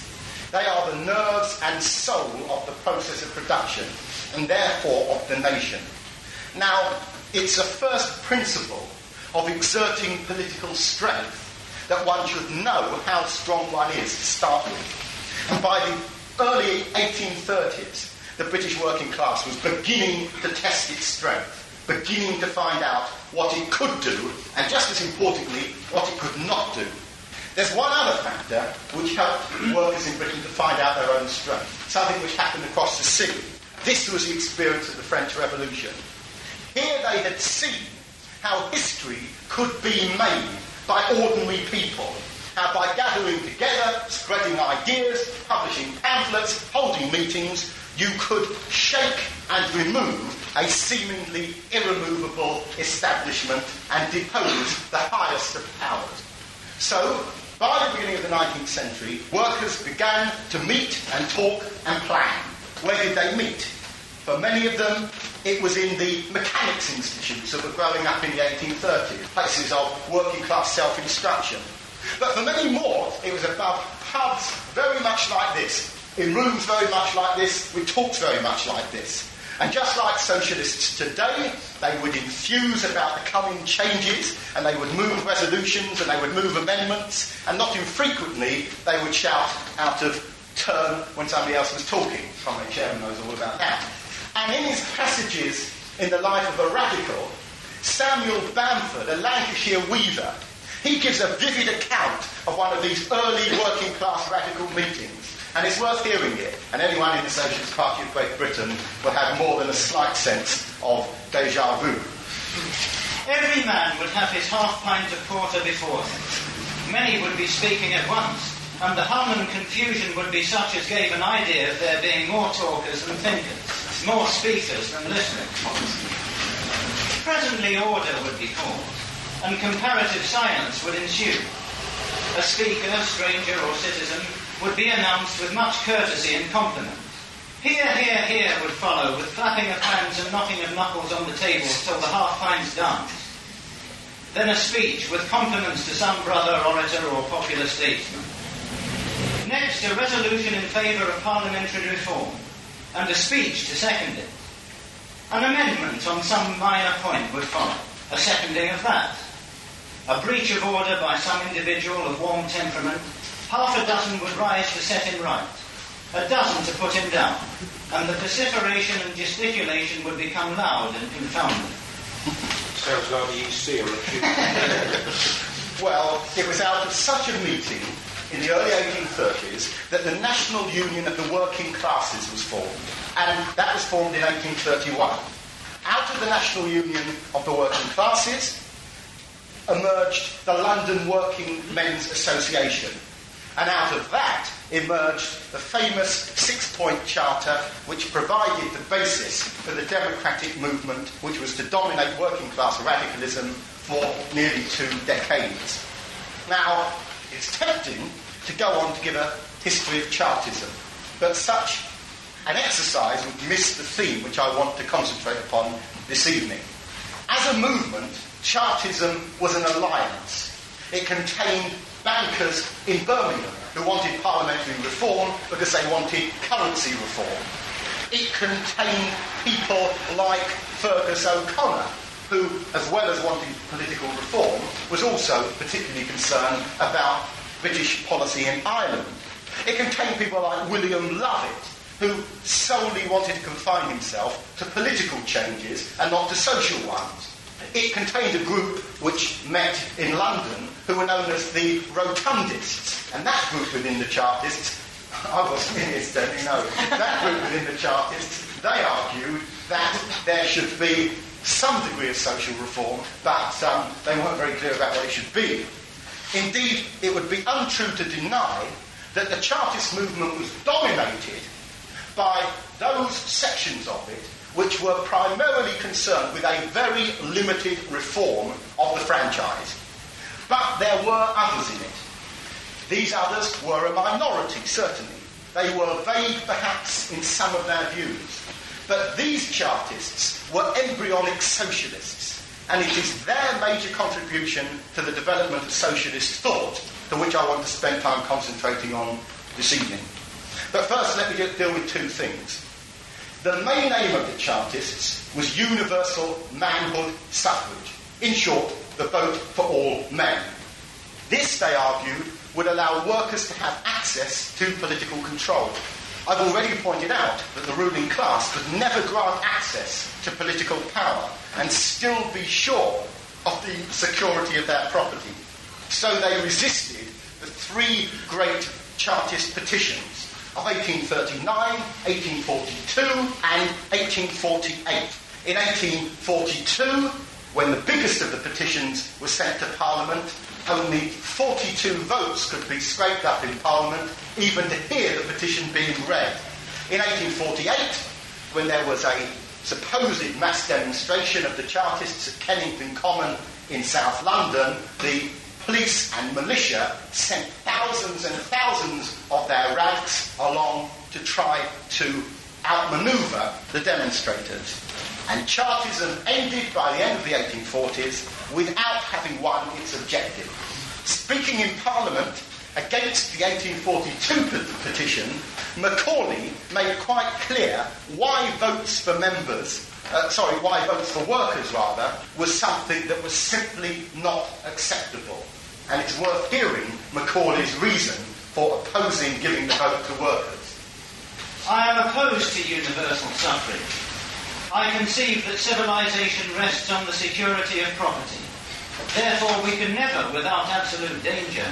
They are the nerves and soul of the process of production, and therefore of the nation." Now, it's a first principle of exerting political strength that one should know how strong one is to start with. And by the early 1830s, the British working class was beginning to test its strength, beginning to find out what it could do, and just as importantly, what it could not do. There's one other factor which helped workers in Britain to find out their own strength, something which happened across the sea. This was the experience of the French Revolution. Here they had seen how history could be made by ordinary people, how by gathering together, spreading ideas, publishing pamphlets, holding meetings, you could shake and remove a seemingly irremovable establishment and depose the highest of powers. So, by the beginning of the 19th century, workers began to meet and talk and plan. Where did they meet? For many of them, it was in the mechanics institutes that were growing up in the 1830s, places of working class self-instruction. But for many more, it was above pubs very much like this, in rooms very much like this, with talks very much like this. And just like socialists today, they would enthuse about the coming changes, and they would move resolutions, and they would move amendments, and not infrequently, they would shout out of turn when somebody else was talking. Comrade Chairman knows all about that. And in his passages in the life of a radical, Samuel Bamford, a Lancashire weaver, he gives a vivid account of one of these early working class radical meetings. And it's worth hearing it. And anyone in the Socialist Party of Great Britain will have more than a slight sense of déjà vu. Every man would have his half pint of porter before him. Many would be speaking at once, and the hum and confusion would be such as gave an idea of there being more talkers than thinkers, more speakers than listeners. Presently order would be called, and comparative silence would ensue. A speaker, stranger or citizen, would be announced with much courtesy and compliment. Hear, hear, hear would follow, with clapping of hands and knocking of knuckles on the tables till the half-pints danced. Then a speech with compliments to some brother orator or popular statesman. Next, a resolution in favour of parliamentary reform, and a speech to second it. An amendment on some minor point would follow, a seconding of that. A breach of order by some individual of warm temperament, half a dozen would rise to set him right, a dozen to put him down, and the vociferation and gesticulation would become loud and confounding. Sounds like the EC on a few. Well, it was out of such a meeting in the early 1830s that the National Union of the Working Classes was formed, and that was formed in 1831. Out of the National Union of the Working Classes emerged the London Working Men's Association, and out of that emerged the famous six-point charter which provided the basis for the democratic movement which was to dominate working class radicalism for nearly 2 decades. Now, it's tempting to go on to give a history of Chartism, but such an exercise would miss the theme which I want to concentrate upon this evening. As a movement, Chartism was an alliance. It contained bankers in Birmingham who wanted parliamentary reform because they wanted currency reform. It contained people like Fergus O'Connor, who, as well as wanting political reform, was also particularly concerned about British policy in Ireland. It contained people like William Lovett, who solely wanted to confine himself to political changes and not to social ones. It contained a group which met in London who were known as the Rotundists. And that group within the Chartists, I wasn't in it, don't you know, that group within the Chartists, they argued that there should be some degree of social reform, but they weren't very clear about what it should be. Indeed, it would be untrue to deny that the Chartist movement was dominated by those sections of it which were primarily concerned with a very limited reform of the franchise. But there were others in it. These others were a minority, certainly. They were vague, perhaps, in some of their views. But these Chartists were embryonic socialists, and it is their major contribution to the development of socialist thought to which I want to spend time concentrating on this evening. But first, let me just deal with two things. The main aim of the Chartists was universal manhood suffrage. In short, the vote for all men. This, they argued, would allow workers to have access to political control. I've already pointed out that the ruling class could never grant access to political power and still be sure of the security of their property. So they resisted the three great Chartist petitions of 1839, 1842 and 1848. In 1842, when the biggest of the petitions was sent to Parliament, only 42 votes could be scraped up in Parliament even to hear the petition being read. In 1848, when there was a supposed mass demonstration of the Chartists at Kennington Common in South London, the police and militia sent thousands and thousands of their ranks along to try to outmaneuver the demonstrators. And Chartism ended by the end of the 1840s without having won its objective. Speaking in Parliament against the 1842 petition, Macaulay made quite clear why votes for workers was something that was simply not acceptable. And it's worth hearing Macaulay's reason for opposing giving the vote to workers. I am opposed to universal suffrage. I conceive that civilization rests on the security of property. Therefore, we can never, without absolute danger,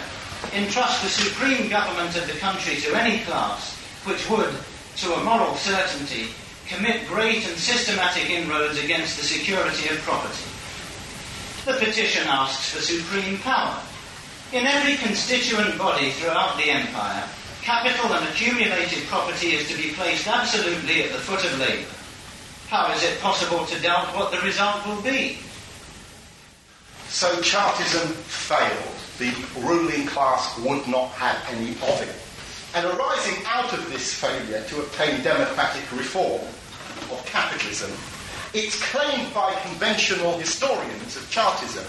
entrust the supreme government of the country to any class which would, to a moral certainty, commit great and systematic inroads against the security of property. The petition asks for supreme power. In every constituent body throughout the empire, capital and accumulated property is to be placed absolutely at the foot of labour. How is it possible to doubt what the result will be? So Chartism failed. The ruling class would not have any of it. And arising out of this failure to obtain democratic reform of capitalism, it's claimed by conventional historians of Chartism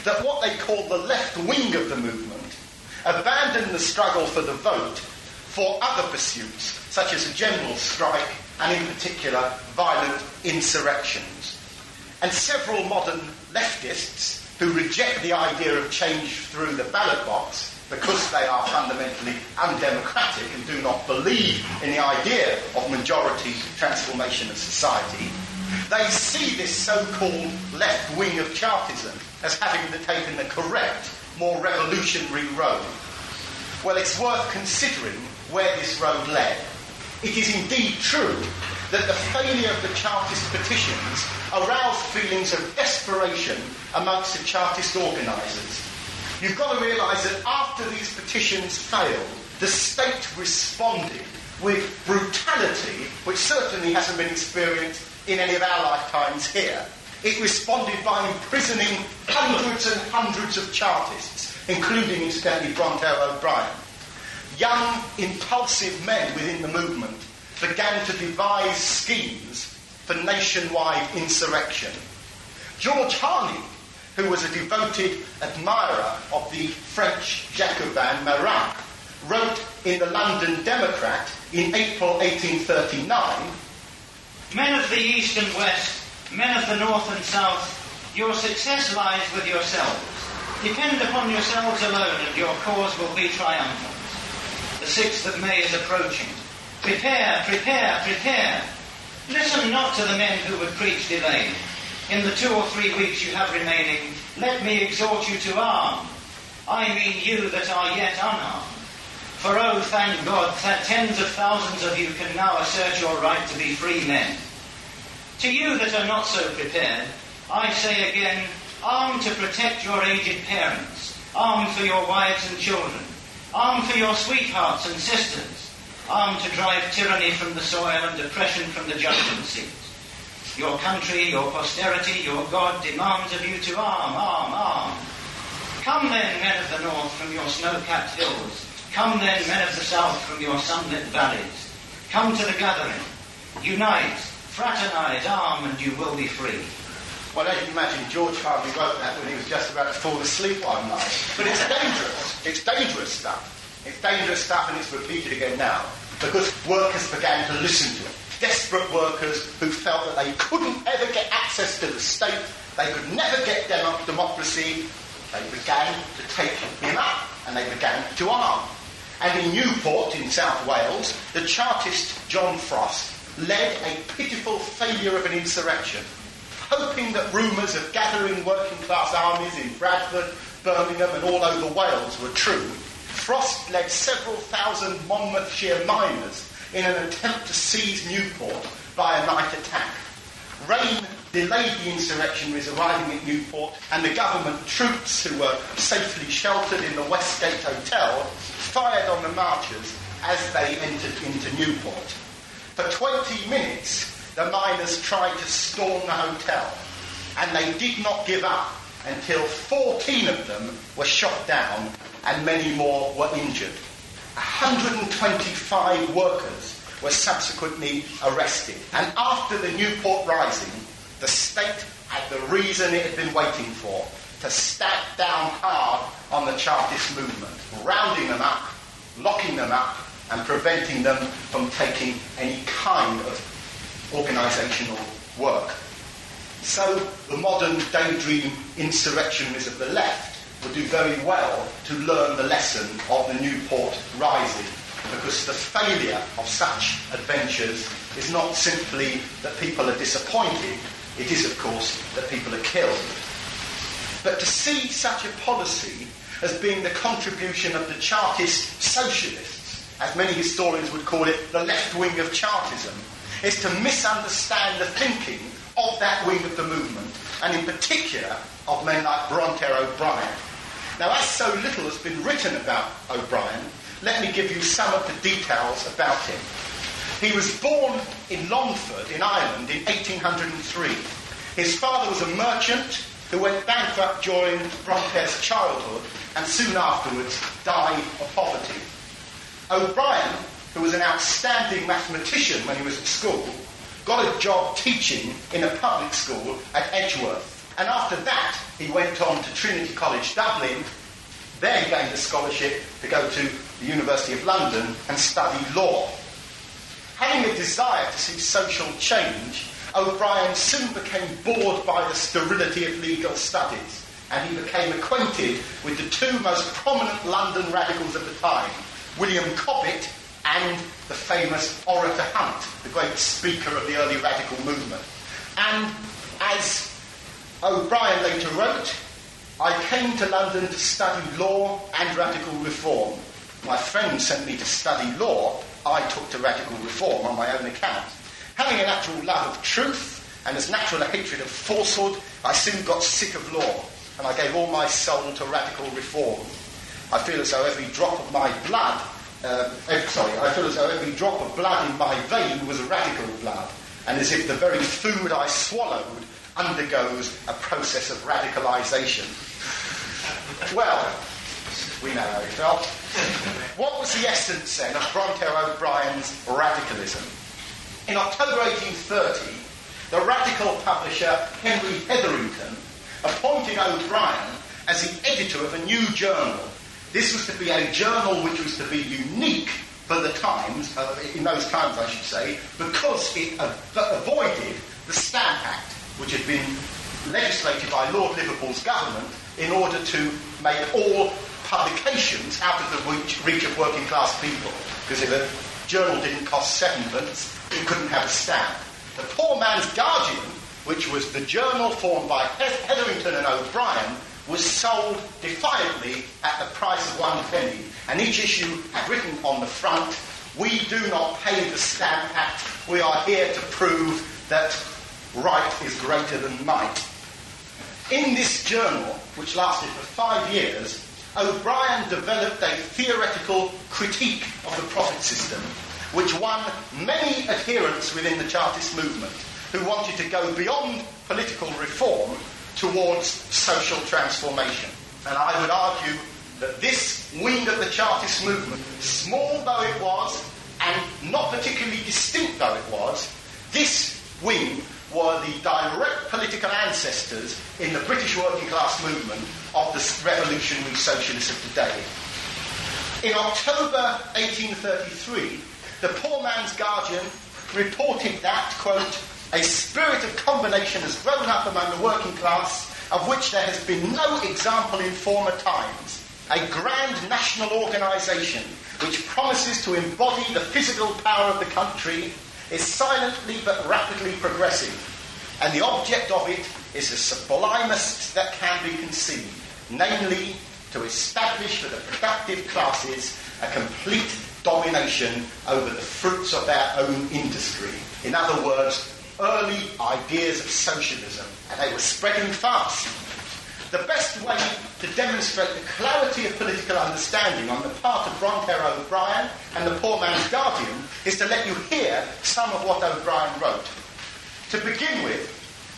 that what they call the left wing of the movement abandoned the struggle for the vote for other pursuits, such as a general strike and, in particular, violent insurrections. And several modern leftists who reject the idea of change through the ballot box because they are fundamentally undemocratic and do not believe in the idea of majority transformation of society, they see this so-called left wing of Chartism as having taken the correct, more revolutionary road. Well, it's worth considering where this road led. It is indeed true that the failure of the Chartist petitions aroused feelings of desperation amongst the Chartist organisers. You've got to realise that after these petitions failed, the state responded with brutality, which certainly hasn't been experienced in any of our lifetimes here. It responded by imprisoning hundreds and hundreds of Chartists, including, incidentally, Bronterre O Brien. Young, impulsive men within the movement began to devise schemes for nationwide insurrection. George Harney, who was a devoted admirer of the French Jacobin Marat, wrote in the London Democrat in April 1839, "Men of the East and West, men of the North and South, your success lies with yourselves. Depend upon yourselves alone and your cause will be triumphant. The 6th of May is approaching. Prepare, prepare, prepare. Listen not to the men who would preach delay. In the 2 or 3 weeks you have remaining, let me exhort you to arm. I mean you that are yet unarmed. For oh, thank God, that tens of thousands of you can now assert your right to be free men. To you that are not so prepared, I say again, arm to protect your aged parents, arm for your wives and children, arm for your sweethearts and sisters, arm to drive tyranny from the soil and oppression from the judgment seat. Your country, your posterity, your God demands of you to arm, arm, arm. Come then, men of the north, from your snow-capped hills. Come then, men of the south, from your sunlit valleys. Come to the gathering. Unite, fraternize, arm, and you will be free. Well, as you can imagine, George hardly wrote that when he was just about to fall asleep one night. But it's dangerous. It's dangerous stuff. It's dangerous stuff, and it's repeated again now, because workers began to listen to it. Desperate workers who felt that they couldn't ever get access to the state, they could never get democracy, they began to take him up, and they began to arm. And in Newport, in South Wales, the Chartist John Frost led a pitiful failure of an insurrection. Hoping that rumours of gathering working-class armies in Bradford, Birmingham and all over Wales were true, Frost led several thousand Monmouthshire miners in an attempt to seize Newport by a night attack. Rain delayed the insurrectionaries arriving at Newport, and the government troops, who were safely sheltered in the Westgate Hotel, fired on the marchers as they entered into Newport. For 20 minutes, the miners tried to storm the hotel, and they did not give up until 14 of them were shot down and many more were injured. 125 workers were subsequently arrested, and after the Newport Rising, the state had the reason it had been waiting for, to stamp down hard on the Chartist movement, rounding them up, locking them up, and preventing them from taking any kind of organisational work. So the modern daydream insurrectionists of the left would do very well to learn the lesson of the Newport Rising, because the failure of such adventures is not simply that people are disappointed, it is, of course, that people are killed. But to see such a policy as being the contribution of the Chartist Socialists, as many historians would call it, the left wing of Chartism, is to misunderstand the thinking of that wing of the movement, and in particular of men like Bronterre O Brien. Now, as so little has been written about O'Brien, let me give you some of the details about him. He was born in Longford in Ireland in 1803. His father was a merchant who went bankrupt during Bronterre's childhood and soon afterwards died of poverty. O'Brien, who was an outstanding mathematician when he was at school, got a job teaching in a public school at Edgeworth. And after that, he went on to Trinity College, Dublin. There he gained a scholarship to go to the University of London and study law. Having a desire to see social change, O'Brien soon became bored by the sterility of legal studies, and he became acquainted with the two most prominent London radicals of the time, William Cobbett and the famous Orator Hunt, the great speaker of the early radical movement. And as O'Brien later wrote, I came to London to study law and radical reform. My friends sent me to study law. I took to radical reform on my own account. Having a natural love of truth and as natural a hatred of falsehood, I soon got sick of law, and I gave all my soul to radical reform. I feel as though every drop of my blood I feel as though every drop of blood in my vein was radical blood, and as if the very food I swallowed undergoes a process of radicalisation. Well, we know how he felt. What was the essence, then, of Bronterre O Brien's radicalism? In October 1830, the radical publisher Henry Hetherington appointed O'Brien as the editor of a new journal. This was to be a journal which was to be unique for the times, in those times I should say, because it avoided the Stamp Act, which had been legislated by Lord Liverpool's government in order to make all publications out of the reach of working class people. Because if a journal didn't cost 7pence, it couldn't have a stamp. The Poor Man's Guardian, which was the journal formed by Hetherington and O'Brien, was sold defiantly at the price of 1 penny, and each issue had written on the front, "We do not pay the Stamp Act, we are here to prove that right is greater than might." In this journal, which lasted for 5 years, O'Brien developed a theoretical critique of the profit system, which won many adherents within the Chartist movement. who wanted to go beyond political reform towards social transformation. And I would argue that this wing of the Chartist movement, small though it was, and not particularly distinct though it was, this wing were the direct political ancestors in the British working class movement of the revolutionary socialists of today. In October 1833, the Poor Man's Guardian reported that, quote, a spirit of combination has grown up among the working class of which there has been no example in former times. A grand national organisation which promises to embody the physical power of the country is silently but rapidly progressive, and the object of it is the sublimest that can be conceived, namely to establish for the productive classes a complete domination over the fruits of their own industry. In other words, early ideas of socialism, and they were spreading fast. The best way to demonstrate the clarity of political understanding on the part of Bronterre O Brien and the Poor Man's Guardian is to let you hear some of what O'Brien wrote. To begin with,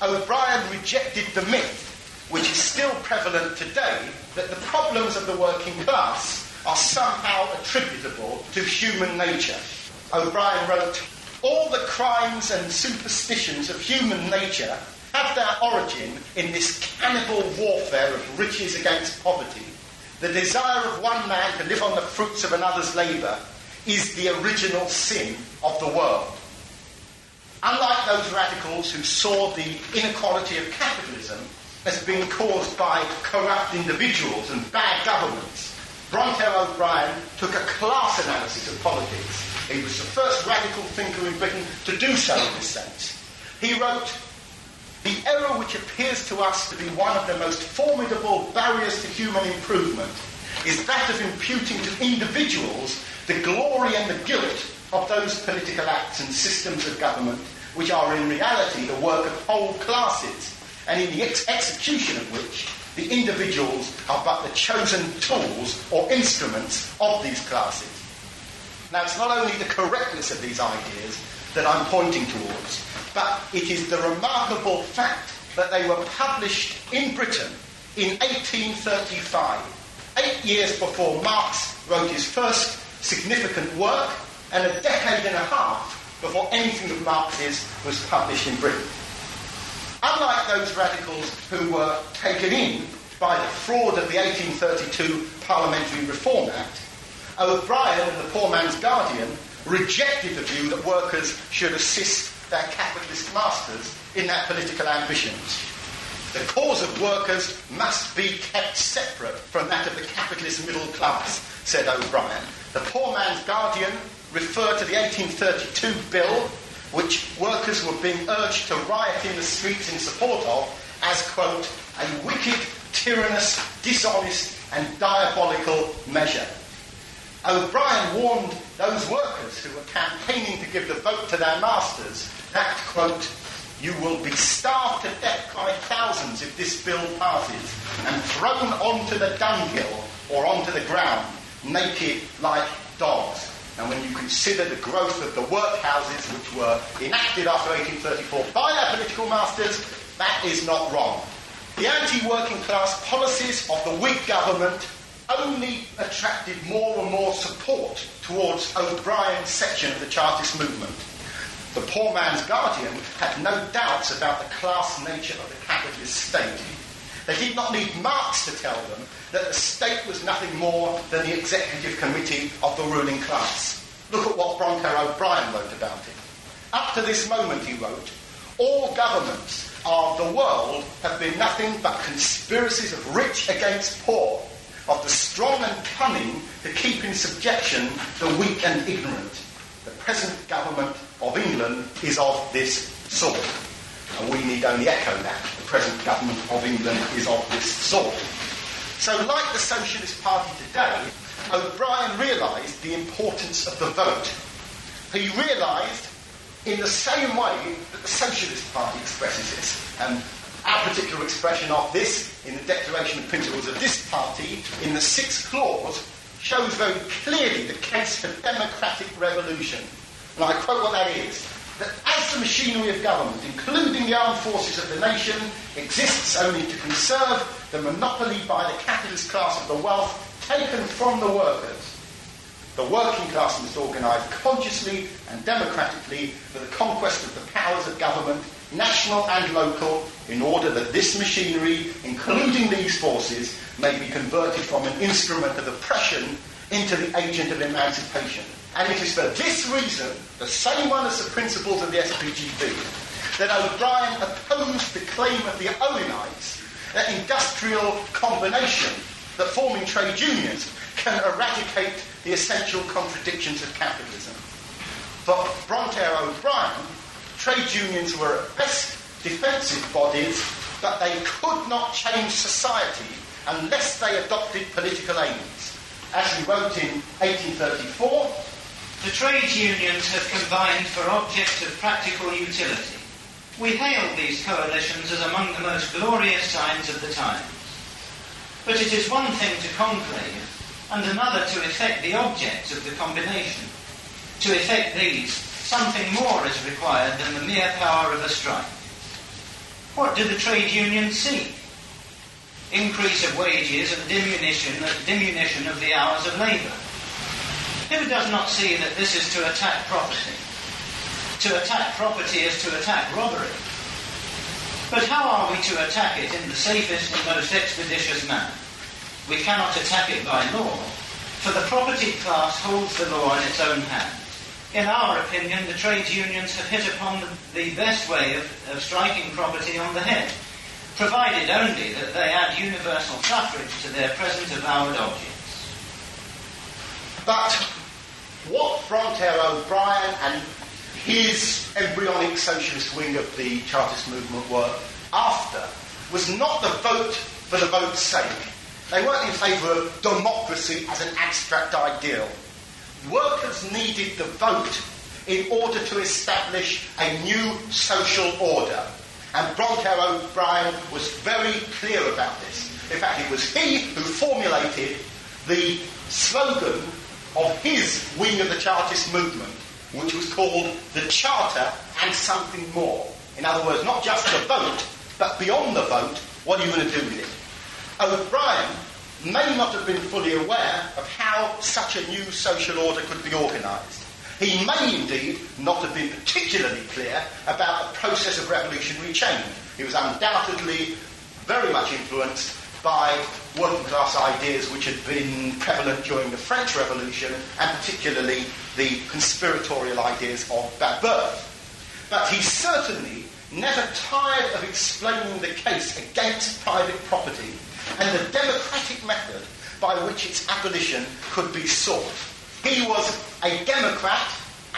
O'Brien rejected the myth, which is still prevalent today, that the problems of the working class are somehow attributable to human nature. O'Brien wrote, all the crimes and superstitions of human nature have their origin in this cannibal warfare of riches against poverty. The desire of one man to live on the fruits of another's labour is the original sin of the world. Unlike those radicals who saw the inequality of capitalism as being caused by corrupt individuals and bad governments, Bronterre O Brien took a class analysis of politics. He was the first radical thinker in Britain to do so in this sense. He wrote, the error which appears to us to be one of the most formidable barriers to human improvement is that of imputing to individuals the glory and the guilt of those political acts and systems of government which are in reality the work of whole classes, and in the execution of which the individuals are but the chosen tools or instruments of these classes. Now, it's not only the correctness of these ideas that I'm pointing towards, but it is the remarkable fact that they were published in Britain in 1835, 8 years before Marx wrote his first significant work, and a decade and a half before anything of Marx's was published in Britain. Unlike those radicals who were taken in by the fraud of the 1832 Parliamentary Reform Act, O'Brien and the Poor Man's Guardian rejected the view that workers should assist their capitalist masters in their political ambitions. The cause of workers must be kept separate from that of the capitalist middle class, said O'Brien. The Poor Man's Guardian referred to the 1832 bill, which workers were being urged to riot in the streets in support of, as, quote, a wicked, tyrannous, dishonest and diabolical measure. O'Brien warned those workers who were campaigning to give the vote to their masters that, quote, you will be starved to death by thousands if this bill passes, and thrown onto the dunghill or onto the ground, naked like dogs. And when you consider the growth of the workhouses which were enacted after 1834 by their political masters, that is not wrong. The anti-working class policies of the Whig government only attracted more and more support towards O'Brien's section of the Chartist movement. The Poor Man's Guardian had no doubts about the class nature of the capitalist state. They did not need Marx to tell them that the state was nothing more than the executive committee of the ruling class. Look at what Bronterre O Brien wrote about it. Up to this moment, he wrote, all governments of the world have been nothing but conspiracies of rich against poor, of the strong and cunning to keep in subjection the weak and ignorant. The present government of England is of this sort. And we need only echo that. The present government of England is of this sort. So, like the Socialist Party today, O'Brien realised the importance of the vote. He realised, in the same way that the Socialist Party expresses this, and our particular expression of this in the Declaration of Principles of this party, in the 6th clause, shows very clearly the case for democratic revolution. And I quote what that is. that as the machinery of government, including the armed forces of the nation, exists only to conserve the monopoly by the capitalist class of the wealth taken from the workers, the working class must organise consciously and democratically for the conquest of the powers of government, national and local, in order that this machinery, including these forces, may be converted from an instrument of oppression into the agent of emancipation. And it is for this reason, the same one as the principles of the SPGB, that O'Brien opposed the claim of the Owenites that industrial combination, that forming trade unions, can eradicate the essential contradictions of capitalism. For Bronterre O Brien, trade unions were at best defensive bodies, but they could not change society unless they adopted political aims. As he wrote in 1834, the trade unions have combined for objects of practical utility. We hail these coalitions as among the most glorious signs of the times. But it is one thing to conclave, and another to effect the objects of the combination. To effect these, something more is required than the mere power of a strike. What do the trade unions seek? Increase of wages and diminution of the hours of labour. Who does not see that this is to attack property? To attack property is to attack robbery. But how are we to attack it in the safest and most expeditious manner? We cannot attack it by law, for the property class holds the law in its own hand. In our opinion, the trade unions have hit upon the best way of striking property on the head, provided only that they add universal suffrage to their present avowed objects. But what Bronterre O Brien and his embryonic socialist wing of the Chartist movement were after was not the vote for the vote's sake. They weren't in favour of democracy as an abstract ideal. Workers needed the vote in order to establish a new social order. And Bronterre O Brien was very clear about this. In fact, it was he who formulated the slogan of his wing of the Chartist movement, which was called the Charter and Something More. In other words, not just the vote, but beyond the vote, what are you going to do with it? O'Brien may not have been fully aware of how such a new social order could be organised. He may indeed not have been particularly clear about the process of revolutionary change. He was undoubtedly very much influenced by working class ideas which had been prevalent during the French Revolution, and particularly the conspiratorial ideas of Babeuf. But he certainly never tired of explaining the case against private property and the democratic method by which its abolition could be sought. He was a Democrat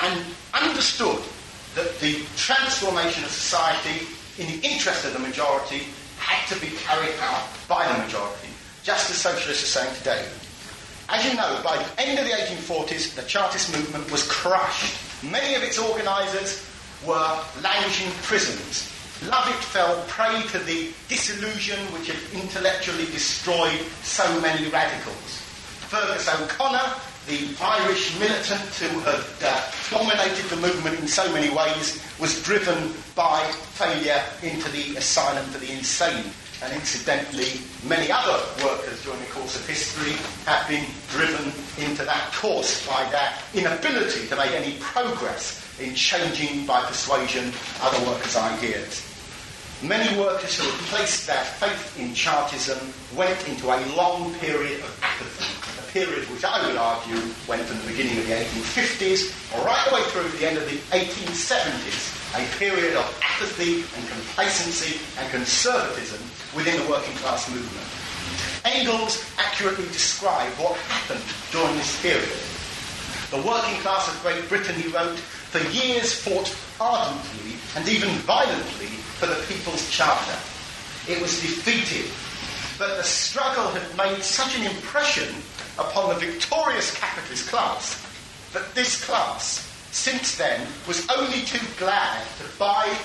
and understood that the transformation of society in the interest of the majority had to be carried out by the majority, just as socialists are saying today. As you know, by the end of the 1840s, the Chartist movement was crushed. Many of its organisers were languishing prisons. Lovett fell prey to the disillusion which had intellectually destroyed so many radicals. Fergus O'Connor, the Irish militant who had dominated the movement in so many ways, was driven by failure into the asylum for the insane. And incidentally, many other workers during the course of history have been driven into that course by their inability to make any progress in changing by persuasion other workers' ideas. Many workers who had placed their faith in Chartism went into a long period of apathy, a period which I would argue went from the beginning of the 1850s right the way through to the end of the 1870s, a period of apathy and complacency and conservatism within the working class movement. Engels accurately described what happened during this period. The working class of Great Britain, he wrote, for years fought ardently and even violently for the People's Charter. It was defeated, but the struggle had made such an impression upon the victorious capitalist class that this class, since then, was only too glad to buy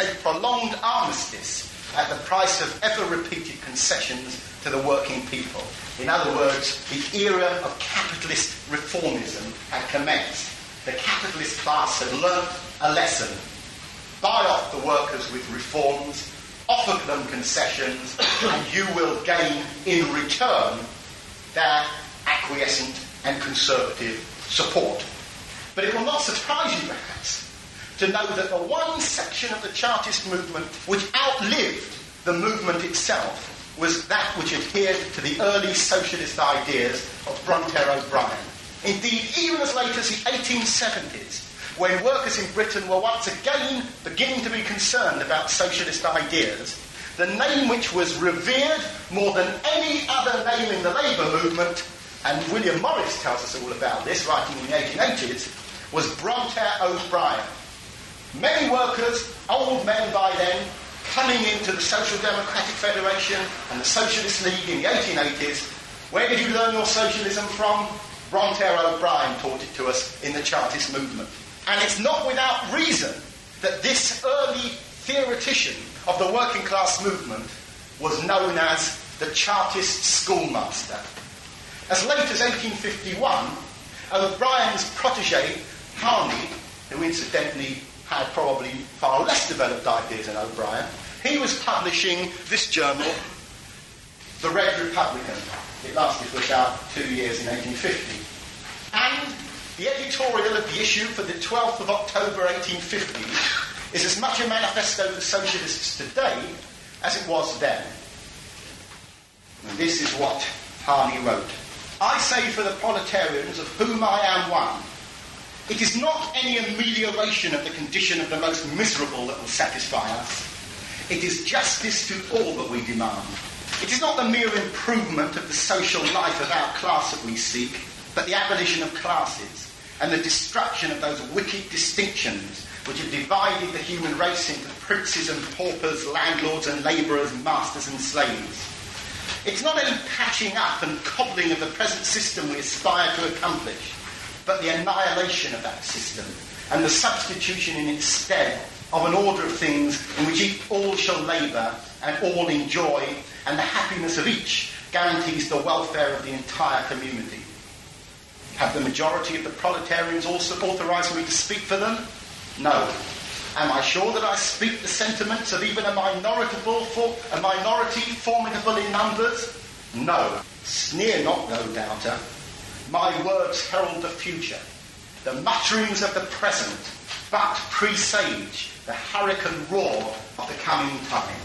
a prolonged armistice at the price of ever-repeated concessions to the working people. In other words, the era of capitalist reformism had commenced. the capitalist class had learnt a lesson. Buy off the workers with reforms, offer them concessions, and you will gain in return their acquiescent and conservative support. But it will not surprise you, perhaps, to know that the one section of the Chartist movement which outlived the movement itself was that which adhered to the early socialist ideas of Bronterre O Brien. Indeed, even as late as the 1870s, when workers in Britain were once again beginning to be concerned about socialist ideas, the name which was revered more than any other name in the labour movement, and William Morris tells us all about this, writing in the 1880s, was Bronterre O Brien. Many workers, old men by then, coming into the Social Democratic Federation and the Socialist League in the 1880s, where did you learn your socialism from? Bronterre O Brien taught it to us in the Chartist movement. And it's not without reason that this early theoretician of the working class movement was known as the Chartist schoolmaster. As late as 1851, O'Brien's protégé, Harney, who incidentally had probably far less developed ideas than O'Brien, he was publishing this journal, The Red Republican. It lasted for about 2 years in 1850. And the editorial of the issue for the 12th of October 1850 is as much a manifesto for socialists today as it was then. And this is what Harney wrote. I say for the proletarians, of whom I am one, it is not any amelioration of the condition of the most miserable that will satisfy us. It is justice to all that we demand. It is not the mere improvement of the social life of our class that we seek, but the abolition of classes and the destruction of those wicked distinctions which have divided the human race into princes and paupers, landlords and labourers, masters and slaves. It's not any patching up and cobbling of the present system we aspire to accomplish, but the annihilation of that system and the substitution in its stead of an order of things in which all shall labour and all enjoy, and the happiness of each guarantees the welfare of the entire community. Have the majority of the proletarians also authorised me to speak for them? No. Am I sure that I speak the sentiments of even a minority formidable in numbers? No. Sneer not, no doubter. My words herald the future, the mutterings of the present, but presage the hurricane roar of the coming time.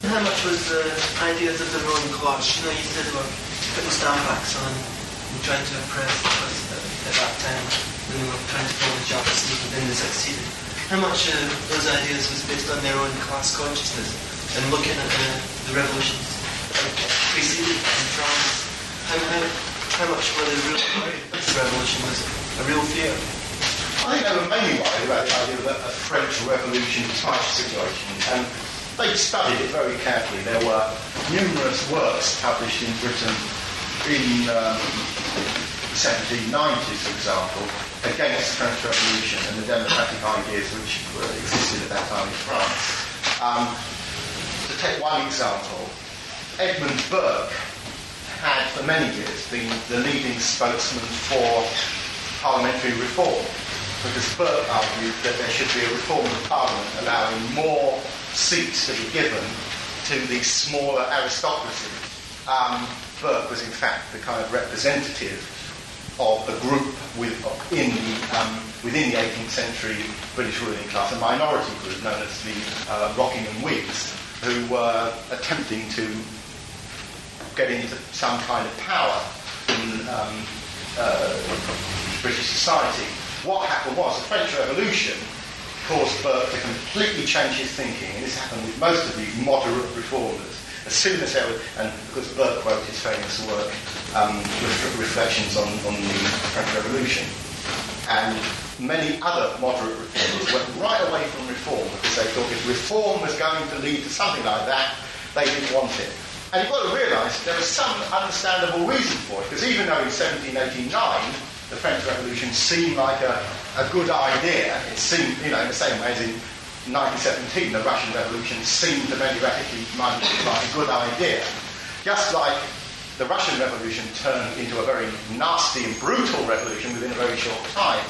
How much was the ideas of the ruling class? You know, you said about putting Starbucks on and trying to impress the president at that time when they were trying to form the Chartist League, and then they succeeded. How much of those ideas was based on their own class consciousness and looking at the revolutions that preceded in France? How much were they really worried that the revolution was a real fear? I think they were mainly worried about the idea of a French Revolution type situation, and they studied it very carefully. There were numerous works published in Britain in the 1790s, for example, against the French Revolution and the democratic ideas which existed at that time in France. To take one example, Edmund Burke had for many years been the leading spokesman for parliamentary reform, because Burke argued that there should be a reform of Parliament allowing more seats to be given to the smaller aristocracy. Burke was in fact the kind of representative of a group within the 18th century British ruling class, a minority group known as the Rockingham Whigs, who were attempting to get into some kind of power in British society. What happened was the French Revolution caused Burke to completely change his thinking, and this happened with most of these moderate reformers. As soon as there was, and because Burke wrote his famous work, Reflections on the French Revolution, and many other moderate reformers went right away from reform because they thought if reform was going to lead to something like that, they didn't want it. And you've got to realise there was some understandable reason for it, because even though in 1789 the French Revolution seemed like a good idea, it seemed, in the same way as in 1917, the Russian Revolution seemed to many radically minded like a good idea. Just like the Russian Revolution turned into a very nasty and brutal revolution within a very short time.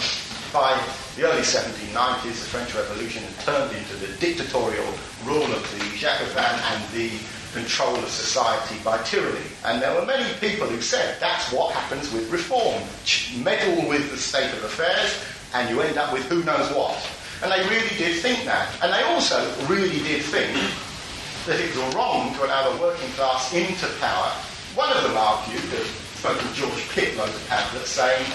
By the early 1790s, the French Revolution had turned into the dictatorial rule of the Jacobins and the control of society by tyranny. And there were many people who said that's what happens with reform. Meddle with the state of affairs and you end up with who knows what. And they really did think that. And they also really did think that it was wrong to allow the working class into power. One of them argued, Georgi Plekhanov wrote a pamphlet saying,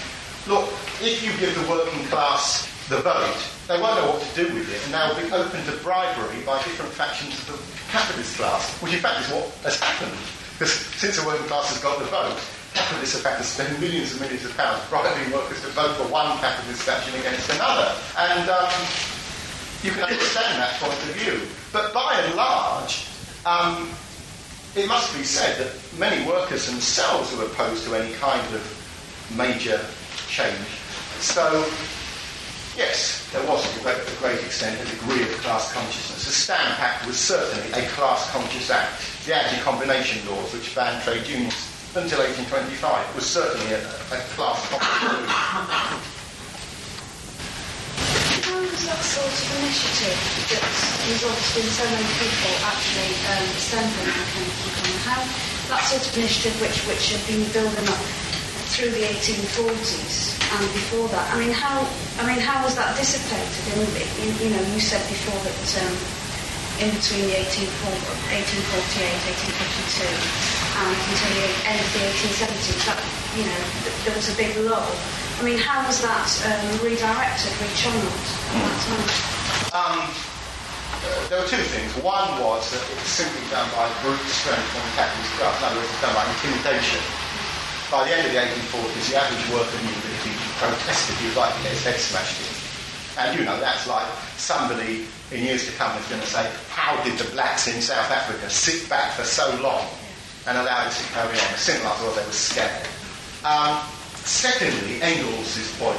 look, if you give the working class the vote, they won't know what to do with it, and they'll be open to bribery by different factions of the capitalist class, which in fact is what has happened. Because since the working class has got the vote, capitalists have had to spend millions and millions of pounds bribing workers to vote for one capitalist faction against another. And you can understand that point of view. But by and large, it must be said that many workers themselves were opposed to any kind of major change. So, yes, there was to a great extent a degree of class consciousness. The Stamp Act was certainly a class-conscious act. The anti-combination laws, which banned trade unions until 1825, was certainly a class-conscious move. How was that sort of initiative that resulted in so many people actually assembling and coming? How that sort of initiative which had been building up through the 1840s and before that, how was that dissipated? You said before that in between the 1848, 1852 and until the end of the 1870s, that there was a big lull. How was that redirected, rechanneled at that time? There were two things. One was that it was simply done by brute strength on the capitalist class. In other words, it was done by intimidation. By the end of the 1840s, the average worker knew that if he protested, he was likely to get his head smashed in. And that's like somebody in years to come is going to say, how did the blacks in South Africa sit back for so long and allow this to carry on? The simple answer was they were scared. Secondly, Engels' point,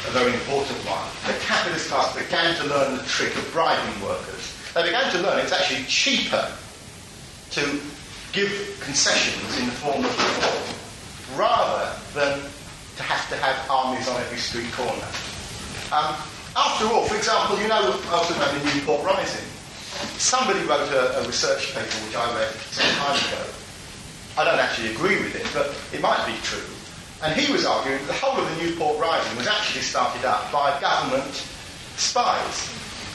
a very important one, the capitalist class began to learn the trick of bribing workers. They began to learn it's actually cheaper to give concessions in the form of reform rather than to have armies on every street corner. After all, for example, I was talking about the Newport Rising. Somebody wrote a research paper which I read some time ago. I don't actually agree with it, but it might be true. And he was arguing that the whole of the Newport Rising was actually started up by government spies.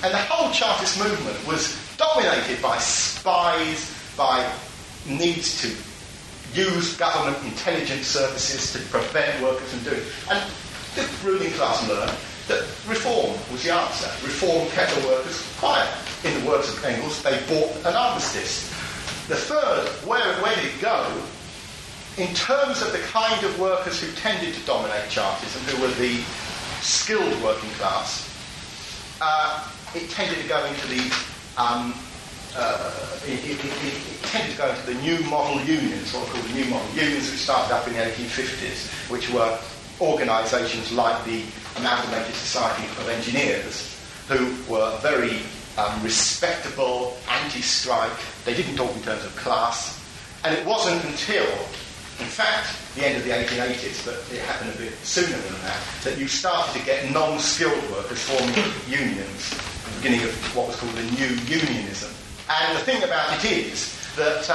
And the whole Chartist movement was dominated by spies, by needs to use government intelligence services to prevent workers from doing it. And the ruling class learned that reform was the answer. Reform kept the workers quiet. In the words of Engels, they bought an armistice. The third, where did it go? In terms of the kind of workers who tended to dominate Chartism, who were the skilled working class, it tended to go into the new model unions, what are called the new model unions, which started up in the 1850s, which were organisations like the Amalgamated Society of Engineers, who were very respectable, anti-strike. They didn't talk in terms of class, and it wasn't until, in fact, the end of the 1880s, but it happened a bit sooner than that you started to get non-skilled workers forming unions, the beginning of what was called the new unionism. And the thing about it is that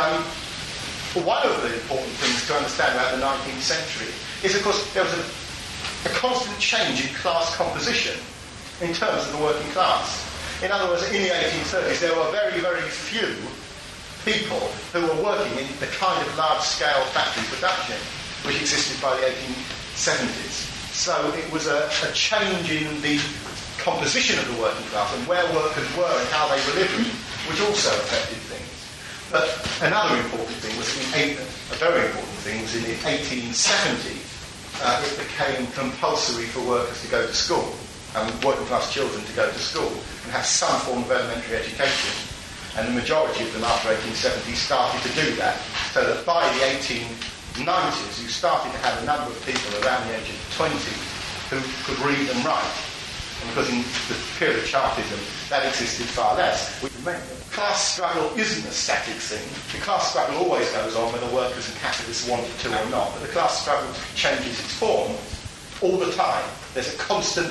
one of the important things to understand about the 19th century is, of course, there was a constant change in class composition in terms of the working class. In other words, in the 1830s, there were very, very few people who were working in the kind of large-scale factory production which existed by the 1870s. So it was a change in the composition of the working class and where workers were and how they were living, which also affected things. But another important thing was a very important thing was in 1870 it became compulsory for workers to go to school, and working class children to go to school and have some form of elementary education. And the majority of them after 1870 started to do that, so that by the 1890s you started to have a number of people around the age of 20 who could read and write. And because in the period of Chartism, that existed far less. Class struggle isn't a static thing. The class struggle always goes on whether workers and capitalists want it to or not, but the class struggle changes its form all the time. There's a constant,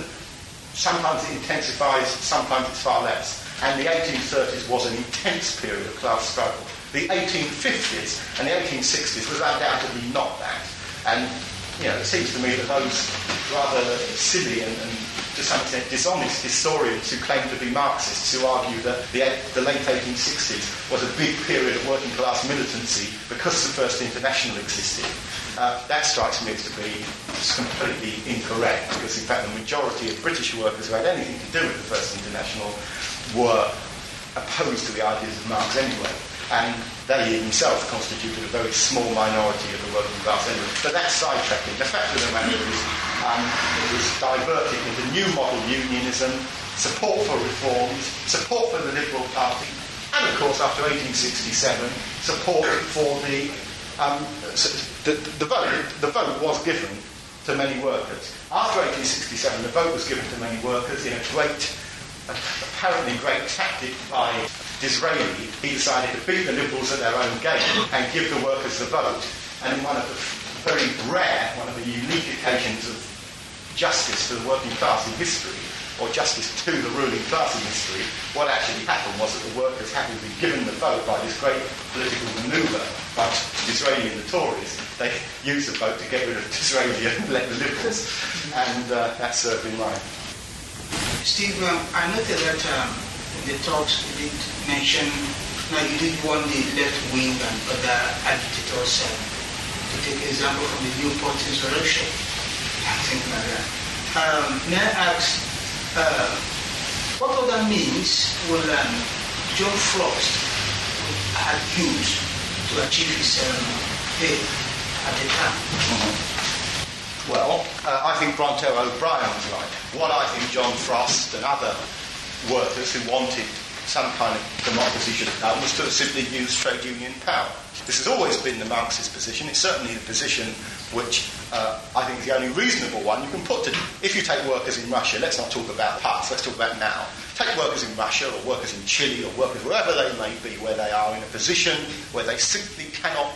sometimes it intensifies, sometimes it's far less. And the 1830s was an intense period of class struggle. The 1850s and the 1860s was undoubtedly not that. And, it seems to me that those rather silly and to some extent dishonest historians who claim to be Marxists, who argue that the late 1860s was a big period of working class militancy because the First International existed, that strikes me as to be completely incorrect, because in fact the majority of British workers who had anything to do with the First International were opposed to the ideas of Marx anyway, and they themselves constituted a very small minority of the working class anyway. But that's sidetracking. The fact of the matter is it was diverted into new model unionism, support for reforms, support for the Liberal Party, and of course after 1867 support for the vote. The vote was given to many workers. After 1867 the vote was given to many workers in a apparently great tactic by Disraeli. He decided to beat the Liberals at their own game and give the workers the vote. And in one of the very rare, one of the unique occasions of justice for the working class in history, or justice to the ruling class in history, what actually happened was that the workers, having been given the vote by this great political manoeuvre by Disraeli and the Tories, they used the vote to get rid of Disraeli and let the Liberals. And that served him right. Steve, I noted that in the talks you did mention, you did want the left wing and other agitators to take example from the Newport insurrection and things like that. May I ask, what other means will John Frost have used to achieve his aim at the time? Well, I think Bronterre O Brien was right. What I think John Frost and other workers who wanted some kind of democracy should have done was to simply use trade union power. This has always been the Marxist position. It's certainly the position which I think is the only reasonable one you can put to. If you take workers in Russia, let's not talk about past, let's talk about now. Take workers in Russia or workers in Chile or workers wherever they may be, where they are in a position where they simply cannot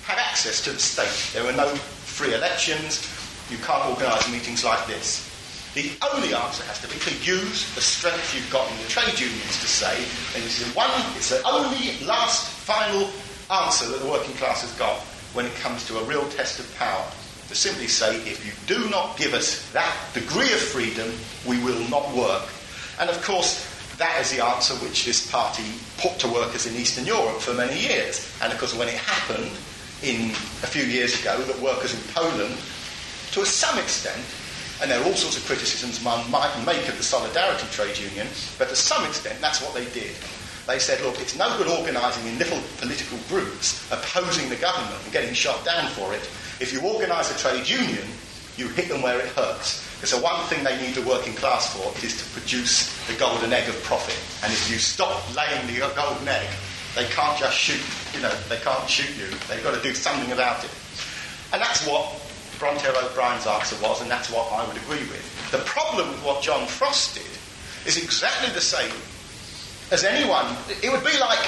have access to the state. There are no free elections. You can't organise meetings like this. The only answer has to be to use the strength you've got in the trade unions to say, and it's the only last final answer that the working class has got when it comes to a real test of power, to simply say, if you do not give us that degree of freedom, we will not work. And of course, that is the answer which this party put to workers in Eastern Europe for many years. And of course, when it happened a few years ago, that workers in Poland, to some extent, and there are all sorts of criticisms one might make of the Solidarity trade union, but to some extent that's what they did. They said, look, it's no good organising in little political groups opposing the government and getting shot down for it. If you organise a trade union, you hit them where it hurts. Because the one thing they need the working class for is to produce the golden egg of profit. And if you stop laying the golden egg, they can't just shoot, they can't shoot you. They've got to do something about it. And that's what Bronterre O Brien's answer was, and that's what I would agree with. The problem with what John Frost did is exactly the same as anyone. It would be like,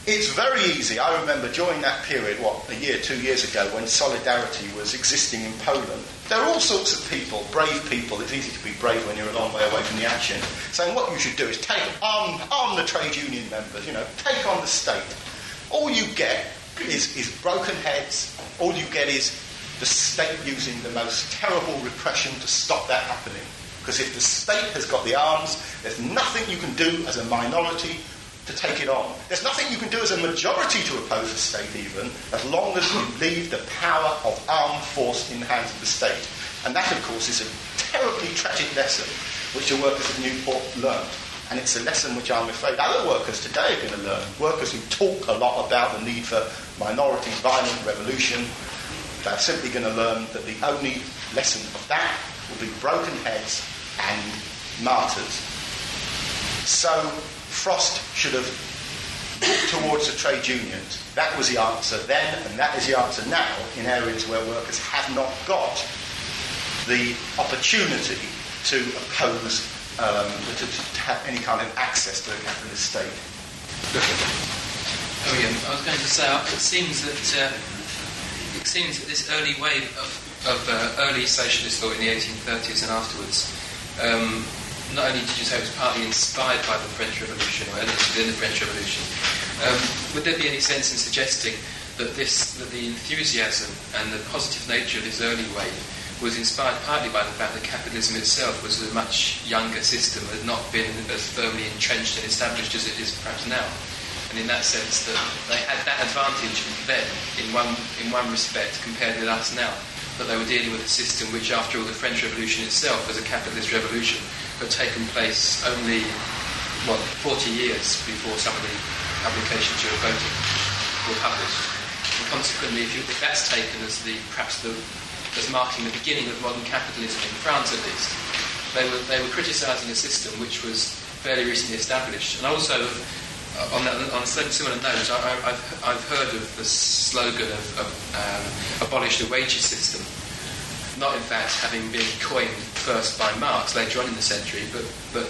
it's very easy. I remember during that period, a year, 2 years ago, when Solidarity was existing in Poland, there are all sorts of people, brave people. It's easy to be brave when you're a long way away from the action, saying what you should do is arm the trade union members, take on the state. All you get is broken heads. All you get is the state using the most terrible repression to stop that happening. Because if the state has got the arms, there's nothing you can do as a minority to take it on. There's nothing you can do as a majority to oppose the state even, as long as you leave the power of armed force in the hands of the state. And that, of course, is a terribly tragic lesson which the workers of Newport learned. And it's a lesson which I'm afraid other workers today are going to learn. Workers who talk a lot about the need for minority violent revolution, they're simply going to learn that the only lesson of that will be broken heads and martyrs. So Frost should have looked towards the trade unions. That was the answer then, and that is the answer now in areas where workers have not got the opportunity to oppose, to have any kind of access to a capitalist state. Oh yeah, I was going to say, it seems that this early wave of early socialist thought in the 1830s and afterwards, not only did you say it was partly inspired by the French Revolution, or elements within the French Revolution, would there be any sense in suggesting that the enthusiasm and the positive nature of this early wave was inspired partly by the fact that capitalism itself was a much younger system, had not been as firmly entrenched and established as it is perhaps now? And in that sense, that they had that advantage then, in one respect, compared with us now, that they were dealing with a system which, after all, the French Revolution itself was a capitalist revolution, had taken place only, 40 years before some of the publications you were quoting were published. And consequently, if that's taken as as marking the beginning of modern capitalism in France, at least, they were criticising a system which was fairly recently established. And also, on a similar note, I've heard of the slogan of abolish the wages system, not in fact having been coined first by Marx later on in the century, but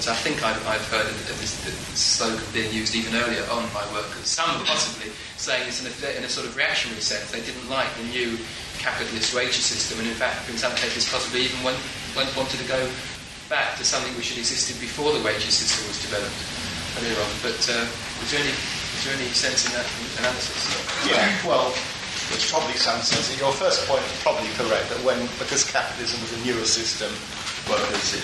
I think I've heard of this slogan being used even earlier on by workers. Some possibly saying this in a sort of reactionary sense. They didn't like the new capitalist wages system, and in fact, in some cases, possibly even wanted to go back to something which had existed before the wages system was developed. Earlier on, but is there any sense in that analysis? Yeah, well, there's probably some sense. Your first point is probably correct, that because capitalism was a newer system, workers,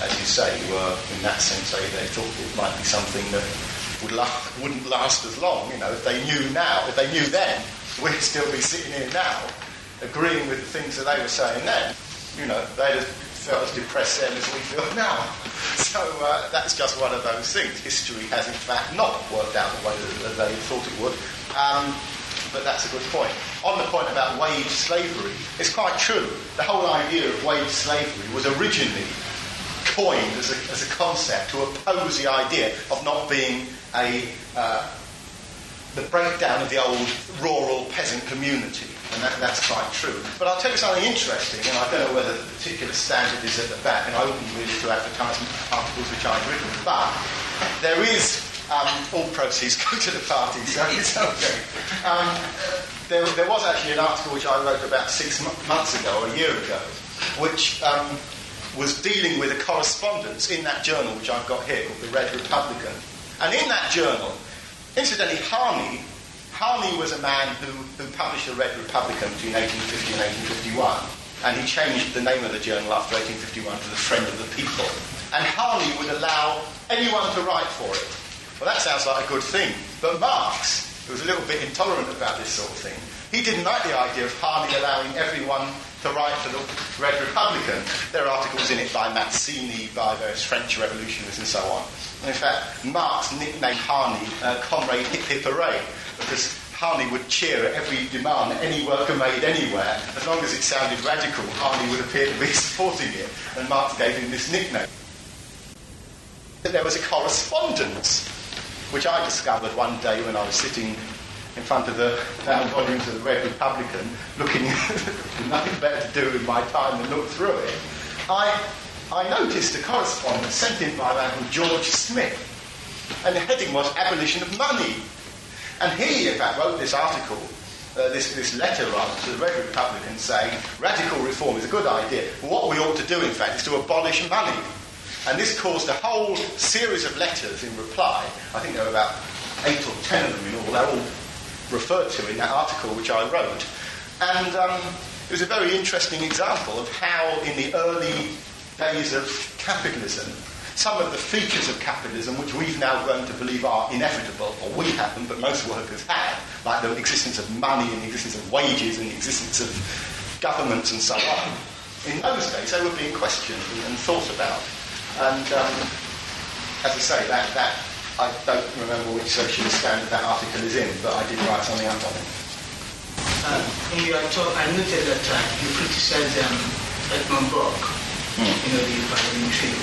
as you say, were, in that sense, they thought it might be something that wouldn't last as long. If they knew then, we'd still be sitting here now, agreeing with the things that they were saying then. They'd have felt as depressed then as we feel now. So that's just one of those things. History has, in fact, not worked out the way that they thought it would. But that's a good point. On the point about wage slavery, it's quite true. The whole idea of wage slavery was originally coined as a concept to oppose the idea of not being the breakdown of the old rural peasant community. And that's quite true. But I'll tell you something interesting, and I don't know whether the particular standard is at the back, and I wouldn't really to advertisement articles which I've written, but there is, all proceeds go to the party, so it's okay. There was actually an article which I wrote about 6 months ago, or a year ago, which was dealing with a correspondence in that journal, which I've got here, called the Red Republican. And in that journal, incidentally, Harney was a man who published the Red Republican between 1850 and 1851, and he changed the name of the journal after 1851 to the Friend of the People. And Harney would allow anyone to write for it. Well, that sounds like a good thing. But Marx, who was a little bit intolerant about this sort of thing, he didn't like the idea of Harney allowing everyone to write for the Red Republican. There are articles in it by Mazzini, by various French revolutionaries and so on. And in fact, Marx nicknamed Harney Comrade Hip Hip Hooray, because Harney would cheer at every demand that any worker made anywhere. As long as it sounded radical, Harney would appear to be supporting it, and Marx gave him this nickname. There was a correspondence, which I discovered one day when I was sitting in front of the volumes of the Red Republican, looking with nothing better to do with my time than look through it. I noticed a correspondence sent in by a man called George Smith, and the heading was Abolition of Money. And he, in fact, wrote this article, this letter rather, to the Red Republican saying radical reform is a good idea. What we ought to do, in fact, is to abolish money. And this caused a whole series of letters in reply. I think there were about 8 or 10 of them in all. They're all referred to in that article which I wrote. And it was a very interesting example of how, in the early days of capitalism, some of the features of capitalism which we've now grown to believe are inevitable, or we haven't, but most workers have, like the existence of money and the existence of wages and the existence of governments and so on. In those days, they were being questioned and thought about. And as I say, that I don't remember which Socialist standard that article is in, but I did write something up on it. In your talk, I noted that you criticized Edmund Burke, the parliamentary.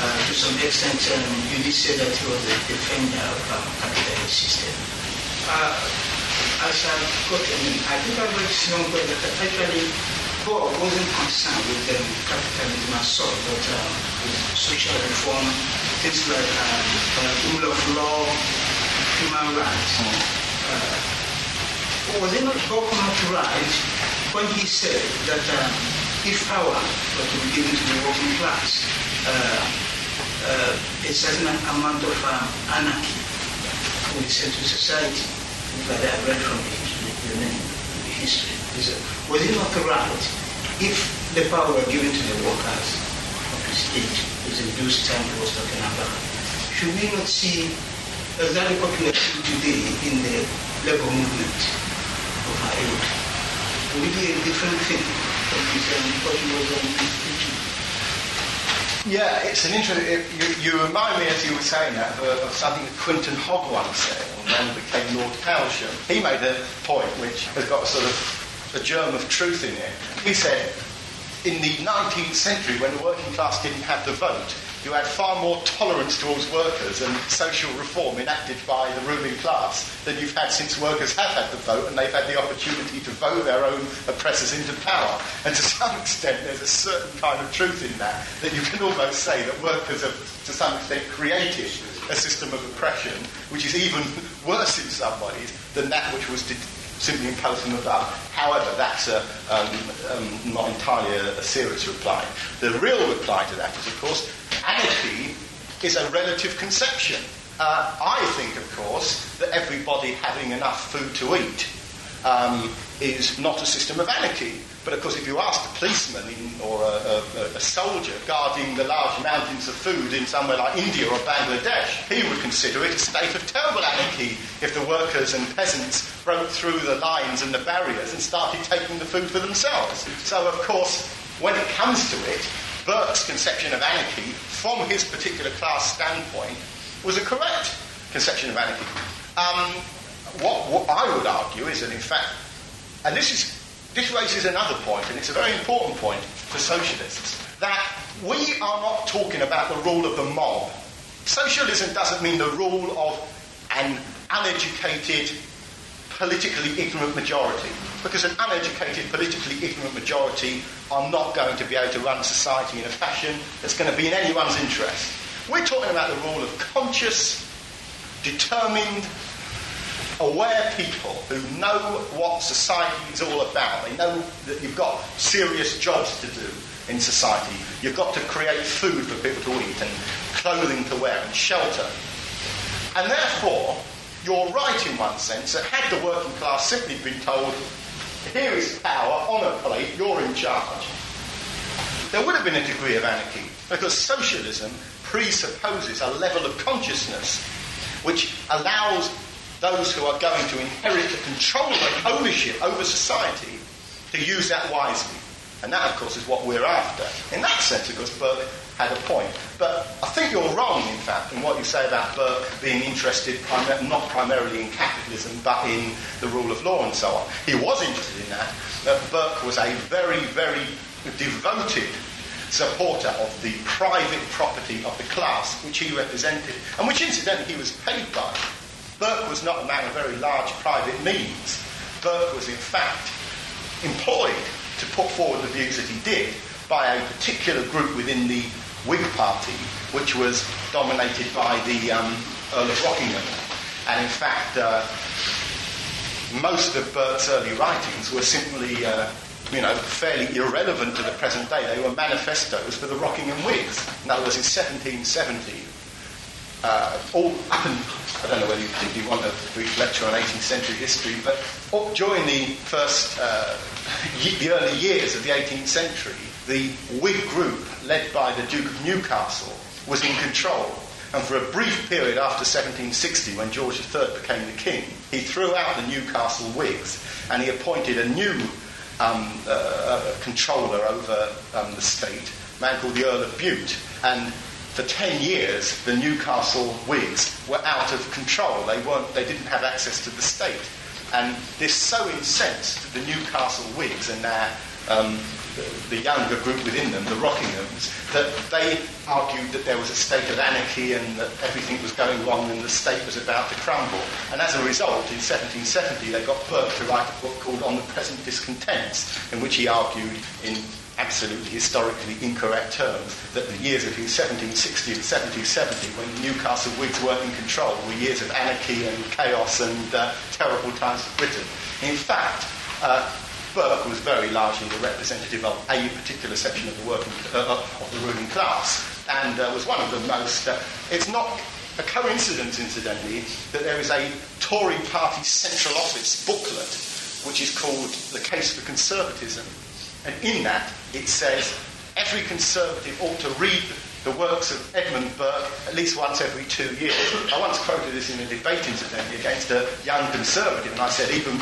To some extent, you did say that he was a defender of capitalist system. As I've gotten, I think I've read somewhere that actually Paul wasn't concerned with capitalism as such, but with social reform, things like rule of law, human rights. Was it not Paul right when he said that if power were to be given to the working class, a certain amount of anarchy would set to society? That I read from the history. Was it not right if the power were given to the workers of the state, as induced time was talking about? Should we not see exactly what we are seeing today in the labor movement of our age? Would it be a different thing from what you were going to preaching? Yeah, it's an interesting. You remind me, as you were saying that, of something that Quinton Hogg once said, and then became Lord Hailsham. He made a point which has got a sort of a germ of truth in it. He said, in the 19th century, when the working class didn't have the vote, you had far more tolerance towards workers and social reform enacted by the ruling class than you've had since workers have had the vote and they've had the opportunity to vote their own oppressors into power. And to some extent, there's a certain kind of truth in that you can almost say that workers have, to some extent, created a system of oppression which is even worse in some ways than that which was simply imposed from above. However, that's not entirely a serious reply. The real reply to that is, of course, anarchy is a relative conception. I think, of course, that everybody having enough food to eat is not a system of anarchy. But, of course, if you ask a policeman or a soldier guarding the large mountains of food in somewhere like India or Bangladesh, he would consider it a state of terrible anarchy if the workers and peasants broke through the lines and the barriers and started taking the food for themselves. So, of course, when it comes to it, Burke's conception of anarchy, from his particular class standpoint, was a correct conception of anarchy. What I would argue is that, in fact, and this raises another point, and it's a very important point for socialists, that we are not talking about the rule of the mob. Socialism doesn't mean the rule of an uneducated, politically ignorant majority, because an uneducated, politically ignorant majority are not going to be able to run society in a fashion that's going to be in anyone's interest. We're talking about the rule of conscious, determined, aware people who know what society is all about. They know that you've got serious jobs to do in society. You've got to create food for people to eat and clothing to wear and shelter. And therefore, you're right in one sense that had the working class simply been told, here is power on a plate, you're in charge, there would have been a degree of anarchy, because socialism presupposes a level of consciousness which allows those who are going to inherit the control and ownership over society to use that wisely. And that, of course, is what we're after. In that sense, of course, Burke had a point. But I think you're wrong, in fact, in what you say about Burke being interested not primarily in capitalism, but in the rule of law and so on. He was interested in that. Burke was a very, very devoted supporter of the private property of the class which he represented, and which, incidentally, he was paid by. Burke was not a man of very large private means. Burke was, in fact, employed to put forward the views that he did by a particular group within the Whig Party, which was dominated by the Earl of Rockingham. And, in fact, most of Burke's early writings were simply, fairly irrelevant to the present day. They were manifestos for the Rockingham Whigs. In other words, in 1770, all up and I don't know whether you want a brief lecture on 18th century history, but during the first, the early years of the 18th century, the Whig group, led by the Duke of Newcastle, was in control. And for a brief period after 1760, when George III became the king, he threw out the Newcastle Whigs and he appointed a new controller over the state, a man called the Earl of Bute. And for 10 years, the Newcastle Whigs were out of control. They didn't have access to the state. And this so incensed the Newcastle Whigs and their the younger group within them, the Rockinghams, that they argued that there was a state of anarchy and that everything was going wrong and the state was about to crumble. And as a result, in 1770, they got Burke to write a book called On the Present Discontents, in which he argued in absolutely historically incorrect terms that the years of 1760 and 1770, when the Newcastle Whigs weren't in control, were years of anarchy and chaos and terrible times for Britain. In fact, Burke was very largely the representative of a particular section of the of the ruling class, and was one of the most. It's not a coincidence, incidentally, that there is a Tory party central office booklet which is called "The Case for Conservatism," and in that it says every Conservative ought to read the works of Edmund Burke at least once every 2 years. I once quoted this in a debate, incidentally, against a young Conservative, and I said, even,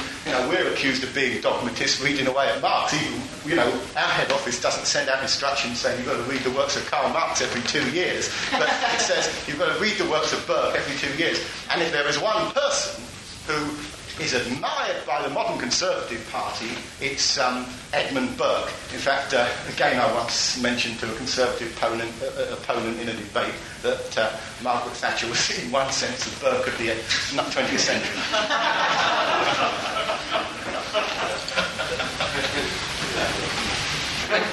we're accused of being dogmatists, reading away at Marx. Even, our head office doesn't send out instructions saying you've got to read the works of Karl Marx every 2 years. But it says you've got to read the works of Burke every 2 years. And if there is one person who is admired by the modern Conservative Party, it's Edmund Burke. In fact, again, I once mentioned to a Conservative opponent in a debate that Margaret Thatcher was, in one sense, the Burke of the 20th century.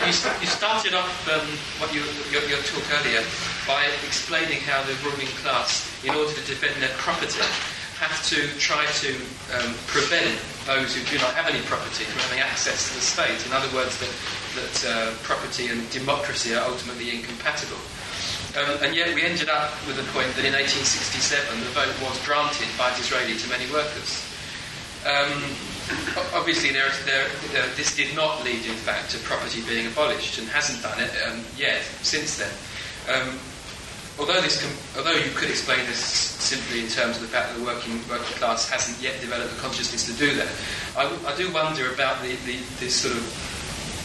You started off your talk earlier by explaining how the ruling class, in order to defend their property, have to try to prevent those who do not have any property from having access to the state. In other words, that property and democracy are ultimately incompatible. And yet we ended up with the point that in 1867 the vote was granted by Disraeli to many workers. Obviously, this did not lead, in fact, to property being abolished, and hasn't done it yet since then. Although you could explain this simply in terms of the fact that the working class hasn't yet developed the consciousness to do that, I do wonder about the sort of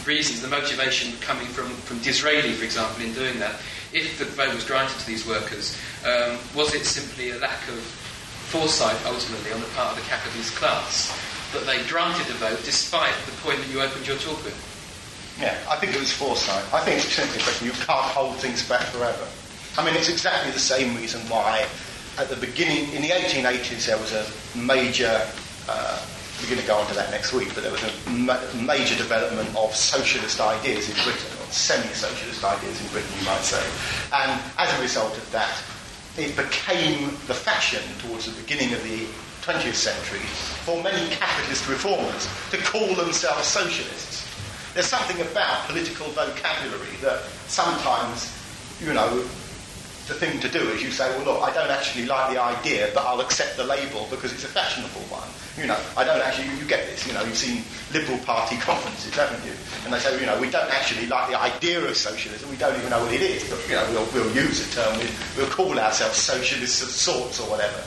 reasons, the motivation coming from Disraeli, for example, in doing that. If the vote was granted to these workers, was it simply a lack of foresight, ultimately, on the part of the capitalist class, that they granted the vote despite the point that you opened your talk with? Yeah, I think it was foresight. I think it's simply a question, you can't hold things back forever. I mean, it's exactly the same reason why, at the beginning, in the 1880s, there was a major, we're going to go on to that next week, but there was a major development of socialist ideas in Britain, or semi-socialist ideas in Britain, you might say. And as a result of that, it became the fashion towards the beginning of the 20th century for many capitalist reformers to call themselves socialists. There's something about political vocabulary that sometimes, the thing to do is you say, well, look, I don't actually like the idea, but I'll accept the label because it's a fashionable one. I don't actually, you get this, you've seen Liberal Party conferences, haven't you? And they say, we don't actually like the idea of socialism, we don't even know what it is, but, we'll use a term, we'll call ourselves socialists of sorts or whatever.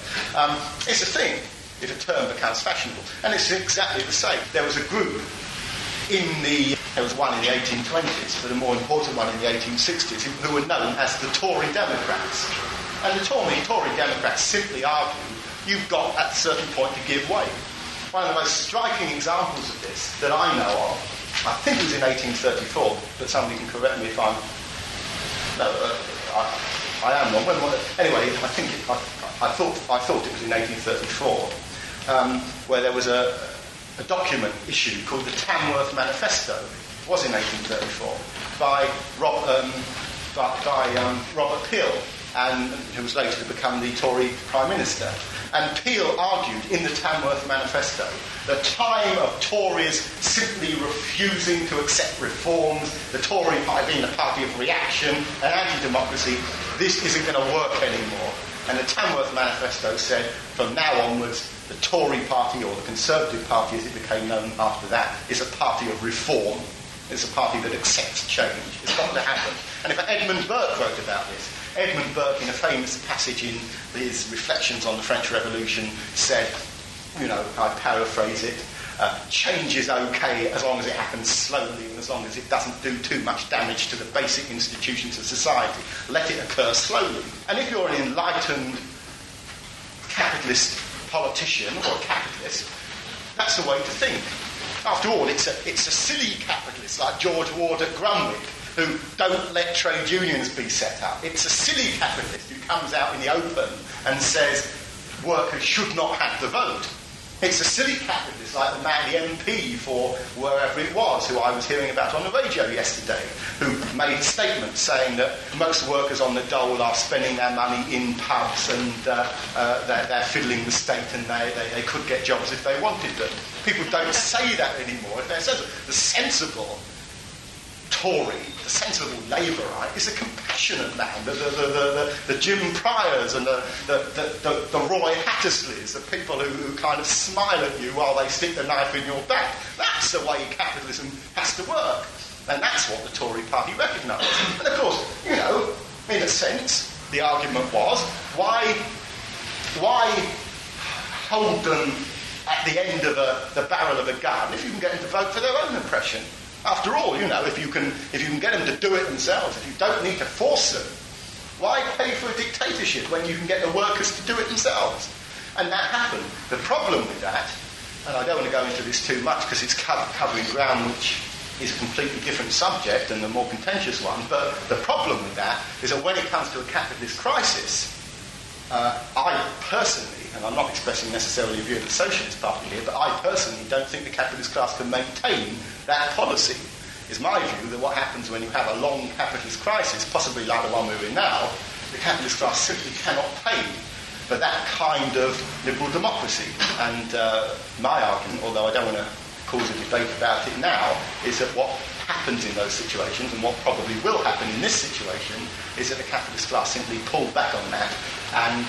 It's a thing if a term becomes fashionable. And it's exactly the same. There was a group there was one in the 1820s, but a more important one in the 1860s, who were known as the Tory Democrats. And the Tory Democrats simply argued, you've got at a certain point to give way. One of the most striking examples of this that I know of, I think it was in 1834, but somebody can correct me if I'm... No, I am wrong. Anyway, I thought it was in 1834, where there was a document issued called the Tamworth Manifesto. It was in 1834 by Robert Peel, and who was later to become the Tory Prime Minister. And Peel argued in the Tamworth Manifesto the time of Tories simply refusing to accept reforms, the Tory party being a party of reaction and anti-democracy, this isn't going to work anymore. And the Tamworth Manifesto said, from now onwards, the Tory party, or the Conservative Party as it became known after that, is a party of reform. It's a party that accepts change. It's got to happen. And if Edmund Burke wrote about this, Edmund Burke, in a famous passage in his Reflections on the French Revolution, said, I paraphrase it, change is okay as long as it happens slowly and as long as it doesn't do too much damage to the basic institutions of society. Let it occur slowly. And if you're an enlightened capitalist politician or a capitalist, that's the way to think. After all, it's a silly capitalist like George Ward at Grunwick who don't let trade unions be set up. It's a silly capitalist who comes out in the open and says workers should not have the vote. It's a silly capitalist like the MP for wherever it was, who I was hearing about on the radio yesterday, who made statements saying that most workers on the dole are spending their money in pubs and they're fiddling the state and they could get jobs if they wanted them. People don't say that anymore. If they're the sensible Tory, the sensible Labourite, is a compassionate man. The Jim Pryors and the Roy Hattersleys, the people who kind of smile at you while they stick the knife in your back. That's the way capitalism has to work. And that's what the Tory party recognised. And of course, you know, in a sense, the argument was, why hold them at the end of the barrel of a gun if you can get them to vote for their own oppression? After all, you know, if you can get them to do it themselves, if you don't need to force them, why pay for a dictatorship when you can get the workers to do it themselves? And that happened. The problem with that, and I don't want to go into this too much because it's covering ground which is a completely different subject and the more contentious one, but the problem with that is that when it comes to a capitalist crisis, I personally, and I'm not expressing necessarily a view of the Socialist Party here, but I personally don't think the capitalist class can maintain that policy. It's my view that what happens when you have a long capitalist crisis, possibly like the one we're in now, the capitalist class simply cannot pay for that kind of liberal democracy. And my argument, although I don't want to cause a debate about it now, is that what happens in those situations, and what probably will happen in this situation, is that the capitalist class simply pull back on that and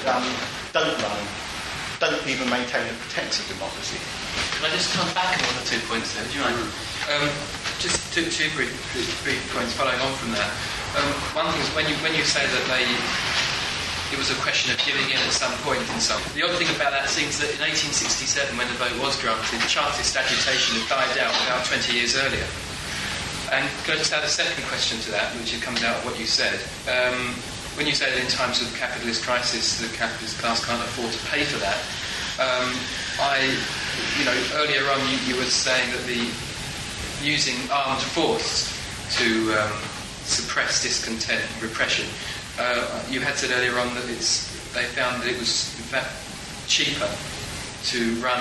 don't even maintain a pretense of democracy. Can I just come back on one or 2 points there? Do you mind? Just two brief points following on from that. One thing is when you say that it was a question of giving in at some point and so on. The odd thing about that seems that in 1867, when the vote was granted, Chartist agitation had died out about 20 years earlier. And can I just add a second question to that, which comes out of what you said? When you say that in times of capitalist crisis, the capitalist class can't afford to pay for that, earlier on you were saying that using armed force to suppress discontent, repression. You had said earlier on that they found that it was in fact cheaper to run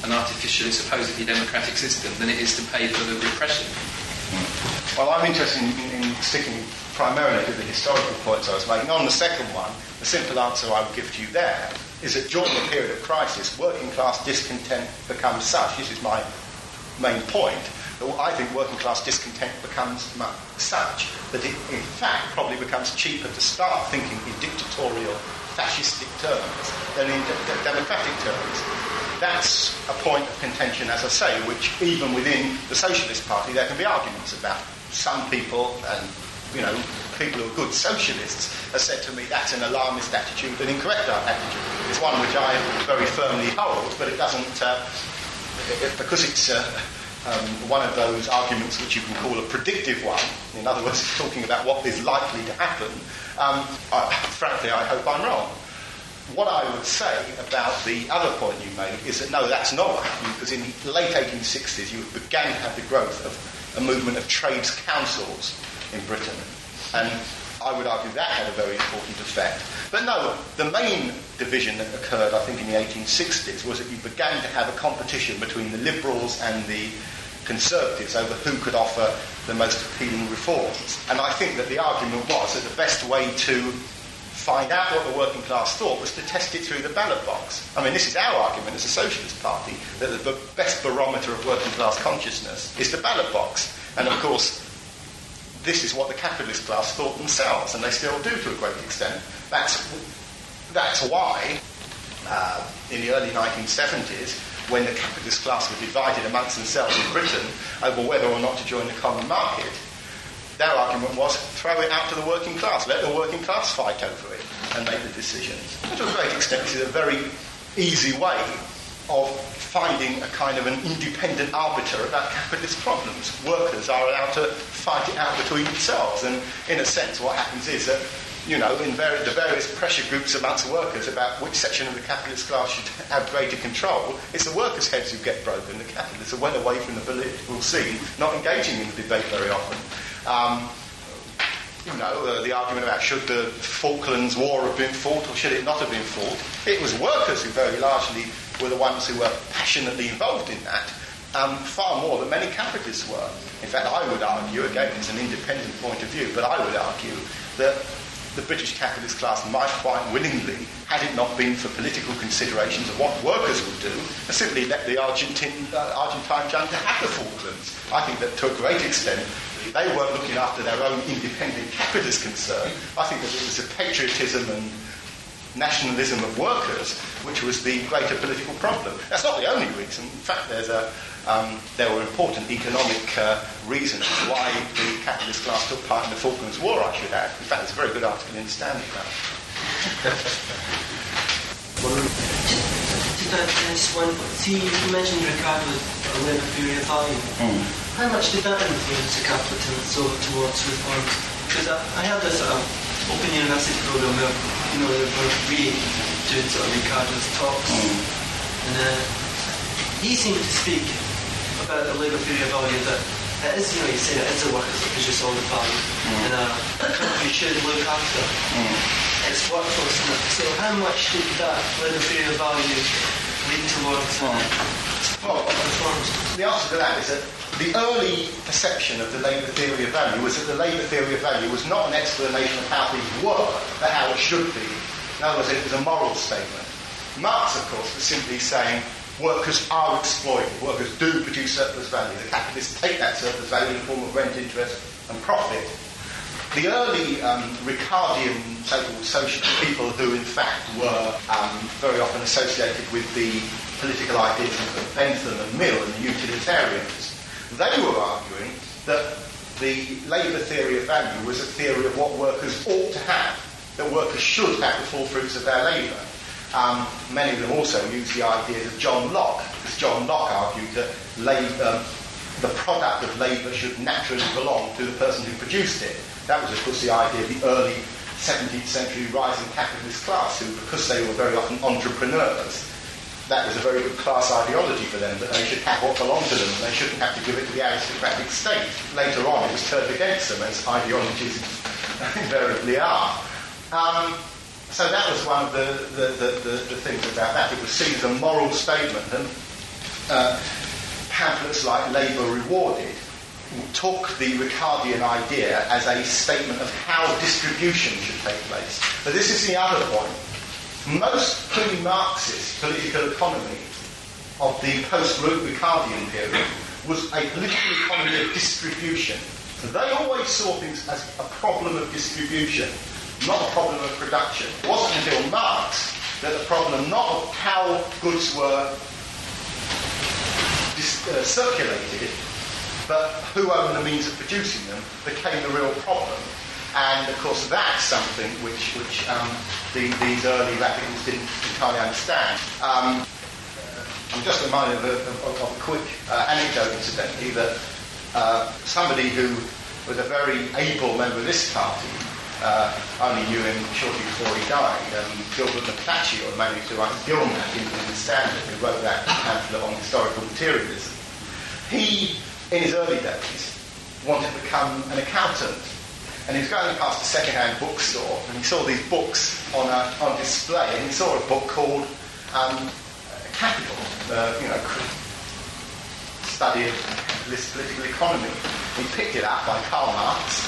an artificially, supposedly democratic system than it is to pay for the repression. Well, I'm interested in sticking primarily to the historical points I was making. On the second one, the simple answer I would give to you there is that during the period of crisis, working class discontent becomes such, this is my main point, that I think working class discontent becomes such that it in fact probably becomes cheaper to start thinking in dictatorial, fascistic terms than in democratic terms. That's a point of contention, as I say, which even within the Socialist Party there can be arguments about. Some people, and people who are good socialists, have said to me that's an alarmist attitude, an incorrect attitude. It's one which I very firmly hold, but it doesn't, because it's one of those arguments which you can call a predictive one, in other words, talking about what is likely to happen, frankly, I hope I'm wrong. What I would say about the other point you made is that no, that's not what happened, because in the late 1860s you began to have the growth of a movement of trades councils in Britain, and I would argue that had a very important effect. But no, the main division that occurred, I think, in the 1860s was that you began to have a competition between the Liberals and the Conservatives over who could offer the most appealing reforms. And I think that the argument was that the best way to find out what the working class thought was to test it through the ballot box. I mean, this is our argument as a Socialist Party, that the best barometer of working class consciousness is the ballot box. And of course, this is what the capitalist class thought themselves, and they still do to a great extent. That's why, in the early 1970s, when the capitalist class were divided amongst themselves in Britain over whether or not to join the common market, their argument was throw it out to the working class, let the working class fight over it and make the decisions. To a great extent, this is a very easy way of finding a kind of an independent arbiter about capitalist problems. Workers are allowed to fight it out between themselves, and in a sense what happens is that in the various pressure groups amongst workers about which section of the capitalist class should have greater control, it's the workers' heads who get broken. The capitalists are well away from the political scene, not engaging in the debate very often. The argument about should the Falklands War have been fought or should it not have been fought, it was workers who very largely were the ones who were passionately involved in that, far more than many capitalists were. In fact, I would argue, again, it's an independent point of view, but I would argue that the British capitalist class might quite willingly, had it not been for political considerations of what workers would do, simply let the Argentine junta have the Falklands. I think that to a great extent they weren't looking after their own independent capitalist concern. I think that it was the patriotism and nationalism of workers which was the greater political problem. That's not the only reason. In fact, there were important economic reasons why the capitalist class took part in the Falklands War, I should add. In fact, there's a very good article in Standard about it. Just one point. See, you mentioned Ricardo's labour theory of value. How much did that influence the capitalism towards reforms? Because I had this open university program where, they were doing sort of Ricardo's talks. And he seemed to speak about the labour theory of value that it is, he said it is the workers that produce all the value. And a country should look after its workforce. So how much did that labour theory of value lead towards reforms? The answer to that is that the early perception of the labour theory of value was that the labour theory of value was not an explanation of how things work, but how it should be. In other words, it was a moral statement. Marx, of course, was simply saying workers are exploited, workers do produce surplus value, the capitalists take that surplus value in the form of rent, interest and profit. The early Ricardian so-called socialists, people who in fact were very often associated with the political ideas of Bentham and Mill and the utilitarians, they were arguing that the labour theory of value was a theory of what workers ought to have, that workers should have the full fruits of their labour. Many of them also used the ideas of John Locke, because John Locke argued that the product of labour should naturally belong to the person who produced it. That was, of course, the idea of the early 17th century rising capitalist class, who, because they were very often entrepreneurs, that was a very good class ideology for them, that they should have what belonged to them, and they shouldn't have to give it to the aristocratic state. Later on, it was turned against them, as ideologies invariably are. So that was one of the things about that. It was seen as a moral statement, and pamphlets like Labour Rewarded took the Ricardian idea as a statement of how distribution should take place. But this is the other point. Most pre-Marxist political economy of the post-Ricardian period was a political economy of distribution. They always saw things as a problem of distribution, not a problem of production. It wasn't until Marx that the problem not of how goods were circulated, but who owned the means of producing them, became the real problem. And of course that's something which these early radicals didn't entirely understand. I'm just reminded of a quick anecdote, incidentally, that somebody who was a very able member of this party, only knew him shortly before he died, Gilbert McClatchy, or managed to write Gilmac in the Standard, who wrote that pamphlet on historical materialism. He, in his early days, wanted to become an accountant. And he was going past a second-hand bookstore, and he saw these books on display, and he saw a book called Capital, study of capitalist political economy. He picked it up by Karl Marx,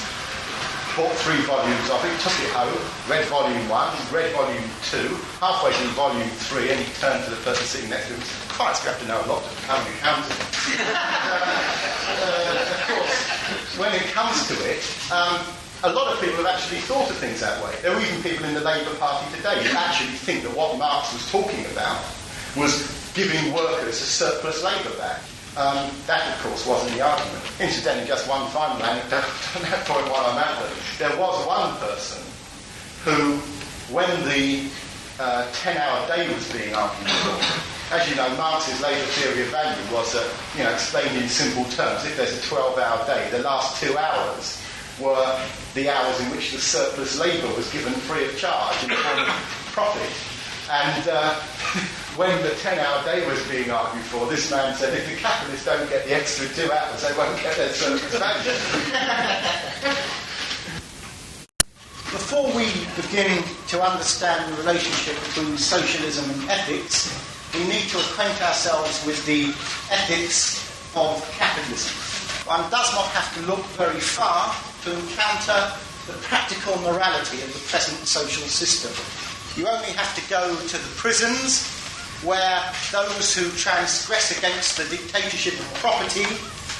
bought 3 volumes of it, took it home, read volume 1, read volume 2, halfway through volume 3, and he turned to the person sitting next to him and said, Christ, you have to know a lot to become an accountant. Of course, when it comes to it, a lot of people have actually thought of things that way. There are even people in the Labour Party today who actually think that what Marx was talking about was giving workers a surplus labour back. That, of course, wasn't the argument. Incidentally, just one final anecdote on that point while I'm at it. There was one person who, when the 10-hour day was being argued for, as you know, Marx's labour theory of value was that, explained in simple terms, if there's a 12-hour day, the last 2 hours were the hours in which the surplus labour was given free of charge in the form of profit. And when the 10-hour day was being argued for, this man said, if the capitalists don't get the extra 2 hours, they won't get their surplus value. Before we begin to understand the relationship between socialism and ethics, we need to acquaint ourselves with the ethics of capitalism. One does not have to look very far to encounter the practical morality of the present social system. You only have to go to the prisons, where those who transgress against the dictatorship of property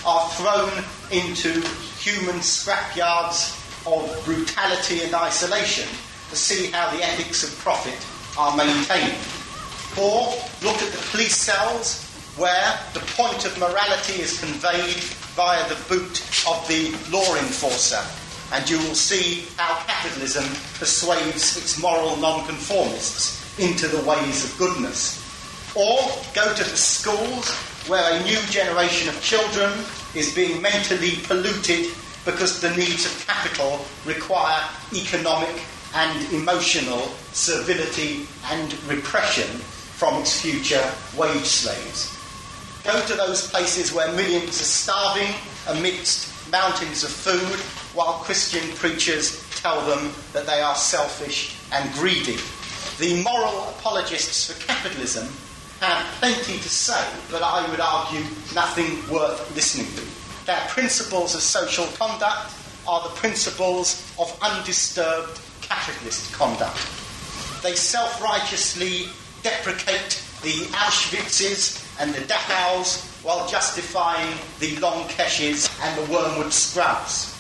are thrown into human scrapyards of brutality and isolation, to see how the ethics of profit are maintained. Or look at the police cells, where the point of morality is conveyed via the boot of the law enforcer, and you will see how capitalism persuades its moral nonconformists into the ways of goodness. Or go to the schools, where a new generation of children is being mentally polluted because the needs of capital require economic and emotional servility and repression from its future wage slaves. Go to those places where millions are starving amidst mountains of food, while Christian preachers tell them that they are selfish and greedy. The moral apologists for capitalism have plenty to say, but I would argue nothing worth listening to. Their principles of social conduct are the principles of undisturbed capitalist conduct. They self-righteously deprecate the Auschwitzes and the Dachaus while justifying the Long Keshes and the Wormwood Scrubs.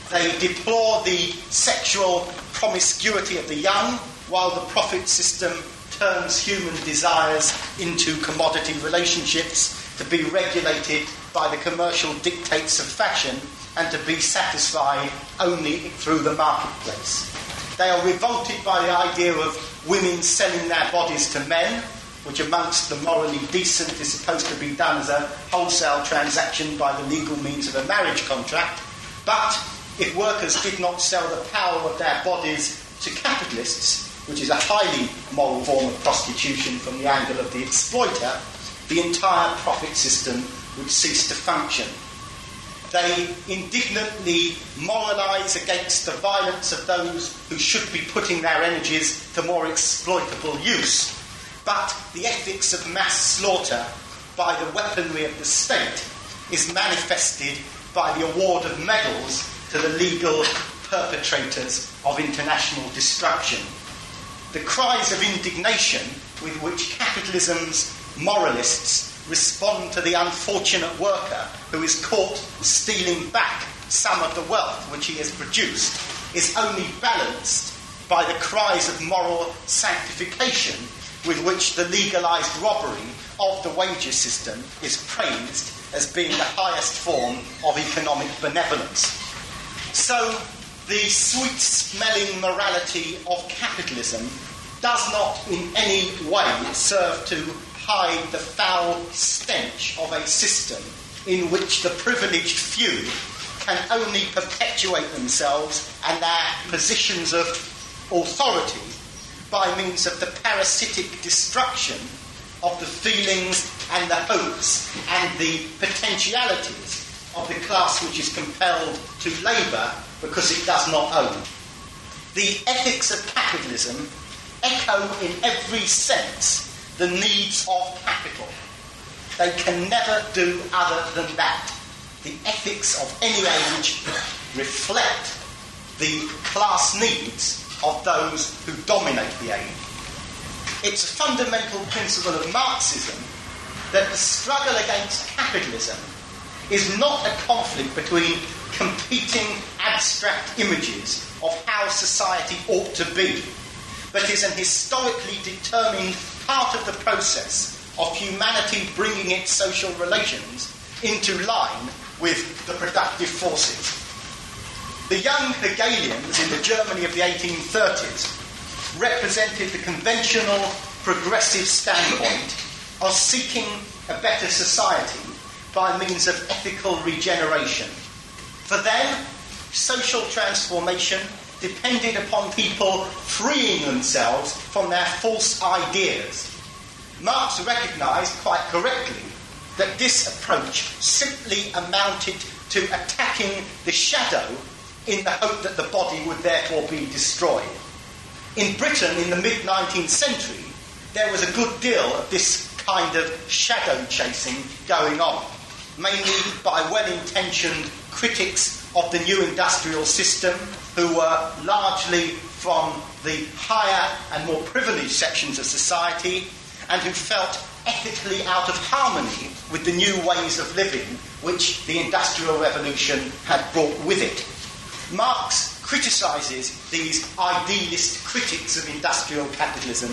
They deplore the sexual promiscuity of the young, while the profit system turns human desires into commodity relationships to be regulated by the commercial dictates of fashion and to be satisfied only through the marketplace. They are revolted by the idea of women selling their bodies to men, which amongst the morally decent is supposed to be done as a wholesale transaction by the legal means of a marriage contract. But if workers did not sell the power of their bodies to capitalists, which is a highly moral form of prostitution from the angle of the exploiter, the entire profit system would cease to function. They indignantly moralise against the violence of those who should be putting their energies to more exploitable use. But the ethics of mass slaughter by the weaponry of the state is manifested by the award of medals to the legal perpetrators of international destruction. The cries of indignation with which capitalism's moralists respond to the unfortunate worker who is caught stealing back some of the wealth which he has produced is only balanced by the cries of moral sanctification with which the legalised robbery of the wages system is praised as being the highest form of economic benevolence. So the sweet-smelling morality of capitalism does not in any way serve to hide the foul stench of a system in which the privileged few can only perpetuate themselves and their positions of authority by means of the parasitic destruction of the feelings and the hopes and the potentialities of the class which is compelled to labour because it does not own. The ethics of capitalism echo in every sense the needs of capital. They can never do other than that. The ethics of any age reflect the class needs of those who dominate the age. It's a fundamental principle of Marxism that the struggle against capitalism is not a conflict between competing abstract images of how society ought to be, but is an historically determined part of the process of humanity bringing its social relations into line with the productive forces. The young Hegelians in the Germany of the 1830s represented the conventional progressive standpoint of seeking a better society by means of ethical regeneration. For them, social transformation depended upon people freeing themselves from their false ideas. Marx recognised quite correctly that this approach simply amounted to attacking the shadow in the hope that the body would therefore be destroyed. In Britain in the mid-19th century, there was a good deal of this kind of shadow chasing going on, mainly by well-intentioned critics of the new industrial system who were largely from the higher and more privileged sections of society and who felt ethically out of harmony with the new ways of living which the Industrial Revolution had brought with it. Marx criticises these idealist critics of industrial capitalism,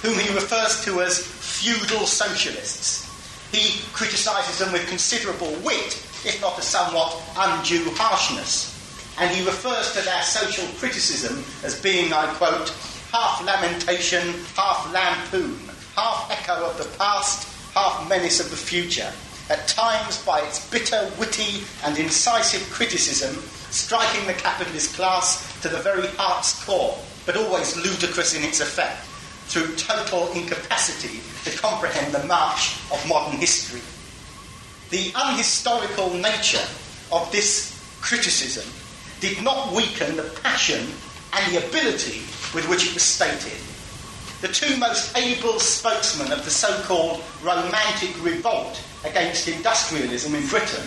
whom he refers to as feudal socialists. He criticises them with considerable wit, if not a somewhat undue harshness, and he refers to their social criticism as being, I quote, half lamentation, half lampoon, half echo of the past, half menace of the future, at times by its bitter, witty and incisive criticism striking the capitalist class to the very heart's core, but always ludicrous in its effect, through total incapacity to comprehend the march of modern history. The unhistorical nature of this criticism did not weaken the passion and the ability with which it was stated. The two most able spokesmen of the so-called Romantic Revolt against industrialism in Britain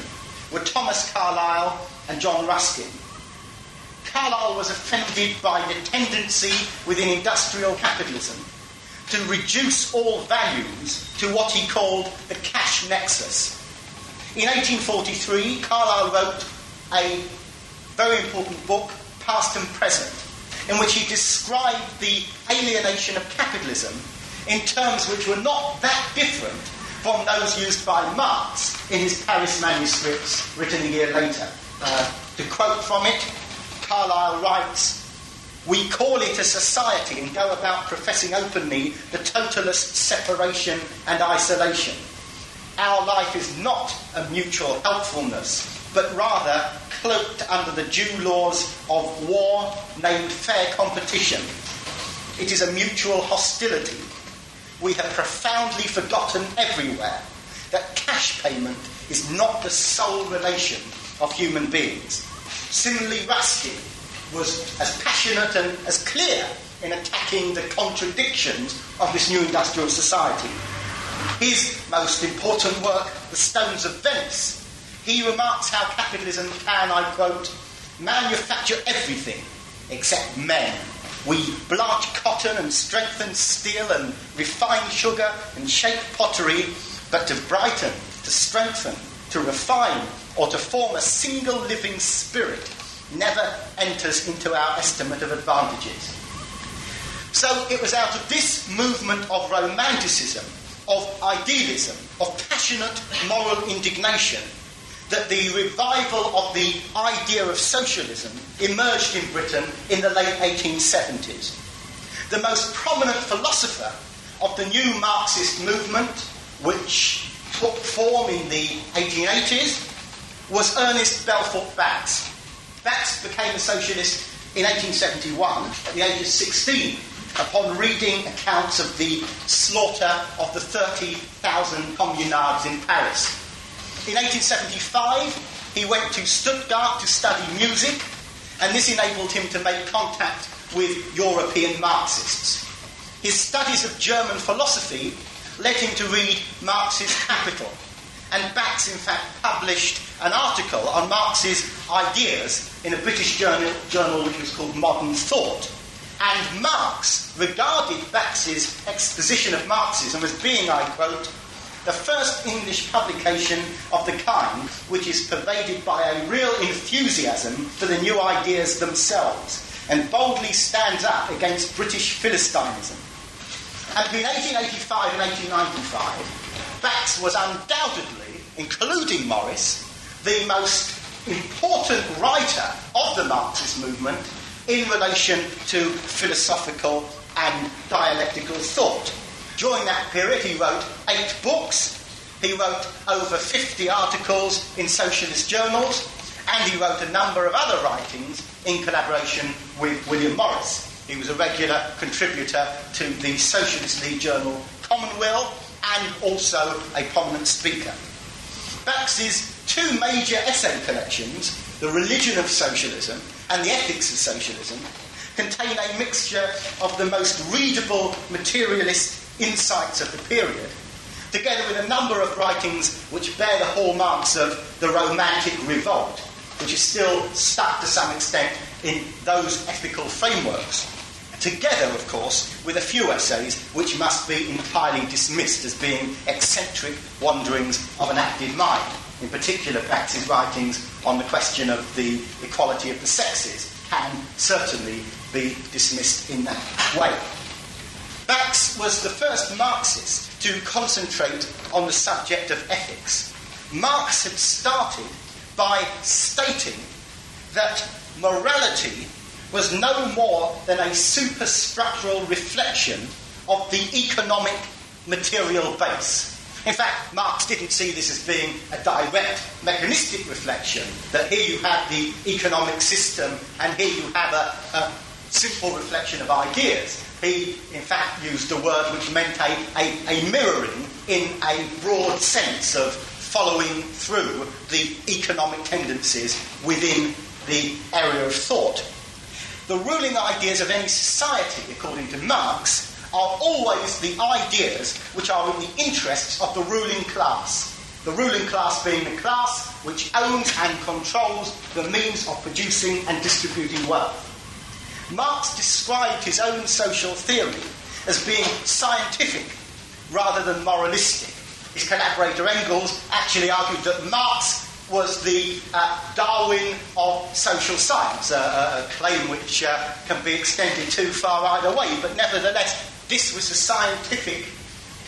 were Thomas Carlyle and John Ruskin. Carlyle was offended by the tendency within industrial capitalism to reduce all values to what he called the cash nexus. In 1843, Carlyle wrote a very important book, Past and Present, in which he described the alienation of capitalism in terms which were not that different from those used by Marx in his Paris manuscripts written a year later. To quote from it, Carlyle writes, "We call it a society and go about professing openly the totalist separation and isolation. Our life is not a mutual helpfulness, but rather cloaked under the due laws of war named fair competition. It is a mutual hostility. We have profoundly forgotten everywhere that cash payment is not the sole relation of human beings." Similarly, Ruskin was as passionate and as clear in attacking the contradictions of this new industrial society. His most important work, The Stones of Venice, he remarks how capitalism can, I quote, manufacture everything except men. We blanch cotton and strengthen steel and refine sugar and shape pottery, but to brighten, to strengthen, to refine, or to form a single living spirit never enters into our estimate of advantages. So it was out of this movement of romanticism, of idealism, of passionate moral indignation, that the revival of the idea of socialism emerged in Britain in the late 1870s. The most prominent philosopher of the new Marxist movement, which took form in the 1880s, was Ernest Belfort Bax. Bax became a socialist in 1871 at the age of 16 upon reading accounts of the slaughter of the 30,000 communards in Paris. In 1875, he went to Stuttgart to study music, and this enabled him to make contact with European Marxists. His studies of German philosophy led him to read Marx's Capital, and Bax, in fact, published an article on Marx's ideas in a British journal which was called Modern Thought. And Marx regarded Bax's exposition of Marxism as being, I quote, the first English publication of the kind which is pervaded by a real enthusiasm for the new ideas themselves and boldly stands up against British Philistinism. And between 1885 and 1895, Bax was undoubtedly, including Morris, the most important writer of the Marxist movement in relation to philosophical and dialectical thought. During that period, he wrote 8 books. He wrote over 50 articles in socialist journals, and he wrote a number of other writings in collaboration with William Morris. He was a regular contributor to the Socialist League journal Commonweal and also a prominent speaker. Bax's two major essay collections, The Religion of Socialism and The Ethics of Socialism, contain a mixture of the most readable materialist insights of the period, together with a number of writings which bear the hallmarks of the Romantic Revolt, which is still stuck to some extent in those ethical frameworks, together, of course, with a few essays which must be entirely dismissed as being eccentric wanderings of an active mind. In particular, Bax's writings on the question of the equality of the sexes can certainly be dismissed in that way. Bax was the first Marxist to concentrate on the subject of ethics. Marx had started by stating that morality was no more than a superstructural reflection of the economic material base. In fact, Marx didn't see this as being a direct mechanistic reflection, that here you have the economic system and here you have a simple reflection of ideas. He, in fact, used a word which meant a mirroring in a broad sense of following through the economic tendencies within the area of thought. The ruling ideas of any society, according to Marx, are always the ideas which are in the interests of the ruling class. The ruling class being the class which owns and controls the means of producing and distributing wealth. Marx described his own social theory as being scientific rather than moralistic. His collaborator Engels actually argued that Marx was the Darwin of social science, a claim which can be extended too far either way, but nevertheless, this was a scientific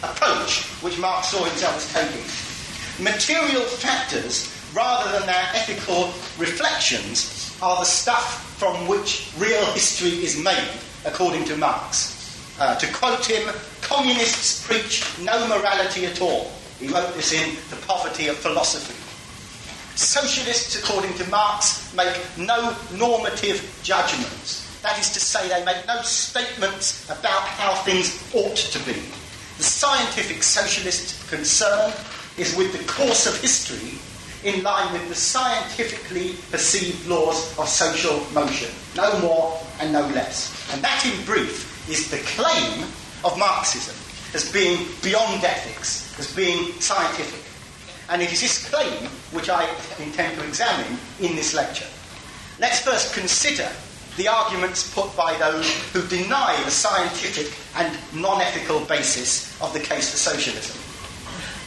approach which Marx saw himself as taking. Material factors, rather than their ethical reflections, are the stuff from which real history is made, according to Marx. To quote him, communists preach no morality at all. He wrote this in The Poverty of Philosophy. Socialists, according to Marx, make no normative judgments. That is to say, they make no statements about how things ought to be. The scientific socialist concern is with the course of history in line with the scientifically perceived laws of social motion. No more and no less. And that, in brief, is the claim of Marxism as being beyond ethics, as being scientific. And it is this claim which I intend to examine in this lecture. Let's first consider the arguments put by those who deny the scientific and non-ethical basis of the case for socialism.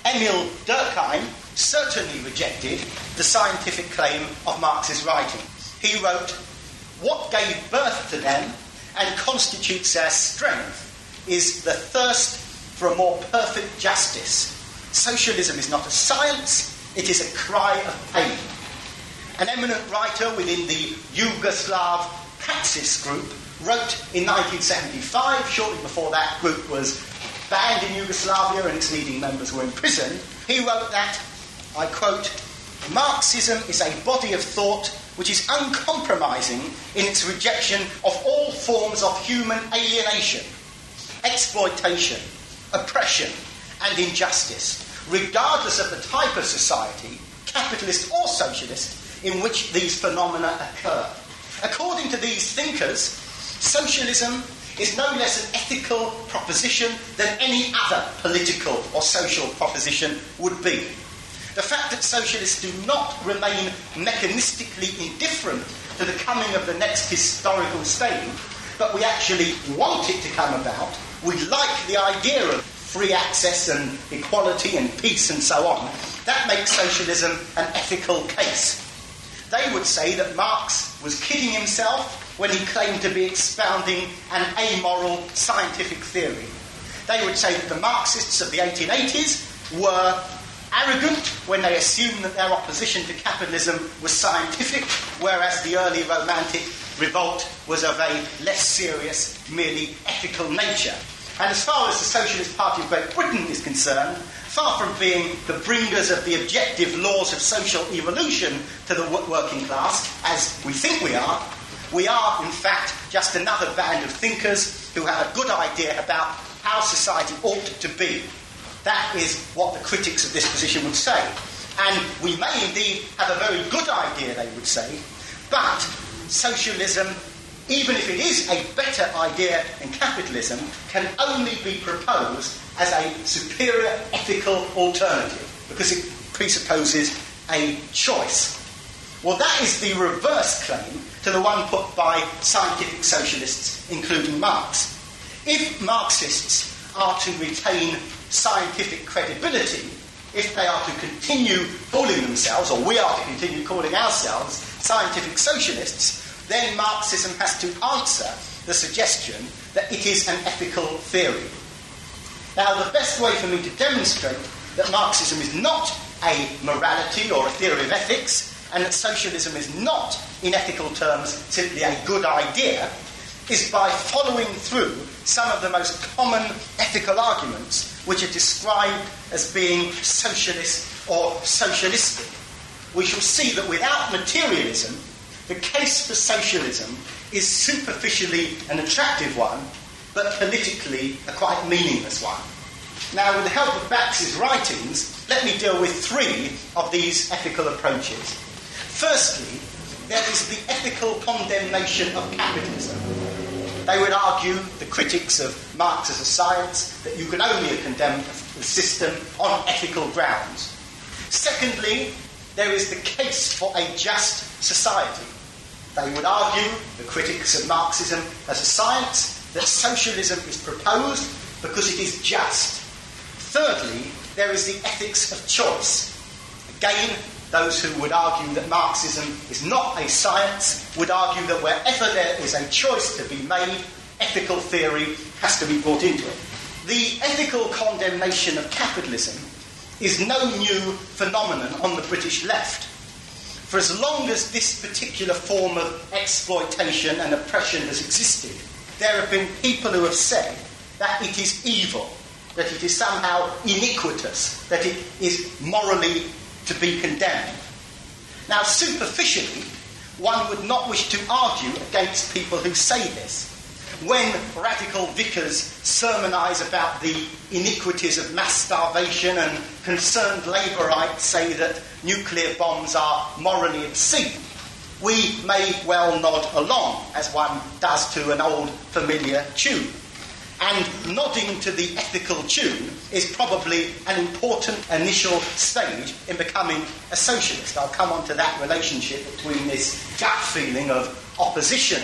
Emil Durkheim certainly rejected the scientific claim of Marx's writings. He wrote, "What gave birth to them and constitutes their strength is the thirst for a more perfect justice. Socialism is not a science, it is a cry of pain." An eminent writer within the Yugoslav Praxis group wrote in 1975, shortly before that group was banned in Yugoslavia and its leading members were imprisoned, he wrote that, I quote, "Marxism is a body of thought which is uncompromising in its rejection of all forms of human alienation, exploitation, oppression, and injustice, regardless of the type of society, capitalist or socialist, in which these phenomena occur." According to these thinkers, socialism is no less an ethical proposition than any other political or social proposition would be. The fact that socialists do not remain mechanistically indifferent to the coming of the next historical stage, but we actually want it to come about, we like the idea of free access and equality and peace and so on, that makes socialism an ethical case. They would say that Marx was kidding himself when he claimed to be expounding an amoral scientific theory. They would say that the Marxists of the 1880s were arrogant when they assumed that their opposition to capitalism was scientific, whereas the early Romantic revolt was of a less serious, merely ethical nature. And as far as the Socialist Party of Great Britain is concerned, far from being the bringers of the objective laws of social evolution to the working class, as we think we are, in fact, just another band of thinkers who have a good idea about how society ought to be. That is what the critics of this position would say. And we may indeed have a very good idea, they would say, but socialism, even if it is a better idea than capitalism, can only be proposed as a superior ethical alternative, because it presupposes a choice. Well, that is the reverse claim to the one put by scientific socialists, including Marx. If Marxists are to retain scientific credibility, if they are to continue calling themselves, or we are to continue calling ourselves, scientific socialists, then Marxism has to answer the suggestion that it is an ethical theory. Now, the best way for me to demonstrate that Marxism is not a morality or a theory of ethics, and that socialism is not, in ethical terms, simply a good idea, is by following through some of the most common ethical arguments which are described as being socialist or socialistic. We shall see that without materialism, the case for socialism is superficially an attractive one, but politically a quite meaningless one. Now, with the help of Bax's writings, let me deal with three of these ethical approaches. Firstly, there is the ethical condemnation of capitalism. They would argue, the critics of Marx as a science, that you can only condemn the system on ethical grounds. Secondly, there is the case for a just society. They would argue, the critics of Marxism as a science, that socialism is proposed because it is just. Thirdly, there is the ethics of choice. Again, those who would argue that Marxism is not a science would argue that wherever there is a choice to be made, ethical theory has to be brought into it. The ethical condemnation of capitalism is no new phenomenon on the British left. For as long as this particular form of exploitation and oppression has existed, there have been people who have said that it is evil, that it is somehow iniquitous, that it is morally to be condemned. Now, superficially, one would not wish to argue against people who say this. When radical vicars sermonise about the iniquities of mass starvation and concerned Labourites say that nuclear bombs are morally obscene, we may well nod along, as one does to an old familiar tune. And nodding to the ethical tune is probably an important initial stage in becoming a socialist. I'll come on to that relationship between this gut feeling of opposition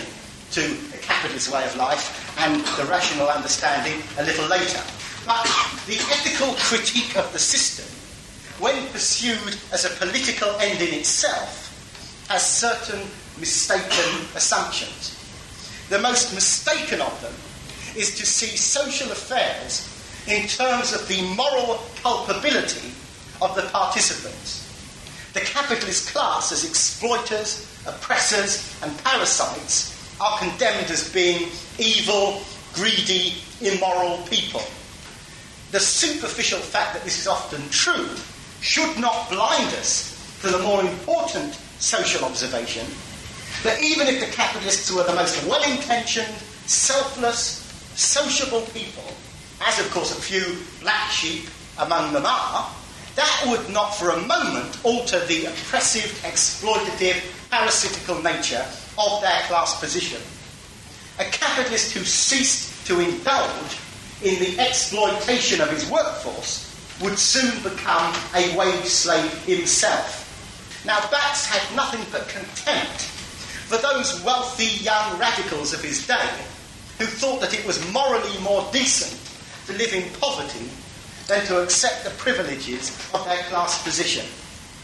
to the capitalist way of life and the rational understanding a little later. But the ethical critique of the system, when pursued as a political end in itself, has certain mistaken assumptions. The most mistaken of them is to see social affairs in terms of the moral culpability of the participants. The capitalist class as exploiters, oppressors and parasites are condemned as being evil, greedy, immoral people. The superficial fact that this is often true should not blind us to the more important social observation that even if the capitalists were the most well-intentioned, selfless, sociable people, as of course a few black sheep among them are, that would not for a moment alter the oppressive, exploitative, parasitical nature of their class position. A capitalist who ceased to indulge in the exploitation of his workforce would soon become a wage slave himself. Now, Bax had nothing but contempt for those wealthy young radicals of his day who thought that it was morally more decent to live in poverty than to accept the privileges of their class position.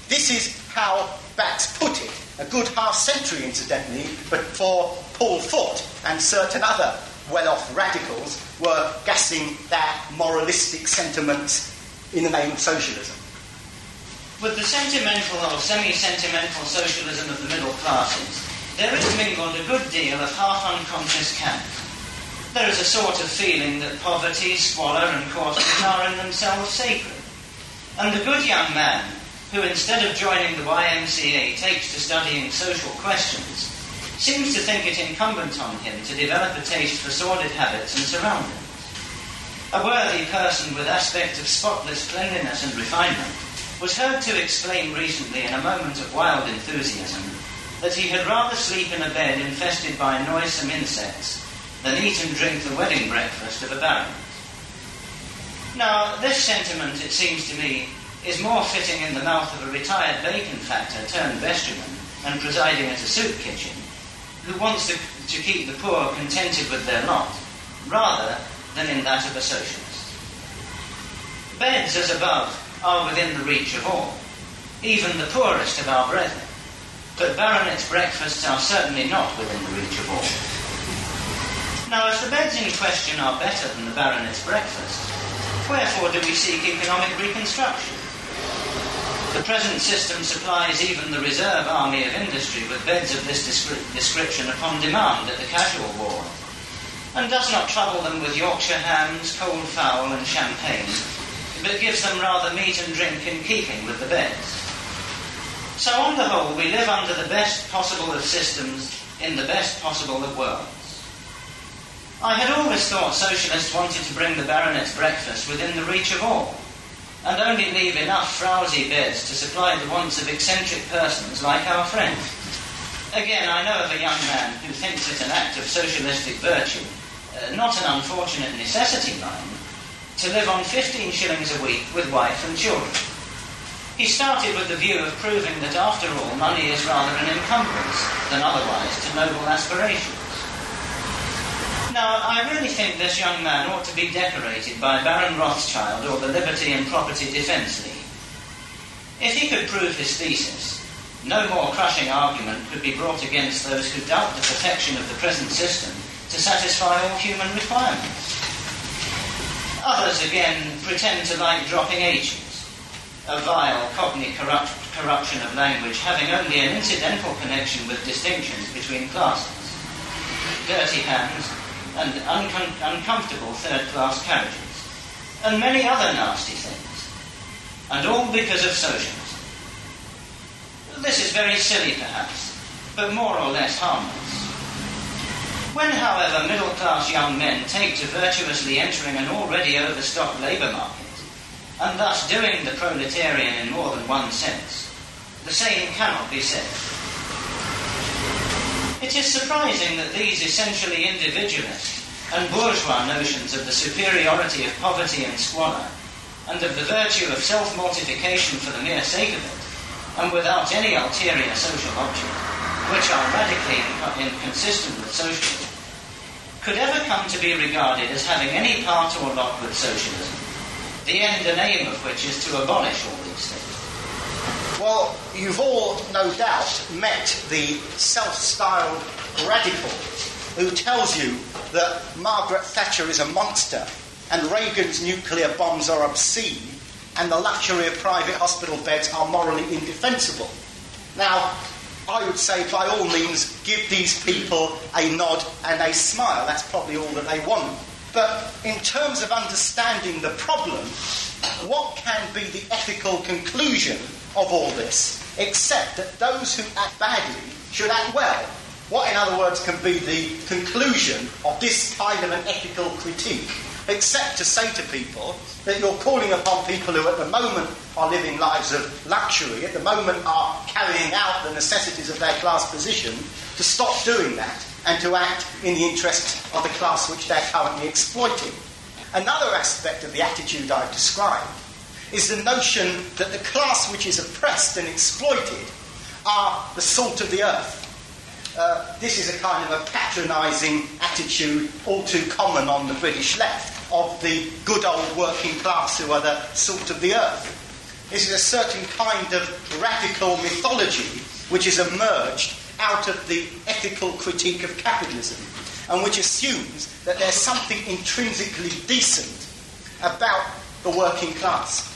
This is how Bax put it, a good half-century, incidentally, before Paul Foot and certain other well-off radicals were gassing their moralistic sentiments in the name of socialism. With the sentimental or semi-sentimental socialism of the middle classes, there is mingled a good deal of half-unconscious cant. There is a sort of feeling that poverty, squalor and coarseness are in themselves sacred. And the good young man, who instead of joining the YMCA takes to studying social questions, seems to think it incumbent on him to develop a taste for sordid habits and surroundings. A worthy person with aspect of spotless cleanliness and refinement was heard to exclaim recently in a moment of wild enthusiasm that he had rather sleep in a bed infested by noisome insects than eat and drink the wedding breakfast of a baronet. Now, this sentiment, it seems to me, is more fitting in the mouth of a retired bacon factor turned vestryman and presiding at a soup kitchen, who wants to keep the poor contented with their lot, rather than in that of a socialist. Beds, as above, are within the reach of all, even the poorest of our brethren, but baronets' breakfasts are certainly not within the reach of all. Now, as the beds in question are better than the baronet's breakfast, wherefore do we seek economic reconstruction? The present system supplies even the reserve army of industry with beds of this description upon demand at the casual ward, and does not trouble them with Yorkshire hams, cold fowl and champagne, but gives them rather meat and drink in keeping with the beds. So on the whole, we live under the best possible of systems in the best possible of worlds. I had always thought socialists wanted to bring the baronet's breakfast within the reach of all, and only leave enough frowsy beds to supply the wants of eccentric persons like our friend. Again, I know of a young man who thinks it an act of socialistic virtue, not an unfortunate necessity, mind, to live on 15 shillings a week with wife and children. He started with the view of proving that after all money is rather an encumbrance than otherwise to noble aspirations. Now, I really think this young man ought to be decorated by Baron Rothschild or the Liberty and Property Defence League. If he could prove his thesis, no more crushing argument could be brought against those who doubt the perfection of the present system to satisfy all human requirements. Others, again, pretend to like dropping H's, a vile cockney corruption of language having only an incidental connection with distinctions between classes, dirty hands, and uncomfortable third-class carriages, and many other nasty things, and all because of socialism. This is very silly, perhaps, but more or less harmless. When, however, middle-class young men take to virtuously entering an already overstocked labour market, and thus doing the proletarian in more than one sense, the same cannot be said. It is surprising that these essentially individualist and bourgeois notions of the superiority of poverty and squalor, and of the virtue of self-mortification for the mere sake of it, and without any ulterior social object, which are radically inconsistent with socialism, could ever come to be regarded as having any part or lot with socialism, the end and aim of which is to abolish all these things. Well, you've all, no doubt, met the self-styled radical who tells you that Margaret Thatcher is a monster and Reagan's nuclear bombs are obscene and the luxury of private hospital beds are morally indefensible. Now, I would say, by all means, give these people a nod and a smile. That's probably all that they want. But in terms of understanding the problem, what can be the ethical conclusion of all this, except that those who act badly should act well? What, in other words, can be the conclusion of this kind of an ethical critique, except to say to people that you're calling upon people who at the moment are living lives of luxury, at the moment are carrying out the necessities of their class position, to stop doing that and to act in the interests of the class which they're currently exploiting. Another aspect of the attitude I've described is the notion that the class which is oppressed and exploited are the salt of the earth. This is a kind of a patronising attitude all too common on the British left of the good old working class who are the salt of the earth. This is a certain kind of radical mythology which has emerged out of the ethical critique of capitalism and which assumes that there's something intrinsically decent about the working class.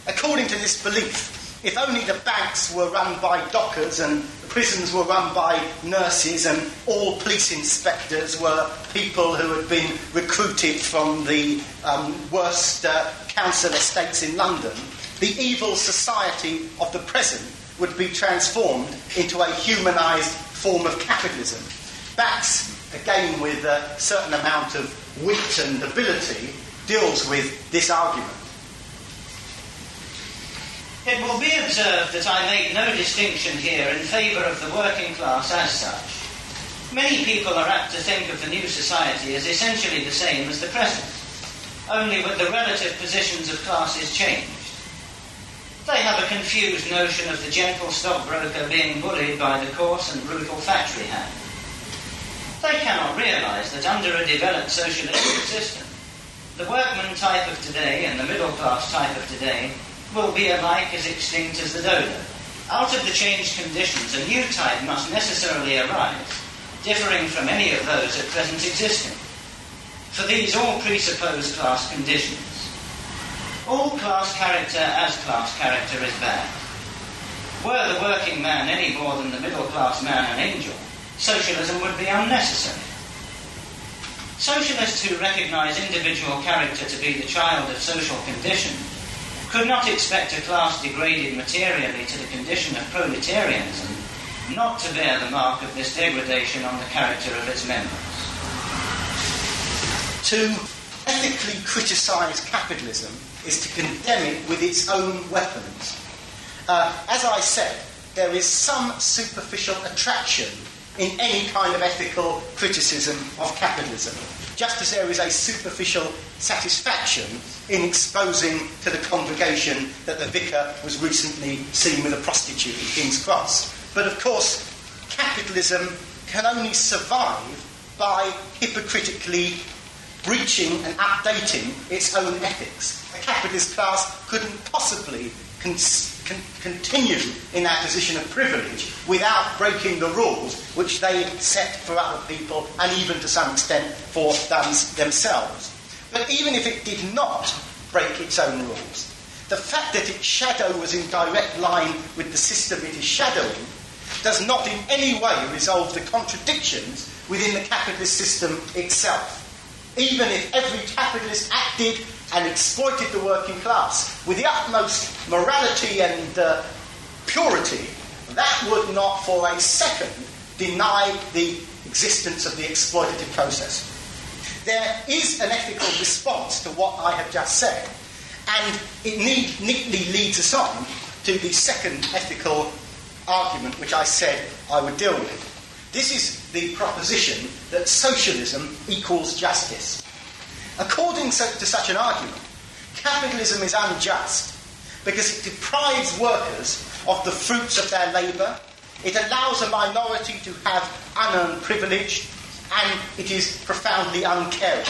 According to this belief, if only the banks were run by dockers and the prisons were run by nurses and all police inspectors were people who had been recruited from the worst council estates in London, the evil society of the present would be transformed into a humanised form of capitalism. Bax, again with a certain amount of wit and ability, deals with this argument. It will be observed that I make no distinction here in favour of the working class as such. Many people are apt to think of the new society as essentially the same as the present, only with the relative positions of classes changed. They have a confused notion of the gentle stockbroker being bullied by the coarse and brutal factory hand. They cannot realise that under a developed socialistic system, the workman type of today and the middle class type of today will be alike as extinct as the dodo. Out of the changed conditions, a new type must necessarily arise, differing from any of those at present existing. For these all presuppose class conditions. All class character as class character is bad. Were the working man any more than the middle class man an angel, socialism would be unnecessary. Socialists who recognise individual character to be the child of social condition could not expect a class degraded materially to the condition of proletarianism not to bear the mark of this degradation on the character of its members. To ethically criticise capitalism is to condemn it with its own weapons. As I said, there is some superficial attraction in any kind of ethical criticism of capitalism, just as there is a superficial satisfaction in exposing to the congregation that the vicar was recently seen with a prostitute in King's Cross. But of course, capitalism can only survive by hypocritically breaching and updating its own ethics. A capitalist class couldn't possibly continue in that position of privilege without breaking the rules which they set for other people and even to some extent for themselves. But even if it did not break its own rules, the fact that its shadow was in direct line with the system it is shadowing does not in any way resolve the contradictions within the capitalist system itself. Even if every capitalist acted and exploited the working class with the utmost morality and purity, that would not for a second deny the existence of the exploitative process. There is an ethical response to what I have just said, and it neatly leads us on to the second ethical argument which I said I would deal with. This is the proposition that socialism equals justice. According to such an argument, capitalism is unjust because it deprives workers of the fruits of their labour, it allows a minority to have unearned privilege, and it is profoundly uncaring.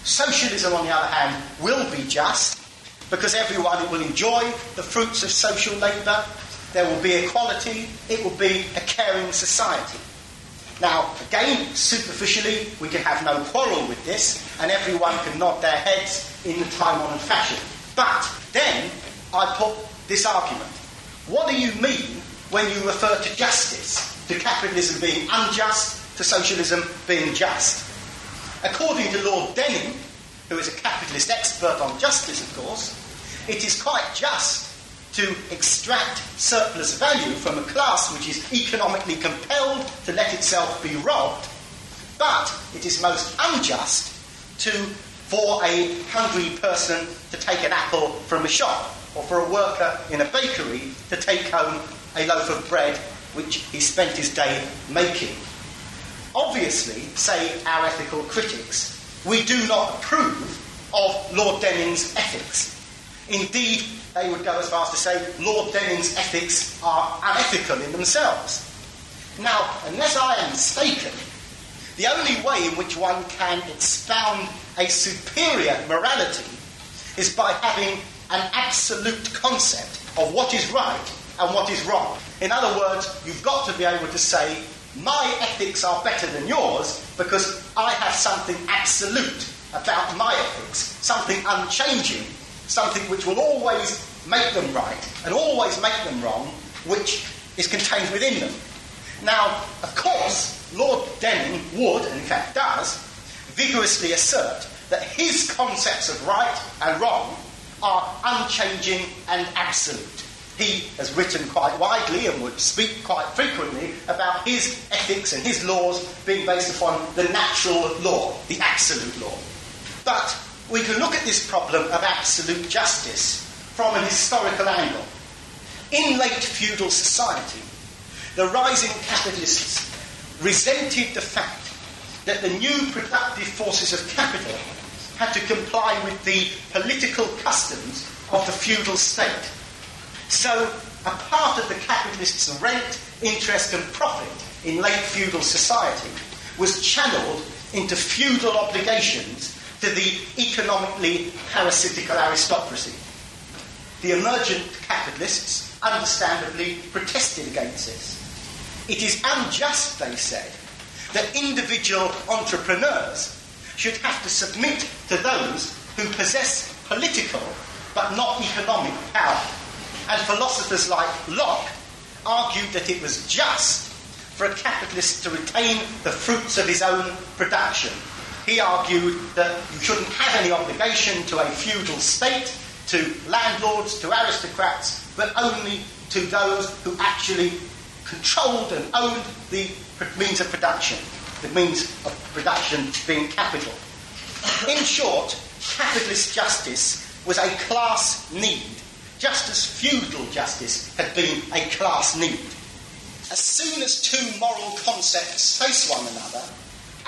Socialism, on the other hand, will be just because everyone will enjoy the fruits of social labour, there will be equality, it will be a caring society. Now, again, superficially, we can have no quarrel with this, and everyone can nod their heads in the time-honoured fashion. But then I put this argument. What do you mean when you refer to justice, to capitalism being unjust, to socialism being just? According to Lord Denning, who is a capitalist expert on justice, of course, it is quite just to extract surplus value from a class which is economically compelled to let itself be robbed, but it is most unjust for a hungry person to take an apple from a shop, or for a worker in a bakery to take home a loaf of bread which he spent his day making. Obviously, say our ethical critics, we do not approve of Lord Denning's ethics. Indeed, they would go as far as to say Lord Denning's ethics are unethical in themselves. Now, unless I am mistaken, the only way in which one can expound a superior morality is by having an absolute concept of what is right and what is wrong. In other words, you've got to be able to say, my ethics are better than yours because I have something absolute about my ethics, something unchanging, something which will always make them right and always make them wrong, which is contained within them. Now, of course, Lord Denning would, and in fact does, vigorously assert that his concepts of right and wrong are unchanging and absolute. He has written quite widely and would speak quite frequently about his ethics and his laws being based upon the natural law, the absolute law. But we can look at this problem of absolute justice from an historical angle. In late feudal society, the rising capitalists resented the fact that the new productive forces of capital had to comply with the political customs of the feudal state. So a part of the capitalists' rent, interest and profit in late feudal society was channeled into feudal obligations to the economically parasitical aristocracy. The emergent capitalists understandably protested against this. It is unjust, they said, that individual entrepreneurs should have to submit to those who possess political but not economic power. And philosophers like Locke argued that it was just for a capitalist to retain the fruits of his own production. He argued that you shouldn't have any obligation to a feudal state, to landlords, to aristocrats, but only to those who actually controlled and owned the means of production, the means of production being capital. In short, capitalist justice was a class need, just as feudal justice had been a class need. As soon as two moral concepts face one another,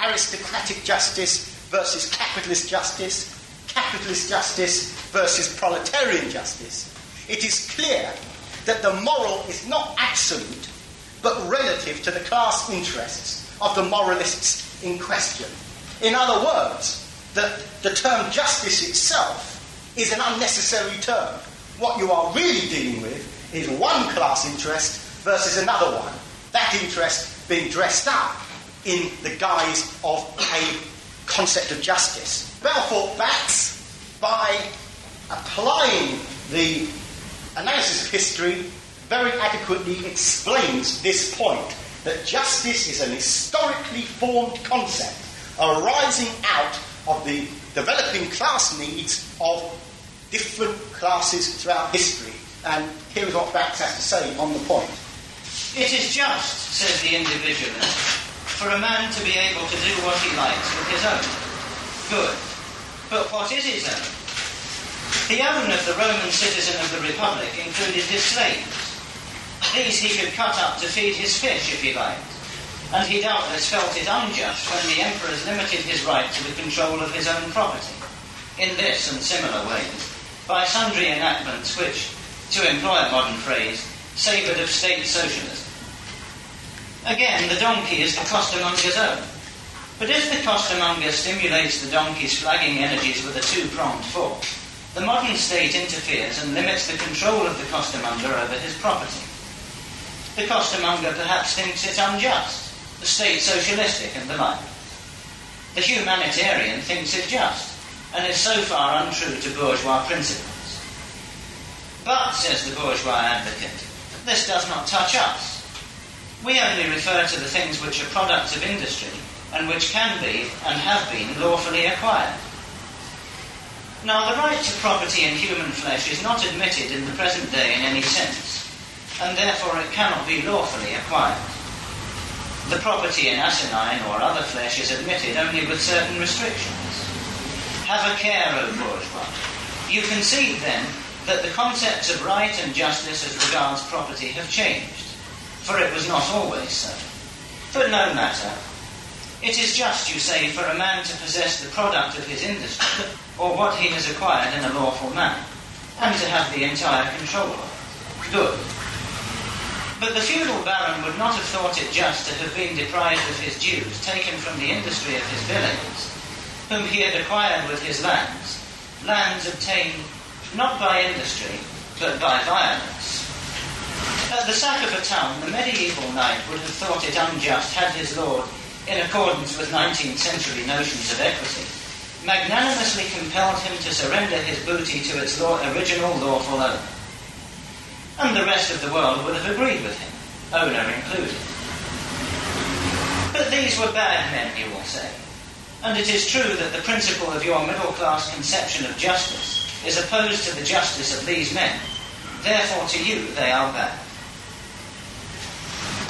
aristocratic justice versus capitalist justice versus proletarian justice, it is clear that the moral is not absolute, but relative to the class interests of the moralists in question. In other words, that the term justice itself is an unnecessary term. What you are really dealing with is one class interest versus another one, that interest being dressed up in the guise of a concept of justice. Belfort Bax, by applying the analysis of history, very adequately explains this point, that justice is an historically formed concept arising out of the developing class needs of different classes throughout history. And here is what Bax has to say on the point. It is just, says the individualist, for a man to be able to do what he likes with his own. Good. But what is his own? The own of the Roman citizen of the Republic included his slaves. These he could cut up to feed his fish if he liked, and he doubtless felt it unjust when the emperors limited his right to the control of his own property. In this and similar ways, by sundry enactments which, to employ a modern phrase, savoured of state socialism. Again, the donkey is the costermonger's own. But if the costermonger stimulates the donkey's flagging energies with a two-pronged fork, the modern state interferes and limits the control of the costermonger over his property. The costermonger perhaps thinks it unjust, the state socialistic and the like. The humanitarian thinks it just, and is so far untrue to bourgeois principles. But, says the bourgeois advocate, this does not touch us. We only refer to the things which are products of industry and which can be and have been lawfully acquired. Now, the right to property in human flesh is not admitted in the present day in any sense, and therefore it cannot be lawfully acquired. The property in asinine or other flesh is admitted only with certain restrictions. Have a care, O bourgeois. You concede, then, that the concepts of right and justice as regards property have changed, for it was not always so. But no matter. It is just, you say, for a man to possess the product of his industry, or what he has acquired in a lawful manner, and to have the entire control of it. Good. But the feudal baron would not have thought it just to have been deprived of his dues taken from the industry of his villages, whom he had acquired with his lands obtained not by industry, but by violence. At the sack of a town, the medieval knight would have thought it unjust had his lord, in accordance with 19th century notions of equity, magnanimously compelled him to surrender his booty to its original lawful owner. And the rest of the world would have agreed with him, owner included. But these were bad men, you will say, and it is true that the principle of your middle-class conception of justice is opposed to the justice of these men. Therefore, to you, they are bad.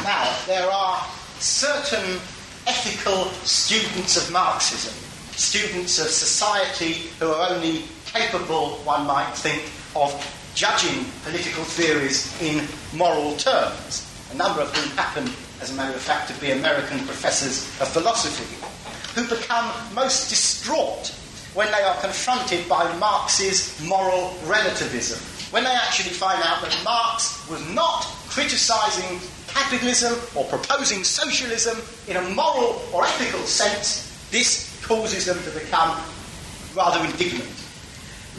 Now, there are certain ethical students of Marxism, students of society who are only capable, one might think, of judging political theories in moral terms, a number of whom happen, as a matter of fact, to be American professors of philosophy, who become most distraught when they are confronted by Marx's moral relativism, when they actually find out that Marx was not criticising capitalism or proposing socialism in a moral or ethical sense. This causes them to become rather indignant.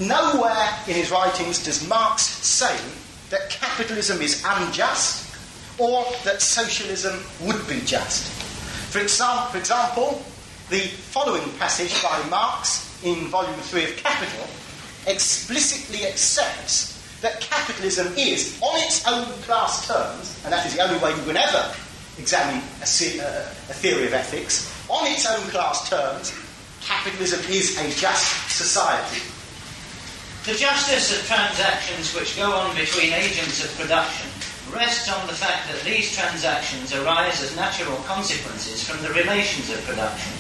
Nowhere in his writings does Marx say that capitalism is unjust or that socialism would be just. For example, the following passage by Marx in Volume 3 of Capital explicitly accepts that capitalism is, on its own class terms, and that is the only way you can ever examine a theory of ethics, on its own class terms, capitalism is a just society. The justice of transactions which go on between agents of production rests on the fact that these transactions arise as natural consequences from the relations of production.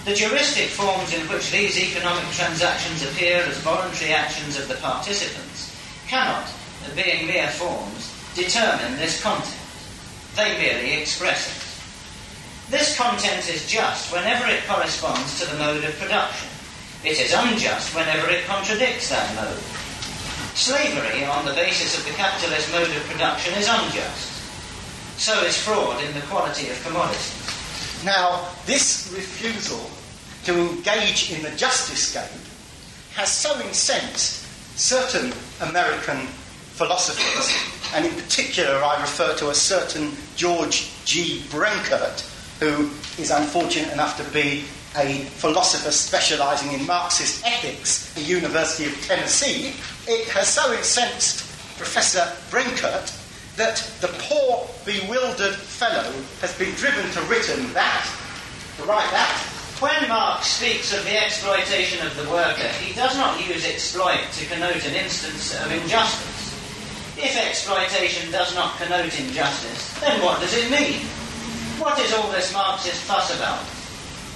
The juristic forms in which these economic transactions appear as voluntary actions of the participants cannot, being mere forms, determine this content. They merely express it. This content is just whenever it corresponds to the mode of production. It is unjust whenever it contradicts that mode. Slavery on the basis of the capitalist mode of production is unjust. So is fraud in the quality of commodities. Now, this refusal to engage in the justice game has so incensed certain American philosophers, and in particular I refer to a certain Georgi Plekhanov, who is unfortunate enough to be a philosopher specialising in Marxist ethics at the University of Tennessee. It has so incensed Professor Plekhanov that the poor, bewildered fellow has been driven to write that. When Marx speaks of the exploitation of the worker, he does not use exploit to connote an instance of injustice. If exploitation does not connote injustice, then what does it mean? What is all this Marxist fuss about?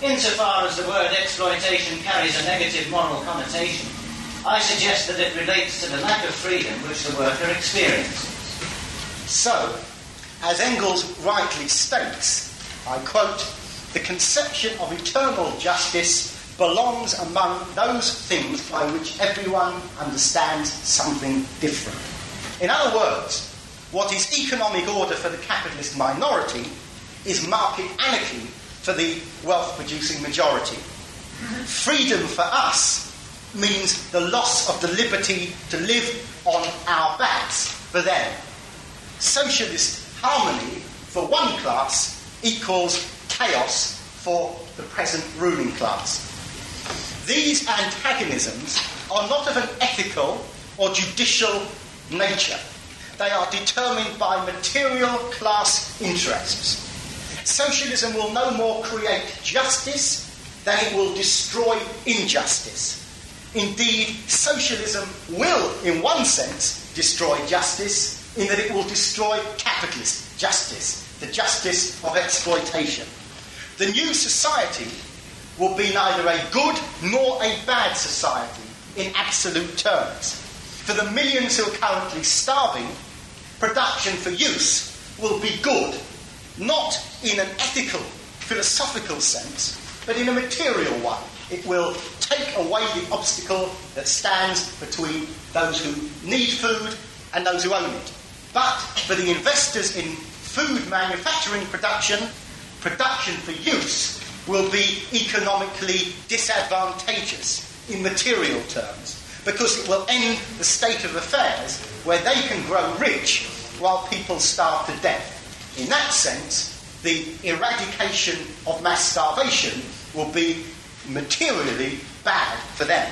Insofar as the word exploitation carries a negative moral connotation, I suggest that it relates to the lack of freedom which the worker experiences. So, as Engels rightly states, I quote, "The conception of eternal justice belongs among those things by which everyone understands something different." In other words, what is economic order for the capitalist minority is market anarchy for the wealth-producing majority. Freedom for us means the loss of the liberty to live on our backs for them. Socialist harmony for one class equals chaos for the present ruling class. These antagonisms are not of an ethical or judicial nature. They are determined by material class interests. Socialism will no more create justice than it will destroy injustice. Indeed, socialism will, in one sense, destroy justice, in that it will destroy capitalist justice, the justice of exploitation. The new society will be neither a good nor a bad society in absolute terms. For the millions who are currently starving, production for use will be good, not in an ethical, philosophical sense, but in a material one. It will take away the obstacle that stands between those who need food and those who own it. But for the investors in food manufacturing production for use will be economically disadvantageous in material terms, because it will end the state of affairs where they can grow rich while people starve to death. In that sense, the eradication of mass starvation will be materially bad for them.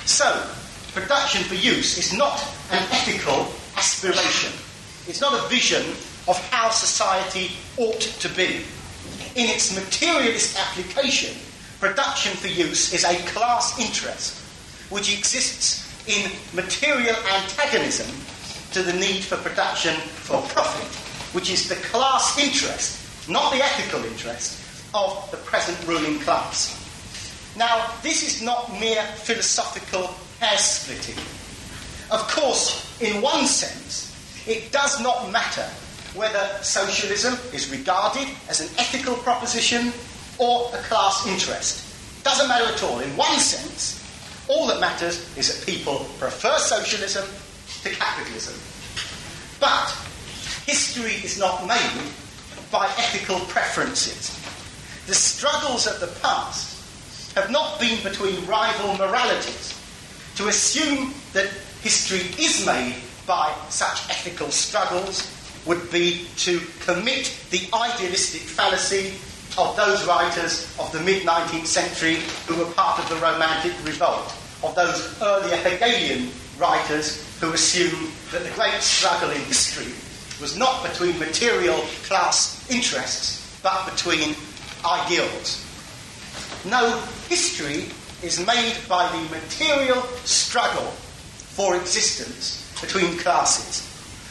So, production for use is not an ethical aspiration. It's not a vision of how society ought to be. In its materialist application, production for use is a class interest. which exists in material antagonism to the need for production for profit, which is the class interest, not the ethical interest, of the present ruling class. Now, this is not mere philosophical hair-splitting. Of course, in one sense, it does not matter whether socialism is regarded as an ethical proposition or a class interest. Doesn't matter at all. In one sense, all that matters is that people prefer socialism to capitalism. But history is not made by ethical preferences. The struggles of the past have not been between rival moralities. To assume that history is made by such ethical struggles would be to commit the idealistic fallacy of those writers of the mid-19th century who were part of the Romantic Revolt, of those earlier Hegelian writers who assumed that the great struggle in history was not between material class interests, but between ideals. No, history is made by the material struggle for existence between classes.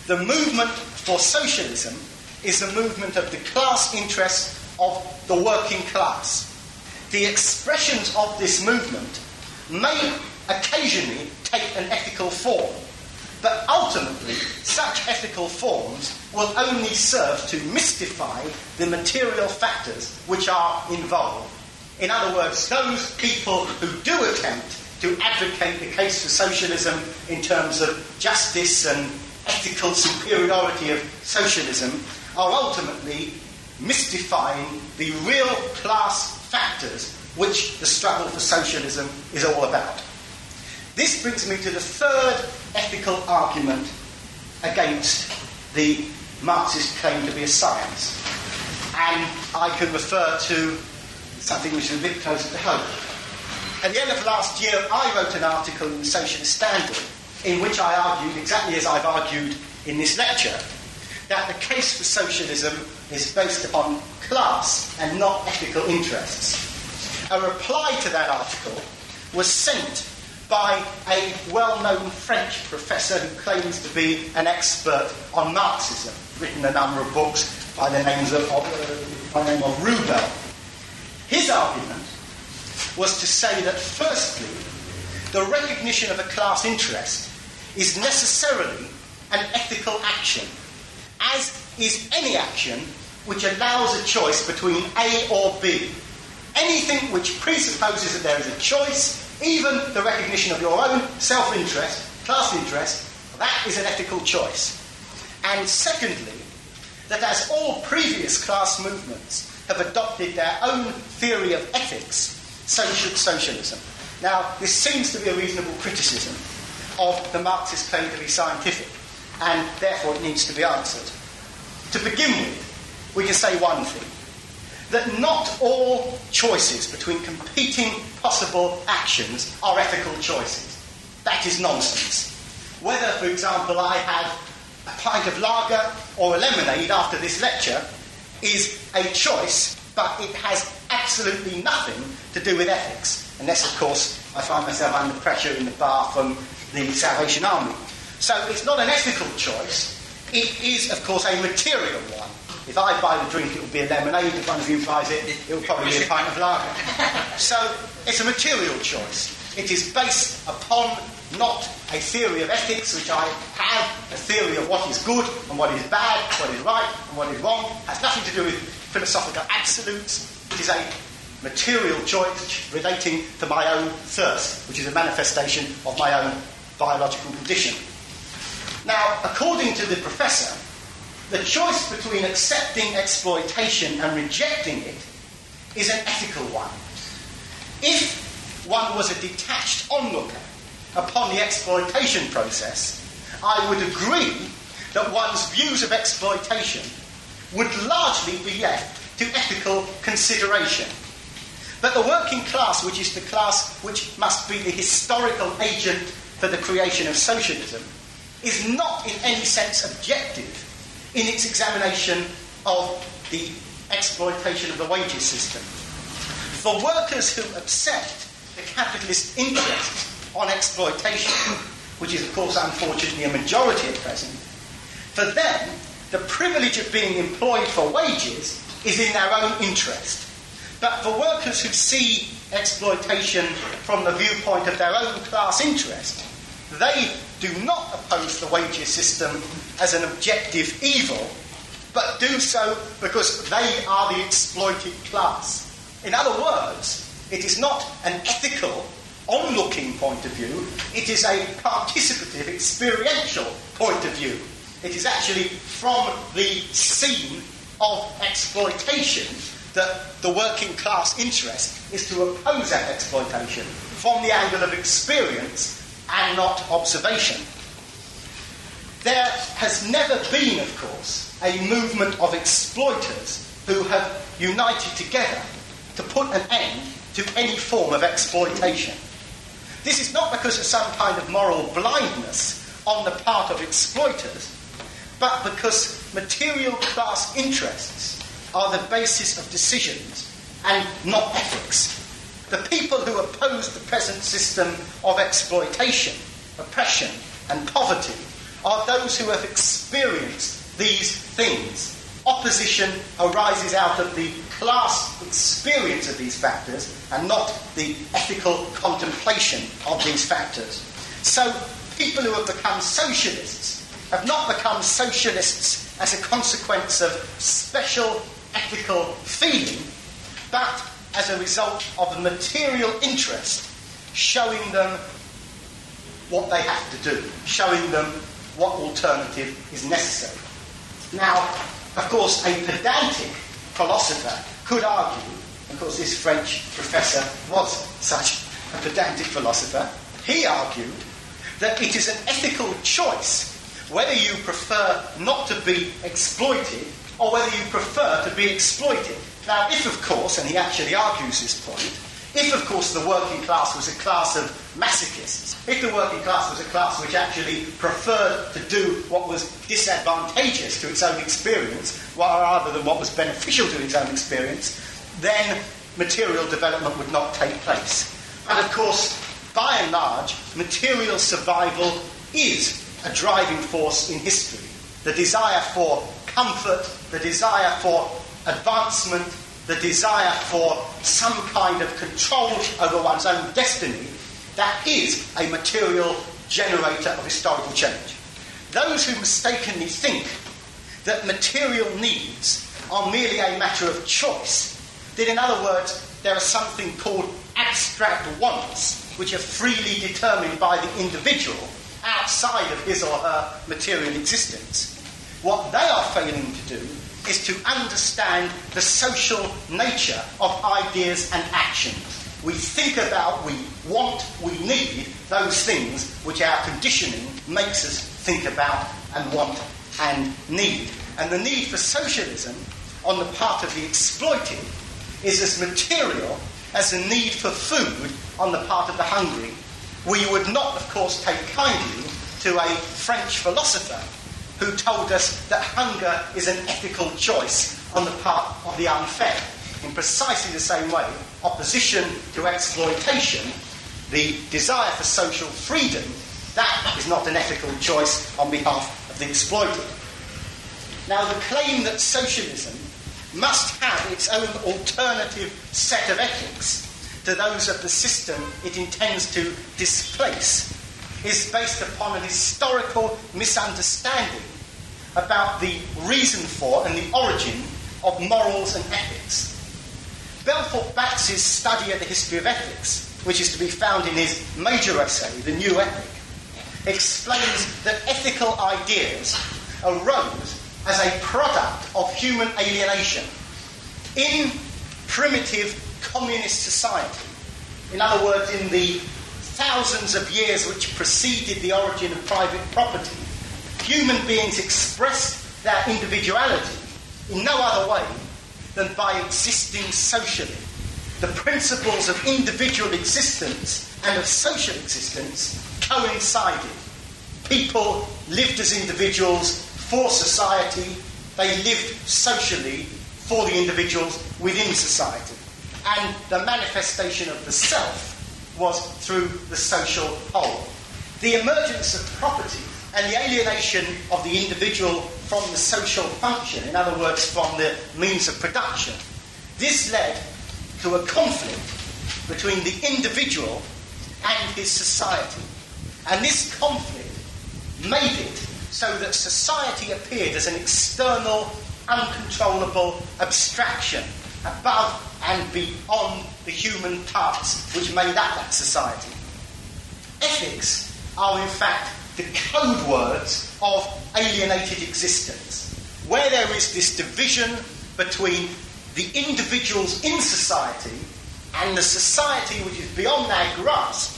The movement for socialism is the movement of the class interests of the working class. The expressions of this movement may occasionally take an ethical form, but ultimately such ethical forms will only serve to mystify the material factors which are involved. In other words, those people who do attempt to advocate the case for socialism in terms of justice and ethical superiority of socialism are ultimately mystifying the real class factors which the struggle for socialism is all about. This brings me to the third ethical argument against the Marxist claim to be a science. And I can refer to something which is a bit closer to home. At the end of last year, I wrote an article in the Socialist Standard in which I argued, exactly as I've argued in this lecture, that the case for socialism is based upon class and not ethical interests. A reply to that article was sent by a well-known French professor who claims to be an expert on Marxism, written a number of books by the name of Rubel. His argument was to say that, firstly, the recognition of a class interest is necessarily an ethical action, as is any action which allows a choice between A or B. Anything which presupposes that there is a choice, even the recognition of your own self-interest, class interest, that is an ethical choice. And secondly, that as all previous class movements have adopted their own theory of ethics, so should socialism. Now, this seems to be a reasonable criticism of the Marxist claim to be scientific, and therefore it needs to be answered. To begin with, we can say one thing, that not all choices between competing possible actions are ethical choices. That is nonsense. Whether, for example, I have a pint of lager or a lemonade after this lecture is a choice, but it has absolutely nothing to do with ethics, unless, of course, I find myself under pressure in the bar from the Salvation Army. So it's not an ethical choice. It is, of course, a material one. If I buy the drink, it will be a lemonade. If one of you buys it, it will probably be a pint of lager. So it's a material choice. It is based upon not a theory of ethics, which I have, a theory of what is good and what is bad, what is right and what is wrong. It has nothing to do with philosophical absolutes. It is a material choice relating to my own thirst, which is a manifestation of my own biological condition. Now, according to the professor, the choice between accepting exploitation and rejecting it is an ethical one. If one was a detached onlooker upon the exploitation process, I would agree that one's views of exploitation would largely be left to ethical consideration. But the working class, which is the class which must be the historical agent for the creation of socialism, is not in any sense objective in its examination of the exploitation of the wages system. For workers who accept the capitalist interests on exploitation, which is of course unfortunately a majority at present, for them the privilege of being employed for wages is in their own interest. But for workers who see exploitation from the viewpoint of their own class interest, they do not oppose the wages system as an objective evil, but do so because they are the exploited class. In other words, it is not an ethical, onlooking point of view, it is a participative, experiential point of view. It is actually from the scene of exploitation that the working class interest is to oppose that exploitation from the angle of experience and not observation. There has never been, of course, a movement of exploiters who have united together to put an end to any form of exploitation. This is not because of some kind of moral blindness on the part of exploiters, but because material class interests are the basis of decisions and not ethics. The people who oppose the present system of exploitation, oppression and poverty are those who have experienced these things. Opposition arises out of the class experience of these factors and not the ethical contemplation of these factors. So people who have become socialists have not become socialists as a consequence of special ethical feeling, but as a result of a material interest showing them what they have to do, showing them what alternative is necessary. Now, of course, a pedantic philosopher could argue, of course this French professor was such a pedantic philosopher, he argued that it is an ethical choice whether you prefer not to be exploited or whether you prefer to be exploited. Now, if of course, and he actually argues this point, if of course the working class was a class of masochists, if the working class was a class which actually preferred to do what was disadvantageous to its own experience rather than what was beneficial to its own experience, then material development would not take place. And of course, by and large, material survival is a driving force in history. The desire for comfort, the desire for advancement, the desire for some kind of control over one's own destiny, that is a material generator of historical change. Those who mistakenly think that material needs are merely a matter of choice, that in other words, there are something called abstract wants, which are freely determined by the individual outside of his or her material existence. What they are failing to do is to understand the social nature of ideas and actions. We think about, we want, we need those things which our conditioning makes us think about and want and need. And the need for socialism on the part of the exploited is as material as the need for food on the part of the hungry. We would not, of course, take kindly to a French philosopher who told us that hunger is an ethical choice on the part of the unfed. In precisely the same way, opposition to exploitation, the desire for social freedom, that is not an ethical choice on behalf of the exploited. Now, the claim that socialism must have its own alternative set of ethics to those of the system it intends to displace is based upon an historical misunderstanding about the reason for and the origin of morals and ethics. Belfort Bax's study of the history of ethics, which is to be found in his major essay, The New Ethic, explains that ethical ideas arose as a product of human alienation in primitive communist society. In other words, in the thousands of years which preceded the origin of private property, human beings expressed their individuality in no other way than by existing socially. The principles of individual existence and of social existence coincided. People lived as individuals for society, they lived socially for the individuals within society. And the manifestation of the self was through the social whole. The emergence of property and the alienation of the individual from the social function, in other words, from the means of production, this led to a conflict between the individual and his society. And this conflict made it so that society appeared as an external, uncontrollable abstraction above and beyond the human parts which made up that society. Ethics are in fact the code words of alienated existence, where there is this division between the individuals in society and the society which is beyond our grasp.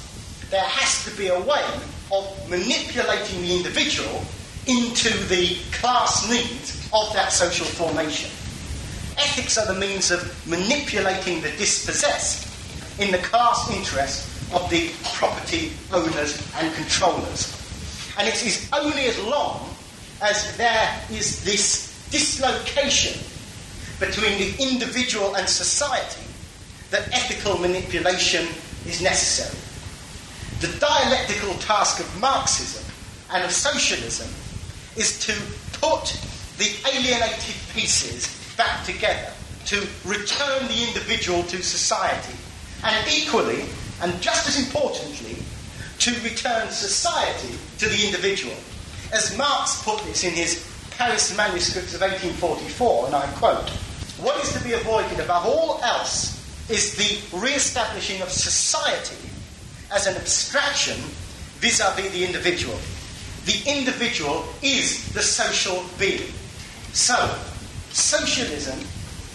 There has to be a way of manipulating the individual into the class needs of that social formation. Ethics are the means of manipulating the dispossessed in the class interest of the property owners and controllers. And it is only as long as there is this dislocation between the individual and society that ethical manipulation is necessary. The dialectical task of Marxism and of socialism is to put the alienated pieces back together, to return the individual to society, and equally, and just as importantly, to return society to the individual. As Marx put this in his Paris manuscripts of 1844, and I quote, "What is to be avoided above all else is the re-establishing of society as an abstraction vis-à-vis the individual. The individual is the social being." So, socialism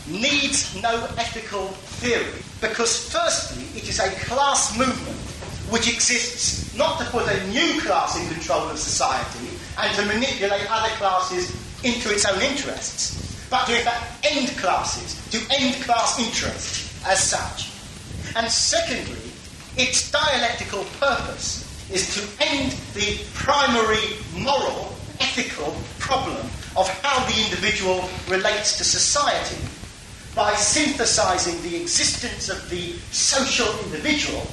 needs no ethical theory because, firstly, it is a class movement which exists not to put a new class in control of society and to manipulate other classes into its own interests, but to in fact end classes, to end class interests as such. And secondly, its dialectical purpose is to end the primary moral, ethical problem of how the individual relates to society by synthesizing the existence of the social individual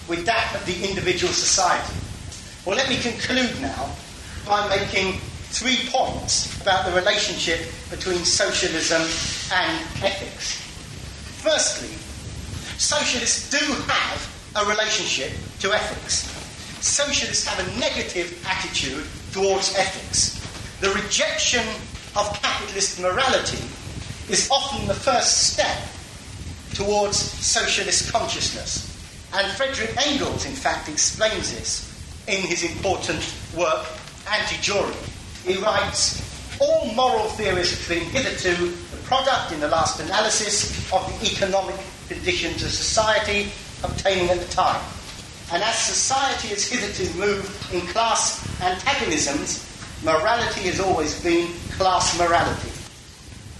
with that of the individual society. Well, let me conclude now by making 3 points about the relationship between socialism and ethics. Firstly, socialists do have a relationship to ethics. Socialists have a negative attitude towards ethics. The rejection of capitalist morality is often the first step towards socialist consciousness. And Friedrich Engels, in fact, explains this in his important work, Anti-Jury. He writes, "All moral theories have been hitherto the product, in the last analysis, of the economic conditions of society obtaining at the time. And as society has hitherto moved in class antagonisms, morality has always been class morality.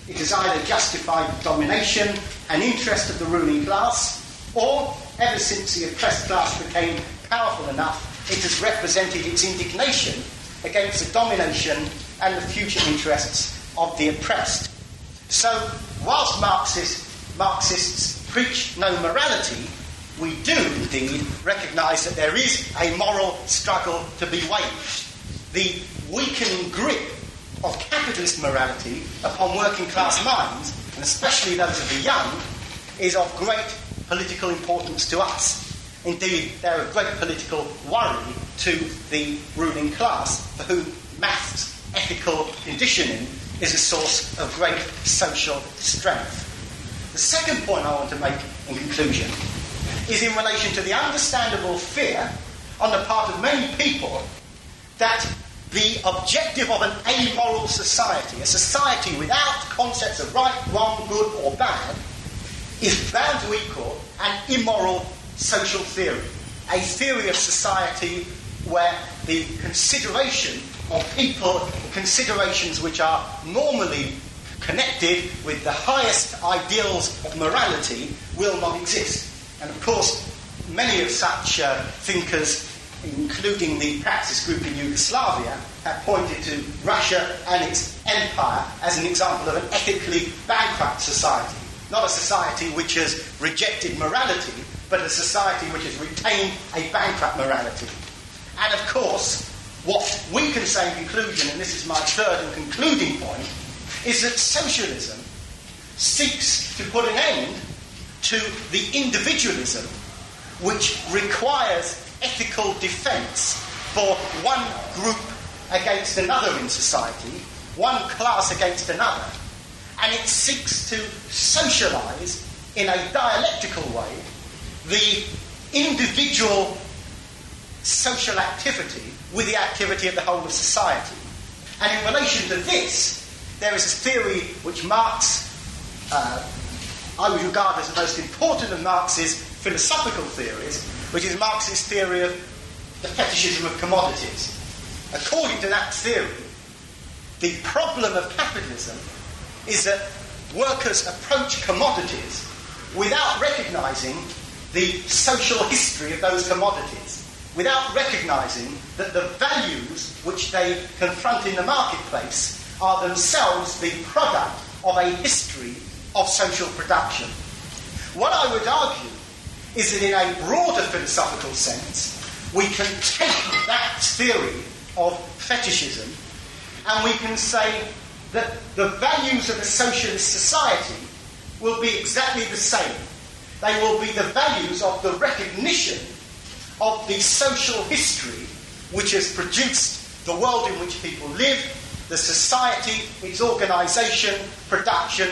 It has either justified domination and interest of the ruling class, or, ever since the oppressed class became powerful enough, it has represented its indignation against the domination and the future interests of the oppressed." So, whilst Marxists preach no morality, we do indeed recognise that there is a moral struggle to be waged. The weakening grip of capitalist morality upon working class minds, and especially those of the young, is of great political importance to us. Indeed, they're of great political worry to the ruling class, for whom maths ethical conditioning is a source of great social strength. The second point I want to make in conclusion is in relation to the understandable fear on the part of many people that the objective of an amoral society, a society without concepts of right, wrong, good or bad, is bound to equal an immoral social theory, a theory of society where the consideration of people, considerations which are normally connected with the highest ideals of morality, will not exist. And of course, many of such thinkers, including the Praxis group in Yugoslavia, have pointed to Russia and its empire as an example of an ethically bankrupt society. Not a society which has rejected morality, but a society which has retained a bankrupt morality. And of course, what we can say in conclusion, and this is my third and concluding point, is that socialism seeks to put an end to the individualism which requires ethical defence for one group against another in society, one class against another, and it seeks to socialise in a dialectical way the individual social activity with the activity of the whole of society. And in relation to this, there is a theory which Marx, I would regard as the most important of Marx's philosophical theories, which is Marx's theory of the fetishism of commodities. According to that theory, the problem of capitalism is that workers approach commodities without recognising the social history of those commodities, without recognising that the values which they confront in the marketplace are themselves the product of a history of social production. What I would argue is that in a broader philosophical sense, we can take that theory of fetishism and we can say that the values of a socialist society will be exactly the same. They will be the values of the recognition of the social history which has produced the world in which people live, the society, its organisation, production,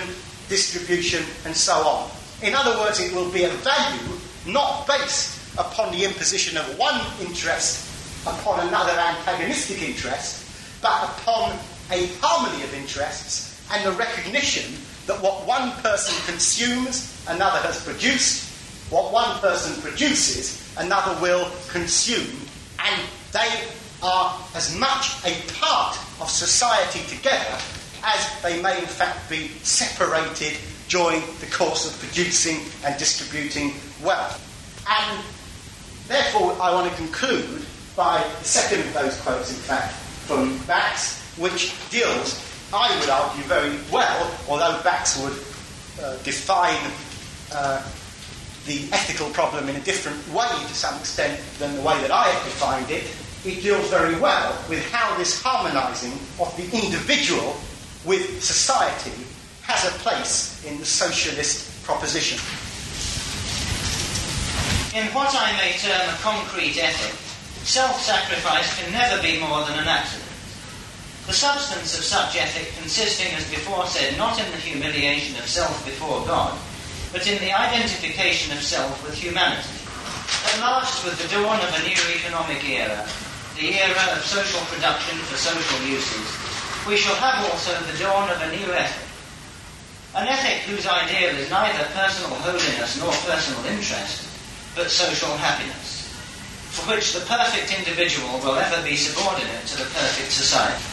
distribution, and so on. In other words, it will be a value not based upon the imposition of one interest upon another antagonistic interest, but upon a harmony of interests and the recognition that what one person consumes, another has produced, what one person produces, another will consume, and they are as much a part of society together as they may in fact be separated during the course of producing and distributing wealth. And therefore I want to conclude by the second of those quotes, in fact, from Bax, which deals, I would argue, very well, although Bax would define the ethical problem in a different way to some extent than the way that I have defined it. It deals very well with how this harmonising of the individual with society has a place in the socialist proposition. In what I may term a concrete ethic, self-sacrifice can never be more than an accident. The substance of such ethic consisting, as before said, not in the humiliation of self before God, but in the identification of self with humanity. At last, with the dawn of a new economic era, the era of social production for social uses, we shall have also the dawn of a new ethic. An ethic whose ideal is neither personal holiness nor personal interest, but social happiness, for which the perfect individual will ever be subordinate to the perfect society.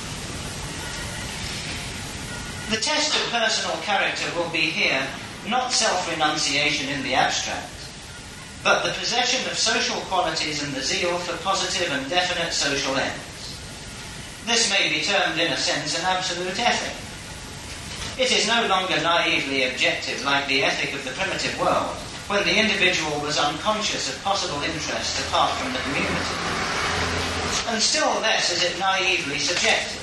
The test of personal character will be here not self-renunciation in the abstract, but the possession of social qualities and the zeal for positive and definite social ends. This may be termed, in a sense, an absolute ethic. It is no longer naively objective like the ethic of the primitive world, when the individual was unconscious of possible interest apart from the community. And still less is it naively subjective,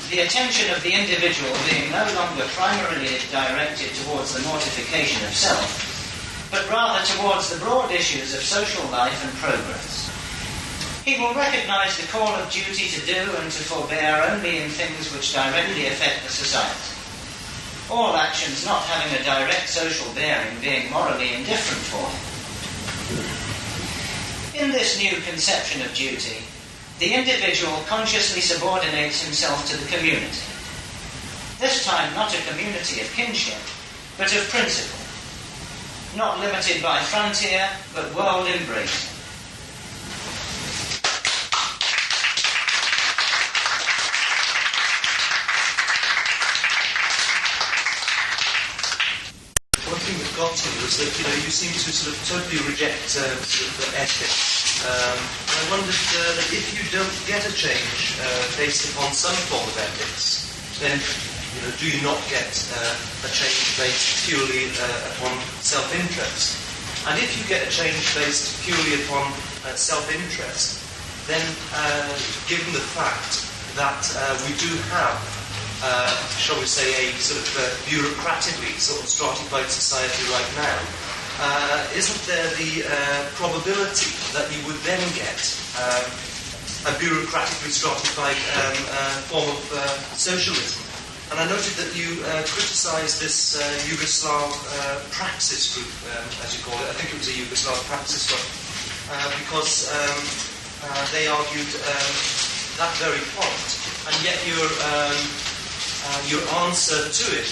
the attention of the individual being no longer primarily directed towards the mortification of self, but rather towards the broad issues of social life and progress. He will recognise the call of duty to do and to forbear only in things which directly affect the society, all actions not having a direct social bearing being morally indifferent for him. In this new conception of duty, the individual consciously subordinates himself to the community. This time not a community of kinship, but of principle, not limited by frontier, but world-embracing. One thing that got me was that, you seem to sort of totally reject sort of the ethic. I wondered that if you don't get a change based upon some form of ethics, then do you not get a change based purely upon self-interest? And if you get a change based purely upon self-interest, then given the fact that we do have, shall we say, a sort of bureaucratically sort of stratified society right now, isn't there the probability that you would then get a bureaucratically stratified form of socialism? And I noted that you criticised this Yugoslav praxis group, as you call it. I think it was a Yugoslav praxis group, because they argued that very point. And yet your answer to it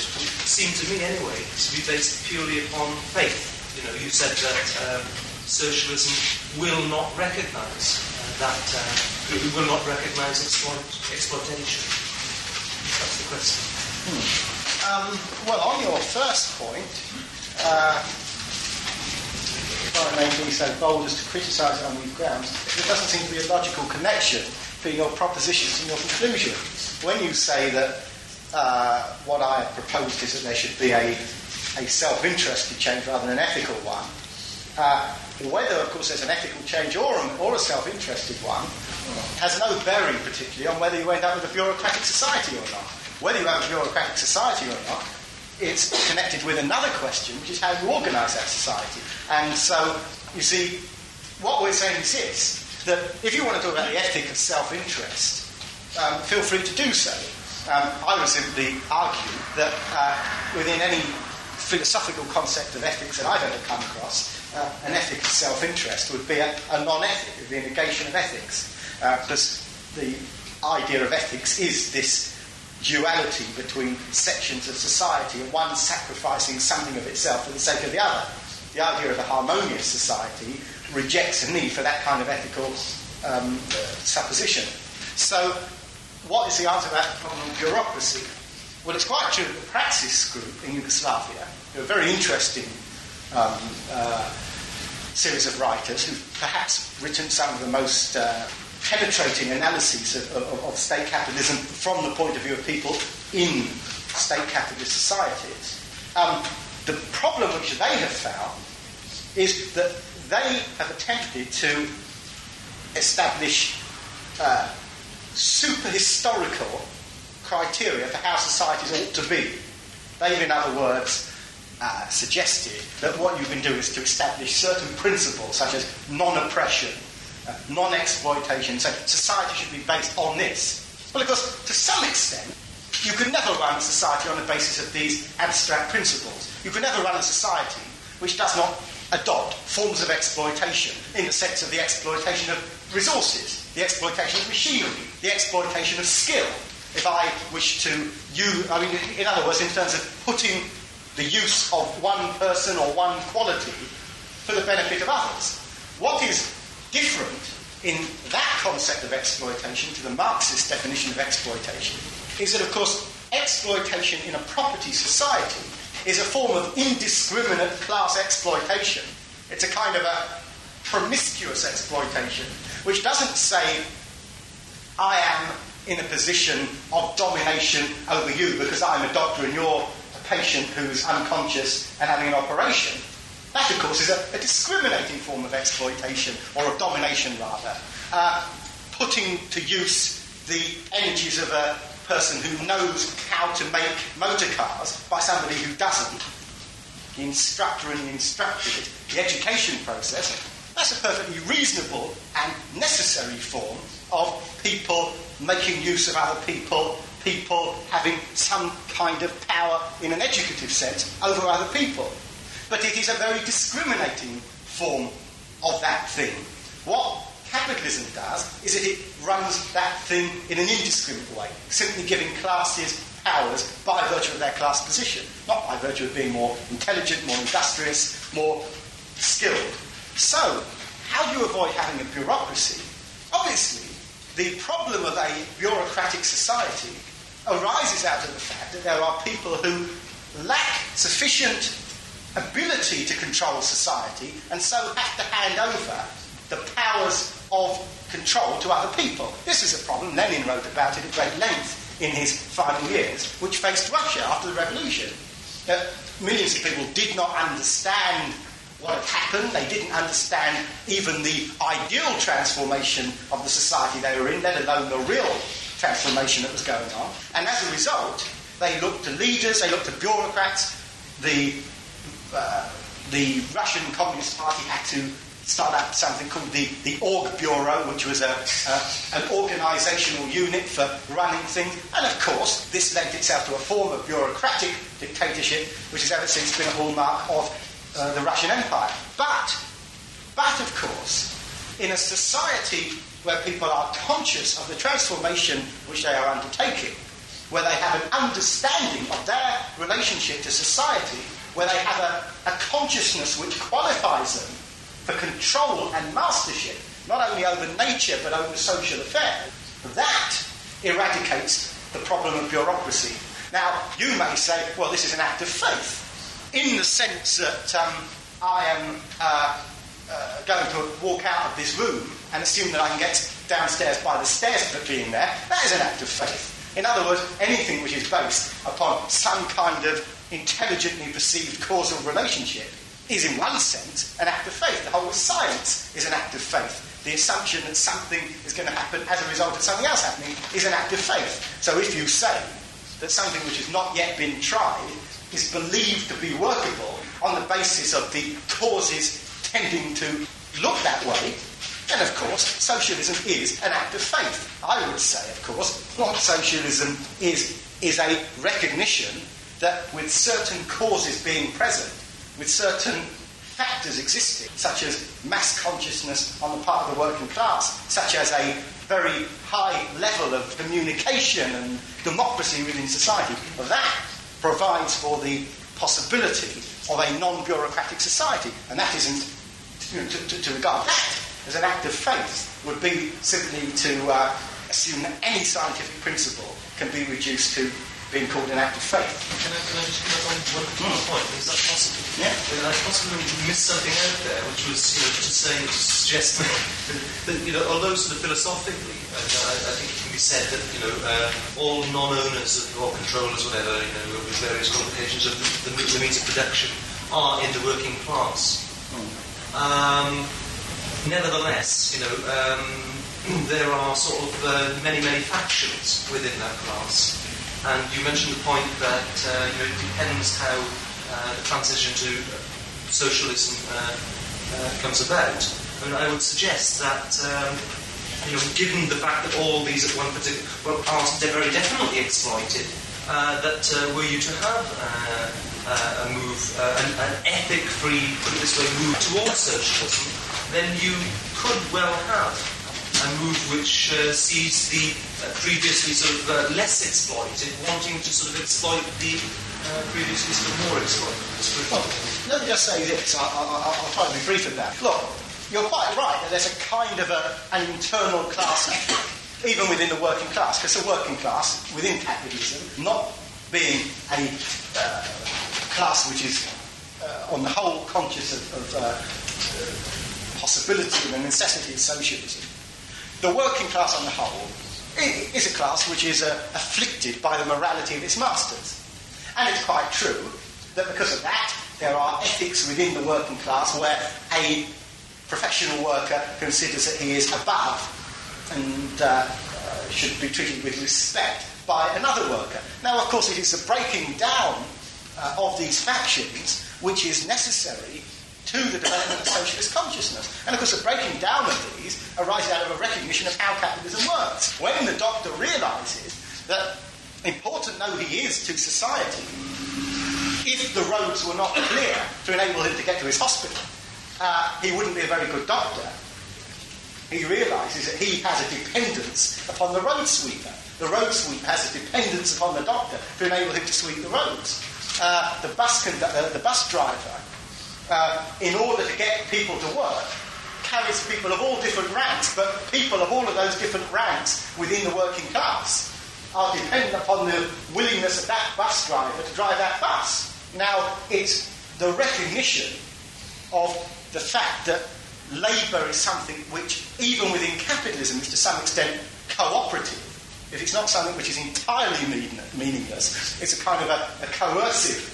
seemed to me, anyway, to be based purely upon faith. You know, you said that socialism will not recognise it will not recognise exploitation. That's the question. Well, on your first point, if I may be so bold as to criticise it on these grounds, there doesn't seem to be a logical connection between your propositions and your conclusions. When you say that what I have proposed is that there should be a self-interested change rather than an ethical one, whether, of course, there's an ethical change or a self-interested one has no bearing particularly on whether you end up with a bureaucratic society or not. Whether you have a bureaucratic society or not, it's connected with another question, which is how you organise that society. And so, you see, what we're saying is this, that if you want to talk about the ethic of self-interest, feel free to do so. I would simply argue that within any philosophical concept of ethics that I've ever come across, an ethic of self-interest would be a non-ethic, it would be a negation of ethics. Because the idea of ethics is this duality between sections of society, and one sacrificing something of itself for the sake of the other. The idea of a harmonious society rejects a need for that kind of ethical supposition. So, what is the answer to that problem of bureaucracy? Well, it's quite true that the Praxis group in Yugoslavia, who are a very interesting series of writers who've perhaps written some of the most penetrating analyses of state capitalism from the point of view of people in state capitalist societies. The problem which they have found is that they have attempted to establish super-historical criteria for how societies ought to be. They've, in other words, suggested that what you can do is to establish certain principles such as non-oppression, non-exploitation, so society should be based on this. Well, of course, to some extent, you can never run a society on the basis of these abstract principles. You can never run a society which does not adopt forms of exploitation in the sense of the exploitation of resources, the exploitation of machinery, the exploitation of skill. If I wish to use, I mean, in other words, in terms of putting the use of one person or one quality for the benefit of others. What is different in that concept of exploitation to the Marxist definition of exploitation is that, of course, exploitation in a property society is a form of indiscriminate class exploitation. It's a kind of a promiscuous exploitation, which doesn't say, I am in a position of domination over you because I'm a doctor and you're a patient who's unconscious and having an operation. That, of course, is a discriminating form of exploitation, or of domination, rather. Putting to use the energies of a person who knows how to make motor cars by somebody who doesn't. The instructor and the instructed, the education process, that's a perfectly reasonable and necessary form of people making use of other people, people having some kind of power in an educative sense over other people. But it is a very discriminating form of that thing. What capitalism does is that it runs that thing in an indiscriminate way, simply giving classes powers by virtue of their class position, not by virtue of being more intelligent, more industrious, more skilled. So, how do you avoid having a bureaucracy? Obviously, the problem of a bureaucratic society arises out of the fact that there are people who lack sufficient ability to control society and so have to hand over the powers of control to other people. This is a problem, Lenin wrote about it at great length in his final years, which faced Russia after the revolution. Millions of people did not understand what had happened. They didn't understand even the ideal transformation of the society they were in, let alone the real transformation that was going on. And as a result, they looked to leaders, they looked to bureaucrats. The Russian Communist Party had to start up something called the Org Bureau, which was an organisational unit for running things. And of course, this lent itself to a form of bureaucratic dictatorship, which has ever since been a hallmark of the Russian Empire. But of course, in a society where people are conscious of the transformation which they are undertaking, where they have an understanding of their relationship to society, where they have a consciousness which qualifies them for control and mastership, not only over nature but over social affairs, that eradicates the problem of bureaucracy. Now, you may say, well, this is an act of faith, in the sense that I am going to walk out of this room and assume that I can get downstairs by the stairs for being there. That is an act of faith. In other words, anything which is based upon some kind of intelligently perceived causal relationship is in one sense an act of faith. The whole of science is an act of faith. The assumption that something is going to happen as a result of something else happening is an act of faith. So if you say that something which has not yet been tried is believed to be workable on the basis of the causes tending to look that way, then of course socialism is an act of faith. I would say, of course, what socialism is a recognition that with certain causes being present, with certain factors existing, such as mass consciousness on the part of the working class, such as a very high level of communication and democracy within society, that provides for the possibility of a non-bureaucratic society. And that isn't, to regard that as an act of faith would be simply to assume that any scientific principle can be reduced to being called an act of faith. Can I just come back on one point? Is that possible? Yeah. I possibly missed something out there, which was, to suggest that, although sort of philosophically, I think it can be said that, all non-owners or controllers, whatever, with various qualifications of the means of production are in the working class. Nevertheless, there are sort of many factions within that class. And you mentioned the point that it depends how the transition to socialism comes about. And I would suggest that, given the fact that all these at one particular class are very definitely exploited, that were you to have a move, an ethic-free, put it this way, move towards socialism, then you could well have a move which sees the previously sort of less exploited wanting to sort of exploit the previously sort of more exploited. Well, let me just say this. I'll try to be brief with that. Look, you're quite right that there's a kind of an internal class ethic, even within the working class, because the working class, within capitalism, not being a class which is on the whole conscious of possibility and the necessity of socialism, the working class on the whole is a class which is afflicted by the morality of its masters. And it's quite true that because of that, there are ethics within the working class where a professional worker considers that he is above and should be treated with respect by another worker. Now, of course, it is the breaking down of these factions which is necessary to the development of socialist consciousness. And of course the breaking down of these arises out of a recognition of how capitalism works. When the doctor realises that, important though he is to society, if the roads were not clear to enable him to get to his hospital, he wouldn't be a very good doctor. He realises that he has a dependence upon the road sweeper. The road sweeper has a dependence upon the doctor to enable him to sweep the roads. The bus driver, in order to get people to work, carries people of all different ranks, but people of all of those different ranks within the working class are dependent upon the willingness of that bus driver to drive that bus. Now, it's the recognition of the fact that labour is something which, even within capitalism, is to some extent cooperative. If it's not something which is entirely meaningless, it's a kind of a coercive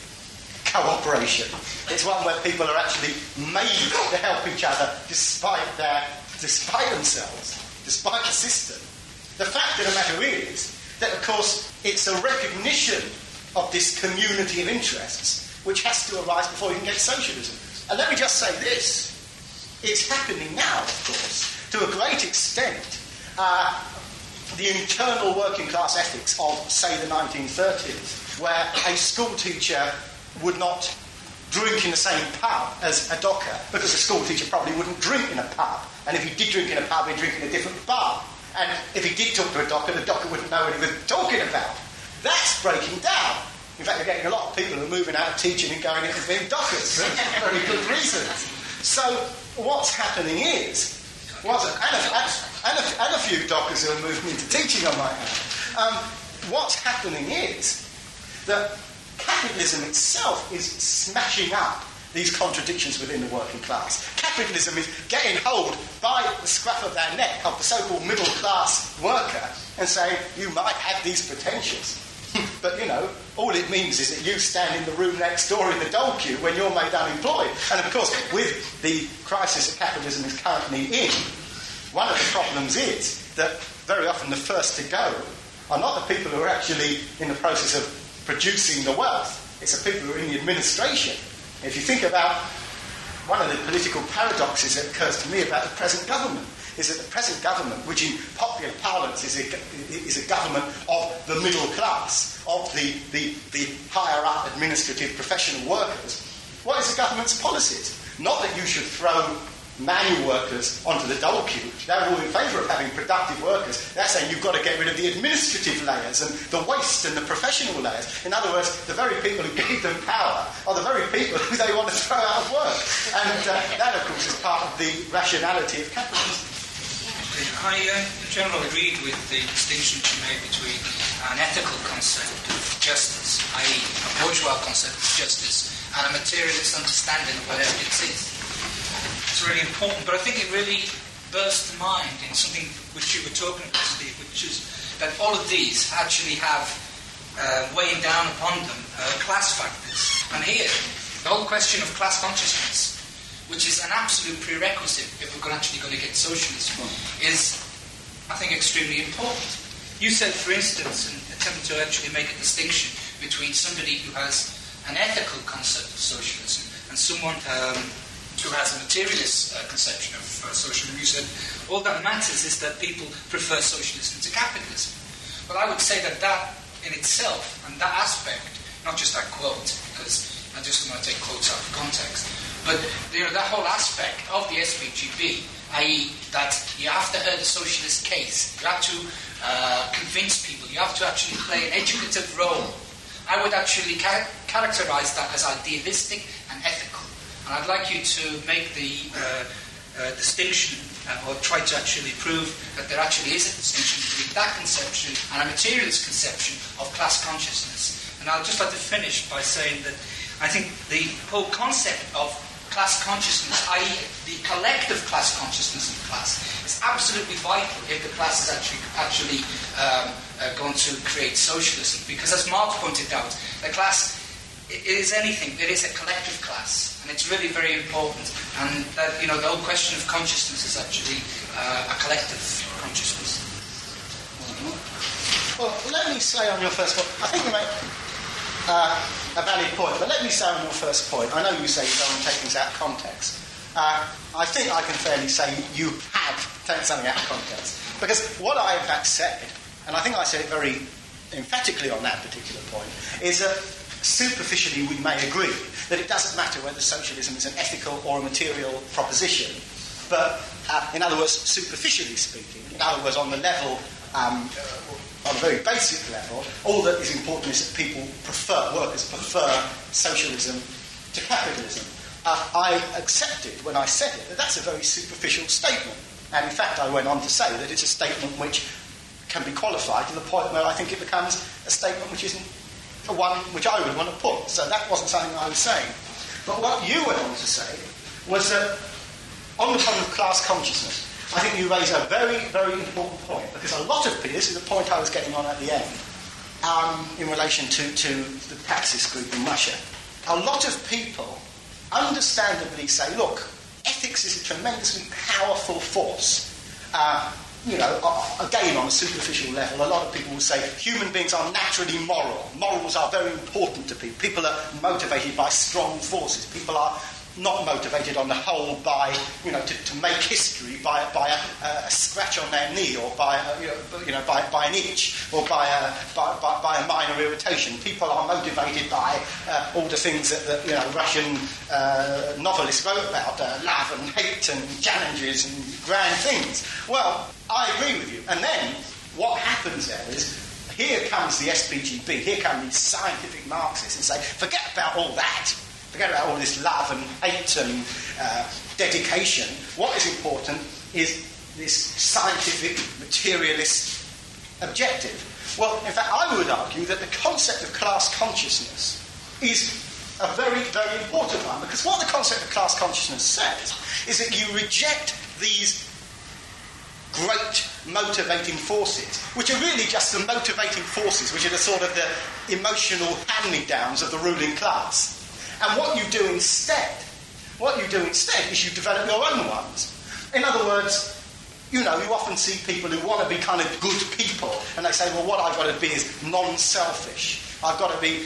cooperation. It's one where people are actually made to help each other despite themselves, despite the system. The fact of the matter is that, of course, it's a recognition of this community of interests which has to arise before you can get socialism. And let me just say this. It's happening now, of course, to a great extent. The internal working class ethics of, say, the 1930s, where a school teacher would not drink in the same pub as a docker, because a school teacher probably wouldn't drink in a pub. And if he did drink in a pub, he'd drink in a different bar. And if he did talk to a docker, the docker wouldn't know what he was talking about. That's breaking down. In fact, we're getting a lot of people who are moving out of teaching and going into being dockers for very good reasons. So what's happening is, and a few dockers who are moving into teaching, I might add. What's happening is that capitalism itself is smashing up these contradictions within the working class. Capitalism is getting hold by the scruff of their neck of the so-called middle-class worker and saying, you might have these potentials. But, you know, all it means is that you stand in the room next door in the dole queue when you're made unemployed. And, of course, with the crisis that capitalism is currently in, one of the problems is that very often the first to go are not the people who are actually in the process of producing the wealth. It's the people who are in the administration. If you think about one of the political paradoxes that occurs to me about the present government, is that the present government, which in popular parlance is a government of the middle class, of the higher up administrative professional workers, what is the government's policies? Not that you should throw manual workers onto the dole queue. They're all in favour of having productive workers. They're saying you've got to get rid of the administrative layers and the waste and the professional layers. In other words, the very people who gave them power are the very people who they want to throw out of work. And that, of course, is part of the rationality of capitalism. I, in general, agreed with the distinction you made between an ethical concept of justice, i.e. a bourgeois concept of justice, and a materialist understanding of what ethics is. It's really important, but I think it really burst to mind in something which you were talking about, Steve, which is that all of these actually have weighing down upon them class factors. And here, the whole question of class consciousness, which is an absolute prerequisite if we're actually going to get socialism, is, I think, extremely important. You said, for instance, and attempting to actually make a distinction between somebody who has an ethical concept of socialism and someone who has a materialist conception of socialism. You said all that matters is that people prefer socialism to capitalism. Well, I would say that that in itself, and that aspect, not just that quote, because I just want to take quotes out of context, but that whole aspect of the SPGB, i.e. that you have to hear the socialist case, you have to convince people, you have to actually play an educative role. I would actually characterise that as idealistic and ethical. And I'd like you to make the distinction, or try to actually prove that there actually is a distinction between that conception and a materialist conception of class consciousness. And I'd just like to finish by saying that I think the whole concept of class consciousness, i.e. the collective class consciousness of the class, is absolutely vital if the class is actually going to create socialism. Because as Marx pointed out, the class is anything, it is a collective class, and it's really very important. And that, the whole question of consciousness is actually a collective consciousness. Well, let me say on your first point, I think you make a valid point, but let me say on your first point, I know you say you don't want to take things out of context. I think I can fairly say you have taken something out of context. Because what I in fact said, and I think I said it very emphatically on that particular point, is that superficially we may agree that it doesn't matter whether socialism is an ethical or a material proposition, but in other words, superficially speaking, in other words, on the level, on a very basic level, all that is important is that workers prefer socialism to capitalism. I accepted when I said it that that's a very superficial statement, and in fact I went on to say that it's a statement which can be qualified to the point where I think it becomes a statement which isn't one which I would want to put. So that wasn't something I was saying. But what you went on to say was that on the problem of class consciousness, I think you raise a very, very important point, because a lot of people, this is the point I was getting on at the end, in relation to the Praxis group in Russia. a lot of people understandably say, look, ethics is a tremendously powerful force. Again, on a superficial level, a lot of people will say human beings are naturally moral. Morals are very important to people. People are motivated by strong forces. People are not motivated on the whole by, to make history by a scratch on their knee or by an itch or by a minor irritation. People are motivated by all the things that Russian novelists wrote about, love and hate and challenges and grand things. Well, I agree with you. And then what happens there is, here comes the SPGB, here come these scientific Marxists and say, forget about all that. Forget about all this love and hate and dedication. What is important is this scientific, materialist objective. Well, in fact, I would argue that the concept of class consciousness is a very, very important one, because what the concept of class consciousness says is that you reject these great motivating forces, which are really just the motivating forces, which are the sort of the emotional hand-me-downs of the ruling class. And what you do instead is you develop your own ones. In other words, you often see people who want to be kind of good people, and they say, well, what I've got to be is non-selfish. I've got to be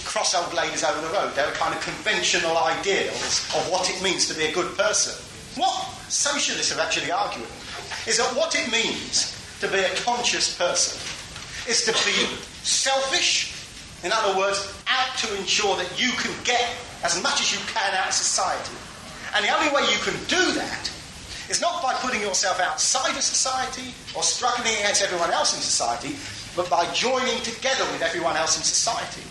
cross old ladies over the road. They're kind of conventional ideals of what it means to be a good person. What socialists are actually arguing is that what it means to be a conscious person is to be selfish. In other words, out to ensure that you can get as much as you can out of society. And the only way you can do that is not by putting yourself outside of society or struggling against everyone else in society, but by joining together with everyone else in society.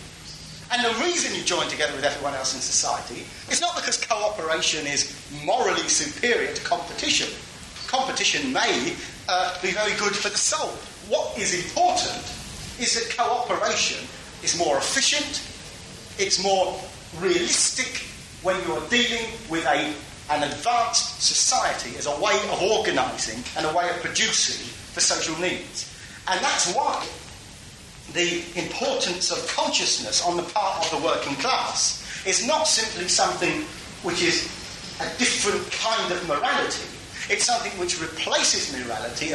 And the reason you join together with everyone else in society is not because cooperation is morally superior to competition. Competition may be very good for the soul. What is important is that cooperation is more efficient, it's more realistic when you're dealing with an advanced society as a way of organising and a way of producing for social needs. And that's why the importance of consciousness on the part of the working class is not simply something which is a different kind of morality. It's something which replaces morality,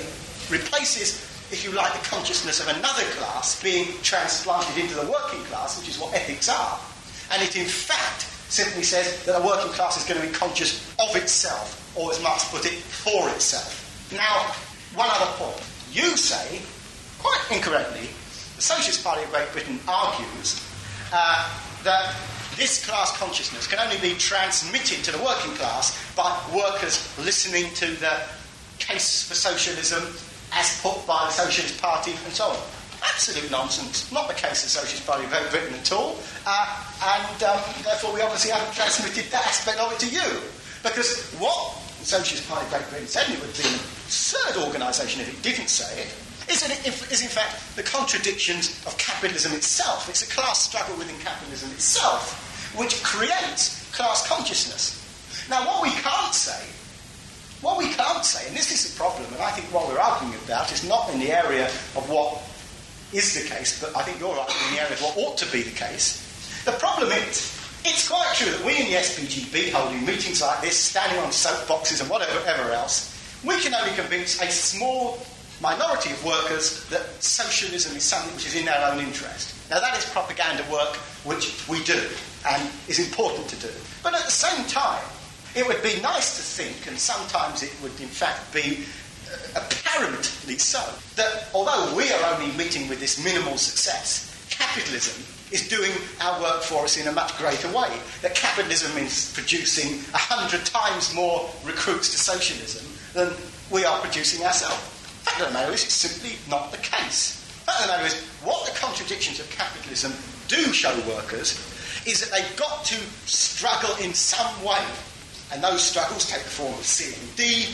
replaces, if you like, the consciousness of another class being transplanted into the working class, which is what ethics are. And it, in fact, simply says that a working class is going to be conscious of itself, or as Marx put it, for itself. Now, one other point. You say, quite incorrectly, the Socialist Party of Great Britain argues that this class consciousness can only be transmitted to the working class by workers listening to the case for socialism as put by the Socialist Party and so on. Absolute nonsense. Not the case of the Socialist Party of Great Britain at all. And therefore we obviously haven't transmitted that aspect of it to you. Because what the Socialist Party of Great Britain said, and it would be an absurd organisation if it didn't say it, is in fact the contradictions of capitalism itself. It's a class struggle within capitalism itself which creates class consciousness. Now what we can't say, and this is the problem, and I think what we're arguing about is not in the area of what is the case, but I think you're arguing in the area of what ought to be the case. The problem is, it's quite true that we in the SPGB, holding meetings like this, standing on soapboxes and whatever else, we can only convince a small minority of workers that socialism is something which is in their own interest. Now that is propaganda work which we do and is important to do. But at the same time, it would be nice to think, and sometimes it would in fact be apparently so, that although we are only meeting with this minimal success, capitalism is doing our work for us in a much greater way. That capitalism is producing 100 times more recruits to socialism than we are producing ourselves. The fact of the matter is, it's simply not the case. The fact of the matter is, what the contradictions of capitalism do show workers is that they've got to struggle in some way. And those struggles take the form of CND,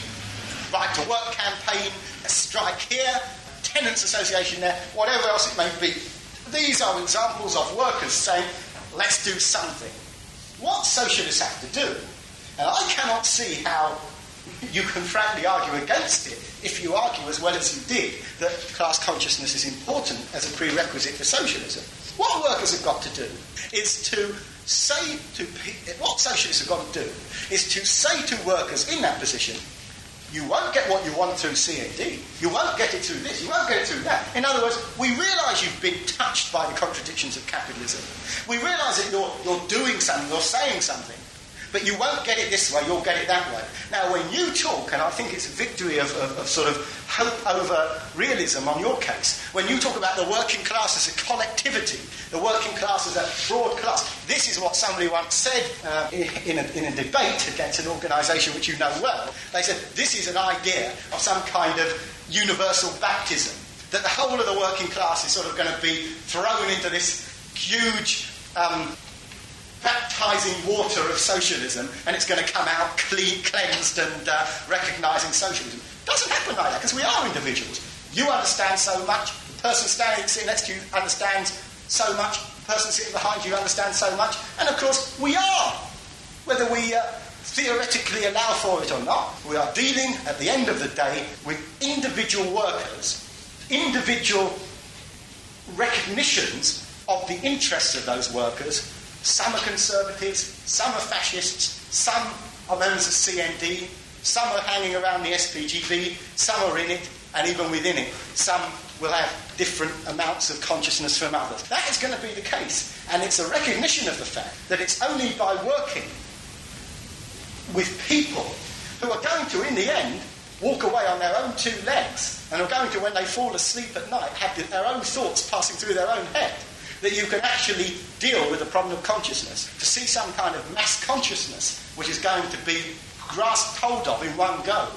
right to work campaign, a strike here, tenants association there, whatever else it may be. These are examples of workers saying, let's do something. What socialists have to do, and I cannot see how you can frankly argue against it if you argue as well as you did that class consciousness is important as a prerequisite for socialism. What workers have got to do is to what socialists have got to do is to say to workers in that position, you won't get what you want through CND, you won't get it through this, you won't get it through that. In other words, we realise you've been touched by the contradictions of capitalism. We realise that you're doing something, you're saying something, but you won't get it this way, you'll get it that way. Now, when you talk, and I think it's a victory of sort of hope over realism on your case, when you talk about the working class as a collectivity, the working class as a broad class, this is what somebody once said in a debate against an organisation which you know well. They said, this is an idea of some kind of universal baptism, that the whole of the working class is sort of going to be thrown into this huge baptising water of socialism, and it's going to come out cleansed and recognising socialism. It doesn't happen like that, because we are individuals. You understand so much, the person sitting next to you understands so much, the person sitting behind you understands so much, and of course we are. Whether we theoretically allow for it or not, we are dealing at the end of the day with individual workers, individual recognitions of the interests of those workers. Some are conservatives, some are fascists, some are members of CND, some are hanging around the SPGB, some are in it, and even within it, some will have different amounts of consciousness from others. That is going to be the case, and it's a recognition of the fact that it's only by working with people who are going to, in the end, walk away on their own two legs, and are going to, when they fall asleep at night, have their own thoughts passing through their own head, that you can actually deal with the problem of consciousness. To see some kind of mass consciousness which is going to be grasped hold of in one go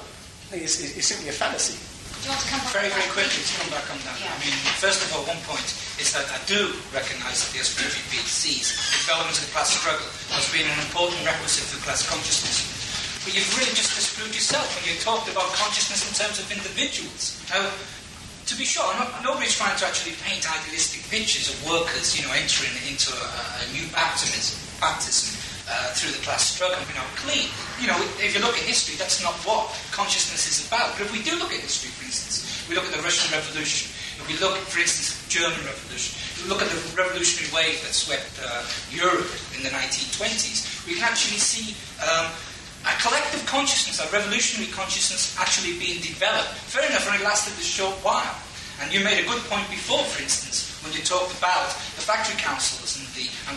is simply a fallacy. Do you want to come back? Very, very quickly to come back on that. Yeah. I mean, first of all, one point is that I do recognise that the SPGB sees development of the class struggle as being an important requisite for class consciousness. But you've really just disproved yourself when you talked about consciousness in terms of individuals. Now, to be sure, nobody's trying to actually paint idealistic pictures of workers, entering into a new baptism through the class struggle, clean. If you look at history, that's not what consciousness is about. But if we do look at history, for instance, we look at the Russian Revolution, if we look, for instance, the German Revolution, if we look at the revolutionary wave that swept Europe in the 1920s, we can actually see a collective consciousness, a revolutionary consciousness actually being developed. Fair enough, it only lasted a short while. And you made a good point before, for instance, when you talked about the factory councils and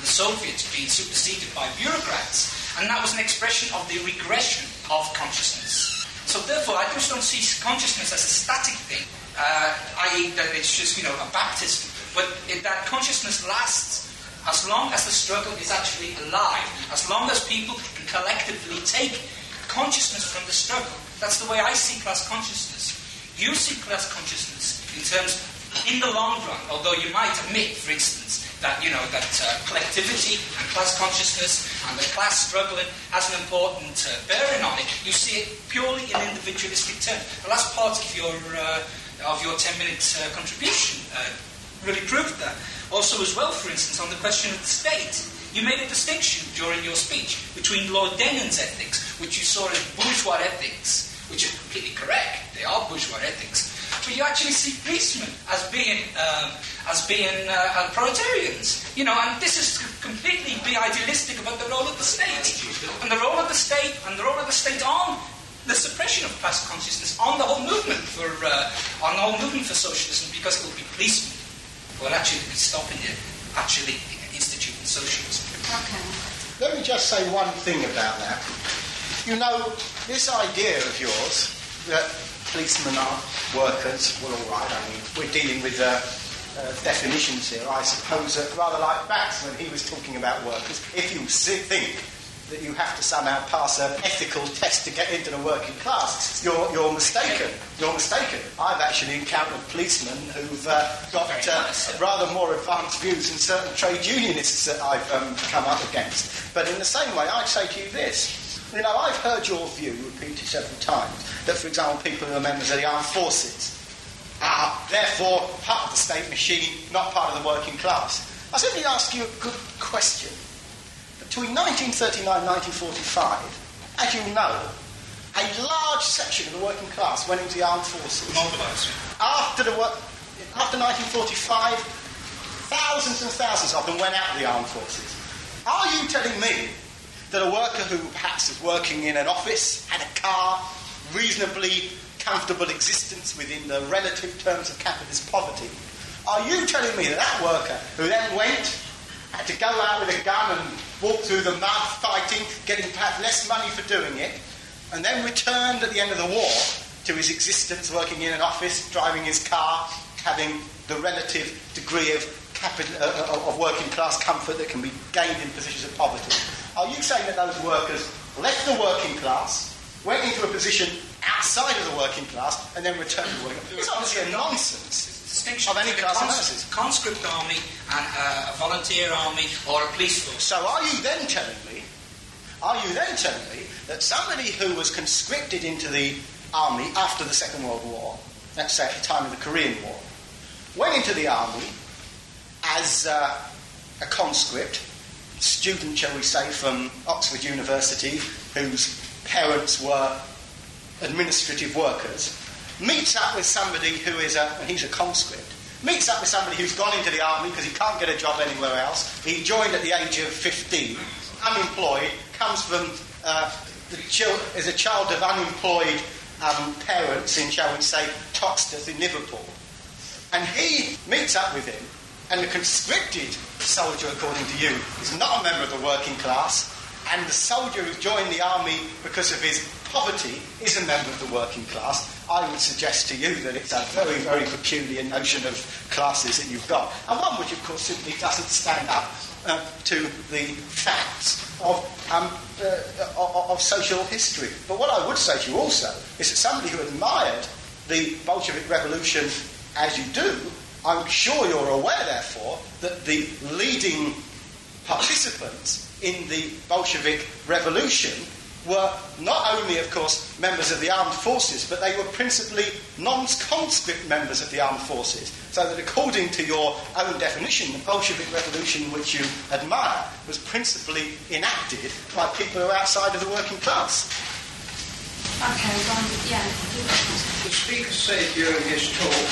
the Soviets being superseded by bureaucrats. And that was an expression of the regression of consciousness. So therefore, I just don't see consciousness as a static thing, i.e. that it's just, a baptism. But that consciousness lasts as long as the struggle is actually alive, as long as people can collectively take consciousness from the struggle. That's the way I see class consciousness. You see class consciousness in terms, in the long run, although you might admit, for instance, that, collectivity and class consciousness and the class struggling has an important bearing on it, you see it purely in individualistic terms. The last part of your 10-minute contribution really proved that. Also as well, for instance, on the question of the state, you made a distinction during your speech between Lord Denon's ethics, which you saw as bourgeois ethics, which are completely correct, they are bourgeois ethics, but you actually see policemen as being proletarians, and this is completely be idealistic about the role of the state, and the role of the state, on the suppression of class consciousness, on the whole movement for socialism, because it will be policemen will actually be stopping it, actually instituting socialism. Okay. Let me just say one thing about that. This idea of yours, that policemen are workers, well, all right, I mean, we're dealing with definitions here, I suppose, rather like Bax when he was talking about workers. If you think that you have to somehow pass an ethical test to get into the working class, you're mistaken. You're mistaken. I've actually encountered policemen who've got rather more advanced views than certain trade unionists that I've come up against. But in the same way, I'd say to you this. I've heard your view repeated several times that, for example, people who are members of the armed forces are therefore part of the state machine, not part of the working class. I simply ask you a good question. Between 1939 and 1945, as you know, a large section of the working class went into the armed forces. Mobilised. After 1945, thousands and thousands of them went out of the armed forces. Are you telling me that a worker who perhaps was working in an office, had a car, reasonably comfortable existence within the relative terms of capitalist poverty, are you telling me that that worker who then had to go out with a gun and walk through the mud fighting, getting perhaps less money for doing it, and then returned at the end of the war to his existence working in an office, driving his car, having the relative degree of working class comfort that can be gained in positions of poverty? Are you saying that those workers left the working class, went into a position outside of the working class, and then returned to working class? It's obviously a nonsense of any class analysis. Conscript army and a volunteer army or a police force. So are you then telling me that somebody who was conscripted into the army after the Second World War, let's say at the time of the Korean War, went into the army as a conscript, student, shall we say, from Oxford University, whose parents were administrative workers, meets up with somebody who is he's a conscript, meets up with somebody who's gone into the army because he can't get a job anywhere else. He joined at the age of 15, unemployed, comes from is a child of unemployed parents in, shall we say, Toxteth in Liverpool. And he meets up with him, and the conscripted soldier, according to you, is not a member of the working class, and the soldier who joined the army because of his poverty is a member of the working class. I would suggest to you that it's a very, very peculiar notion of classes that you've got, and one which, of course, simply doesn't stand up to the facts of social history. But what I would say to you also is that somebody who admired the Bolshevik Revolution as you do, I'm sure you're aware, therefore, that the leading participants in the Bolshevik Revolution were not only, of course, members of the armed forces, but they were principally non-conscript members of the armed forces. So that according to your own definition, the Bolshevik Revolution which you admire was principally enacted by people who are outside of the working class. Okay, yeah. The speaker said during his talk,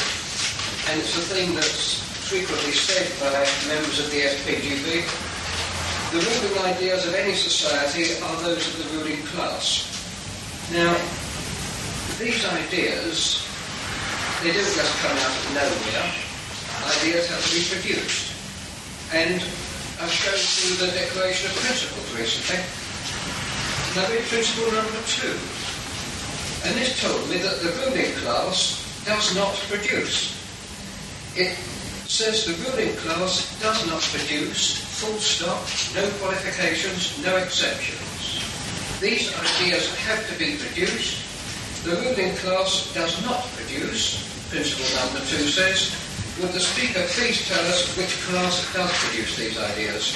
and it's a thing that's frequently said by members of the SPGB, the ruling ideas of any society are those of the ruling class. Now, these ideas, they don't just come out of nowhere. Ideas have to be produced. And I've shown through the Declaration of Principles recently. Now, read principle number 2. And this told me that the ruling class does not produce. It says the ruling class does not produce, full stop, no qualifications, no exceptions. These ideas have to be produced. The ruling class does not produce. Principle number 2 says, would the speaker please tell us which class does produce these ideas?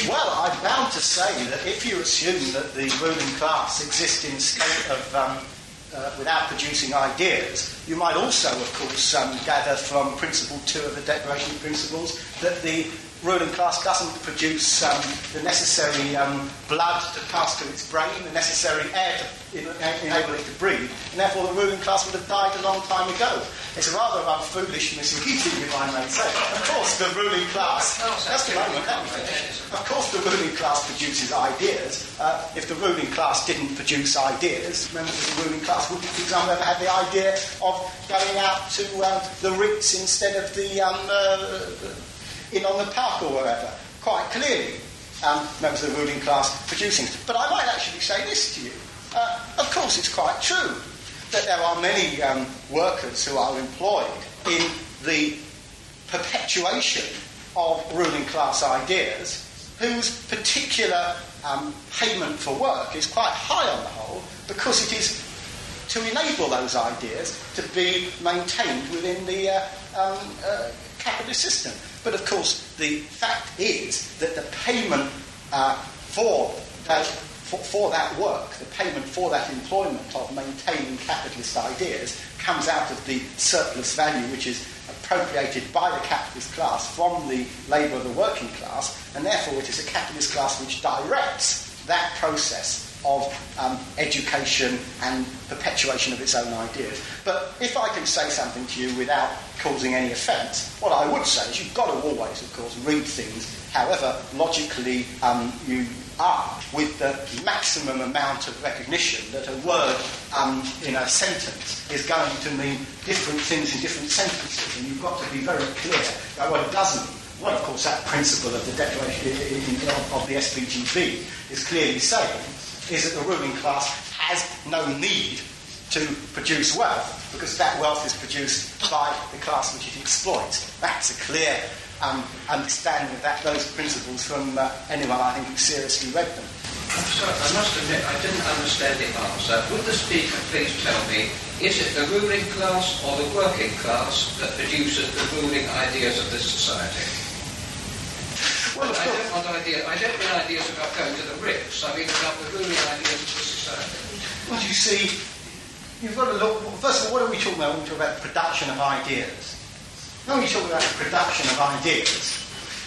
Well, I'm bound to say that if you assume that the ruling class exists in a state of without producing ideas, you might also, of course, gather from Principle 2 of the Declaration of Principles that the ruling class doesn't produce the necessary blood to pass to its brain, the necessary air to enable it to breathe, and therefore the ruling class would have died a long time ago. It's a rather foolish misreading, if I may say. Of course, the ruling class... Just a moment, let me finish. Of course, the ruling class produces ideas. If the ruling class didn't produce ideas, members of the ruling class wouldn't, for example, ever have the idea of going out to the Ritz instead of the... in on the park or wherever, quite clearly members of the ruling class producing. But I might actually say this to you. Of course, it's quite true that there are many workers who are employed in the perpetuation of ruling class ideas whose particular payment for work is quite high on the whole because it is to enable those ideas to be maintained within the capitalist system. But of course, the fact is that the payment for that work, the payment for that employment of maintaining capitalist ideas, comes out of the surplus value which is appropriated by the capitalist class from the labour of the working class, and therefore it is a capitalist class which directs that process of education and perpetuation of its own ideas. But if I can say something to you without causing any offence, what I would say is you've got to always, of course, read things however logically you are, with the maximum amount of recognition that a word in a sentence is going to mean different things in different sentences, and you've got to be very clear about what it does mean. What, of course, that principle of the Declaration of the SPGB is clearly saying is that the ruling class has no need to produce wealth, because that wealth is produced by the class which it exploits. That's a clear understanding of those principles from anyone, I think, who seriously read them. I'm sorry, I must admit, I didn't understand the answer. Would the speaker please tell me, is it the ruling class or the working class that produces the ruling ideas of this society? Well, I don't mean ideas about going to the Ritz. I mean about the ruling ideas of the society. Well, you see, you've got to look. First of all, what are we talking about when we talk about the production of ideas? When we talk about the production of ideas,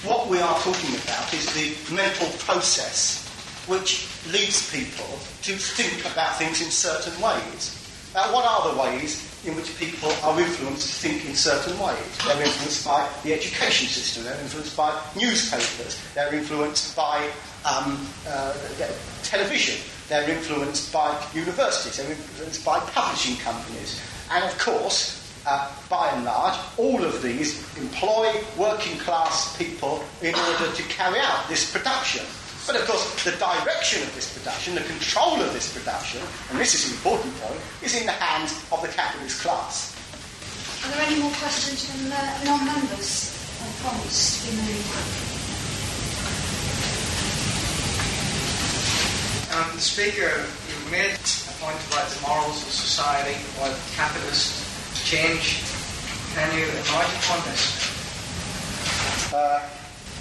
what we are talking about is the mental process which leads people to think about things in certain ways. Now, what are the ways in which people are influenced to think in certain ways? They're influenced by the education system, they're influenced by newspapers, they're influenced by television, they're influenced by universities, they're influenced by publishing companies. And of course, by and large, all of these employ working class people in order to carry out this production. But of course, the direction of this production, the control of this production, and this is an important point, is in the hands of the capitalist class. Are there any more questions from non-members on points to be made? The Speaker, you made a point about the morals of society, about capitalist change. Can you enlarge upon this?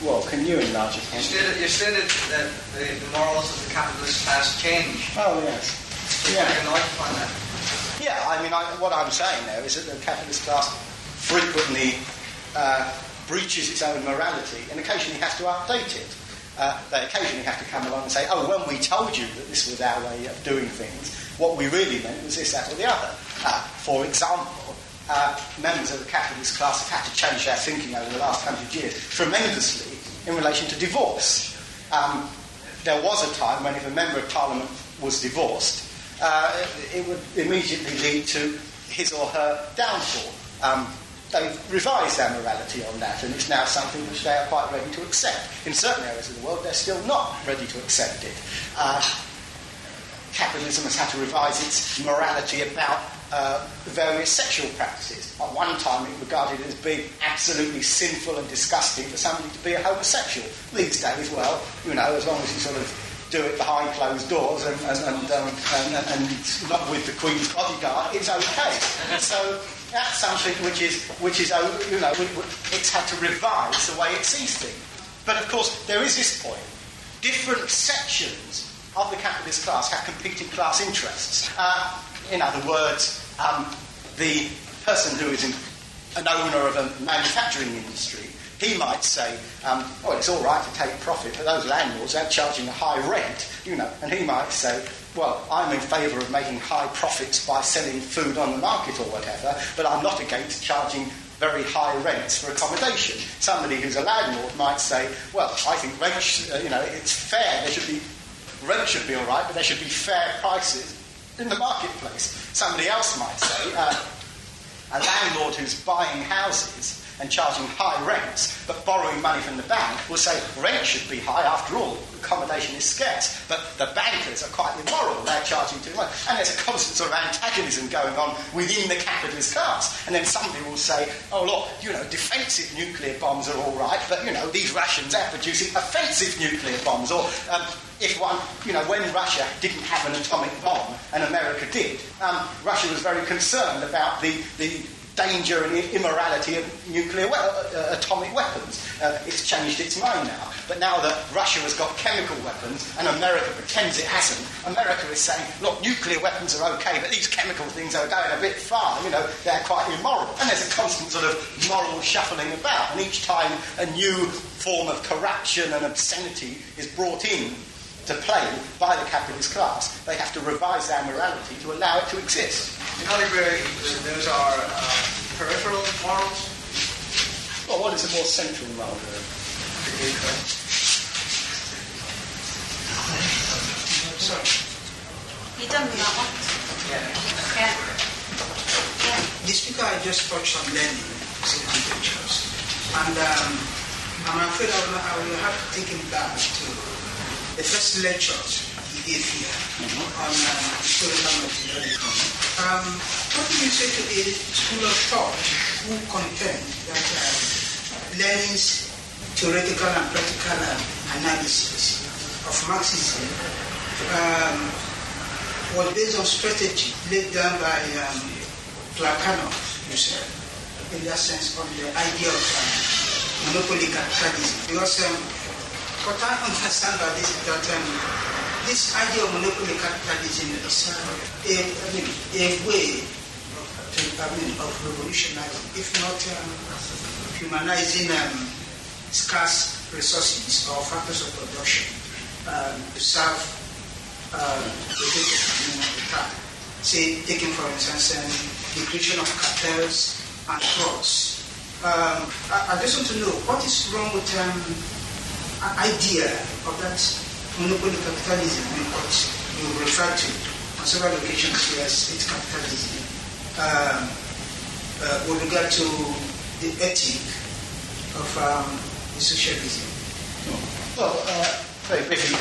Well, can you enlarge upon it? You stated that the morals of the capitalist class change. Oh, yes. Can you enlarge upon that? Yeah, I mean, what I'm saying there is that the capitalist class frequently breaches its own morality and occasionally has to update it. They occasionally have to come along and say, oh, when we told you that this was our way of doing things, what we really meant was this, that, or the other. For example, members of the capitalist class have had to change their thinking over the last 100 years tremendously in relation to divorce. There was a time when if a member of parliament was divorced, it would immediately lead to his or her downfall. They've revised their morality on that, and it's now something which they are quite ready to accept. In certain areas of the world, they're still not ready to accept it. Capitalism has had to revise its morality about various sexual practices. At one time, it regarded it as being absolutely sinful and disgusting for somebody to be a homosexual. These days, well, you know, as long as you sort of do it behind closed doors and not with the Queen's bodyguard, it's okay. So that's something which is you know, it's had to revise the way it sees things. But of course, there is this point: different sections of the capitalist class have competing class interests. In other words, the person who is an owner of a manufacturing industry, he might say, well, it's all right to take profit, but those landlords, they're charging a high rent, you know. And he might say, well, I'm in favour of making high profits by selling food on the market or whatever, but I'm not against charging very high rents for accommodation. Somebody who's a landlord might say, well, I think rent, it's fair, rent should be all right, but there should be fair prices in the marketplace. Somebody else might say, a landlord who's buying houses and charging high rents but borrowing money from the bank will say rent should be high, after all, accommodation is scarce, but the bankers are quite immoral, they're charging too much. And there's a constant sort of antagonism going on within the capitalist class. And then somebody will say, oh look, defensive nuclear bombs are all right, but these Russians are producing offensive nuclear bombs. Or if one, when Russia didn't have an atomic bomb and America did, Russia was very concerned about the danger and immorality of atomic weapons. It's changed its mind now. But now that Russia has got chemical weapons and America pretends it hasn't, America is saying, look, nuclear weapons are okay, but these chemical things are going a bit far, they're quite immoral. And there's a constant sort of moral shuffling about. And each time a new form of corruption and obscenity is brought in, to play by the capitalist class, they have to revise their morality to allow it to exist. In other words, those are peripheral morals? Well, what is a more central moral? Sorry. You done with that one? Yeah. The speaker I just touched on learning lectures, and I'm afraid I will have to take him back to the first lectures he gave here on historical materialism. What do you say to a school of thought who contend that Lenin's theoretical and practical analysis of Marxism was based on strategy laid down by Plekhanov, you said, in that sense, on the idea of monopoly capitalism? Because what I understand by this is that this idea of monopoly capitalism is a way of revolutionizing, if not humanizing scarce resources or factors of production to serve the people at the time. Say, taking for instance the creation of cartels and frauds. I just want to know what is wrong with idea of that monopoly capitalism, what you refer to on several occasions here as state capitalism, with regard to the ethic of the socialism. Well, very briefly,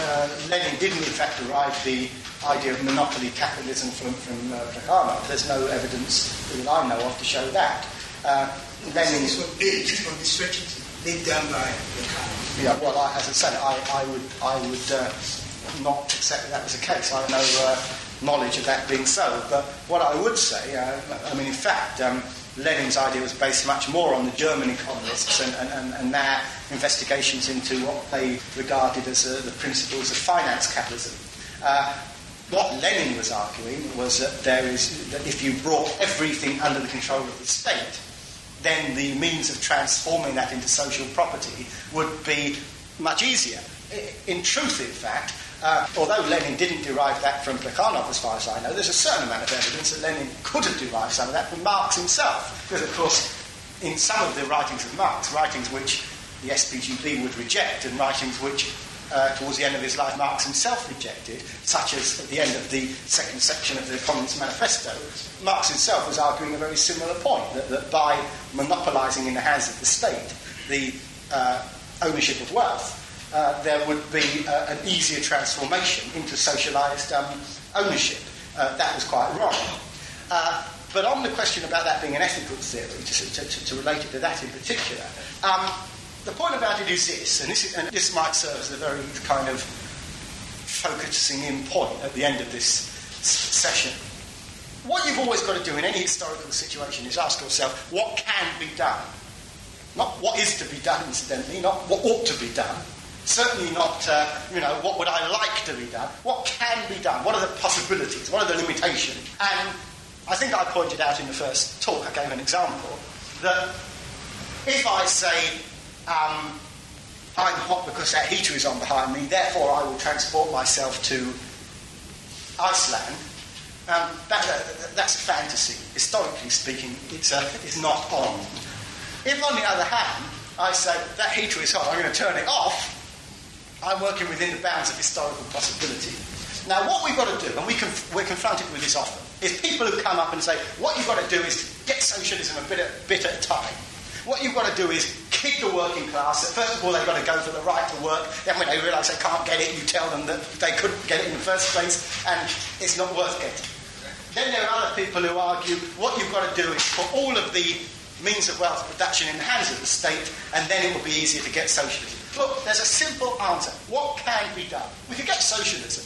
Lenin didn't in fact derive the idea of monopoly capitalism from Plekhanov. There's no evidence that I know of to show that. Lenin was based on the strategy laid down by Plekhanov. Yeah, well, as I said, I would not accept that was the case. I have no knowledge of that being so. But what I would say, in fact, Lenin's idea was based much more on the German economists and their investigations into what they regarded as the principles of finance capitalism. What Lenin was arguing was that if you brought everything under the control of the state, then the means of transforming that into social property would be much easier. In truth, in fact, although Lenin didn't derive that from Plekhanov, as far as I know, there's a certain amount of evidence that Lenin could have derived some of that from Marx himself. Because, of course, in some of the writings of Marx, writings which the SPGB would reject and writings which, towards the end of his life, Marx himself rejected, such as at the end of the second section of the Communist Manifesto, Marx himself was arguing a very similar point, that by monopolising in the hands of the state the ownership of wealth, there would be an easier transformation into socialised ownership. That was quite wrong. But on the question about that being an ethical theory, to relate it to that in particular, the point about it is this, and this might serve as a very kind of focusing in point at the end of this session. What you've always got to do in any historical situation is ask yourself, what can be done? Not what is to be done, incidentally, not what ought to be done. Certainly not, what would I like to be done? What can be done? What are the possibilities? What are the limitations? And I think I pointed out in the first talk, I gave an example, that if I say, I'm hot because that heater is on behind me, therefore I will transport myself to Iceland, that's a fantasy. Historically speaking, it's not on. If, on the other hand, I say, that heater is hot, I'm going to turn it off, I'm working within the bounds of historical possibility. Now, what we've got to do, and we're confronted with this often, is people who come up and say, what you've got to do is get socialism a bit at a time. What you've got to do is kick the working class. First of all, they've got to go for the right to work. Then when they realise they can't get it, you tell them that they couldn't get it in the first place, and it's not worth getting. Then there are other people who argue, what you've got to do is put all of the means of wealth production in the hands of the state, and then it will be easier to get socialism. Look, there's a simple answer. What can be done? We can get socialism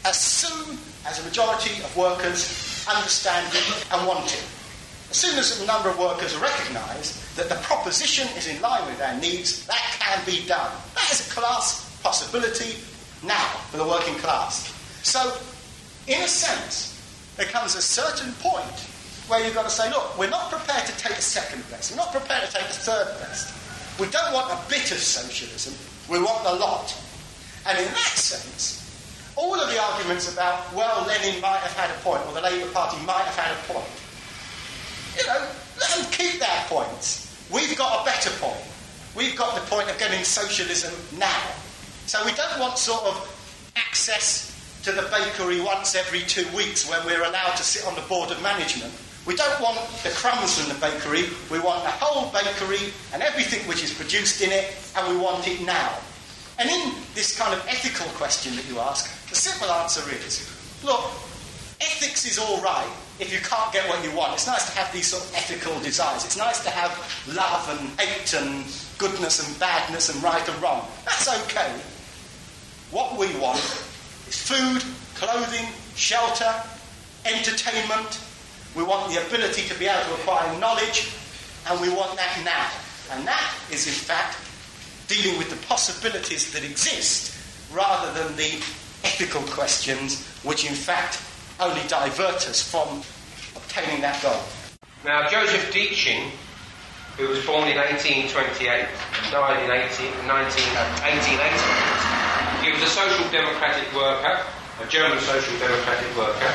as soon as a majority of workers understand it and want it. As soon as a number of workers recognise that the proposition is in line with their needs, that can be done. That is a class possibility now for the working class. So, in a sense, there comes a certain point where you've got to say, look, we're not prepared to take a second best. We're not prepared to take a third best. We don't want a bit of socialism. We want the lot. And in that sense, all of the arguments about, well, Lenin might have had a point, or the Labour Party might have had a point, let them keep their points. We've got a better point. We've got the point of getting socialism now. So we don't want sort of access to the bakery once every 2 weeks when we're allowed to sit on the board of management. We don't want the crumbs from the bakery. We want the whole bakery and everything which is produced in it, and we want it now. And in this kind of ethical question that you ask, the simple answer is, look, ethics is all right if you can't get what you want. It's nice to have these sort of ethical desires. It's nice to have love and hate and goodness and badness and right and wrong. That's okay. What we want is food, clothing, shelter, entertainment. We want the ability to be able to acquire knowledge, and we want that now. And that is, in fact, dealing with the possibilities that exist rather than the ethical questions which, in fact, only divert us from obtaining that goal. Now, Joseph Dietzgen, who was born in 1828 and died in 1888, he was a social democratic worker, a German social democratic worker,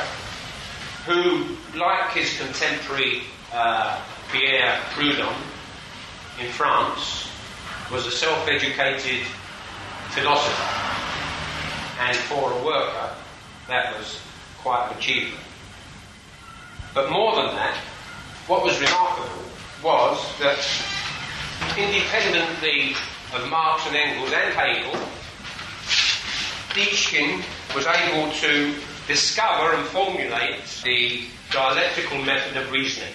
who, like his contemporary Pierre Proudhon in France, was a self-educated philosopher. And for a worker, that was quite an achievement. But more than that, what was remarkable was that, independently of Marx and Engels and Hegel, Dietzgen was able to discover and formulate the dialectical method of reasoning.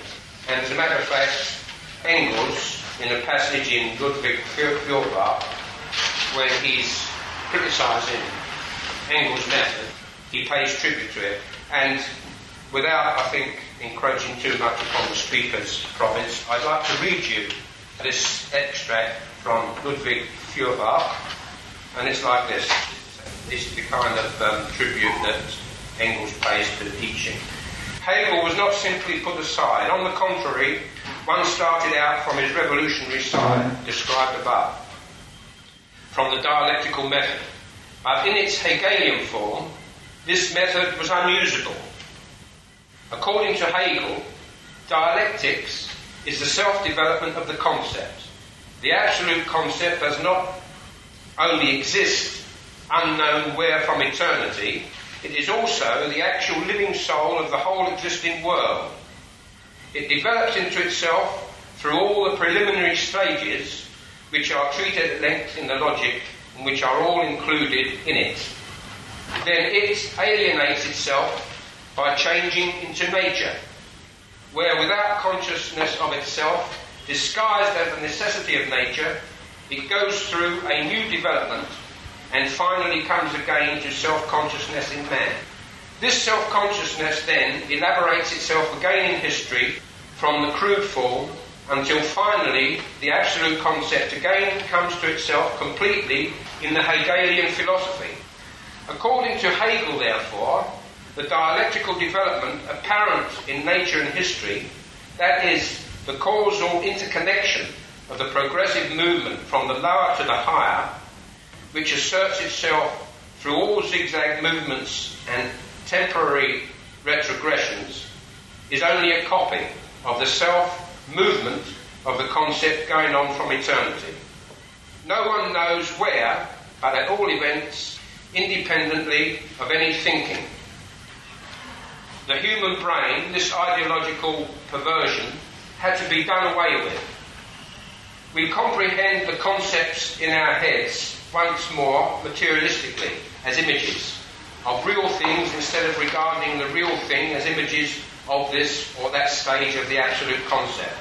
And as a matter of fact, Engels, in a passage in Ludwig Feuerbach, when he's criticising Engels' method, he pays tribute to it. And without, I think, encroaching too much upon the speaker's province, I'd like to read you this extract from Ludwig Feuerbach, and it's like this. This is the kind of tribute that Engels pays to Dietzgen. Hegel was not simply put aside. On the contrary, one started out from his revolutionary side, described above, from the dialectical method. But in its Hegelian form, this method was unusable. According to Hegel, dialectics is the self-development of the concept. The absolute concept does not only exist unknown where from eternity, it is also the actual living soul of the whole existing world. It develops into itself through all the preliminary stages which are treated at length in the logic and which are all included in it. Then it alienates itself by changing into nature, where without consciousness of itself, disguised as the necessity of nature, it goes through a new development and finally comes again to self-consciousness in man. This self-consciousness then elaborates itself again in history from the crude form until finally the absolute concept again comes to itself completely in the Hegelian philosophy. According to Hegel, therefore, the dialectical development apparent in nature and history, that is, the causal interconnection of the progressive movement from the lower to the higher, which asserts itself through all zigzag movements and temporary retrogressions, is only a copy of the self-movement of the concept going on from eternity. No one knows where, but at all events, independently of any thinking. The human brain, this ideological perversion, had to be done away with. We comprehend the concepts in our heads once more materialistically, as images of real things instead of regarding the real thing as images of this or that stage of the absolute concept.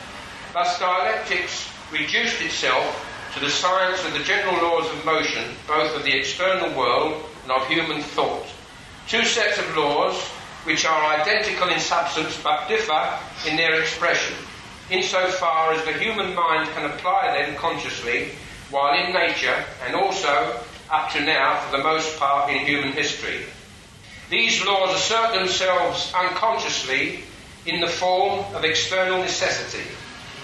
Thus dialectics reduced itself to the science of the general laws of motion, both of the external world and of human thought. Two sets of laws which are identical in substance but differ in their expression, insofar as the human mind can apply them consciously, while in nature, and also, up to now, for the most part in human history. These laws assert themselves unconsciously in the form of external necessity,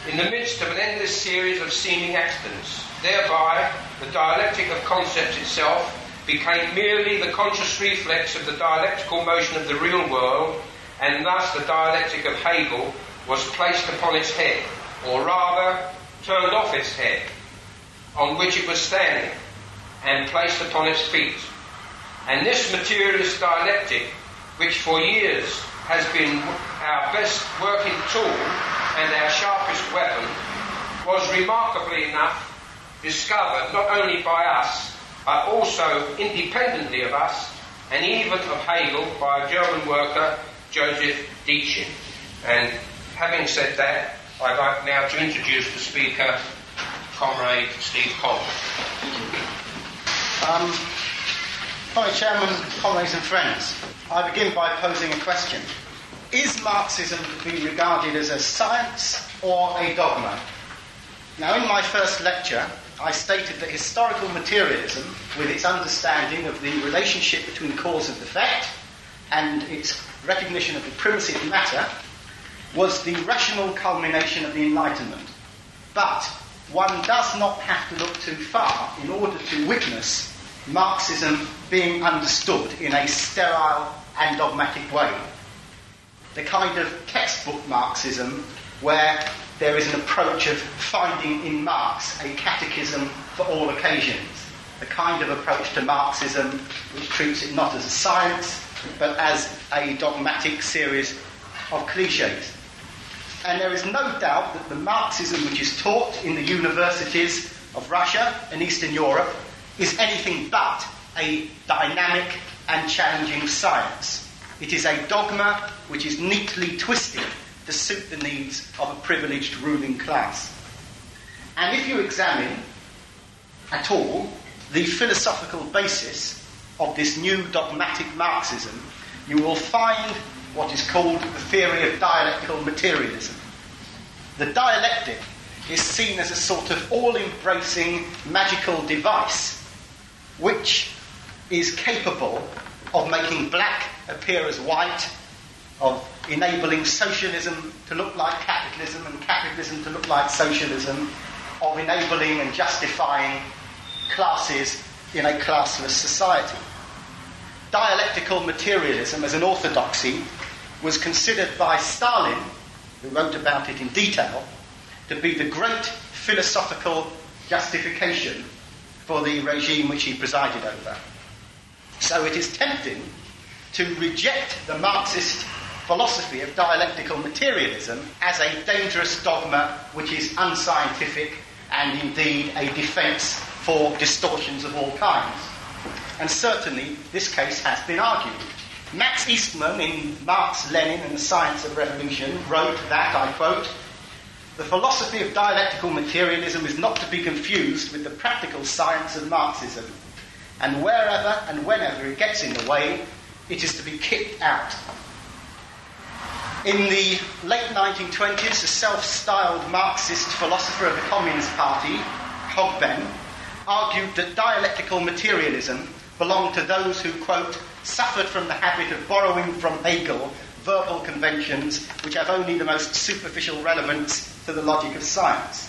in the midst of an endless series of seeming accidents. Thereby, the dialectic of concepts itself became merely the conscious reflex of the dialectical motion of the real world, and thus the dialectic of Hegel was placed upon its head, or rather turned off its head, on which it was standing, and placed upon its feet. And this materialist dialectic, which for years has been our best working tool and our sharpest weapon, was remarkably enough discovered not only by us, but also independently of us, and even of Hegel, by a German worker, Joseph Dietzgen. And having said that, I'd like now to introduce the speaker, Comrade Steve Collins. Hi, Chairman, comrades and friends. I begin by posing a question. Is Marxism to be regarded as a science or a dogma? Now, in my first lecture, I stated that historical materialism, with its understanding of the relationship between cause and effect and its recognition of the primacy of matter, was the rational culmination of the Enlightenment. But one does not have to look too far in order to witness Marxism being understood in a sterile and dogmatic way. The kind of textbook Marxism where there is an approach of finding in Marx a catechism for all occasions. The kind of approach to Marxism which treats it not as a science, but as a dogmatic series of cliches. And there is no doubt that the Marxism which is taught in the universities of Russia and Eastern Europe is anything but a dynamic and challenging science. It is a dogma which is neatly twisted to suit the needs of a privileged ruling class. And if you examine at all the philosophical basis of this new dogmatic Marxism, you will find what is called the theory of dialectical materialism. The dialectic is seen as a sort of all-embracing magical device which is capable of making black appear as white, of enabling socialism to look like capitalism and capitalism to look like socialism, of enabling and justifying classes in a classless society. Dialectical materialism as an orthodoxy was considered by Stalin, who wrote about it in detail, to be the great philosophical justification for the regime which he presided over. So it is tempting to reject the Marxist philosophy of dialectical materialism as a dangerous dogma which is unscientific and indeed a defence for distortions of all kinds. And certainly this case has been argued. Max Eastman, in Marx, Lenin and the Science of Revolution, wrote that, I quote, "The philosophy of dialectical materialism is not to be confused with the practical science of Marxism, and wherever and whenever it gets in the way, it is to be kicked out." In the late 1920s, a self-styled Marxist philosopher of the Communist Party, Hogben, argued that dialectical materialism belonged to those who, quote, "suffered from the habit of borrowing from Hegel verbal conventions which have only the most superficial relevance to the logic of science."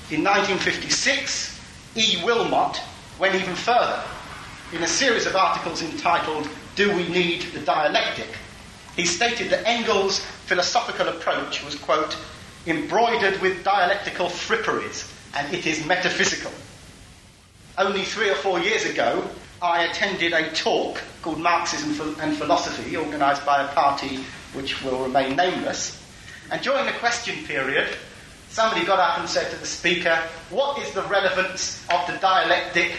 In 1956, E. Wilmot went even further. In a series of articles entitled "Do We Need the Dialectic?" he stated that Engels' philosophical approach was, quote, "embroidered with dialectical fripperies, and it is metaphysical." Only 3 or 4 years ago, I attended a talk called Marxism and Philosophy, organised by a party which will remain nameless. And during the question period, somebody got up and said to the speaker, "What is the relevance of the dialectic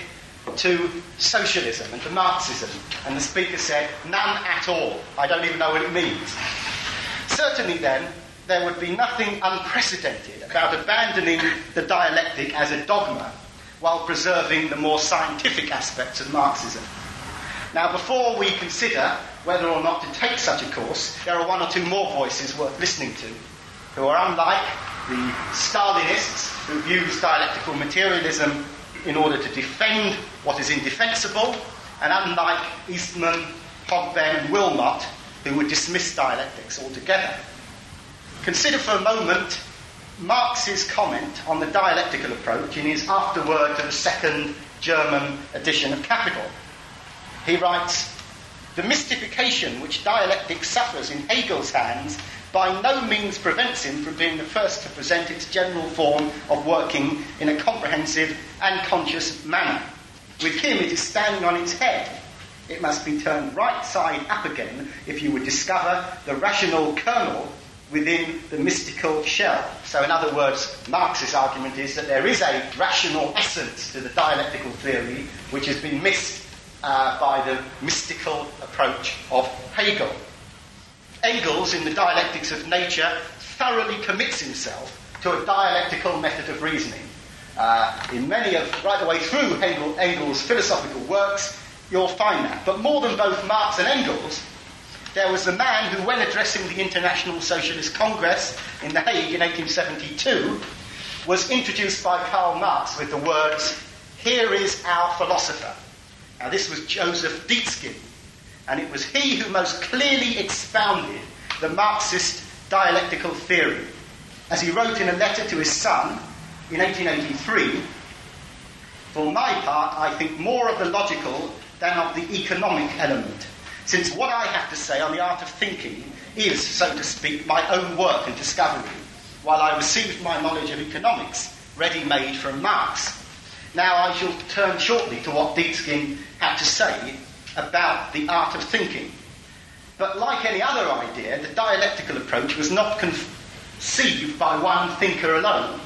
to socialism and to Marxism?" And the speaker said, "None at all. I don't even know what it means." Certainly then, there would be nothing unprecedented about abandoning the dialectic as a dogma while preserving the more scientific aspects of Marxism. Now, before we consider whether or not to take such a course, there are 1 or 2 more voices worth listening to, who are unlike the Stalinists who use dialectical materialism in order to defend what is indefensible, and unlike Eastman, Hogben and Wilmot, who would dismiss dialectics altogether. Consider for a moment Marx's comment on the dialectical approach in his afterword to the second German edition of Capital. He writes, "The mystification which dialectic suffers in Hegel's hands by no means prevents him from being the first to present its general form of working in a comprehensive and conscious manner. With him it is standing on its head. It must be turned right side up again if you would discover the rational kernel within the mystical shell." So in other words, Marx's argument is that there is a rational essence to the dialectical theory which has been missed by the mystical approach of Hegel. Engels, in the Dialectics of Nature, thoroughly commits himself to a dialectical method of reasoning. In many of, right the way through Engels' philosophical works, you'll find that. But more than both Marx and Engels, there was the man who, when addressing the International Socialist Congress in The Hague in 1872, was introduced by Karl Marx with the words, "Here is our philosopher." Now this was Joseph Dietzgen, and it was he who most clearly expounded the Marxist dialectical theory. As he wrote in a letter to his son in 1883, "For my part, I think more of the logical than of the economic element, since what I have to say on the art of thinking is, so to speak, my own work and discovery, while I received my knowledge of economics ready-made from Marx." Now I shall turn shortly to what Dietzgen had to say about the art of thinking. But like any other idea, the dialectical approach was not conceived by one thinker alone.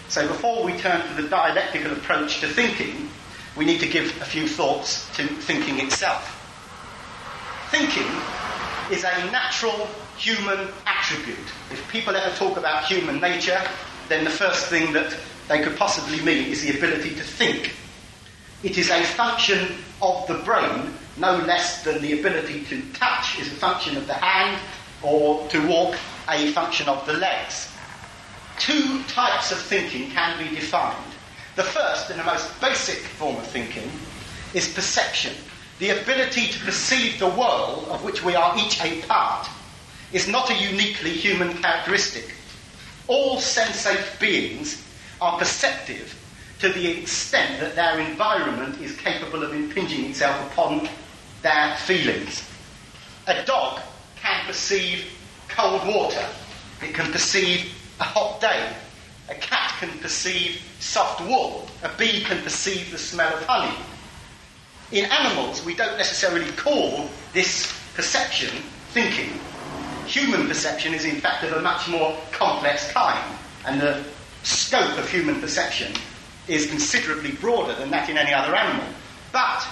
So before we turn to the dialectical approach to thinking, we need to give a few thoughts to thinking itself. Thinking is a natural human attribute. If people ever talk about human nature, then the first thing that they could possibly mean is the ability to think. It is a function of the brain, no less than the ability to touch is a function of the hand, or to walk a function of the legs. Two types of thinking can be defined. The first and the most basic form of thinking is perception. The ability to perceive the world of which we are each a part is not a uniquely human characteristic. All sensate beings are perceptive to the extent that their environment is capable of impinging itself upon their feelings. A dog can perceive cold water. It can perceive a hot day. A cat can perceive soft wool. A bee can perceive the smell of honey. In animals, we don't necessarily call this perception thinking. Human perception is in fact of a much more complex kind, and the scope of human perception is considerably broader than that in any other animal. But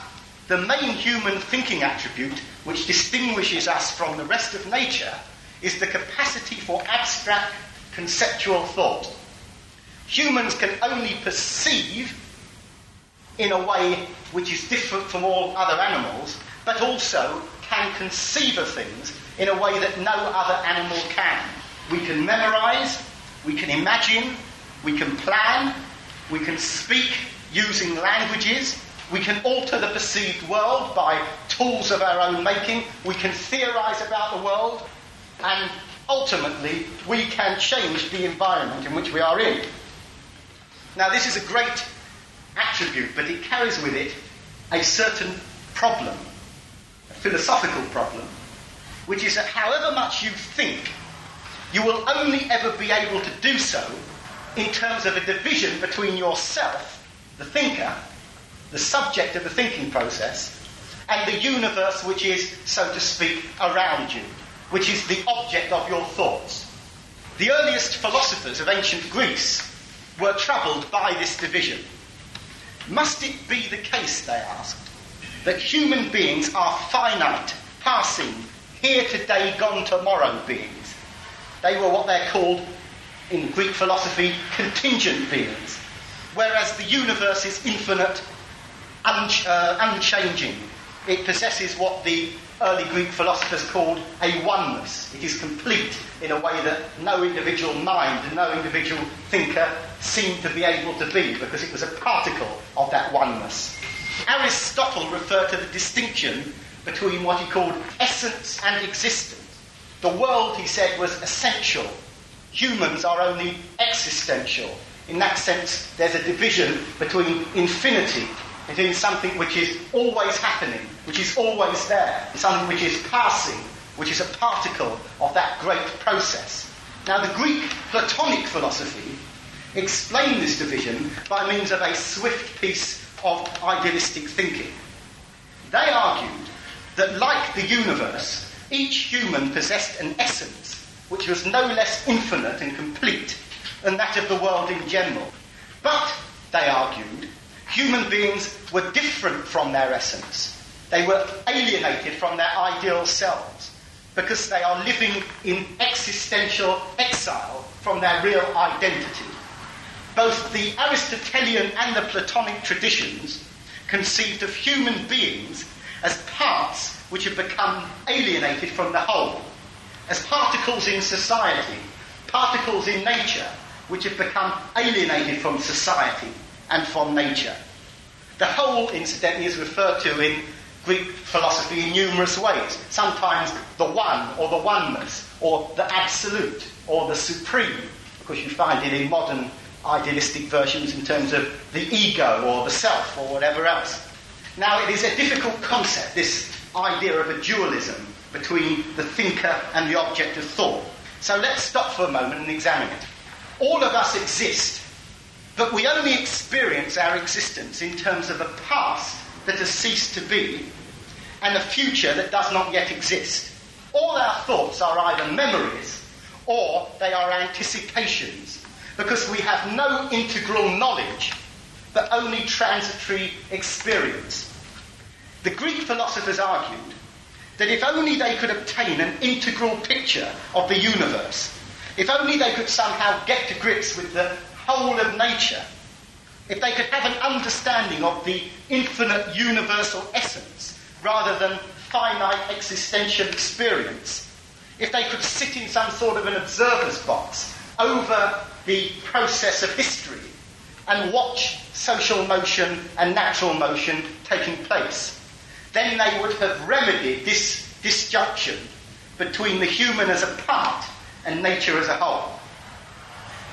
the main human thinking attribute which distinguishes us from the rest of nature is the capacity for abstract conceptual thought. Humans can only perceive in a way which is different from all other animals, but also can conceive of things in a way that no other animal can. We can memorize, we can imagine, we can plan, we can speak using languages, we can alter the perceived world by tools of our own making, we can theorize about the world, and ultimately we can change the environment in which we are in. Now this is a great attribute, but it carries with it a certain problem, a philosophical problem, which is that however much you think, you will only ever be able to do so in terms of a division between yourself, the thinker, the subject of the thinking process, and the universe which is, so to speak, around you, which is the object of your thoughts. The earliest philosophers of ancient Greece were troubled by this division. Must it be the case, they asked, that human beings are finite, passing, here today, gone tomorrow beings? They were what they're called, in Greek philosophy, contingent beings, whereas the universe is infinite, unchanging. It possesses what the early Greek philosophers called a oneness. It is complete in a way that no individual mind and no individual thinker seemed to be able to be, because it was a particle of that oneness. Aristotle referred to the distinction between what he called essence and existence. The world, he said, was essential. Humans are only existential. In that sense, there's a division between infinity It means something which is always happening, which is always there, something which is passing, which is a particle of that great process. Now, the Greek Platonic philosophy explained this division by means of a swift piece of idealistic thinking. They argued that, like the universe, each human possessed an essence which was no less infinite and complete than that of the world in general. But, they argued, human beings were different from their essence. They were alienated from their ideal selves because they are living in existential exile from their real identity. Both the Aristotelian and the Platonic traditions conceived of human beings as parts which have become alienated from the whole, as particles in society, particles in nature, which have become alienated from society and from nature. The whole, incidentally, is referred to in Greek philosophy in numerous ways. Sometimes the one, or the oneness, or the absolute, or the supreme, because you find it in modern idealistic versions in terms of the ego, or the self, or whatever else. Now, it is a difficult concept, this idea of a dualism between the thinker and the object of thought. So let's stop for a moment and examine it. All of us exist, but we only experience our existence in terms of a past that has ceased to be and a future that does not yet exist. All our thoughts are either memories or they are anticipations, because we have no integral knowledge but only transitory experience. The Greek philosophers argued that if only they could obtain an integral picture of the universe, if only they could somehow get to grips with the whole of nature, if they could have an understanding of the infinite universal essence rather than finite existential experience, if they could sit in some sort of an observer's box over the process of history and watch social motion and natural motion taking place, then they would have remedied this disjunction between the human as a part and nature as a whole.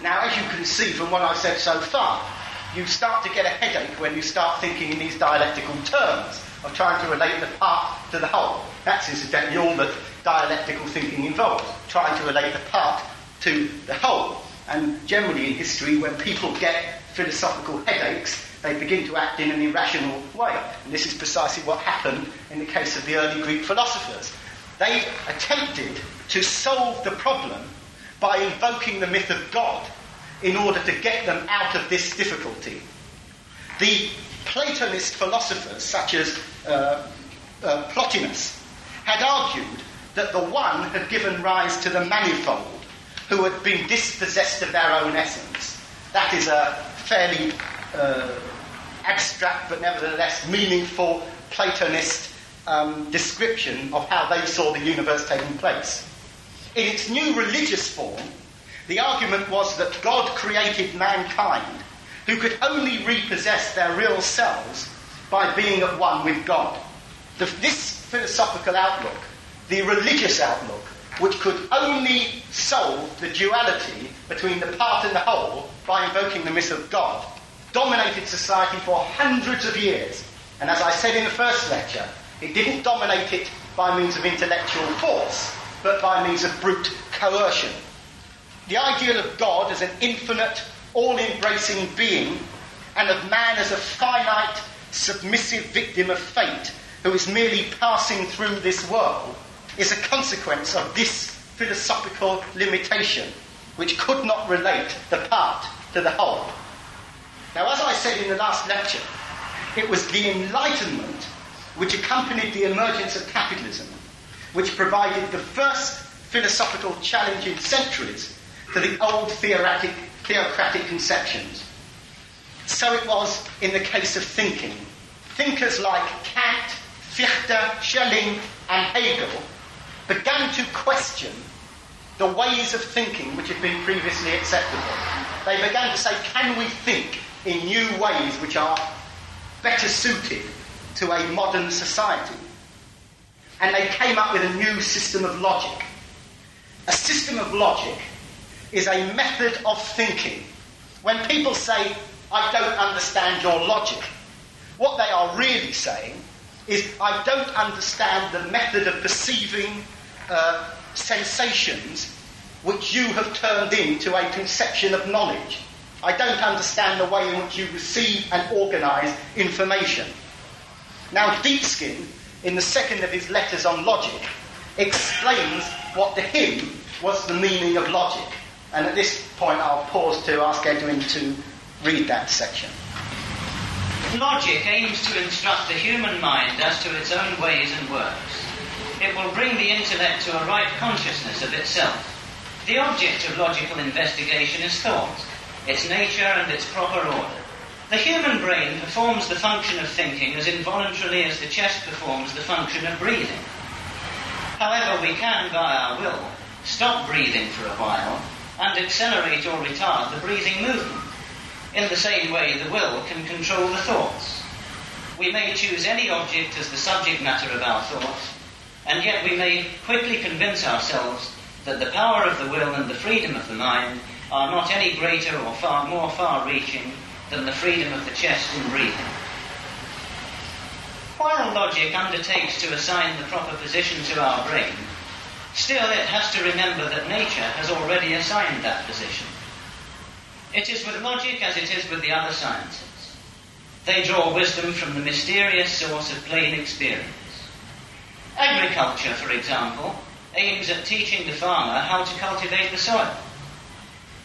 Now, as you can see from what I've said so far, you start to get a headache when you start thinking in these dialectical terms of trying to relate the part to the whole. That's incidentally all that dialectical thinking involves, trying to relate the part to the whole. And generally in history, when people get philosophical headaches, they begin to act in an irrational way. And this is precisely what happened in the case of the early Greek philosophers. They attempted to solve the problem by invoking the myth of God in order to get them out of this difficulty. The Platonist philosophers, such as Plotinus, had argued that the one had given rise to the manifold, who had been dispossessed of their own essence. That is a fairly abstract but nevertheless meaningful Platonist description of how they saw the universe taking place. In its new religious form, the argument was that God created mankind, who could only repossess their real selves by being at one with God. This philosophical outlook, the religious outlook, which could only solve the duality between the part and the whole by invoking the myth of God, dominated society for hundreds of years. And as I said in the first lecture, it didn't dominate it by means of intellectual force, but by means of brute coercion. The ideal of God as an infinite, all-embracing being, and of man as a finite, submissive victim of fate who is merely passing through this world, is a consequence of this philosophical limitation, which could not relate the part to the whole. Now, as I said in the last lecture, it was the Enlightenment which accompanied the emergence of capitalism, which provided the first philosophical challenge in centuries to the old theocratic conceptions. So it was in the case of thinking. Thinkers like Kant, Fichte, Schelling, and Hegel began to question the ways of thinking which had been previously acceptable. They began to say, can we think in new ways which are better suited to a modern society? And they came up with a new system of logic. A system of logic is a method of thinking. When people say, I don't understand your logic, What they are really saying is, I don't understand the method of perceiving sensations which you have turned into a conception of knowledge. I don't understand the way in which you receive and organise information. Now, Dietzgen, in the second of his letters on logic, explains what to him was the meaning of logic. And at this point I'll pause to ask Edwin to read that section. Logic aims to instruct the human mind as to its own ways and works. It will bring the intellect to a right consciousness of itself. The object of logical investigation is thought, its nature and its proper order. The human brain performs the function of thinking as involuntarily as the chest performs the function of breathing. However, we can, by our will, stop breathing for a while and accelerate or retard the breathing movement. In the same way, the will can control the thoughts. We may choose any object as the subject matter of our thoughts, and yet we may quickly convince ourselves that the power of the will and the freedom of the mind are not any greater or far more far-reaching than the freedom of the chest in breathing. While logic undertakes to assign the proper position to our brain, still it has to remember that nature has already assigned that position. It is with logic as it is with the other sciences. They draw wisdom from the mysterious source of plain experience. Agriculture, for example, aims at teaching the farmer how to cultivate the soil.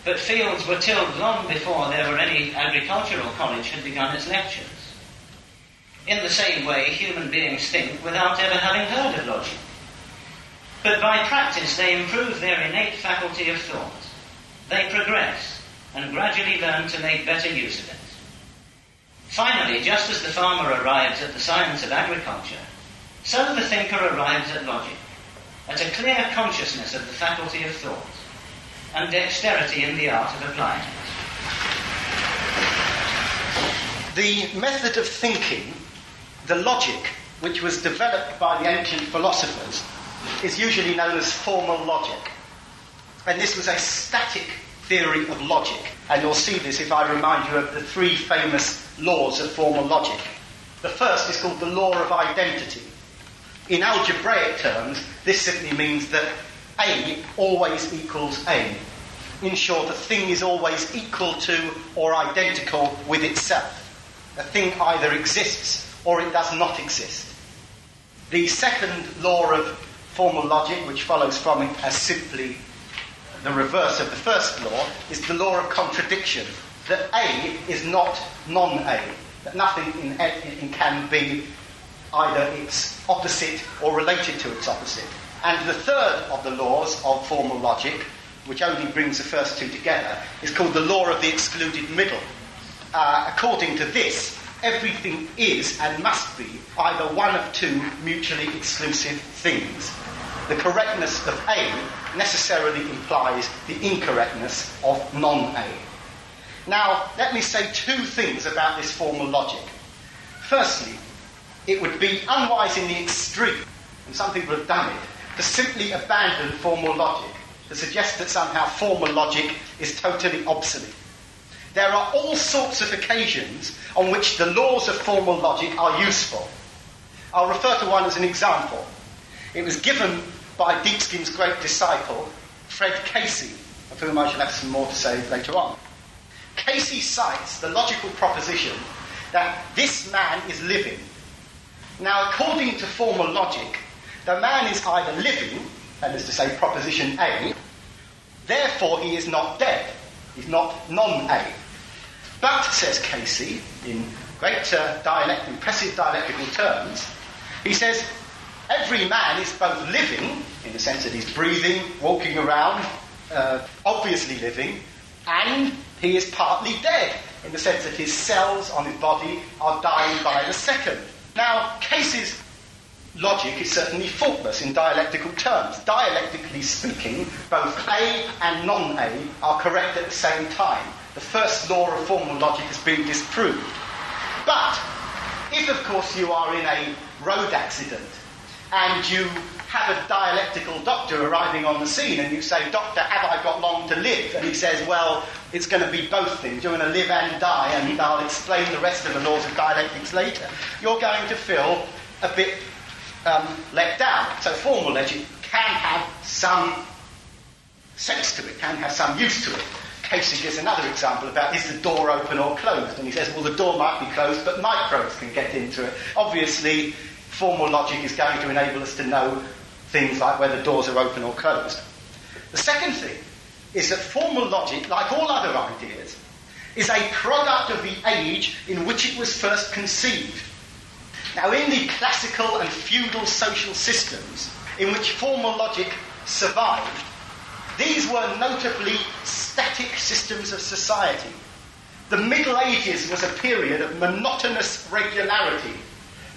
But fields were tilled long before there were any agricultural college had begun its lectures. In the same way, human beings think without ever having heard of logic. But by practice they improve their innate faculty of thought. They progress and gradually learn to make better use of it. Finally, just as the farmer arrives at the science of agriculture, so the thinker arrives at logic, at a clear consciousness of the faculty of thought, and dexterity in the art of applying it. The method of thinking, the logic, which was developed by the ancient philosophers, is usually known as formal logic. And this was a static theory of logic. And you'll see this if I remind you of the three famous laws of formal logic. The first is called the law of identity. In algebraic terms, this simply means that A always equals A. In short, a thing is always equal to or identical with itself. A thing either exists or it does not exist. The second law of formal logic, which follows from it as simply the reverse of the first law, is the law of contradiction, that A is not non-A, that nothing in can be either its opposite or related to its opposite. And the third of the laws of formal logic, which only brings the first two together, is called the law of the excluded middle. According to this, everything is and must be either one of two mutually exclusive things. The correctness of A necessarily implies the incorrectness of non-A. Now, let me say two things about this formal logic. Firstly, it would be unwise in the extreme, and some people have done it, to simply abandon formal logic, to suggest that somehow formal logic is totally obsolete. There are all sorts of occasions on which the laws of formal logic are useful. I'll refer to one as an example. It was given by Dietzgen's great disciple, Fred Casey, of whom I shall have some more to say later on. Casey cites the logical proposition that this man is living. Now, according to formal logic, the man is either living, that is to say, proposition A, therefore he is not dead. He's not non-A. But, says Casey, in great impressive dialectical terms, he says, every man is both living, in the sense that he's breathing, walking around, obviously living, and he is partly dead, in the sense that his cells on his body are dying by the second. Now, Casey's logic is certainly faultless in dialectical terms. Dialectically speaking, both A and non-A are correct at the same time. The first law of formal logic has been disproved. But if, of course, you are in a road accident and you have a dialectical doctor arriving on the scene and you say, "Doctor, have I got long to live?" And he says, "Well, it's going to be both things. You're going to live and die, and I'll explain the rest of the laws of dialectics later. You're going to feel a bit let down. So formal logic can have some sense to it, can have some use to it. Kautsky gives another example about, is the door open or closed? And he says, well, the door might be closed, but microbes can get into it. Obviously, formal logic is going to enable us to know things like whether doors are open or closed. The second thing is that formal logic, like all other ideas, is a product of the age in which it was first conceived. Now, in the classical and feudal social systems in which formal logic survived, these were notably static systems of society. The Middle Ages was a period of monotonous regularity.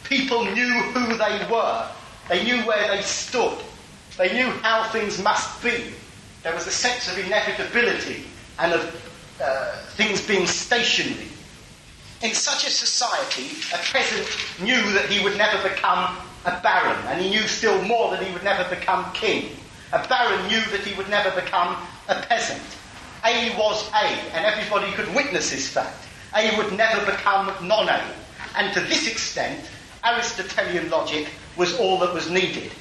People knew who they were. They knew where they stood. They knew how things must be. There was a sense of inevitability and of things being stationary. In such a society, a peasant knew that he would never become a baron, and he knew still more that he would never become king. A baron knew that he would never become a peasant. A was A, and everybody could witness this fact. A would never become non-A. And to this extent, Aristotelian logic was all that was needed.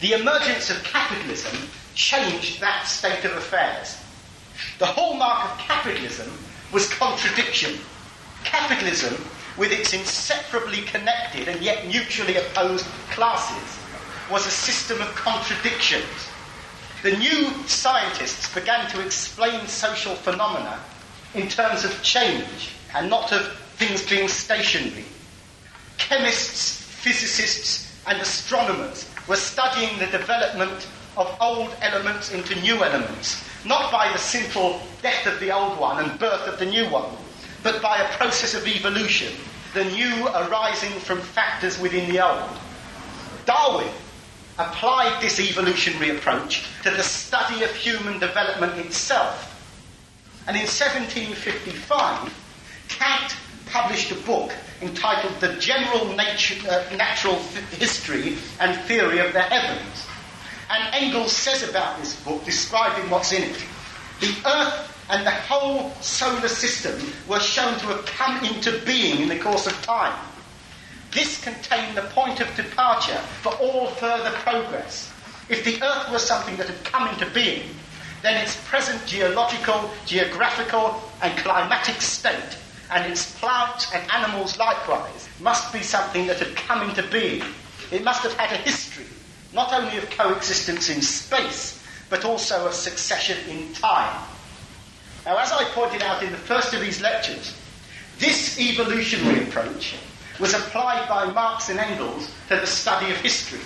The emergence of capitalism changed that state of affairs. The hallmark of capitalism was contradiction. Capitalism, with its inseparably connected and yet mutually opposed classes, was a system of contradictions. The new scientists began to explain social phenomena in terms of change and not of things being stationary. Chemists, physicists, and astronomers were studying the development of old elements into new elements, not by the simple death of the old one and birth of the new one, but by a process of evolution, the new arising from factors within the old. Darwin applied this evolutionary approach to the study of human development itself. And in 1755, Kant published a book entitled The General Natural History and Theory of the Heavens. And Engels says about this book, describing what's in it, the Earth and the whole solar system were shown to have come into being in the course of time. This contained the point of departure for all further progress. If the Earth was something that had come into being, then its present geological, geographical, and climatic state, and its plants and animals likewise, must be something that had come into being. It must have had a history, not only of coexistence in space, but also of succession in time. Now, as I pointed out in the first of these lectures, this evolutionary approach was applied by Marx and Engels to the study of history.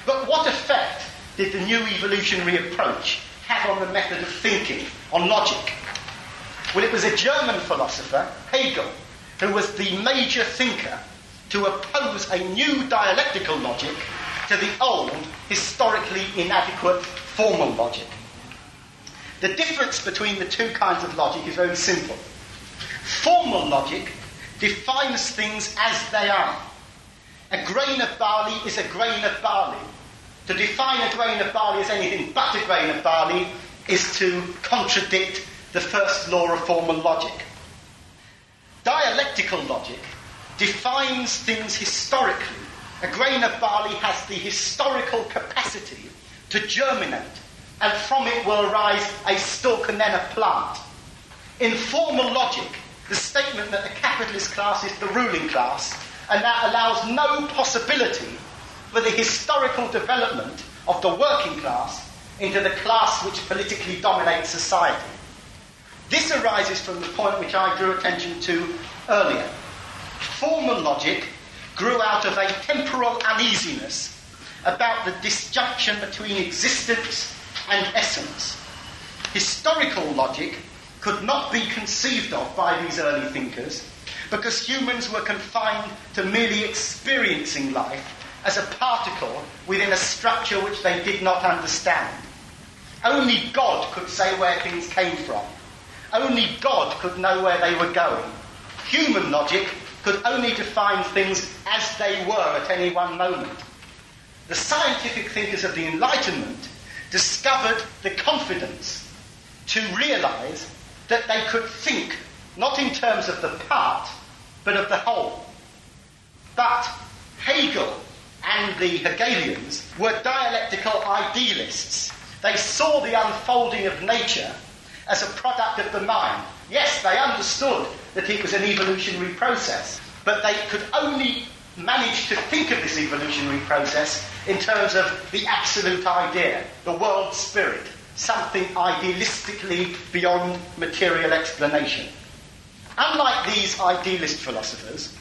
But what effect did the new evolutionary approach have on the method of thinking, on logic? Well, it was a German philosopher, Hegel, who was the major thinker to oppose a new dialectical logic to the old, historically inadequate formal logic. The difference between the two kinds of logic is very simple. Formal logic defines things as they are. A grain of barley is a grain of barley. To define a grain of barley as anything but a grain of barley is to contradict the first law of formal logic. Dialectical logic defines things historically. A grain of barley has the historical capacity to germinate, and from it will arise a stalk and then a plant. In formal logic, the statement that the capitalist class is the ruling class, and that allows no possibility for the historical development of the working class into the class which politically dominates society. This arises from the point which I drew attention to earlier. Formal logic grew out of a temporal uneasiness about the disjunction between existence and essence. Historical logic could not be conceived of by these early thinkers because humans were confined to merely experiencing life as a particle within a structure which they did not understand. Only God could say where things came from. Only God could know where they were going. Human logic could only define things as they were at any one moment. The scientific thinkers of the Enlightenment discovered the confidence to realise that they could think not in terms of the part, but of the whole. But Hegel and the Hegelians were dialectical idealists. They saw the unfolding of nature as a product of the mind. Yes, they understood that it was an evolutionary process, but they could only manage to think of this evolutionary process in terms of the absolute idea, the world spirit, something idealistically beyond material explanation. Unlike these idealist philosophers,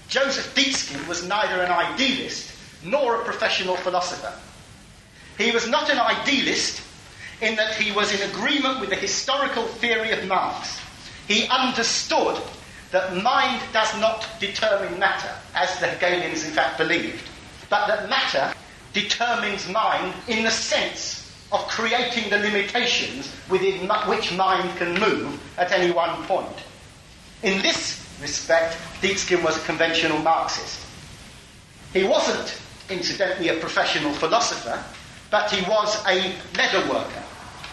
Joseph Dietzgen was neither an idealist nor a professional philosopher. He was not an idealist in that he was in agreement with the historical theory of Marx. He understood that mind does not determine matter, as the Hegelians in fact believed, but that matter determines mind in the sense of creating the limitations within which mind can move at any one point. In this respect, Dietzgen was a conventional Marxist. He wasn't, incidentally, a professional philosopher, but he was a leather worker.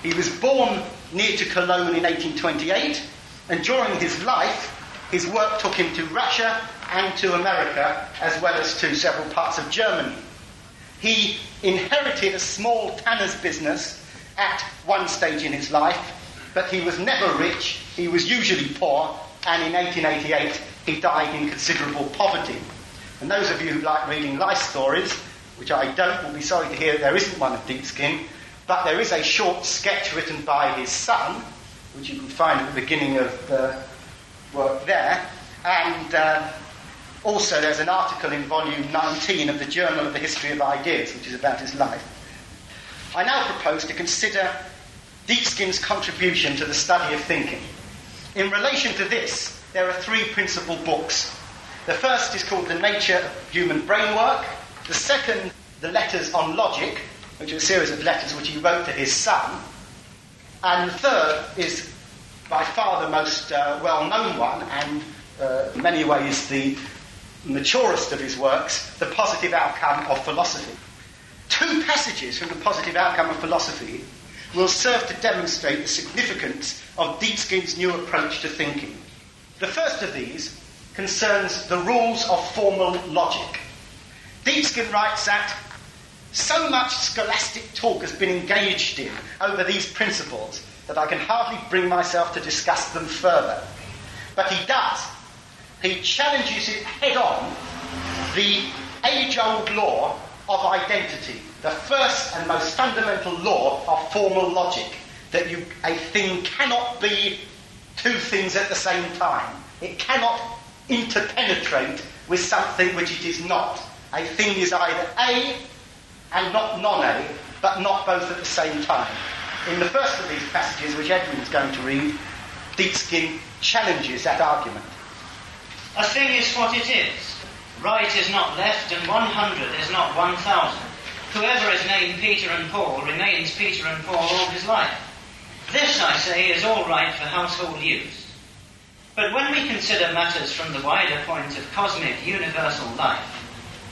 He was born near to Cologne in 1828, and during his life, his work took him to Russia and to America, as well as to several parts of Germany. He inherited a small tanner's business at one stage in his life, but he was never rich, he was usually poor, and in 1888 he died in considerable poverty. And those of you who like reading life stories, which I don't, will be sorry to hear that there isn't one of Dietzgen, but there is a short sketch written by his son, which you can find at the beginning of the work there, and also there's an article in volume 19 of the Journal of the History of Ideas, which is about his life. I now propose to consider Dietzgen's contribution to the study of thinking. In relation to this, there are three principal books. The first is called The Nature of Human Brainwork. The second, The Letters on Logic, which are a series of letters which he wrote to his son. And the third is by far the most well-known one, and in many ways the maturest of his works, The Positive Outcome of Philosophy. Two passages from The Positive Outcome of Philosophy will serve to demonstrate the significance of Dietzgen's new approach to thinking. The first of these concerns the rules of formal logic. Dietzgen writes that so much scholastic talk has been engaged in over these principles that I can hardly bring myself to discuss them further. But he does. He challenges it head-on, the age-old law of identity, the first and most fundamental law of formal logic, that a thing cannot be two things at the same time. It cannot interpenetrate with something which it is not. A thing is either A and not non-A, but not both at the same time. In the first of these passages, which Edwin's going to read, Dietzgen challenges that argument. A thing is what it is. Right is not left, and 100 is not 1,000. Whoever is named Peter and Paul remains Peter and Paul all his life. This, I say, is all right for household use. But when we consider matters from the wider point of cosmic, universal life,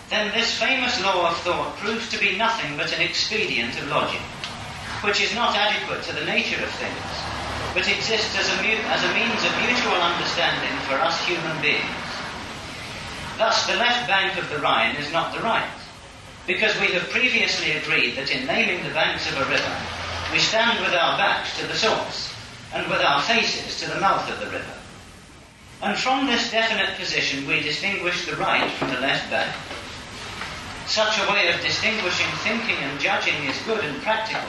then this famous law of thought proves to be nothing but an expedient of logic, which is not adequate to the nature of things, but exists as a means of mutual understanding for us human beings. Thus, the left bank of the Rhine is not the right, because we have previously agreed that in naming the banks of a river, we stand with our backs to the source, and with our faces to the mouth of the river. And from this definite position we distinguish the right from the left bank. Such a way of distinguishing thinking and judging is good and practical,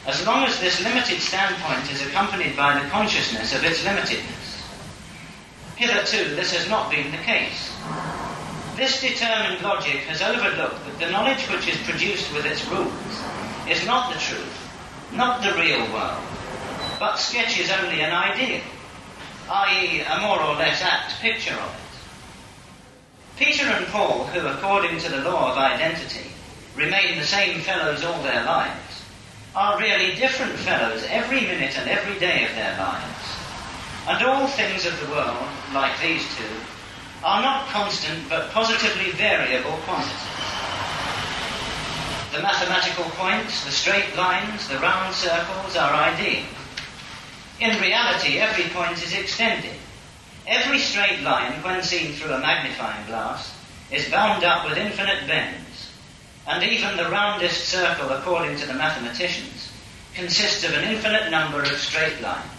as long as this limited standpoint is accompanied by the consciousness of its limitedness. Hitherto, this has not been the case. This determined logic has overlooked that the knowledge which is produced with its rules is not the truth, not the real world, but sketches only an ideal, i.e. a more or less apt picture of it. Peter and Paul, who according to the law of identity remain the same fellows all their lives, are really different fellows every minute and every day of their lives. And all things of the world, like these two, are not constant but positively variable quantities. The mathematical points, the straight lines, the round circles are ideal. In reality, every point is extended. Every straight line, when seen through a magnifying glass, is bound up with infinite bends, and even the roundest circle, according to the mathematicians, consists of an infinite number of straight lines.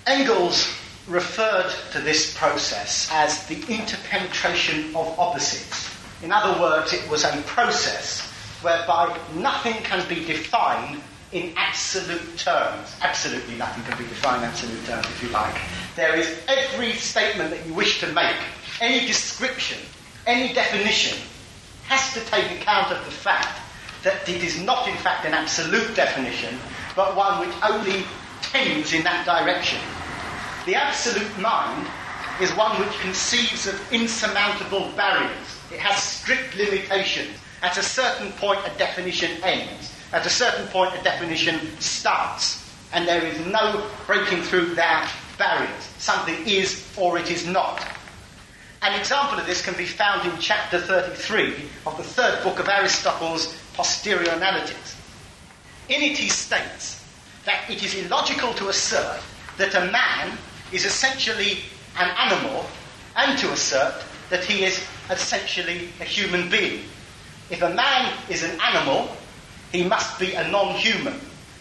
Engels referred to this process as the interpenetration of opposites. In other words, it was a process whereby nothing can be defined in absolute terms. Absolutely nothing can be defined in absolute terms, if you like. There is every statement that you wish to make, any description, any definition, has to take account of the fact that it is not, in fact, an absolute definition, but one which only tends in that direction. The absolute mind is one which conceives of insurmountable barriers. It has strict limitations. At a certain point, a definition ends. At a certain point, a definition starts. And there is no breaking through that barriers. Something is or it is not. An example of this can be found in chapter 33 of the third book of Aristotle's Posterior Analytics. In it he states that it is illogical to assert that a man is essentially an animal and to assert that he is essentially a human being. If a man is an animal, he must be a non-human.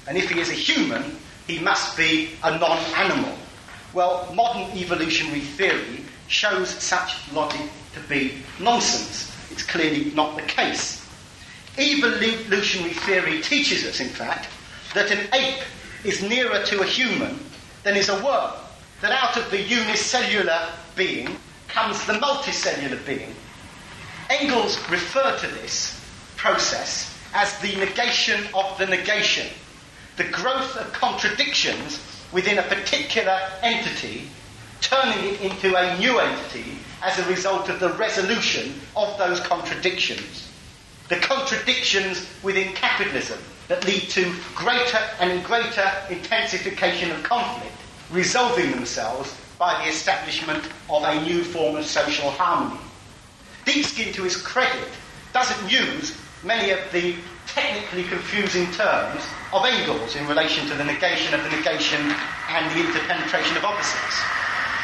And if he is a human, he must be a non-animal. Well, modern evolutionary theory shows such logic to be nonsense. It's clearly not the case. Evolutionary theory teaches us, in fact, that an ape is nearer to a human than is a worm. That out of the unicellular being comes the multicellular being. Engels referred to this process as the negation of the negation, the growth of contradictions within a particular entity, turning it into a new entity as a result of the resolution of those contradictions. The contradictions within capitalism that lead to greater and greater intensification of conflict, resolving themselves by the establishment of a new form of social harmony. Dietzgen, to his credit, doesn't use many of the technically confusing terms of Engels in relation to the negation of the negation and the interpenetration of opposites.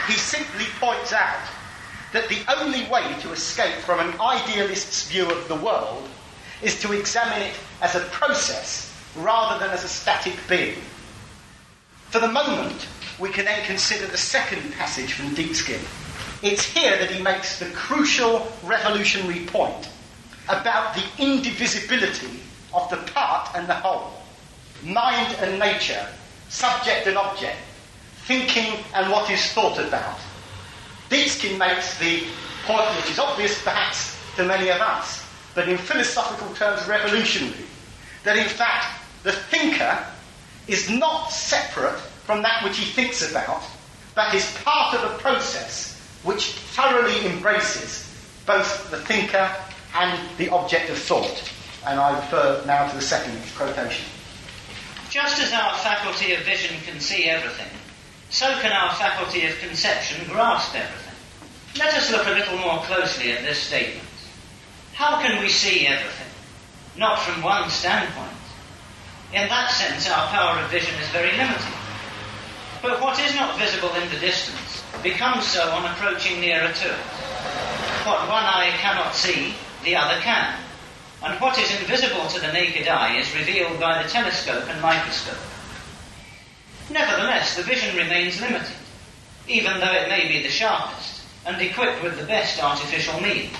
He simply points out that the only way to escape from an idealist's view of the world is to examine it as a process rather than as a static being. For the moment, we can then consider the second passage from Dietzgen. It's here that he makes the crucial revolutionary point about the indivisibility of the part and the whole, mind and nature, subject and object, thinking and what is thought about. Dietzgen makes the point, which is obvious perhaps to many of us, but in philosophical terms revolutionary, that in fact the thinker is not separate from that which he thinks about, but is part of a process which thoroughly embraces both the thinker and the object of thought. And I refer now to the second quotation. Just as our faculty of vision can see everything, so can our faculty of conception grasp everything. Let us look a little more closely at this statement. How can we see everything? Not from one standpoint. In that sense, our power of vision is very limited. But what is not visible in the distance becomes so on approaching nearer to it. What one eye cannot see, the other can. And what is invisible to the naked eye is revealed by the telescope and microscope. Nevertheless, the vision remains limited, even though it may be the sharpest and equipped with the best artificial means.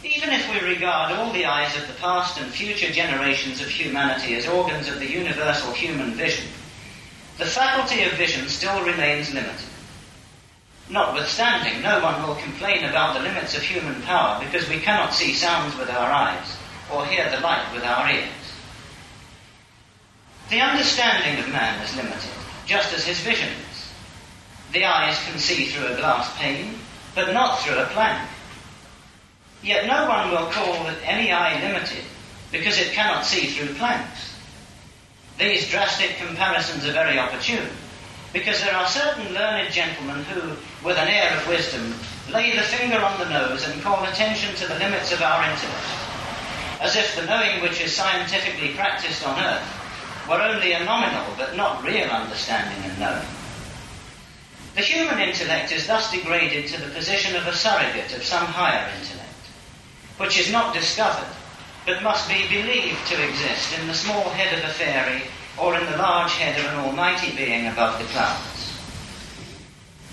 Even if we regard all the eyes of the past and future generations of humanity as organs of the universal human vision, the faculty of vision still remains limited. Notwithstanding, no one will complain about the limits of human power because we cannot see sounds with our eyes or hear the light with our ears. The understanding of man is limited, just as his vision is. The eyes can see through a glass pane, but not through a plank. Yet no one will call any eye limited because it cannot see through planks. These drastic comparisons are very opportune, because there are certain learned gentlemen who, with an air of wisdom, lay the finger on the nose and call attention to the limits of our intellect, as if the knowing which is scientifically practiced on earth were only a nominal but not real understanding and knowing. The human intellect is thus degraded to the position of a surrogate of some higher intellect, which is not discovered, but must be believed to exist in the small head of a fairy or in the large head of an almighty being above the clouds.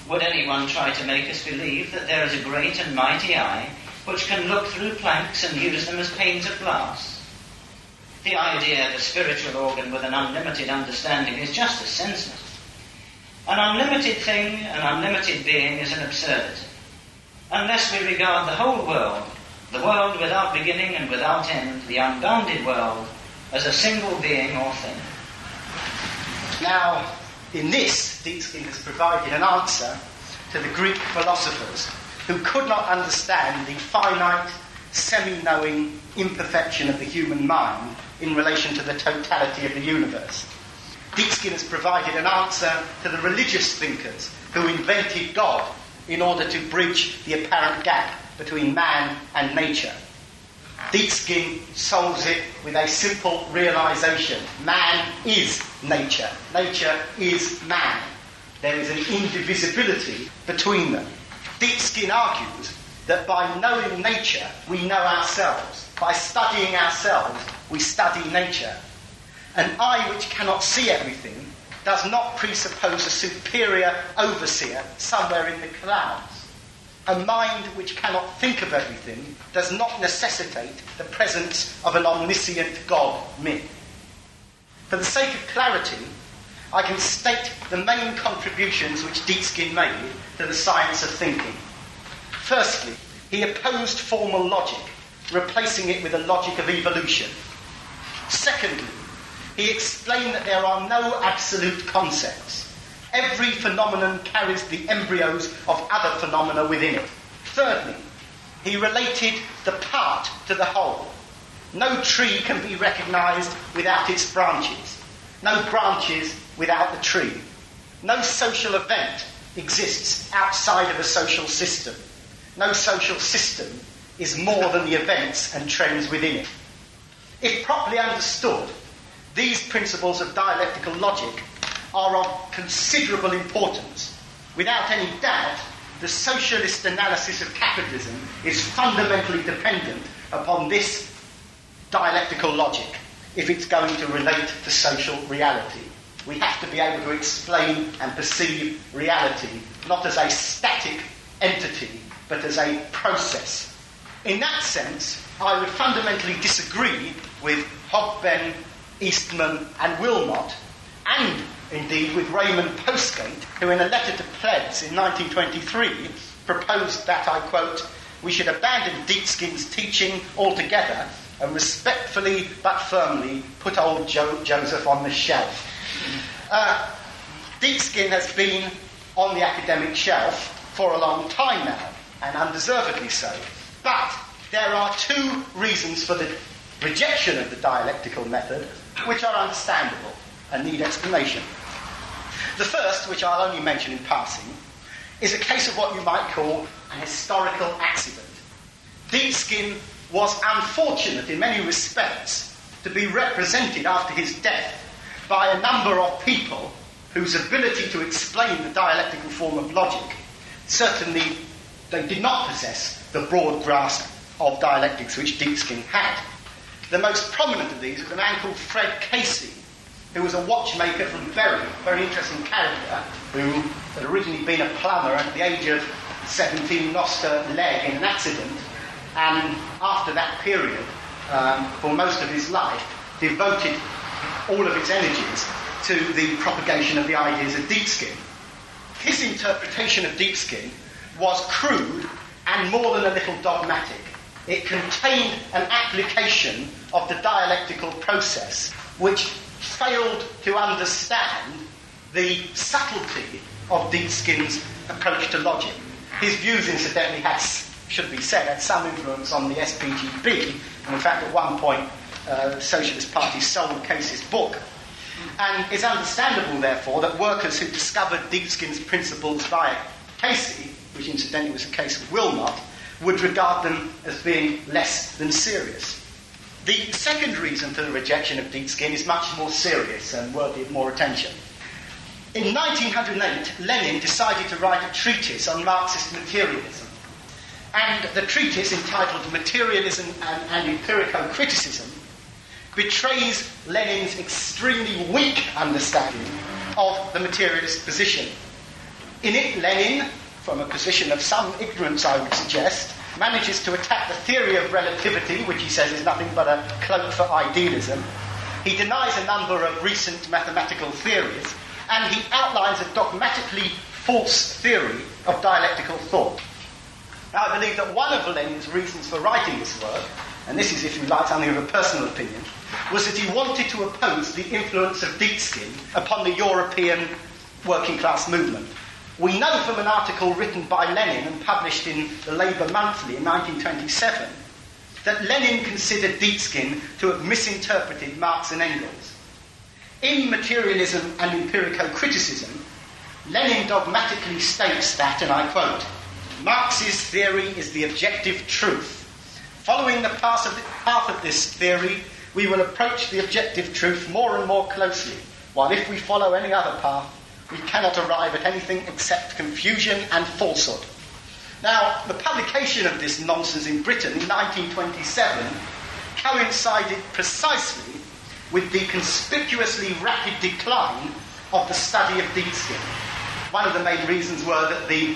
Would anyone try to make us believe that there is a great and mighty eye which can look through planks and use them as panes of glass? The idea of a spiritual organ with an unlimited understanding is just as senseless. An unlimited thing, an unlimited being, is an absurdity, unless we regard the whole world, the world without beginning and without end, the unbounded world, as a single being or thing. Now, in this, Dietzgen has provided an answer to the Greek philosophers who could not understand the finite, semi-knowing imperfection of the human mind in relation to the totality of the universe. Dietzgen has provided an answer to the religious thinkers who invented God in order to bridge the apparent gap between man and nature. Dietzgen solves it with a simple realization. Man is nature. Nature is man. There is an indivisibility between them. Dietzgen argues that by knowing nature, we know ourselves. By studying ourselves, we study nature. An eye which cannot see everything does not presuppose a superior overseer somewhere in the clouds. A mind which cannot think of everything does not necessitate the presence of an omniscient God myth. For the sake of clarity, I can state the main contributions which Dietzgen made to the science of thinking. Firstly, he opposed formal logic, replacing it with a logic of evolution. Secondly, he explained that there are no absolute concepts. Every phenomenon carries the embryos of other phenomena within it. Thirdly, he related the part to the whole. No tree can be recognised without its branches. No branches without the tree. No social event exists outside of a social system. No social system is more than the events and trends within it. If properly understood, these principles of dialectical logic are of considerable importance. Without any doubt, the socialist analysis of capitalism is fundamentally dependent upon this dialectical logic if it's going to relate to social reality. We have to be able to explain and perceive reality not as a static entity, but as a process. In that sense, I would fundamentally disagree with Hogben, Eastman and Wilmot, and indeed with Raymond Postgate, who in a letter to plebs in 1923 proposed that, I quote, "we should abandon Dietzgen's teaching altogether and respectfully but firmly put old Joseph on the shelf." Dietzgen has been on the academic shelf for a long time now, and undeservedly so. But there are two reasons for the rejection of the dialectical method which are understandable and need explanation. The first, which I'll only mention in passing, is a case of what you might call an historical accident. Dietzgen was unfortunate in many respects to be represented after his death by a number of people whose ability to explain the dialectical form of logic, certainly they did not possess the broad grasp of dialectics which Dietzgen had. The most prominent of these was a man called Fred Casey, who was a watchmaker from Bury, a very interesting character, who had originally been a plumber and at the age of 17 lost her leg in an accident, and after that period, for most of his life, devoted all of his energies to the propagation of the ideas of Dietzgen. His interpretation of Dietzgen was crude and more than a little dogmatic. It contained an application of the dialectical process which failed to understand the subtlety of Dietzgen's approach to logic. His views, incidentally, should be said, had some influence on the SPGB, and in fact at one point the Socialist Party sold Casey's book. And it's understandable, therefore, that workers who discovered Dietzgen's principles via Casey, which incidentally was the case with Wilmot, would regard them as being less than serious. The second reason for the rejection of Dietzgen is much more serious and worthy of more attention. In 1908, Lenin decided to write a treatise on Marxist materialism. And the treatise, entitled Materialism and Empirico-Criticism, betrays Lenin's extremely weak understanding of the materialist position. In it, Lenin, from a position of some ignorance, I would suggest, manages to attack the theory of relativity, which he says is nothing but a cloak for idealism. He denies a number of recent mathematical theories, and he outlines a dogmatically false theory of dialectical thought. Now, I believe that one of Lenin's reasons for writing this work, and this is, if you like, something of a personal opinion, was that he wanted to oppose the influence of Dietzgen upon the European working class movement. We know from an article written by Lenin and published in the Labour Monthly in 1927 that Lenin considered Dietzgen to have misinterpreted Marx and Engels. In Materialism and Empirico-Criticism, Lenin dogmatically states that, and I quote, "Marx's theory is the objective truth. Following the path of this theory, we will approach the objective truth more and more closely, while if we follow any other path, we cannot arrive at anything except confusion and falsehood." Now, the publication of this nonsense in Britain in 1927 coincided precisely with the conspicuously rapid decline of the study of Dietzgen. One of the main reasons were that the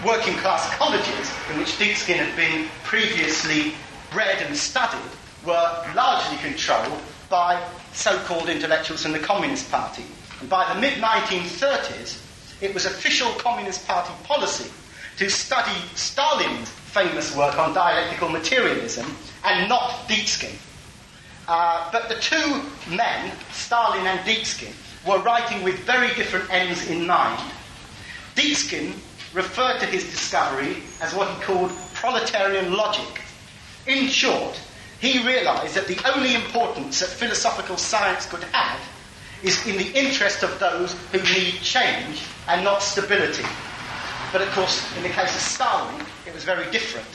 working class colleges in which Dietzgen had been previously read and studied were largely controlled by so-called intellectuals from the Communist Party. And by the mid-1930s, it was official Communist Party policy to study Stalin's famous work on dialectical materialism and not Dietzgen. But the two men, Stalin and Dietzgen, were writing with very different ends in mind. Dietzgen referred to his discovery as what he called proletarian logic. In short, he realised that the only importance that philosophical science could have is in the interest of those who need change and not stability. But of course, in the case of Stalin, it was very different.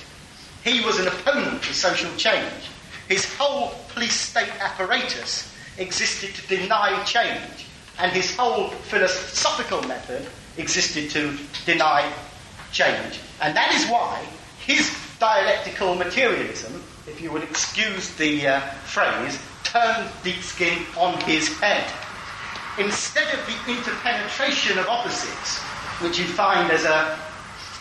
He was an opponent of social change. His whole police-state apparatus existed to deny change, and his whole philosophical method existed to deny change. And that is why his dialectical materialism, if you would excuse the phrase, turned Dietzgen on his head. Instead of the interpenetration of opposites, which you find as a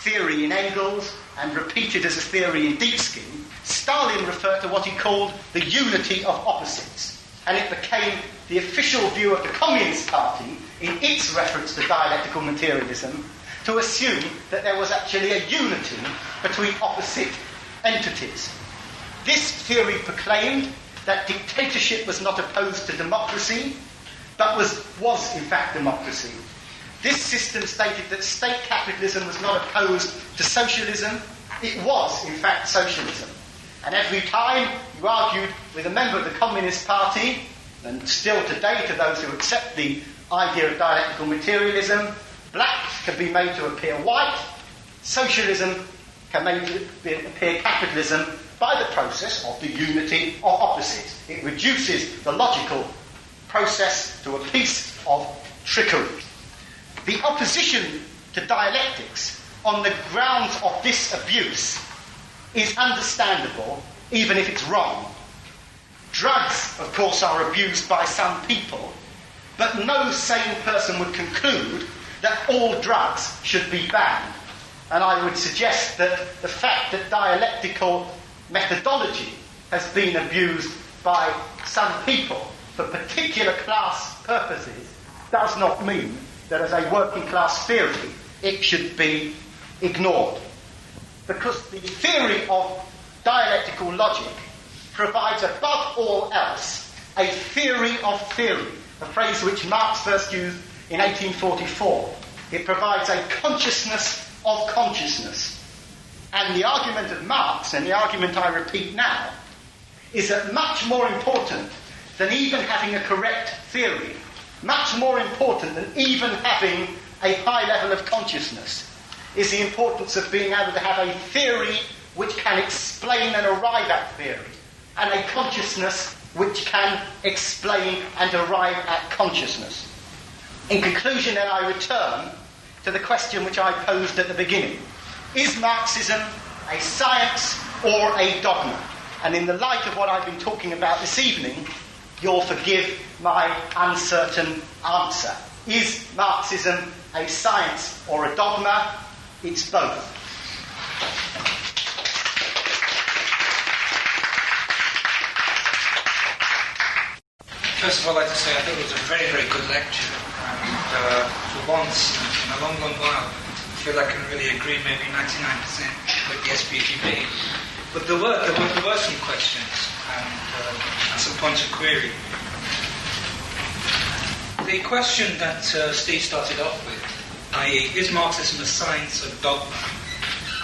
theory in Engels and repeated as a theory in Dietzgen, Stalin referred to what he called the unity of opposites. And it became the official view of the Communist Party, in its reference to dialectical materialism, to assume that there was actually a unity between opposite entities. This theory proclaimed that dictatorship was not opposed to democracy, but was in fact democracy. This system stated that state capitalism was not opposed to socialism, it was in fact socialism. And every time you argued with a member of the Communist Party, and still today to those who accept the idea of dialectical materialism, black can be made to appear white, socialism can make it appear capitalism by the process of the unity of opposites. It reduces the logical process to a piece of trickery. The opposition to dialectics on the grounds of this abuse is understandable, even if it's wrong. Drugs, of course, are abused by some people, but no sane person would conclude that all drugs should be banned. And I would suggest that the fact that dialectical methodology has been abused by some people for particular class purposes does not mean that as a working class theory it should be ignored. Because the theory of dialectical logic provides above all else a theory of theory, a phrase which Marx first used in 1844. It provides a consciousness of consciousness. And the argument of Marx, and the argument I repeat now, is that much more important than even having a correct theory, much more important than even having a high level of consciousness, is the importance of being able to have a theory which can explain and arrive at theory. and a consciousness which can explain and arrive at consciousness. In conclusion, then, I return to the question which I posed at the beginning. Is Marxism a science or a dogma? And in the light of what I've been talking about this evening, you'll forgive my uncertain answer. Is Marxism a science or a dogma? It's both. First of all, I'd like to say I think it was a very, very good lecture. And for once, in a long, long while, I feel I can really agree maybe 99% with the SPGB. But there were some questions and some points of query. The question that Steve started off with, i.e., is Marxism a science or dogma?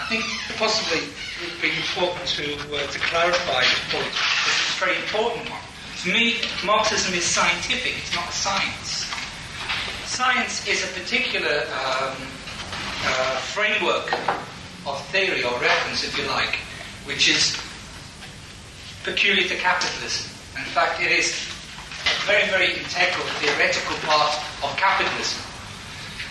I think possibly it would be important to clarify the point, because it's a very important one. For me, Marxism is scientific, it's not a science. Science is a particular framework of theory or reference, if you like, which is peculiar to capitalism. In fact, it is a very, very integral theoretical part of capitalism.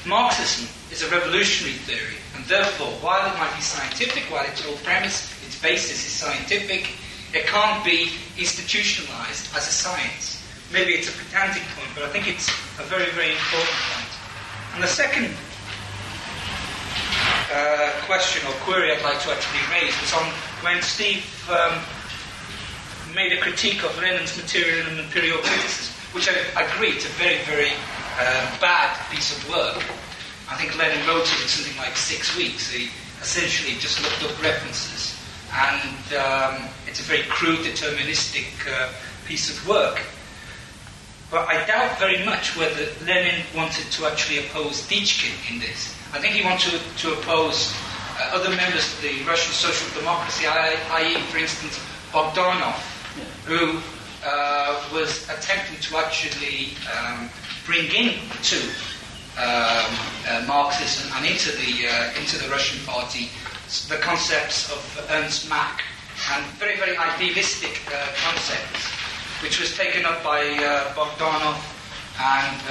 Marxism is a revolutionary theory, and therefore, while it might be scientific, while its whole premise, its basis is scientific, it can't be institutionalized as a science. Maybe it's a pedantic point, but I think it's a very, very important point. And the second question or query I'd like to actually raise was on when Steve made a critique of Lenin's material and imperial criticism, which I agree, it's a very, very bad piece of work. I think Lenin wrote it in something like 6 weeks. He essentially just looked up references, and it's a very crude, deterministic piece of work. But I doubt very much whether Lenin wanted to actually oppose Dietzgen in this. I think he wanted to oppose other members of the Russian social democracy, i.e., for instance, Bogdanov, who was attempting to actually bring into Marxism and into the Russian party the concepts of Ernst Mach, and very, very idealistic concepts, which was taken up by Bogdanov and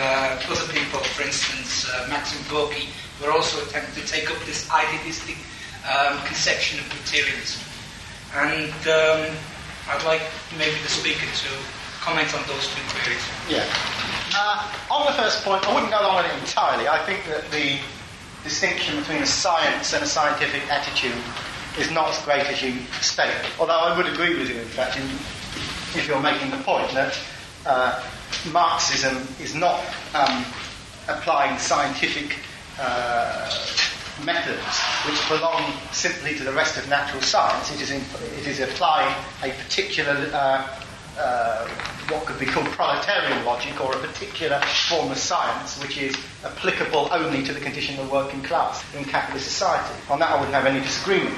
other people. For instance, Maxim Gorky were also attempting to take up this idealistic conception of materialism. And I'd like maybe the speaker to comment on those two queries. Yeah. On the first point, I wouldn't go along with it entirely. I think that the distinction between a science and a scientific attitude is not as great as you state. Although I would agree with you, in fact, if you're making the point that Marxism is not applying scientific methods which belong simply to the rest of natural science. It is applying a particular what could be called proletarian logic, or a particular form of science which is applicable only to the condition of the working class in capitalist society. On that I wouldn't have any disagreement.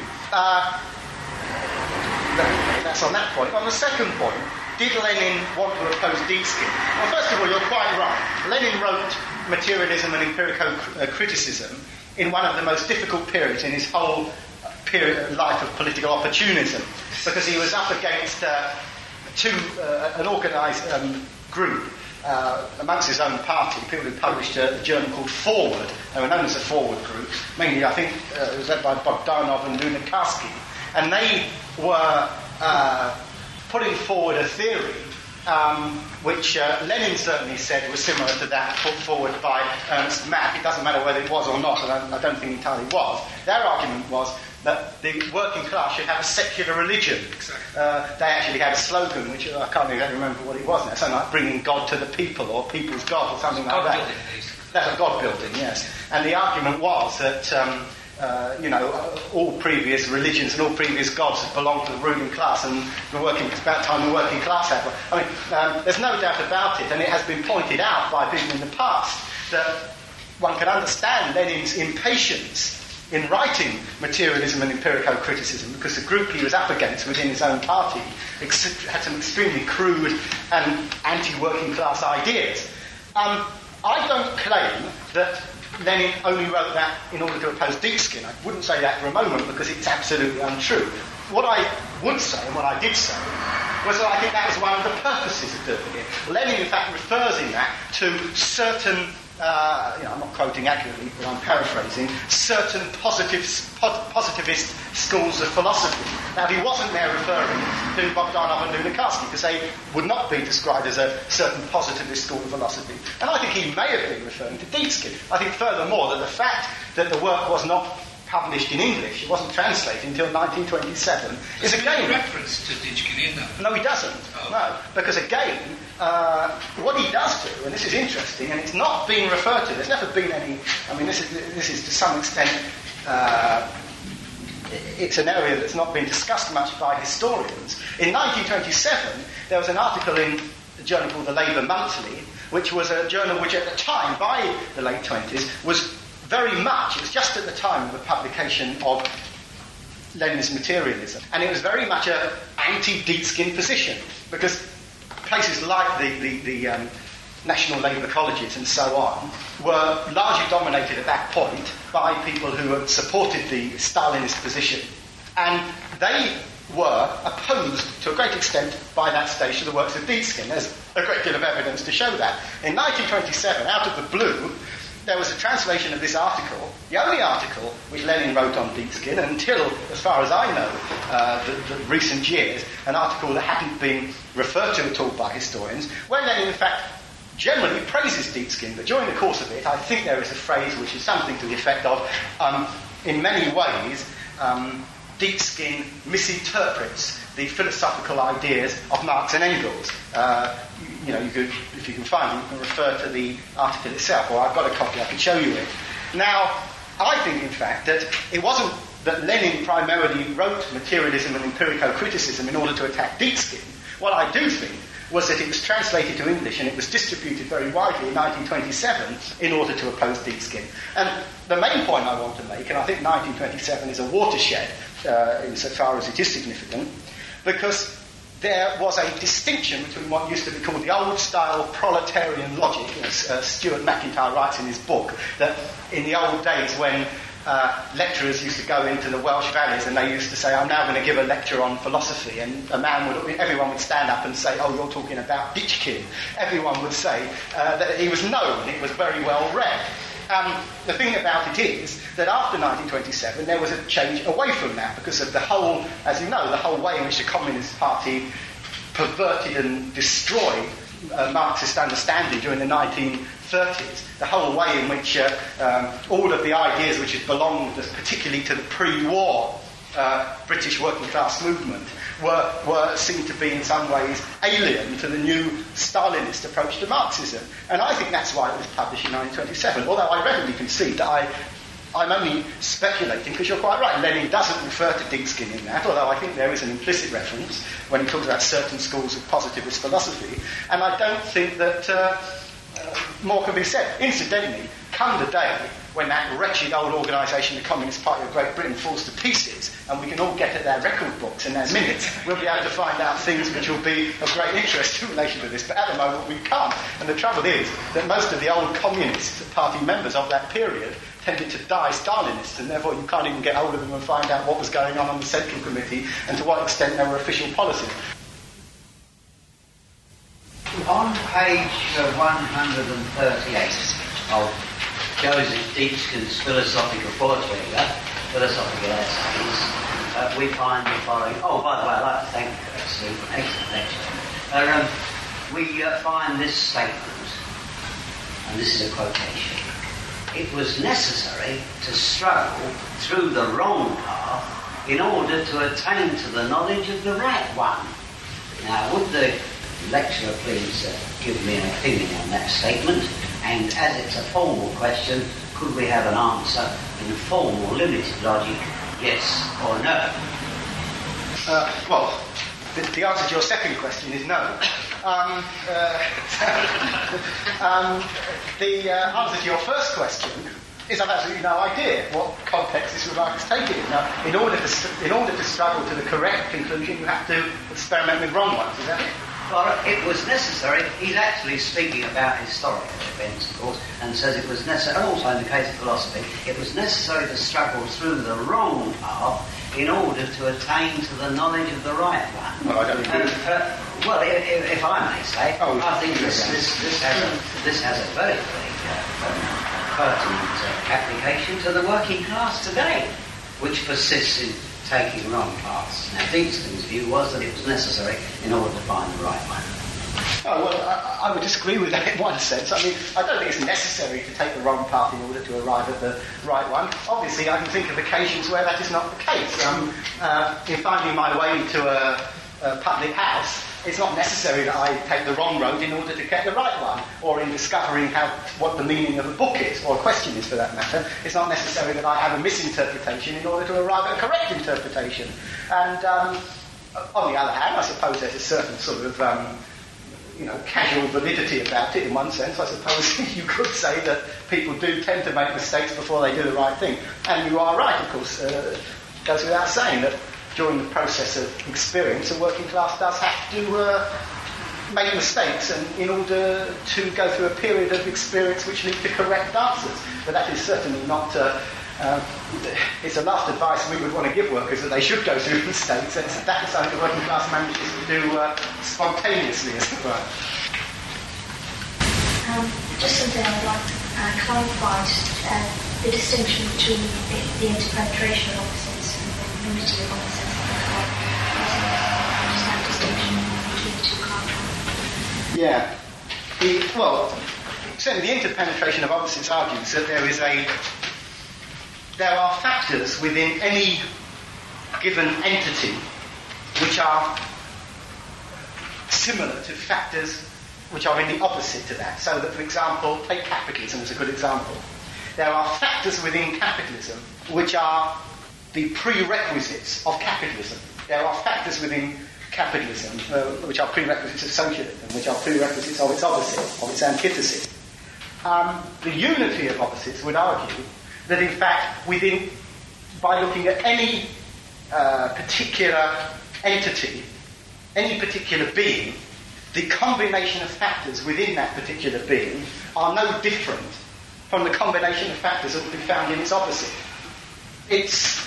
That's on that point. On the second point, did Lenin want to oppose Dietzgen? Well, first of all, you're quite right. Lenin wrote Materialism and Empirical Criticism in one of the most difficult periods in his whole life of political opportunism, because he was up against an organised group amongst his own party, people who published a journal called Forward. They were known as the Forward Group. Mainly, I think, it was led by Bogdanov and Lunacharsky. And they were putting forward a theory which Lenin certainly said was similar to that put forward by Ernst Mach. It doesn't matter whether it was or not, and I don't think it entirely was. Their argument was that the working class should have a secular religion. Exactly. They actually had a slogan, which I can't even remember what it was now, something like bringing God to the people, or people's God, or something like that. That's a God building, yes. And the argument was that all previous religions and all previous gods belonged to the ruling class, and it's about time the working class had one. I mean, there's no doubt about it, and it has been pointed out by people in the past that one can understand Lenin's impatience in writing Materialism and Empirical Criticism, because the group he was up against within his own party had some extremely crude and anti-working class ideas. I don't claim that Lenin only wrote that in order to oppose Dietzgen. I wouldn't say that for a moment, because it's absolutely untrue. What I would say, and what I did say, was that I think that was one of the purposes of doing it. Lenin, in fact, refers in that to certain, I'm not quoting accurately, but I'm paraphrasing, certain positivist schools of philosophy. Now, he wasn't there referring to Bogdanov and Lunacharsky, because they would not be described as a certain positivist school of philosophy. And I think he may have been referring to Dietzgen. I think, furthermore, that the fact that the work was not published in English, it wasn't translated until 1927, is again... reference to Dietzgen in that? No, he doesn't. Oh. No, because again, what he does do, and this is interesting, and it's not being referred to, there's never been any... I mean, this is to some extent... it's an area that's not been discussed much by historians. In 1927, there was an article in a journal called the Labour Monthly, which was a journal which at the time, by the late 20s, was very much, it was just at the time of the publication of Lenin's materialism, and it was very much an anti-Dietzgen position, because places like the National Labour Colleges and so on were largely dominated at that point by people who had supported the Stalinist position, and they were opposed to a great extent by that stage to the works of Dietzgen. There's a great deal of evidence to show that. In 1927, out of the blue, there was a translation of this article, the only article which Lenin wrote on Dietzgen, until, as far as I know, the recent years, an article that hadn't been referred to at all by historians, where Lenin, in fact, generally praises Dietzgen, but during the course of it, I think there is a phrase which is something to the effect of, in many ways, Dietzgen misinterprets the philosophical ideas of Marx and Engels. You could, if you can find it, you can refer to the article itself, or I've got a copy, I can show you it. Now, I think, in fact, that it wasn't that Lenin primarily wrote materialism and empirico-criticism in order to attack Dietzgen. What I do think was that it was translated to English and it was distributed very widely in 1927 in order to oppose Dietzgen. And the main point I want to make, and I think 1927 is a watershed insofar as it is significant, because there was a distinction between what used to be called the old-style proletarian logic, as Stuart McIntyre writes in his book, that in the old days when lecturers used to go into the Welsh valleys and they used to say, I'm now going to give a lecture on philosophy, and everyone would stand up and say, oh, you're talking about Dietzgen. Everyone would say that he was known, it was very well read. The thing about it is that after 1927 there was a change away from that because of the whole, as you know, the whole way in which the Communist Party perverted and destroyed Marxist understanding during the 1930s. The whole way in which all of the ideas which had belonged particularly to the pre-war British working class movement were seen to be in some ways alien to the new Stalinist approach to Marxism. And I think that's why it was published in 1927, although I readily concede that I'm only speculating, because you're quite right, Lenin doesn't refer to Dietzgen in that, although I think there is an implicit reference when he talks about certain schools of positivist philosophy, and I don't think that more can be said. Incidentally, come the day when that wretched old organisation, the Communist Party of Great Britain, falls to pieces, and we can all get at their record books and their minutes, we'll be able to find out things which will be of great interest in relation to this, but at the moment we can't. And the trouble is that most of the old Communist Party members of that period tended to die Stalinists, and therefore you can't even get hold of them and find out what was going on the Central Committee and to what extent there were official policies. On page 138 of Joseph Dietzgen's Philosophical Vorträge, Philosophical Essays, we find the following. Oh, by the way, I'd like to thank Steve for an excellent lecture. We find this statement, and this is a quotation. It was necessary to struggle through the wrong path in order to attain to the knowledge of the right one. Now, would the lecturer please give me an opinion on that statement? And as it's a formal question, could we have an answer in formal limited logic, yes or no? Well, the answer to your second question is no. The answer to your first question is I've absolutely no idea what context this remark is taken in. Now, in order to struggle to the correct conclusion, you have to experiment with wrong ones, is that it? Well, it was necessary. He's actually speaking about historical events, of course, and says it was necessary, and also in the case of philosophy, it was necessary to struggle through the wrong path in order to attain to the knowledge of the right one. Well, I don't agree. Well, if I may say, I think this has a very, very pertinent application to the working class today, which persists in taking wrong paths. Now, Dietzgen's view was that it was necessary in order to find the right one. Oh, well, I would disagree with that in one sense. I mean, I don't think it's necessary to take the wrong path in order to arrive at the right one. Obviously, I can think of occasions where that is not the case. In finding my way to a public house, it's not necessary that I take the wrong road in order to get the right one, or in discovering what the meaning of a book is, or a question is for that matter. It's not necessary that I have a misinterpretation in order to arrive at a correct interpretation. And on the other hand, I suppose there's a certain sort of casual validity about it in one sense. I suppose you could say that people do tend to make mistakes before they do the right thing. And you are right, of course. It goes without saying that during the process of experience, the working class does have to make mistakes and in order to go through a period of experience which lead to correct answers. But that is certainly not... it's the last advice we would want to give workers, that they should go through mistakes. That is something the working class manages to do spontaneously, as it were. Just something I would like to clarify, the distinction between the interpenetration of opposites and the unity of opposites. Just that distinction between the two contracts. Yeah. Certainly the interpenetration of opposites argues that there are factors within any given entity which are similar to factors which are in the opposite to that. So that, for example, take capitalism as a good example. There are factors within capitalism which are the prerequisites of capitalism. There are factors within capitalism which are prerequisites of socialism, which are prerequisites of its opposite, of its antithesis. The unity of opposites would argue that, in fact, by looking at any particular entity, any particular being, the combination of factors within that particular being are no different from the combination of factors that would be found in its opposite. It's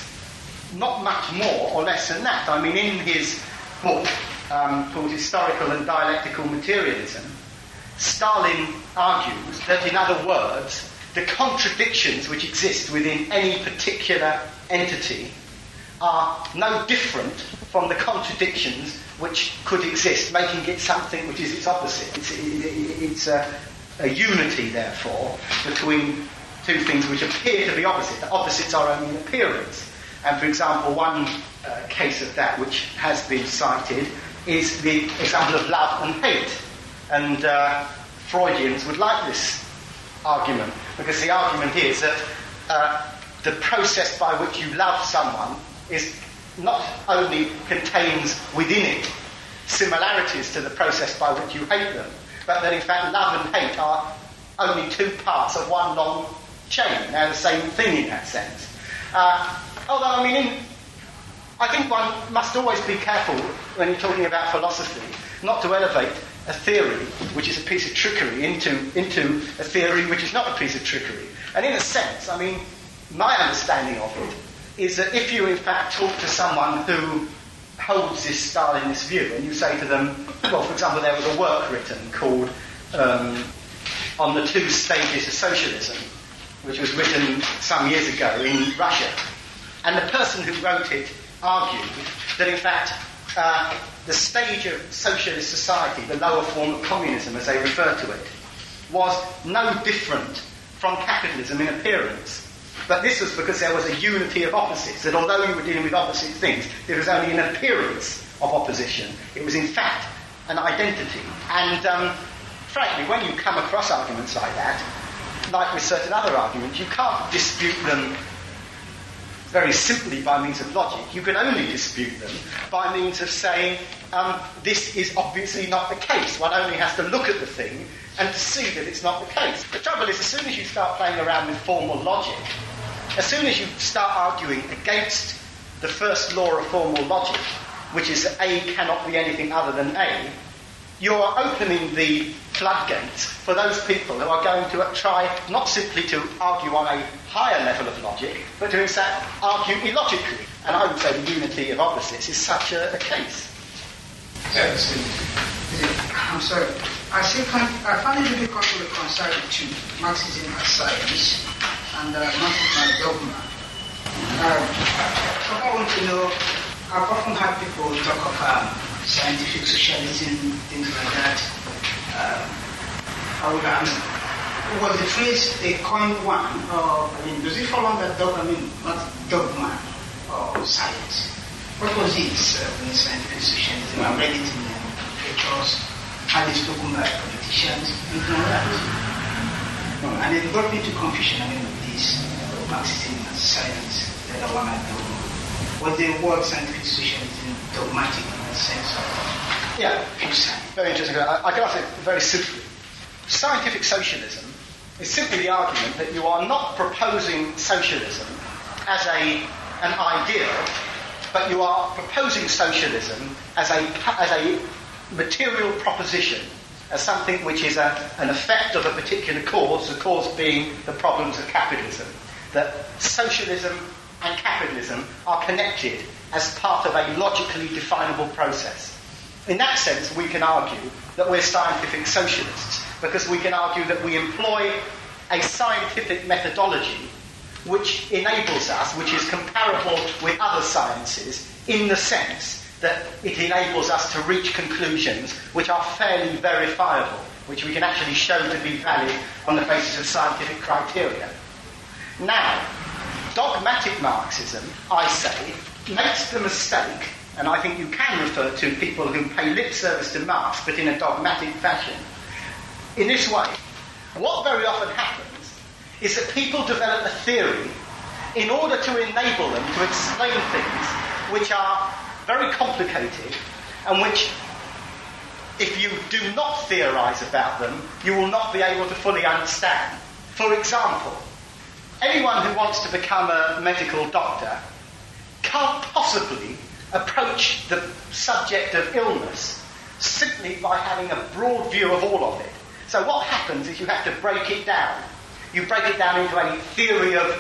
not much more or less than that. I mean, in his book called Historical and Dialectical Materialism, Stalin argues that, in other words, the contradictions which exist within any particular entity are no different from the contradictions which could exist, making it something which is its opposite. It's a unity, therefore, between two things which appear to be opposite. The opposites are only an appearance. And, for example, one case of that which has been cited is the example of love and hate. And Freudians would like this argument, because the argument is that the process by which you love someone is not only contains within it similarities to the process by which you hate them, but that in fact love and hate are only two parts of one long chain. They're the same thing in that sense. Although, I mean, I think one must always be careful when you're talking about philosophy not to elevate a theory which is a piece of trickery into a theory which is not a piece of trickery. And in a sense, I mean, my understanding of it is that if you in fact talk to someone who holds this Stalinist view and you say to them, well, for example, there was a work written called On the Two Stages of Socialism, which was written some years ago in Russia. And the person who wrote it argued that in fact the stage of socialist society, the lower form of communism as they refer to it, was no different from capitalism in appearance. But this was because there was a unity of opposites, that although you were dealing with opposite things, there was only an appearance of opposition. It was in fact an identity. And frankly, when you come across arguments like that, like with certain other arguments, you can't dispute them very simply by means of logic. You can only dispute them by means of saying, this is obviously not the case. One only has to look at the thing and to see that it's not the case. The trouble is, as soon as you start playing around with formal logic, as soon as you start arguing against the first law of formal logic, which is that A cannot be anything other than A, you're opening the floodgates for those people who are going to try not simply to argue on a higher level of logic, but to in fact argue illogically. And I would say the unity of opposites is such a case. Yes. I'm sorry. I find it difficult to reconcile between Marxism as science and Marxism as dogma. What I want to know, I've often had people talk of scientific socialism, things like that. Was the phrase a coined one, or does it fall under not dogma or science? What was it when scientific socialism? I read it in lectures, had it spoken by politicians, and all that. And it brought me to confusion with this Marxism as science, the other one I do. Was the word scientific socialism dogmatic in the sense of very interesting. I can answer it very simply. Scientific socialism is simply the argument that you are not proposing socialism as an ideal, but you are proposing socialism as a material proposition, as something which is an effect of a particular cause, the cause being the problems of capitalism. That socialism and capitalism are connected as part of a logically definable process. In that sense, we can argue that we're scientific socialists, because we can argue that we employ a scientific methodology which enables us, which is comparable with other sciences, in the sense that it enables us to reach conclusions which are fairly verifiable, which we can actually show to be valid on the basis of scientific criteria. Now, dogmatic Marxism, I say, makes the mistake, and I think you can refer to people who pay lip service to Marx, but in a dogmatic fashion, in this way. What very often happens is that people develop a theory in order to enable them to explain things which are very complicated and which, if you do not theorise about them, you will not be able to fully understand. For example, anyone who wants to become a medical doctor can't possibly approach the subject of illness simply by having a broad view of all of it. So what happens is you have to break it down. You break it down into a theory of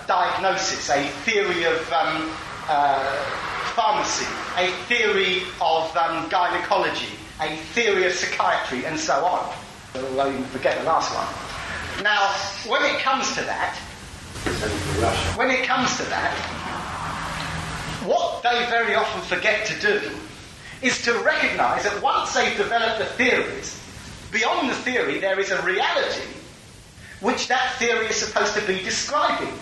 diagnosis, a theory of pharmacy, a theory of gynecology, a theory of psychiatry, and so on. Although you forget the last one. Now, when it comes to that, what they very often forget to do is to recognise that once they've developed the theories, beyond the theory there is a reality which that theory is supposed to be describing.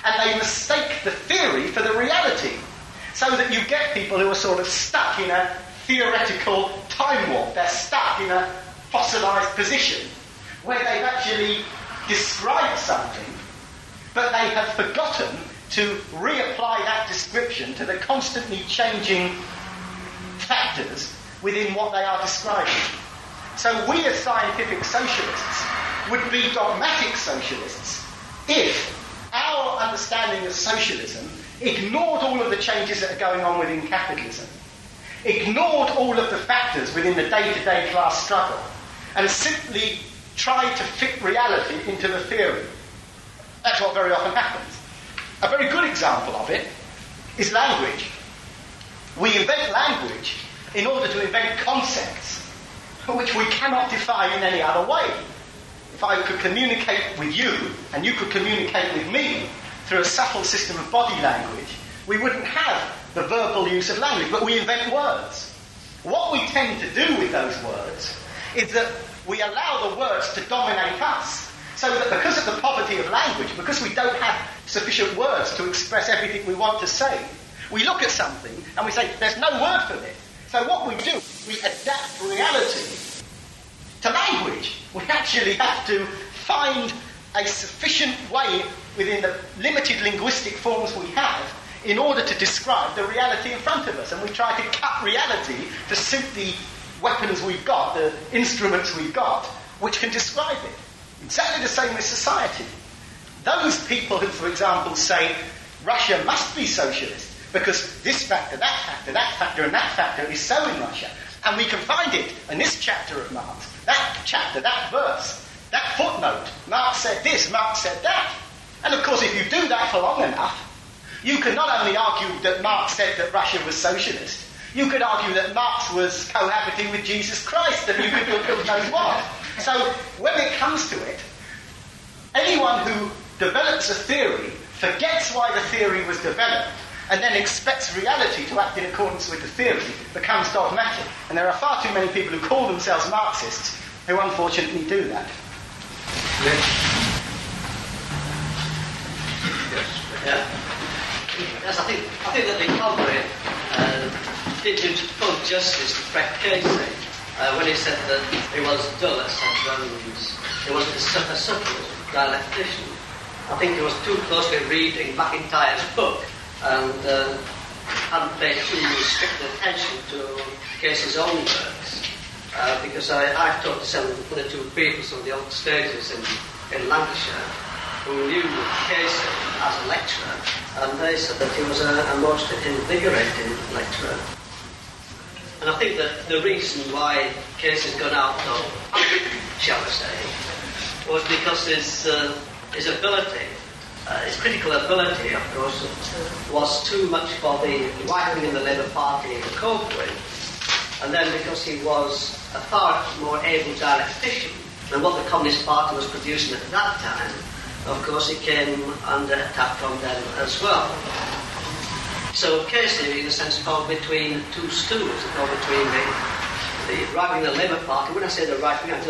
And they mistake the theory for the reality. So that you get people who are sort of stuck in a theoretical time warp. They're stuck in a fossilised position where they've actually described something, but they have forgotten to reapply that description to the constantly changing factors within what they are describing. So we as scientific socialists would be dogmatic socialists if our understanding of socialism ignored all of the changes that are going on within capitalism, ignored all of the factors within the day-to-day class struggle, and simply tried to fit reality into the theory. That's what very often happens. A very good example of it is language. We invent language in order to invent concepts which we cannot define in any other way. If I could communicate with you, and you could communicate with me through a subtle system of body language, we wouldn't have the verbal use of language, but we invent words. What we tend to do with those words is that we allow the words to dominate us, so that because of the poverty of language, because we don't have sufficient words to express everything we want to say, we look at something and we say, there's no word for this. So what we do, we adapt reality to language. We actually have to find a sufficient way within the limited linguistic forms we have in order to describe the reality in front of us. And we try to cut reality to suit the weapons we've got, the instruments we've got, which can describe it. Exactly the same with society. Those people who, for example, say Russia must be socialist because this factor, that factor, that factor, and that factor is so in Russia, And we can find it in this chapter of Marx. That chapter, that verse, that footnote. Marx said this, Marx said that. And of course, if you do that for long enough, you can not only argue that Marx said that Russia was socialist, you could argue that Marx was cohabiting with Jesus Christ, and you could do who knows what. So when it comes to it, anyone who develops a theory forgets why the theory was developed and then expects reality to act in accordance with the theory becomes dogmatic. And there are far too many people who call themselves Marxists who unfortunately do that. Yes, I think that the Comrade did do full justice to Frank Casey when he said that he was dull at such runs. He wasn't a subtle dialectician. I think he was too closely reading McIntyre's book and hadn't paid too strict attention to Casey's own works. Because I've talked to some of the two people, some of the old stages in Lancashire, who knew Casey as a lecturer, and they said that he was a most invigorating lecturer. And I think that the reason why Casey's gone out of, shall we say, was because his ability, his critical ability, of course, was too much for the right wing in the Labour Party to cope with, and then because he was a far more able dialectician than what the Communist Party was producing at that time. Of course, he came under attack from them as well. So Casey, in a sense, fell between two stools. He fell between the right wing of the Labour Party. When I say the right wing, I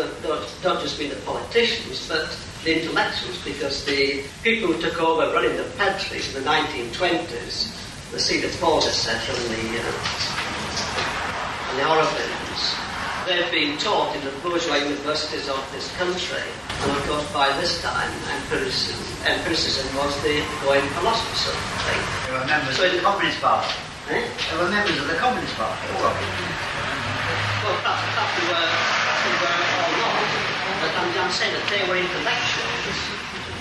don't just mean the politicians, but the intellectuals, because the people who took over running the Pedleys in the 1920s, the Cedar Falls, etc., and the Aurovins, they've been taught in the bourgeois universities of this country, and of course by this time empiricism was the going philosophy sort of thing. They were members of the Communist Party. Eh? They were members of the Communist Party, all of them. Well, perhaps they were all not, but I'm saying that they were intellectuals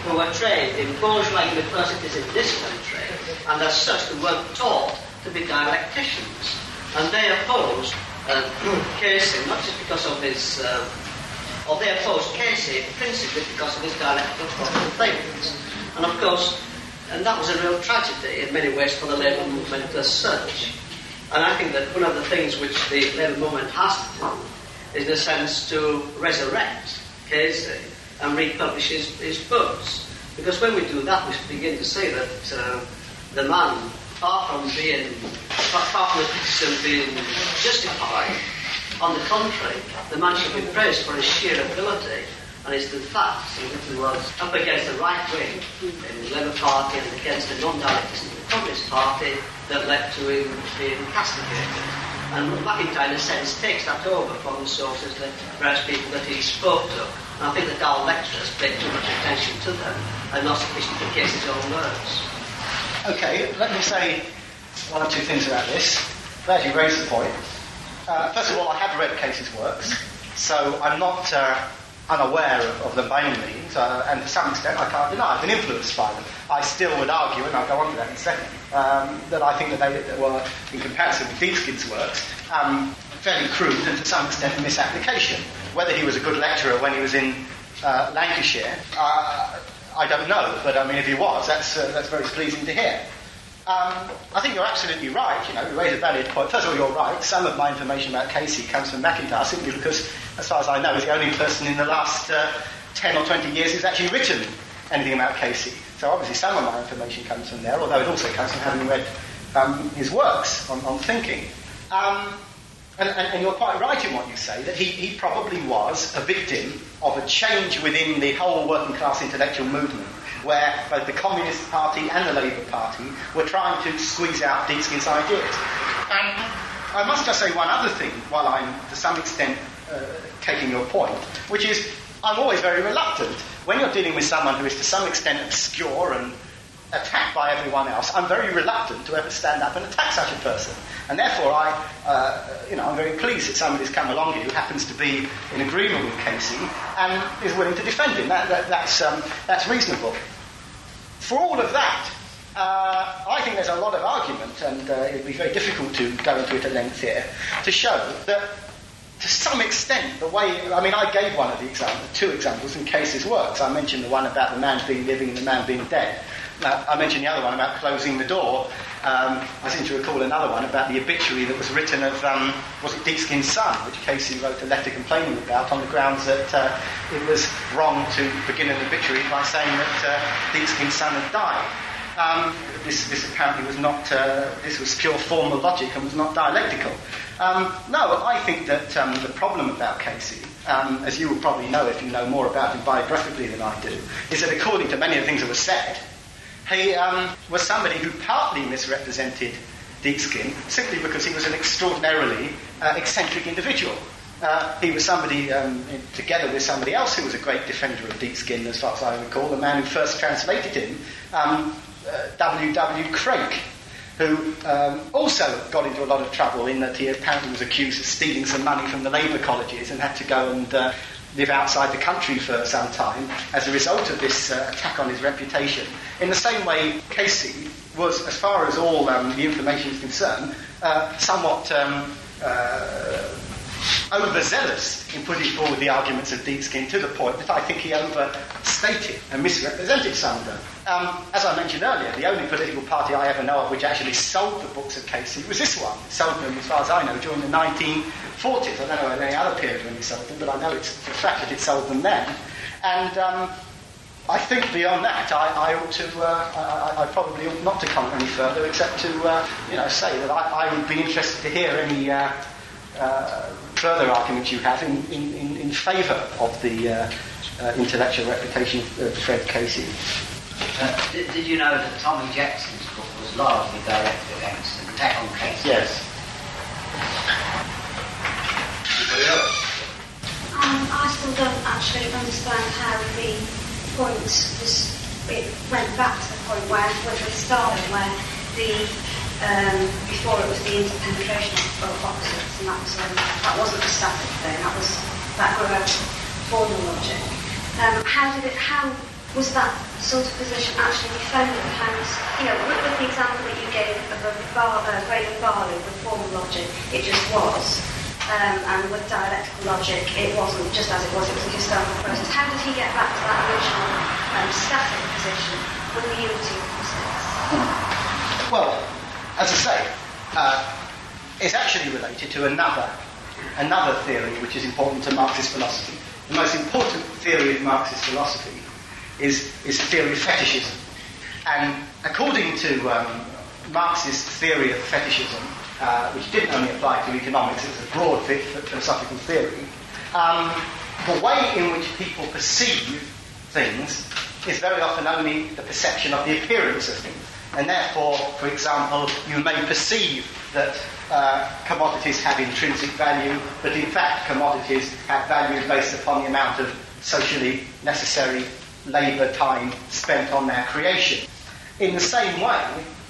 who were trained in bourgeois universities in this country, and as such they weren't taught to be dialecticians. And they opposed Casey, not just because of his, or they opposed Casey principally because of his dialectical things. And of course, and that was a real tragedy in many ways for the Labour movement as such. And I think that one of the things which the Labour movement has to do is, in a sense, to resurrect Casey and republish his books. Because when we do that, we begin to say that the man, far from the criticism being justified, on the contrary, the man should be praised for his sheer ability, and it's the fact that he was up against the right wing in the Labour Party and against the non-dialectics in the Communist Party that led to him being castigated. And McIntyre, in a sense, takes that over from the sources that various people that he spoke to. And I think that our lecturers paid too much attention to them and not sufficiently to Casey's own words. Okay, let me say one or two things about this. Glad you raised the point. First of all, I have read Casey's works, so I'm not unaware of them by any means, and to some extent I can't deny I've been influenced by them. I still would argue, and I'll go on to that in a second, that I think that they were, in comparison with Dietzgen's works, fairly crude and to some extent a misapplication. Whether he was a good lecturer when he was in Lancashire, I don't know, but I mean, if he was, that's very pleasing to hear. I think you're absolutely right. You raise a valid point. First of all, you're right. Some of my information about Casey comes from McIntyre simply because, as far as I know, he's the only person in the last 10 or 20 years who's actually written anything about Casey. So obviously some of my information comes from there, although it also comes from having read his works on thinking. And you're quite right in what you say, that he probably was a victim of a change within the whole working class intellectual movement, where both the Communist Party and the Labour Party were trying to squeeze out Dietzgen's ideas. And I must just say one other thing, while I'm to some extent taking your point, which is I'm always very reluctant. When you're dealing with someone who is to some extent obscure and attacked by everyone else, I'm very reluctant to ever stand up and attack such a person. And therefore, I'm very pleased that somebody's come along here who happens to be in agreement with Casey and is willing to defend him. That's reasonable. For all of that, I think there's a lot of argument, and it would be very difficult to go into it at length here, to show that to some extent the way, I mean, I gave one of the examples, 2 examples in cases works. I mentioned the one about the man being living and the man being dead. I mentioned the other one about closing the door. I seem to recall another one about the obituary that was written of, was it Dietzgen's son, which Casey wrote a letter complaining about on the grounds that it was wrong to begin an obituary by saying that Dietzgen's son had died. This apparently was not, this was pure formal logic and was not dialectical. No, I think that the problem about Casey, as you will probably know if you know more about him biographically than I do, is that according to many of the things that were said, he was somebody who partly misrepresented Dietzgen simply because he was an extraordinarily eccentric individual. He was somebody, together with somebody else who was a great defender of Dietzgen, as far as I recall, the man who first translated him, W.W. Craik, who also got into a lot of trouble in that he apparently was accused of stealing some money from the labour colleges and had to go and live outside the country for some time as a result of this attack on his reputation. In the same way, Casey was, as far as all the information is concerned, somewhat overzealous in putting forward the arguments of Dietzgen, to the point that I think he overstated and misrepresented some of them. As I mentioned earlier, the only political party I ever know of which actually sold the books of Casey was this one. It sold them, as far as I know, during the 1940s. I don't know any other period when he sold them, but I know it's the fact that it sold them then. And I think beyond that, I ought to, I probably ought not to comment any further, except to, say that I would be interested to hear any further arguments you have in favour of the intellectual reputation of Fred Casey. Did you know that Tommy Jackson's book was largely directed against an attack on Casey? Yes. Anybody else? I still don't actually understand how the point it went back to the point where, with Stalin, where before it was the interpenetration of boxes, and that wasn't a static thing, that grew out of formal logic. How was that sort of position actually defended? With the example that you gave of a grain of barley with formal logic, it just was. And with dialectical logic, it wasn't just as it was a historical process. How did he get back to that original static position with the unity of concepts? Well, as I say, it's actually related to another theory which is important to Marxist philosophy. The most important theory of Marxist philosophy is the theory of fetishism. And according to Marxist theory of fetishism, which didn't only apply to economics, it was a broad philosophical theory, the way in which people perceive things is very often only the perception of the appearance of things. And therefore, for example, you may perceive that commodities have intrinsic value, but in fact commodities have value based upon the amount of socially necessary labour time spent on their creation. In the same way,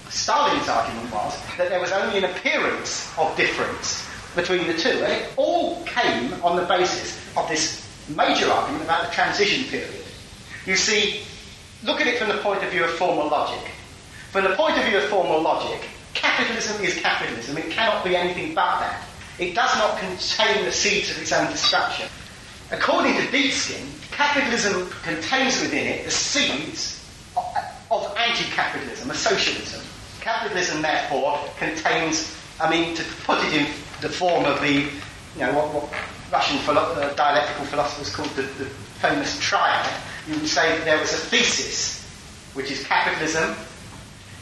Stalin's argument was that there was only an appearance of difference between the two, and it all came on the basis of this major argument about the transition period. You see, look at it from the point of view of formal logic. From the point of view of formal logic, capitalism is capitalism. It cannot be anything but that. It does not contain the seeds of its own destruction. According to Dietzgen, capitalism contains within it the seeds of anti-capitalism, of socialism. Capitalism, therefore, contains, to put it in the form of the, what Russian dialectical philosophers called the famous triad, you would say that there was a thesis, which is capitalism,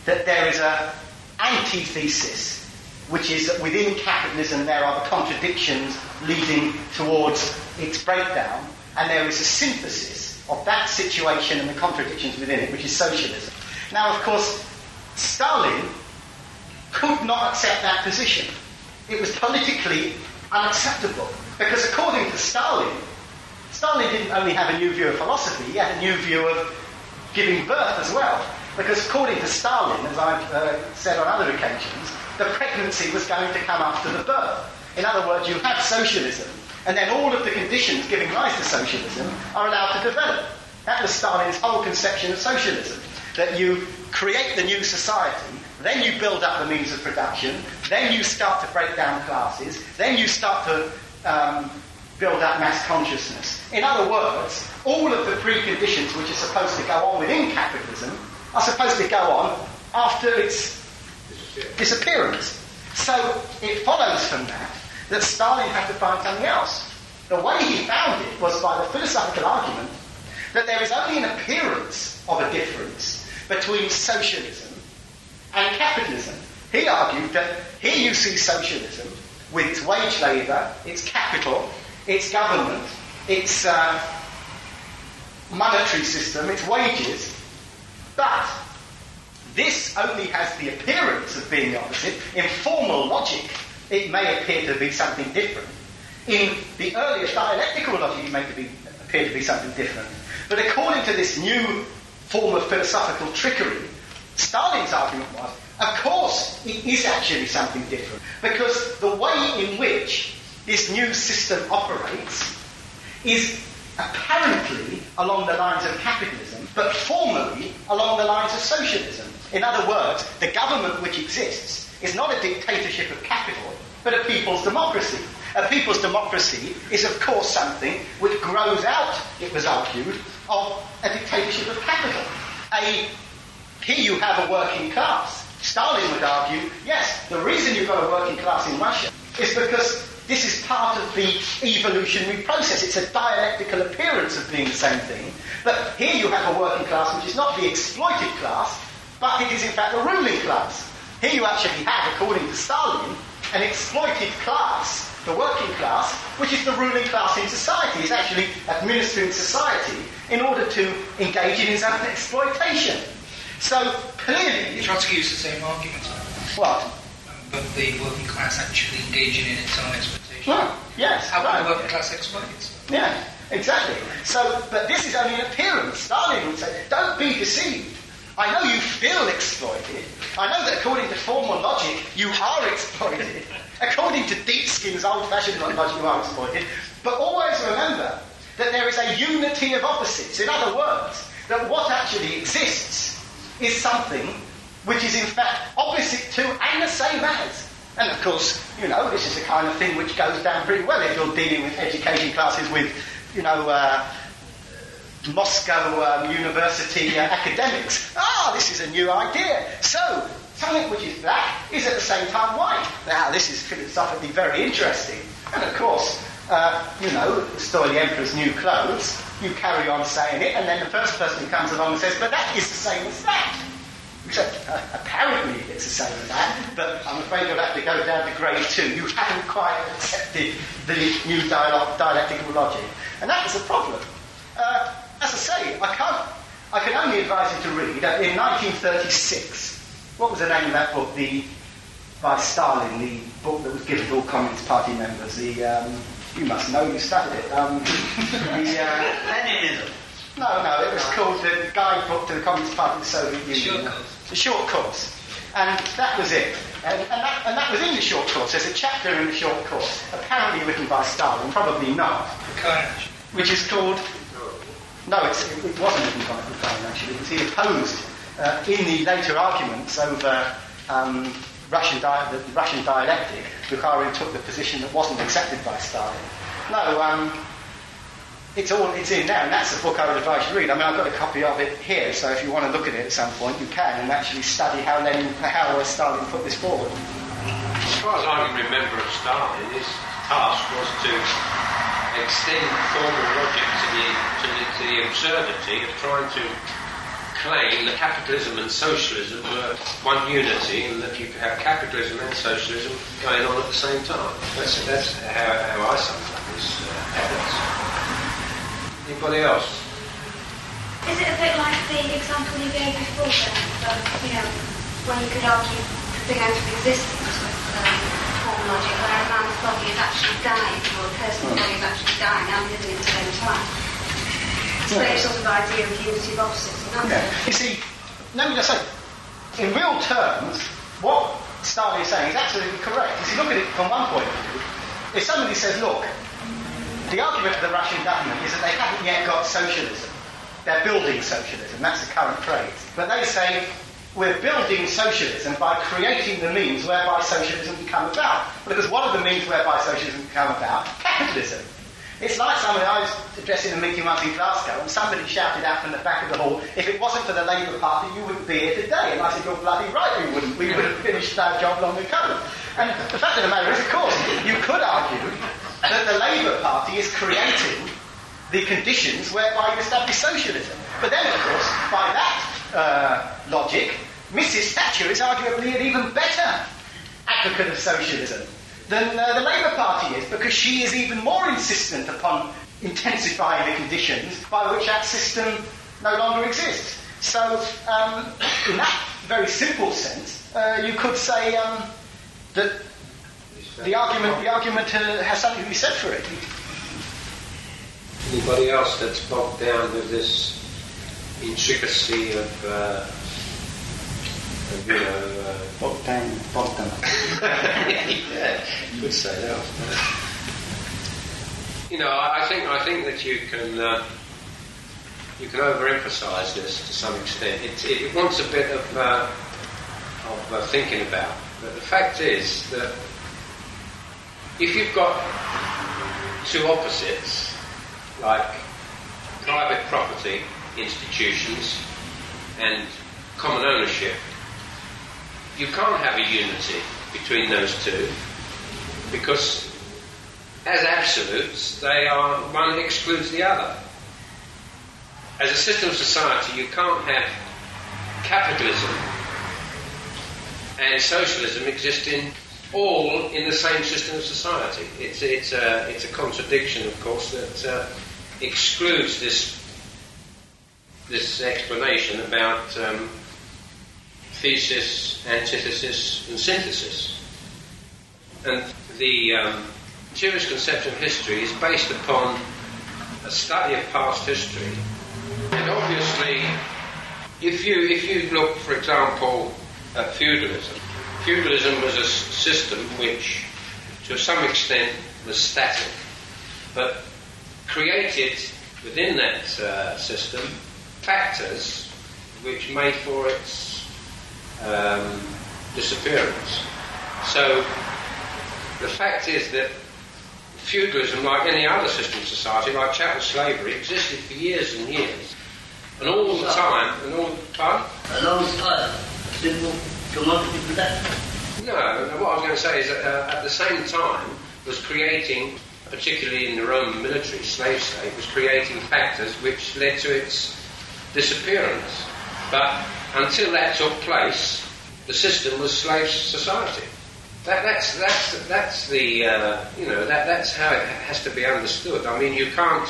that there is an antithesis, which is that within capitalism there are the contradictions leading towards its breakdown, and there is a synthesis of that situation and the contradictions within it, which is socialism. Now, of course, Stalin could not accept that position. It was politically unacceptable, because according to Stalin didn't only have a new view of philosophy, he had a new view of giving birth as well. Because according to Stalin, as I've said on other occasions, the pregnancy was going to come after the birth. In other words, you have socialism, and then all of the conditions giving rise to socialism are allowed to develop. That was Stalin's whole conception of socialism. that you create the new society, then you build up the means of production, then you start to break down classes, then you start to build up mass consciousness. In other words, all of the preconditions which are supposed to go on within capitalism are supposed to go on after its disappearance. So it follows from that Stalin had to find something else. The way he found it was by the philosophical argument that there is only an appearance of a difference between socialism and capitalism. He argued that here you see socialism with its wage labour, its capital, its government, its monetary system, its wages, but this only has the appearance of being the opposite. In formal logic, it may appear to be something different. In the earlier dialectical logic, it may appear to be something different. But according to this new form of philosophical trickery, Stalin's argument was, of course, it is actually something different, because the way in which this new system operates is apparently along the lines of capitalism, but formally along the lines of socialism. In other words, the government which exists is not a dictatorship of capital, but a people's democracy. A people's democracy is, of course, something which grows out, it was argued, of a dictatorship of capital. Here you have a working class. Stalin would argue, yes, the reason you've got a working class in Russia is because this is part of the evolutionary process. It's a dialectical appearance of being the same thing. But here you have a working class which is not the exploited class, but it is in fact the ruling class. Here you actually have, according to Stalin, an exploited class, the working class, which is the ruling class in society. It's actually administering society in order to engage in its own exploitation. So clearly... Trotsky used the same argument. What? But the working class actually engaging in its own exploitation. Well, yes. How can the working class exploit it? Yeah, exactly. So, but this is only an appearance. Stalin would say, don't be deceived. I know you feel exploited. I know that according to formal logic, you are exploited. According to Dietzgen's old-fashioned logic, you are exploited. But always remember that there is a unity of opposites. In other words, that what actually exists is something which is in fact opposite to and the same as. And of course, you know, this is the kind of thing which goes down pretty well if you're dealing with education classes with, you know, Moscow University academics. This is a new idea. So, something which is black is at the same time white. Now, this is philosophically very interesting. And of course, you know, Stoy the Emperor's new clothes, you carry on saying it, and then the first person who comes along and says, but that is the same as that. Except, apparently it's the same as that, but I'm afraid you'll have to go down to grade 2. You haven't quite accepted the new dialectical logic. And that is a problem. As I say, I can only advise you to read, in 1936, what was the name of that book, by Stalin, the book that was given to all Communist Party members, you must know, you studied it, Leninism. No, it was called the Guidebook to the Communist Party of the Soviet Union. The short course. And that was it. And that was in the short course. There's a chapter in the short course, apparently written by Stalin, probably not, which is called... No, it wasn't written by Plekhanov, actually, because he opposed, in the later arguments over the Russian dialectic, Bukharin took the position that wasn't accepted by Stalin. No, it's in there, and that's the book I would advise you to read. I mean, I've got a copy of it here, so if you want to look at it at some point, you can, and actually study how Stalin put this forward. As far as I can remember of Stalin, his task was to extend formal logic to the absurdity of trying to claim that capitalism and socialism were one unity, and that you could have capitalism and socialism going on at the same time. That's how I sum up this evidence. Anybody else? Is it a bit like the example you gave before then, you know, when you could argue the thing out of existence with formal logic, where a man's body is actually dying, or a person's body is actually dying and living at the same time? It's the same sort of idea of unity of opposites, isn't it? You see, let me just say, in real terms, what Stalin is saying is absolutely correct. If you look at it from one point of view, if somebody says, look, the argument of the Russian government is that they haven't yet got socialism. they're building socialism. That's the current phrase. But they say we're building socialism by creating the means whereby socialism can come about. Because what are the means whereby socialism can come about? Capitalism. It's like somebody, I was addressing a meeting once in Glasgow, and somebody shouted out from the back of the hall, if it wasn't for the Labour Party, you wouldn't be here today. And I said, you're bloody right, we wouldn't. We would have finished our job long ago. And the fact of the matter is, of course, you could argue that the Labour Party is creating the conditions whereby you establish socialism. But then, of course, by that logic, Mrs. Thatcher is arguably an even better advocate of socialism than the Labour Party is, because she is even more insistent upon intensifying the conditions by which that system no longer exists. So, in that very simple sense, you could say that the argument has something to be said for it. Anybody else that's bogged down with this intricacy of bogged down. Yeah, you could say that. I think that you can overemphasise this to some extent. It wants a bit of thinking about. But the fact is that if you've got two opposites, like private property institutions and common ownership, you can't have a unity between those two, because as absolutes they are, one excludes the other. As a system of society, you can't have capitalism and socialism existing all in the same system of society. It's a contradiction, of course, that excludes this explanation about thesis, antithesis, and synthesis. And the materialist conception of history is based upon a study of past history. And obviously, if you look, for example, at feudalism, feudalism was a system which, to some extent, was static, but created within that system factors which made for its disappearance. So the fact is that feudalism, like any other system of society, like chattel slavery, existed for years and years, and all the time, and all the time. A long time. Didn't come up with that. No, what I was going to say is that at the same time was creating, particularly in the Roman military slave state, was creating factors which led to its disappearance. But until that took place, the system was slave society. That's the that's how it has to be understood. I mean, you can't,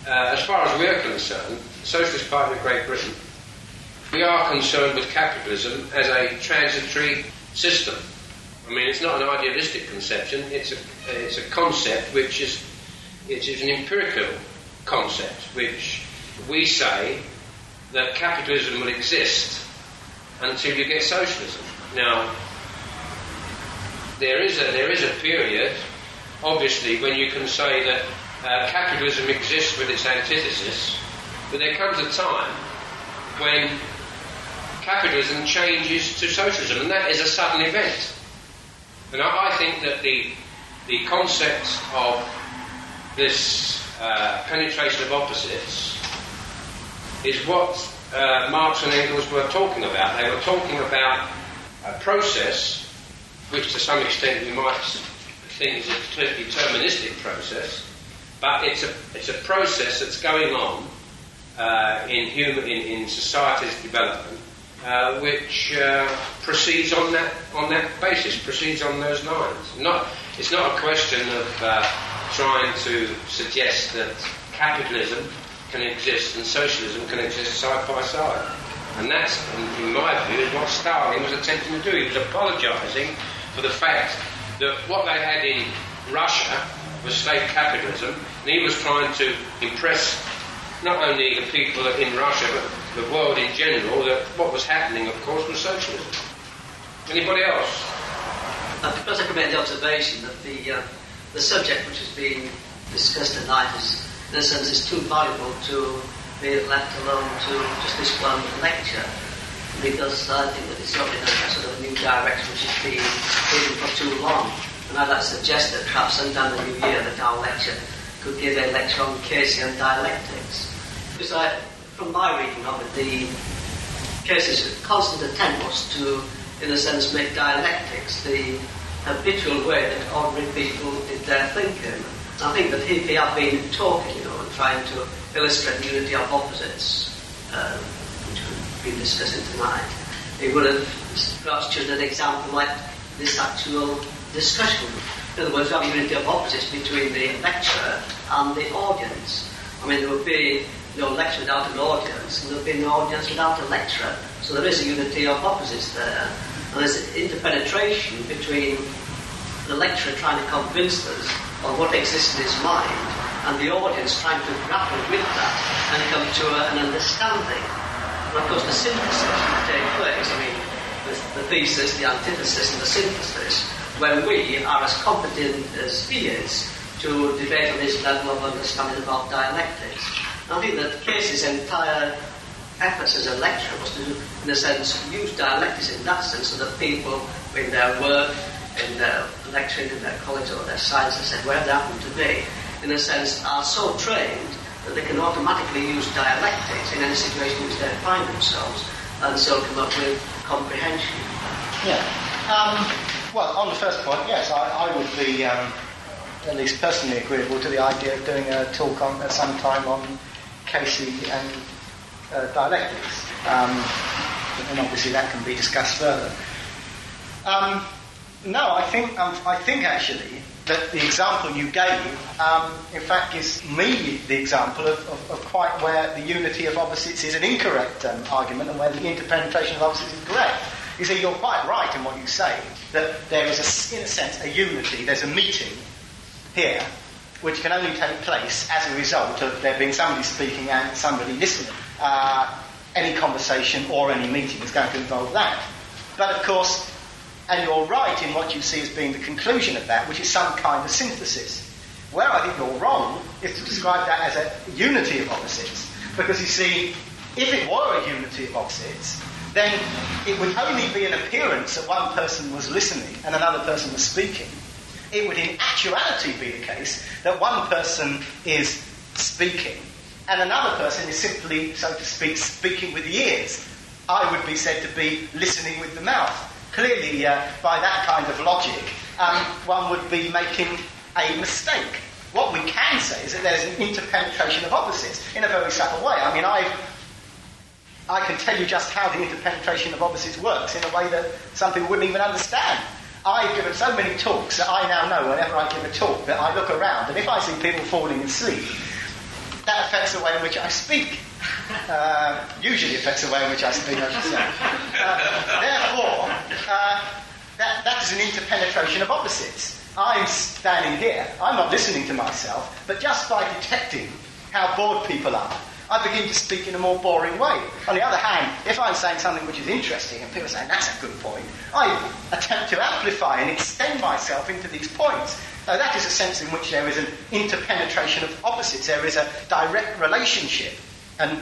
as far as we're concerned, the Socialist Party of Great Britain, we are concerned with capitalism as a transitory system. I mean, it's not an idealistic conception. It's a concept which is an empirical concept, which we say that capitalism will exist until you get socialism. Now, there is a period, obviously, when you can say that capitalism exists with its antithesis, but there comes a time when capitalism changes to socialism, and that is a sudden event. And I think that the concept of this penetration of opposites is what Marx and Engels were talking about. They were talking about a process which to some extent we might think is a deterministic process, but it's a process that's going on in society's development, which proceeds on that basis, proceeds on those lines. It's not a question of trying to suggest that capitalism can exist and socialism can exist side by side. And that's, in my view, is what Stalin was attempting to do. He was apologising for the fact that what they had in Russia was slave capitalism, and he was trying to impress not only the people in Russia, but the world in general, that what was happening, of course, was socialism. Anybody else? Because I could make the observation that the subject which is being discussed tonight is, in a sense, is too valuable to be left alone to just this one lecture, because I think that it's not in a sort of a new direction which has been hidden for too long. And I'd like to suggest that perhaps sometime in the new year that our lecture could give a lecture on Casey and dialectics. Because from my reading of it, the Casey's constant attempt was to, in a sense, make dialectics the habitual way that ordinary people did their thinking. I think that if he had been talking, and trying to illustrate the unity of opposites, which we've been discussing tonight, he would have perhaps chosen an example like this actual discussion. In other words, we have a unity of opposites between the lecturer and the audience. I mean, there would be no lecture without an audience, and there would be no audience without a lecturer. So there is a unity of opposites there. And there's interpenetration between the lecturer trying to convince us of what exists in his mind, and the audience trying to grapple with that and come to an understanding. And of course, the synthesis will take place. I mean, the thesis, the antithesis, and the synthesis, when we are as competent as he is to debate on his level of understanding about dialectics. And I think that Casey's entire efforts as a lecturer was to, in a sense, use dialectics in that sense, so that people, in their work, in their lecturing, in their college or their science, wherever they happen to be, in a sense, are so trained that they can automatically use dialectics in any situation in which they find themselves, and so come up with comprehension. Yeah. Well, on the first point, yes, I would be at least personally agreeable to the idea of doing a talk at some time on Casey and dialectics. And obviously that can be discussed further. No, I think actually that the example you gave, in fact, gives me the example of quite where the unity of opposites is an incorrect argument, and where the interpenetration of opposites is correct. You see, you're quite right in what you say, that there is, in a sense, a unity. There's a meeting here which can only take place as a result of there being somebody speaking and somebody listening. Any conversation or any meeting is going to involve that. But of course, and you're right in what you see as being the conclusion of that, which is some kind of synthesis. Where I think you're wrong is to describe that as a unity of opposites. Because you see, if it were a unity of opposites, then it would only be an appearance that one person was listening and another person was speaking. It would in actuality be the case that one person is speaking and another person is simply, so to speak, speaking with the ears. I would be said to be listening with the mouth. Clearly, by that kind of logic, one would be making a mistake. What we can say is that there's an interpenetration of opposites in a very subtle way. I mean, I can tell you just how the interpenetration of opposites works in a way that some people wouldn't even understand. I've given so many talks that I now know whenever I give a talk that I look around, and if I see people falling asleep, that affects the way in which I speak. Usually affects the way in which I speak, I should say. Therefore, that is an interpenetration of opposites. I'm standing here, I'm not listening to myself, but just by detecting how bored people are, I begin to speak in a more boring way. On the other hand, if I'm saying something which is interesting and people are saying, that's a good point, I attempt to amplify and extend myself into these points. Now, that is a sense in which there is an interpenetration of opposites. There is a direct relationship, an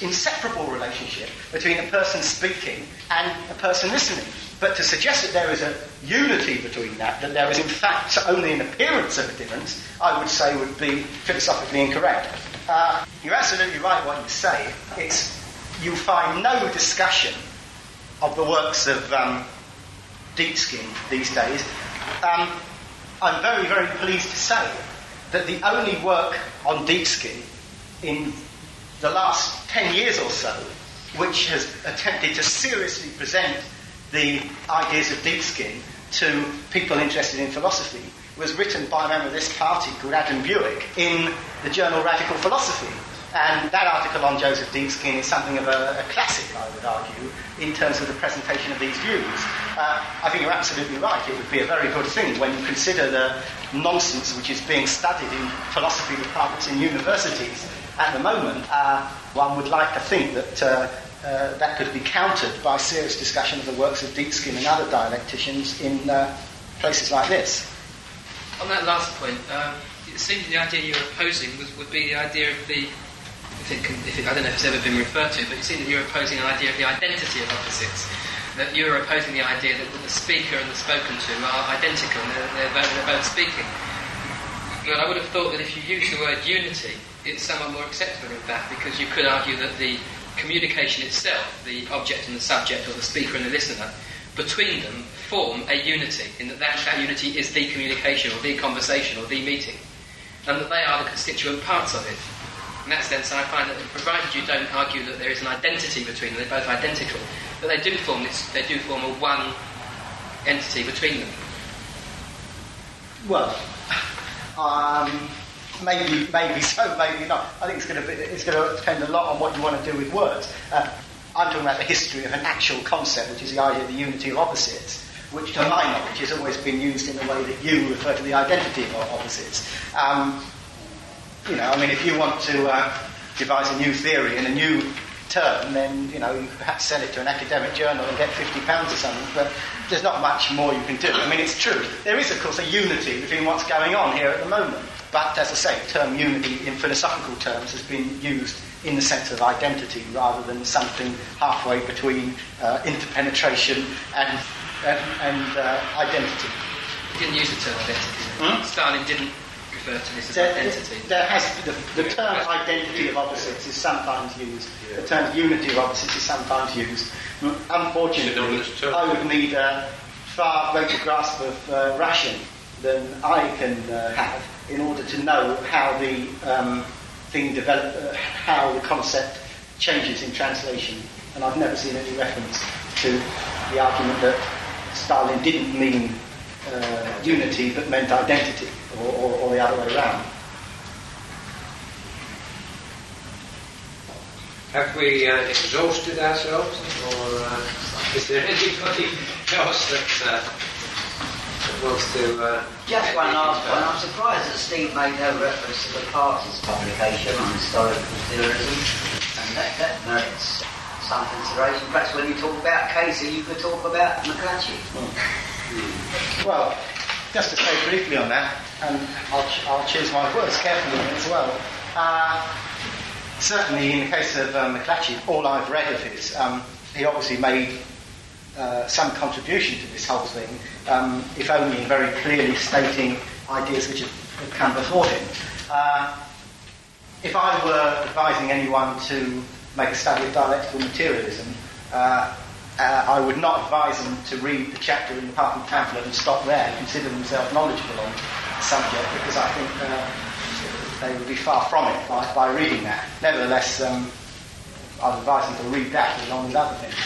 inseparable relationship between a person speaking and a person listening. But to suggest that there is a unity between that there is in fact only an appearance of a difference, I would say would be philosophically incorrect. You're absolutely right what you say. You find no discussion of the works of Dietzgen these days. I'm very, very pleased to say that the only work on Dietzgen in the last 10 years or so which has attempted to seriously present the ideas of Dietzgen to people interested in philosophy was written by a member of this party called Adam Buick in the journal Radical Philosophy. And that article on Joseph Dietzgen is something of a classic, I would argue, in terms of the presentation of these views. I think you're absolutely right. It would be a very good thing when you consider the nonsense which is being studied in philosophy departments in universities at the moment. One would like to think that that could be countered by serious discussion of the works of Dietzgen and other dialecticians in places like this. On that last point, it seems the idea you're opposing would be the idea of the I don't know if it's ever been referred to, but it seems that you're opposing an idea of the identity of opposites. That you're opposing the idea that the speaker and the spoken to are identical, and they're both speaking. But I would have thought that if you use the word unity, it's somewhat more acceptable in fact, because you could argue that the communication itself, the object and the subject, or the speaker and the listener, between them form a unity, in that unity is the communication, or the conversation, or the meeting, and that they are the constituent parts of it. In that sense, I find that provided you don't argue that there is an identity between them, they're both identical, but they do form a one entity between them. Well, maybe so, maybe not. I think it's going to depend a lot on what you want to do with words. I'm talking about the history of an actual concept, which is the idea of the unity of opposites, which, to my knowledge, has always been used in the way that you refer to the identity of opposites. If you want to devise a new theory and a new term, then, you perhaps sell it to an academic journal and get £50 or something, but there's not much more you can do. It's true. There is, of course, a unity between what's going on here at the moment. But, as I say, the term unity in philosophical terms has been used in the sense of identity rather than something halfway between interpenetration and identity. He didn't use the term identity. Stalin didn't refer to this as identity. The term identity of opposites is sometimes used. The term unity of opposites is sometimes used. Unfortunately, I would need a far greater grasp of Russian than I can have in order to know how the thing develop, how the concept changes in translation. And I've never seen any reference to the argument that Stalin didn't mean unity but meant identity, or the other way around. Have we exhausted ourselves, or is there anybody else that wants to... Just one last point. I'm surprised that Steve made no reference to the party's publication on historical theorism, and that merits some consideration. Perhaps when you talk about Casey, you could talk about McClatchy. Well, just to say briefly on that, and I'll choose my words carefully as well. Certainly in the case of McClatchy, all I've read of his, he obviously made some contribution to this whole thing, if only in very clearly stating ideas which have come before him. If I were advising anyone to make a study of dialectical materialism, I would not advise them to read the chapter in the Party pamphlet and stop there and consider themselves knowledgeable on the subject, because I think they would be far from it by reading that. Nevertheless, I'd advise them to read that along with other things.